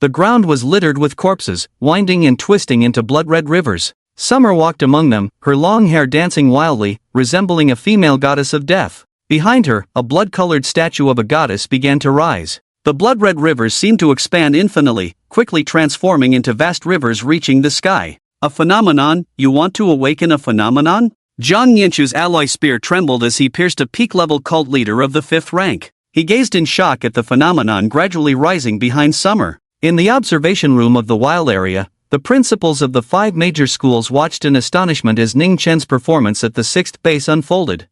The ground was littered with corpses, winding and twisting into blood-red rivers. Summer walked among them, her long hair dancing wildly, resembling a female goddess of death. Behind her, a blood-colored statue of a goddess began to rise. The blood-red rivers seemed to expand infinitely, quickly transforming into vast rivers reaching the sky. A phenomenon? You want to awaken a phenomenon? Zhang Nianshu's alloy spear trembled as he pierced a peak-level cult leader of the 5th rank. He gazed in shock at the phenomenon gradually rising behind Summer. In the observation room of the wild area, the principals of the 5 major schools watched in astonishment as Ning Chen's performance at the 6th base unfolded.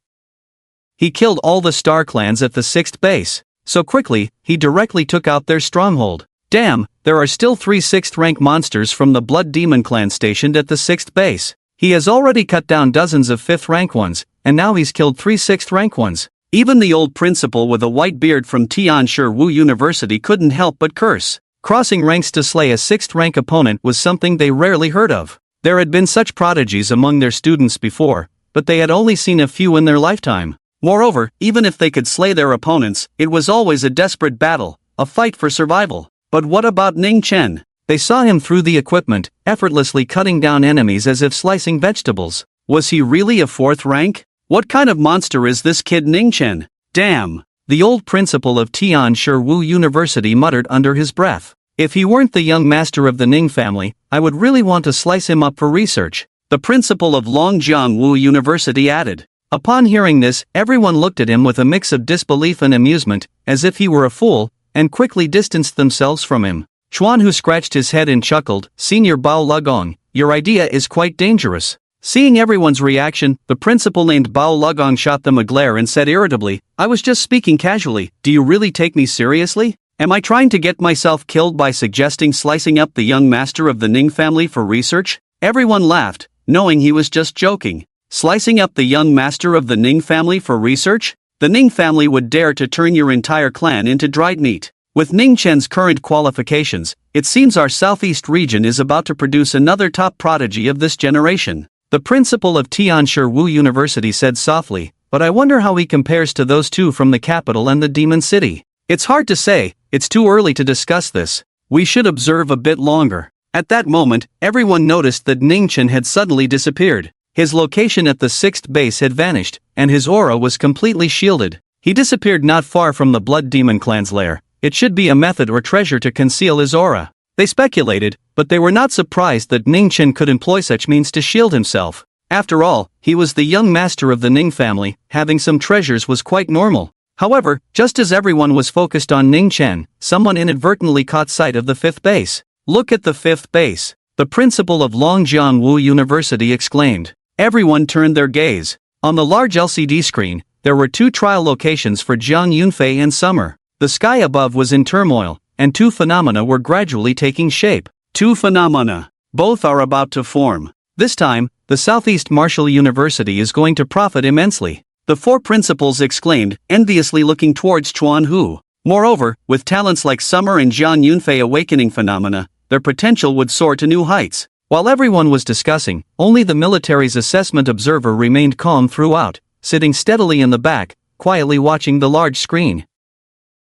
He killed all the star clans at the 6th base. So quickly, he directly took out their stronghold. Damn, there are still 3 6th rank monsters from the Blood Demon clan stationed at the 6th base. He has already cut down dozens of 5th rank ones, and now he's killed 3 6th rank ones. Even the old principal with a white beard from Tianshi Wu University couldn't help but curse. Crossing ranks to slay a 6th rank opponent was something they rarely heard of. There had been such prodigies among their students before, but they had only seen a few in their lifetime. Moreover, even if they could slay their opponents, it was always a desperate battle, a fight for survival. But what about Ning Chen? They saw him through the equipment, effortlessly cutting down enemies as if slicing vegetables. Was he really a 4th rank? What kind of monster is this kid Ning Chen? Damn! The old principal of Tianshi Wu University muttered under his breath. If he weren't the young master of the Ning family, I would really want to slice him up for research. The principal of Longjiang Wu University added. Upon hearing this, everyone looked at him with a mix of disbelief and amusement, as if he were a fool, and quickly distanced themselves from him. Chuan, who scratched his head and chuckled, Senior Bao Lugong, your idea is quite dangerous. Seeing everyone's reaction, the principal named Bao Lugong shot them a glare and said irritably, I was just speaking casually, do you really take me seriously? Am I trying to get myself killed by suggesting slicing up the young master of the Ning family for research? Everyone laughed, knowing he was just joking. Slicing up the young master of the Ning family for research? The Ning family would dare to turn your entire clan into dried meat. With Ning Chen's current qualifications, it seems our southeast region is about to produce another top prodigy of this generation. The principal of Tianshi Wu University said softly, but I wonder how he compares to those two from the capital and the Demon City. It's hard to say, it's too early to discuss this. We should observe a bit longer. At that moment, everyone noticed that Ning Chen had suddenly disappeared. His location at the 6th base had vanished, and his aura was completely shielded. He disappeared not far from the Blood Demon clan's lair. It should be a method or treasure to conceal his aura. They speculated, but they were not surprised that Ning Chen could employ such means to shield himself. After all, he was the young master of the Ning family, having some treasures was quite normal. However, just as everyone was focused on Ning Chen, someone inadvertently caught sight of the 5th base. Look at the 5th base, the principal of Longjiang Wu University exclaimed. Everyone turned their gaze. On the large LCD screen, there were 2 trial locations for Jiang Yunfei and Summer. The sky above was in turmoil, and 2 phenomena were gradually taking shape. 2 phenomena. Both are about to form. This time, the Southeast Martial University is going to profit immensely. The 4 principals exclaimed, enviously looking towards Chuan Hu. Moreover, with talents like Summer and Jiang Yunfei awakening phenomena, their potential would soar to new heights. While everyone was discussing, only the military's assessment observer remained calm throughout, sitting steadily in the back, quietly watching the large screen.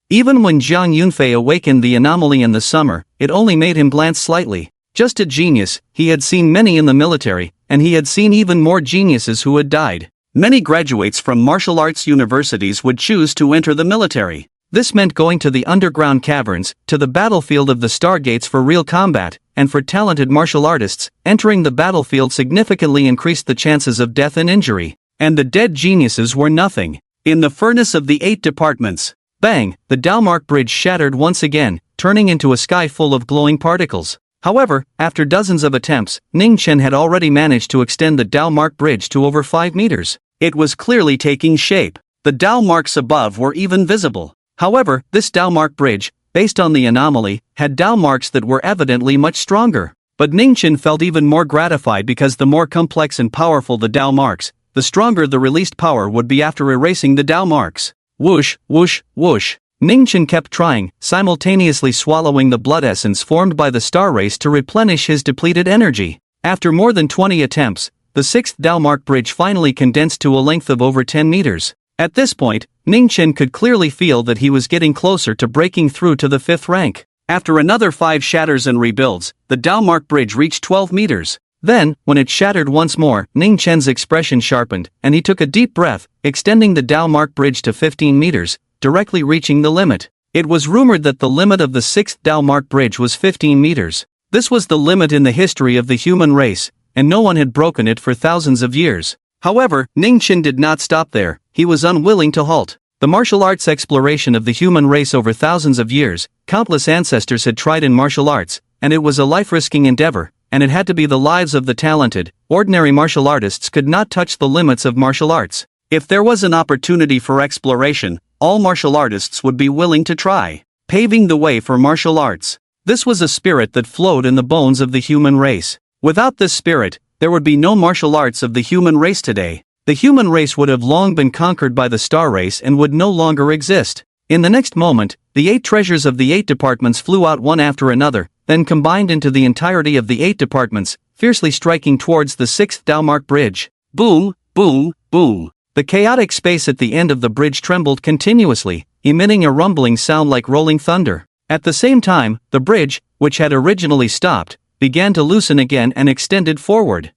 Even when Jiang Yunfei awakened the anomaly in the summer, it only made him glance slightly. Just a genius, he had seen many in the military, and he had seen even more geniuses who had died. Many graduates from martial arts universities would choose to enter the military. This meant going to the underground caverns, to the battlefield of the Stargates for real combat, and for talented martial artists, entering the battlefield significantly increased the chances of death and injury. And the dead geniuses were nothing. In the furnace of the 8 departments. Bang! The Dalmark Bridge shattered once again, turning into a sky full of glowing particles. However, after dozens of attempts, Ning Chen had already managed to extend the Dalmark Bridge to over 5 meters. It was clearly taking shape. The Dalmarks above were even visible. However, this Dalmark Bridge, based on the anomaly, had Dalmarks that were evidently much stronger. But Ning Chen felt even more gratified because the more complex and powerful the Dalmarks, the stronger the released power would be after erasing the Dalmarks. Whoosh, whoosh, whoosh. Ning Chen kept trying, simultaneously swallowing the blood essence formed by the star race to replenish his depleted energy. After more than 20 attempts, the 6th Dalmark Bridge finally condensed to a length of over 10 meters. At this point, Ning Chen could clearly feel that he was getting closer to breaking through to the 5th rank. After another 5 shatters and rebuilds, the Dalmark Bridge reached 12 meters. Then, when it shattered once more, Ning Chen's expression sharpened, and he took a deep breath, extending the Dalmark Bridge to 15 meters, directly reaching the limit. It was rumored that the limit of the 6th Dalmark Bridge was 15 meters. This was the limit in the history of the human race, and no one had broken it for thousands of years. However, Ning Chen did not stop there. He was unwilling to halt. The martial arts exploration of the human race over thousands of years, countless ancestors had tried in martial arts, and it was a life-risking endeavor, and it had to be the lives of the talented. Ordinary martial artists could not touch the limits of martial arts. If there was an opportunity for exploration, all martial artists would be willing to try, paving the way for martial arts. This was a spirit that flowed in the bones of the human race. Without this spirit, there would be no martial arts of the human race today. The human race would have long been conquered by the star race and would no longer exist. In the next moment, the 8 treasures of the 8 departments flew out one after another, then combined into the entirety of the 8 departments, fiercely striking towards the 6th Dalmark Bridge. Boom, boom, boom. The chaotic space at the end of the bridge trembled continuously, emitting a rumbling sound like rolling thunder. At the same time, the bridge, which had originally stopped, began to loosen again and extended forward.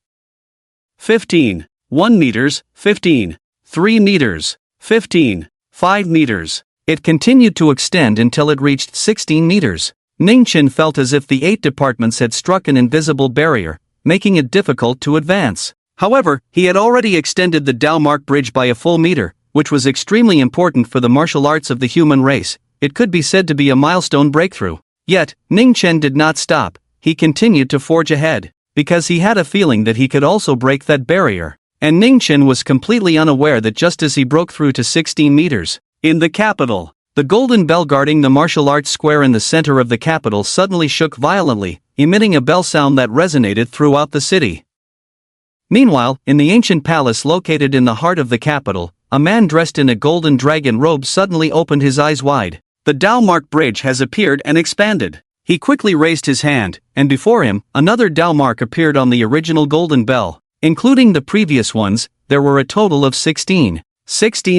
15. 1 meters, 15. 3 meters, 15. 5 meters. It continued to extend until it reached 16 meters. Ning Chen felt as if the 8 departments had struck an invisible barrier, making it difficult to advance. However, he had already extended the Dalmark Bridge by a full meter, which was extremely important for the martial arts of the human race. It could be said to be a milestone breakthrough. Yet, Ning Chen did not stop. He continued to forge ahead, because he had a feeling that he could also break that barrier. And Ning Chen was completely unaware that just as he broke through to 16 meters, in the capital, The golden bell guarding the martial arts square in the center of the capital suddenly shook violently, emitting a bell sound that resonated throughout the city. Meanwhile, in the ancient palace located in the heart of the capital, a man dressed in a golden dragon robe suddenly opened his eyes wide. The Dao-mark bridge has appeared and expanded. He quickly raised his hand, and before him, another Dao mark appeared on the original golden bell. Including the previous ones, there were a total of 16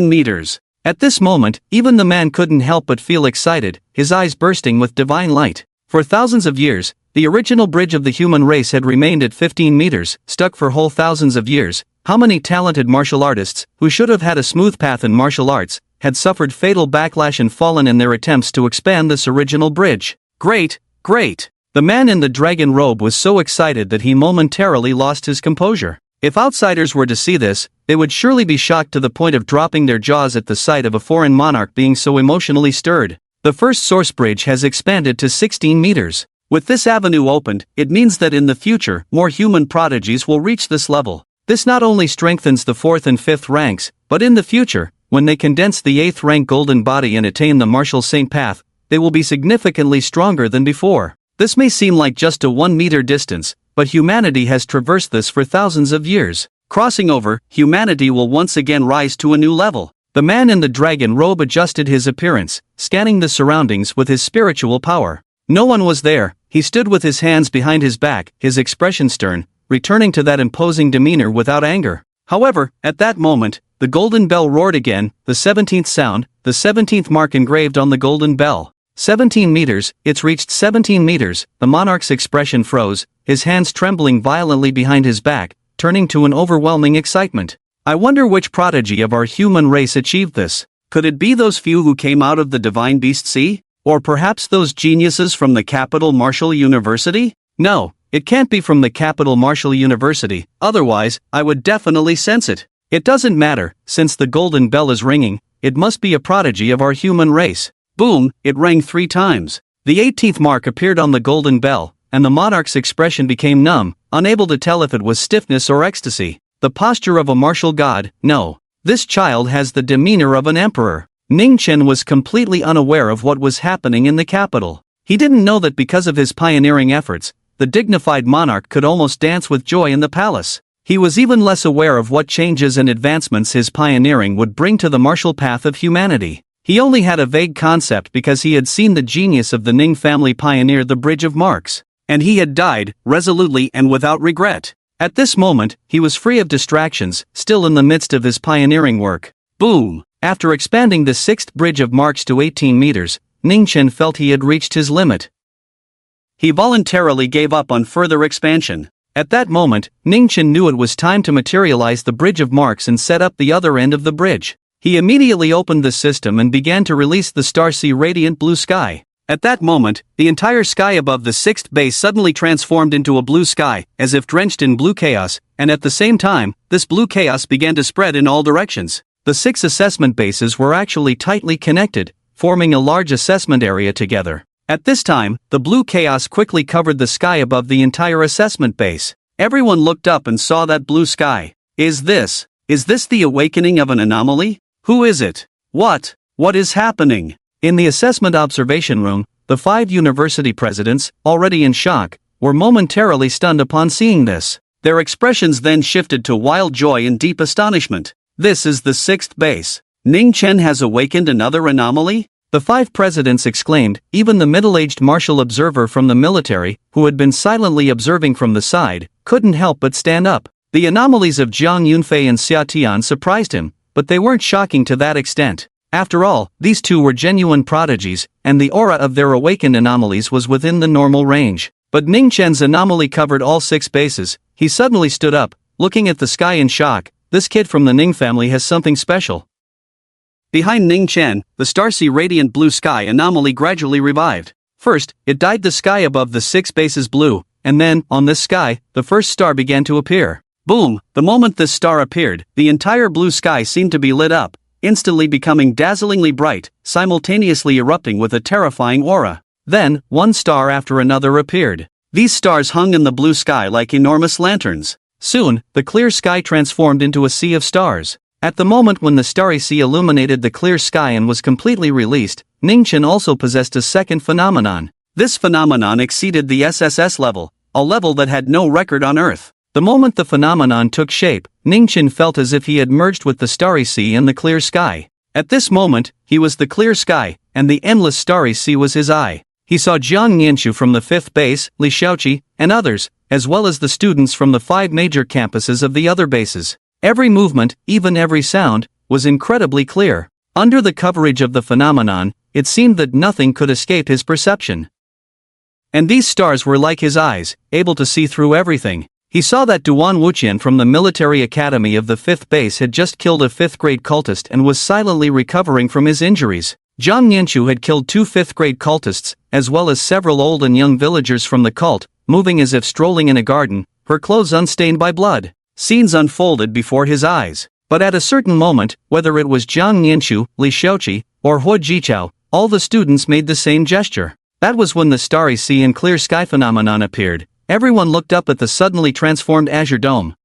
meters. At this moment, even the man couldn't help but feel excited, his eyes bursting with divine light. For thousands of years, the original bridge of the human race had remained at 15 meters, stuck for whole thousands of years. How many talented martial artists, who should have had a smooth path in martial arts, had suffered fatal backlash and fallen in their attempts to expand this original bridge? Great! The man in the dragon robe was so excited that he momentarily lost his composure. If outsiders were to see this, they would surely be shocked to the point of dropping their jaws at the sight of a foreign monarch being so emotionally stirred. The first source bridge has expanded to 16 meters. With this avenue opened, it means that in the future, more human prodigies will reach this level. This not only strengthens the 4th and 5th ranks, but in the future, when they condense the 8th rank golden body and attain the martial saint path, they will be significantly stronger than before. This may seem like just a 1 meter distance, but humanity has traversed this for thousands of years. Crossing over, humanity will once again rise to a new level. The man in the dragon robe adjusted his appearance, scanning the surroundings with his spiritual power. No one was there. He stood with his hands behind his back, his expression stern, returning to that imposing demeanor without anger. However, at that moment, the golden bell roared again, the 17th sound, the 17th mark engraved on the golden bell. 17 meters, it's reached 17 meters, the monarch's expression froze, his hands trembling violently behind his back, turning to an overwhelming excitement. I wonder which prodigy of our human race achieved this. Could it be those few who came out of the divine beast sea? Or perhaps those geniuses from the Capital Martial University? No, it can't be from the Capital Martial University, otherwise, I would definitely sense it. It doesn't matter, since the golden bell is ringing, it must be a prodigy of our human race. Boom, it rang 3 times. The 18th mark appeared on the golden bell, and the monarch's expression became numb, unable to tell if it was stiffness or ecstasy. The posture of a martial god, no. This child has the demeanor of an emperor. Ning Chen was completely unaware of what was happening in the capital. He didn't know that because of his pioneering efforts, the dignified monarch could almost dance with joy in the palace. He was even less aware of what changes and advancements his pioneering would bring to the martial path of humanity. He only had a vague concept because he had seen the genius of the Ning family pioneer the Bridge of Marks. And he had died, resolutely and without regret. At this moment, he was free of distractions, still in the midst of his pioneering work. Boom! After expanding the 6th Bridge of Marks to 18 meters, Ning Chen felt he had reached his limit. He voluntarily gave up on further expansion. At that moment, Ning Chen knew it was time to materialize the Bridge of Marks and set up the other end of the bridge. He immediately opened the system and began to release the Starsea radiant blue sky. At that moment, the entire sky above the 6th base suddenly transformed into a blue sky, as if drenched in blue chaos, and at the same time, this blue chaos began to spread in all directions. The 6 assessment bases were actually tightly connected, forming a large assessment area together. At this time, the blue chaos quickly covered the sky above the entire assessment base. Everyone looked up and saw that blue sky. Is this the awakening of an anomaly? Who is it? What is happening? In the assessment observation room, the 5 university presidents, already in shock, were momentarily stunned upon seeing this. Their expressions then shifted to wild joy and deep astonishment. This is the 6th base. Ning Chen has awakened another anomaly? The 5 presidents exclaimed. Even the middle-aged martial observer from the military, who had been silently observing from the side, couldn't help but stand up. The anomalies of Jiang Yunfei and Xia Tian surprised him, but they weren't shocking to that extent. After all, these 2 were genuine prodigies, and the aura of their awakened anomalies was within the normal range. But Ning Chen's anomaly covered all 6 bases. He suddenly stood up, looking at the sky in shock. This kid from the Ning family has something special. Behind Ning Chen, the Starsea radiant blue sky anomaly gradually revived. First, it dyed the sky above the 6 bases blue, and then, on this sky, the first star began to appear. Boom! The moment this star appeared, the entire blue sky seemed to be lit up, instantly becoming dazzlingly bright, simultaneously erupting with a terrifying aura. Then, one star after another appeared. These stars hung in the blue sky like enormous lanterns. Soon, the clear sky transformed into a sea of stars. At the moment when the starry sea illuminated the clear sky and was completely released, Ningchen also possessed a second phenomenon. This phenomenon exceeded the SSS level, a level that had no record on Earth. The moment the phenomenon took shape, Ningchen felt as if he had merged with the starry sea and the clear sky. At this moment, he was the clear sky, and the endless starry sea was his eye. He saw Jiang Nianshu from the 5th base, Leachi, and others, as well as the students from the 5 major campuses of the other bases. Every movement, even every sound, was incredibly clear. Under the coverage of the phenomenon, it seemed that nothing could escape his perception. And these stars were like his eyes, able to see through everything. He saw that Duan Wuqian from the military academy of the 5th base had just killed a 5th-grade cultist and was silently recovering from his injuries. Jiang Nianshu had killed 2 5th-grade cultists, as well as several old and young villagers from the cult, moving as if strolling in a garden, her clothes unstained by blood. Scenes unfolded before his eyes. But at a certain moment, whether it was Jiang Nianshu, Li Xiaoqi, or Hua Jichao, all the students made the same gesture. That was when the starry sea and clear sky phenomenon appeared. Everyone looked up at the suddenly transformed azure dome.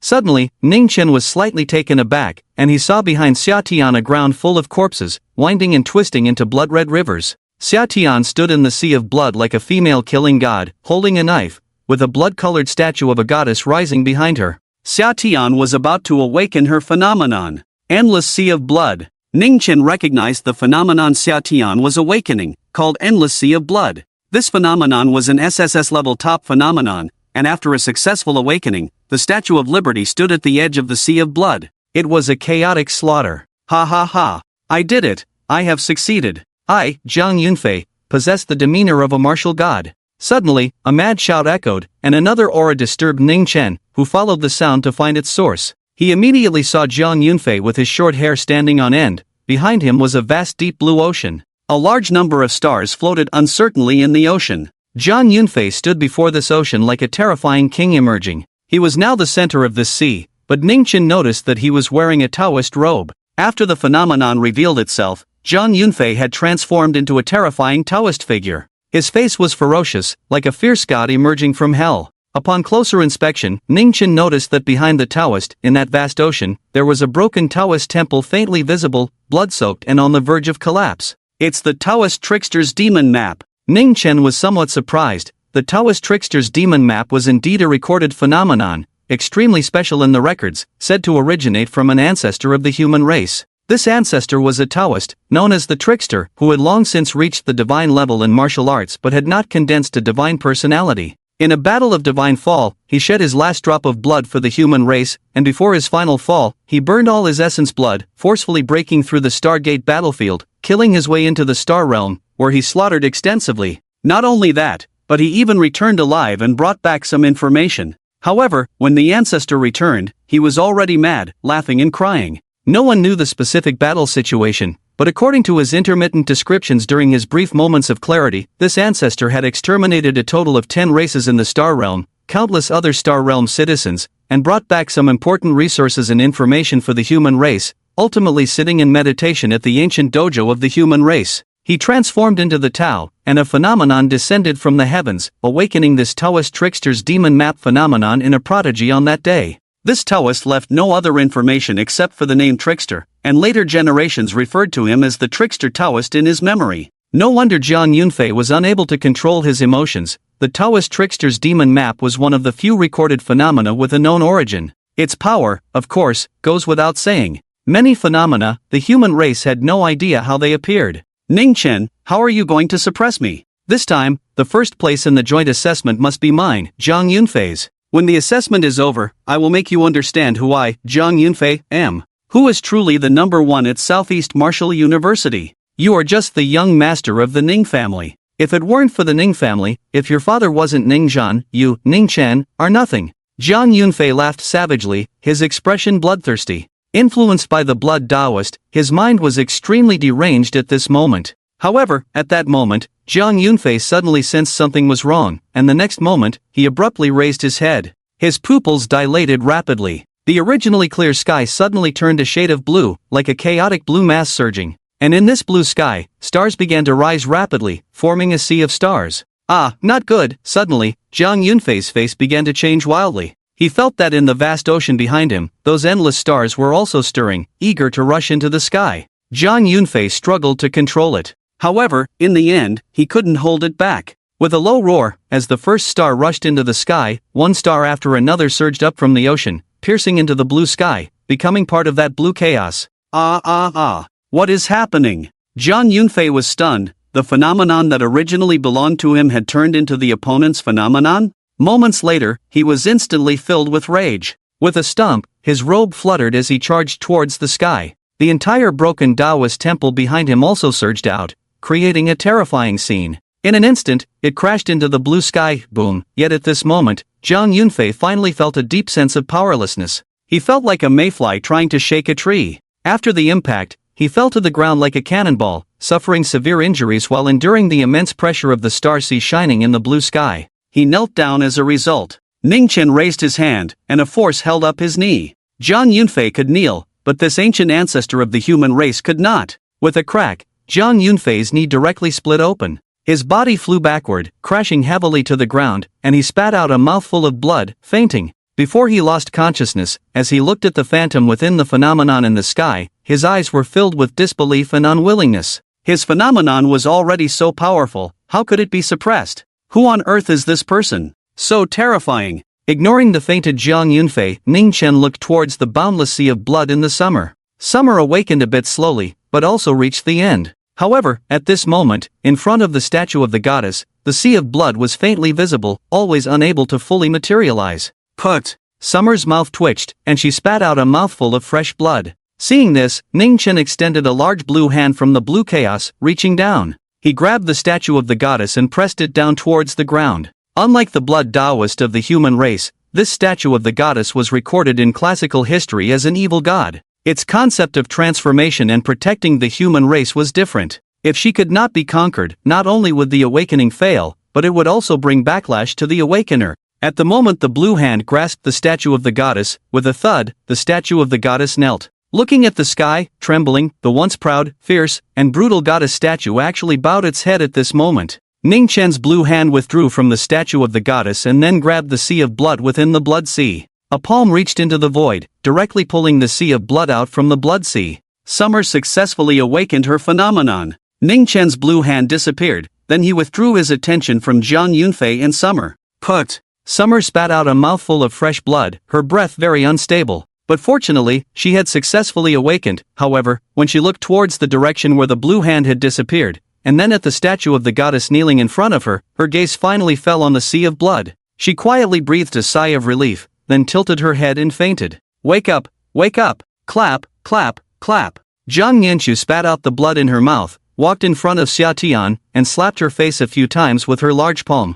Suddenly, Ningchen was slightly taken aback, and he saw behind Xiatian a ground full of corpses, winding and twisting into blood-red rivers. Xiatian stood in the sea of blood like a female killing god, holding a knife, with a blood-colored statue of a goddess rising behind her. Xiatian was about to awaken her phenomenon. Endless sea of blood. Ningchen recognized the phenomenon Xiatian was awakening, called Endless Sea of Blood. This phenomenon was an SSS-level top phenomenon, and after a successful awakening, the Statue of Liberty stood at the edge of the Sea of Blood. It was a chaotic slaughter. Ha ha ha. I did it. I have succeeded. I, Zhang Yunfei, possess the demeanor of a martial god. Suddenly, a mad shout echoed, and another aura disturbed Ningchen, who followed the sound to find its source. He immediately saw Zhang Yunfei with his short hair standing on end. Behind him was a vast deep blue ocean. A large number of stars floated uncertainly in the ocean. Zhang Yunfei stood before this ocean like a terrifying king emerging. He was now the center of this sea, but Ningchen noticed that he was wearing a Taoist robe. After the phenomenon revealed itself, Zhang Yunfei had transformed into a terrifying Taoist figure. His face was ferocious, like a fierce god emerging from hell. Upon closer inspection, Ningchen noticed that behind the Taoist, in that vast ocean, there was a broken Taoist temple faintly visible, blood-soaked and on the verge of collapse. It's the Taoist trickster's demon map. Ningchen was somewhat surprised. The Taoist trickster's demon map was indeed a recorded phenomenon, extremely special in the records, said to originate from an ancestor of the human race. This ancestor was a Taoist, known as the trickster, who had long since reached the divine level in martial arts but had not condensed a divine personality. In a battle of divine fall, he shed his last drop of blood for the human race, and before his final fall, he burned all his essence blood, forcefully breaking through the Stargate battlefield, killing his way into the Star Realm, where he slaughtered extensively. Not only that, but he even returned alive and brought back some information. However, when the ancestor returned, he was already mad, laughing and crying. No one knew the specific battle situation, but according to his intermittent descriptions during his brief moments of clarity, this ancestor had exterminated a total of 10 races in the Star Realm, countless other Star Realm citizens, and brought back some important resources and information for the human race, ultimately sitting in meditation at the ancient dojo of the human race. He transformed into the Tao, and a phenomenon descended from the heavens, awakening this Taoist trickster's demon map phenomenon in a prodigy on that day. This Taoist left no other information except for the name Trickster, and later generations referred to him as the Trickster Taoist in his memory. No wonder Zhang Yunfei was unable to control his emotions. The Taoist trickster's demon map was one of the few recorded phenomena with a known origin. Its power, of course, goes without saying. Many phenomena, the human race had no idea how they appeared. Ningchen, how are you going to suppress me? This time, the first place in the joint assessment must be mine, Zhang Yunfei's. When the assessment is over, I will make you understand who I, Zhang Yunfei, am. Who is truly the number one at Southeast Martial University. You are just the young master of the Ning family. If it weren't for the Ning family, if your father wasn't Ningzhan, you, Ningchen, are nothing. Zhang Yunfei laughed savagely, his expression bloodthirsty. Influenced by the blood Taoist, his mind was extremely deranged at this moment. However, at that moment, Zhang Yunfei suddenly sensed something was wrong, and the next moment, he abruptly raised his head. His pupils dilated rapidly. The originally clear sky suddenly turned a shade of blue, like a chaotic blue mass surging. And in this blue sky, stars began to rise rapidly, forming a sea of stars. Ah, not good. Suddenly, Zhang Yunfei's face began to change wildly. He felt that in the vast ocean behind him, those endless stars were also stirring, eager to rush into the sky. Zhang Yunfei struggled to control it. However, in the end, he couldn't hold it back. With a low roar, as the first star rushed into the sky, one star after another surged up from the ocean, piercing into the blue sky, becoming part of that blue chaos. What is happening? Zhang Yunfei was stunned. The phenomenon that originally belonged to him had turned into the opponent's phenomenon? Moments later, he was instantly filled with rage. With a stump, his robe fluttered as he charged towards the sky. The entire broken Taoist temple behind him also surged out, creating a terrifying scene. In an instant, it crashed into the blue sky, boom. Yet at this moment, Zhang Yunfei finally felt a deep sense of powerlessness. He felt like a mayfly trying to shake a tree. After the impact, he fell to the ground like a cannonball, suffering severe injuries while enduring the immense pressure of the star sea shining in the blue sky. He knelt down as a result. Ningchen raised his hand, and a force held up his knee. Zhang Yunfei could kneel, but this ancient ancestor of the human race could not. With a crack, Zhang Yunfei's knee directly split open. His body flew backward, crashing heavily to the ground, and he spat out a mouthful of blood, fainting. Before he lost consciousness, as he looked at the phantom within the phenomenon in the sky, his eyes were filled with disbelief and unwillingness. His phenomenon was already so powerful, how could it be suppressed? Who on earth is this person? So terrifying. Ignoring the fainted Zhang Yunfei, Ningchen looked towards the boundless sea of blood in the summer. Summer awakened a bit slowly, but also reached the end. However, at this moment, in front of the statue of the goddess, the sea of blood was faintly visible, always unable to fully materialize. Put! Summer's mouth twitched, and she spat out a mouthful of fresh blood. Seeing this, Ningchen extended a large blue hand from the blue chaos, reaching down. He grabbed the statue of the goddess and pressed it down towards the ground. Unlike the blood Taoist of the human race, this statue of the goddess was recorded in classical history as an evil god. Its concept of transformation and protecting the human race was different. If she could not be conquered, not only would the awakening fail, but it would also bring backlash to the awakener. At the moment the blue hand grasped the statue of the goddess, with a thud, the statue of the goddess knelt. Looking at the sky, trembling, the once proud, fierce, and brutal goddess statue actually bowed its head at this moment. Ningchen's blue hand withdrew from the statue of the goddess and then grabbed the sea of blood within the blood sea. A palm reached into the void, directly pulling the sea of blood out from the blood sea. Summer successfully awakened her phenomenon. Ningchen's blue hand disappeared, then he withdrew his attention from Zhang Yunfei and Summer. Put! Summer spat out a mouthful of fresh blood, her breath very unstable. But fortunately, she had successfully awakened. However, when she looked towards the direction where the blue hand had disappeared, and then at the statue of the goddess kneeling in front of her, her gaze finally fell on the sea of blood. She quietly breathed a sigh of relief, then tilted her head and fainted. Wake up! Wake up! Clap, clap, clap. Zhang Yanchu spat out the blood in her mouth, walked in front of Xia Tian, and slapped her face a few times with her large palm.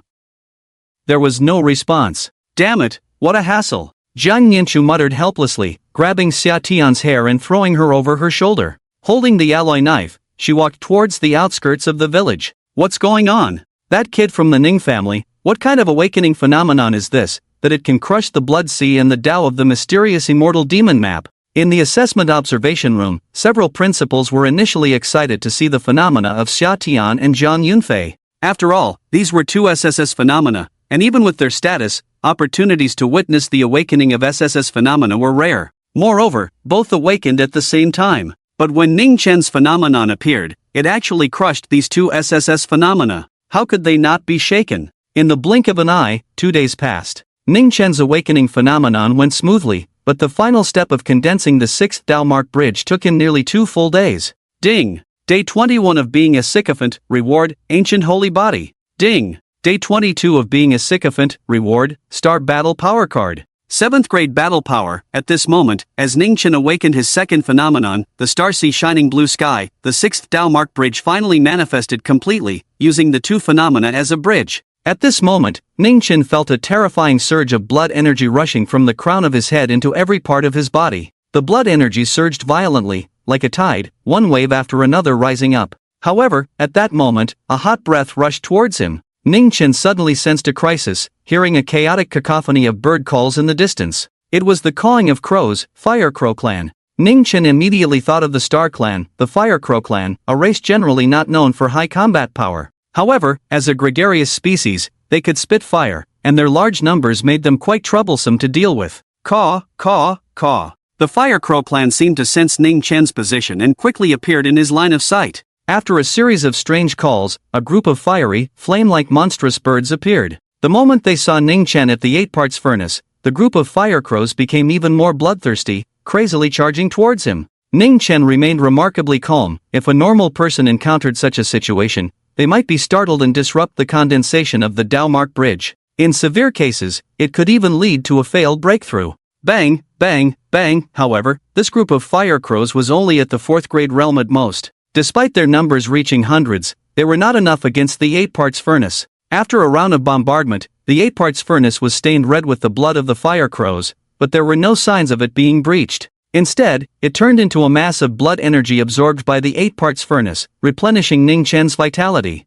There was no response. Damn it, what a hassle! Zhang Yanchu muttered helplessly, grabbing Xia Tian's hair and throwing her over her shoulder. Holding the alloy knife, she walked towards the outskirts of the village. What's going on? That kid from the Ning family, what kind of awakening phenomenon is this, that it can crush the blood sea and the Tao of the mysterious immortal demon map? In the assessment observation room, several principals were initially excited to see the phenomena of Xia Tian and Zhang Yunfei. After all, these were two SSS phenomena, and even with their status, opportunities to witness the awakening of SSS phenomena were rare. Moreover, both awakened at the same time. But when Ningchen's phenomenon appeared, it actually crushed these two SSS phenomena. How could they not be shaken? In the blink of an eye, 2 days passed. Ningchen's awakening phenomenon went smoothly, but the final step of condensing the 6th Tao Mark Bridge took him nearly 2 full days. Ding! Day 21 of being a sycophant, reward, ancient holy body. Ding! Day 22 of being a sycophant, reward, star battle power card. 7th grade battle power. At this moment, as Ningchen awakened his second phenomenon, the Starsea shining blue sky, the 6th Tao Mark Bridge finally manifested completely, using the two phenomena as a bridge. At this moment, Ningchen felt a terrifying surge of blood energy rushing from the crown of his head into every part of his body. The blood energy surged violently, like a tide, one wave after another rising up. However, at that moment, a hot breath rushed towards him. Ningchen suddenly sensed a crisis, hearing a chaotic cacophony of bird calls in the distance. It was the cawing of crows, Fire Crow Clan. Ningchen immediately thought of the Star Clan, the Fire Crow Clan, a race generally not known for high combat power. However, as a gregarious species, they could spit fire, and their large numbers made them quite troublesome to deal with. Caw, caw, caw. The Fire Crow clan seemed to sense Ning Chen's position and quickly appeared in his line of sight. After a series of strange calls, a group of fiery, flame-like monstrous birds appeared. The moment they saw Ning Chen at the 8 parts furnace, the group of fire crows became even more bloodthirsty, crazily charging towards him. Ning Chen remained remarkably calm. If a normal person encountered such a situation, they might be startled and disrupt the condensation of the Dao-mark bridge. In severe cases, it could even lead to a failed breakthrough. Bang, bang, bang. However, this group of fire crows was only at the 4th grade realm at most. Despite their numbers reaching hundreds, they were not enough against the 8 parts furnace. After a round of bombardment, the 8 parts furnace was stained red with the blood of the fire crows, but there were no signs of it being breached. Instead, it turned into a mass of blood energy absorbed by the 8 parts furnace, replenishing Ning Chen's vitality.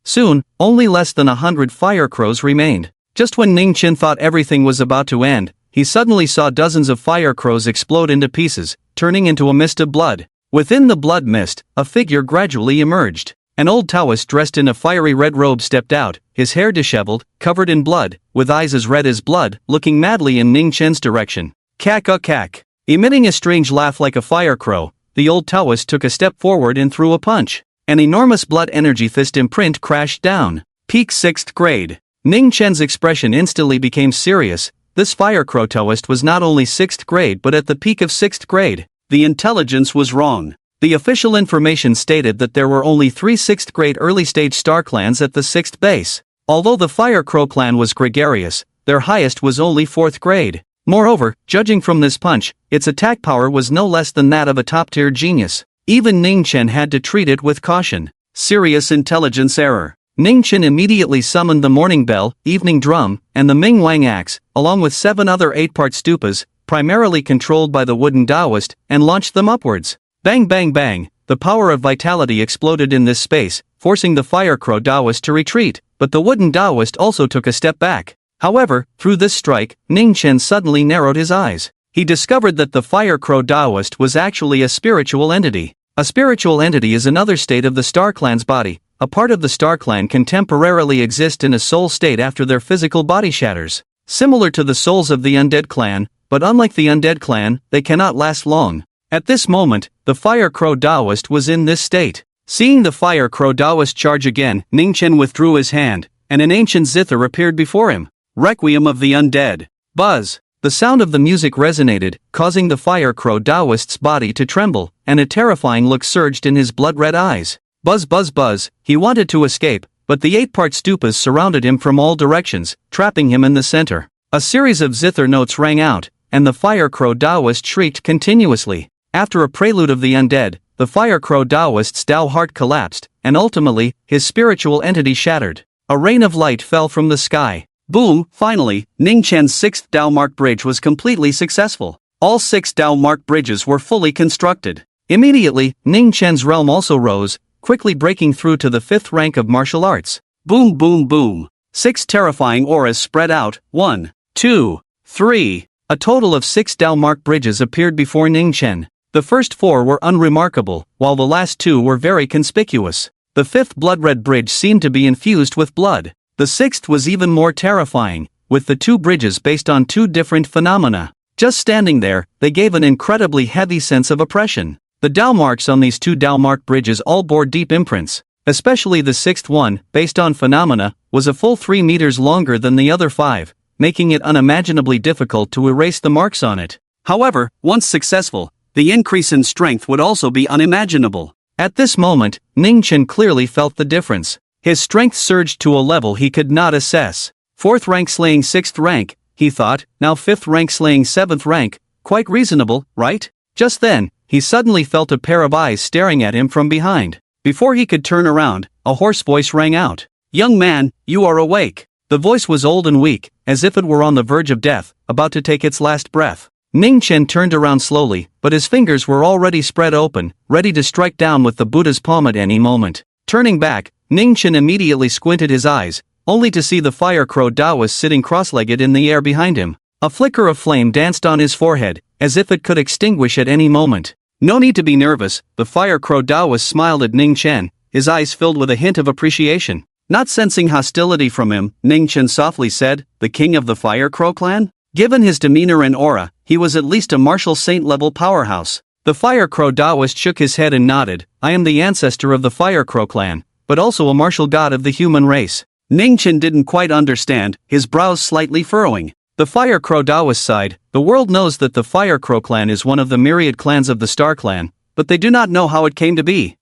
Soon, only less than 100 fire crows remained. Just when Ning Chen thought everything was about to end, he suddenly saw dozens of fire crows explode into pieces, turning into a mist of blood. Within the blood mist, a figure gradually emerged. An old Taoist dressed in a fiery red robe stepped out, his hair disheveled, covered in blood, with eyes as red as blood, looking madly in Ning Chen's direction. Kak. Emitting a strange laugh like a fire crow, the old Taoist took a step forward and threw a punch. An enormous blood energy fist imprint crashed down. Peak 6th grade. Ning Chen's expression instantly became serious. This fire crow Taoist was not only 6th grade but at the peak of 6th grade. The intelligence was wrong. The official information stated that there were only 3 6th grade early stage star clans at the 6th base. Although the Fire Crow clan was gregarious, their highest was only 4th grade. Moreover, judging from this punch, its attack power was no less than that of a top-tier genius. Even Ning Chen had to treat it with caution. Serious intelligence error. Ning Chen immediately summoned the morning bell, evening drum, and the Ming Wang axe, along with 7 other 8-part stupas, primarily controlled by the wooden Taoist, and launched them upwards. Bang bang bang, the power of vitality exploded in this space, forcing the Fire Crow Taoist to retreat, but the wooden Taoist also took a step back. However, through this strike, Ning Chen suddenly narrowed his eyes. He discovered that the Fire Crow Taoist was actually a spiritual entity. A spiritual entity is another state of the Star Clan's body. A part of the Star Clan can temporarily exist in a soul state after their physical body shatters. Similar to the souls of the Undead Clan, but unlike the Undead Clan, they cannot last long. At this moment, the Fire Crow Taoist was in this state. Seeing the Fire Crow Taoist charge again, Ning Chen withdrew his hand, and an ancient zither appeared before him. Requiem of the Undead. Buzz. The sound of the music resonated, causing the Fire Crow Taoist's body to tremble, and a terrifying look surged in his blood-red eyes. Buzz buzz buzz, he wanted to escape, but the 8-part stupas surrounded him from all directions, trapping him in the center. A series of zither notes rang out, and the Fire Crow Taoist shrieked continuously. After a prelude of the undead, the Fire Crow Taoist's Tao heart collapsed, and ultimately, his spiritual entity shattered. A rain of light fell from the sky. Boom! Finally, Ning Chen's 6th Tao mark bridge was completely successful. All 6 Tao mark bridges were fully constructed. Immediately, Ning Chen's realm also rose, quickly breaking through to the 5th rank of martial arts. Boom boom boom. 6 terrifying auras spread out. 1, 2, 3. A total of 6 Tao mark bridges appeared before Ning Chen. The first 4 were unremarkable, while the last 2 were very conspicuous. The 5th blood-red bridge seemed to be infused with blood. The 6th was even more terrifying, with the 2 bridges based on 2 different phenomena. Just standing there, they gave an incredibly heavy sense of oppression. The Tao marks on these 2 Tao mark bridges all bore deep imprints. Especially the 6th one, based on phenomena, was a full 3 meters longer than the other 5, making it unimaginably difficult to erase the marks on it. However, once successful, the increase in strength would also be unimaginable. At this moment, Ning Chen clearly felt the difference. His strength surged to a level he could not assess. 4th rank slaying 6th rank, he thought, now 5th rank slaying 7th rank, quite reasonable, right? Just then, he suddenly felt a pair of eyes staring at him from behind. Before he could turn around, a hoarse voice rang out. "Young man, you are awake." The voice was old and weak, as if it were on the verge of death, about to take its last breath. Ning Chen turned around slowly, but his fingers were already spread open, ready to strike down with the Buddha's palm at any moment. Turning back, Ning Chen immediately squinted his eyes, only to see the Fire Crow Taoist sitting cross-legged in the air behind him. A flicker of flame danced on his forehead, as if it could extinguish at any moment. "No need to be nervous," the Fire Crow Taoist smiled at Ning Chen, his eyes filled with a hint of appreciation. Not sensing hostility from him, Ning Chen softly said, "The king of the Fire Crow clan? Given his demeanor and aura, he was at least a martial saint-level powerhouse. The Fire Crow Taoist shook his head and nodded. I am the ancestor of the Fire Crow clan, but also a martial god of the human race. Ningchen didn't quite understand, his brows slightly furrowing. The Fire Crow Taoist sighed. The world knows that the Fire Crow clan is one of the myriad clans of the Star clan, but they do not know how it came to be.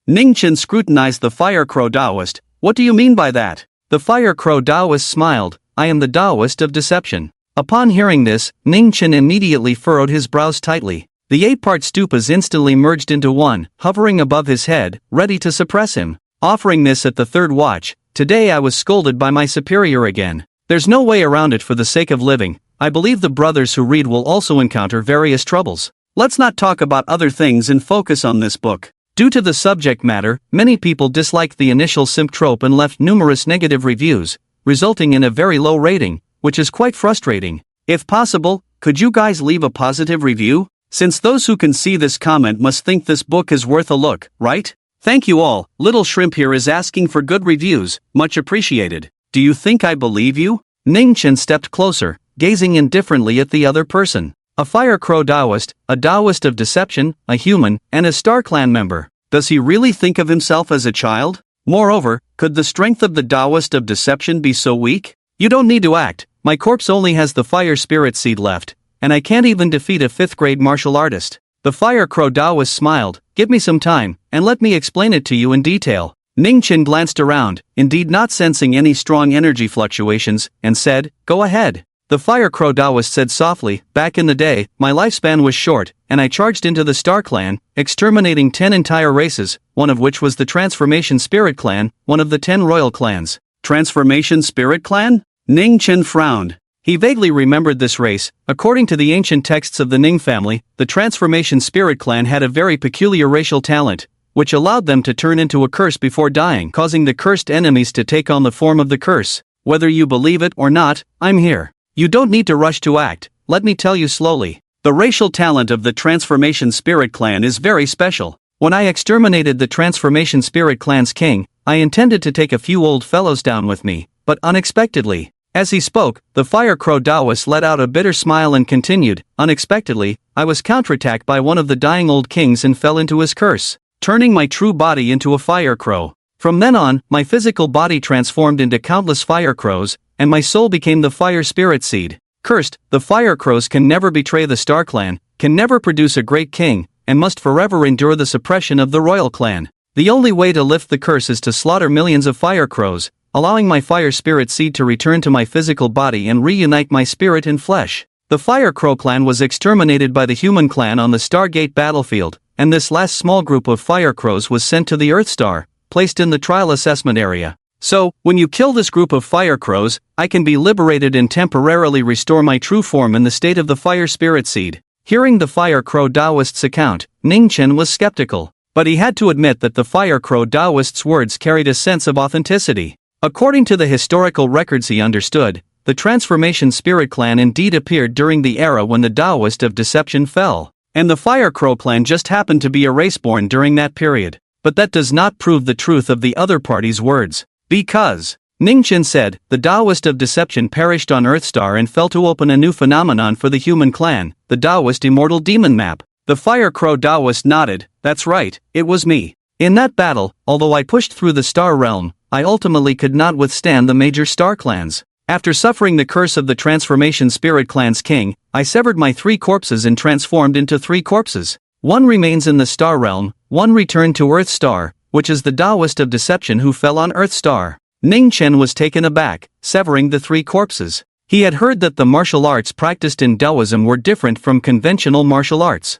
Ningchen scrutinized the Fire Crow Taoist. What do you mean by that? The Fire Crow Taoist smiled. I am the Taoist of deception. Upon hearing this, Ningchen immediately furrowed his brows tightly. The 8-part stupas instantly merged into one, hovering above his head, ready to suppress him. Offering this at the third watch, today I was scolded by my superior again. There's no way around it for the sake of living. I believe the brothers who read will also encounter various troubles. Let's not talk about other things and focus on this book. Due to the subject matter, many people disliked the initial simp trope and left numerous negative reviews, resulting in a very low rating, which is quite frustrating. If possible, could you guys leave a positive review? Since those who can see this comment must think this book is worth a look, right? Thank you all. Little Shrimp here is asking for good reviews, much appreciated. Do you think I believe you? Ningchen stepped closer, gazing indifferently at the other person. A Fire Crow Taoist, a Taoist of deception, a human, and a Star Clan member. Does he really think of himself as a child? Moreover, could the strength of the Taoist of deception be so weak? You don't need to act. My corpse only has the fire spirit seed left, and I can't even defeat a 5th grade martial artist. The Fire Crow Taoist smiled. Give me some time, and let me explain it to you in detail. Ningchen glanced around, indeed not sensing any strong energy fluctuations, and said, Go ahead. The Fire Crow Taoist said softly, Back in the day, my lifespan was short, and I charged into the Star Clan, exterminating 10 entire races, one of which was the Transformation Spirit Clan, one of the 10 royal clans. Transformation Spirit Clan? Ningchen frowned. He vaguely remembered this race. According to the ancient texts of the Ning family, the Transformation Spirit Clan had a very peculiar racial talent, which allowed them to turn into a curse before dying, causing the cursed enemies to take on the form of the curse. Whether you believe it or not, I'm here. You don't need to rush to act, let me tell you slowly. The racial talent of the Transformation Spirit Clan is very special. When I exterminated the Transformation Spirit Clan's king, I intended to take a few old fellows down with me, but unexpectedly. As he spoke, the Fire Crow Taoist let out a bitter smile and continued, Unexpectedly, I was counterattacked by one of the dying old kings and fell into his curse, turning my true body into a fire crow. From then on, my physical body transformed into countless fire crows, and my soul became the fire spirit seed. Cursed, the fire crows can never betray the Star Clan, can never produce a great king, and must forever endure the suppression of the royal clan. The only way to lift the curse is to slaughter millions of fire crows, allowing my fire spirit seed to return to my physical body and reunite my spirit and flesh. The Fire Crow clan was exterminated by the human clan on the Stargate battlefield, and this last small group of fire crows was sent to the Earth Star, placed in the trial assessment area. So, when you kill this group of fire crows, I can be liberated and temporarily restore my true form in the state of the fire spirit seed. Hearing the Fire Crow Taoist's account, Ningchen was skeptical, but he had to admit that the Fire Crow Taoist's words carried a sense of authenticity. According to the historical records he understood, the Transformation Spirit Clan indeed appeared during the era when the Taoist of deception fell, and the Fire Crow clan just happened to be a race born during that period. But that does not prove the truth of the other party's words. Because, Ningchen said, the Taoist of deception perished on Earthstar and fell to open a new phenomenon for the human clan, the Taoist Immortal Demon Map. The Fire Crow Taoist nodded, That's right, it was me. In that battle, although I pushed through the Star Realm, I ultimately could not withstand the major star clans. After suffering the curse of the Transformation Spirit Clan's king, I severed my 3 corpses and transformed into 3 corpses. One remains in the Star Realm, one returned to Earth Star, which is the Taoist of deception who fell on Earth Star. Ningchen was taken aback, severing the 3 corpses. He had heard that the martial arts practiced in Taoism were different from conventional martial arts.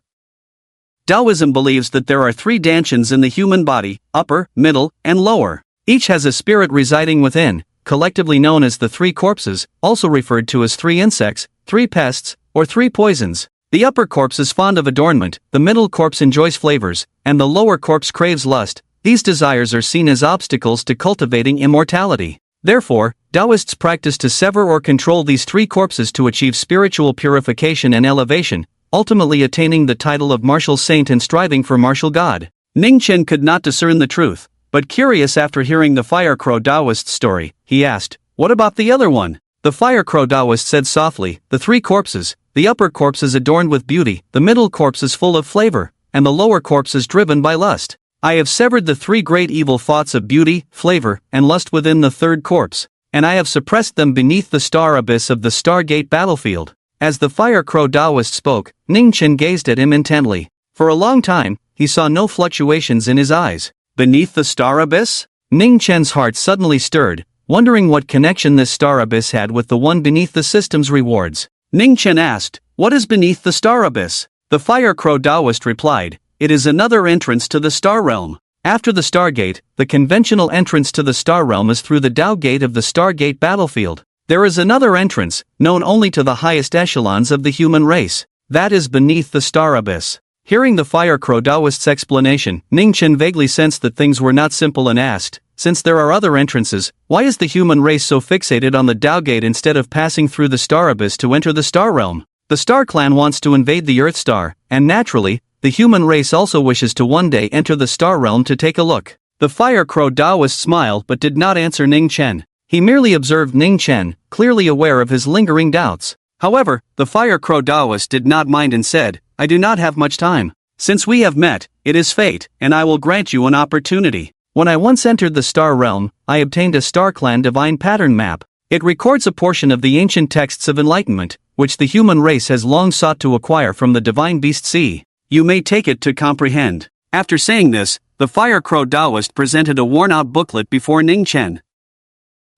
Taoism believes that there are 3 dantians in the human body, upper, middle, and lower. Each has a spirit residing within, collectively known as the 3 corpses, also referred to as 3 insects, 3 pests, or 3 poisons. The upper corpse is fond of adornment, the middle corpse enjoys flavors, and the lower corpse craves lust. These desires are seen as obstacles to cultivating immortality. Therefore, Taoists practice to sever or control these 3 corpses to achieve spiritual purification and elevation, ultimately attaining the title of martial saint and striving for martial god. Ningchen could not discern the truth. But curious after hearing the Fire Crow Taoist story, he asked, What about the other one? The fire crow Taoist said softly, the three corpses, the upper corpse is adorned with beauty, the middle corpse is full of flavor, and the lower corpse is driven by lust. I have severed the three great evil thoughts of beauty, flavor, and lust within the third corpse, and I have suppressed them beneath the star abyss of the Stargate battlefield. As the fire crow Taoist spoke, Ning Chen gazed at him intently. For a long time, he saw no fluctuations in his eyes. Beneath the star abyss? Ning Chen's heart suddenly stirred, wondering what connection this star abyss had with the one beneath the system's rewards. Ning Chen asked, what is beneath the star abyss? The fire crow Taoist replied, it is another entrance to the star realm. After the Stargate, the conventional entrance to the star realm is through the Tao Gate of the Stargate battlefield. There is another entrance, known only to the highest echelons of the human race. That is beneath the star abyss. Hearing the fire crow Taoist's explanation, Ning Chen vaguely sensed that things were not simple and asked, since there are other entrances, why is the human race so fixated on the Tao Gate instead of passing through the star abyss to enter the star realm? The Star Clan wants to invade the Earth Star, and naturally, the human race also wishes to one day enter the star realm to take a look. The fire crow Taoist smiled but did not answer Ning Chen. He merely observed Ning Chen, clearly aware of his lingering doubts. However, the fire crow Taoist did not mind and said, I do not have much time. Since we have met, it is fate, and I will grant you an opportunity. When I once entered the star realm, I obtained a Star Clan divine pattern map. It records a portion of the ancient texts of Enlightenment, which the human race has long sought to acquire from the divine beast sea. You may take it to comprehend. After saying this, the fire crow Taoist presented a worn-out booklet before Ning Chen.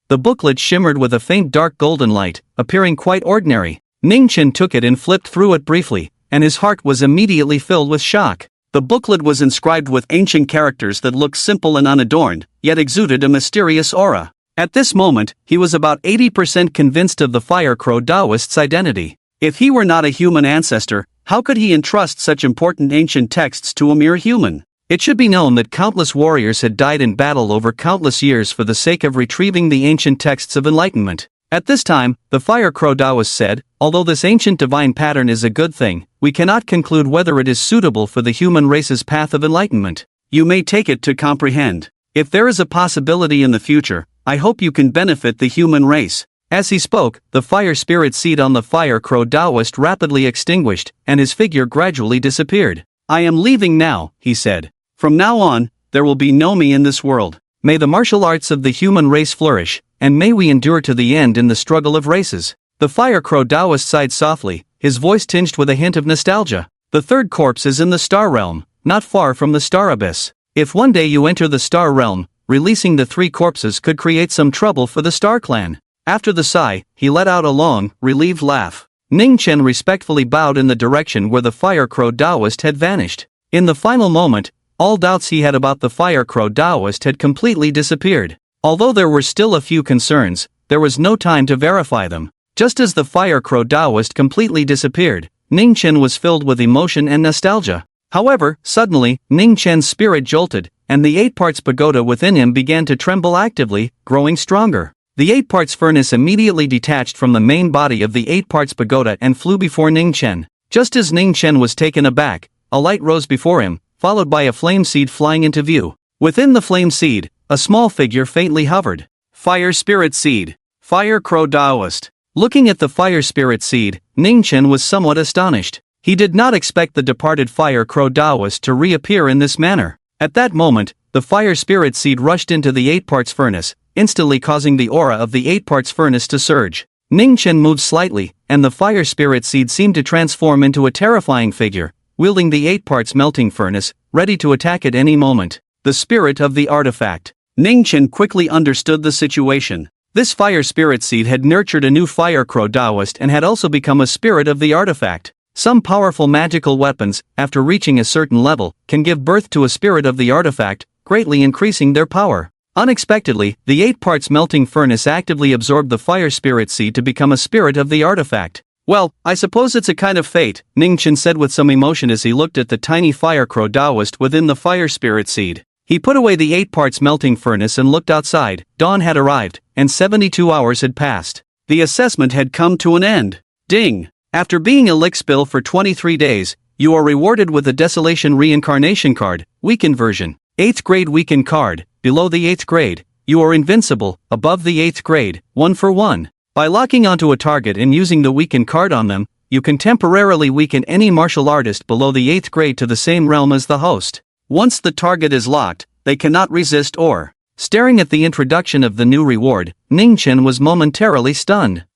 The booklet shimmered with a faint dark golden light, appearing quite ordinary. Ning Chen took it and flipped through it briefly, and his heart was immediately filled with shock. The booklet was inscribed with ancient characters that looked simple and unadorned, yet exuded a mysterious aura. At this moment, he was about 80% convinced of the fire crow Taoist's identity. If he were not a human ancestor, how could he entrust such important ancient texts to a mere human? It should be known that countless warriors had died in battle over countless years for the sake of retrieving the ancient texts of Enlightenment. At this time, the fire crow Taoist said, although this ancient divine pattern is a good thing, we cannot conclude whether it is suitable for the human race's path of enlightenment. You may take it to comprehend. If there is a possibility in the future, I hope you can benefit the human race. As he spoke, the fire spirit seed on the fire crow Taoist rapidly extinguished, and his figure gradually disappeared. I am leaving now, he said. From now on, there will be no me in this world. May the martial arts of the human race flourish, and may we endure to the end in the struggle of races. The fire crow Taoist sighed softly, his voice tinged with a hint of nostalgia. The third corpse is in the star realm, not far from the star abyss. If one day you enter the star realm, releasing the three corpses could create some trouble for the Star Clan. After the sigh, he let out a long, relieved laugh. Ning Chen respectfully bowed in the direction where the fire crow Taoist had vanished. In the final moment, all doubts he had about the fire crow Taoist had completely disappeared. Although there were still a few concerns, there was no time to verify them. Just as the fire crow Taoist completely disappeared, Ning Chen was filled with emotion and nostalgia. However, suddenly, Ning Chen's spirit jolted, and the 8 parts pagoda within him began to tremble actively, growing stronger. The 8 parts furnace immediately detached from the main body of the 8 parts pagoda and flew before Ning Chen. Just as Ning Chen was taken aback, a light rose before him, followed by a flame seed flying into view. Within the flame seed, a small figure faintly hovered. Fire spirit seed. Fire crow Taoist. Looking at the fire spirit seed, Ning Chen was somewhat astonished. He did not expect the departed fire crow Taoist to reappear in this manner. At that moment, the fire spirit seed rushed into the 8 parts furnace, instantly causing the aura of the 8 parts furnace to surge. Ning Chen moved slightly, and the fire spirit seed seemed to transform into a terrifying figure, wielding the 8 parts melting furnace, ready to attack at any moment. The spirit of the artifact. Ning Chen quickly understood the situation. This fire spirit seed had nurtured a new fire crow Taoist and had also become a spirit of the artifact. Some powerful magical weapons, after reaching a certain level, can give birth to a spirit of the artifact, greatly increasing their power. Unexpectedly, the 8 parts melting furnace actively absorbed the fire spirit seed to become a spirit of the artifact. Well, I suppose it's a kind of fate, Ning Chen said with some emotion as he looked at the tiny fire crow Taoist within the fire spirit seed. He put away the 8 parts melting furnace and looked outside. Dawn had arrived, and 72 hours had passed. The assessment had come to an end. Ding! After being a lickspill for 23 days, you are rewarded with a Desolation Reincarnation card, Weaken version. 8th grade Weaken card. Below the 8th grade, you are invincible. Above the 8th grade, 1 for 1. By locking onto a target and using the weaken card on them, you can temporarily weaken any martial artist below the 8th grade to the same realm as the host. Once the target is locked, they cannot resist or. Staring at the introduction of the new reward, Ningchen was momentarily stunned.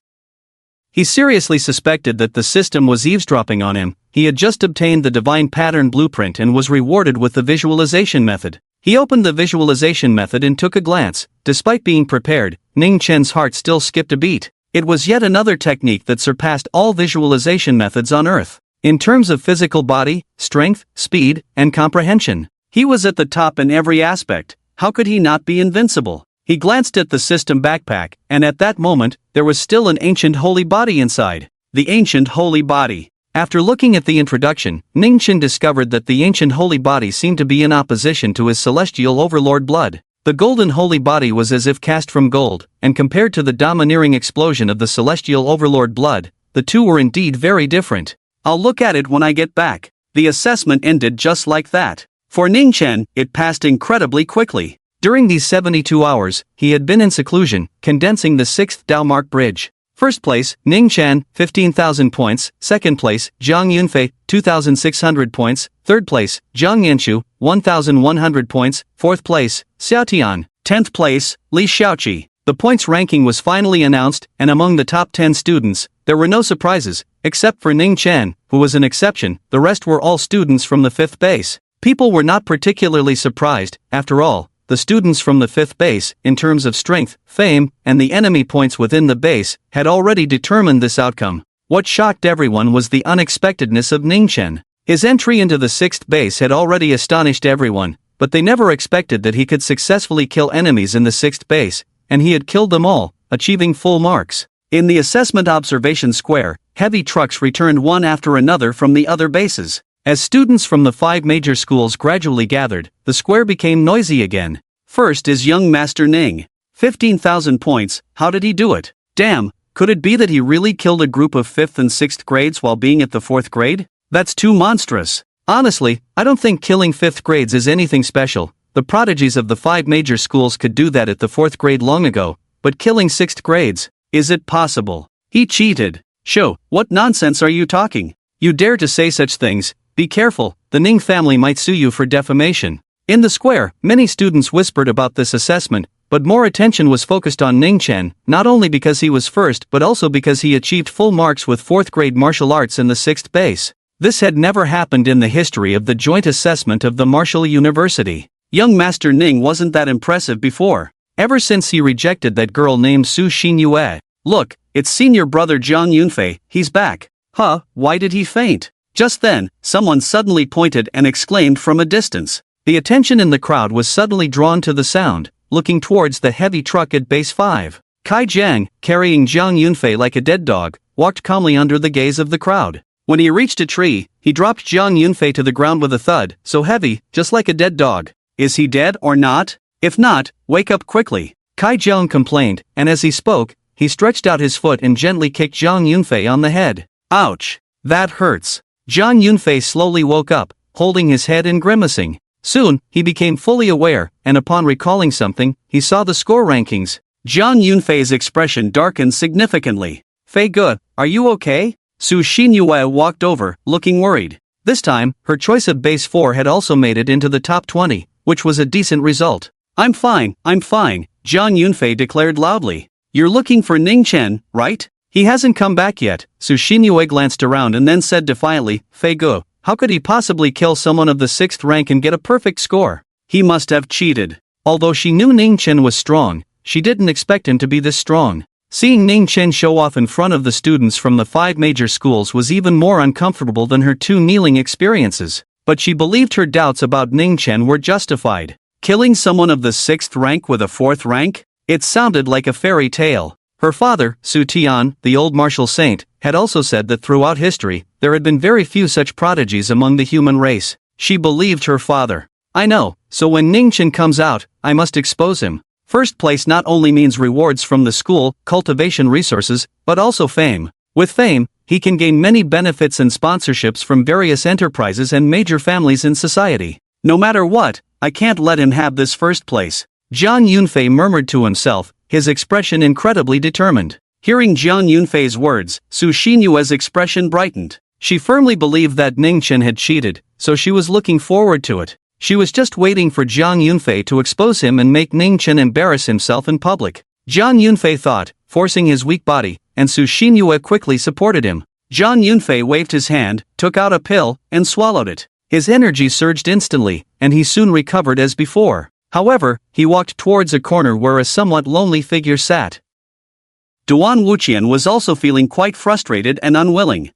He seriously suspected that the system was eavesdropping on him. He had just obtained the divine pattern blueprint and was rewarded with the visualization method. He opened the visualization method and took a glance. Despite being prepared, Ning Chen's heart still skipped a beat. It was yet another technique that surpassed all visualization methods on Earth. In terms of physical body, strength, speed, and comprehension, he was at the top in every aspect. How could he not be invincible? He glanced at the system backpack, and at that moment, there was still an ancient holy body inside. The ancient holy body. After looking at the introduction, Ningchen discovered that the ancient holy body seemed to be in opposition to his celestial overlord blood. The golden holy body was as if cast from gold, and compared to the domineering explosion of the celestial overlord blood, the two were indeed very different. I'll look at it when I get back. The assessment ended just like that. For Ningchen, it passed incredibly quickly. During these 72 hours, he had been in seclusion, condensing the 6th Daomark Bridge. First place, Ning Chan, 15,000 points. Second place, Zhang Yunfei, 2,600 points. Third place, Zhang Yanshu, 1,100 points. Fourth place, Xiaotian. 10th place, Li Xiaoqi. The points ranking was finally announced, and among the top 10 students, there were no surprises, except for Ning Chan, who was an exception. The rest were all students from the 5th base. People were not particularly surprised. After all, the students from the 5th base, in terms of strength, fame, and the enemy points within the base, had already determined this outcome. What shocked everyone was the unexpectedness of Ningchen. His entry into the 6th base had already astonished everyone, but they never expected that he could successfully kill enemies in the 6th base, and he had killed them all, achieving full marks. In the assessment observation square, heavy trucks returned one after another from the other bases. As students from the 5 major schools gradually gathered, the square became noisy again. First is young Master Ning. 15,000 points, how did he do it? Damn, could it be that he really killed a group of 5th and 6th grades while being at the 4th grade? That's too monstrous. Honestly, I don't think killing 5th grades is anything special. The prodigies of the 5 major schools could do that at the 4th grade long ago, but killing 6th grades, is it possible? He cheated. Sho, what nonsense are you talking? You dare to say such things? Be careful, the Ning family might sue you for defamation. In the square, many students whispered about this assessment, but more attention was focused on Ningchen, not only because he was first but also because he achieved full marks with 4th grade martial arts in the 6th base. This had never happened in the history of the joint assessment of the Martial University. Young Master Ning wasn't that impressive before. Ever since he rejected that girl named Su Xinyue. Look, it's senior brother Zhang Yunfei, he's back. Huh, why did he faint? Just then, someone suddenly pointed and exclaimed from a distance. The attention in the crowd was suddenly drawn to the sound, looking towards the heavy truck at base 5. Kai Jiang, carrying Zhang Yunfei like a dead dog, walked calmly under the gaze of the crowd. When he reached a tree, he dropped Zhang Yunfei to the ground with a thud, so heavy, just like a dead dog. Is he dead or not? If not, wake up quickly. Kai Jiang complained, and as he spoke, he stretched out his foot and gently kicked Zhang Yunfei on the head. Ouch! That hurts. Zhang Yunfei slowly woke up, holding his head and grimacing. Soon, he became fully aware, and upon recalling something, he saw the score rankings. Zhang Yunfei's expression darkened significantly. Fei Ge, are you okay? Su Xinyue walked over, looking worried. This time, her choice of base 4 had also made it into the top 20, which was a decent result. I'm fine, Zhang Yunfei declared loudly. You're looking for Ningchen, right? He hasn't come back yet. Su Xinyue glanced around and then said defiantly, Fei Ge, how could he possibly kill someone of the 6th rank and get a perfect score? He must have cheated. Although she knew Ningchen was strong, she didn't expect him to be this strong. Seeing Ningchen show off in front of the students from the 5 major schools was even more uncomfortable than her 2 kneeling experiences. But she believed her doubts about Ningchen were justified. Killing someone of the 6th rank with a 4th rank? It sounded like a fairy tale. Her father, Su Tian, the old martial saint, had also said that throughout history, there had been very few such prodigies among the human race. She believed her father. I know, so when Ningchen comes out, I must expose him. First place not only means rewards from the school, cultivation resources, but also fame. With fame, he can gain many benefits and sponsorships from various enterprises and major families in society. No matter what, I can't let him have this first place. Zhang Yunfei murmured to himself, his expression incredibly determined. Hearing Jiang Yunfei's words, Su Xinyue's expression brightened. She firmly believed that Ning Chen had cheated, so she was looking forward to it. She was just waiting for Jiang Yunfei to expose him and make Ning Chen embarrass himself in public. Jiang Yunfei thought, forcing his weak body, and Su Xinyue quickly supported him. Jiang Yunfei waved his hand, took out a pill, and swallowed it. His energy surged instantly, and he soon recovered as before. However, he walked towards a corner where a somewhat lonely figure sat. Duan Wuqian was also feeling quite frustrated and unwilling.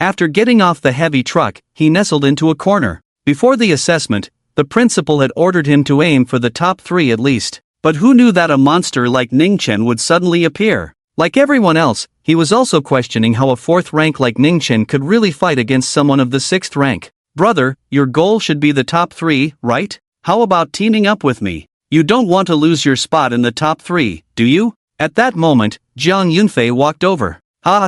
After getting off the heavy truck, he nestled into a corner. Before the assessment, the principal had ordered him to aim for the top 3 at least. But who knew that a monster like Ning Chen would suddenly appear? Like everyone else, he was also questioning how a 4th rank like Ning Chen could really fight against someone of the 6th rank. Brother, your goal should be the top 3, right? How about teaming up with me? You don't want to lose your spot in the top 3, do you? At that moment, Jiang Yunfei walked over.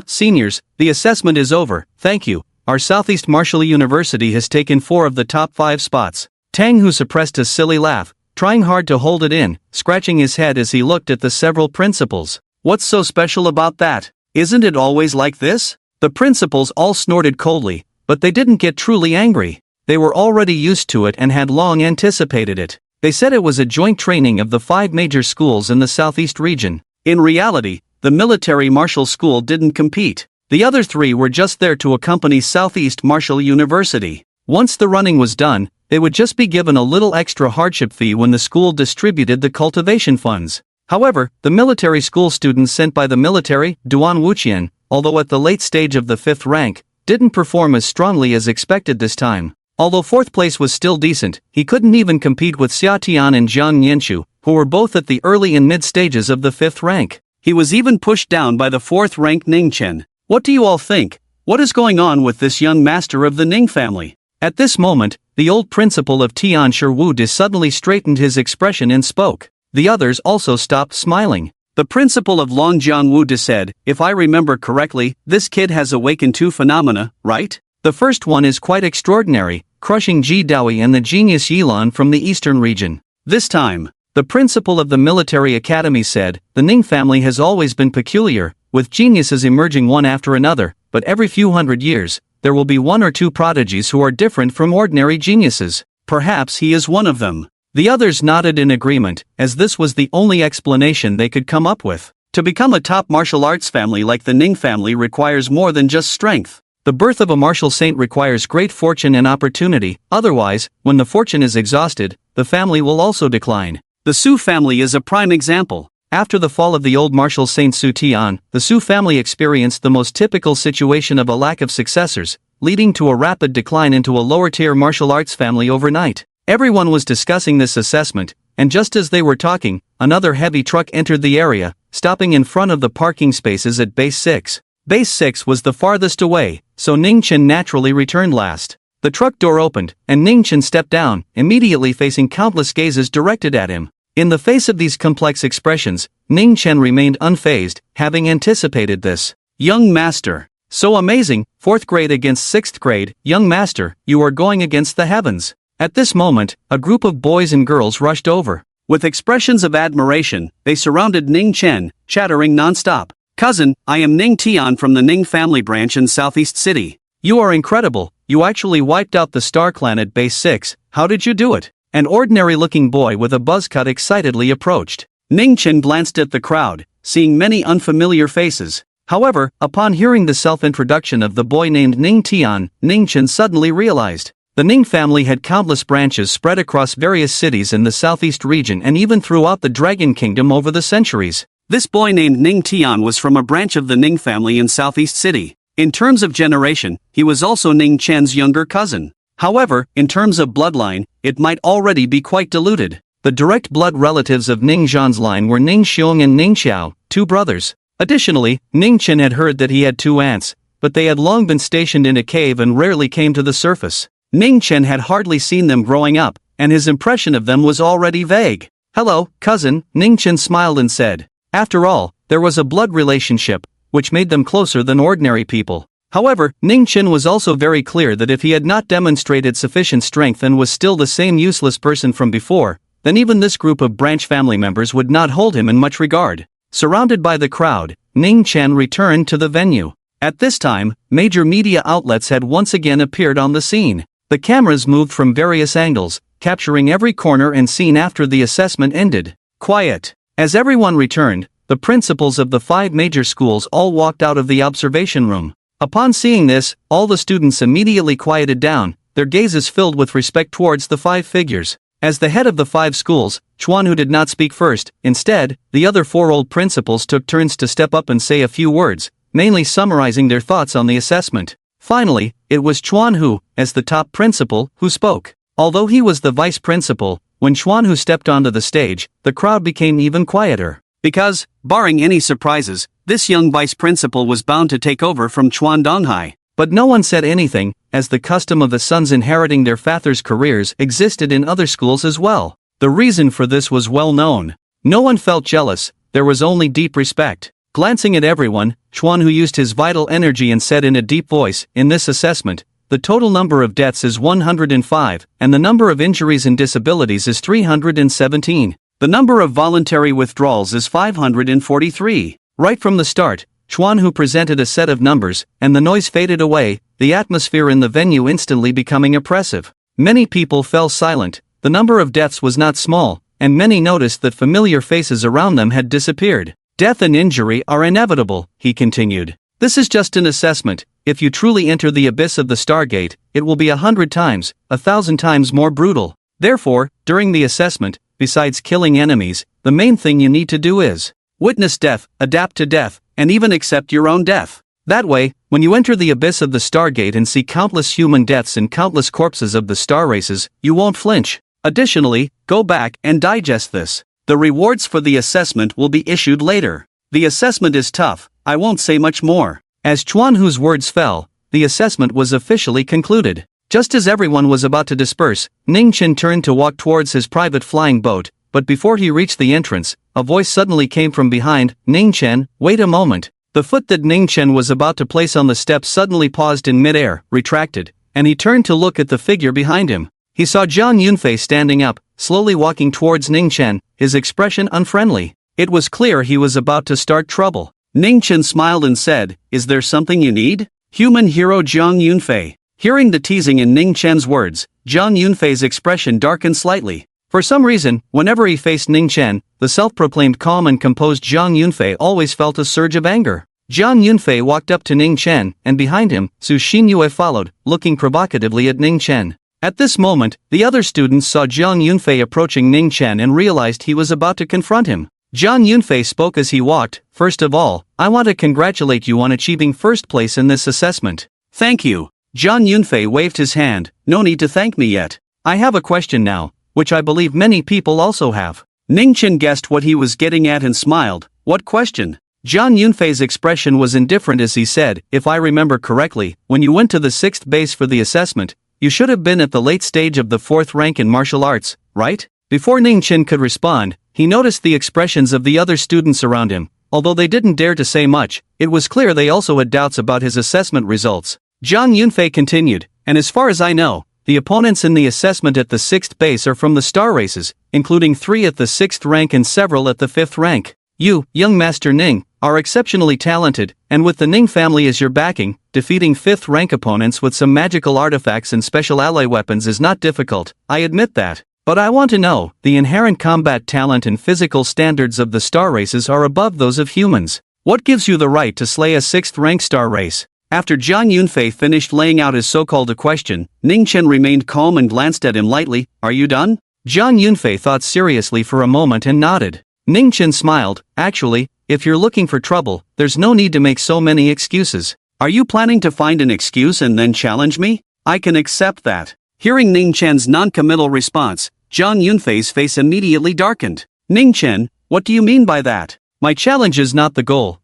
Seniors, the assessment is over, thank you. Our Southeast Martial University has taken 4 of the top 5 spots. Tang Hu suppressed a silly laugh, trying hard to hold it in, scratching his head as he looked at the several principals. What's so special about that? Isn't it always like this? The principals all snorted coldly, but they didn't get truly angry. They were already used to it and had long anticipated it. They said it was a joint training of the 5 major schools in the Southeast region. In reality, the military martial school didn't compete. The other 3 were just there to accompany Southeast Martial University. Once the running was done, they would just be given a little extra hardship fee when the school distributed the cultivation funds. However, the military school students sent by the military, Duan Wuqian, although at the late stage of the 5th rank, didn't perform as strongly as expected this time. Although 4th place was still decent, he couldn't even compete with Xia Tian and Jiang Nianchu, who were both at the early and mid stages of the 5th rank. He was even pushed down by the 4th rank Ning Chen. What do you all think? What is going on with this young master of the Ning family? At this moment, the old principal of Tianshi Wu suddenly straightened his expression and spoke. The others also stopped smiling. The principal of Longjiang Wu said, if I remember correctly, this kid has awakened 2 phenomena, right? The first one is quite extraordinary, crushing Ji Daoi and the genius Yilan from the eastern region. This time, the principal of the military academy said, the Ning family has always been peculiar, with geniuses emerging one after another, but every few hundred years, there will be 1 or 2 prodigies who are different from ordinary geniuses. Perhaps he is one of them. The others nodded in agreement, as this was the only explanation they could come up with. To become a top martial arts family like the Ning family requires more than just strength. The birth of a martial saint requires great fortune and opportunity, otherwise, when the fortune is exhausted, the family will also decline. The Su family is a prime example. After the fall of the old martial saint Su Tian, the Su family experienced the most typical situation of a lack of successors, leading to a rapid decline into a lower-tier martial arts family overnight. Everyone was discussing this assessment, and just as they were talking, another heavy truck entered the area, stopping in front of the parking spaces at Base 6. Base 6 was the farthest away, so Ning Chen naturally returned last. The truck door opened, and Ning Chen stepped down, immediately facing countless gazes directed at him. In the face of these complex expressions, Ning Chen remained unfazed, having anticipated this. Young master. So amazing, 4th grade against 6th grade, young master, you are going against the heavens. At this moment, a group of boys and girls rushed over. With expressions of admiration, they surrounded Ning Chen, chattering non-stop. Cousin, I am Ning Tian from the Ning family branch in Southeast City. You are incredible, you actually wiped out the Star Clan at Base 6, how did you do it? An ordinary-looking boy with a buzz cut excitedly approached. Ning Chen glanced at the crowd, seeing many unfamiliar faces. However, upon hearing the self-introduction of the boy named Ning Tian, Ning Chen suddenly realized. The Ning family had countless branches spread across various cities in the southeast region and even throughout the Dragon Kingdom over the centuries. This boy named Ning Tian was from a branch of the Ning family in Southeast City. In terms of generation, he was also Ning Chen's younger cousin. However, in terms of bloodline, it might already be quite diluted. The direct blood relatives of Ning Zhan's line were Ning Xiong and Ning Xiao, 2 brothers. Additionally, Ning Chen had heard that he had 2 aunts, but they had long been stationed in a cave and rarely came to the surface. Ning Chen had hardly seen them growing up, and his impression of them was already vague. Hello, cousin, Ning Chen smiled and said. After all, there was a blood relationship, which made them closer than ordinary people. However, Ning Chen was also very clear that if he had not demonstrated sufficient strength and was still the same useless person from before, then even this group of branch family members would not hold him in much regard. Surrounded by the crowd, Ning Chen returned to the venue. At this time, major media outlets had once again appeared on the scene. The cameras moved from various angles, capturing every corner and scene after the assessment ended. Quiet. As everyone returned, the principals of the 5 major schools all walked out of the observation room. Upon seeing this, all the students immediately quieted down, their gazes filled with respect towards the 5 figures. As the head of the 5 schools, Chuanhu did not speak first. Instead, the other 4 old principals took turns to step up and say a few words, mainly summarizing their thoughts on the assessment. Finally, it was Chuanhu, as the top principal, who spoke. Although he was the vice principal, when Chuanhu stepped onto the stage, the crowd became even quieter. Because, barring any surprises, this young vice principal was bound to take over from Chuan Donghai. But no one said anything, as the custom of the sons inheriting their father's careers existed in other schools as well. The reason for this was well known. No one felt jealous, there was only deep respect. Glancing at everyone, Chuanhu used his vital energy and said in a deep voice, "In this assessment, the total number of deaths is 105, and the number of injuries and disabilities is 317. The number of voluntary withdrawals is 543. Right from the start, Chuanhu presented a set of numbers, and the noise faded away, the atmosphere in the venue instantly becoming oppressive. Many people fell silent, the number of deaths was not small, and many noticed that familiar faces around them had disappeared. Death and injury are inevitable, he continued. This is just an assessment. If you truly enter the abyss of the Stargate, it will be 100 times, 1,000 times more brutal. Therefore, during the assessment, besides killing enemies, the main thing you need to do is witness death, adapt to death, and even accept your own death. That way, when you enter the abyss of the Stargate and see countless human deaths and countless corpses of the star races, you won't flinch. Additionally, go back and digest this. The rewards for the assessment will be issued later. The assessment is tough, I won't say much more." As Chuanhu's words fell, the assessment was officially concluded. Just as everyone was about to disperse, Ning Chen turned to walk towards his private flying boat, but before he reached the entrance, a voice suddenly came from behind. "Ning Chen, wait a moment." The foot that Ning Chen was about to place on the step suddenly paused in midair, retracted, and he turned to look at the figure behind him. He saw Zhang Yunfei standing up, slowly walking towards Ning Chen, his expression unfriendly. It was clear he was about to start trouble. Ning Chen smiled and said, "Is there something you need?" Human hero Zhang Yunfei. Hearing the teasing in Ning Chen's words, Zhang Yunfei's expression darkened slightly. For some reason, whenever he faced Ning Chen, the self-proclaimed calm and composed Zhang Yunfei always felt a surge of anger. Zhang Yunfei walked up to Ning Chen, and behind him, Su Xinyue followed, looking provocatively at Ning Chen. At this moment, the other students saw Zhang Yunfei approaching Ning Chen and realized he was about to confront him. Zhang Yunfei spoke as he walked. "First of all, I want to congratulate you on achieving first place in this assessment." "Thank you." Zhang Yunfei waved his hand. "No need to thank me yet. I have a question now, which I believe many people also have." Ning Chen guessed what he was getting at and smiled. "What question?" Zhang Yunfei's expression was indifferent as he said, "If I remember correctly, when you went to the 6th base for the assessment, you should have been at the late stage of the 4th rank in martial arts, right?" Before Ning Chen could respond, he noticed the expressions of the other students around him. Although they didn't dare to say much, it was clear they also had doubts about his assessment results. Zhang Yunfei continued, "And as far as I know, the opponents in the assessment at the 6th base are from the star races, including 3 at the 6th rank and several at the 5th rank. You, young Master Ning, are exceptionally talented, and with the Ning family as your backing, defeating 5th rank opponents with some magical artifacts and special ally weapons is not difficult, I admit that. But I want to know, the inherent combat talent and physical standards of the star races are above those of humans. What gives you the right to slay a 6th rank star race?" After Zhang Yunfei finished laying out his so-called question, Ning Chen remained calm and glanced at him lightly. "Are you done?" Zhang Yunfei thought seriously for a moment and nodded. Ning Chen smiled. "Actually, if you're looking for trouble, there's no need to make so many excuses. Are you planning to find an excuse and then challenge me? I can accept that." Hearing Ning Chen's non-committal response, Zhang Yunfei's face immediately darkened. "Ning Chen, what do you mean by that? My challenge is not the goal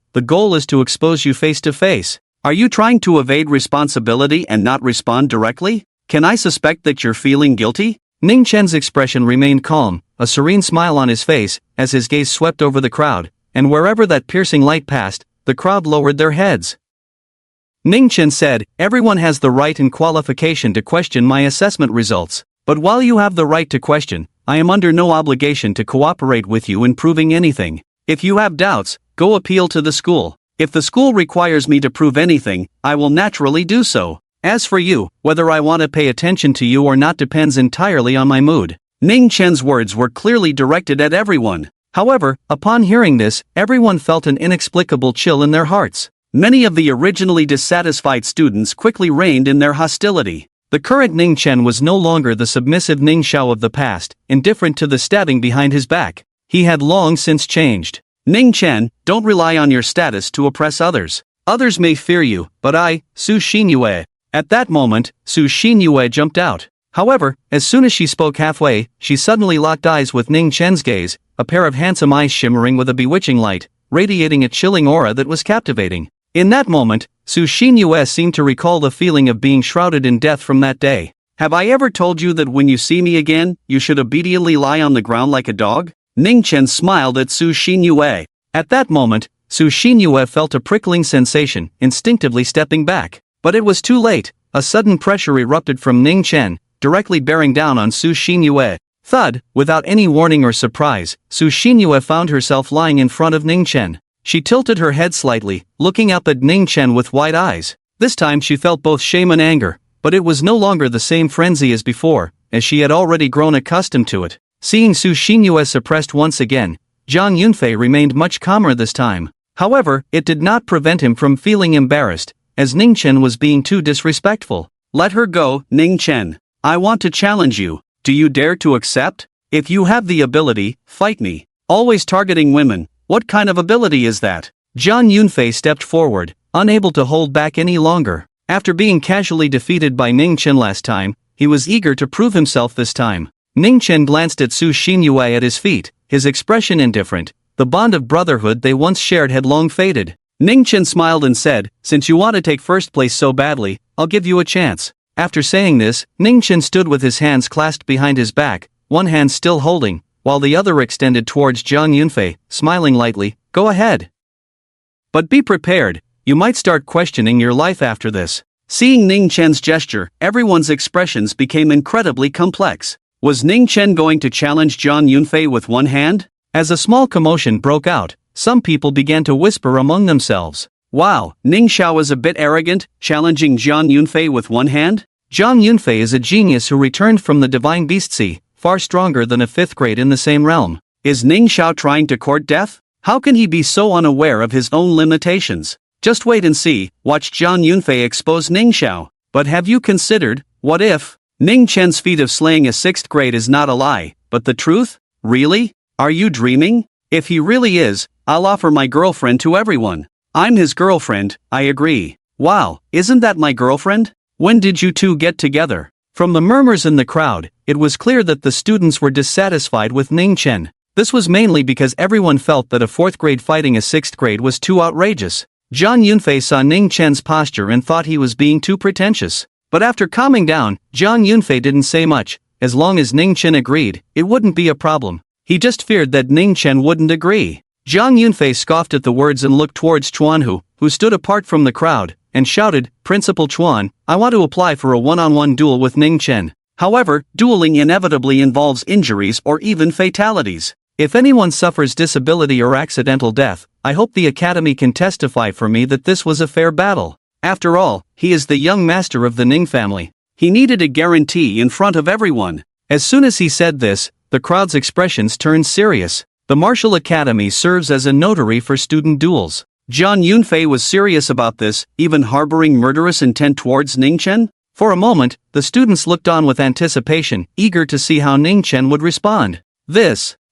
is to expose you face to face. Are you trying to evade responsibility and not respond directly? Can I suspect that you're feeling guilty?" Ning Chen's expression remained calm, a serene smile on his face, as his gaze swept over the crowd, and wherever that piercing light passed, the crowd lowered their heads. Ning Chen said, "Everyone has the right and qualification to question my assessment results. But while you have the right to question, I am under no obligation to cooperate with you in proving anything. If you have doubts, go appeal to the school. If the school requires me to prove anything, I will naturally do so. As for you, whether I want to pay attention to you or not depends entirely on my mood." Ning Chen's words were clearly directed at everyone. However, upon hearing this, everyone felt an inexplicable chill in their hearts. Many of the originally dissatisfied students quickly reined in their hostility. The current Ning Chen was no longer the submissive Ning Xiao of the past, indifferent to the stabbing behind his back. He had long since changed. "Ning Chen, don't rely on your status to oppress others. Others may fear you, but I, Su Xinyue." At that moment, Su Xinyue jumped out. However, as soon as she spoke halfway, she suddenly locked eyes with Ning Chen's gaze, a pair of handsome eyes shimmering with a bewitching light, radiating a chilling aura that was captivating. In that moment, Su Xinyue seemed to recall the feeling of being shrouded in death from that day. "Have I ever told you that when you see me again, you should obediently lie on the ground like a dog?" Ning Chen smiled at Su Xinyue. At that moment, Su Xinyue felt a prickling sensation, instinctively stepping back. But it was too late. A sudden pressure erupted from Ning Chen, directly bearing down on Su Xinyue. Thud, without any warning or surprise, Su Xinyue found herself lying in front of Ning Chen. She tilted her head slightly, looking up at Ning Chen with wide eyes. This time she felt both shame and anger, but it was no longer the same frenzy as before, as she had already grown accustomed to it. Seeing Su Xinyue suppressed once again, Zhang Yunfei remained much calmer this time. However, it did not prevent him from feeling embarrassed, as Ning Chen was being too disrespectful. "Let her go, Ning Chen. I want to challenge you. Do you dare to accept? If you have the ability, fight me." Always targeting women, what kind of ability is that? Zhang Yunfei stepped forward, unable to hold back any longer. After being casually defeated by Ning Chen last time, he was eager to prove himself this time. Ning Chen glanced at Su Xinyue at his feet, his expression indifferent. The bond of brotherhood they once shared had long faded. Ning Chen smiled and said, "Since you want to take first place so badly, I'll give you a chance." After saying this, Ning Chen stood with his hands clasped behind his back, one hand still holding, while the other extended towards Zhang Yunfei, smiling lightly. "Go ahead. But be prepared, you might start questioning your life after this." Seeing Ning Chen's gesture, everyone's expressions became incredibly complex. Was Ning Chen going to challenge Zhang Yunfei with one hand? As a small commotion broke out, some people began to whisper among themselves. "Wow, Ning Xiao is a bit arrogant, challenging Zhang Yunfei with one hand?" Zhang Yunfei is a genius who returned from the Divine Beast Sea, far stronger than a 5th grade in the same realm. Is Ning Xiao trying to court death? How can he be so unaware of his own limitations? Just wait and see, watch Zhang Yunfei expose Ning Xiao. But have you considered, what if Ning Chen's feat of slaying a 6th grade is not a lie, but the truth? Really? Are you dreaming? If he really is, I'll offer my girlfriend to everyone. I'm his girlfriend, I agree. Wow, isn't that my girlfriend? When did you two get together? From the murmurs in the crowd, it was clear that the students were dissatisfied with Ning Chen. This was mainly because everyone felt that a 4th grade fighting a 6th grade was too outrageous. Zhang Yunfei saw Ning Chen's posture and thought he was being too pretentious. But after calming down, Zhang Yunfei didn't say much. As long as Ning Chen agreed, it wouldn't be a problem. He just feared that Ning Chen wouldn't agree. Zhang Yunfei scoffed at the words and looked towards Chuanhu, who stood apart from the crowd, and shouted, "Principal Chuan, I want to apply for a one-on-one duel with Ning Chen. However, dueling inevitably involves injuries or even fatalities. If anyone suffers disability or accidental death, I hope the Academy can testify for me that this was a fair battle. After all, he is the young master of the Ning family." He needed a guarantee in front of everyone. As soon as he said this, the crowd's expressions turned serious. The Martial Academy serves as a notary for student duels. Zhang Yunfei was serious about this, even harboring murderous intent towards Ning Chen? For a moment, the students looked on with anticipation, eager to see how Ning Chen would respond.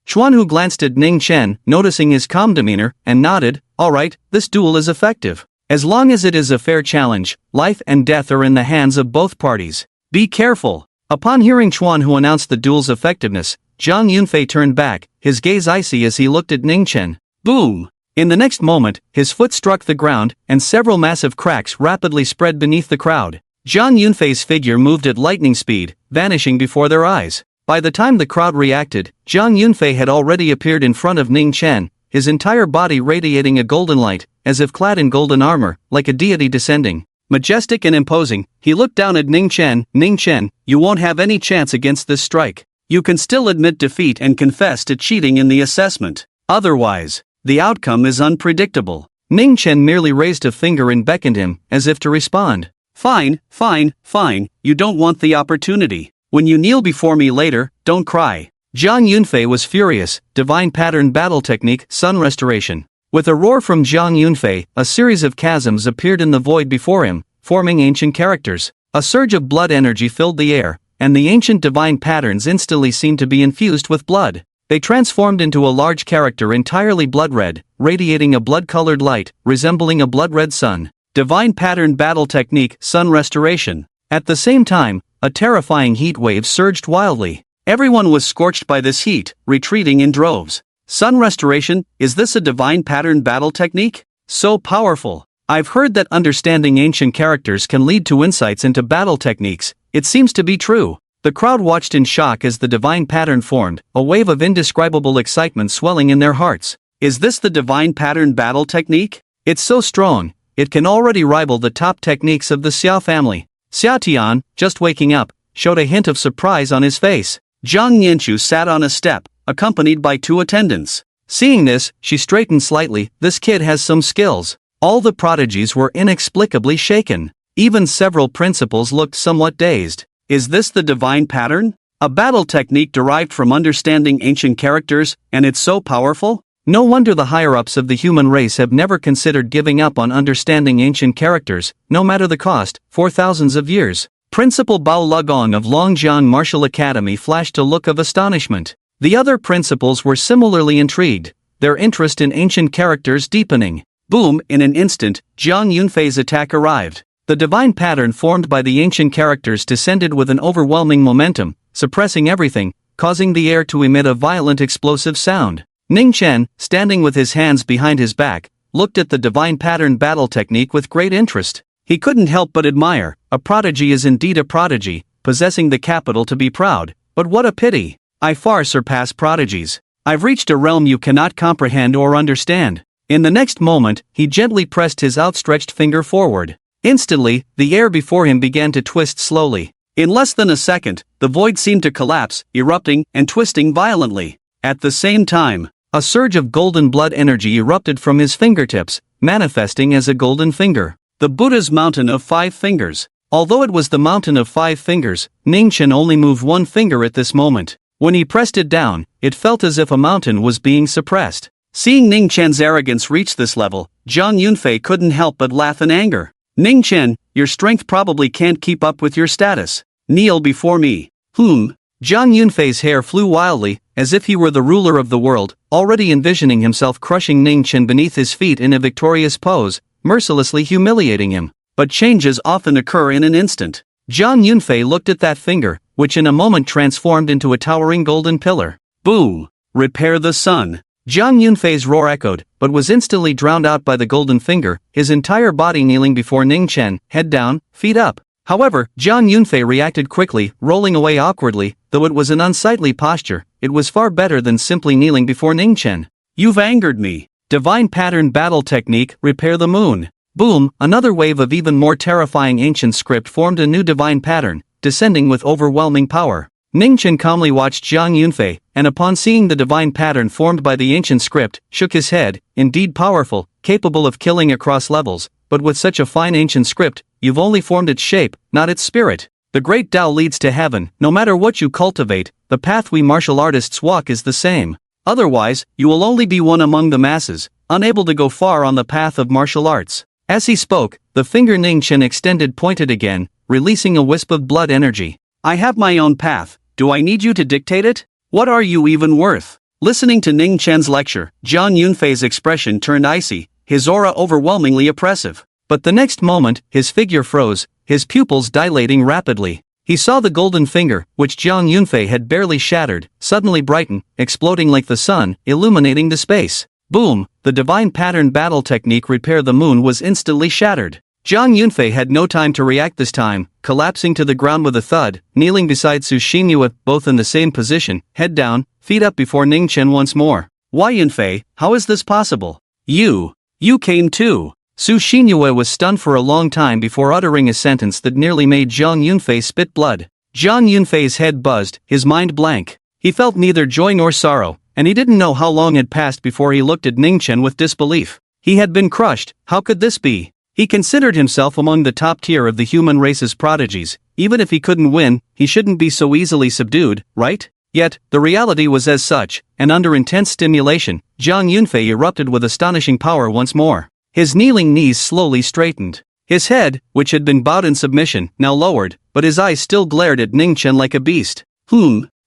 Chuanhu glanced at Ning Chen, noticing his calm demeanor, and nodded. "Alright, this duel is effective. As long as it is a fair challenge, life and death are in the hands of both parties. Be careful." Upon hearing Chuanhu announce the duel's effectiveness, Zhang Yunfei turned back, his gaze icy as he looked at Ning Chen. Boom! In the next moment, his foot struck the ground, and several massive cracks rapidly spread beneath the crowd. Zhang Yunfei's figure moved at lightning speed, vanishing before their eyes. By the time the crowd reacted, Zhang Yunfei had already appeared in front of Ning Chen, his entire body radiating a golden light, as if clad in golden armor, like a deity descending. Majestic and imposing, he looked down at Ning Chen. "Ning Chen, you won't have any chance against this strike. You can still admit defeat and confess to cheating in the assessment. Otherwise, the outcome is unpredictable. Ning Chen merely raised a finger and beckoned him, as if to respond. Fine, fine, fine, you don't want the opportunity. When you kneel before me later, don't cry. Zhang Yunfei was furious. Divine pattern battle technique, Sun Restoration. With a roar from Zhang Yunfei, a series of chasms appeared in the void before him, forming ancient characters. A surge of blood energy filled the air, and the ancient divine patterns instantly seemed to be infused with blood. They transformed into a large character entirely blood-red, radiating a blood-colored light, resembling a blood-red sun. Divine pattern battle technique, Sun Restoration. At the same time, a terrifying heat wave surged wildly. Everyone was scorched by this heat, retreating in droves. Sun Restoration, is this a divine pattern battle technique? So powerful. I've heard that understanding ancient characters can lead to insights into battle techniques. It seems to be true. The crowd watched in shock as the divine pattern formed, a wave of indescribable excitement swelling in their hearts. Is this the divine pattern battle technique? It's so strong, it can already rival the top techniques of the Xiao family. Xia Tian, just waking up, showed a hint of surprise on his face. Zhang Nianchu sat on a step, accompanied by 2 attendants. Seeing this, she straightened slightly. This kid has some skills. All the prodigies were inexplicably shaken. Even several principals looked somewhat dazed. Is this the divine pattern? A battle technique derived from understanding ancient characters, and it's so powerful? No wonder the higher-ups of the human race have never considered giving up on understanding ancient characters, no matter the cost, for thousands of years. Principal Bao Lugong of Longjiang Martial Academy flashed a look of astonishment. The other principals were similarly intrigued, their interest in ancient characters deepening. Boom! In an instant, Zhang Yunfei's attack arrived. The divine pattern formed by the ancient characters descended with an overwhelming momentum, suppressing everything, causing the air to emit a violent explosive sound. Ning Chen, standing with his hands behind his back, looked at the divine pattern battle technique with great interest. He couldn't help but admire. A prodigy is indeed a prodigy, possessing the capital to be proud, but what a pity. I far surpass prodigies. I've reached a realm you cannot comprehend or understand. In the next moment, he gently pressed his outstretched finger forward. Instantly, the air before him began to twist slowly. In less than a second, the void seemed to collapse, erupting and twisting violently. At the same time, a surge of golden blood energy erupted from his fingertips, manifesting as a golden finger. The Buddha's Mountain of 5 Fingers. Although it was the Mountain of 5 Fingers, Ning Chen only moved one finger at this moment. When he pressed it down, it felt as if a mountain was being suppressed. Seeing Ning Chen's arrogance reach this level, Zhang Yunfei couldn't help but laugh in anger. Ning Chen, your strength probably can't keep up with your status. Kneel before me. Zhang Yunfei's hair flew wildly, as if he were the ruler of the world, already envisioning himself crushing Ning Chen beneath his feet in a victorious pose, mercilessly humiliating him. But changes often occur in an instant. Zhang Yunfei looked at that finger, which in a moment transformed into a towering golden pillar. Boom! Repair the sun. Zhang Yunfei's roar echoed, but was instantly drowned out by the golden finger, his entire body kneeling before Ning Chen, head down, feet up. However, Zhang Yunfei reacted quickly, rolling away awkwardly. Though it was an unsightly posture, it was far better than simply kneeling before Ning Chen. You've angered me. Divine pattern battle technique, repair the moon. Boom! Another wave of even more terrifying ancient script formed a new divine pattern, descending with overwhelming power. Ning Chen calmly watched Zhang Yunfei, and upon seeing the divine pattern formed by the ancient script, shook his head. Indeed powerful, capable of killing across levels, but with such a fine ancient script, you've only formed its shape, not its spirit. The great Tao leads to heaven. No matter what you cultivate, the path we martial artists walk is the same. Otherwise, you will only be one among the masses, unable to go far on the path of martial arts. As he spoke, the finger Ning Chen extended pointed again, releasing a wisp of blood energy. I have my own path. Do I need you to dictate it? What are you even worth? Listening to Ning Chen's lecture, Zhang Yunfei's expression turned icy, his aura overwhelmingly oppressive. But the next moment, his figure froze, his pupils dilating rapidly. He saw the golden finger, which Zhang Yunfei had barely shattered, suddenly brighten, exploding like the sun, illuminating the space. Boom! The divine pattern battle technique repair the moon was instantly shattered. Zhang Yunfei had no time to react this time, collapsing to the ground with a thud, kneeling beside Sushin Yue, both in the same position, head down, feet up before Ning Chen once more. Why Yunfei, how is this possible? You came too. Sushin Yue was stunned for a long time before uttering a sentence that nearly made Zhang Yunfei spit blood. Zhang Yunfei's head buzzed, his mind blank. He felt neither joy nor sorrow, and he didn't know how long had passed before he looked at Ning Chen with disbelief. He had been crushed. How could this be? He considered himself among the top tier of the human race's prodigies. Even if he couldn't win, he shouldn't be so easily subdued, right? Yet, the reality was as such, and under intense stimulation, Zhang Yunfei erupted with astonishing power once more. His kneeling knees slowly straightened. His head, which had been bowed in submission, now lowered, but his eyes still glared at Ning Chen like a beast.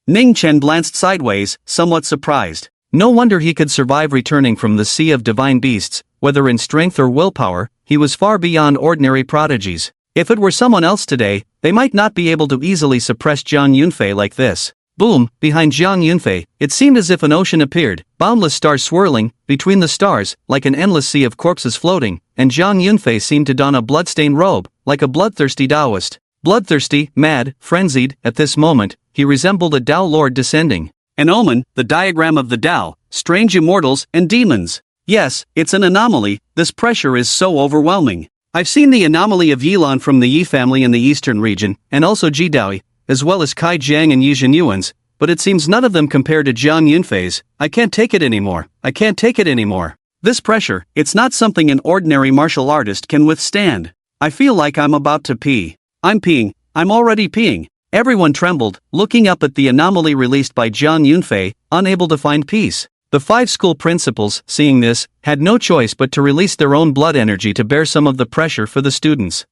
Ning Chen glanced sideways, somewhat surprised. No wonder he could survive returning from the sea of divine beasts. Whether in strength or willpower, he was far beyond ordinary prodigies. If it were someone else today, they might not be able to easily suppress Zhang Yunfei like this. Boom, behind Zhang Yunfei, it seemed as if an ocean appeared, boundless stars swirling, between the stars, like an endless sea of corpses floating, and Zhang Yunfei seemed to don a blood-stained robe, like a bloodthirsty Taoist. Bloodthirsty, mad, frenzied, at this moment, he resembled a Tao Lord descending. An omen, the diagram of the Tao, strange immortals and demons. Yes, it's an anomaly, this pressure is so overwhelming. I've seen the anomaly of Yilan from the Yi family in the eastern region, and also Ji Daoi, as well as Kai Jiang and Yi Zhenyuan's, but it seems none of them compare to Zhang Yunfei's. I can't take it anymore. I can't take it anymore. This pressure, it's not something an ordinary martial artist can withstand. I feel like I'm about to pee. I'm peeing. I'm already peeing. Everyone trembled, looking up at the anomaly released by Zhang Yunfei, unable to find peace. The 5 school principals, seeing this, had no choice but to release their own blood energy to bear some of the pressure for the students.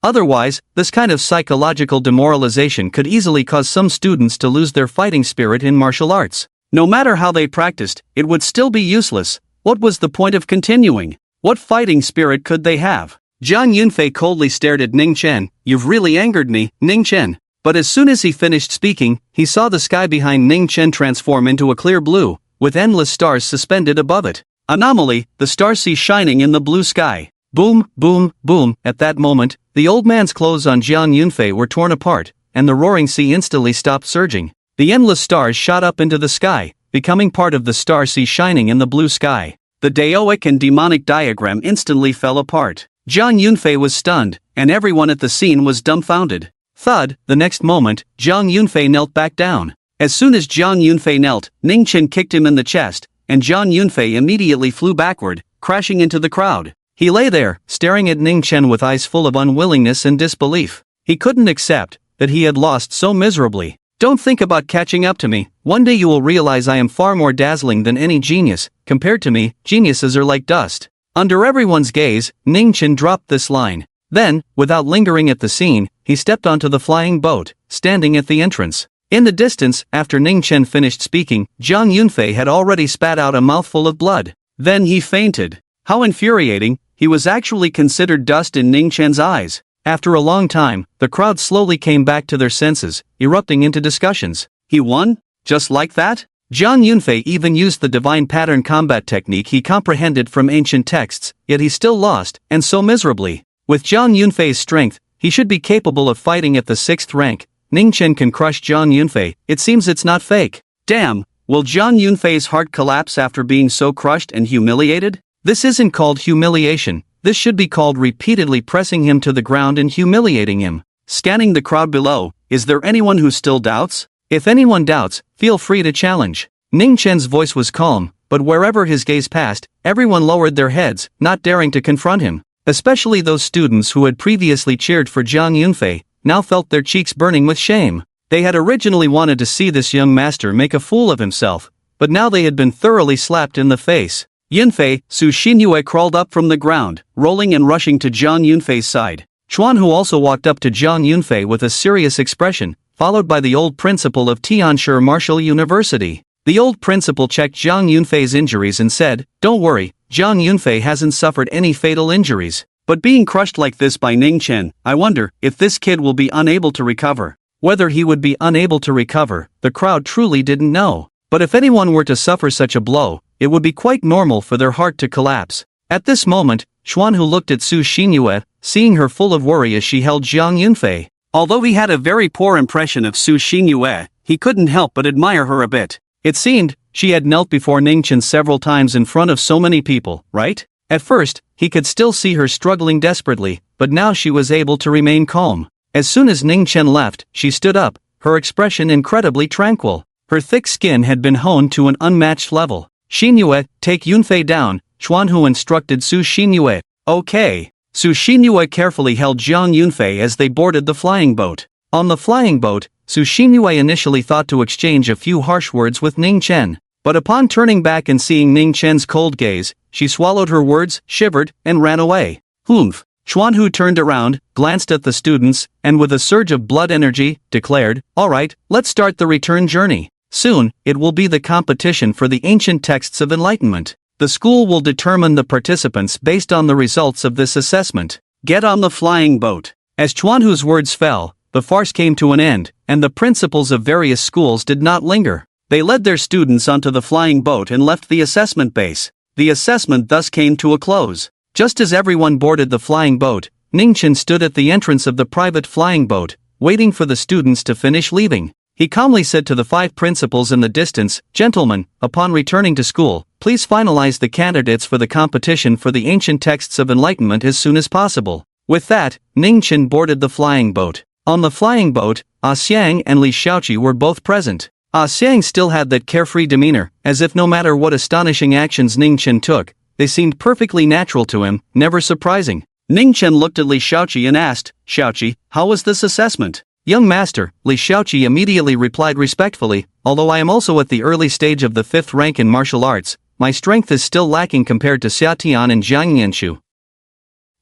Otherwise, this kind of psychological demoralization could easily cause some students to lose their fighting spirit in martial arts. No matter how they practiced, it would still be useless. What was the point of continuing? What fighting spirit could they have? Zhang Yunfei coldly stared at Ning Chen. You've really angered me, Ning Chen. But as soon as he finished speaking, he saw the sky behind Ning Chen transform into a clear blue, with endless stars suspended above it. Anomaly, the stars see shining in the blue sky. Boom, boom, boom. At that moment, the old man's clothes on Zhang Yunfei were torn apart, and the roaring sea instantly stopped surging. The endless stars shot up into the sky, becoming part of the star sea shining in the blue sky. The Daoic and demonic diagram instantly fell apart. Zhang Yunfei was stunned, and everyone at the scene was dumbfounded. Thud, the next moment, Zhang Yunfei knelt back down. As soon as Zhang Yunfei knelt, Ning Chen kicked him in the chest, and Zhang Yunfei immediately flew backward, crashing into the crowd. He lay there, staring at Ning Chen with eyes full of unwillingness and disbelief. He couldn't accept that he had lost so miserably. Don't think about catching up to me. One day you will realize I am far more dazzling than any genius. Compared to me, geniuses are like dust. Under everyone's gaze, Ning Chen dropped this line. Then, without lingering at the scene, he stepped onto the flying boat, standing at the entrance. In the distance, after Ning Chen finished speaking, Zhang Yunfei had already spat out a mouthful of blood. Then he fainted. How infuriating, he was actually considered dust in Ning Chen's eyes. After a long time, the crowd slowly came back to their senses, erupting into discussions. He won? Just like that? Zhang Yunfei even used the divine pattern combat technique he comprehended from ancient texts, yet he still lost, and so miserably. With Zhang Yunfei's strength, he should be capable of fighting at the 6th rank. Ning Chen can crush Zhang Yunfei. It seems it's not fake. Damn, will Zhang Yunfei's heart collapse after being so crushed and humiliated? This isn't called humiliation. This should be called repeatedly pressing him to the ground and humiliating him. Scanning the crowd below, is there anyone who still doubts? If anyone doubts, feel free to challenge. Ning Chen's voice was calm, but wherever his gaze passed, everyone lowered their heads, not daring to confront him. Especially those students who had previously cheered for Zhang Yunfei, now felt their cheeks burning with shame. They had originally wanted to see this young master make a fool of himself, but now they had been thoroughly slapped in the face. Yunfei, Su Xinyue crawled up from the ground, rolling and rushing to Zhang Yunfei's side. Chuanhu also walked up to Zhang Yunfei with a serious expression, followed by the old principal of Tianshi Martial University. The old principal checked Zhang Yunfei's injuries and said, "Don't worry, Zhang Yunfei hasn't suffered any fatal injuries. But being crushed like this by Ning Chen, I wonder if this kid will be unable to recover." Whether he would be unable to recover, the crowd truly didn't know. But if anyone were to suffer such a blow, it would be quite normal for their heart to collapse. At this moment, Xuanhu looked at Su Xinyue, seeing her full of worry as she held Zhang Yunfei. Although he had a very poor impression of Su Xinyue, he couldn't help but admire her a bit. It seemed, she had knelt before Ning Chen several times in front of so many people, right? At first, he could still see her struggling desperately, but now she was able to remain calm. As soon as Ning Chen left, she stood up, her expression incredibly tranquil. Her thick skin had been honed to an unmatched level. Xinyue, take Yunfei down, Xuanhu instructed Su Xinyue. Okay. Su Xinyue carefully held Jiang Yunfei as they boarded the flying boat. On the flying boat, Su Xinyue initially thought to exchange a few harsh words with Ning Chen. But upon turning back and seeing Ning Chen's cold gaze, she swallowed her words, shivered, and ran away. Humph. Xuanhu turned around, glanced at the students, and with a surge of blood energy, declared, "Alright, let's start the return journey. Soon, it will be the competition for the ancient texts of enlightenment. The school will determine the participants based on the results of this assessment. Get on the flying boat." As Xuanhu's words fell, the farce came to an end, and the principals of various schools did not linger. They led their students onto the flying boat and left the assessment base. The assessment thus came to a close. Just as everyone boarded the flying boat, Ningchen stood at the entrance of the private flying boat, waiting for the students to finish leaving. He calmly said to the 5 principals in the distance, "Gentlemen, upon returning to school, please finalize the candidates for the competition for the ancient texts of enlightenment as soon as possible." With that, Ningchen boarded the flying boat. On the flying boat, Xiang and Li Shaoqi were both present. Xiang still had that carefree demeanor, as if no matter what astonishing actions Ningchen took, they seemed perfectly natural to him, never surprising. Ningchen looked at Li Shaoqi and asked, "Shaoqi, how was this assessment?" "Young master," Li Shaoqi immediately replied respectfully, "although I am also at the early stage of the 5th rank in martial arts, my strength is still lacking compared to Xia Tian and Jiang Yanshu.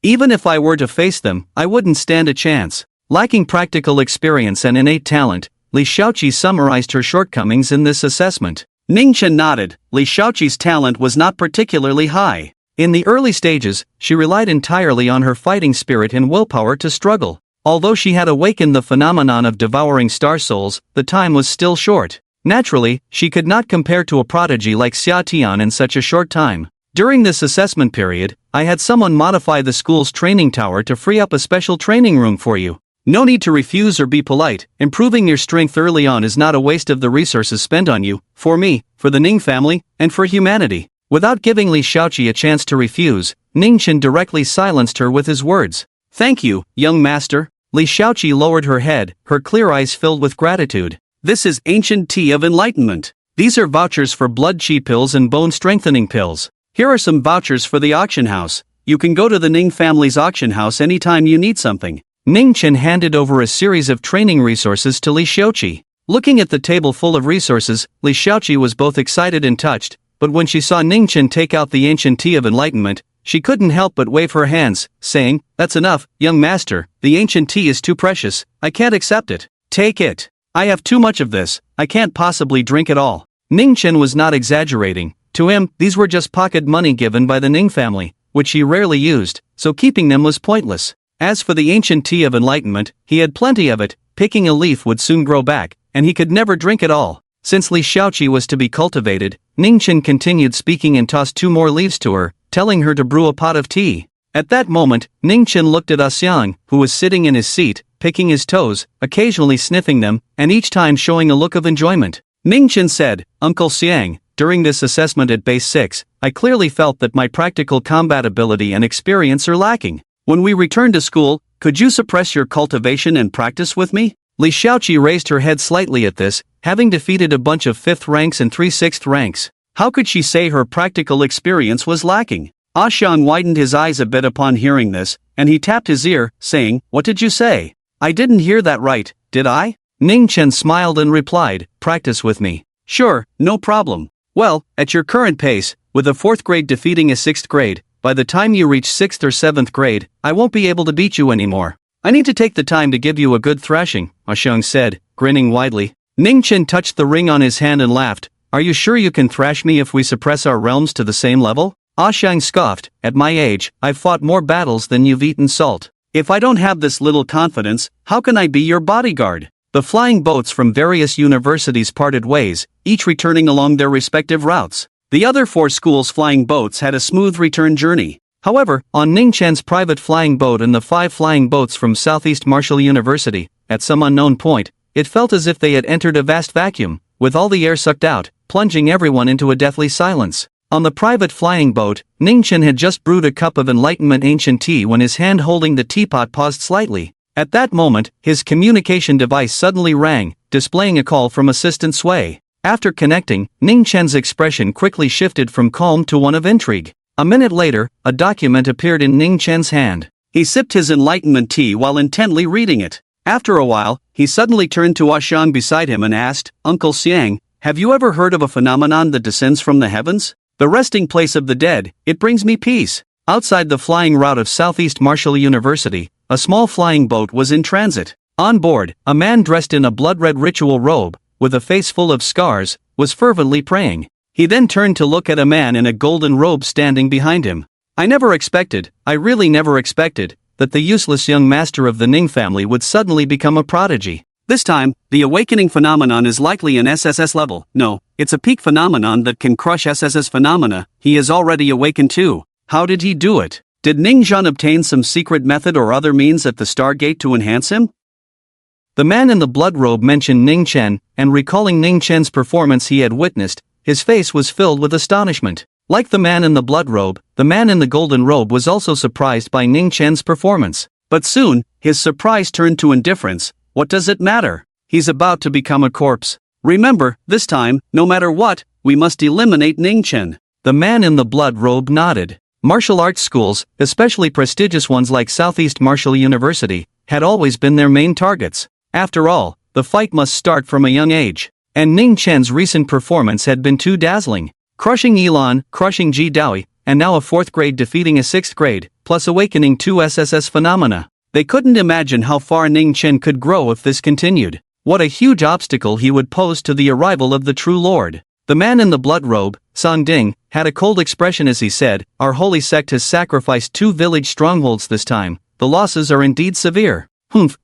Even if I were to face them, I wouldn't stand a chance." Lacking practical experience and innate talent, Li Shaoqi summarized her shortcomings in this assessment. Ningchen nodded. Li Shaoqi's talent was not particularly high. In the early stages, she relied entirely on her fighting spirit and willpower to struggle. Although she had awakened the phenomenon of devouring star souls, the time was still short. Naturally, she could not compare to a prodigy like Xia Tian in such a short time. During this assessment period, I had someone modify the school's training tower to free up a special training room for you. No need to refuse or be polite. Improving your strength early on is not a waste of the resources spent on you, for me, for the Ning family, and for humanity. Without giving Li Shaoqi a chance to refuse, Ningchen directly silenced her with his words. "Thank you, young master." Li Shaoqi lowered her head, her clear eyes filled with gratitude. "This is ancient tea of enlightenment. These are vouchers for blood chi pills and bone strengthening pills. Here are some vouchers for the auction house. You can go to the Ning family's auction house anytime you need something." Ningchen handed over a series of training resources to Li Shaoqi. Looking at the table full of resources, Li Shaoqi was both excited and touched, but when she saw Ningchen take out the ancient tea of enlightenment, she couldn't help but wave her hands, saying, "That's enough, young master, the ancient tea is too precious, I can't accept it. Take it. I have too much of this, I can't possibly drink it all." Ningchen was not exaggerating. To him, these were just pocket money given by the Ning family, which he rarely used, so keeping them was pointless. As for the ancient tea of enlightenment, he had plenty of it, picking a leaf would soon grow back, and he could never drink it all. Since Li Shaoqi was to be cultivated, Ningchen continued speaking and tossed 2 more leaves to her, telling her to brew a pot of tea. At that moment, Ningchen looked at Xiang, who was sitting in his seat, picking his toes, occasionally sniffing them, and each time showing a look of enjoyment. Ningchen said, "Uncle Xiang, during this assessment at Base 6, I clearly felt that my practical combat ability and experience are lacking. When we return to school, could you suppress your cultivation and practice with me?" Li Shaoqi raised her head slightly at this, having defeated a bunch of 5th ranks and 3 6th ranks. How could she say her practical experience was lacking? Xiang widened his eyes a bit upon hearing this, and he tapped his ear, saying, "What did you say? I didn't hear that right, did I?" Ningchen smiled and replied, "Practice with me." "Sure, no problem. Well, at your current pace, with a 4th grade defeating a 6th grade, by the time you reach 6th or 7th grade, I won't be able to beat you anymore. I need to take the time to give you a good thrashing," Xiang said, grinning widely. Ningchen touched the ring on his hand and laughed. "Are you sure you can thrash me if we suppress our realms to the same level?" Xiang scoffed, "At my age, I've fought more battles than you've eaten salt. If I don't have this little confidence, how can I be your bodyguard?" The flying boats from various universities parted ways, each returning along their respective routes. The other 4 schools' flying boats had a smooth return journey. However, on Ningchen's private flying boat and the 5 flying boats from Southeast Martial University, at some unknown point, it felt as if they had entered a vast vacuum, with all the air sucked out, plunging everyone into a deathly silence. On the private flying boat, Ningchen had just brewed a cup of enlightenment ancient tea when his hand holding the teapot paused slightly. At that moment, his communication device suddenly rang, displaying a call from Assistant Sui. After connecting, Ning Chen's expression quickly shifted from calm to one of intrigue. A minute later, a document appeared in Ning Chen's hand. He sipped his Enlightenment tea while intently reading it. After a while, he suddenly turned to Xiang beside him and asked, "Uncle Xiang, have you ever heard of a phenomenon that descends from the heavens? The resting place of the dead, it brings me peace." Outside the flying route of Southeast Martial University, a small flying boat was in transit. On board, a man dressed in a blood-red ritual robe, with a face full of scars, was fervently praying. He then turned to look at a man in a golden robe standing behind him. I really never expected, that the useless young master of the Ning family would suddenly become a prodigy. This time, the awakening phenomenon is likely an SSS level. No, it's a peak phenomenon that can crush SSS phenomena. He has already awakened too. How did he do it? Did Ning Zhan obtain some secret method or other means at the Stargate to enhance him? The man in the blood robe mentioned Ning Chen, and recalling Ning Chen's performance he had witnessed, his face was filled with astonishment. Like the man in the blood robe, the man in the golden robe was also surprised by Ning Chen's performance. But soon, his surprise turned to indifference. What does it matter? He's about to become a corpse. Remember, this time, no matter what, we must eliminate Ning Chen. The man in the blood robe nodded. Martial arts schools, especially prestigious ones like Southeast Martial University, had always been their main targets. After all, the fight must start from a young age. And Ning Chen's recent performance had been too dazzling. Crushing Elan, crushing Ji Daoi, and now a 4th grade defeating a 6th grade, plus awakening 2 SSS phenomena. They couldn't imagine how far Ning Chen could grow if this continued. What a huge obstacle he would pose to the arrival of the true lord. The man in the blood robe, Song Ding, had a cold expression as he said, "Our holy sect has sacrificed 2 village strongholds this time. The losses are indeed severe."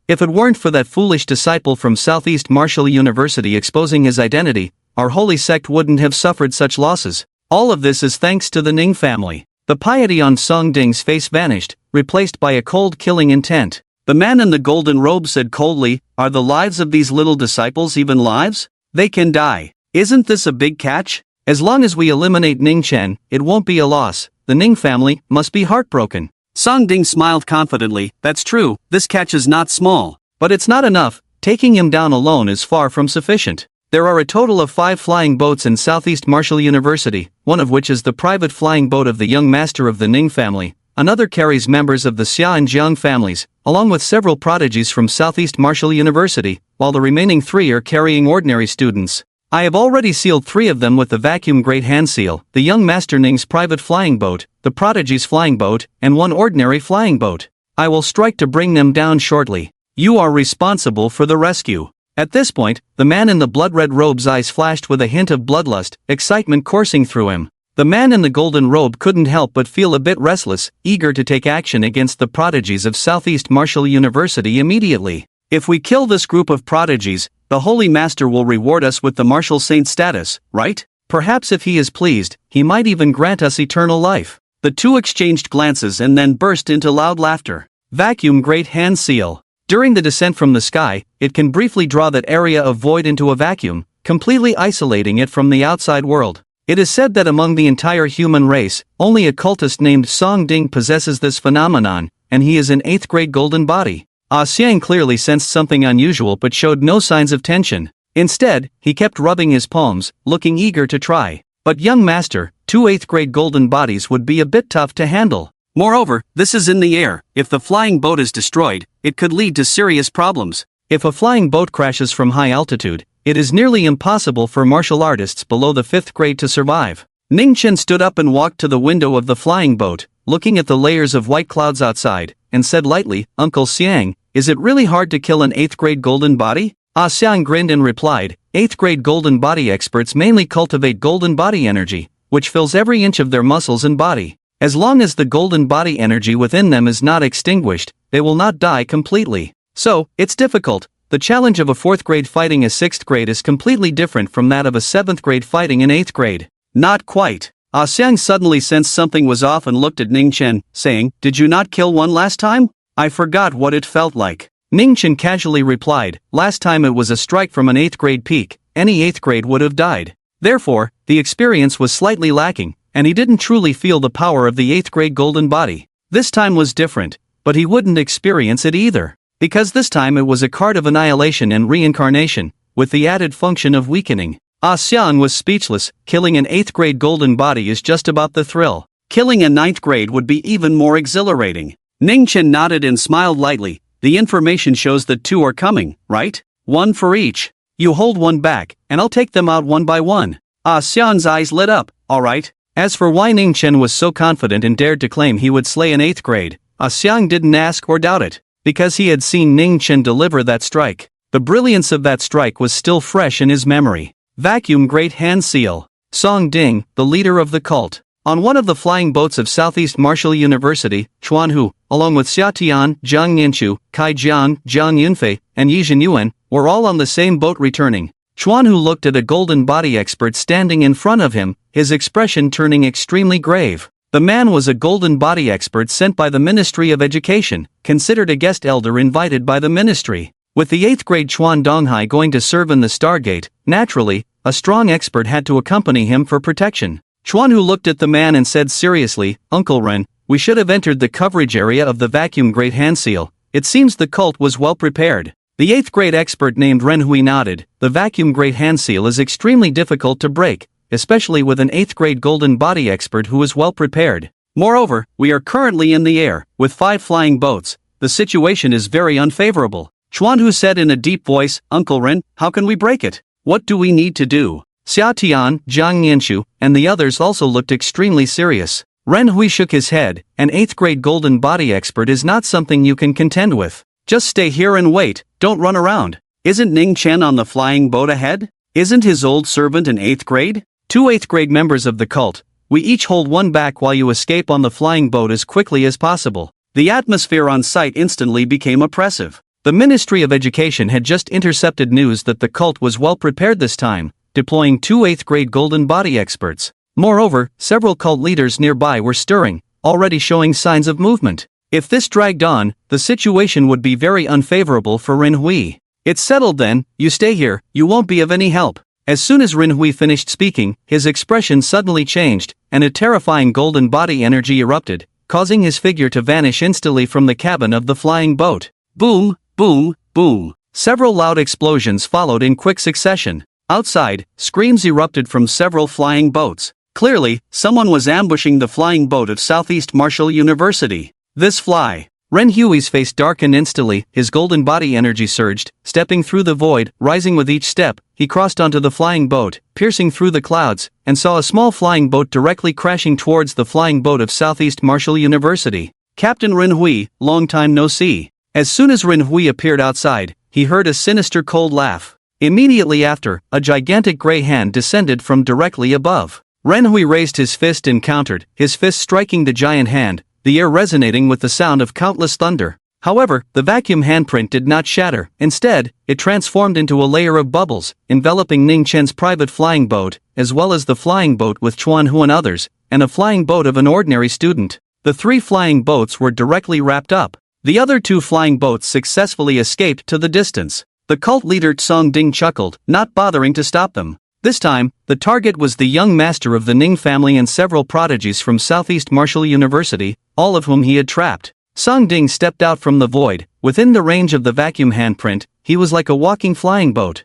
If it weren't for that foolish disciple from Southeast Martial University exposing his identity, our holy sect wouldn't have suffered such losses. All of this is thanks to the Ning family. The piety on Song Ding's face vanished, replaced by a cold killing intent. The man in the golden robe said coldly, "Are the lives of these little disciples even lives? They can die. Isn't this a big catch? As long as we eliminate Ning Chen, it won't be a loss. The Ning family must be heartbroken." Song Ding smiled confidently. "That's true, this catch is not small. But it's not enough. Taking him down alone is far from sufficient. There are a total of 5 flying boats in Southeast Martial University, one of which is the private flying boat of the young master of the Ning family. Another carries members of the Xia and Jiang families, along with several prodigies from Southeast Martial University, while the remaining 3 are carrying ordinary students. I have already sealed 3 of them with the vacuum great hand seal, the young master Ning's private flying boat, the prodigy's flying boat, and 1 ordinary flying boat. I will strike to bring them down shortly. You are responsible for the rescue." At this point, the man in the blood-red robe's eyes flashed with a hint of bloodlust, excitement coursing through him. The man in the golden robe couldn't help but feel a bit restless, eager to take action against the prodigies of Southeast Martial University immediately. If we kill this group of prodigies, the Holy Master will reward us with the martial saint status, right? Perhaps if he is pleased, he might even grant us eternal life. The 2 exchanged glances and then burst into loud laughter. Vacuum great hand seal. During the descent from the sky, it can briefly draw that area of void into a vacuum, completely isolating it from the outside world. It is said that among the entire human race, only a cultist named Song Ding possesses this phenomenon, and he is an 8th grade golden body. Xiang clearly sensed something unusual but showed no signs of tension. Instead, he kept rubbing his palms, looking eager to try. But young master, 2 8th grade golden bodies would be a bit tough to handle. Moreover, this is in the air. If the flying boat is destroyed, it could lead to serious problems. If a flying boat crashes from high altitude, it is nearly impossible for martial artists below the 5th grade to survive. Ning Chen stood up and walked to the window of the flying boat, looking at the layers of white clouds outside, and said lightly, "Uncle Xiang, is it really hard to kill an 8th grade golden body?" Xiang grinned and replied, 8th grade golden body experts mainly cultivate golden body energy, which fills every inch of their muscles and body. As long as the golden body energy within them is not extinguished, they will not die completely. So, it's difficult. The challenge of a 4th grade fighting a 6th grade is completely different from that of a 7th grade fighting an 8th grade. Not quite. Xiang suddenly sensed something was off and looked at Ning Chen, saying, "Did you not kill one last time? I forgot what it felt like." Ning Chen casually replied, "Last time it was a strike from an 8th grade peak, any 8th grade would have died." Therefore, the experience was slightly lacking, and he didn't truly feel the power of the 8th grade golden body. This time was different, but he wouldn't experience it either. Because this time it was a card of annihilation and reincarnation, with the added function of weakening. Xian was speechless. Killing an 8th grade golden body is just about the thrill. Killing a 9th grade would be even more exhilarating. Ning Chen nodded and smiled lightly. The information shows that 2 are coming, right? 1 for each. You hold 1 back, and I'll take them out 1 by 1. Xian's eyes lit up. Alright. As for why Ning Chen was so confident and dared to claim he would slay an 8th grade, Xiang didn't ask or doubt it. Because he had seen Ning Chen deliver that strike. The brilliance of that strike was still fresh in his memory. Vacuum Great Hand Seal. Song Ding, the leader of the cult. On one of the flying boats of Southeast Martial University, Chuanhu, along with Xia Tian, Jiang Nianchu, Kai Jiang, Jiang Yunfei, and Yi Zhenyuan, were all on the same boat returning. Chuanhu looked at a golden body expert standing in front of him, his expression turning extremely grave. The man was a golden body expert sent by the Ministry of Education, considered a guest elder invited by the ministry. With the 8th grade Chuan Donghai going to serve in the Stargate, naturally, a strong expert had to accompany him for protection. Chuanhu looked at the man and said seriously, Uncle Ren, we should have entered the coverage area of the Vacuum Great Hand Seal. It seems the cult was well prepared. The 8th grade expert named Ren Hui nodded. The Vacuum Great Hand Seal is extremely difficult to break, especially with an 8th grade golden body expert who is well prepared. Moreover, we are currently in the air, with 5 flying boats. The situation is very unfavorable. Chuanhu said in a deep voice, Uncle Ren, how can we break it? What do we need to do? Xia Tian, Jiang Nianchu, and the others also looked extremely serious. Ren Hui shook his head. An 8th grade golden body expert is not something you can contend with. Just stay here and wait, don't run around. Isn't Ning Chen on the flying boat ahead? Isn't his old servant in 8th grade? 2 8th grade members of the cult. We each hold 1 back while you escape on the flying boat as quickly as possible. The atmosphere on site instantly became oppressive. The Ministry of Education had just intercepted news that the cult was well prepared this time, deploying 2 8th grade golden body experts. Moreover, several cult leaders nearby were stirring, already showing signs of movement. If this dragged on, the situation would be very unfavorable for Ren Hui. It's settled then, you stay here, you won't be of any help. As soon as Ren Hui finished speaking, his expression suddenly changed, and a terrifying golden body energy erupted, causing his figure to vanish instantly from the cabin of the flying boat. Boom, boom, boom. Several loud explosions followed in quick succession. Outside, screams erupted from several flying boats. Clearly, someone was ambushing the flying boat of Southeast Martial University. This fly. Ren Hui's face darkened instantly, his golden body energy surged, stepping through the void, rising with each step, he crossed onto the flying boat, piercing through the clouds, and saw a small flying boat directly crashing towards the flying boat of Southeast Martial University. Captain Ren Hui, long time no see. As soon as Ren Hui appeared outside, he heard a sinister cold laugh. Immediately after, a gigantic gray hand descended from directly above. Ren Hui raised his fist and countered, his fist striking the giant hand, the air resonating with the sound of countless thunder. However, the vacuum handprint did not shatter. Instead, it transformed into a layer of bubbles, enveloping Ning Chen's private flying boat, as well as the flying boat with Chuanhu and others, and a flying boat of an ordinary student. The 3 flying boats were directly wrapped up. The other 2 flying boats successfully escaped to the distance. The cult leader Tsong Ding chuckled, not bothering to stop them. This time, the target was the young master of the Ning family and several prodigies from Southeast Martial University, all of whom he had trapped. Song Ding stepped out from the void. Within the range of the vacuum handprint, he was like a walking flying boat.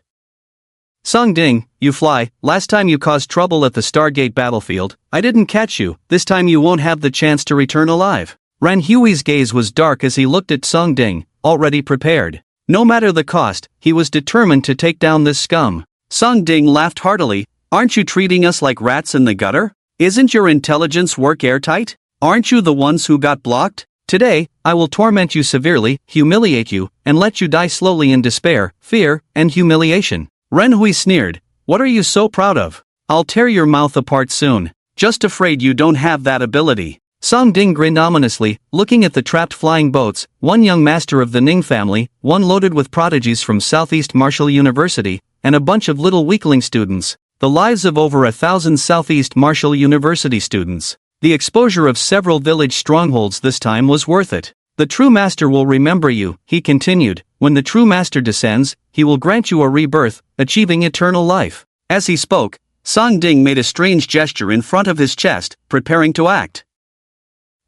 Song Ding, you fly. Last time you caused trouble at the Stargate battlefield, I didn't catch you. This time you won't have the chance to return alive. Ran Hui's gaze was dark as he looked at Song Ding, already prepared. No matter the cost, he was determined to take down this scum. Song Ding laughed heartily. Aren't you treating us like rats in the gutter? Isn't your intelligence work airtight? Aren't you the ones who got blocked? Today, I will torment you severely, humiliate you, and let you die slowly in despair, fear, and humiliation. Ren Hui sneered. What are you so proud of? I'll tear your mouth apart soon. Just afraid you don't have that ability. Song Ding grinned ominously, looking at the trapped flying boats, one young master of the Ning family, one loaded with prodigies from Southeast Martial University, and a bunch of little weakling students. The lives of over 1,000 Southeast Martial University students. The exposure of several village strongholds this time was worth it. The true master will remember you, he continued. When the true master descends, he will grant you a rebirth, achieving eternal life. As he spoke, Song Ding made a strange gesture in front of his chest, preparing to act.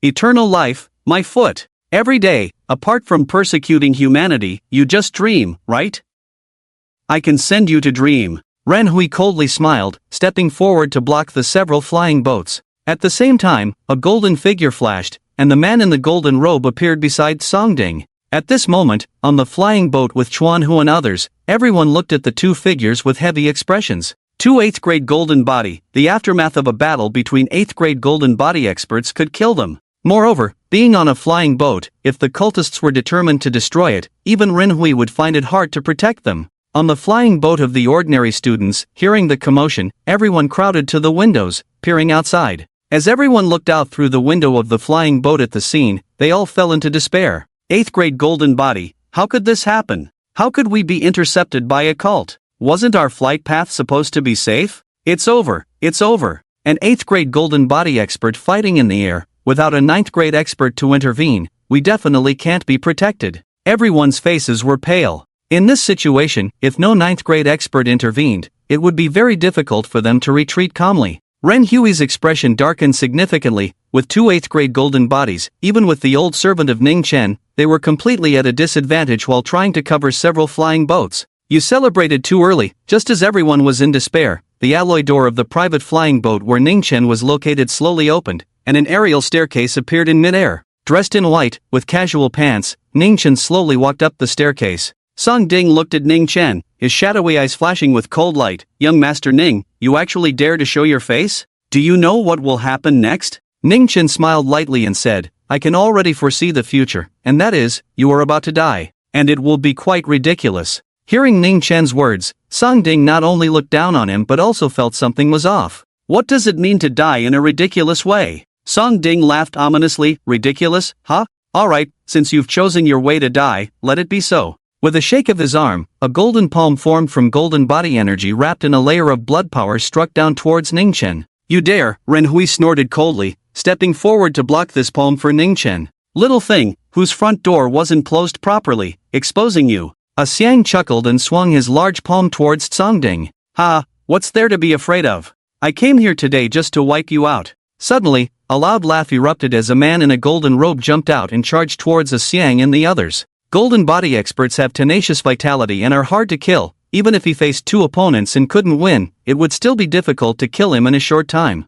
Eternal life, my foot. Every day, apart from persecuting humanity, you just dream, right? I can send you to dream. Ren Hui coldly smiled, stepping forward to block the several flying boats. At the same time, a golden figure flashed, and the man in the golden robe appeared beside Songding. At this moment, on the flying boat with Chuan Hu and others, everyone looked at the two figures with heavy expressions. Two 8th grade golden body, the aftermath of a battle between 8th grade golden body experts could kill them. Moreover, being on a flying boat, if the cultists were determined to destroy it, even Ren Hui would find it hard to protect them. On the flying boat of the ordinary students, hearing the commotion, everyone crowded to the windows, peering outside. As everyone looked out through the window of the flying boat at the scene, they all fell into despair. 8th grade golden body, how could this happen? How could we be intercepted by a cult? Wasn't our flight path supposed to be safe? It's over, it's over. An 8th grade golden body expert fighting in the air, without a 9th grade expert to intervene, we definitely can't be protected. Everyone's faces were pale. In this situation, if no 9th grade expert intervened, it would be very difficult for them to retreat calmly. Ren Hui's expression darkened significantly. With two 8th grade golden bodies, even with the old servant of Ning Chen, they were completely at a disadvantage while trying to cover several flying boats. You celebrated too early. Just as everyone was in despair, the alloy door of the private flying boat where Ning Chen was located slowly opened, and an aerial staircase appeared in midair. Dressed in white, with casual pants, Ning Chen slowly walked up the staircase. Song Ding looked at Ning Chen, his shadowy eyes flashing with cold light. Young Master Ning, you actually dare to show your face? Do you know what will happen next? Ning Chen smiled lightly and said, I can already foresee the future, and that is, you are about to die, and it will be quite ridiculous. Hearing Ning Chen's words, Song Ding not only looked down on him but also felt something was off. What does it mean to die in a ridiculous way? Song Ding laughed ominously. Ridiculous, huh? Alright, since you've chosen your way to die, let it be so. With a shake of his arm, a golden palm formed from golden body energy wrapped in a layer of blood power struck down towards Ning Chen. You dare, Ren Hui snorted coldly, stepping forward to block this palm for Ning Chen. Little thing, whose front door wasn't closed properly, exposing you. A Xiang chuckled and swung his large palm towards Songding. Ha, what's there to be afraid of? I came here today just to wipe you out. Suddenly, a loud laugh erupted as a man in a golden robe jumped out and charged towards a Xiang and the others. Golden body experts have tenacious vitality and are hard to kill. Even if he faced two opponents and couldn't win, it would still be difficult to kill him in a short time.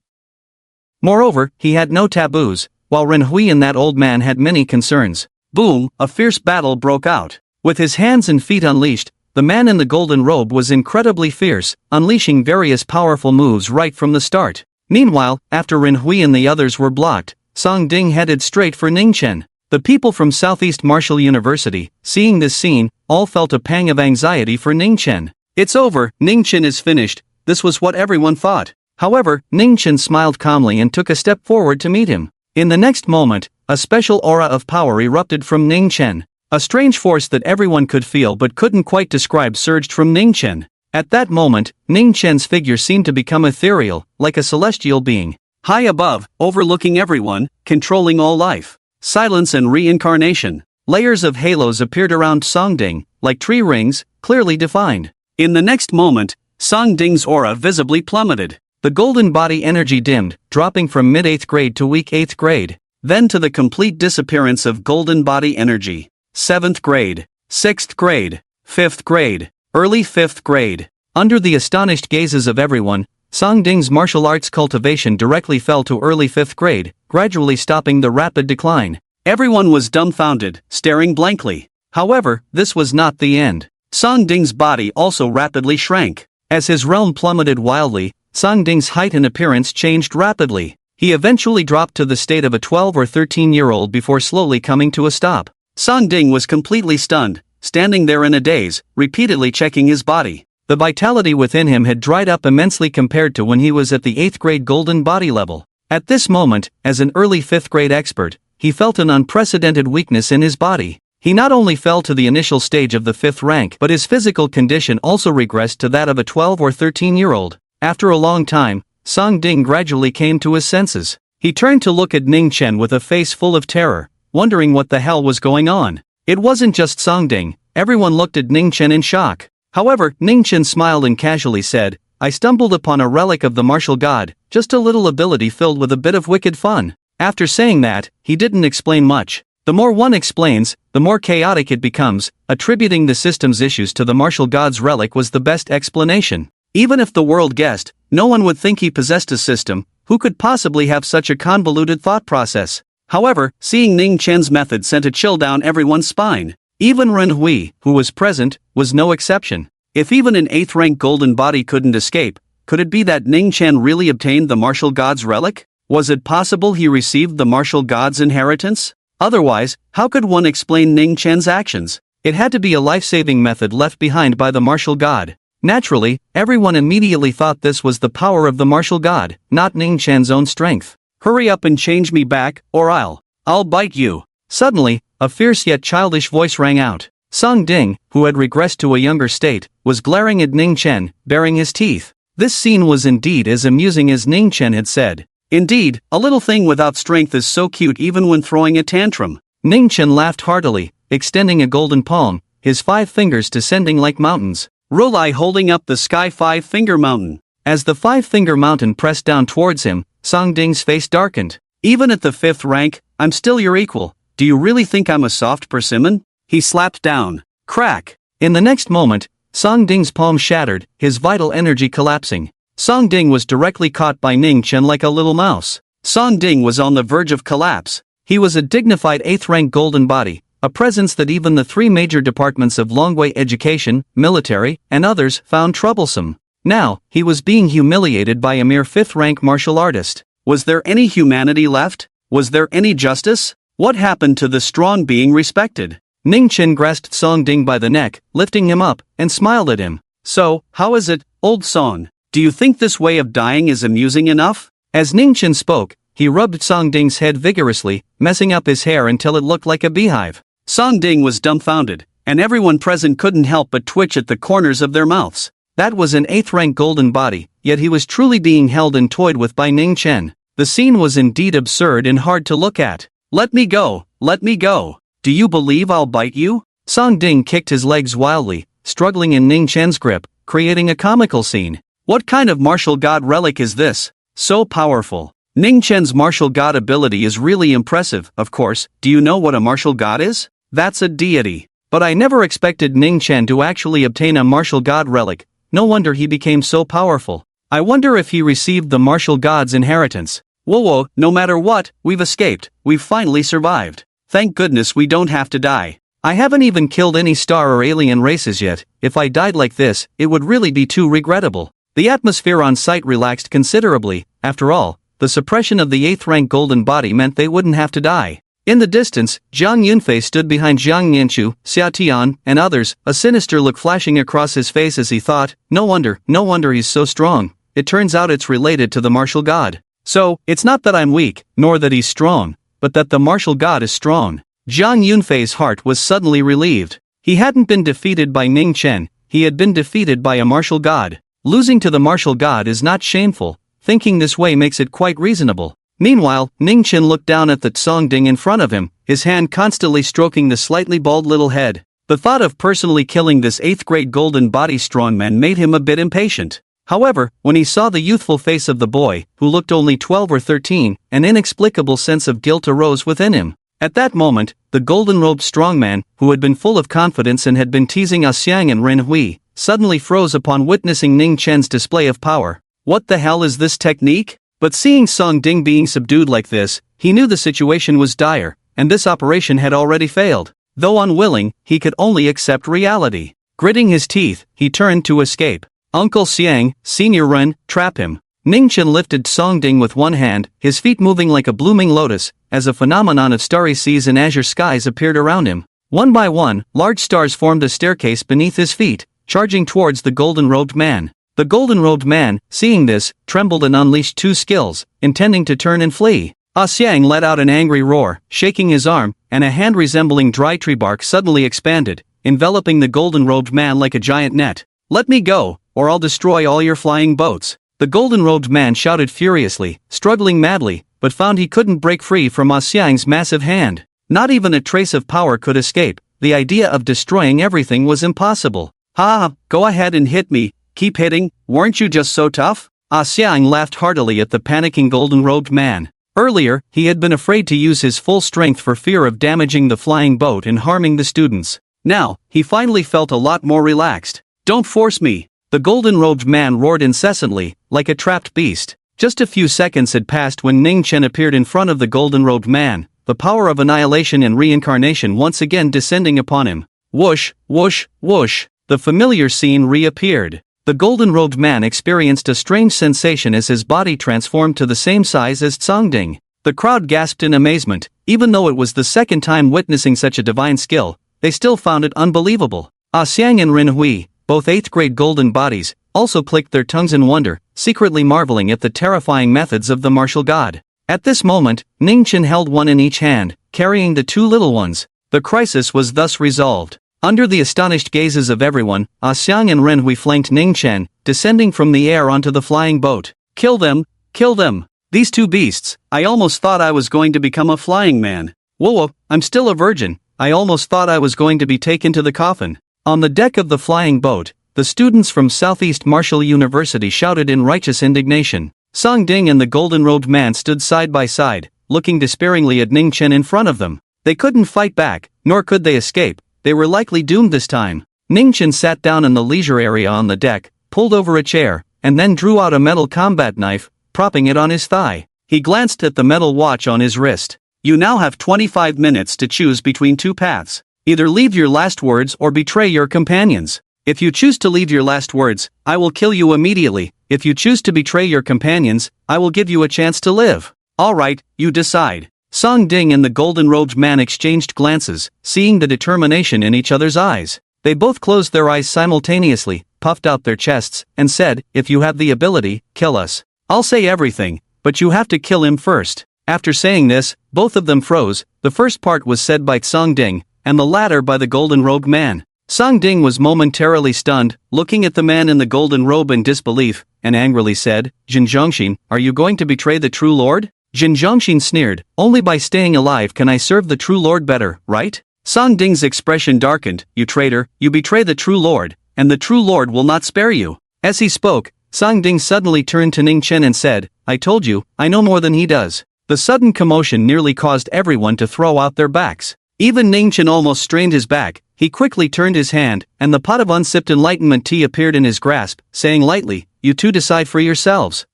Moreover, he had no taboos, while Ren Hui and that old man had many concerns. Boom, a fierce battle broke out. With his hands and feet unleashed, the man in the golden robe was incredibly fierce, unleashing various powerful moves right from the start. Meanwhile, after Ren Hui and the others were blocked, Song Ding headed straight for Ning Chen. The people from Southeast Martial University, seeing this scene, all felt a pang of anxiety for Ning Chen. It's over, Ning Chen is finished. This was what everyone thought. However, Ning Chen smiled calmly and took a step forward to meet him. In the next moment, a special aura of power erupted from Ning Chen. A strange force that everyone could feel but couldn't quite describe surged from Ning Chen. At that moment, Ning Chen's figure seemed to become ethereal, like a celestial being. High above, overlooking everyone, controlling all life. Silence and reincarnation. Layers of halos appeared around Songding, like tree rings, clearly defined. In the next moment, Songding's aura visibly plummeted. The golden body energy dimmed, dropping from mid-8th grade to weak 8th grade. Then to the complete disappearance of golden body energy. 7th grade, 6th grade, 5th grade, early 5th grade. Under the astonished gazes of everyone, Songding's martial arts cultivation directly fell to early 5th grade, gradually stopping the rapid decline. Everyone was dumbfounded, staring blankly. However, this was not the end. Songding's body also rapidly shrank. As his realm plummeted wildly, Songding's height and appearance changed rapidly. He eventually dropped to the state of a 12 or 13-year-old before slowly coming to a stop. Songding was completely stunned, standing there in a daze, repeatedly checking his body. The vitality within him had dried up immensely compared to when he was at the 8th grade golden body level. At this moment, as an early 5th grade expert, he felt an unprecedented weakness in his body. He not only fell to the initial stage of the 5th rank, but his physical condition also regressed to that of a 12 or 13-year-old. After a long time, Songding gradually came to his senses. He turned to look at Ning Chen with a face full of terror, wondering what the hell was going on. It wasn't just Songding, everyone looked at Ning Chen in shock. However, Ning Chen smiled and casually said, I stumbled upon a relic of the martial god, just a little ability filled with a bit of wicked fun. After saying that, he didn't explain much. The more one explains, the more chaotic it becomes. Attributing the system's issues to the martial god's relic was the best explanation. Even if the world guessed, no one would think he possessed a system. Who could possibly have such a convoluted thought process? However, seeing Ning Chen's method sent a chill down everyone's spine. Even Ren Hui, who was present, was no exception. If even an 8th rank golden body couldn't escape, could it be that Ning Chen really obtained the martial god's relic? Was it possible he received the martial god's inheritance? Otherwise, how could one explain Ning Chen's actions? It had to be a life-saving method left behind by the martial god. Naturally, everyone immediately thought this was the power of the martial god, not Ning Chen's own strength. Hurry up and change me back, or I'll bite you. Suddenly, a fierce yet childish voice rang out. Song Ding, who had regressed to a younger state, was glaring at Ning Chen, baring his teeth. This scene was indeed as amusing as Ning Chen had said. Indeed, a little thing without strength is so cute even when throwing a tantrum. Ning Chen laughed heartily, extending a golden palm, his 5 fingers descending like mountains. Rulai holding up the sky 5-finger mountain. As the 5-finger mountain pressed down towards him, Song Ding's face darkened. Even at the 5th rank, I'm still your equal. Do you really think I'm a soft persimmon? He slapped down. Crack! In the next moment, Song Ding's palm shattered, his vital energy collapsing. Song Ding was directly caught by Ning Chen like a little mouse. Song Ding was on the verge of collapse. He was a dignified 8th rank golden body, a presence that even the 3 major departments of Longwei education, military, and others found troublesome. Now, he was being humiliated by a mere 5th rank martial artist. Was there any humanity left? Was there any justice? What happened to the strong being respected? Ning Chen grasped Song Ding by the neck, lifting him up, and smiled at him. So, how is it, old Song? Do you think this way of dying is amusing enough? As Ning Chen spoke, he rubbed Song Ding's head vigorously, messing up his hair until it looked like a beehive. Song Ding was dumbfounded, and everyone present couldn't help but twitch at the corners of their mouths. That was an 8th rank golden body, yet he was truly being held and toyed with by Ning Chen. The scene was indeed absurd and hard to look at. Let me go, let me go. Do you believe I'll bite you? Song Ding kicked his legs wildly, struggling in Ning Chen's grip, creating a comical scene. What kind of martial god relic is this? So powerful. Ning Chen's martial god ability is really impressive, of course. Do you know what a martial god is? That's a deity. But I never expected Ning Chen to actually obtain a martial god relic. No wonder he became so powerful. I wonder if he received the martial god's inheritance. Whoa, no matter what, we've escaped. We've finally survived. Thank goodness we don't have to die. I haven't even killed any star or alien races yet. If I died like this, it would really be too regrettable. The atmosphere on site relaxed considerably. After all, the suppression of the 8th rank golden body meant they wouldn't have to die. In the distance, Jiang Yunfei stood behind Jiang Nianchu, Xia Tian, and others, a sinister look flashing across his face as he thought, no wonder he's so strong. It turns out it's related to the martial god. So, it's not that I'm weak, nor that he's strong, but that the martial god is strong. Jiang Yunfei's heart was suddenly relieved. He hadn't been defeated by Ning Chen, he had been defeated by a martial god. Losing to the martial god is not shameful, thinking this way makes it quite reasonable. Meanwhile, Ning Chen looked down at the Song Ding in front of him, his hand constantly stroking the slightly bald little head. The thought of personally killing this 8th grade golden body strongman made him a bit impatient. However, when he saw the youthful face of the boy, who looked only 12 or 13, an inexplicable sense of guilt arose within him. At that moment, the golden-robed strongman, who had been full of confidence and had been teasing Xiang and Ren Hui, suddenly froze upon witnessing Ning Chen's display of power. What the hell is this technique? But seeing Song Ding being subdued like this, he knew the situation was dire, and this operation had already failed. Though unwilling, he could only accept reality. Gritting his teeth, he turned to escape. Uncle Xiang, Senior Ren, trap him. Ning Chen lifted Song Ding with one hand, his feet moving like a blooming lotus, as a phenomenon of starry seas and azure skies appeared around him. One by one, large stars formed a staircase beneath his feet, charging towards the golden-robed man. The golden-robed man, seeing this, trembled and unleashed 2 skills, intending to turn and flee. Xiang let out an angry roar, shaking his arm, and a hand resembling dry tree bark suddenly expanded, enveloping the golden-robed man like a giant net. Let me go, or I'll destroy all your flying boats. The golden-robed man shouted furiously, struggling madly, but found he couldn't break free from Xiang's massive hand. Not even a trace of power could escape. The idea of destroying everything was impossible. Ha, go ahead and hit me. Keep hitting, weren't you just so tough? Xiang laughed heartily at the panicking golden-robed man. Earlier, he had been afraid to use his full strength for fear of damaging the flying boat and harming the students. Now, he finally felt a lot more relaxed. Don't force me. The golden-robed man roared incessantly, like a trapped beast. Just a few seconds had passed when Ning Chen appeared in front of the golden-robed man, the power of annihilation and reincarnation once again descending upon him. Whoosh, whoosh, whoosh, the familiar scene reappeared. The golden-robed man experienced a strange sensation as his body transformed to the same size as Tsangding. The crowd gasped in amazement. Even though it was the second time witnessing such a divine skill, they still found it unbelievable. Xiang and Rin Hui, both 8th-grade golden bodies, also clicked their tongues in wonder, secretly marveling at the terrifying methods of the martial god. At this moment, Ning Chen held one in each hand, carrying the two little ones. The crisis was thus resolved. Under the astonished gazes of everyone, Xiang and Ren Hui flanked Ning Chen, descending from the air onto the flying boat. Kill them! Kill them! These two beasts, I almost thought I was going to become a flying man. Whoa, I'm still a virgin, I almost thought I was going to be taken to the coffin. On the deck of the flying boat, the students from Southeast Martial University shouted in righteous indignation. Song Ding and the golden-robed man stood side by side, looking despairingly at Ning Chen in front of them. They couldn't fight back, nor could they escape. They were likely doomed this time. Ning Chen sat down in the leisure area on the deck, pulled over a chair, and then drew out a metal combat knife, propping it on his thigh. He glanced at the metal watch on his wrist. You now have 25 minutes to choose between two paths. Either leave your last words or betray your companions. If you choose to leave your last words, I will kill you immediately. If you choose to betray your companions, I will give you a chance to live. Alright, you decide. Song Ding and the golden-robed man exchanged glances, seeing the determination in each other's eyes. They both closed their eyes simultaneously, puffed out their chests, and said, if you have the ability, kill us. I'll say everything, but you have to kill him first. After saying this, both of them froze. The first part was said by Song Ding, and the latter by the golden-robed man. Song Ding was momentarily stunned, looking at the man in the golden robe in disbelief, and angrily said, Jin Zhongxin, are you going to betray the true lord? Jin Zhongxin sneered, only by staying alive can I serve the true lord better, right? Song Ding's expression darkened, you traitor, you betray the true lord, and the true lord will not spare you. As he spoke, Song Ding suddenly turned to Ning Chen and said, I told you, I know more than he does. The sudden commotion nearly caused everyone to throw out their backs. Even Ning Chen almost strained his back. He quickly turned his hand, and the pot of unsipped Enlightenment tea appeared in his grasp, saying lightly, you two decide for yourselves.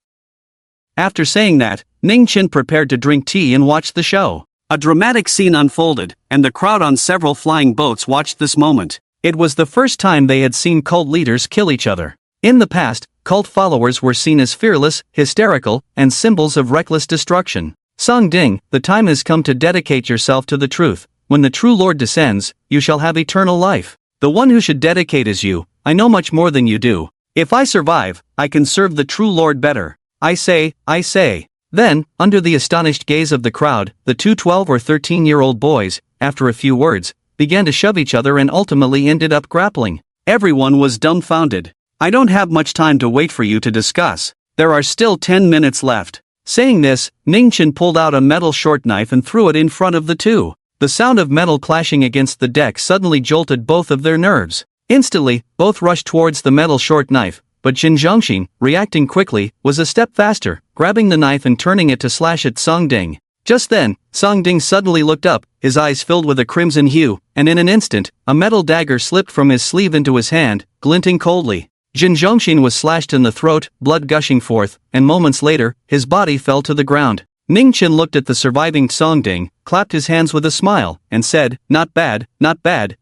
After saying that, Ning Chen prepared to drink tea and watch the show. A dramatic scene unfolded, and the crowd on several flying boats watched this moment. It was the first time they had seen cult leaders kill each other. In the past, cult followers were seen as fearless, hysterical, and symbols of reckless destruction. Song Ding, the time has come to dedicate yourself to the truth. When the true Lord descends, you shall have eternal life. The one who should dedicate is you. I know much more than you do. If I survive, I can serve the true Lord better. I say. Then, under the astonished gaze of the crowd, the two 12 or 13-year-old boys, after a few words, began to shove each other and ultimately ended up grappling. Everyone was dumbfounded. I don't have much time to wait for you to discuss. There are still 10 minutes left. Saying this, Ning Chen pulled out a metal short knife and threw it in front of the two. The sound of metal clashing against the deck suddenly jolted both of their nerves. Instantly, both rushed towards the metal short knife, but Jin Zhongxin, reacting quickly, was a step faster, grabbing the knife and turning it to slash at Song Ding. Just then, Song Ding suddenly looked up, his eyes filled with a crimson hue, and in an instant, a metal dagger slipped from his sleeve into his hand, glinting coldly. Jin Zhongxin was slashed in the throat, blood gushing forth, and moments later, his body fell to the ground. Ning Chen looked at the surviving Song Ding, clapped his hands with a smile, and said, not bad,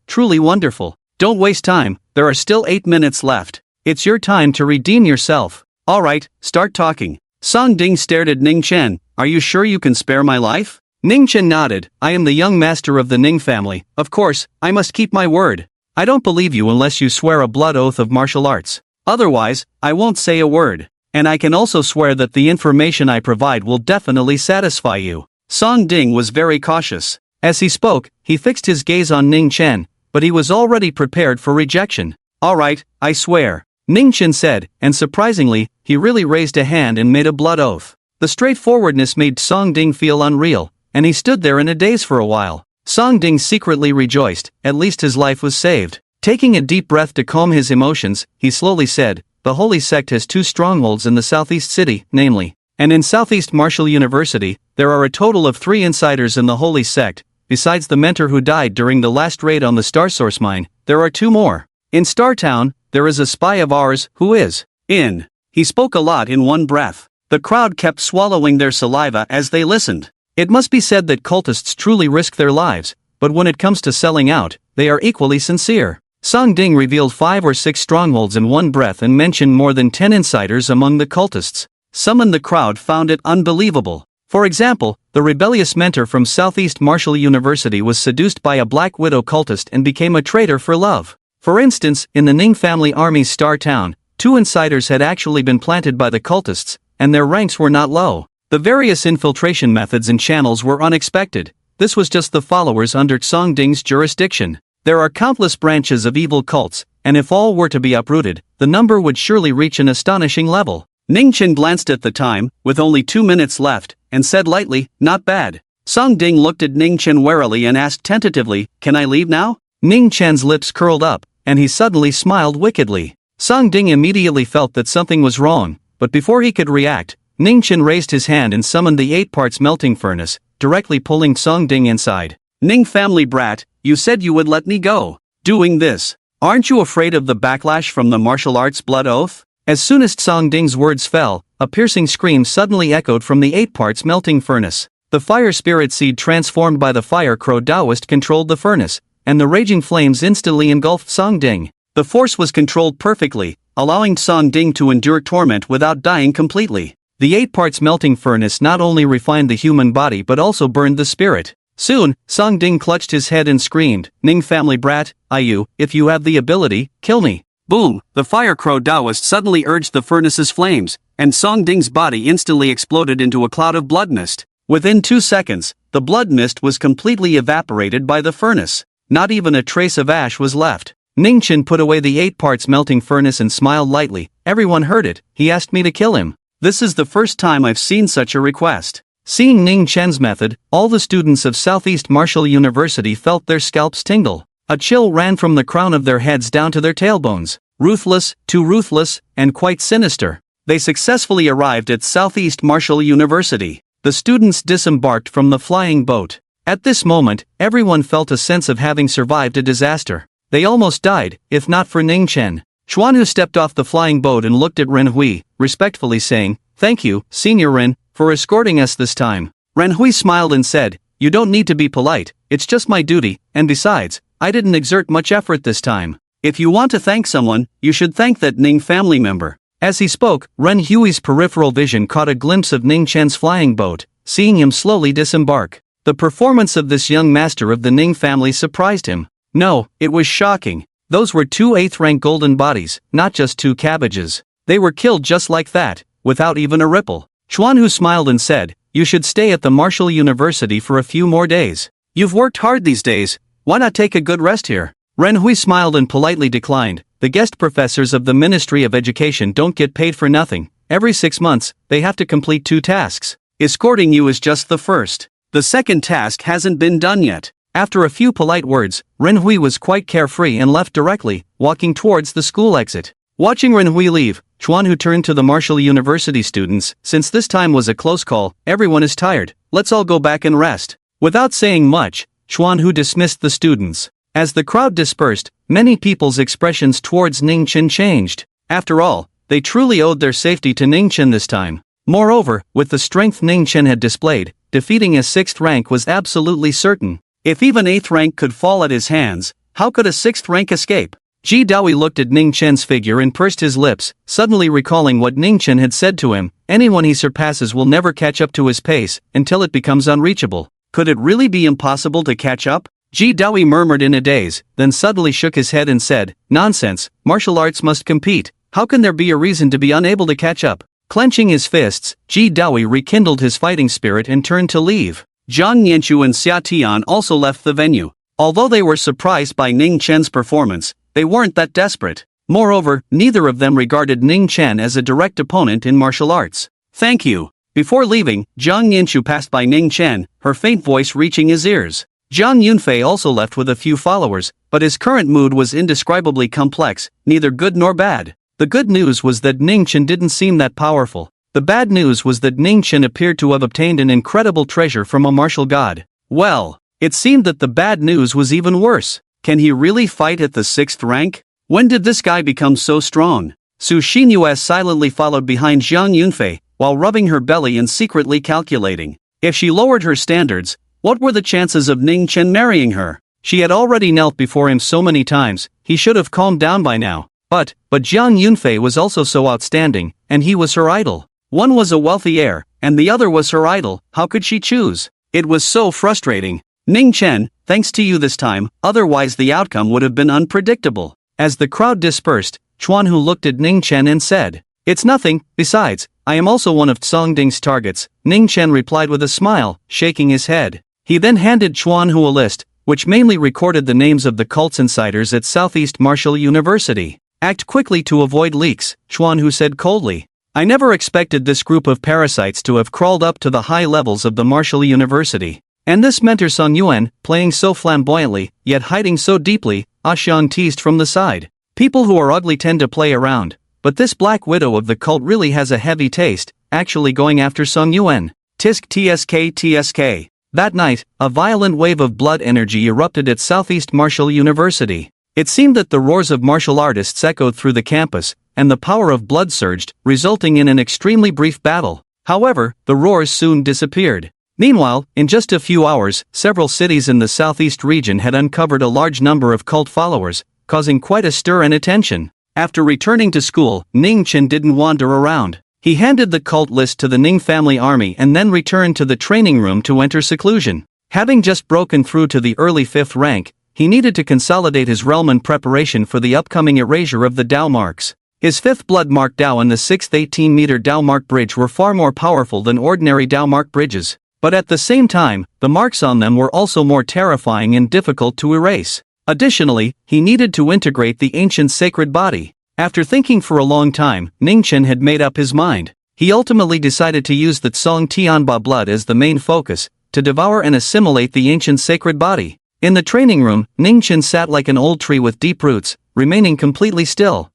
truly wonderful. Don't waste time, there are still 8 minutes left. It's your time to redeem yourself. Alright, start talking. Song Ding stared at Ning Chen, are you sure you can spare my life? Ning Chen nodded, I am the young master of the Ning family, of course, I must keep my word. I don't believe you unless you swear a blood oath of martial arts. Otherwise, I won't say a word. And I can also swear that the information I provide will definitely satisfy you. Song Ding was very cautious. As he spoke, he fixed his gaze on Ning Chen, but he was already prepared for rejection. Alright, I swear. Ning Chen said, and surprisingly, he really raised a hand and made a blood oath. The straightforwardness made Song Ding feel unreal, and he stood there in a daze for a while. Song Ding secretly rejoiced, at least his life was saved. Taking a deep breath to calm his emotions, he slowly said, the Holy Sect has 2 strongholds in the Southeast City, namely, and in Southeast Martial University, there are a total of 3 insiders in the Holy Sect. Besides the mentor who died during the last raid on the Star Source mine, there are 2 more. In Star Town, there is a spy of ours who is in. He spoke a lot in one breath. The crowd kept swallowing their saliva as they listened. It must be said that cultists truly risk their lives, but when it comes to selling out, they are equally sincere. Song Ding revealed 5 or 6 strongholds in one breath and mentioned more than 10 insiders among the cultists. Some in the crowd found it unbelievable. For example, the rebellious mentor from Southeast Martial University was seduced by a Black Widow cultist and became a traitor for love. For instance, in the Ning family army's Star Town, 2 insiders had actually been planted by the cultists, and their ranks were not low. The various infiltration methods and channels were unexpected. This was just the followers under Song Ding's jurisdiction. There are countless branches of evil cults, and if all were to be uprooted, the number would surely reach an astonishing level. Ning Chen glanced at the time, with only 2 minutes left, and said lightly, "Not bad." Song Ding looked at Ning Chen warily and asked tentatively, "Can I leave now?" Ning Chen's lips curled up, and he suddenly smiled wickedly. Song Ding immediately felt that something was wrong, but before he could react, Ning Chen raised his hand and summoned the 8 parts melting furnace, directly pulling Song Ding inside. "Ning family brat, you said you would let me go. Doing this, aren't you afraid of the backlash from the martial arts blood oath?" As soon as Song Ding's words fell, a piercing scream suddenly echoed from the 8 parts melting furnace. The fire spirit seed transformed by the fire crow Taoist controlled the furnace, and the raging flames instantly engulfed Song Ding. The force was controlled perfectly, allowing Song Ding to endure torment without dying completely. The 8 parts melting furnace not only refined the human body but also burned the spirit. Soon, Song Ding clutched his head and screamed, "Ning family brat, if you have the ability, kill me." Boom! The fire crow Taoist suddenly urged the furnace's flames, and Song Ding's body instantly exploded into a cloud of blood mist. Within 2 seconds, the blood mist was completely evaporated by the furnace. Not even a trace of ash was left. Ning Chen put away the 8 parts melting furnace and smiled lightly. "Everyone heard it, he asked me to kill him. This is the first time I've seen such a request." Seeing Ning Chen's method, all the students of Southeast Martial University felt their scalps tingle. A chill ran from the crown of their heads down to their tailbones. Ruthless, too ruthless, and quite sinister. They successfully arrived at Southeast Martial University. The students disembarked from the flying boat. At this moment, everyone felt a sense of having survived a disaster. They almost died, if not for Ning Chen. Xuanhu stepped off the flying boat and looked at Ren Hui, respectfully saying, "Thank you, Senior Ren, for escorting us this time." Ren Hui smiled and said, "You don't need to be polite, it's just my duty, and besides, I didn't exert much effort this time. If you want to thank someone, you should thank that Ning family member." As he spoke, Ren Hui's peripheral vision caught a glimpse of Ning Chen's flying boat, seeing him slowly disembark. The performance of this young master of the Ning family surprised him. No, it was shocking. Those were 2 8th-rank golden bodies, not just 2 cabbages. They were killed just like that, without even a ripple. Xuanhu smiled and said, "You should stay at the Martial University for a few more days. You've worked hard these days, why not take a good rest here?" Ren Hui smiled and politely declined. "The guest professors of the Ministry of Education don't get paid for nothing. Every 6 months, they have to complete 2 tasks. Escorting you is just the first. The second task hasn't been done yet." After a few polite words, Ren Hui was quite carefree and left directly, walking towards the school exit. Watching Ren Hui leave, Xuanhu turned to the Martial University students. "Since this time was a close call, everyone is tired. Let's all go back and rest." Without saying much, Xuanhu dismissed the students. As the crowd dispersed, many people's expressions towards Ning Chen changed. After all, they truly owed their safety to Ning Chen this time. Moreover, with the strength Ning Chen had displayed, defeating a 6th rank was absolutely certain. If even 8th rank could fall at his hands, how could a 6th rank escape? Ji Daoi looked at Ning Chen's figure and pursed his lips, suddenly recalling what Ning Chen had said to him, "Anyone he surpasses will never catch up to his pace, until it becomes unreachable." Could it really be impossible to catch up? Ji Daoi murmured in a daze, then suddenly shook his head and said, "Nonsense, martial arts must compete. How can there be a reason to be unable to catch up?" Clenching his fists, Ji Daoi rekindled his fighting spirit and turned to leave. Zhang Yanchu and Xia Tian also left the venue. Although they were surprised by Ning Chen's performance, they weren't that desperate. Moreover, neither of them regarded Ning Chen as a direct opponent in martial arts. "Thank you." Before leaving, Zhang Yanchu passed by Ning Chen, her faint voice reaching his ears. Zhang Yunfei also left with a few followers, but his current mood was indescribably complex, neither good nor bad. The good news was that Ning Chen didn't seem that powerful. The bad news was that Ning Chen appeared to have obtained an incredible treasure from a martial god. Well, it seemed that the bad news was even worse. Can he really fight at the 6th rank? When did this guy become so strong? Sushin US silently followed behind Zhang Yunfei, while rubbing her belly and secretly calculating. If she lowered her standards, what were the chances of Ning Chen marrying her? She had already knelt before him so many times, he should have calmed down by now. But Zhang Yunfei was also so outstanding, and he was her idol. One was a wealthy heir, and the other was her idol. How could she choose? It was so frustrating. Ning Chen, thanks to you this time, otherwise the outcome would have been unpredictable. As the crowd dispersed, Chuanhu looked at Ning Chen and said, "It's nothing, besides, I am also one of Songding's targets." Ning Chen replied with a smile, shaking his head. He then handed Chuanhu a list, which mainly recorded the names of the cult's insiders at Southeast Martial University. "Act quickly to avoid leaks," Chuanhu said coldly. "I never expected this group of parasites to have crawled up to the high levels of the Martial University. And this mentor Song Yuan, playing so flamboyantly, yet hiding so deeply," Ashan teased from the side. "People who are ugly tend to play around, but this Black Widow of the cult really has a heavy taste, actually going after Song Yuan." Tisk tsk tsk. That night, a violent wave of blood energy erupted at Southeast Martial University. It seemed that the roars of martial artists echoed through the campus, and the power of blood surged, resulting in an extremely brief battle. However, the roars soon disappeared. Meanwhile, in just a few hours, several cities in the southeast region had uncovered a large number of cult followers, causing quite a stir and attention. After returning to school, Ning Chen didn't wander around. He handed the cult list to the Ning family army and then returned to the training room to enter seclusion. Having just broken through to the early 5th rank, he needed to consolidate his realm in preparation for the upcoming erasure of the Dao marks. His 5th blood mark Dao and the 6th 18-meter Dao mark bridge were far more powerful than ordinary Dao mark bridges. But at the same time, the marks on them were also more terrifying and difficult to erase. Additionally, he needed to integrate the ancient sacred body. After thinking for a long time, Ning Chen had made up his mind. He ultimately decided to use the Tsong Tianba blood as the main focus, to devour and assimilate the ancient sacred body. In the training room, Ning Chen sat like an old tree with deep roots, remaining completely still.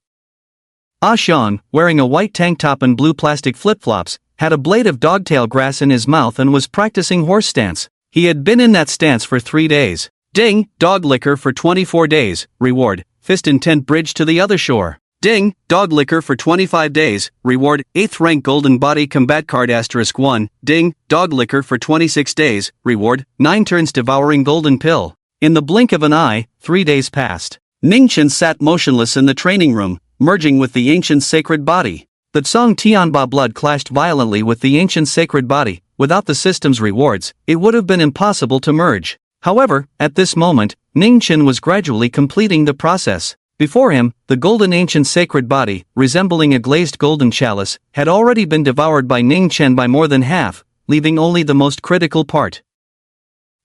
Ashan, wearing a white tank top and blue plastic flip-flops, had a blade of dogtail grass in his mouth and was practicing horse stance. He had been in that stance for 3 days. Ding, dog liquor for 24 days, reward, fist intent bridge to the other shore. Ding, dog liquor for 25 days, reward, 8th rank golden body combat card *1. Ding, dog liquor for 26 days, reward, 9 turns devouring golden pill. In the blink of an eye, 3 days passed. Ning Chen sat motionless in the training room, merging with the ancient sacred body. The Tsong Tianba blood clashed violently with the ancient sacred body. Without the system's rewards, it would have been impossible to merge. However, at this moment, Ning Chen was gradually completing the process. Before him, the golden ancient sacred body, resembling a glazed golden chalice, had already been devoured by Ning Chen by more than half, leaving only the most critical part.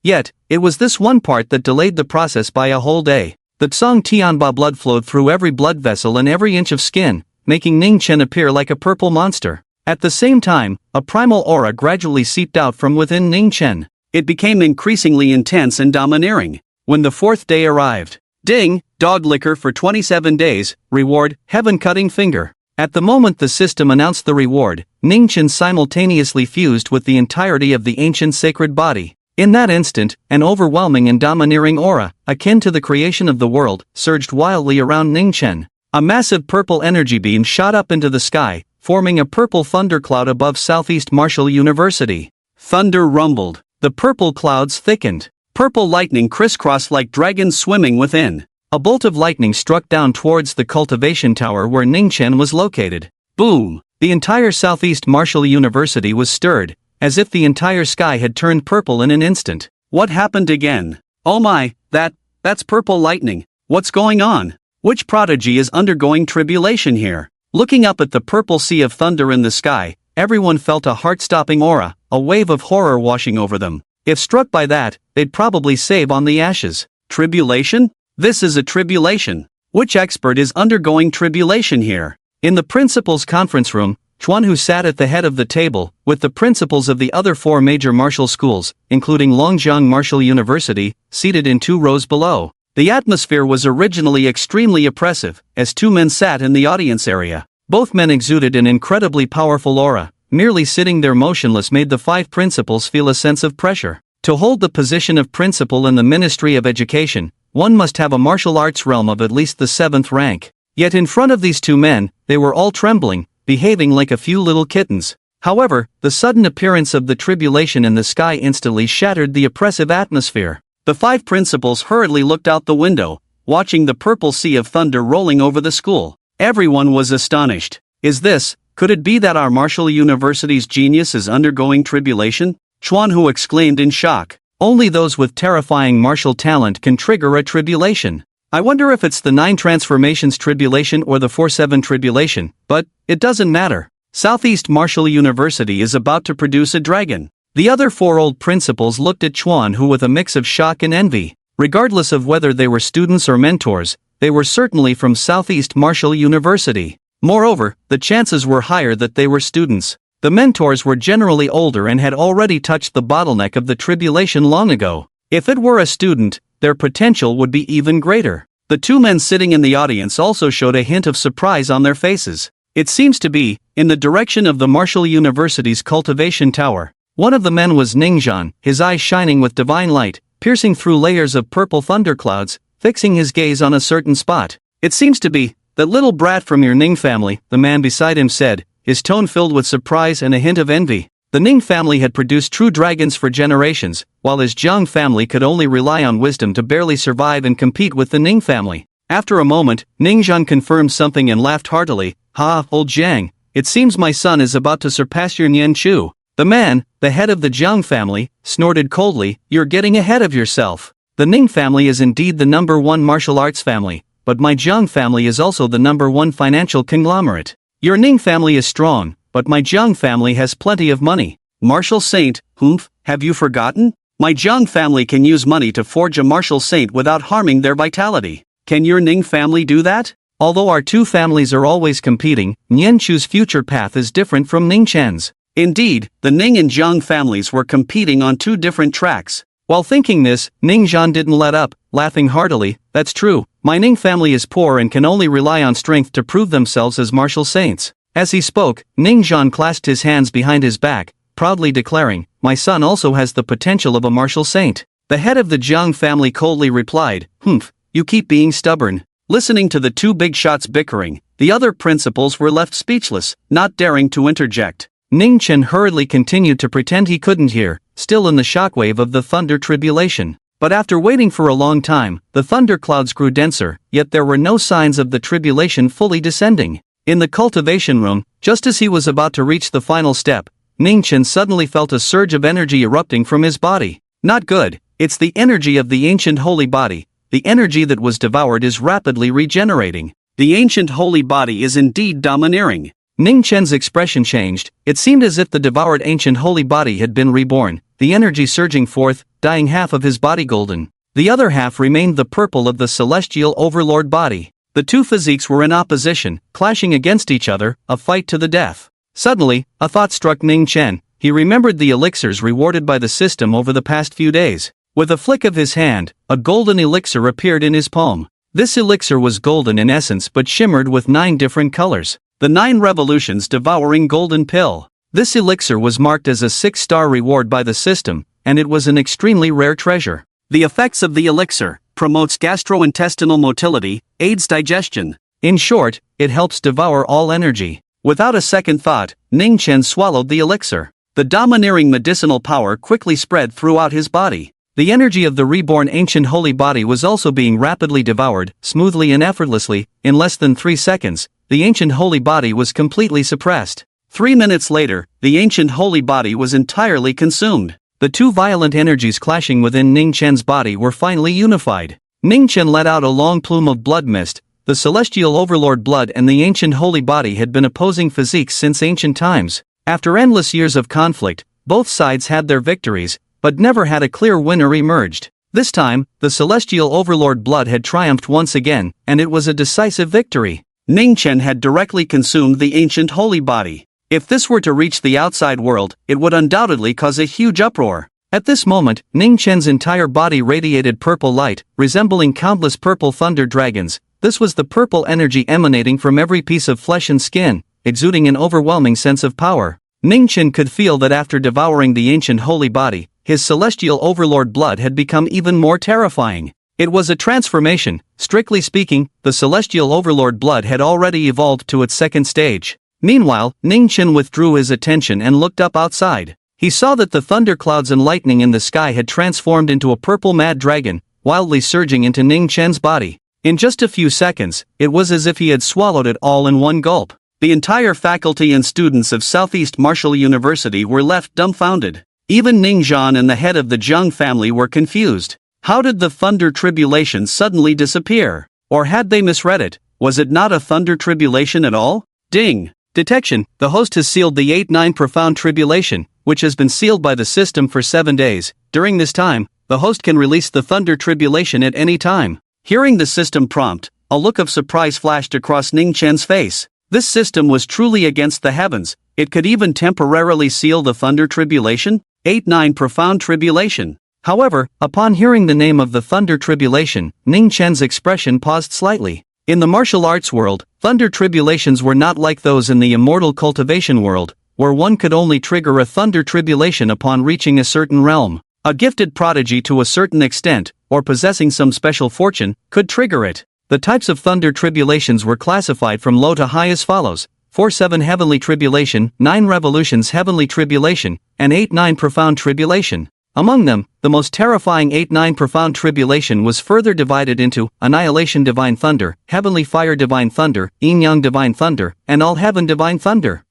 Yet, it was this one part that delayed the process by a whole day. The Tsong Tianba blood flowed through every blood vessel and every inch of skin, making Ning Chen appear like a purple monster. At the same time, a primal aura gradually seeped out from within Ning Chen. It became increasingly intense and domineering. When the 4th day arrived, ding, dog liquor for 27 days, reward, heaven-cutting finger. At the moment the system announced the reward, Ning Chen simultaneously fused with the entirety of the ancient sacred body. In that instant, an overwhelming and domineering aura, akin to the creation of the world, surged wildly around Ning Chen. A massive purple energy beam shot up into the sky, forming a purple thundercloud above Southeast Martial University. Thunder rumbled. The purple clouds thickened. Purple lightning crisscrossed like dragons swimming within. A bolt of lightning struck down towards the cultivation tower where Ning Chen was located. Boom! The entire Southeast Martial University was stirred, as if the entire sky had turned purple in an instant. What happened again? Oh my, that's purple lightning. What's going on? Which prodigy is undergoing tribulation here? Looking up at the purple sea of thunder in the sky, everyone felt a heart-stopping aura, a wave of horror washing over them. If struck by that, they'd probably save on the ashes. Tribulation? This is a tribulation. Which expert is undergoing tribulation here? In the principal's conference room, Chuanhu sat at the head of the table, with the principals of the other 4 major martial schools, including Longjiang Martial University, seated in 2 rows below. The atmosphere was originally extremely oppressive, as 2 men sat in the audience area. Both men exuded an incredibly powerful aura. Merely sitting there motionless made the 5 principals feel a sense of pressure. To hold the position of principal in the Ministry of Education, one must have a martial arts realm of at least the 7th rank. Yet in front of these two men, they were all trembling, behaving like a few little kittens. However, the sudden appearance of the tribulation in the sky instantly shattered the oppressive atmosphere. The 5 principals hurriedly looked out the window, watching the purple sea of thunder rolling over the school. Everyone was astonished. Could it be that our martial university's genius is undergoing tribulation? Chuanhu exclaimed in shock. Only those with terrifying martial talent can trigger a tribulation. I wonder if it's the 9 transformations tribulation or the 4-7 tribulation, but it doesn't matter. Southeast Martial University is about to produce a dragon. The other 4 old principals looked at Chuanhu with a mix of shock and envy. Regardless of whether they were students or mentors, they were certainly from Southeast Martial University. Moreover, the chances were higher that they were students. The mentors were generally older and had already touched the bottleneck of the tribulation long ago. If it were a student, their potential would be even greater. The 2 men sitting in the audience also showed a hint of surprise on their faces. It seems to be, in the direction of the Martial University's cultivation tower. One of the men was Ningzhan, his eyes shining with divine light, piercing through layers of purple thunderclouds, fixing his gaze on a certain spot. It seems to be that little brat from your Ning family, the man beside him said, his tone filled with surprise and a hint of envy. The Ning family had produced true dragons for generations, while his Jiang family could only rely on wisdom to barely survive and compete with the Ning family. After a moment, Ningzhan confirmed something and laughed heartily. Ha, old Jiang, it seems my son is about to surpass your Nian Chu. The man, the head of the Jiang family, snorted coldly, you're getting ahead of yourself. The Ning family is indeed the #1 martial arts family, but my Jiang family is also the #1 financial conglomerate. Your Ning family is strong, but my Jiang family has plenty of money. Martial saint, humph, have you forgotten? My Jiang family can use money to forge a martial saint without harming their vitality. Can your Ning family do that? Although our 2 families are always competing, Nian Chu's future path is different from Ning Chen's. Indeed, the Ning and Jiang families were competing on 2 different tracks. While thinking this, Ningzhan didn't let up, laughing heartily. That's true, my Ning family is poor and can only rely on strength to prove themselves as martial saints. As he spoke, Ningzhan clasped his hands behind his back, proudly declaring, my son also has the potential of a martial saint. The head of the Jiang family coldly replied, humph, you keep being stubborn. Listening to the 2 big shots bickering, the other principals were left speechless, not daring to interject. Ning Chen hurriedly continued to pretend he couldn't hear, still in the shockwave of the thunder tribulation. But after waiting for a long time, the thunderclouds grew denser, yet there were no signs of the tribulation fully descending. In the cultivation room, just as he was about to reach the final step, Ning Chen suddenly felt a surge of energy erupting from his body. Not good, it's the energy of the ancient holy body. The energy that was devoured is rapidly regenerating. The ancient holy body is indeed domineering. Ning Chen's expression changed. It seemed as if the devoured ancient holy body had been reborn, the energy surging forth, dyeing half of his body golden. The other half remained the purple of the celestial overlord body. The 2 physiques were in opposition, clashing against each other, a fight to the death. Suddenly, a thought struck Ning Chen. He remembered the elixirs rewarded by the system over the past few days. With a flick of his hand, a golden elixir appeared in his palm. This elixir was golden in essence but shimmered with 9 different colors. The 9 revolutions devouring golden pill. This elixir was marked as a 6-star reward by the system, and it was an extremely rare treasure. The effects of the elixir: promotes gastrointestinal motility, aids digestion. In short, it helps devour all energy. Without a second thought, Ning Chen swallowed the elixir. The domineering medicinal power quickly spread throughout his body. The energy of the reborn ancient holy body was also being rapidly devoured, smoothly and effortlessly. In less than 3 seconds, the ancient holy body was completely suppressed. 3 minutes later, the ancient holy body was entirely consumed. The 2 violent energies clashing within Ning Chen's body were finally unified. Ning Chen let out a long plume of blood mist. The celestial overlord blood and the ancient holy body had been opposing physiques since ancient times. After endless years of conflict, both sides had their victories, but never had a clear winner emerged. This time, the celestial overlord blood had triumphed once again, and it was a decisive victory. Ning Chen had directly consumed the ancient holy body. If this were to reach the outside world, it would undoubtedly cause a huge uproar. At this moment, Ning Chen's entire body radiated purple light, resembling countless purple thunder dragons. This was the purple energy emanating from every piece of flesh and skin, exuding an overwhelming sense of power. Ning Chen could feel that after devouring the ancient holy body, his celestial overlord blood had become even more terrifying. It was a transformation. Strictly speaking, the celestial overlord blood had already evolved to its second stage. Meanwhile, Ningchen withdrew his attention and looked up outside. He saw that the thunderclouds and lightning in the sky had transformed into a purple mad dragon, wildly surging into Ningchen's body. In just a few seconds, it was as if he had swallowed it all in one gulp. The entire faculty and students of Southeast Martial University were left dumbfounded. Even Ningzhan and the head of the Jiang family were confused. How did the thunder tribulation suddenly disappear? Or had they misread it? Was it not a thunder tribulation at all? Ding! Detection: the host has sealed the 8-9 profound tribulation, which has been sealed by the system for 7 days. During this time, the host can release the thunder tribulation at any time. Hearing the system prompt, a look of surprise flashed across Ningchen's face. This system was truly against the heavens. It could even temporarily seal the thunder tribulation, 8-9 profound tribulation. However, upon hearing the name of the thunder tribulation, Ningchen's expression paused slightly. In the martial arts world, thunder tribulations were not like those in the immortal cultivation world, where one could only trigger a thunder tribulation upon reaching a certain realm. A gifted prodigy to a certain extent, or possessing some special fortune, could trigger it. The types of thunder tribulations were classified from low to high as follows: 4-7 heavenly tribulation, 9 revolutions heavenly tribulation, and 8-9 profound tribulation. Among them, the most terrifying 8-9 profound tribulation was further divided into annihilation divine thunder, heavenly fire divine thunder, yin-yang divine thunder, and all heaven divine thunder.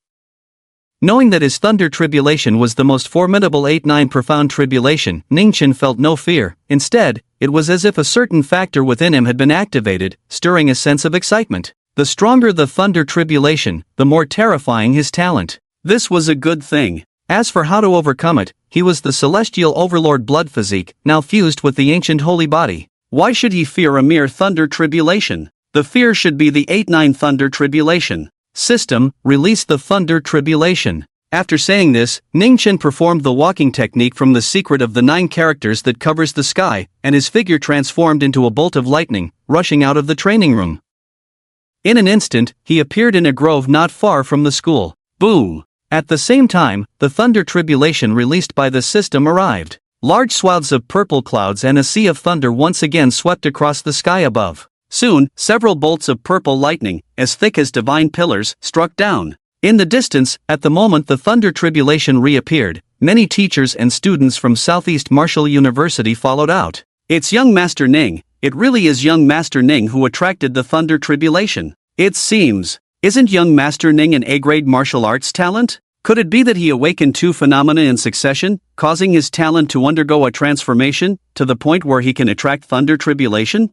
Knowing that his thunder tribulation was the most formidable 8-9 profound tribulation, Ningchen felt no fear. Instead, it was as if a certain factor within him had been activated, stirring a sense of excitement. The stronger the thunder tribulation, the more terrifying his talent. This was a good thing. As for how to overcome it, he was the celestial overlord blood physique, now fused with the ancient holy body. Why should he fear a mere thunder tribulation? The fear should be the 8-9 thunder tribulation. System, release the thunder tribulation. After saying this, Ningchen performed the walking technique from the secret of the 9 characters that covers the sky, and his figure transformed into a bolt of lightning, rushing out of the training room. In an instant, he appeared in a grove not far from the school. Boom! At the same time, the thunder tribulation released by the system arrived. Large swaths of purple clouds and a sea of thunder once again swept across the sky above. Soon, several bolts of purple lightning, as thick as divine pillars, struck down. In the distance, at the moment the thunder tribulation reappeared, many teachers and students from Southeast Martial University followed out. It's young Master Ning. It really is young Master Ning who attracted the thunder tribulation. It seems. Isn't young Master Ning an A-grade martial arts talent? Could it be that he awakened 2 phenomena in succession, causing his talent to undergo a transformation, to the point where he can attract thunder tribulation?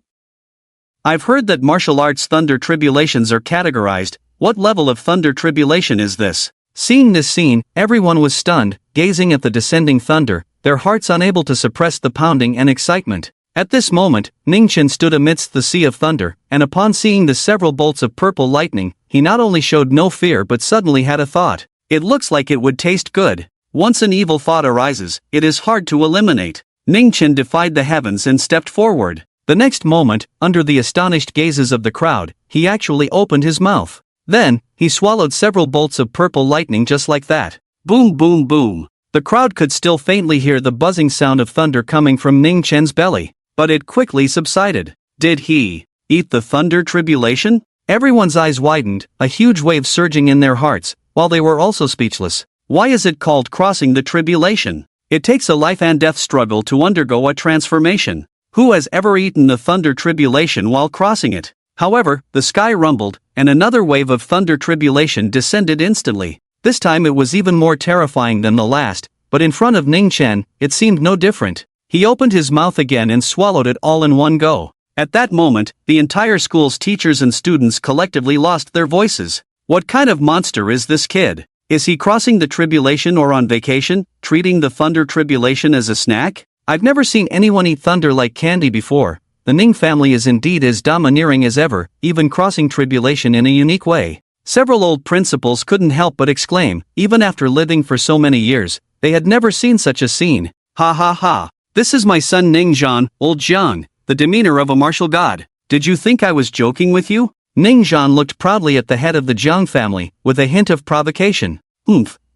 I've heard that martial arts thunder tribulations are categorized. What level of thunder tribulation is this? Seeing this scene, everyone was stunned, gazing at the descending thunder, their hearts unable to suppress the pounding and excitement. At this moment, Ningchen stood amidst the sea of thunder, and upon seeing the several bolts of purple lightning, he not only showed no fear but suddenly had a thought. It looks like it would taste good. Once an evil thought arises, it is hard to eliminate. Ningchen defied the heavens and stepped forward. The next moment, under the astonished gazes of the crowd, he actually opened his mouth. Then, he swallowed several bolts of purple lightning just like that. Boom boom boom. The crowd could still faintly hear the buzzing sound of thunder coming from Ningchen's belly. But it quickly subsided. Did he eat the thunder tribulation? Everyone's eyes widened, a huge wave surging in their hearts, while they were also speechless. Why is it called crossing the tribulation? It takes a life and death struggle to undergo a transformation. Who has ever eaten the thunder tribulation while crossing it? However, the sky rumbled, and another wave of thunder tribulation descended instantly. This time it was even more terrifying than the last, but in front of Ningchen, it seemed no different. He opened his mouth again and swallowed it all in one go. At that moment, the entire school's teachers and students collectively lost their voices. What kind of monster is this kid? Is he crossing the tribulation or on vacation, treating the thunder tribulation as a snack? I've never seen anyone eat thunder like candy before. The Ning family is indeed as domineering as ever, even crossing tribulation in a unique way. Several old principals couldn't help but exclaim, even after living for so many years, they had never seen such a scene. Ha ha ha. This is my son Ningzhan, old Zhang, the demeanor of a martial god. Did you think I was joking with you? Ningzhan looked proudly at the head of the Jiang family, with a hint of provocation.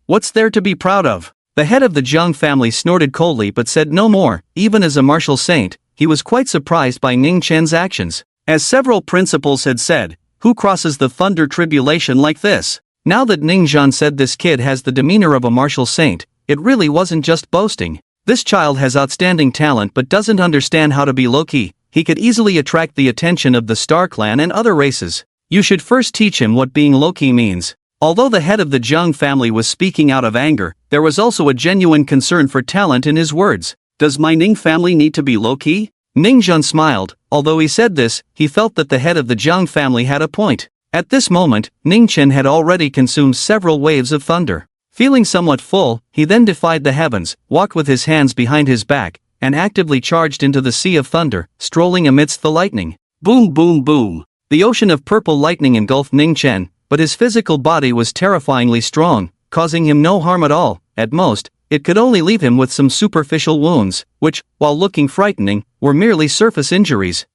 What's there to be proud of? The head of the Jiang family snorted coldly but said no more. Even as a martial saint, he was quite surprised by Ning Chen's actions. As several principals had said, who crosses the thunder tribulation like this? Now that Ning Zhan said this kid has the demeanor of a martial saint, it really wasn't just boasting. This child has outstanding talent but doesn't understand how to be low-key. He could easily attract the attention of the Star Clan and other races. You should first teach him what being low-key means. Although the head of the Zhang family was speaking out of anger, there was also a genuine concern for talent in his words. Does my Ning family need to be low-key? Ning Zhan smiled. Although he said this, he felt that the head of the Zhang family had a point. At this moment, Ning Chen had already consumed several waves of thunder. Feeling somewhat full, he then defied the heavens, walked with his hands behind his back, and actively charged into the sea of thunder, strolling amidst the lightning. Boom boom boom. The ocean of purple lightning engulfed Ning Chen, but his physical body was terrifyingly strong, causing him no harm at all. At most, it could only leave him with some superficial wounds, which, while looking frightening, were merely surface injuries.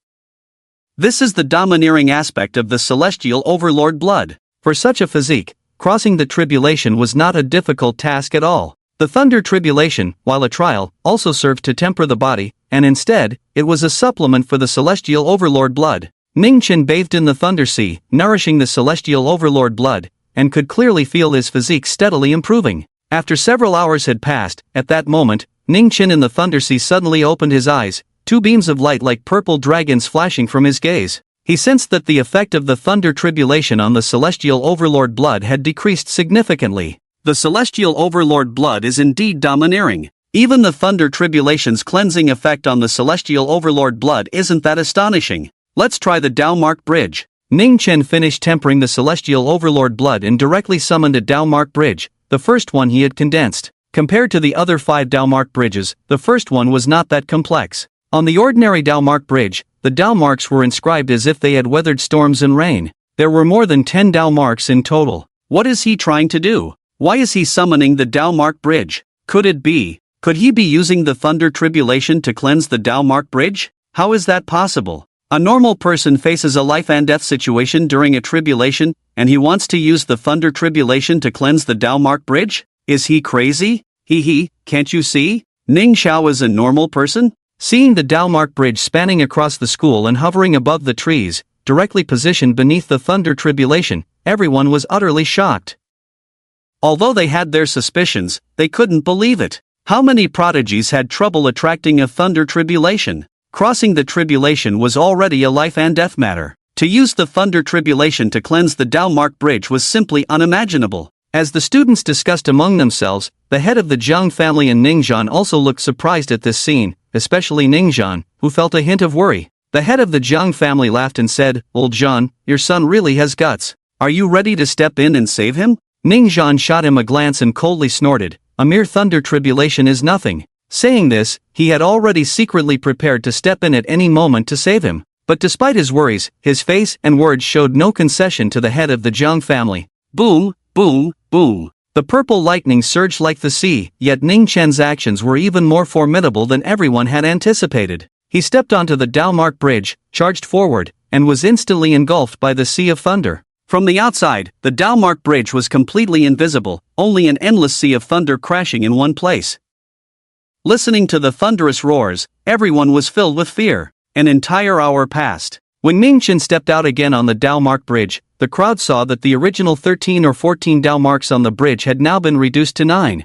This is the domineering aspect of the celestial overlord blood. For such a physique, crossing the tribulation was not a difficult task at all. The thunder tribulation, while a trial, also served to temper the body, and instead, it was a supplement for the celestial overlord blood. Ning Chen bathed in the thunder sea, nourishing the celestial overlord blood, and could clearly feel his physique steadily improving. After several hours had passed, at that moment, Ning Chen in the thunder sea suddenly opened his eyes, two beams of light like purple dragons flashing from his gaze. He sensed that the effect of the thunder tribulation on the celestial overlord blood had decreased significantly. The celestial overlord blood is indeed domineering. Even the thunder tribulation's cleansing effect on the celestial overlord blood isn't that astonishing. Let's try the Dao Mark Bridge. Ning Chen finished tempering the celestial overlord blood and directly summoned a Dao Mark Bridge, the first one he had condensed. Compared to the other 5 Dao Mark bridges, the first one was not that complex. On the ordinary Dao Mark bridge, the Dao marks were inscribed as if they had weathered storms and rain. There were more than 10 Dao marks in total. What is he trying to do? Why is he summoning the Dao Mark Bridge? Could he be using the thunder tribulation to cleanse the Dao Mark Bridge? How is that possible? A normal person faces a life and death situation during a tribulation, and he wants to use the thunder tribulation to cleanse the Dao Mark Bridge? Is he crazy? Can't you see? Ning Xiao is a normal person? Seeing the Dao Mark Bridge spanning across the school and hovering above the trees, directly positioned beneath the thunder tribulation, everyone was utterly shocked. Although they had their suspicions, they couldn't believe it. How many prodigies had trouble attracting a thunder tribulation? Crossing the tribulation was already a life and death matter. To use the thunder tribulation to cleanse the Dao Mark Bridge was simply unimaginable. As the students discussed among themselves, the head of the Zhang family and Ning Zhan also looked surprised at this scene, especially Ning Zhan, who felt a hint of worry. The head of the Zhang family laughed and said, "Old Zhan, your son really has guts. Are you ready to step in and save him?" Ning Zhan shot him a glance and coldly snorted, "A mere thunder tribulation is nothing." Saying this, he had already secretly prepared to step in at any moment to save him. But despite his worries, his face and words showed no concession to the head of the Zhang family. Boom, boom, boom. The purple lightning surged like the sea, yet Ning Chen's actions were even more formidable than everyone had anticipated. He stepped onto the Dao Mark Bridge, charged forward, and was instantly engulfed by the sea of thunder. From the outside, the Dao Mark Bridge was completely invisible, only an endless sea of thunder crashing in one place. Listening to the thunderous roars, everyone was filled with fear. An entire hour passed. When Ning Chen stepped out again on the Dao Mark Bridge, the crowd saw that the original 13 or 14 Dao marks on the bridge had now been reduced to 9.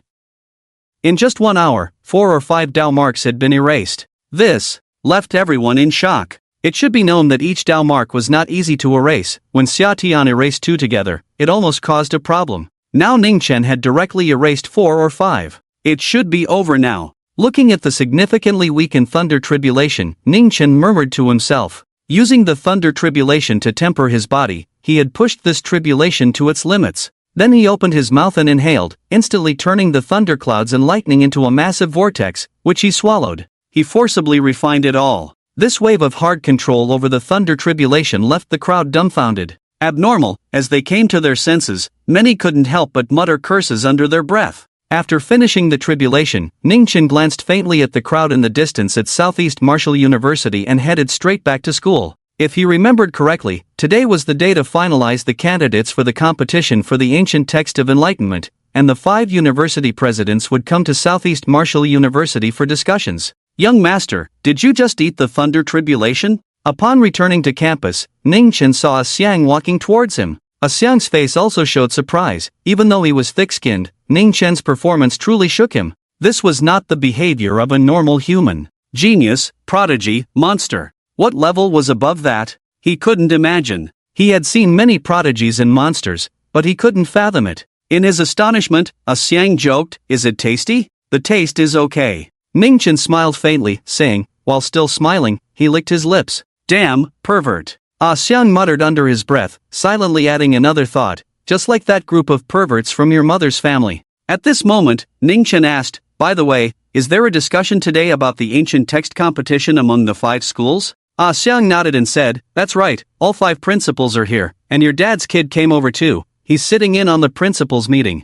In just 1 hour, 4 or 5 Dao marks had been erased. This left everyone in shock. It should be known that each Dao mark was not easy to erase. When Xia Tian erased 2 together, it almost caused a problem. Now Ning Chen had directly erased 4 or 5. It should be over now. Looking at the significantly weakened thunder tribulation, Ning Chen murmured to himself. Using the thunder tribulation to temper his body, he had pushed this tribulation to its limits. Then he opened his mouth and inhaled, instantly turning the thunderclouds and lightning into a massive vortex, which he swallowed. He forcibly refined it all. This wave of hard control over the thunder tribulation left the crowd dumbfounded. Abnormal, as they came to their senses, many couldn't help but mutter curses under their breath. After finishing the tribulation, Ning Chen glanced faintly at the crowd in the distance at Southeast Martial University and headed straight back to school. If he remembered correctly, today was the day to finalize the candidates for the competition for the ancient text of Enlightenment, and the 5 university presidents would come to Southeast Martial University for discussions. Young master, did you just eat the thunder tribulation? Upon returning to campus, Ning Chen saw Xiang walking towards him. Xiang's face also showed surprise. Even though he was thick-skinned, Ning Chen's performance truly shook him. This was not the behavior of a normal human. Genius, prodigy, monster. What level was above that? He couldn't imagine. He had seen many prodigies and monsters, but he couldn't fathom it. In his astonishment, Xiang joked, "Is it tasty?" "The taste is okay." Ning Chen smiled faintly, saying, while still smiling, he licked his lips. "Damn, pervert." Xiang muttered under his breath, silently adding another thought, "Just like that group of perverts from your mother's family." At this moment, Ning Chen asked, "By the way, is there a discussion today about the ancient text competition among the 5 schools?" Xiang nodded and said, "That's right, all 5 principals are here, and your dad's kid came over too. He's sitting in on the principals meeting."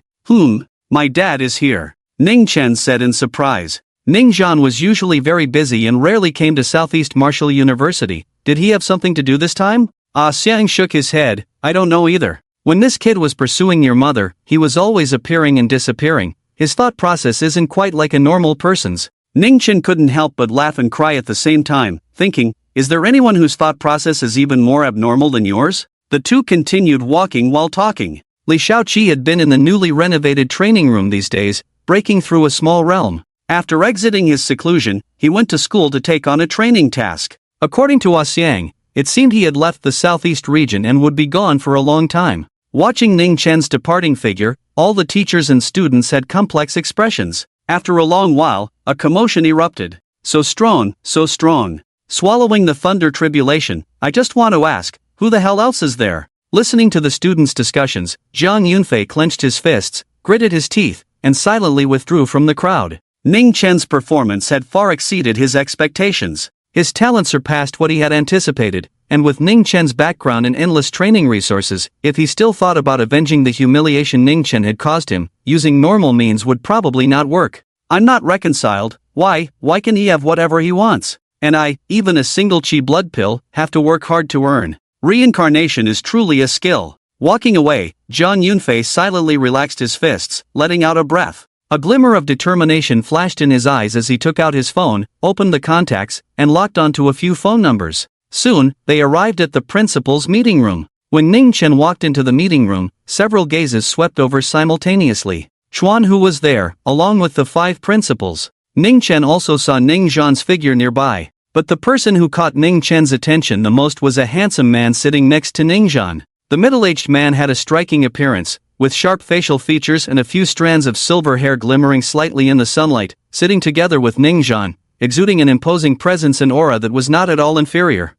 My dad is here," Ning Chen said in surprise. Ning Zhan was usually very busy and rarely came to Southeast Martial University. Did he have something to do this time? Xiang shook his head, "I don't know either. When this kid was pursuing your mother, he was always appearing and disappearing. His thought process isn't quite like a normal person's." Ning Chen couldn't help but laugh and cry at the same time, thinking, is there anyone whose thought process is even more abnormal than yours? The two continued walking while talking. Li Shaoqi had been in the newly renovated training room these days, breaking through a small realm. After exiting his seclusion, he went to school to take on a training task. According to Xiang, it seemed he had left the southeast region and would be gone for a long time. Watching Ning Chen's departing figure, all the teachers and students had complex expressions. After a long while, a commotion erupted. So strong, so strong. Swallowing the thunder tribulation, I just want to ask, who the hell else is there? Listening to the students' discussions, Zhang Yunfei clenched his fists, gritted his teeth, and silently withdrew from the crowd. Ning Chen's performance had far exceeded his expectations. His talent surpassed what he had anticipated, and with Ning Chen's background and endless training resources, if he still thought about avenging the humiliation Ning Chen had caused him, using normal means would probably not work. "I'm not reconciled. Why can he have whatever he wants? And I, even a single chi blood pill, have to work hard to earn. Reincarnation is truly a skill." Walking away, Zhang Yunfei silently relaxed his fists, letting out a breath. A glimmer of determination flashed in his eyes as he took out his phone, opened the contacts, and locked onto a few phone numbers. Soon, they arrived at the principal's meeting room. When Ning Chen walked into the meeting room, several gazes swept over simultaneously. Chuan Hu was there, along with the 5 principals. Ning Chen also saw Ning Zhan's figure nearby. But the person who caught Ning Chen's attention the most was a handsome man sitting next to Ning Zhan. The middle-aged man had a striking appearance, with sharp facial features and a few strands of silver hair glimmering slightly in the sunlight, sitting together with Ning Zhan, exuding an imposing presence and aura that was not at all inferior.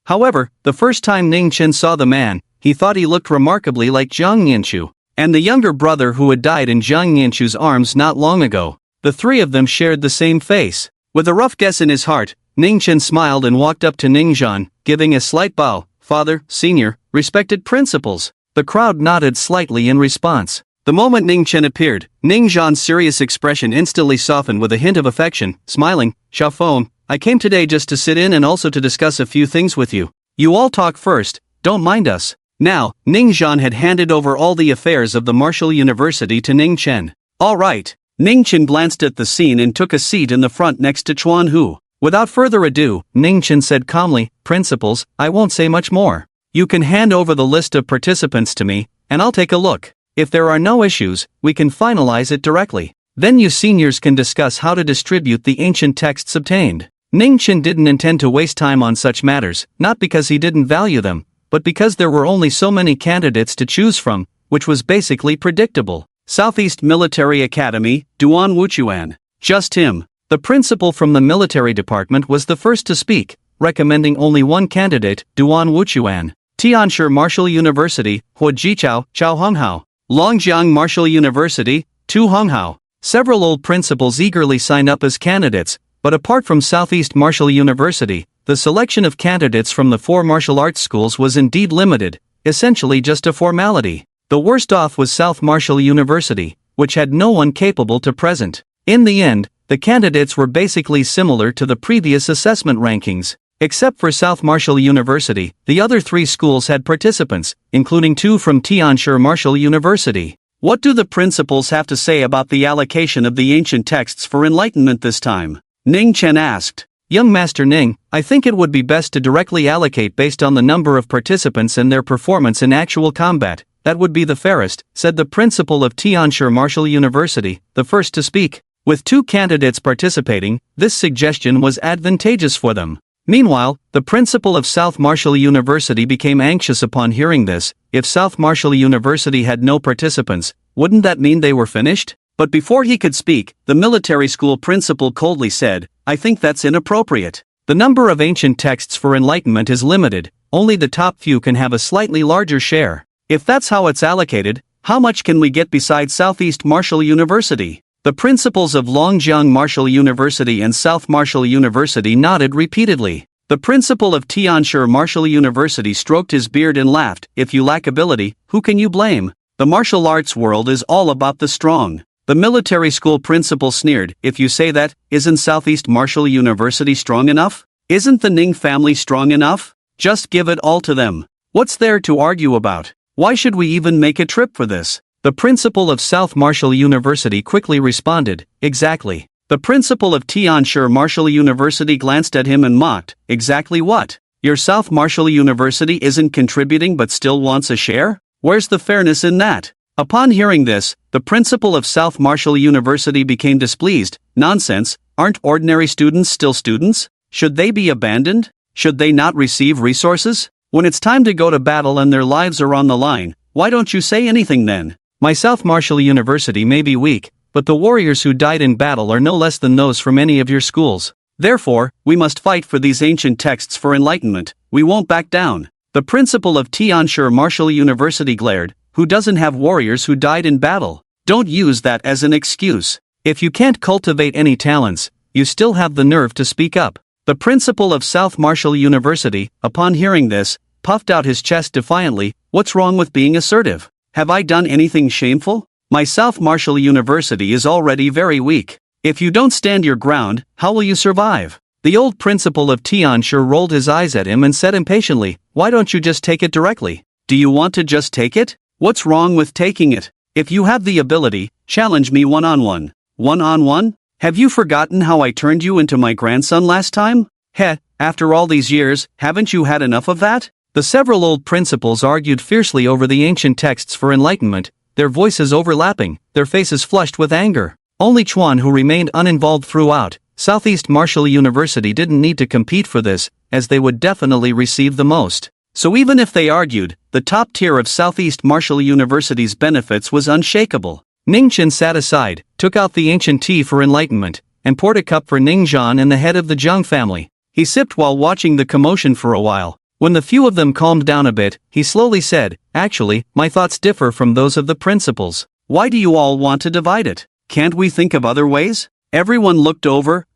However, the first time Ning Chen saw the man, he thought he looked remarkably like Jiang Yanchu, and the younger brother who had died in Jiang Yanchu's arms not long ago. The 3 of them shared the same face. With a rough guess in his heart, Ning Chen smiled and walked up to Ning Zhan, giving a slight bow. "Father, senior, respected principals." The crowd nodded slightly in response. The moment Ning Chen appeared, Ning Zhan's serious expression instantly softened with a hint of affection, smiling. "Xiaofeng, I came today just to sit in and also to discuss a few things with you. You all talk first, don't mind us." Now, Ning Zhan had handed over all the affairs of the Martial University to Ning Chen. "All right." Ning Chen glanced at the scene and took a seat in the front next to Chuan Hu. Without further ado, Ning Chen said calmly, "Principals, I won't say much more. You can hand over the list of participants to me, and I'll take a look. If there are no issues, we can finalize it directly. Then you seniors can discuss how to distribute the ancient texts obtained." Ning Chen didn't intend to waste time on such matters, not because he didn't value them, but because there were only so many candidates to choose from, which was basically predictable. Southeast Military Academy, Duan Wuchuan. Just him. The principal from the military department was the first to speak, recommending only one candidate, Duan Wuchuan. Tianshi Martial University, Huojichao, Chao Honghao. Longjiang Martial University, Tu Honghao. Several old principals eagerly signed up as candidates, but apart from Southeast Martial University, the selection of candidates from the 4 martial arts schools was indeed limited, essentially just a formality. The worst off was South Martial University, which had no one capable to present. In the end, the candidates were basically similar to the previous assessment rankings. Except for South Martial University, the other 3 schools had participants, including 2 from Tianshi Martial University. What do the principals have to say about the allocation of the ancient texts for Enlightenment this time? Ning Chen asked. Young Master Ning, I think it would be best to directly allocate based on the number of participants and their performance in actual combat. That would be the fairest, said the principal of Tianshi Martial University, the first to speak. With 2 candidates participating, this suggestion was advantageous for them. Meanwhile, the principal of South Martial University became anxious upon hearing this. If South Martial University had no participants, wouldn't that mean they were finished? But before he could speak, the military school principal coldly said, I think that's inappropriate. The number of ancient texts for Enlightenment is limited, only the top few can have a slightly larger share. If that's how it's allocated, how much can we get besides Southeast Martial University? The principals of Longjiang Martial University and South Martial University nodded repeatedly. The principal of Tianshi Martial University stroked his beard and laughed. If you lack ability, who can you blame? The martial arts world is all about the strong. The military school principal sneered. If you say that, isn't Southeast Martial University strong enough? Isn't the Ning family strong enough? Just give it all to them. What's there to argue about? Why should we even make a trip for this? The principal of South Martial University quickly responded, exactly. The principal of Tianshi Martial University glanced at him and mocked, exactly what? Your South Martial University isn't contributing but still wants a share? Where's the fairness in that? Upon hearing this, the principal of South Martial University became displeased. Nonsense, aren't ordinary students still students? Should they be abandoned? Should they not receive resources? When it's time to go to battle and their lives are on the line, why don't you say anything then? My South Martial University may be weak, but the warriors who died in battle are no less than those from any of your schools. Therefore, we must fight for these ancient texts for enlightenment. We won't back down. The principal of Tianshi Martial University glared. Who doesn't have warriors who died in battle? Don't use that as an excuse. If you can't cultivate any talents, you still have the nerve to speak up. The principal of South Martial University, upon hearing this, puffed out his chest defiantly. What's wrong with being assertive? Have I done anything shameful? My South Martial University is already very weak. If you don't stand your ground, how will you survive? The old principal of Tianshi rolled his eyes at him and said impatiently, why don't you just take it directly? Do you want to just take it? What's wrong with taking it? If you have the ability, challenge me one-on-one. One-on-one? Have you forgotten how I turned you into my grandson last time? Heh, after all these years, haven't you had enough of that? The several old principals argued fiercely over the ancient texts for enlightenment, their voices overlapping, their faces flushed with anger. Only Chuan, who remained uninvolved throughout, Southeast Martial University didn't need to compete for this, as they would definitely receive the most. So even if they argued, the top tier of Southeast Martial University's benefits was unshakable. Ning Chen sat aside, took out the ancient tea for enlightenment, and poured a cup for Ning Zhan and the head of the Zhang family. He sipped while watching the commotion for a while. When the few of them calmed down a bit, he slowly said, actually, my thoughts differ from those of the principals. Why do you all want to divide it? Can't we think of other ways? Everyone looked over.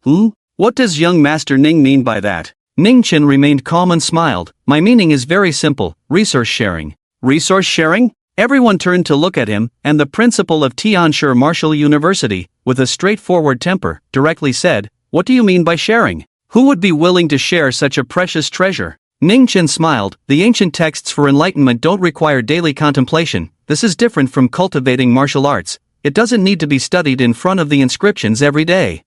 What does young Master Ning mean by that? Ning Chen remained calm and smiled. My meaning is very simple, resource sharing. Resource sharing? Everyone turned to look at him, and the principal of Tianshi Martial University, with a straightforward temper, directly said, what do you mean by sharing? Who would be willing to share such a precious treasure? Ning Chen smiled. The ancient texts for enlightenment don't require daily contemplation. This is different from cultivating martial arts. It doesn't need to be studied in front of the inscriptions every day.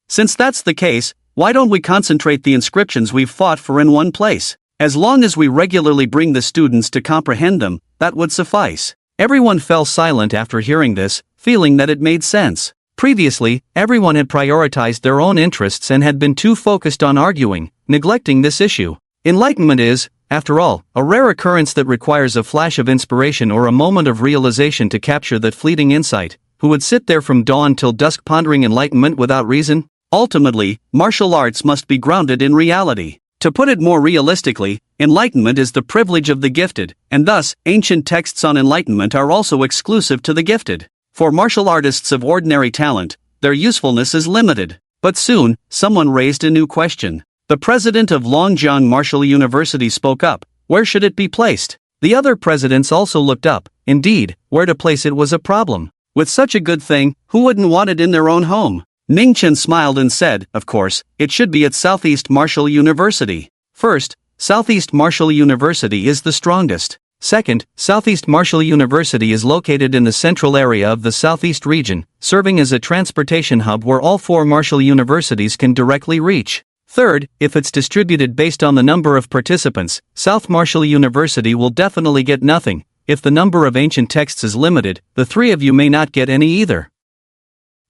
Since that's the case, why don't we concentrate the inscriptions we've fought for in one place? As long as we regularly bring the students to comprehend them, that would suffice. Everyone fell silent after hearing this, feeling that it made sense. Previously, everyone had prioritized their own interests and had been too focused on arguing, neglecting this issue. Enlightenment is, after all, a rare occurrence that requires a flash of inspiration or a moment of realization to capture that fleeting insight. Who would sit there from dawn till dusk pondering enlightenment without reason? Ultimately, martial arts must be grounded in reality. To put it more realistically, enlightenment is the privilege of the gifted, and thus, ancient texts on enlightenment are also exclusive to the gifted. For martial artists of ordinary talent, their usefulness is limited. But soon, someone raised a new question. The president of Longjiang Martial University spoke up. Where should it be placed? The other presidents also looked up. Indeed, where to place it was a problem. With such a good thing, who wouldn't want it in their own home? Ning Chen smiled and said, of course, it should be at Southeast Martial University. First, Southeast Martial University is the strongest. Second, Southeast Marshall University is located in the central area of the Southeast region, serving as a transportation hub where all 4 Marshall universities can directly reach. Third, if it's distributed based on the number of participants, South Marshall University will definitely get nothing. If the number of ancient texts is limited, the 3 of you may not get any either.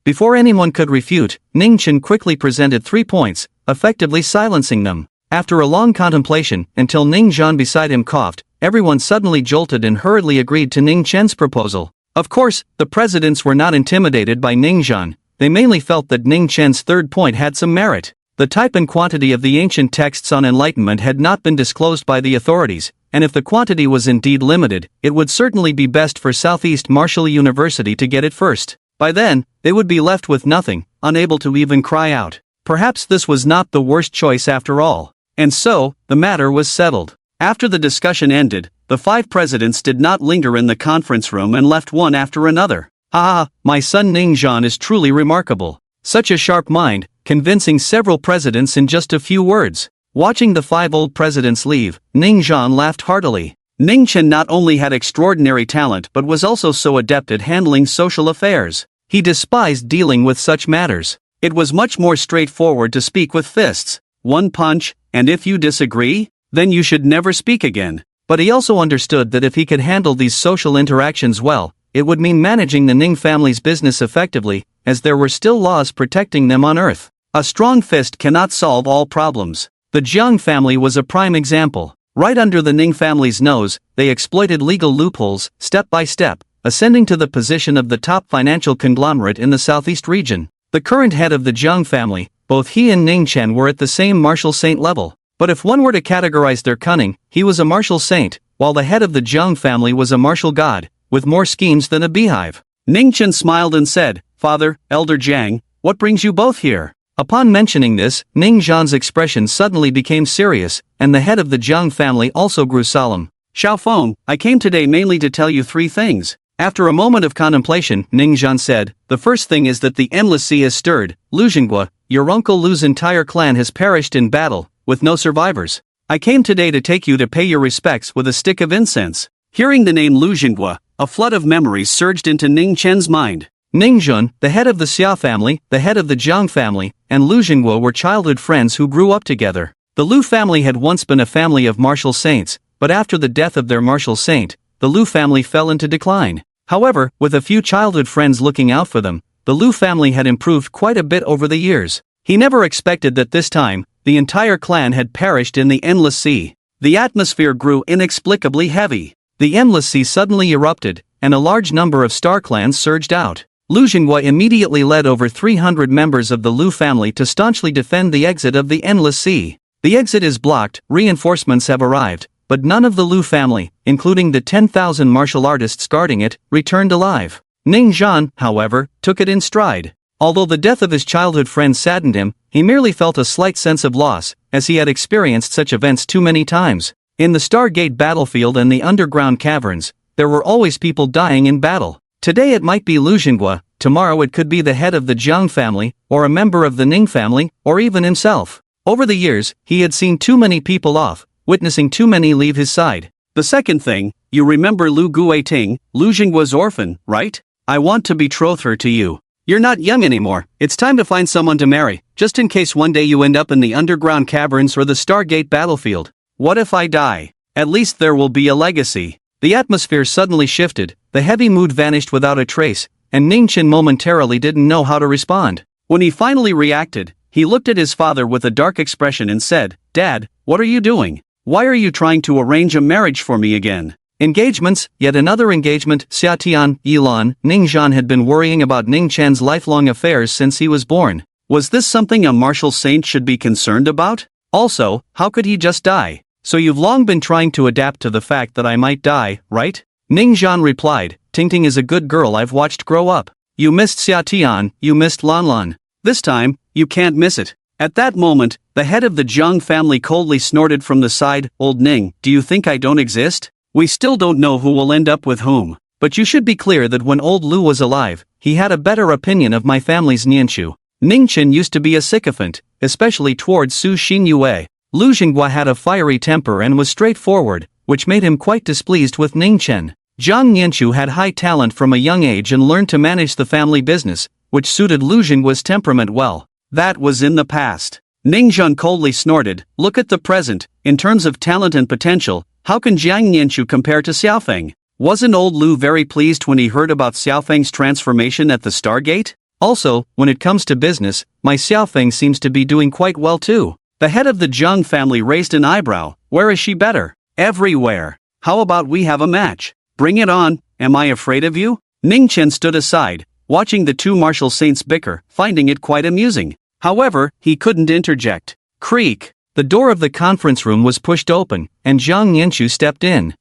Before anyone could refute, Ning Chen quickly presented 3 points, effectively silencing them. After a long contemplation, until Ning Zhan beside him coughed, everyone suddenly jolted and hurriedly agreed to Ning Chen's proposal. Of course, the presidents were not intimidated by Ning Zhan, they mainly felt that Ning Chen's 3rd point had some merit. The type and quantity of the ancient texts on Enlightenment had not been disclosed by the authorities, and if the quantity was indeed limited, it would certainly be best for Southeast Marshall University to get it first. By then, they would be left with nothing, unable to even cry out. Perhaps this was not the worst choice after all. And so, the matter was settled. After the discussion ended, the 5 presidents did not linger in the conference room and left one after another. "Ah, my son Ning Zhan is truly remarkable. Such a sharp mind, convincing several presidents in just a few words." Watching the 5 old presidents leave, Ning Zhan laughed heartily. Ning Chen not only had extraordinary talent but was also so adept at handling social affairs. He despised dealing with such matters. It was much more straightforward to speak with fists. One punch, and if you disagree, then you should never speak again. But he also understood that if he could handle these social interactions well, it would mean managing the Ning family's business effectively, as there were still laws protecting them on Earth. A strong fist cannot solve all problems. The Jiang family was a prime example. Right under the Ning family's nose, they exploited legal loopholes, step by step, ascending to the position of the top financial conglomerate in the Southeast region. The current head of the Jiang family, both he and Ning Chen were at the same martial saint level. But if one were to categorize their cunning, he was a martial saint, while the head of the Jiang family was a martial god, with more schemes than a beehive. Ning Chen smiled and said, "Father, Elder Jiang, what brings you both here?" Upon mentioning this, Ning Zhan's expression suddenly became serious, and the head of the Jiang family also grew solemn. "Xiaofeng, I came today mainly to tell you 3 things. After a moment of contemplation, Ning Zhan said, "The first thing is that the endless sea has stirred. Lu Xinghua, your uncle Lu's entire clan has perished in battle, with no survivors. I came today to take you to pay your respects with a stick of incense." Hearing the name Lu Xinghua, a flood of memories surged into Ning Chen's mind. Ning Zhan, the head of the Xia family, the head of the Jiang family, and Lu Xinghua were childhood friends who grew up together. The Lu family had once been a family of martial saints, but after the death of their martial saint, the Lu family fell into decline. However, with a few childhood friends looking out for them, the Lu family had improved quite a bit over the years. He never expected that this time, the entire clan had perished in the endless sea. The atmosphere grew inexplicably heavy. The endless sea suddenly erupted, and a large number of star clans surged out. Lu Xinghua immediately led over 300 members of the Lu family to staunchly defend the exit of the endless sea. The exit is blocked, reinforcements have arrived, but none of the Lu family, including the 10,000 martial artists guarding it, returned alive. Ning Zhan, however, took it in stride. Although the death of his childhood friend saddened him, he merely felt a slight sense of loss, as he had experienced such events too many times. In the Stargate battlefield and the underground caverns, there were always people dying in battle. Today it might be Lu Xinghua, tomorrow it could be the head of the Jiang family, or a member of the Ning family, or even himself. Over the years, he had seen too many people off, witnessing too many leave his side. The second thing, you remember Lu Guiting, Lu Xinghua's orphan, right? I want to betroth her to you. You're not young anymore, it's time to find someone to marry, just in case one day you end up in the underground caverns or the Stargate battlefield. What if I die? At least there will be a legacy. The atmosphere suddenly shifted, the heavy mood vanished without a trace, and Ning Chen momentarily didn't know how to respond. When he finally reacted, he looked at his father with a dark expression and said, "Dad, what are you doing? Why are you trying to arrange a marriage for me again?" Engagements, yet another engagement. Xia Tian, Yilan, Ning Zhan had been worrying about Ning Chen's lifelong affairs since he was born. Was this something a martial saint should be concerned about? Also, how could he just die? So you've long been trying to adapt to the fact that I might die, right? Ning Zhan replied, Tingting is a good girl I've watched grow up. You missed Xia Tian, you missed Lan Lan. This time, you can't miss it. At that moment, the head of the Jiang family coldly snorted from the side, "Old Ning, do you think I don't exist? We still don't know who will end up with whom. But you should be clear that when old Lu was alive, he had a better opinion of my family's Nianshu. Ning Chen used to be a sycophant, especially towards Su Xin Yue. Lu Xinghua had a fiery temper and was straightforward, which made him quite displeased with Ning Chen. Jiang Yanchu had high talent from a young age and learned to manage the family business, which suited Lu Jingguo's temperament well. That was in the past. Ning Zhan coldly snorted, "Look at the present. In terms of talent and potential, how can Jiang Yanchu compare to Xiaofeng?" Wasn't old Lu very pleased when he heard about Xiaofeng's transformation at the Stargate? Also, when it comes to business, my Xiaofeng seems to be doing quite well too. The head of the Zhang family raised an eyebrow. Where is she better? Everywhere. How about we have a match? Bring it on. Am I afraid of you? Ning Chen stood aside, watching the two martial saints bicker, finding it quite amusing. However, he couldn't interject. Creak. The door of the conference room was pushed open, and Jiang Yanchu stepped in.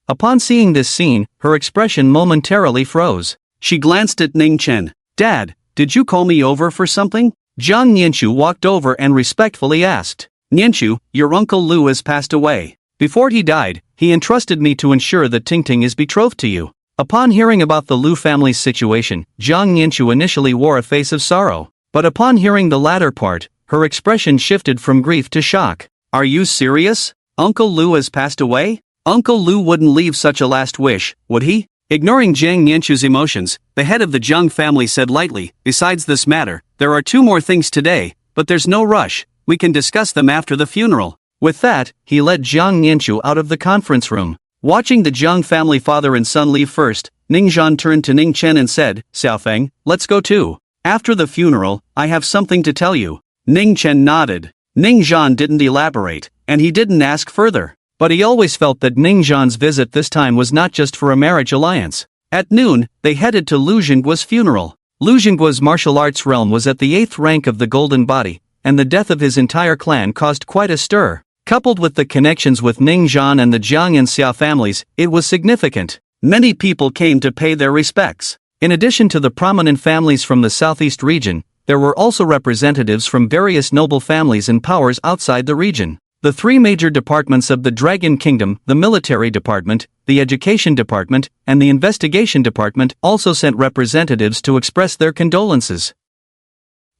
Upon seeing this scene, her expression momentarily froze. She glanced at Ning Chen. "Dad, did you call me over for something?" Jiang Yanchu walked over and respectfully asked. "Yanchu, your uncle Lu has passed away. Before he died, he entrusted me to ensure that Tingting is betrothed to you." Upon hearing about the Lu family's situation, Jiang Yanchu initially wore a face of sorrow. But upon hearing the latter part, her expression shifted from grief to shock. "Are you serious? Uncle Lu has passed away? Uncle Lu wouldn't leave such a last wish, would he?" Ignoring Jiang Yanchu's emotions, the head of the Zhang family said lightly, "Besides this matter, there are two more things today, but there's no rush. We can discuss them after the funeral." With that, he led Jiang Yanchu out of the conference room. Watching the Zhang family father and son leave first, Ning Zhan turned to Ning Chen and said, "Xiaofeng, let's go too. After the funeral, I have something to tell you." Ning Chen nodded. Ning Zhan didn't elaborate, and he didn't ask further. But he always felt that Ning Zhan's visit this time was not just for a marriage alliance. At noon, they headed to Lu Jingguo's funeral. Lu Jingguo's martial arts realm was at the 8th rank of the Golden Body, and the death of his entire clan caused quite a stir. Coupled with the connections with Ning Zhan and the Jiang and Xia families, it was significant. Many people came to pay their respects. In addition to the prominent families from the southeast region, there were also representatives from various noble families and powers outside the region. The three major departments of the Dragon Kingdom, the Military Department, the Education Department, and the Investigation Department, also sent representatives to express their condolences.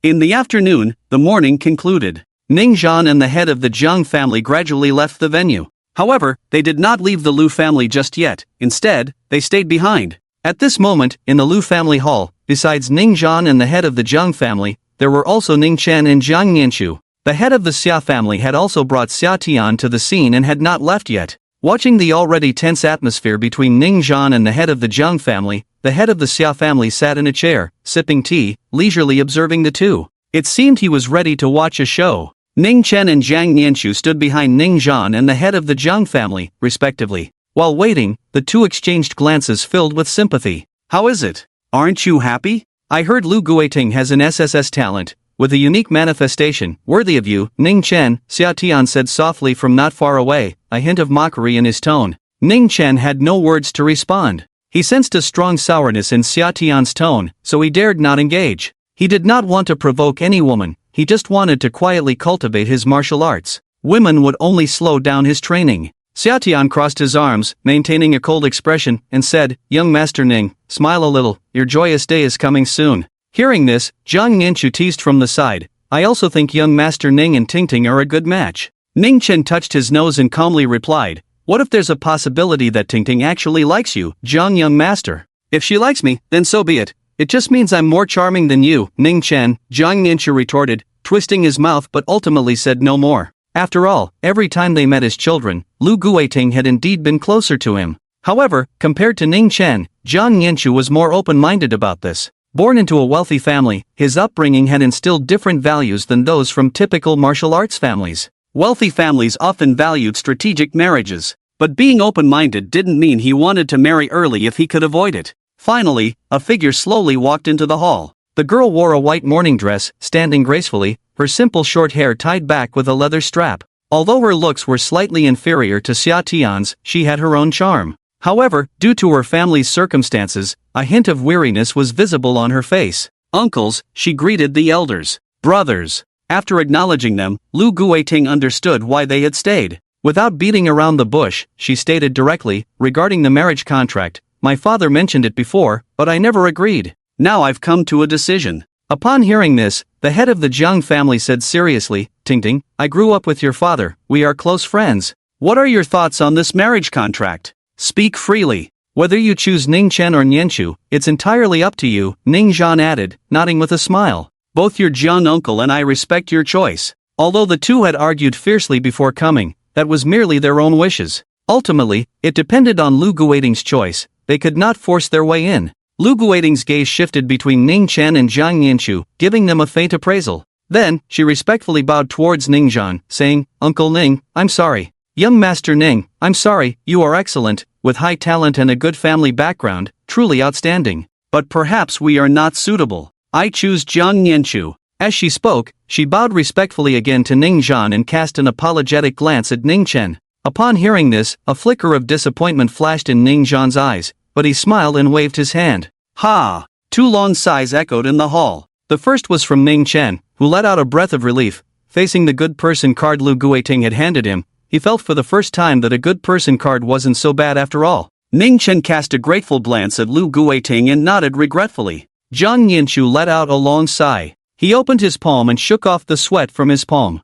In the afternoon, the mourning concluded. Ning Zhan and the head of the Jiang family gradually left the venue. However, they did not leave the Lu family just yet. Instead, they stayed behind. At this moment, in the Lu family hall, besides Ning Zhan and the head of the Jiang family, there were also Ning Chen and Jiang Yanchu. The head of the Xia family had also brought Xia Tian to the scene and had not left yet. Watching the already tense atmosphere between Ning Zhan and the head of the Jiang family, the head of the Xia family sat in a chair, sipping tea, leisurely observing the two. It seemed he was ready to watch a show. Ning Chen and Jiang Yanchu stood behind Ning Zhan and the head of the Jiang family, respectively. While waiting, the two exchanged glances filled with sympathy. "How is it? Aren't you happy? I heard Lu Guiting has an SSS talent, with a unique manifestation, worthy of you." Ning Chen, Xia Tian said softly from not far away, a hint of mockery in his tone. Ning Chen had no words to respond. He sensed a strong sourness in Xia Tian's tone, so he dared not engage. He did not want to provoke any woman, he just wanted to quietly cultivate his martial arts. Women would only slow down his training. Xia Tian crossed his arms, maintaining a cold expression, and said, "Young Master Ning, smile a little, your joyous day is coming soon." Hearing this, Jiang Yanchu teased from the side, "I also think young Master Ning and Tingting are a good match." Ning Chen touched his nose and calmly replied, "What if there's a possibility that Tingting actually likes you, Jiang young master? If she likes me, then so be it. It just means I'm more charming than you." Ning Chen, Jiang Yanchu retorted, twisting his mouth but ultimately said no more. After all, every time they met as children, Lu Guiting had indeed been closer to him. However, compared to Ning Chen, Jiang Yanchu was more open-minded about this. Born into a wealthy family, his upbringing had instilled different values than those from typical martial arts families. Wealthy families often valued strategic marriages, but being open-minded didn't mean he wanted to marry early if he could avoid it. Finally, a figure slowly walked into the hall. The girl wore a white morning dress, standing gracefully, her simple short hair tied back with a leather strap. Although her looks were slightly inferior to Xia Tian's, she had her own charm. However, due to her family's circumstances, a hint of weariness was visible on her face. "Uncles," she greeted the elders. "Brothers." After acknowledging them, Lu Guiting understood why they had stayed. Without beating around the bush, she stated directly, "Regarding the marriage contract, my father mentioned it before, but I never agreed. Now I've come to a decision." Upon hearing this, the head of the Jiang family said seriously, "Tingting, I grew up with your father, we are close friends. What are your thoughts on this marriage contract? Speak freely. Whether you choose Ningchen or Nianchu, it's entirely up to you, Ningzhan added, nodding with a smile. Both your Jiang uncle and I respect your choice. Although the two had argued fiercely before coming, that was merely their own wishes. Ultimately, it depended on Lu Guiting's choice. They could not force their way in. Lu Guiting's gaze shifted between Ning Chen and Jiang Nianchu, giving them a faint appraisal. Then, she respectfully bowed towards Ningzhan, saying, Uncle Ning, I'm sorry. Young Master Ning, I'm sorry, you are excellent, with high talent and a good family background, truly outstanding. But perhaps we are not suitable. I choose Jiang Nianchu. As she spoke, she bowed respectfully again to Ningzhan and cast an apologetic glance at Ning Chen. Upon hearing this, a flicker of disappointment flashed in Ningzhan's eyes, but he smiled and waved his hand. Ha! Two long sighs echoed in the hall. The first was from Ning Chen, who let out a breath of relief. Facing the good person card Lu Guiting had handed him, he felt for the first time that a good person card wasn't so bad after all. Ning Chen cast a grateful glance at Lu Guiting and nodded regretfully. Jiang Nianchu let out a long sigh. He opened his palm and shook off the sweat from his palm.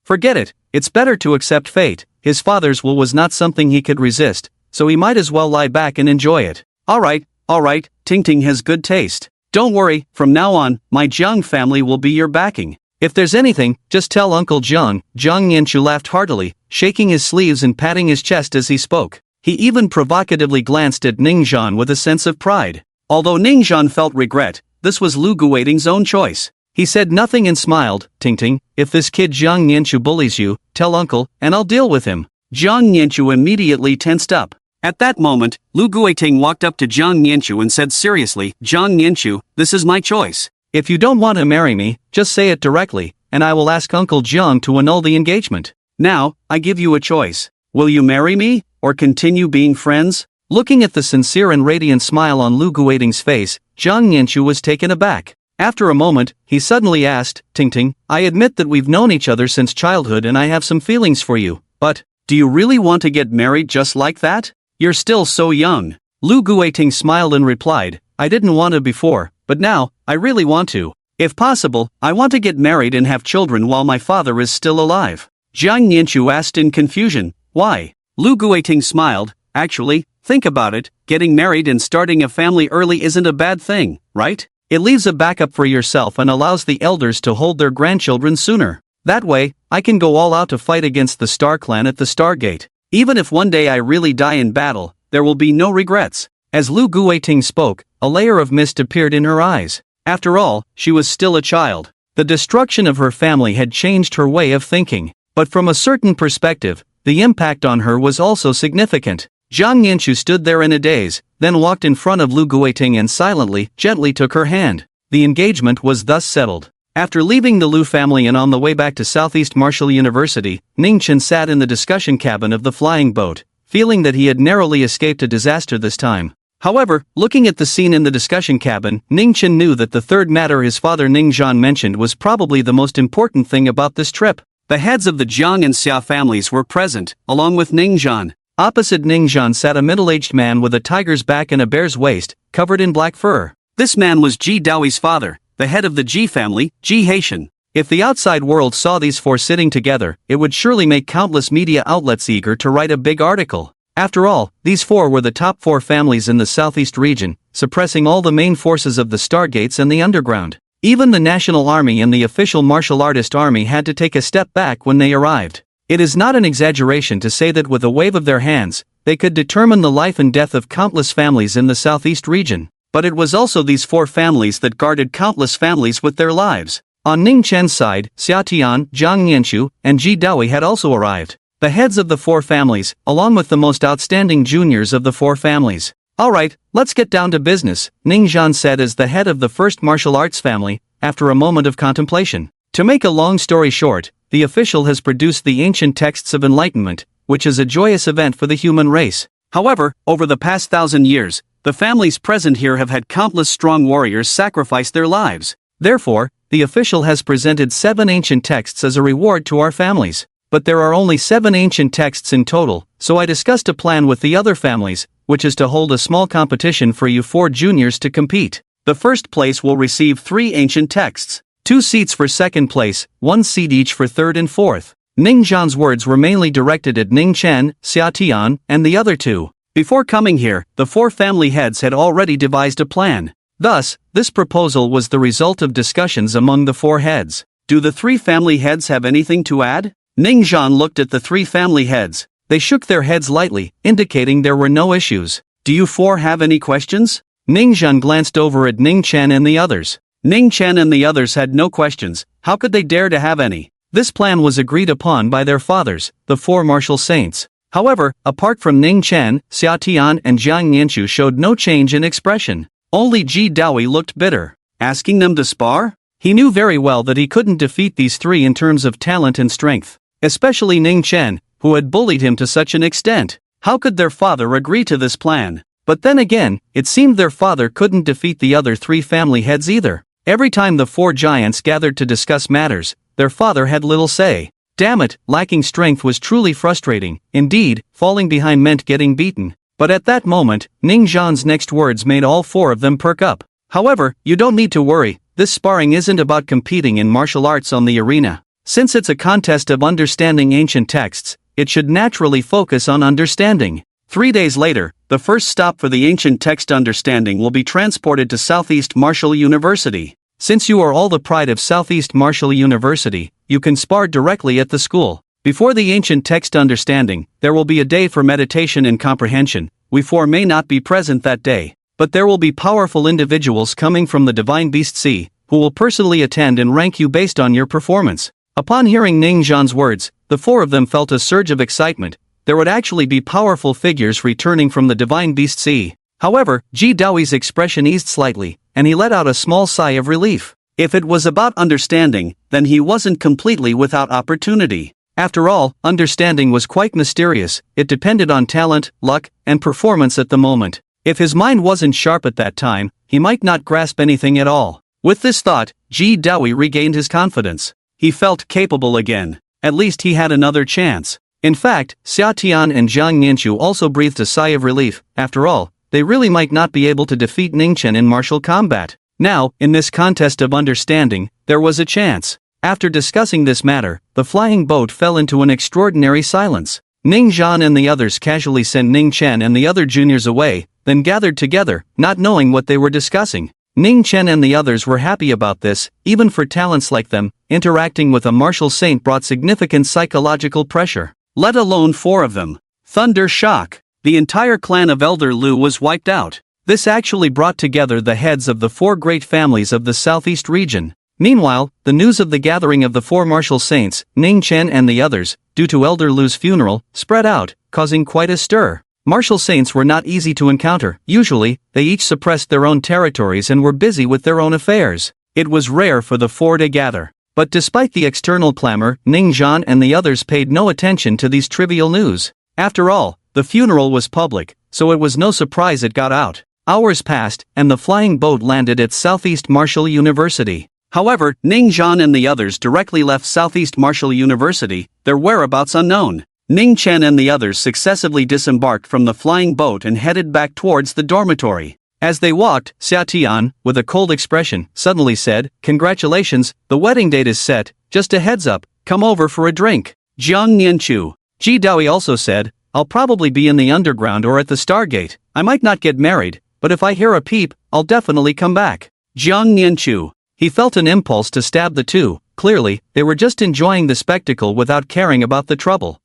Forget it, it's better to accept fate. His father's will was not something he could resist, so he might as well lie back and enjoy it. Alright, Ting Ting has good taste. Don't worry, from now on, my Jiang family will be your backing. If there's anything, just tell Uncle Jiang. Jiang Nianchu laughed heartily, shaking his sleeves and patting his chest as he spoke. He even provocatively glanced at Ningzhan with a sense of pride. Although Ningzhan felt regret, this was Lu Guiting's own choice. He said nothing and smiled. Ting Ting, if this kid Jiang Nianchu bullies you, tell Uncle, and I'll deal with him. Jiang Nianchu immediately tensed up. At that moment, Lu Guiting walked up to Jiang Nianchu and said seriously, Jiang Nianchu, this is my choice. If you don't want to marry me, just say it directly, and I will ask Uncle Jiang to annul the engagement. Now, I give you a choice. Will you marry me, or continue being friends? Looking at the sincere and radiant smile on Lu Guiting's face, Jiang Nianchu was taken aback. After a moment, he suddenly asked, Ting Ting, I admit that we've known each other since childhood and I have some feelings for you, but, do you really want to get married just like that? You're still so young. Lu Guiting smiled and replied, I didn't want to before, but now, I really want to. If possible, I want to get married and have children while my father is still alive. Jiang Nianchu asked in confusion, why? Lu Guiting smiled, actually, think about it, getting married and starting a family early isn't a bad thing, right? It leaves a backup for yourself and allows the elders to hold their grandchildren sooner. That way, I can go all out to fight against the Star Clan at the Stargate. Even if one day I really die in battle, there will be no regrets. As Lu Guiting spoke, a layer of mist appeared in her eyes. After all, she was still a child. The destruction of her family had changed her way of thinking. But from a certain perspective, the impact on her was also significant. Jiang Nianchu stood there in a daze, then walked in front of Lu Guiting and silently, gently took her hand. The engagement was thus settled. After leaving the Lu family and on the way back to Southeast Martial University, Ningchen sat in the discussion cabin of the flying boat, feeling that he had narrowly escaped a disaster this time. However, looking at the scene in the discussion cabin, Ningchen knew that the third matter his father Ningzhan mentioned was probably the most important thing about this trip. The heads of the Jiang and Xia families were present, along with Ningzhan. Opposite Ningzhan sat a middle-aged man with a tiger's back and a bear's waist, covered in black fur. This man was Ji Daoi's father, the head of the Ji family, Ji Haitian. If the outside world saw these four sitting together, it would surely make countless media outlets eager to write a big article. After all, these four were the top four families in the southeast region, suppressing all the main forces of the Stargates and the underground. Even the National Army and the official martial artist army had to take a step back when they arrived. It is not an exaggeration to say that with a wave of their hands, they could determine the life and death of countless families in the southeast region. But it was also these four families that guarded countless families with their lives. On Ning Chen's side, Xia Tian, Jiang Nianchu, and Ji Daoi had also arrived. The heads of the four families, along with the most outstanding juniors of the four families. Alright, let's get down to business, Ningzhan said as the head of the first martial arts family, after a moment of contemplation. To make a long story short, the official has produced the ancient texts of Enlightenment, which is a joyous event for the human race. However, over the past 1,000 years, the families present here have had countless strong warriors sacrifice their lives. Therefore, the official has presented 7 ancient texts as a reward to our families. But there are only 7 ancient texts in total, so I discussed a plan with the other families, which is to hold a small competition for you 4 juniors to compete. The first place will receive 3 ancient texts, 2 seats for second place, 1 seat each for third and fourth. Ning Zhan's words were mainly directed at Ning Chen, Xia Tian, and the other two. Before coming here, the four family heads had already devised a plan. Thus, this proposal was the result of discussions among the four heads. Do the three family heads have anything to add? Ning Zhan looked at the three family heads. They shook their heads lightly, indicating there were no issues. Do you four have any questions? Ning Zhan glanced over at Ning Chen and the others. Ning Chen and the others had no questions. How could they dare to have any? This plan was agreed upon by their fathers, the four martial saints. However, apart from Ning Chen, Xia Tian and Jiang Nianchu showed no change in expression. Only Ji Daoyi looked bitter. Asking them to spar? He knew very well that he couldn't defeat these three in terms of talent and strength. Especially Ning Chen, who had bullied him to such an extent. How could their father agree to this plan? But then again, it seemed their father couldn't defeat the other three family heads either. Every time the four giants gathered to discuss matters, their father had little say. Damn it, lacking strength was truly frustrating. Indeed, falling behind meant getting beaten. But at that moment, Ning Zhan's next words made all four of them perk up. However, you don't need to worry, this sparring isn't about competing in martial arts on the arena. Since it's a contest of understanding ancient texts, it should naturally focus on understanding. 3 days later, the first stop for the ancient text understanding will be transported to Southeast Martial University. Since you are all the pride of Southeast Martial University, you can spar directly at the school. Before the ancient text understanding, there will be a day for meditation and comprehension. We four may not be present that day, but there will be powerful individuals coming from the Divine Beast Sea, who will personally attend and rank you based on your performance. Upon hearing Ning Zhan's words, the four of them felt a surge of excitement. There would actually be powerful figures returning from the Divine Beast Sea. However, Ji Daoyi's expression eased slightly, and he let out a small sigh of relief. If it was about understanding, then he wasn't completely without opportunity. After all, understanding was quite mysterious. It depended on talent, luck, and performance at the moment. If his mind wasn't sharp at that time, he might not grasp anything at all. With this thought, Ji Daoyi regained his confidence. He felt capable again. At least he had another chance. In fact, Xia Tian and Jiang Nianchu also breathed a sigh of relief. After all, they really might not be able to defeat Ning Chen in martial combat. Now, in this contest of understanding, there was a chance. After discussing this matter, the flying boat fell into an extraordinary silence. Ning Zhan and the others casually sent Ning Chen and the other juniors away, then gathered together, not knowing what they were discussing. Ning Chen and the others were happy about this. Even for talents like them, interacting with a martial saint brought significant psychological pressure. Let alone four of them. Thunder shock. The entire clan of Elder Lu was wiped out. This actually brought together the heads of the four great families of the southeast region. Meanwhile, the news of the gathering of the four martial saints, Ning Chen and the others, due to Elder Lu's funeral, spread out, causing quite a stir. Martial saints were not easy to encounter. Usually, they each suppressed their own territories and were busy with their own affairs. It was rare for the four to gather. But despite the external clamor, Ning Zhan and the others paid no attention to these trivial news. After all, the funeral was public, so it was no surprise it got out. Hours passed, and the flying boat landed at Southeast Martial University. However, Ning Zhan and the others directly left Southeast Martial University, their whereabouts unknown. Ning Chen and the others successively disembarked from the flying boat and headed back towards the dormitory. As they walked, Xia Tian, with a cold expression, suddenly said, "Congratulations, the wedding date is set, just a heads up, come over for a drink." Jiang Nianchu. Ji Daoyi also said, "I'll probably be in the underground or at the Stargate. I might not get married, but if I hear a peep, I'll definitely come back." Jiang Nianchu. He felt an impulse to stab the two. Clearly, they were just enjoying the spectacle without caring about the trouble.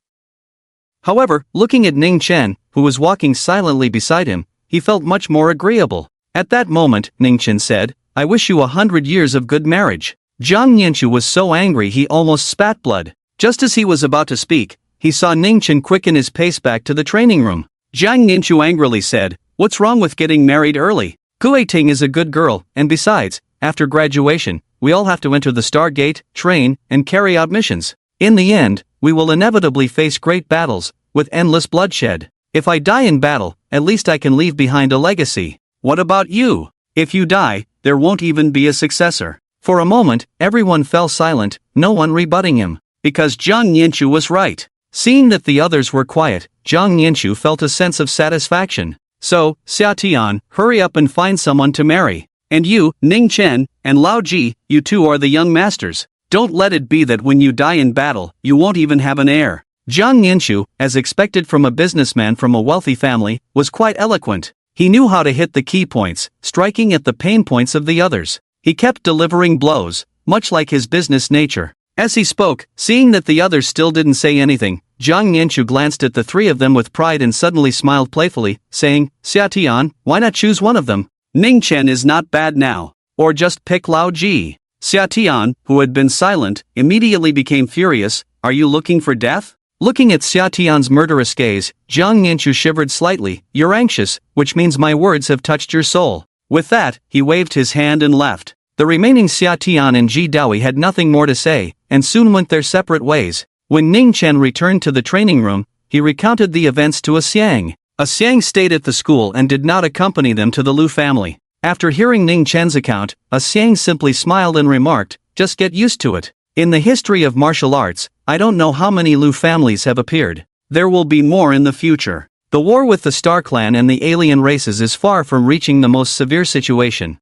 However, looking at Ning Chen, who was walking silently beside him, he felt much more agreeable. At that moment, Ning Chen said, "I wish you 100 years of good marriage." Jiang Nianchu was so angry he almost spat blood. Just as he was about to speak, he saw Ning Chen quicken his pace back to the training room. Jiang Nianchu angrily said, "What's wrong with getting married early? Kuei-ting is a good girl, and besides, after graduation, we all have to enter the Stargate, train, and carry out missions. In the end, we will inevitably face great battles, with endless bloodshed. If I die in battle, at least I can leave behind a legacy. What about you? If you die, there won't even be a successor." For a moment, everyone fell silent, no one rebutting him. Because Jiang Nianchu was right. Seeing that the others were quiet, Jiang Nianchu felt a sense of satisfaction. "So, Xia Tian, hurry up and find someone to marry. And you, Ning Chen, and Lao Ji, you two are the young masters. Don't let it be that when you die in battle, you won't even have an heir. Jiang Ninshu, as expected from a businessman from a wealthy family, was quite eloquent. He knew how to hit the key points, striking at the pain points of the others. He kept delivering blows, much like his business nature. As he spoke, seeing that the others still didn't say anything, Jiang Ninshu glanced at the three of them with pride and suddenly smiled playfully, saying, "Xia Tian, why not choose one of them? Ning Chen is not bad now. Or just pick Lao Ji." Xia Tian, who had been silent, immediately became furious. "Are you looking for death?" Looking at Xia Tian's murderous gaze, Jiang Ninshu shivered slightly. "You're anxious, which means my words have touched your soul." With that, he waved his hand and left. The remaining Xia Tian and Ji Daoi had nothing more to say, and soon went their separate ways. When Ning Chen returned to the training room, he recounted the events to Xiang. Xiang stayed at the school and did not accompany them to the Lu family. After hearing Ning Chen's account, Xiang simply smiled and remarked, "Just get used to it. In the history of martial arts, I don't know how many Lu families have appeared. There will be more in the future. The war with the Star Clan and the alien races is far from reaching the most severe situation."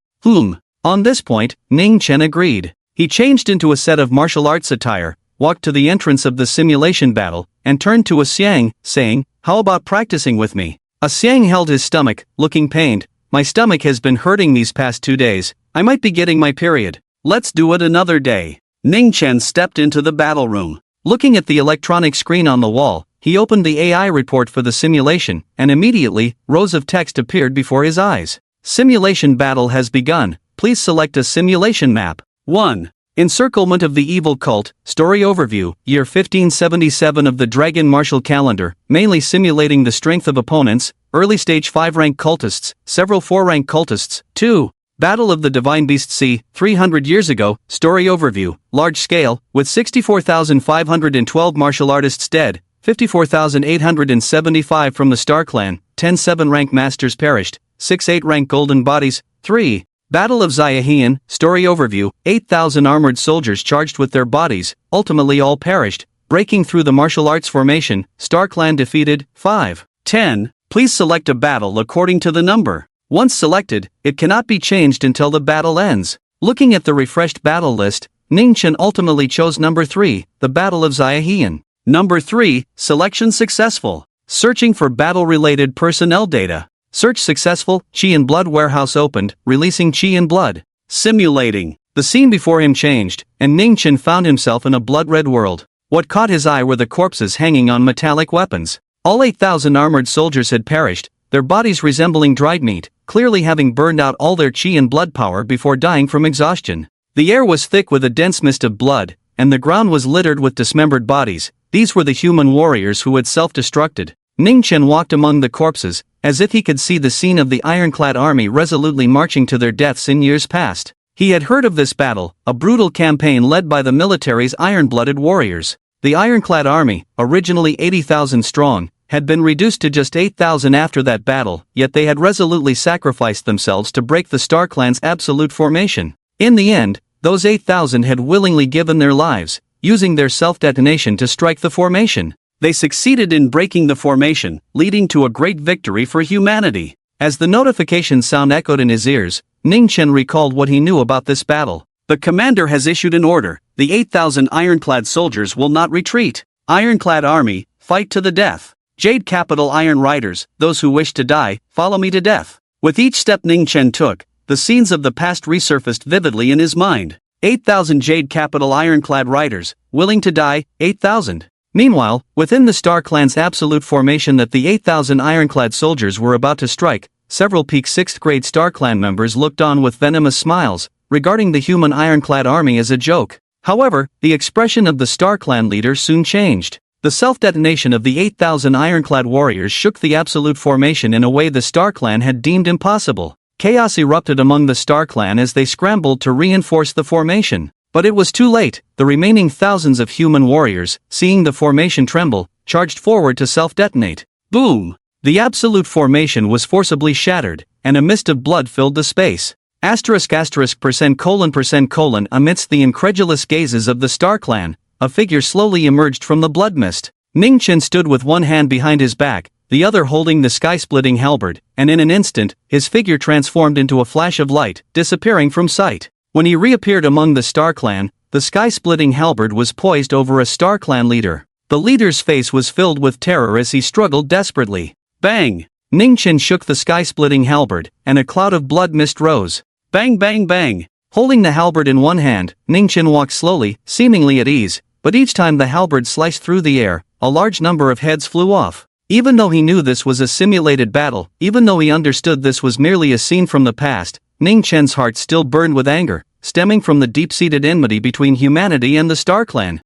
On this point, Ning Chen agreed. He changed into a set of martial arts attire, walked to the entrance of the simulation battle, and turned to Xiang, saying, "How about practicing with me?" Xiang held his stomach, looking pained. "My stomach has been hurting these past 2 days. I might be getting my period. Let's do it another day." Ning Chen stepped into the battle room. Looking at the electronic screen on the wall, he opened the AI report for the simulation, and immediately, rows of text appeared before his eyes. "Simulation battle has begun. Please select a simulation map." 1. Encirclement of the Evil Cult, Story Overview, Year 1577 of the Dragon Martial Calendar, mainly simulating the strength of opponents, early stage 5-rank cultists, several 4-rank cultists. 2. Battle of the Divine Beast C, 300 years ago, Story Overview, large scale, with 64,512 martial artists dead, 54,875 from the Star Clan, 10 7-rank masters perished, 6 8-rank golden bodies. 3. Battle of Xiahian, Story Overview, 8,000 armored soldiers charged with their bodies, ultimately all perished, breaking through the martial arts formation, Star Clan defeated. 5. 10. Please select a battle according to the number. Once selected, it cannot be changed until the battle ends. Looking at the refreshed battle list, Ning Chen ultimately chose number 3, the Battle of Xiahian. Number 3, selection successful. Searching for battle-related personnel data. Search successful, Qi and Blood warehouse opened, releasing Qi and Blood. Simulating. The scene before him changed, and Ning Chen found himself in a blood-red world. What caught his eye were the corpses hanging on metallic weapons. All 8,000 armored soldiers had perished, their bodies resembling dried meat, clearly having burned out all their Qi and blood power before dying from exhaustion. The air was thick with a dense mist of blood, and the ground was littered with dismembered bodies. These were the human warriors who had self-destructed. Ning Chen walked among the corpses, as if he could see the scene of the ironclad army resolutely marching to their deaths in years past. He had heard of this battle, a brutal campaign led by the military's iron-blooded warriors. The ironclad army, originally 80,000 strong, had been reduced to just 8,000 after that battle, yet they had resolutely sacrificed themselves to break the Star Clan's absolute formation. In the end, those 8,000 had willingly given their lives, using their self-detonation to strike the formation. They succeeded in breaking the formation, leading to a great victory for humanity. As the notification sound echoed in his ears, Ning Chen recalled what he knew about this battle. The commander has issued an order. The 8,000 ironclad soldiers will not retreat. Ironclad army, fight to the death. Jade Capital Iron Riders, those who wish to die, follow me to death. With each step Ning Chen took, the scenes of the past resurfaced vividly in his mind. 8,000 Jade Capital Ironclad Riders, willing to die, 8,000. Meanwhile, within the Star Clan's absolute formation that the 8,000 ironclad soldiers were about to strike, several peak 6th grade Star Clan members looked on with venomous smiles, regarding the human ironclad army as a joke. However, the expression of the Star Clan leader soon changed. The self-detonation of the 8,000 ironclad warriors shook the absolute formation in a way the Star Clan had deemed impossible. Chaos erupted among the Star Clan as they scrambled to reinforce the formation. But it was too late. The remaining thousands of human warriors, seeing the formation tremble, charged forward to self-detonate. Boom! The absolute formation was forcibly shattered, and a mist of blood filled the space. %:%:, amidst the incredulous gazes of the Star Clan, a figure slowly emerged from the blood mist. Ning Chen stood with one hand behind his back, the other holding the sky-splitting halberd, and in an instant, his figure transformed into a flash of light, disappearing from sight. When he reappeared among the Star Clan, the sky-splitting halberd was poised over a Star Clan leader. The leader's face was filled with terror as he struggled desperately. Bang! Ningchen shook the sky-splitting halberd, and a cloud of blood mist rose. Bang bang bang! Holding the halberd in one hand, Ningchen walked slowly, seemingly at ease, but each time the halberd sliced through the air, a large number of heads flew off. Even though he knew this was a simulated battle, even though he understood this was merely a scene from the past, Ning Chen's heart still burned with anger, stemming from the deep-seated enmity between humanity and the Star Clan.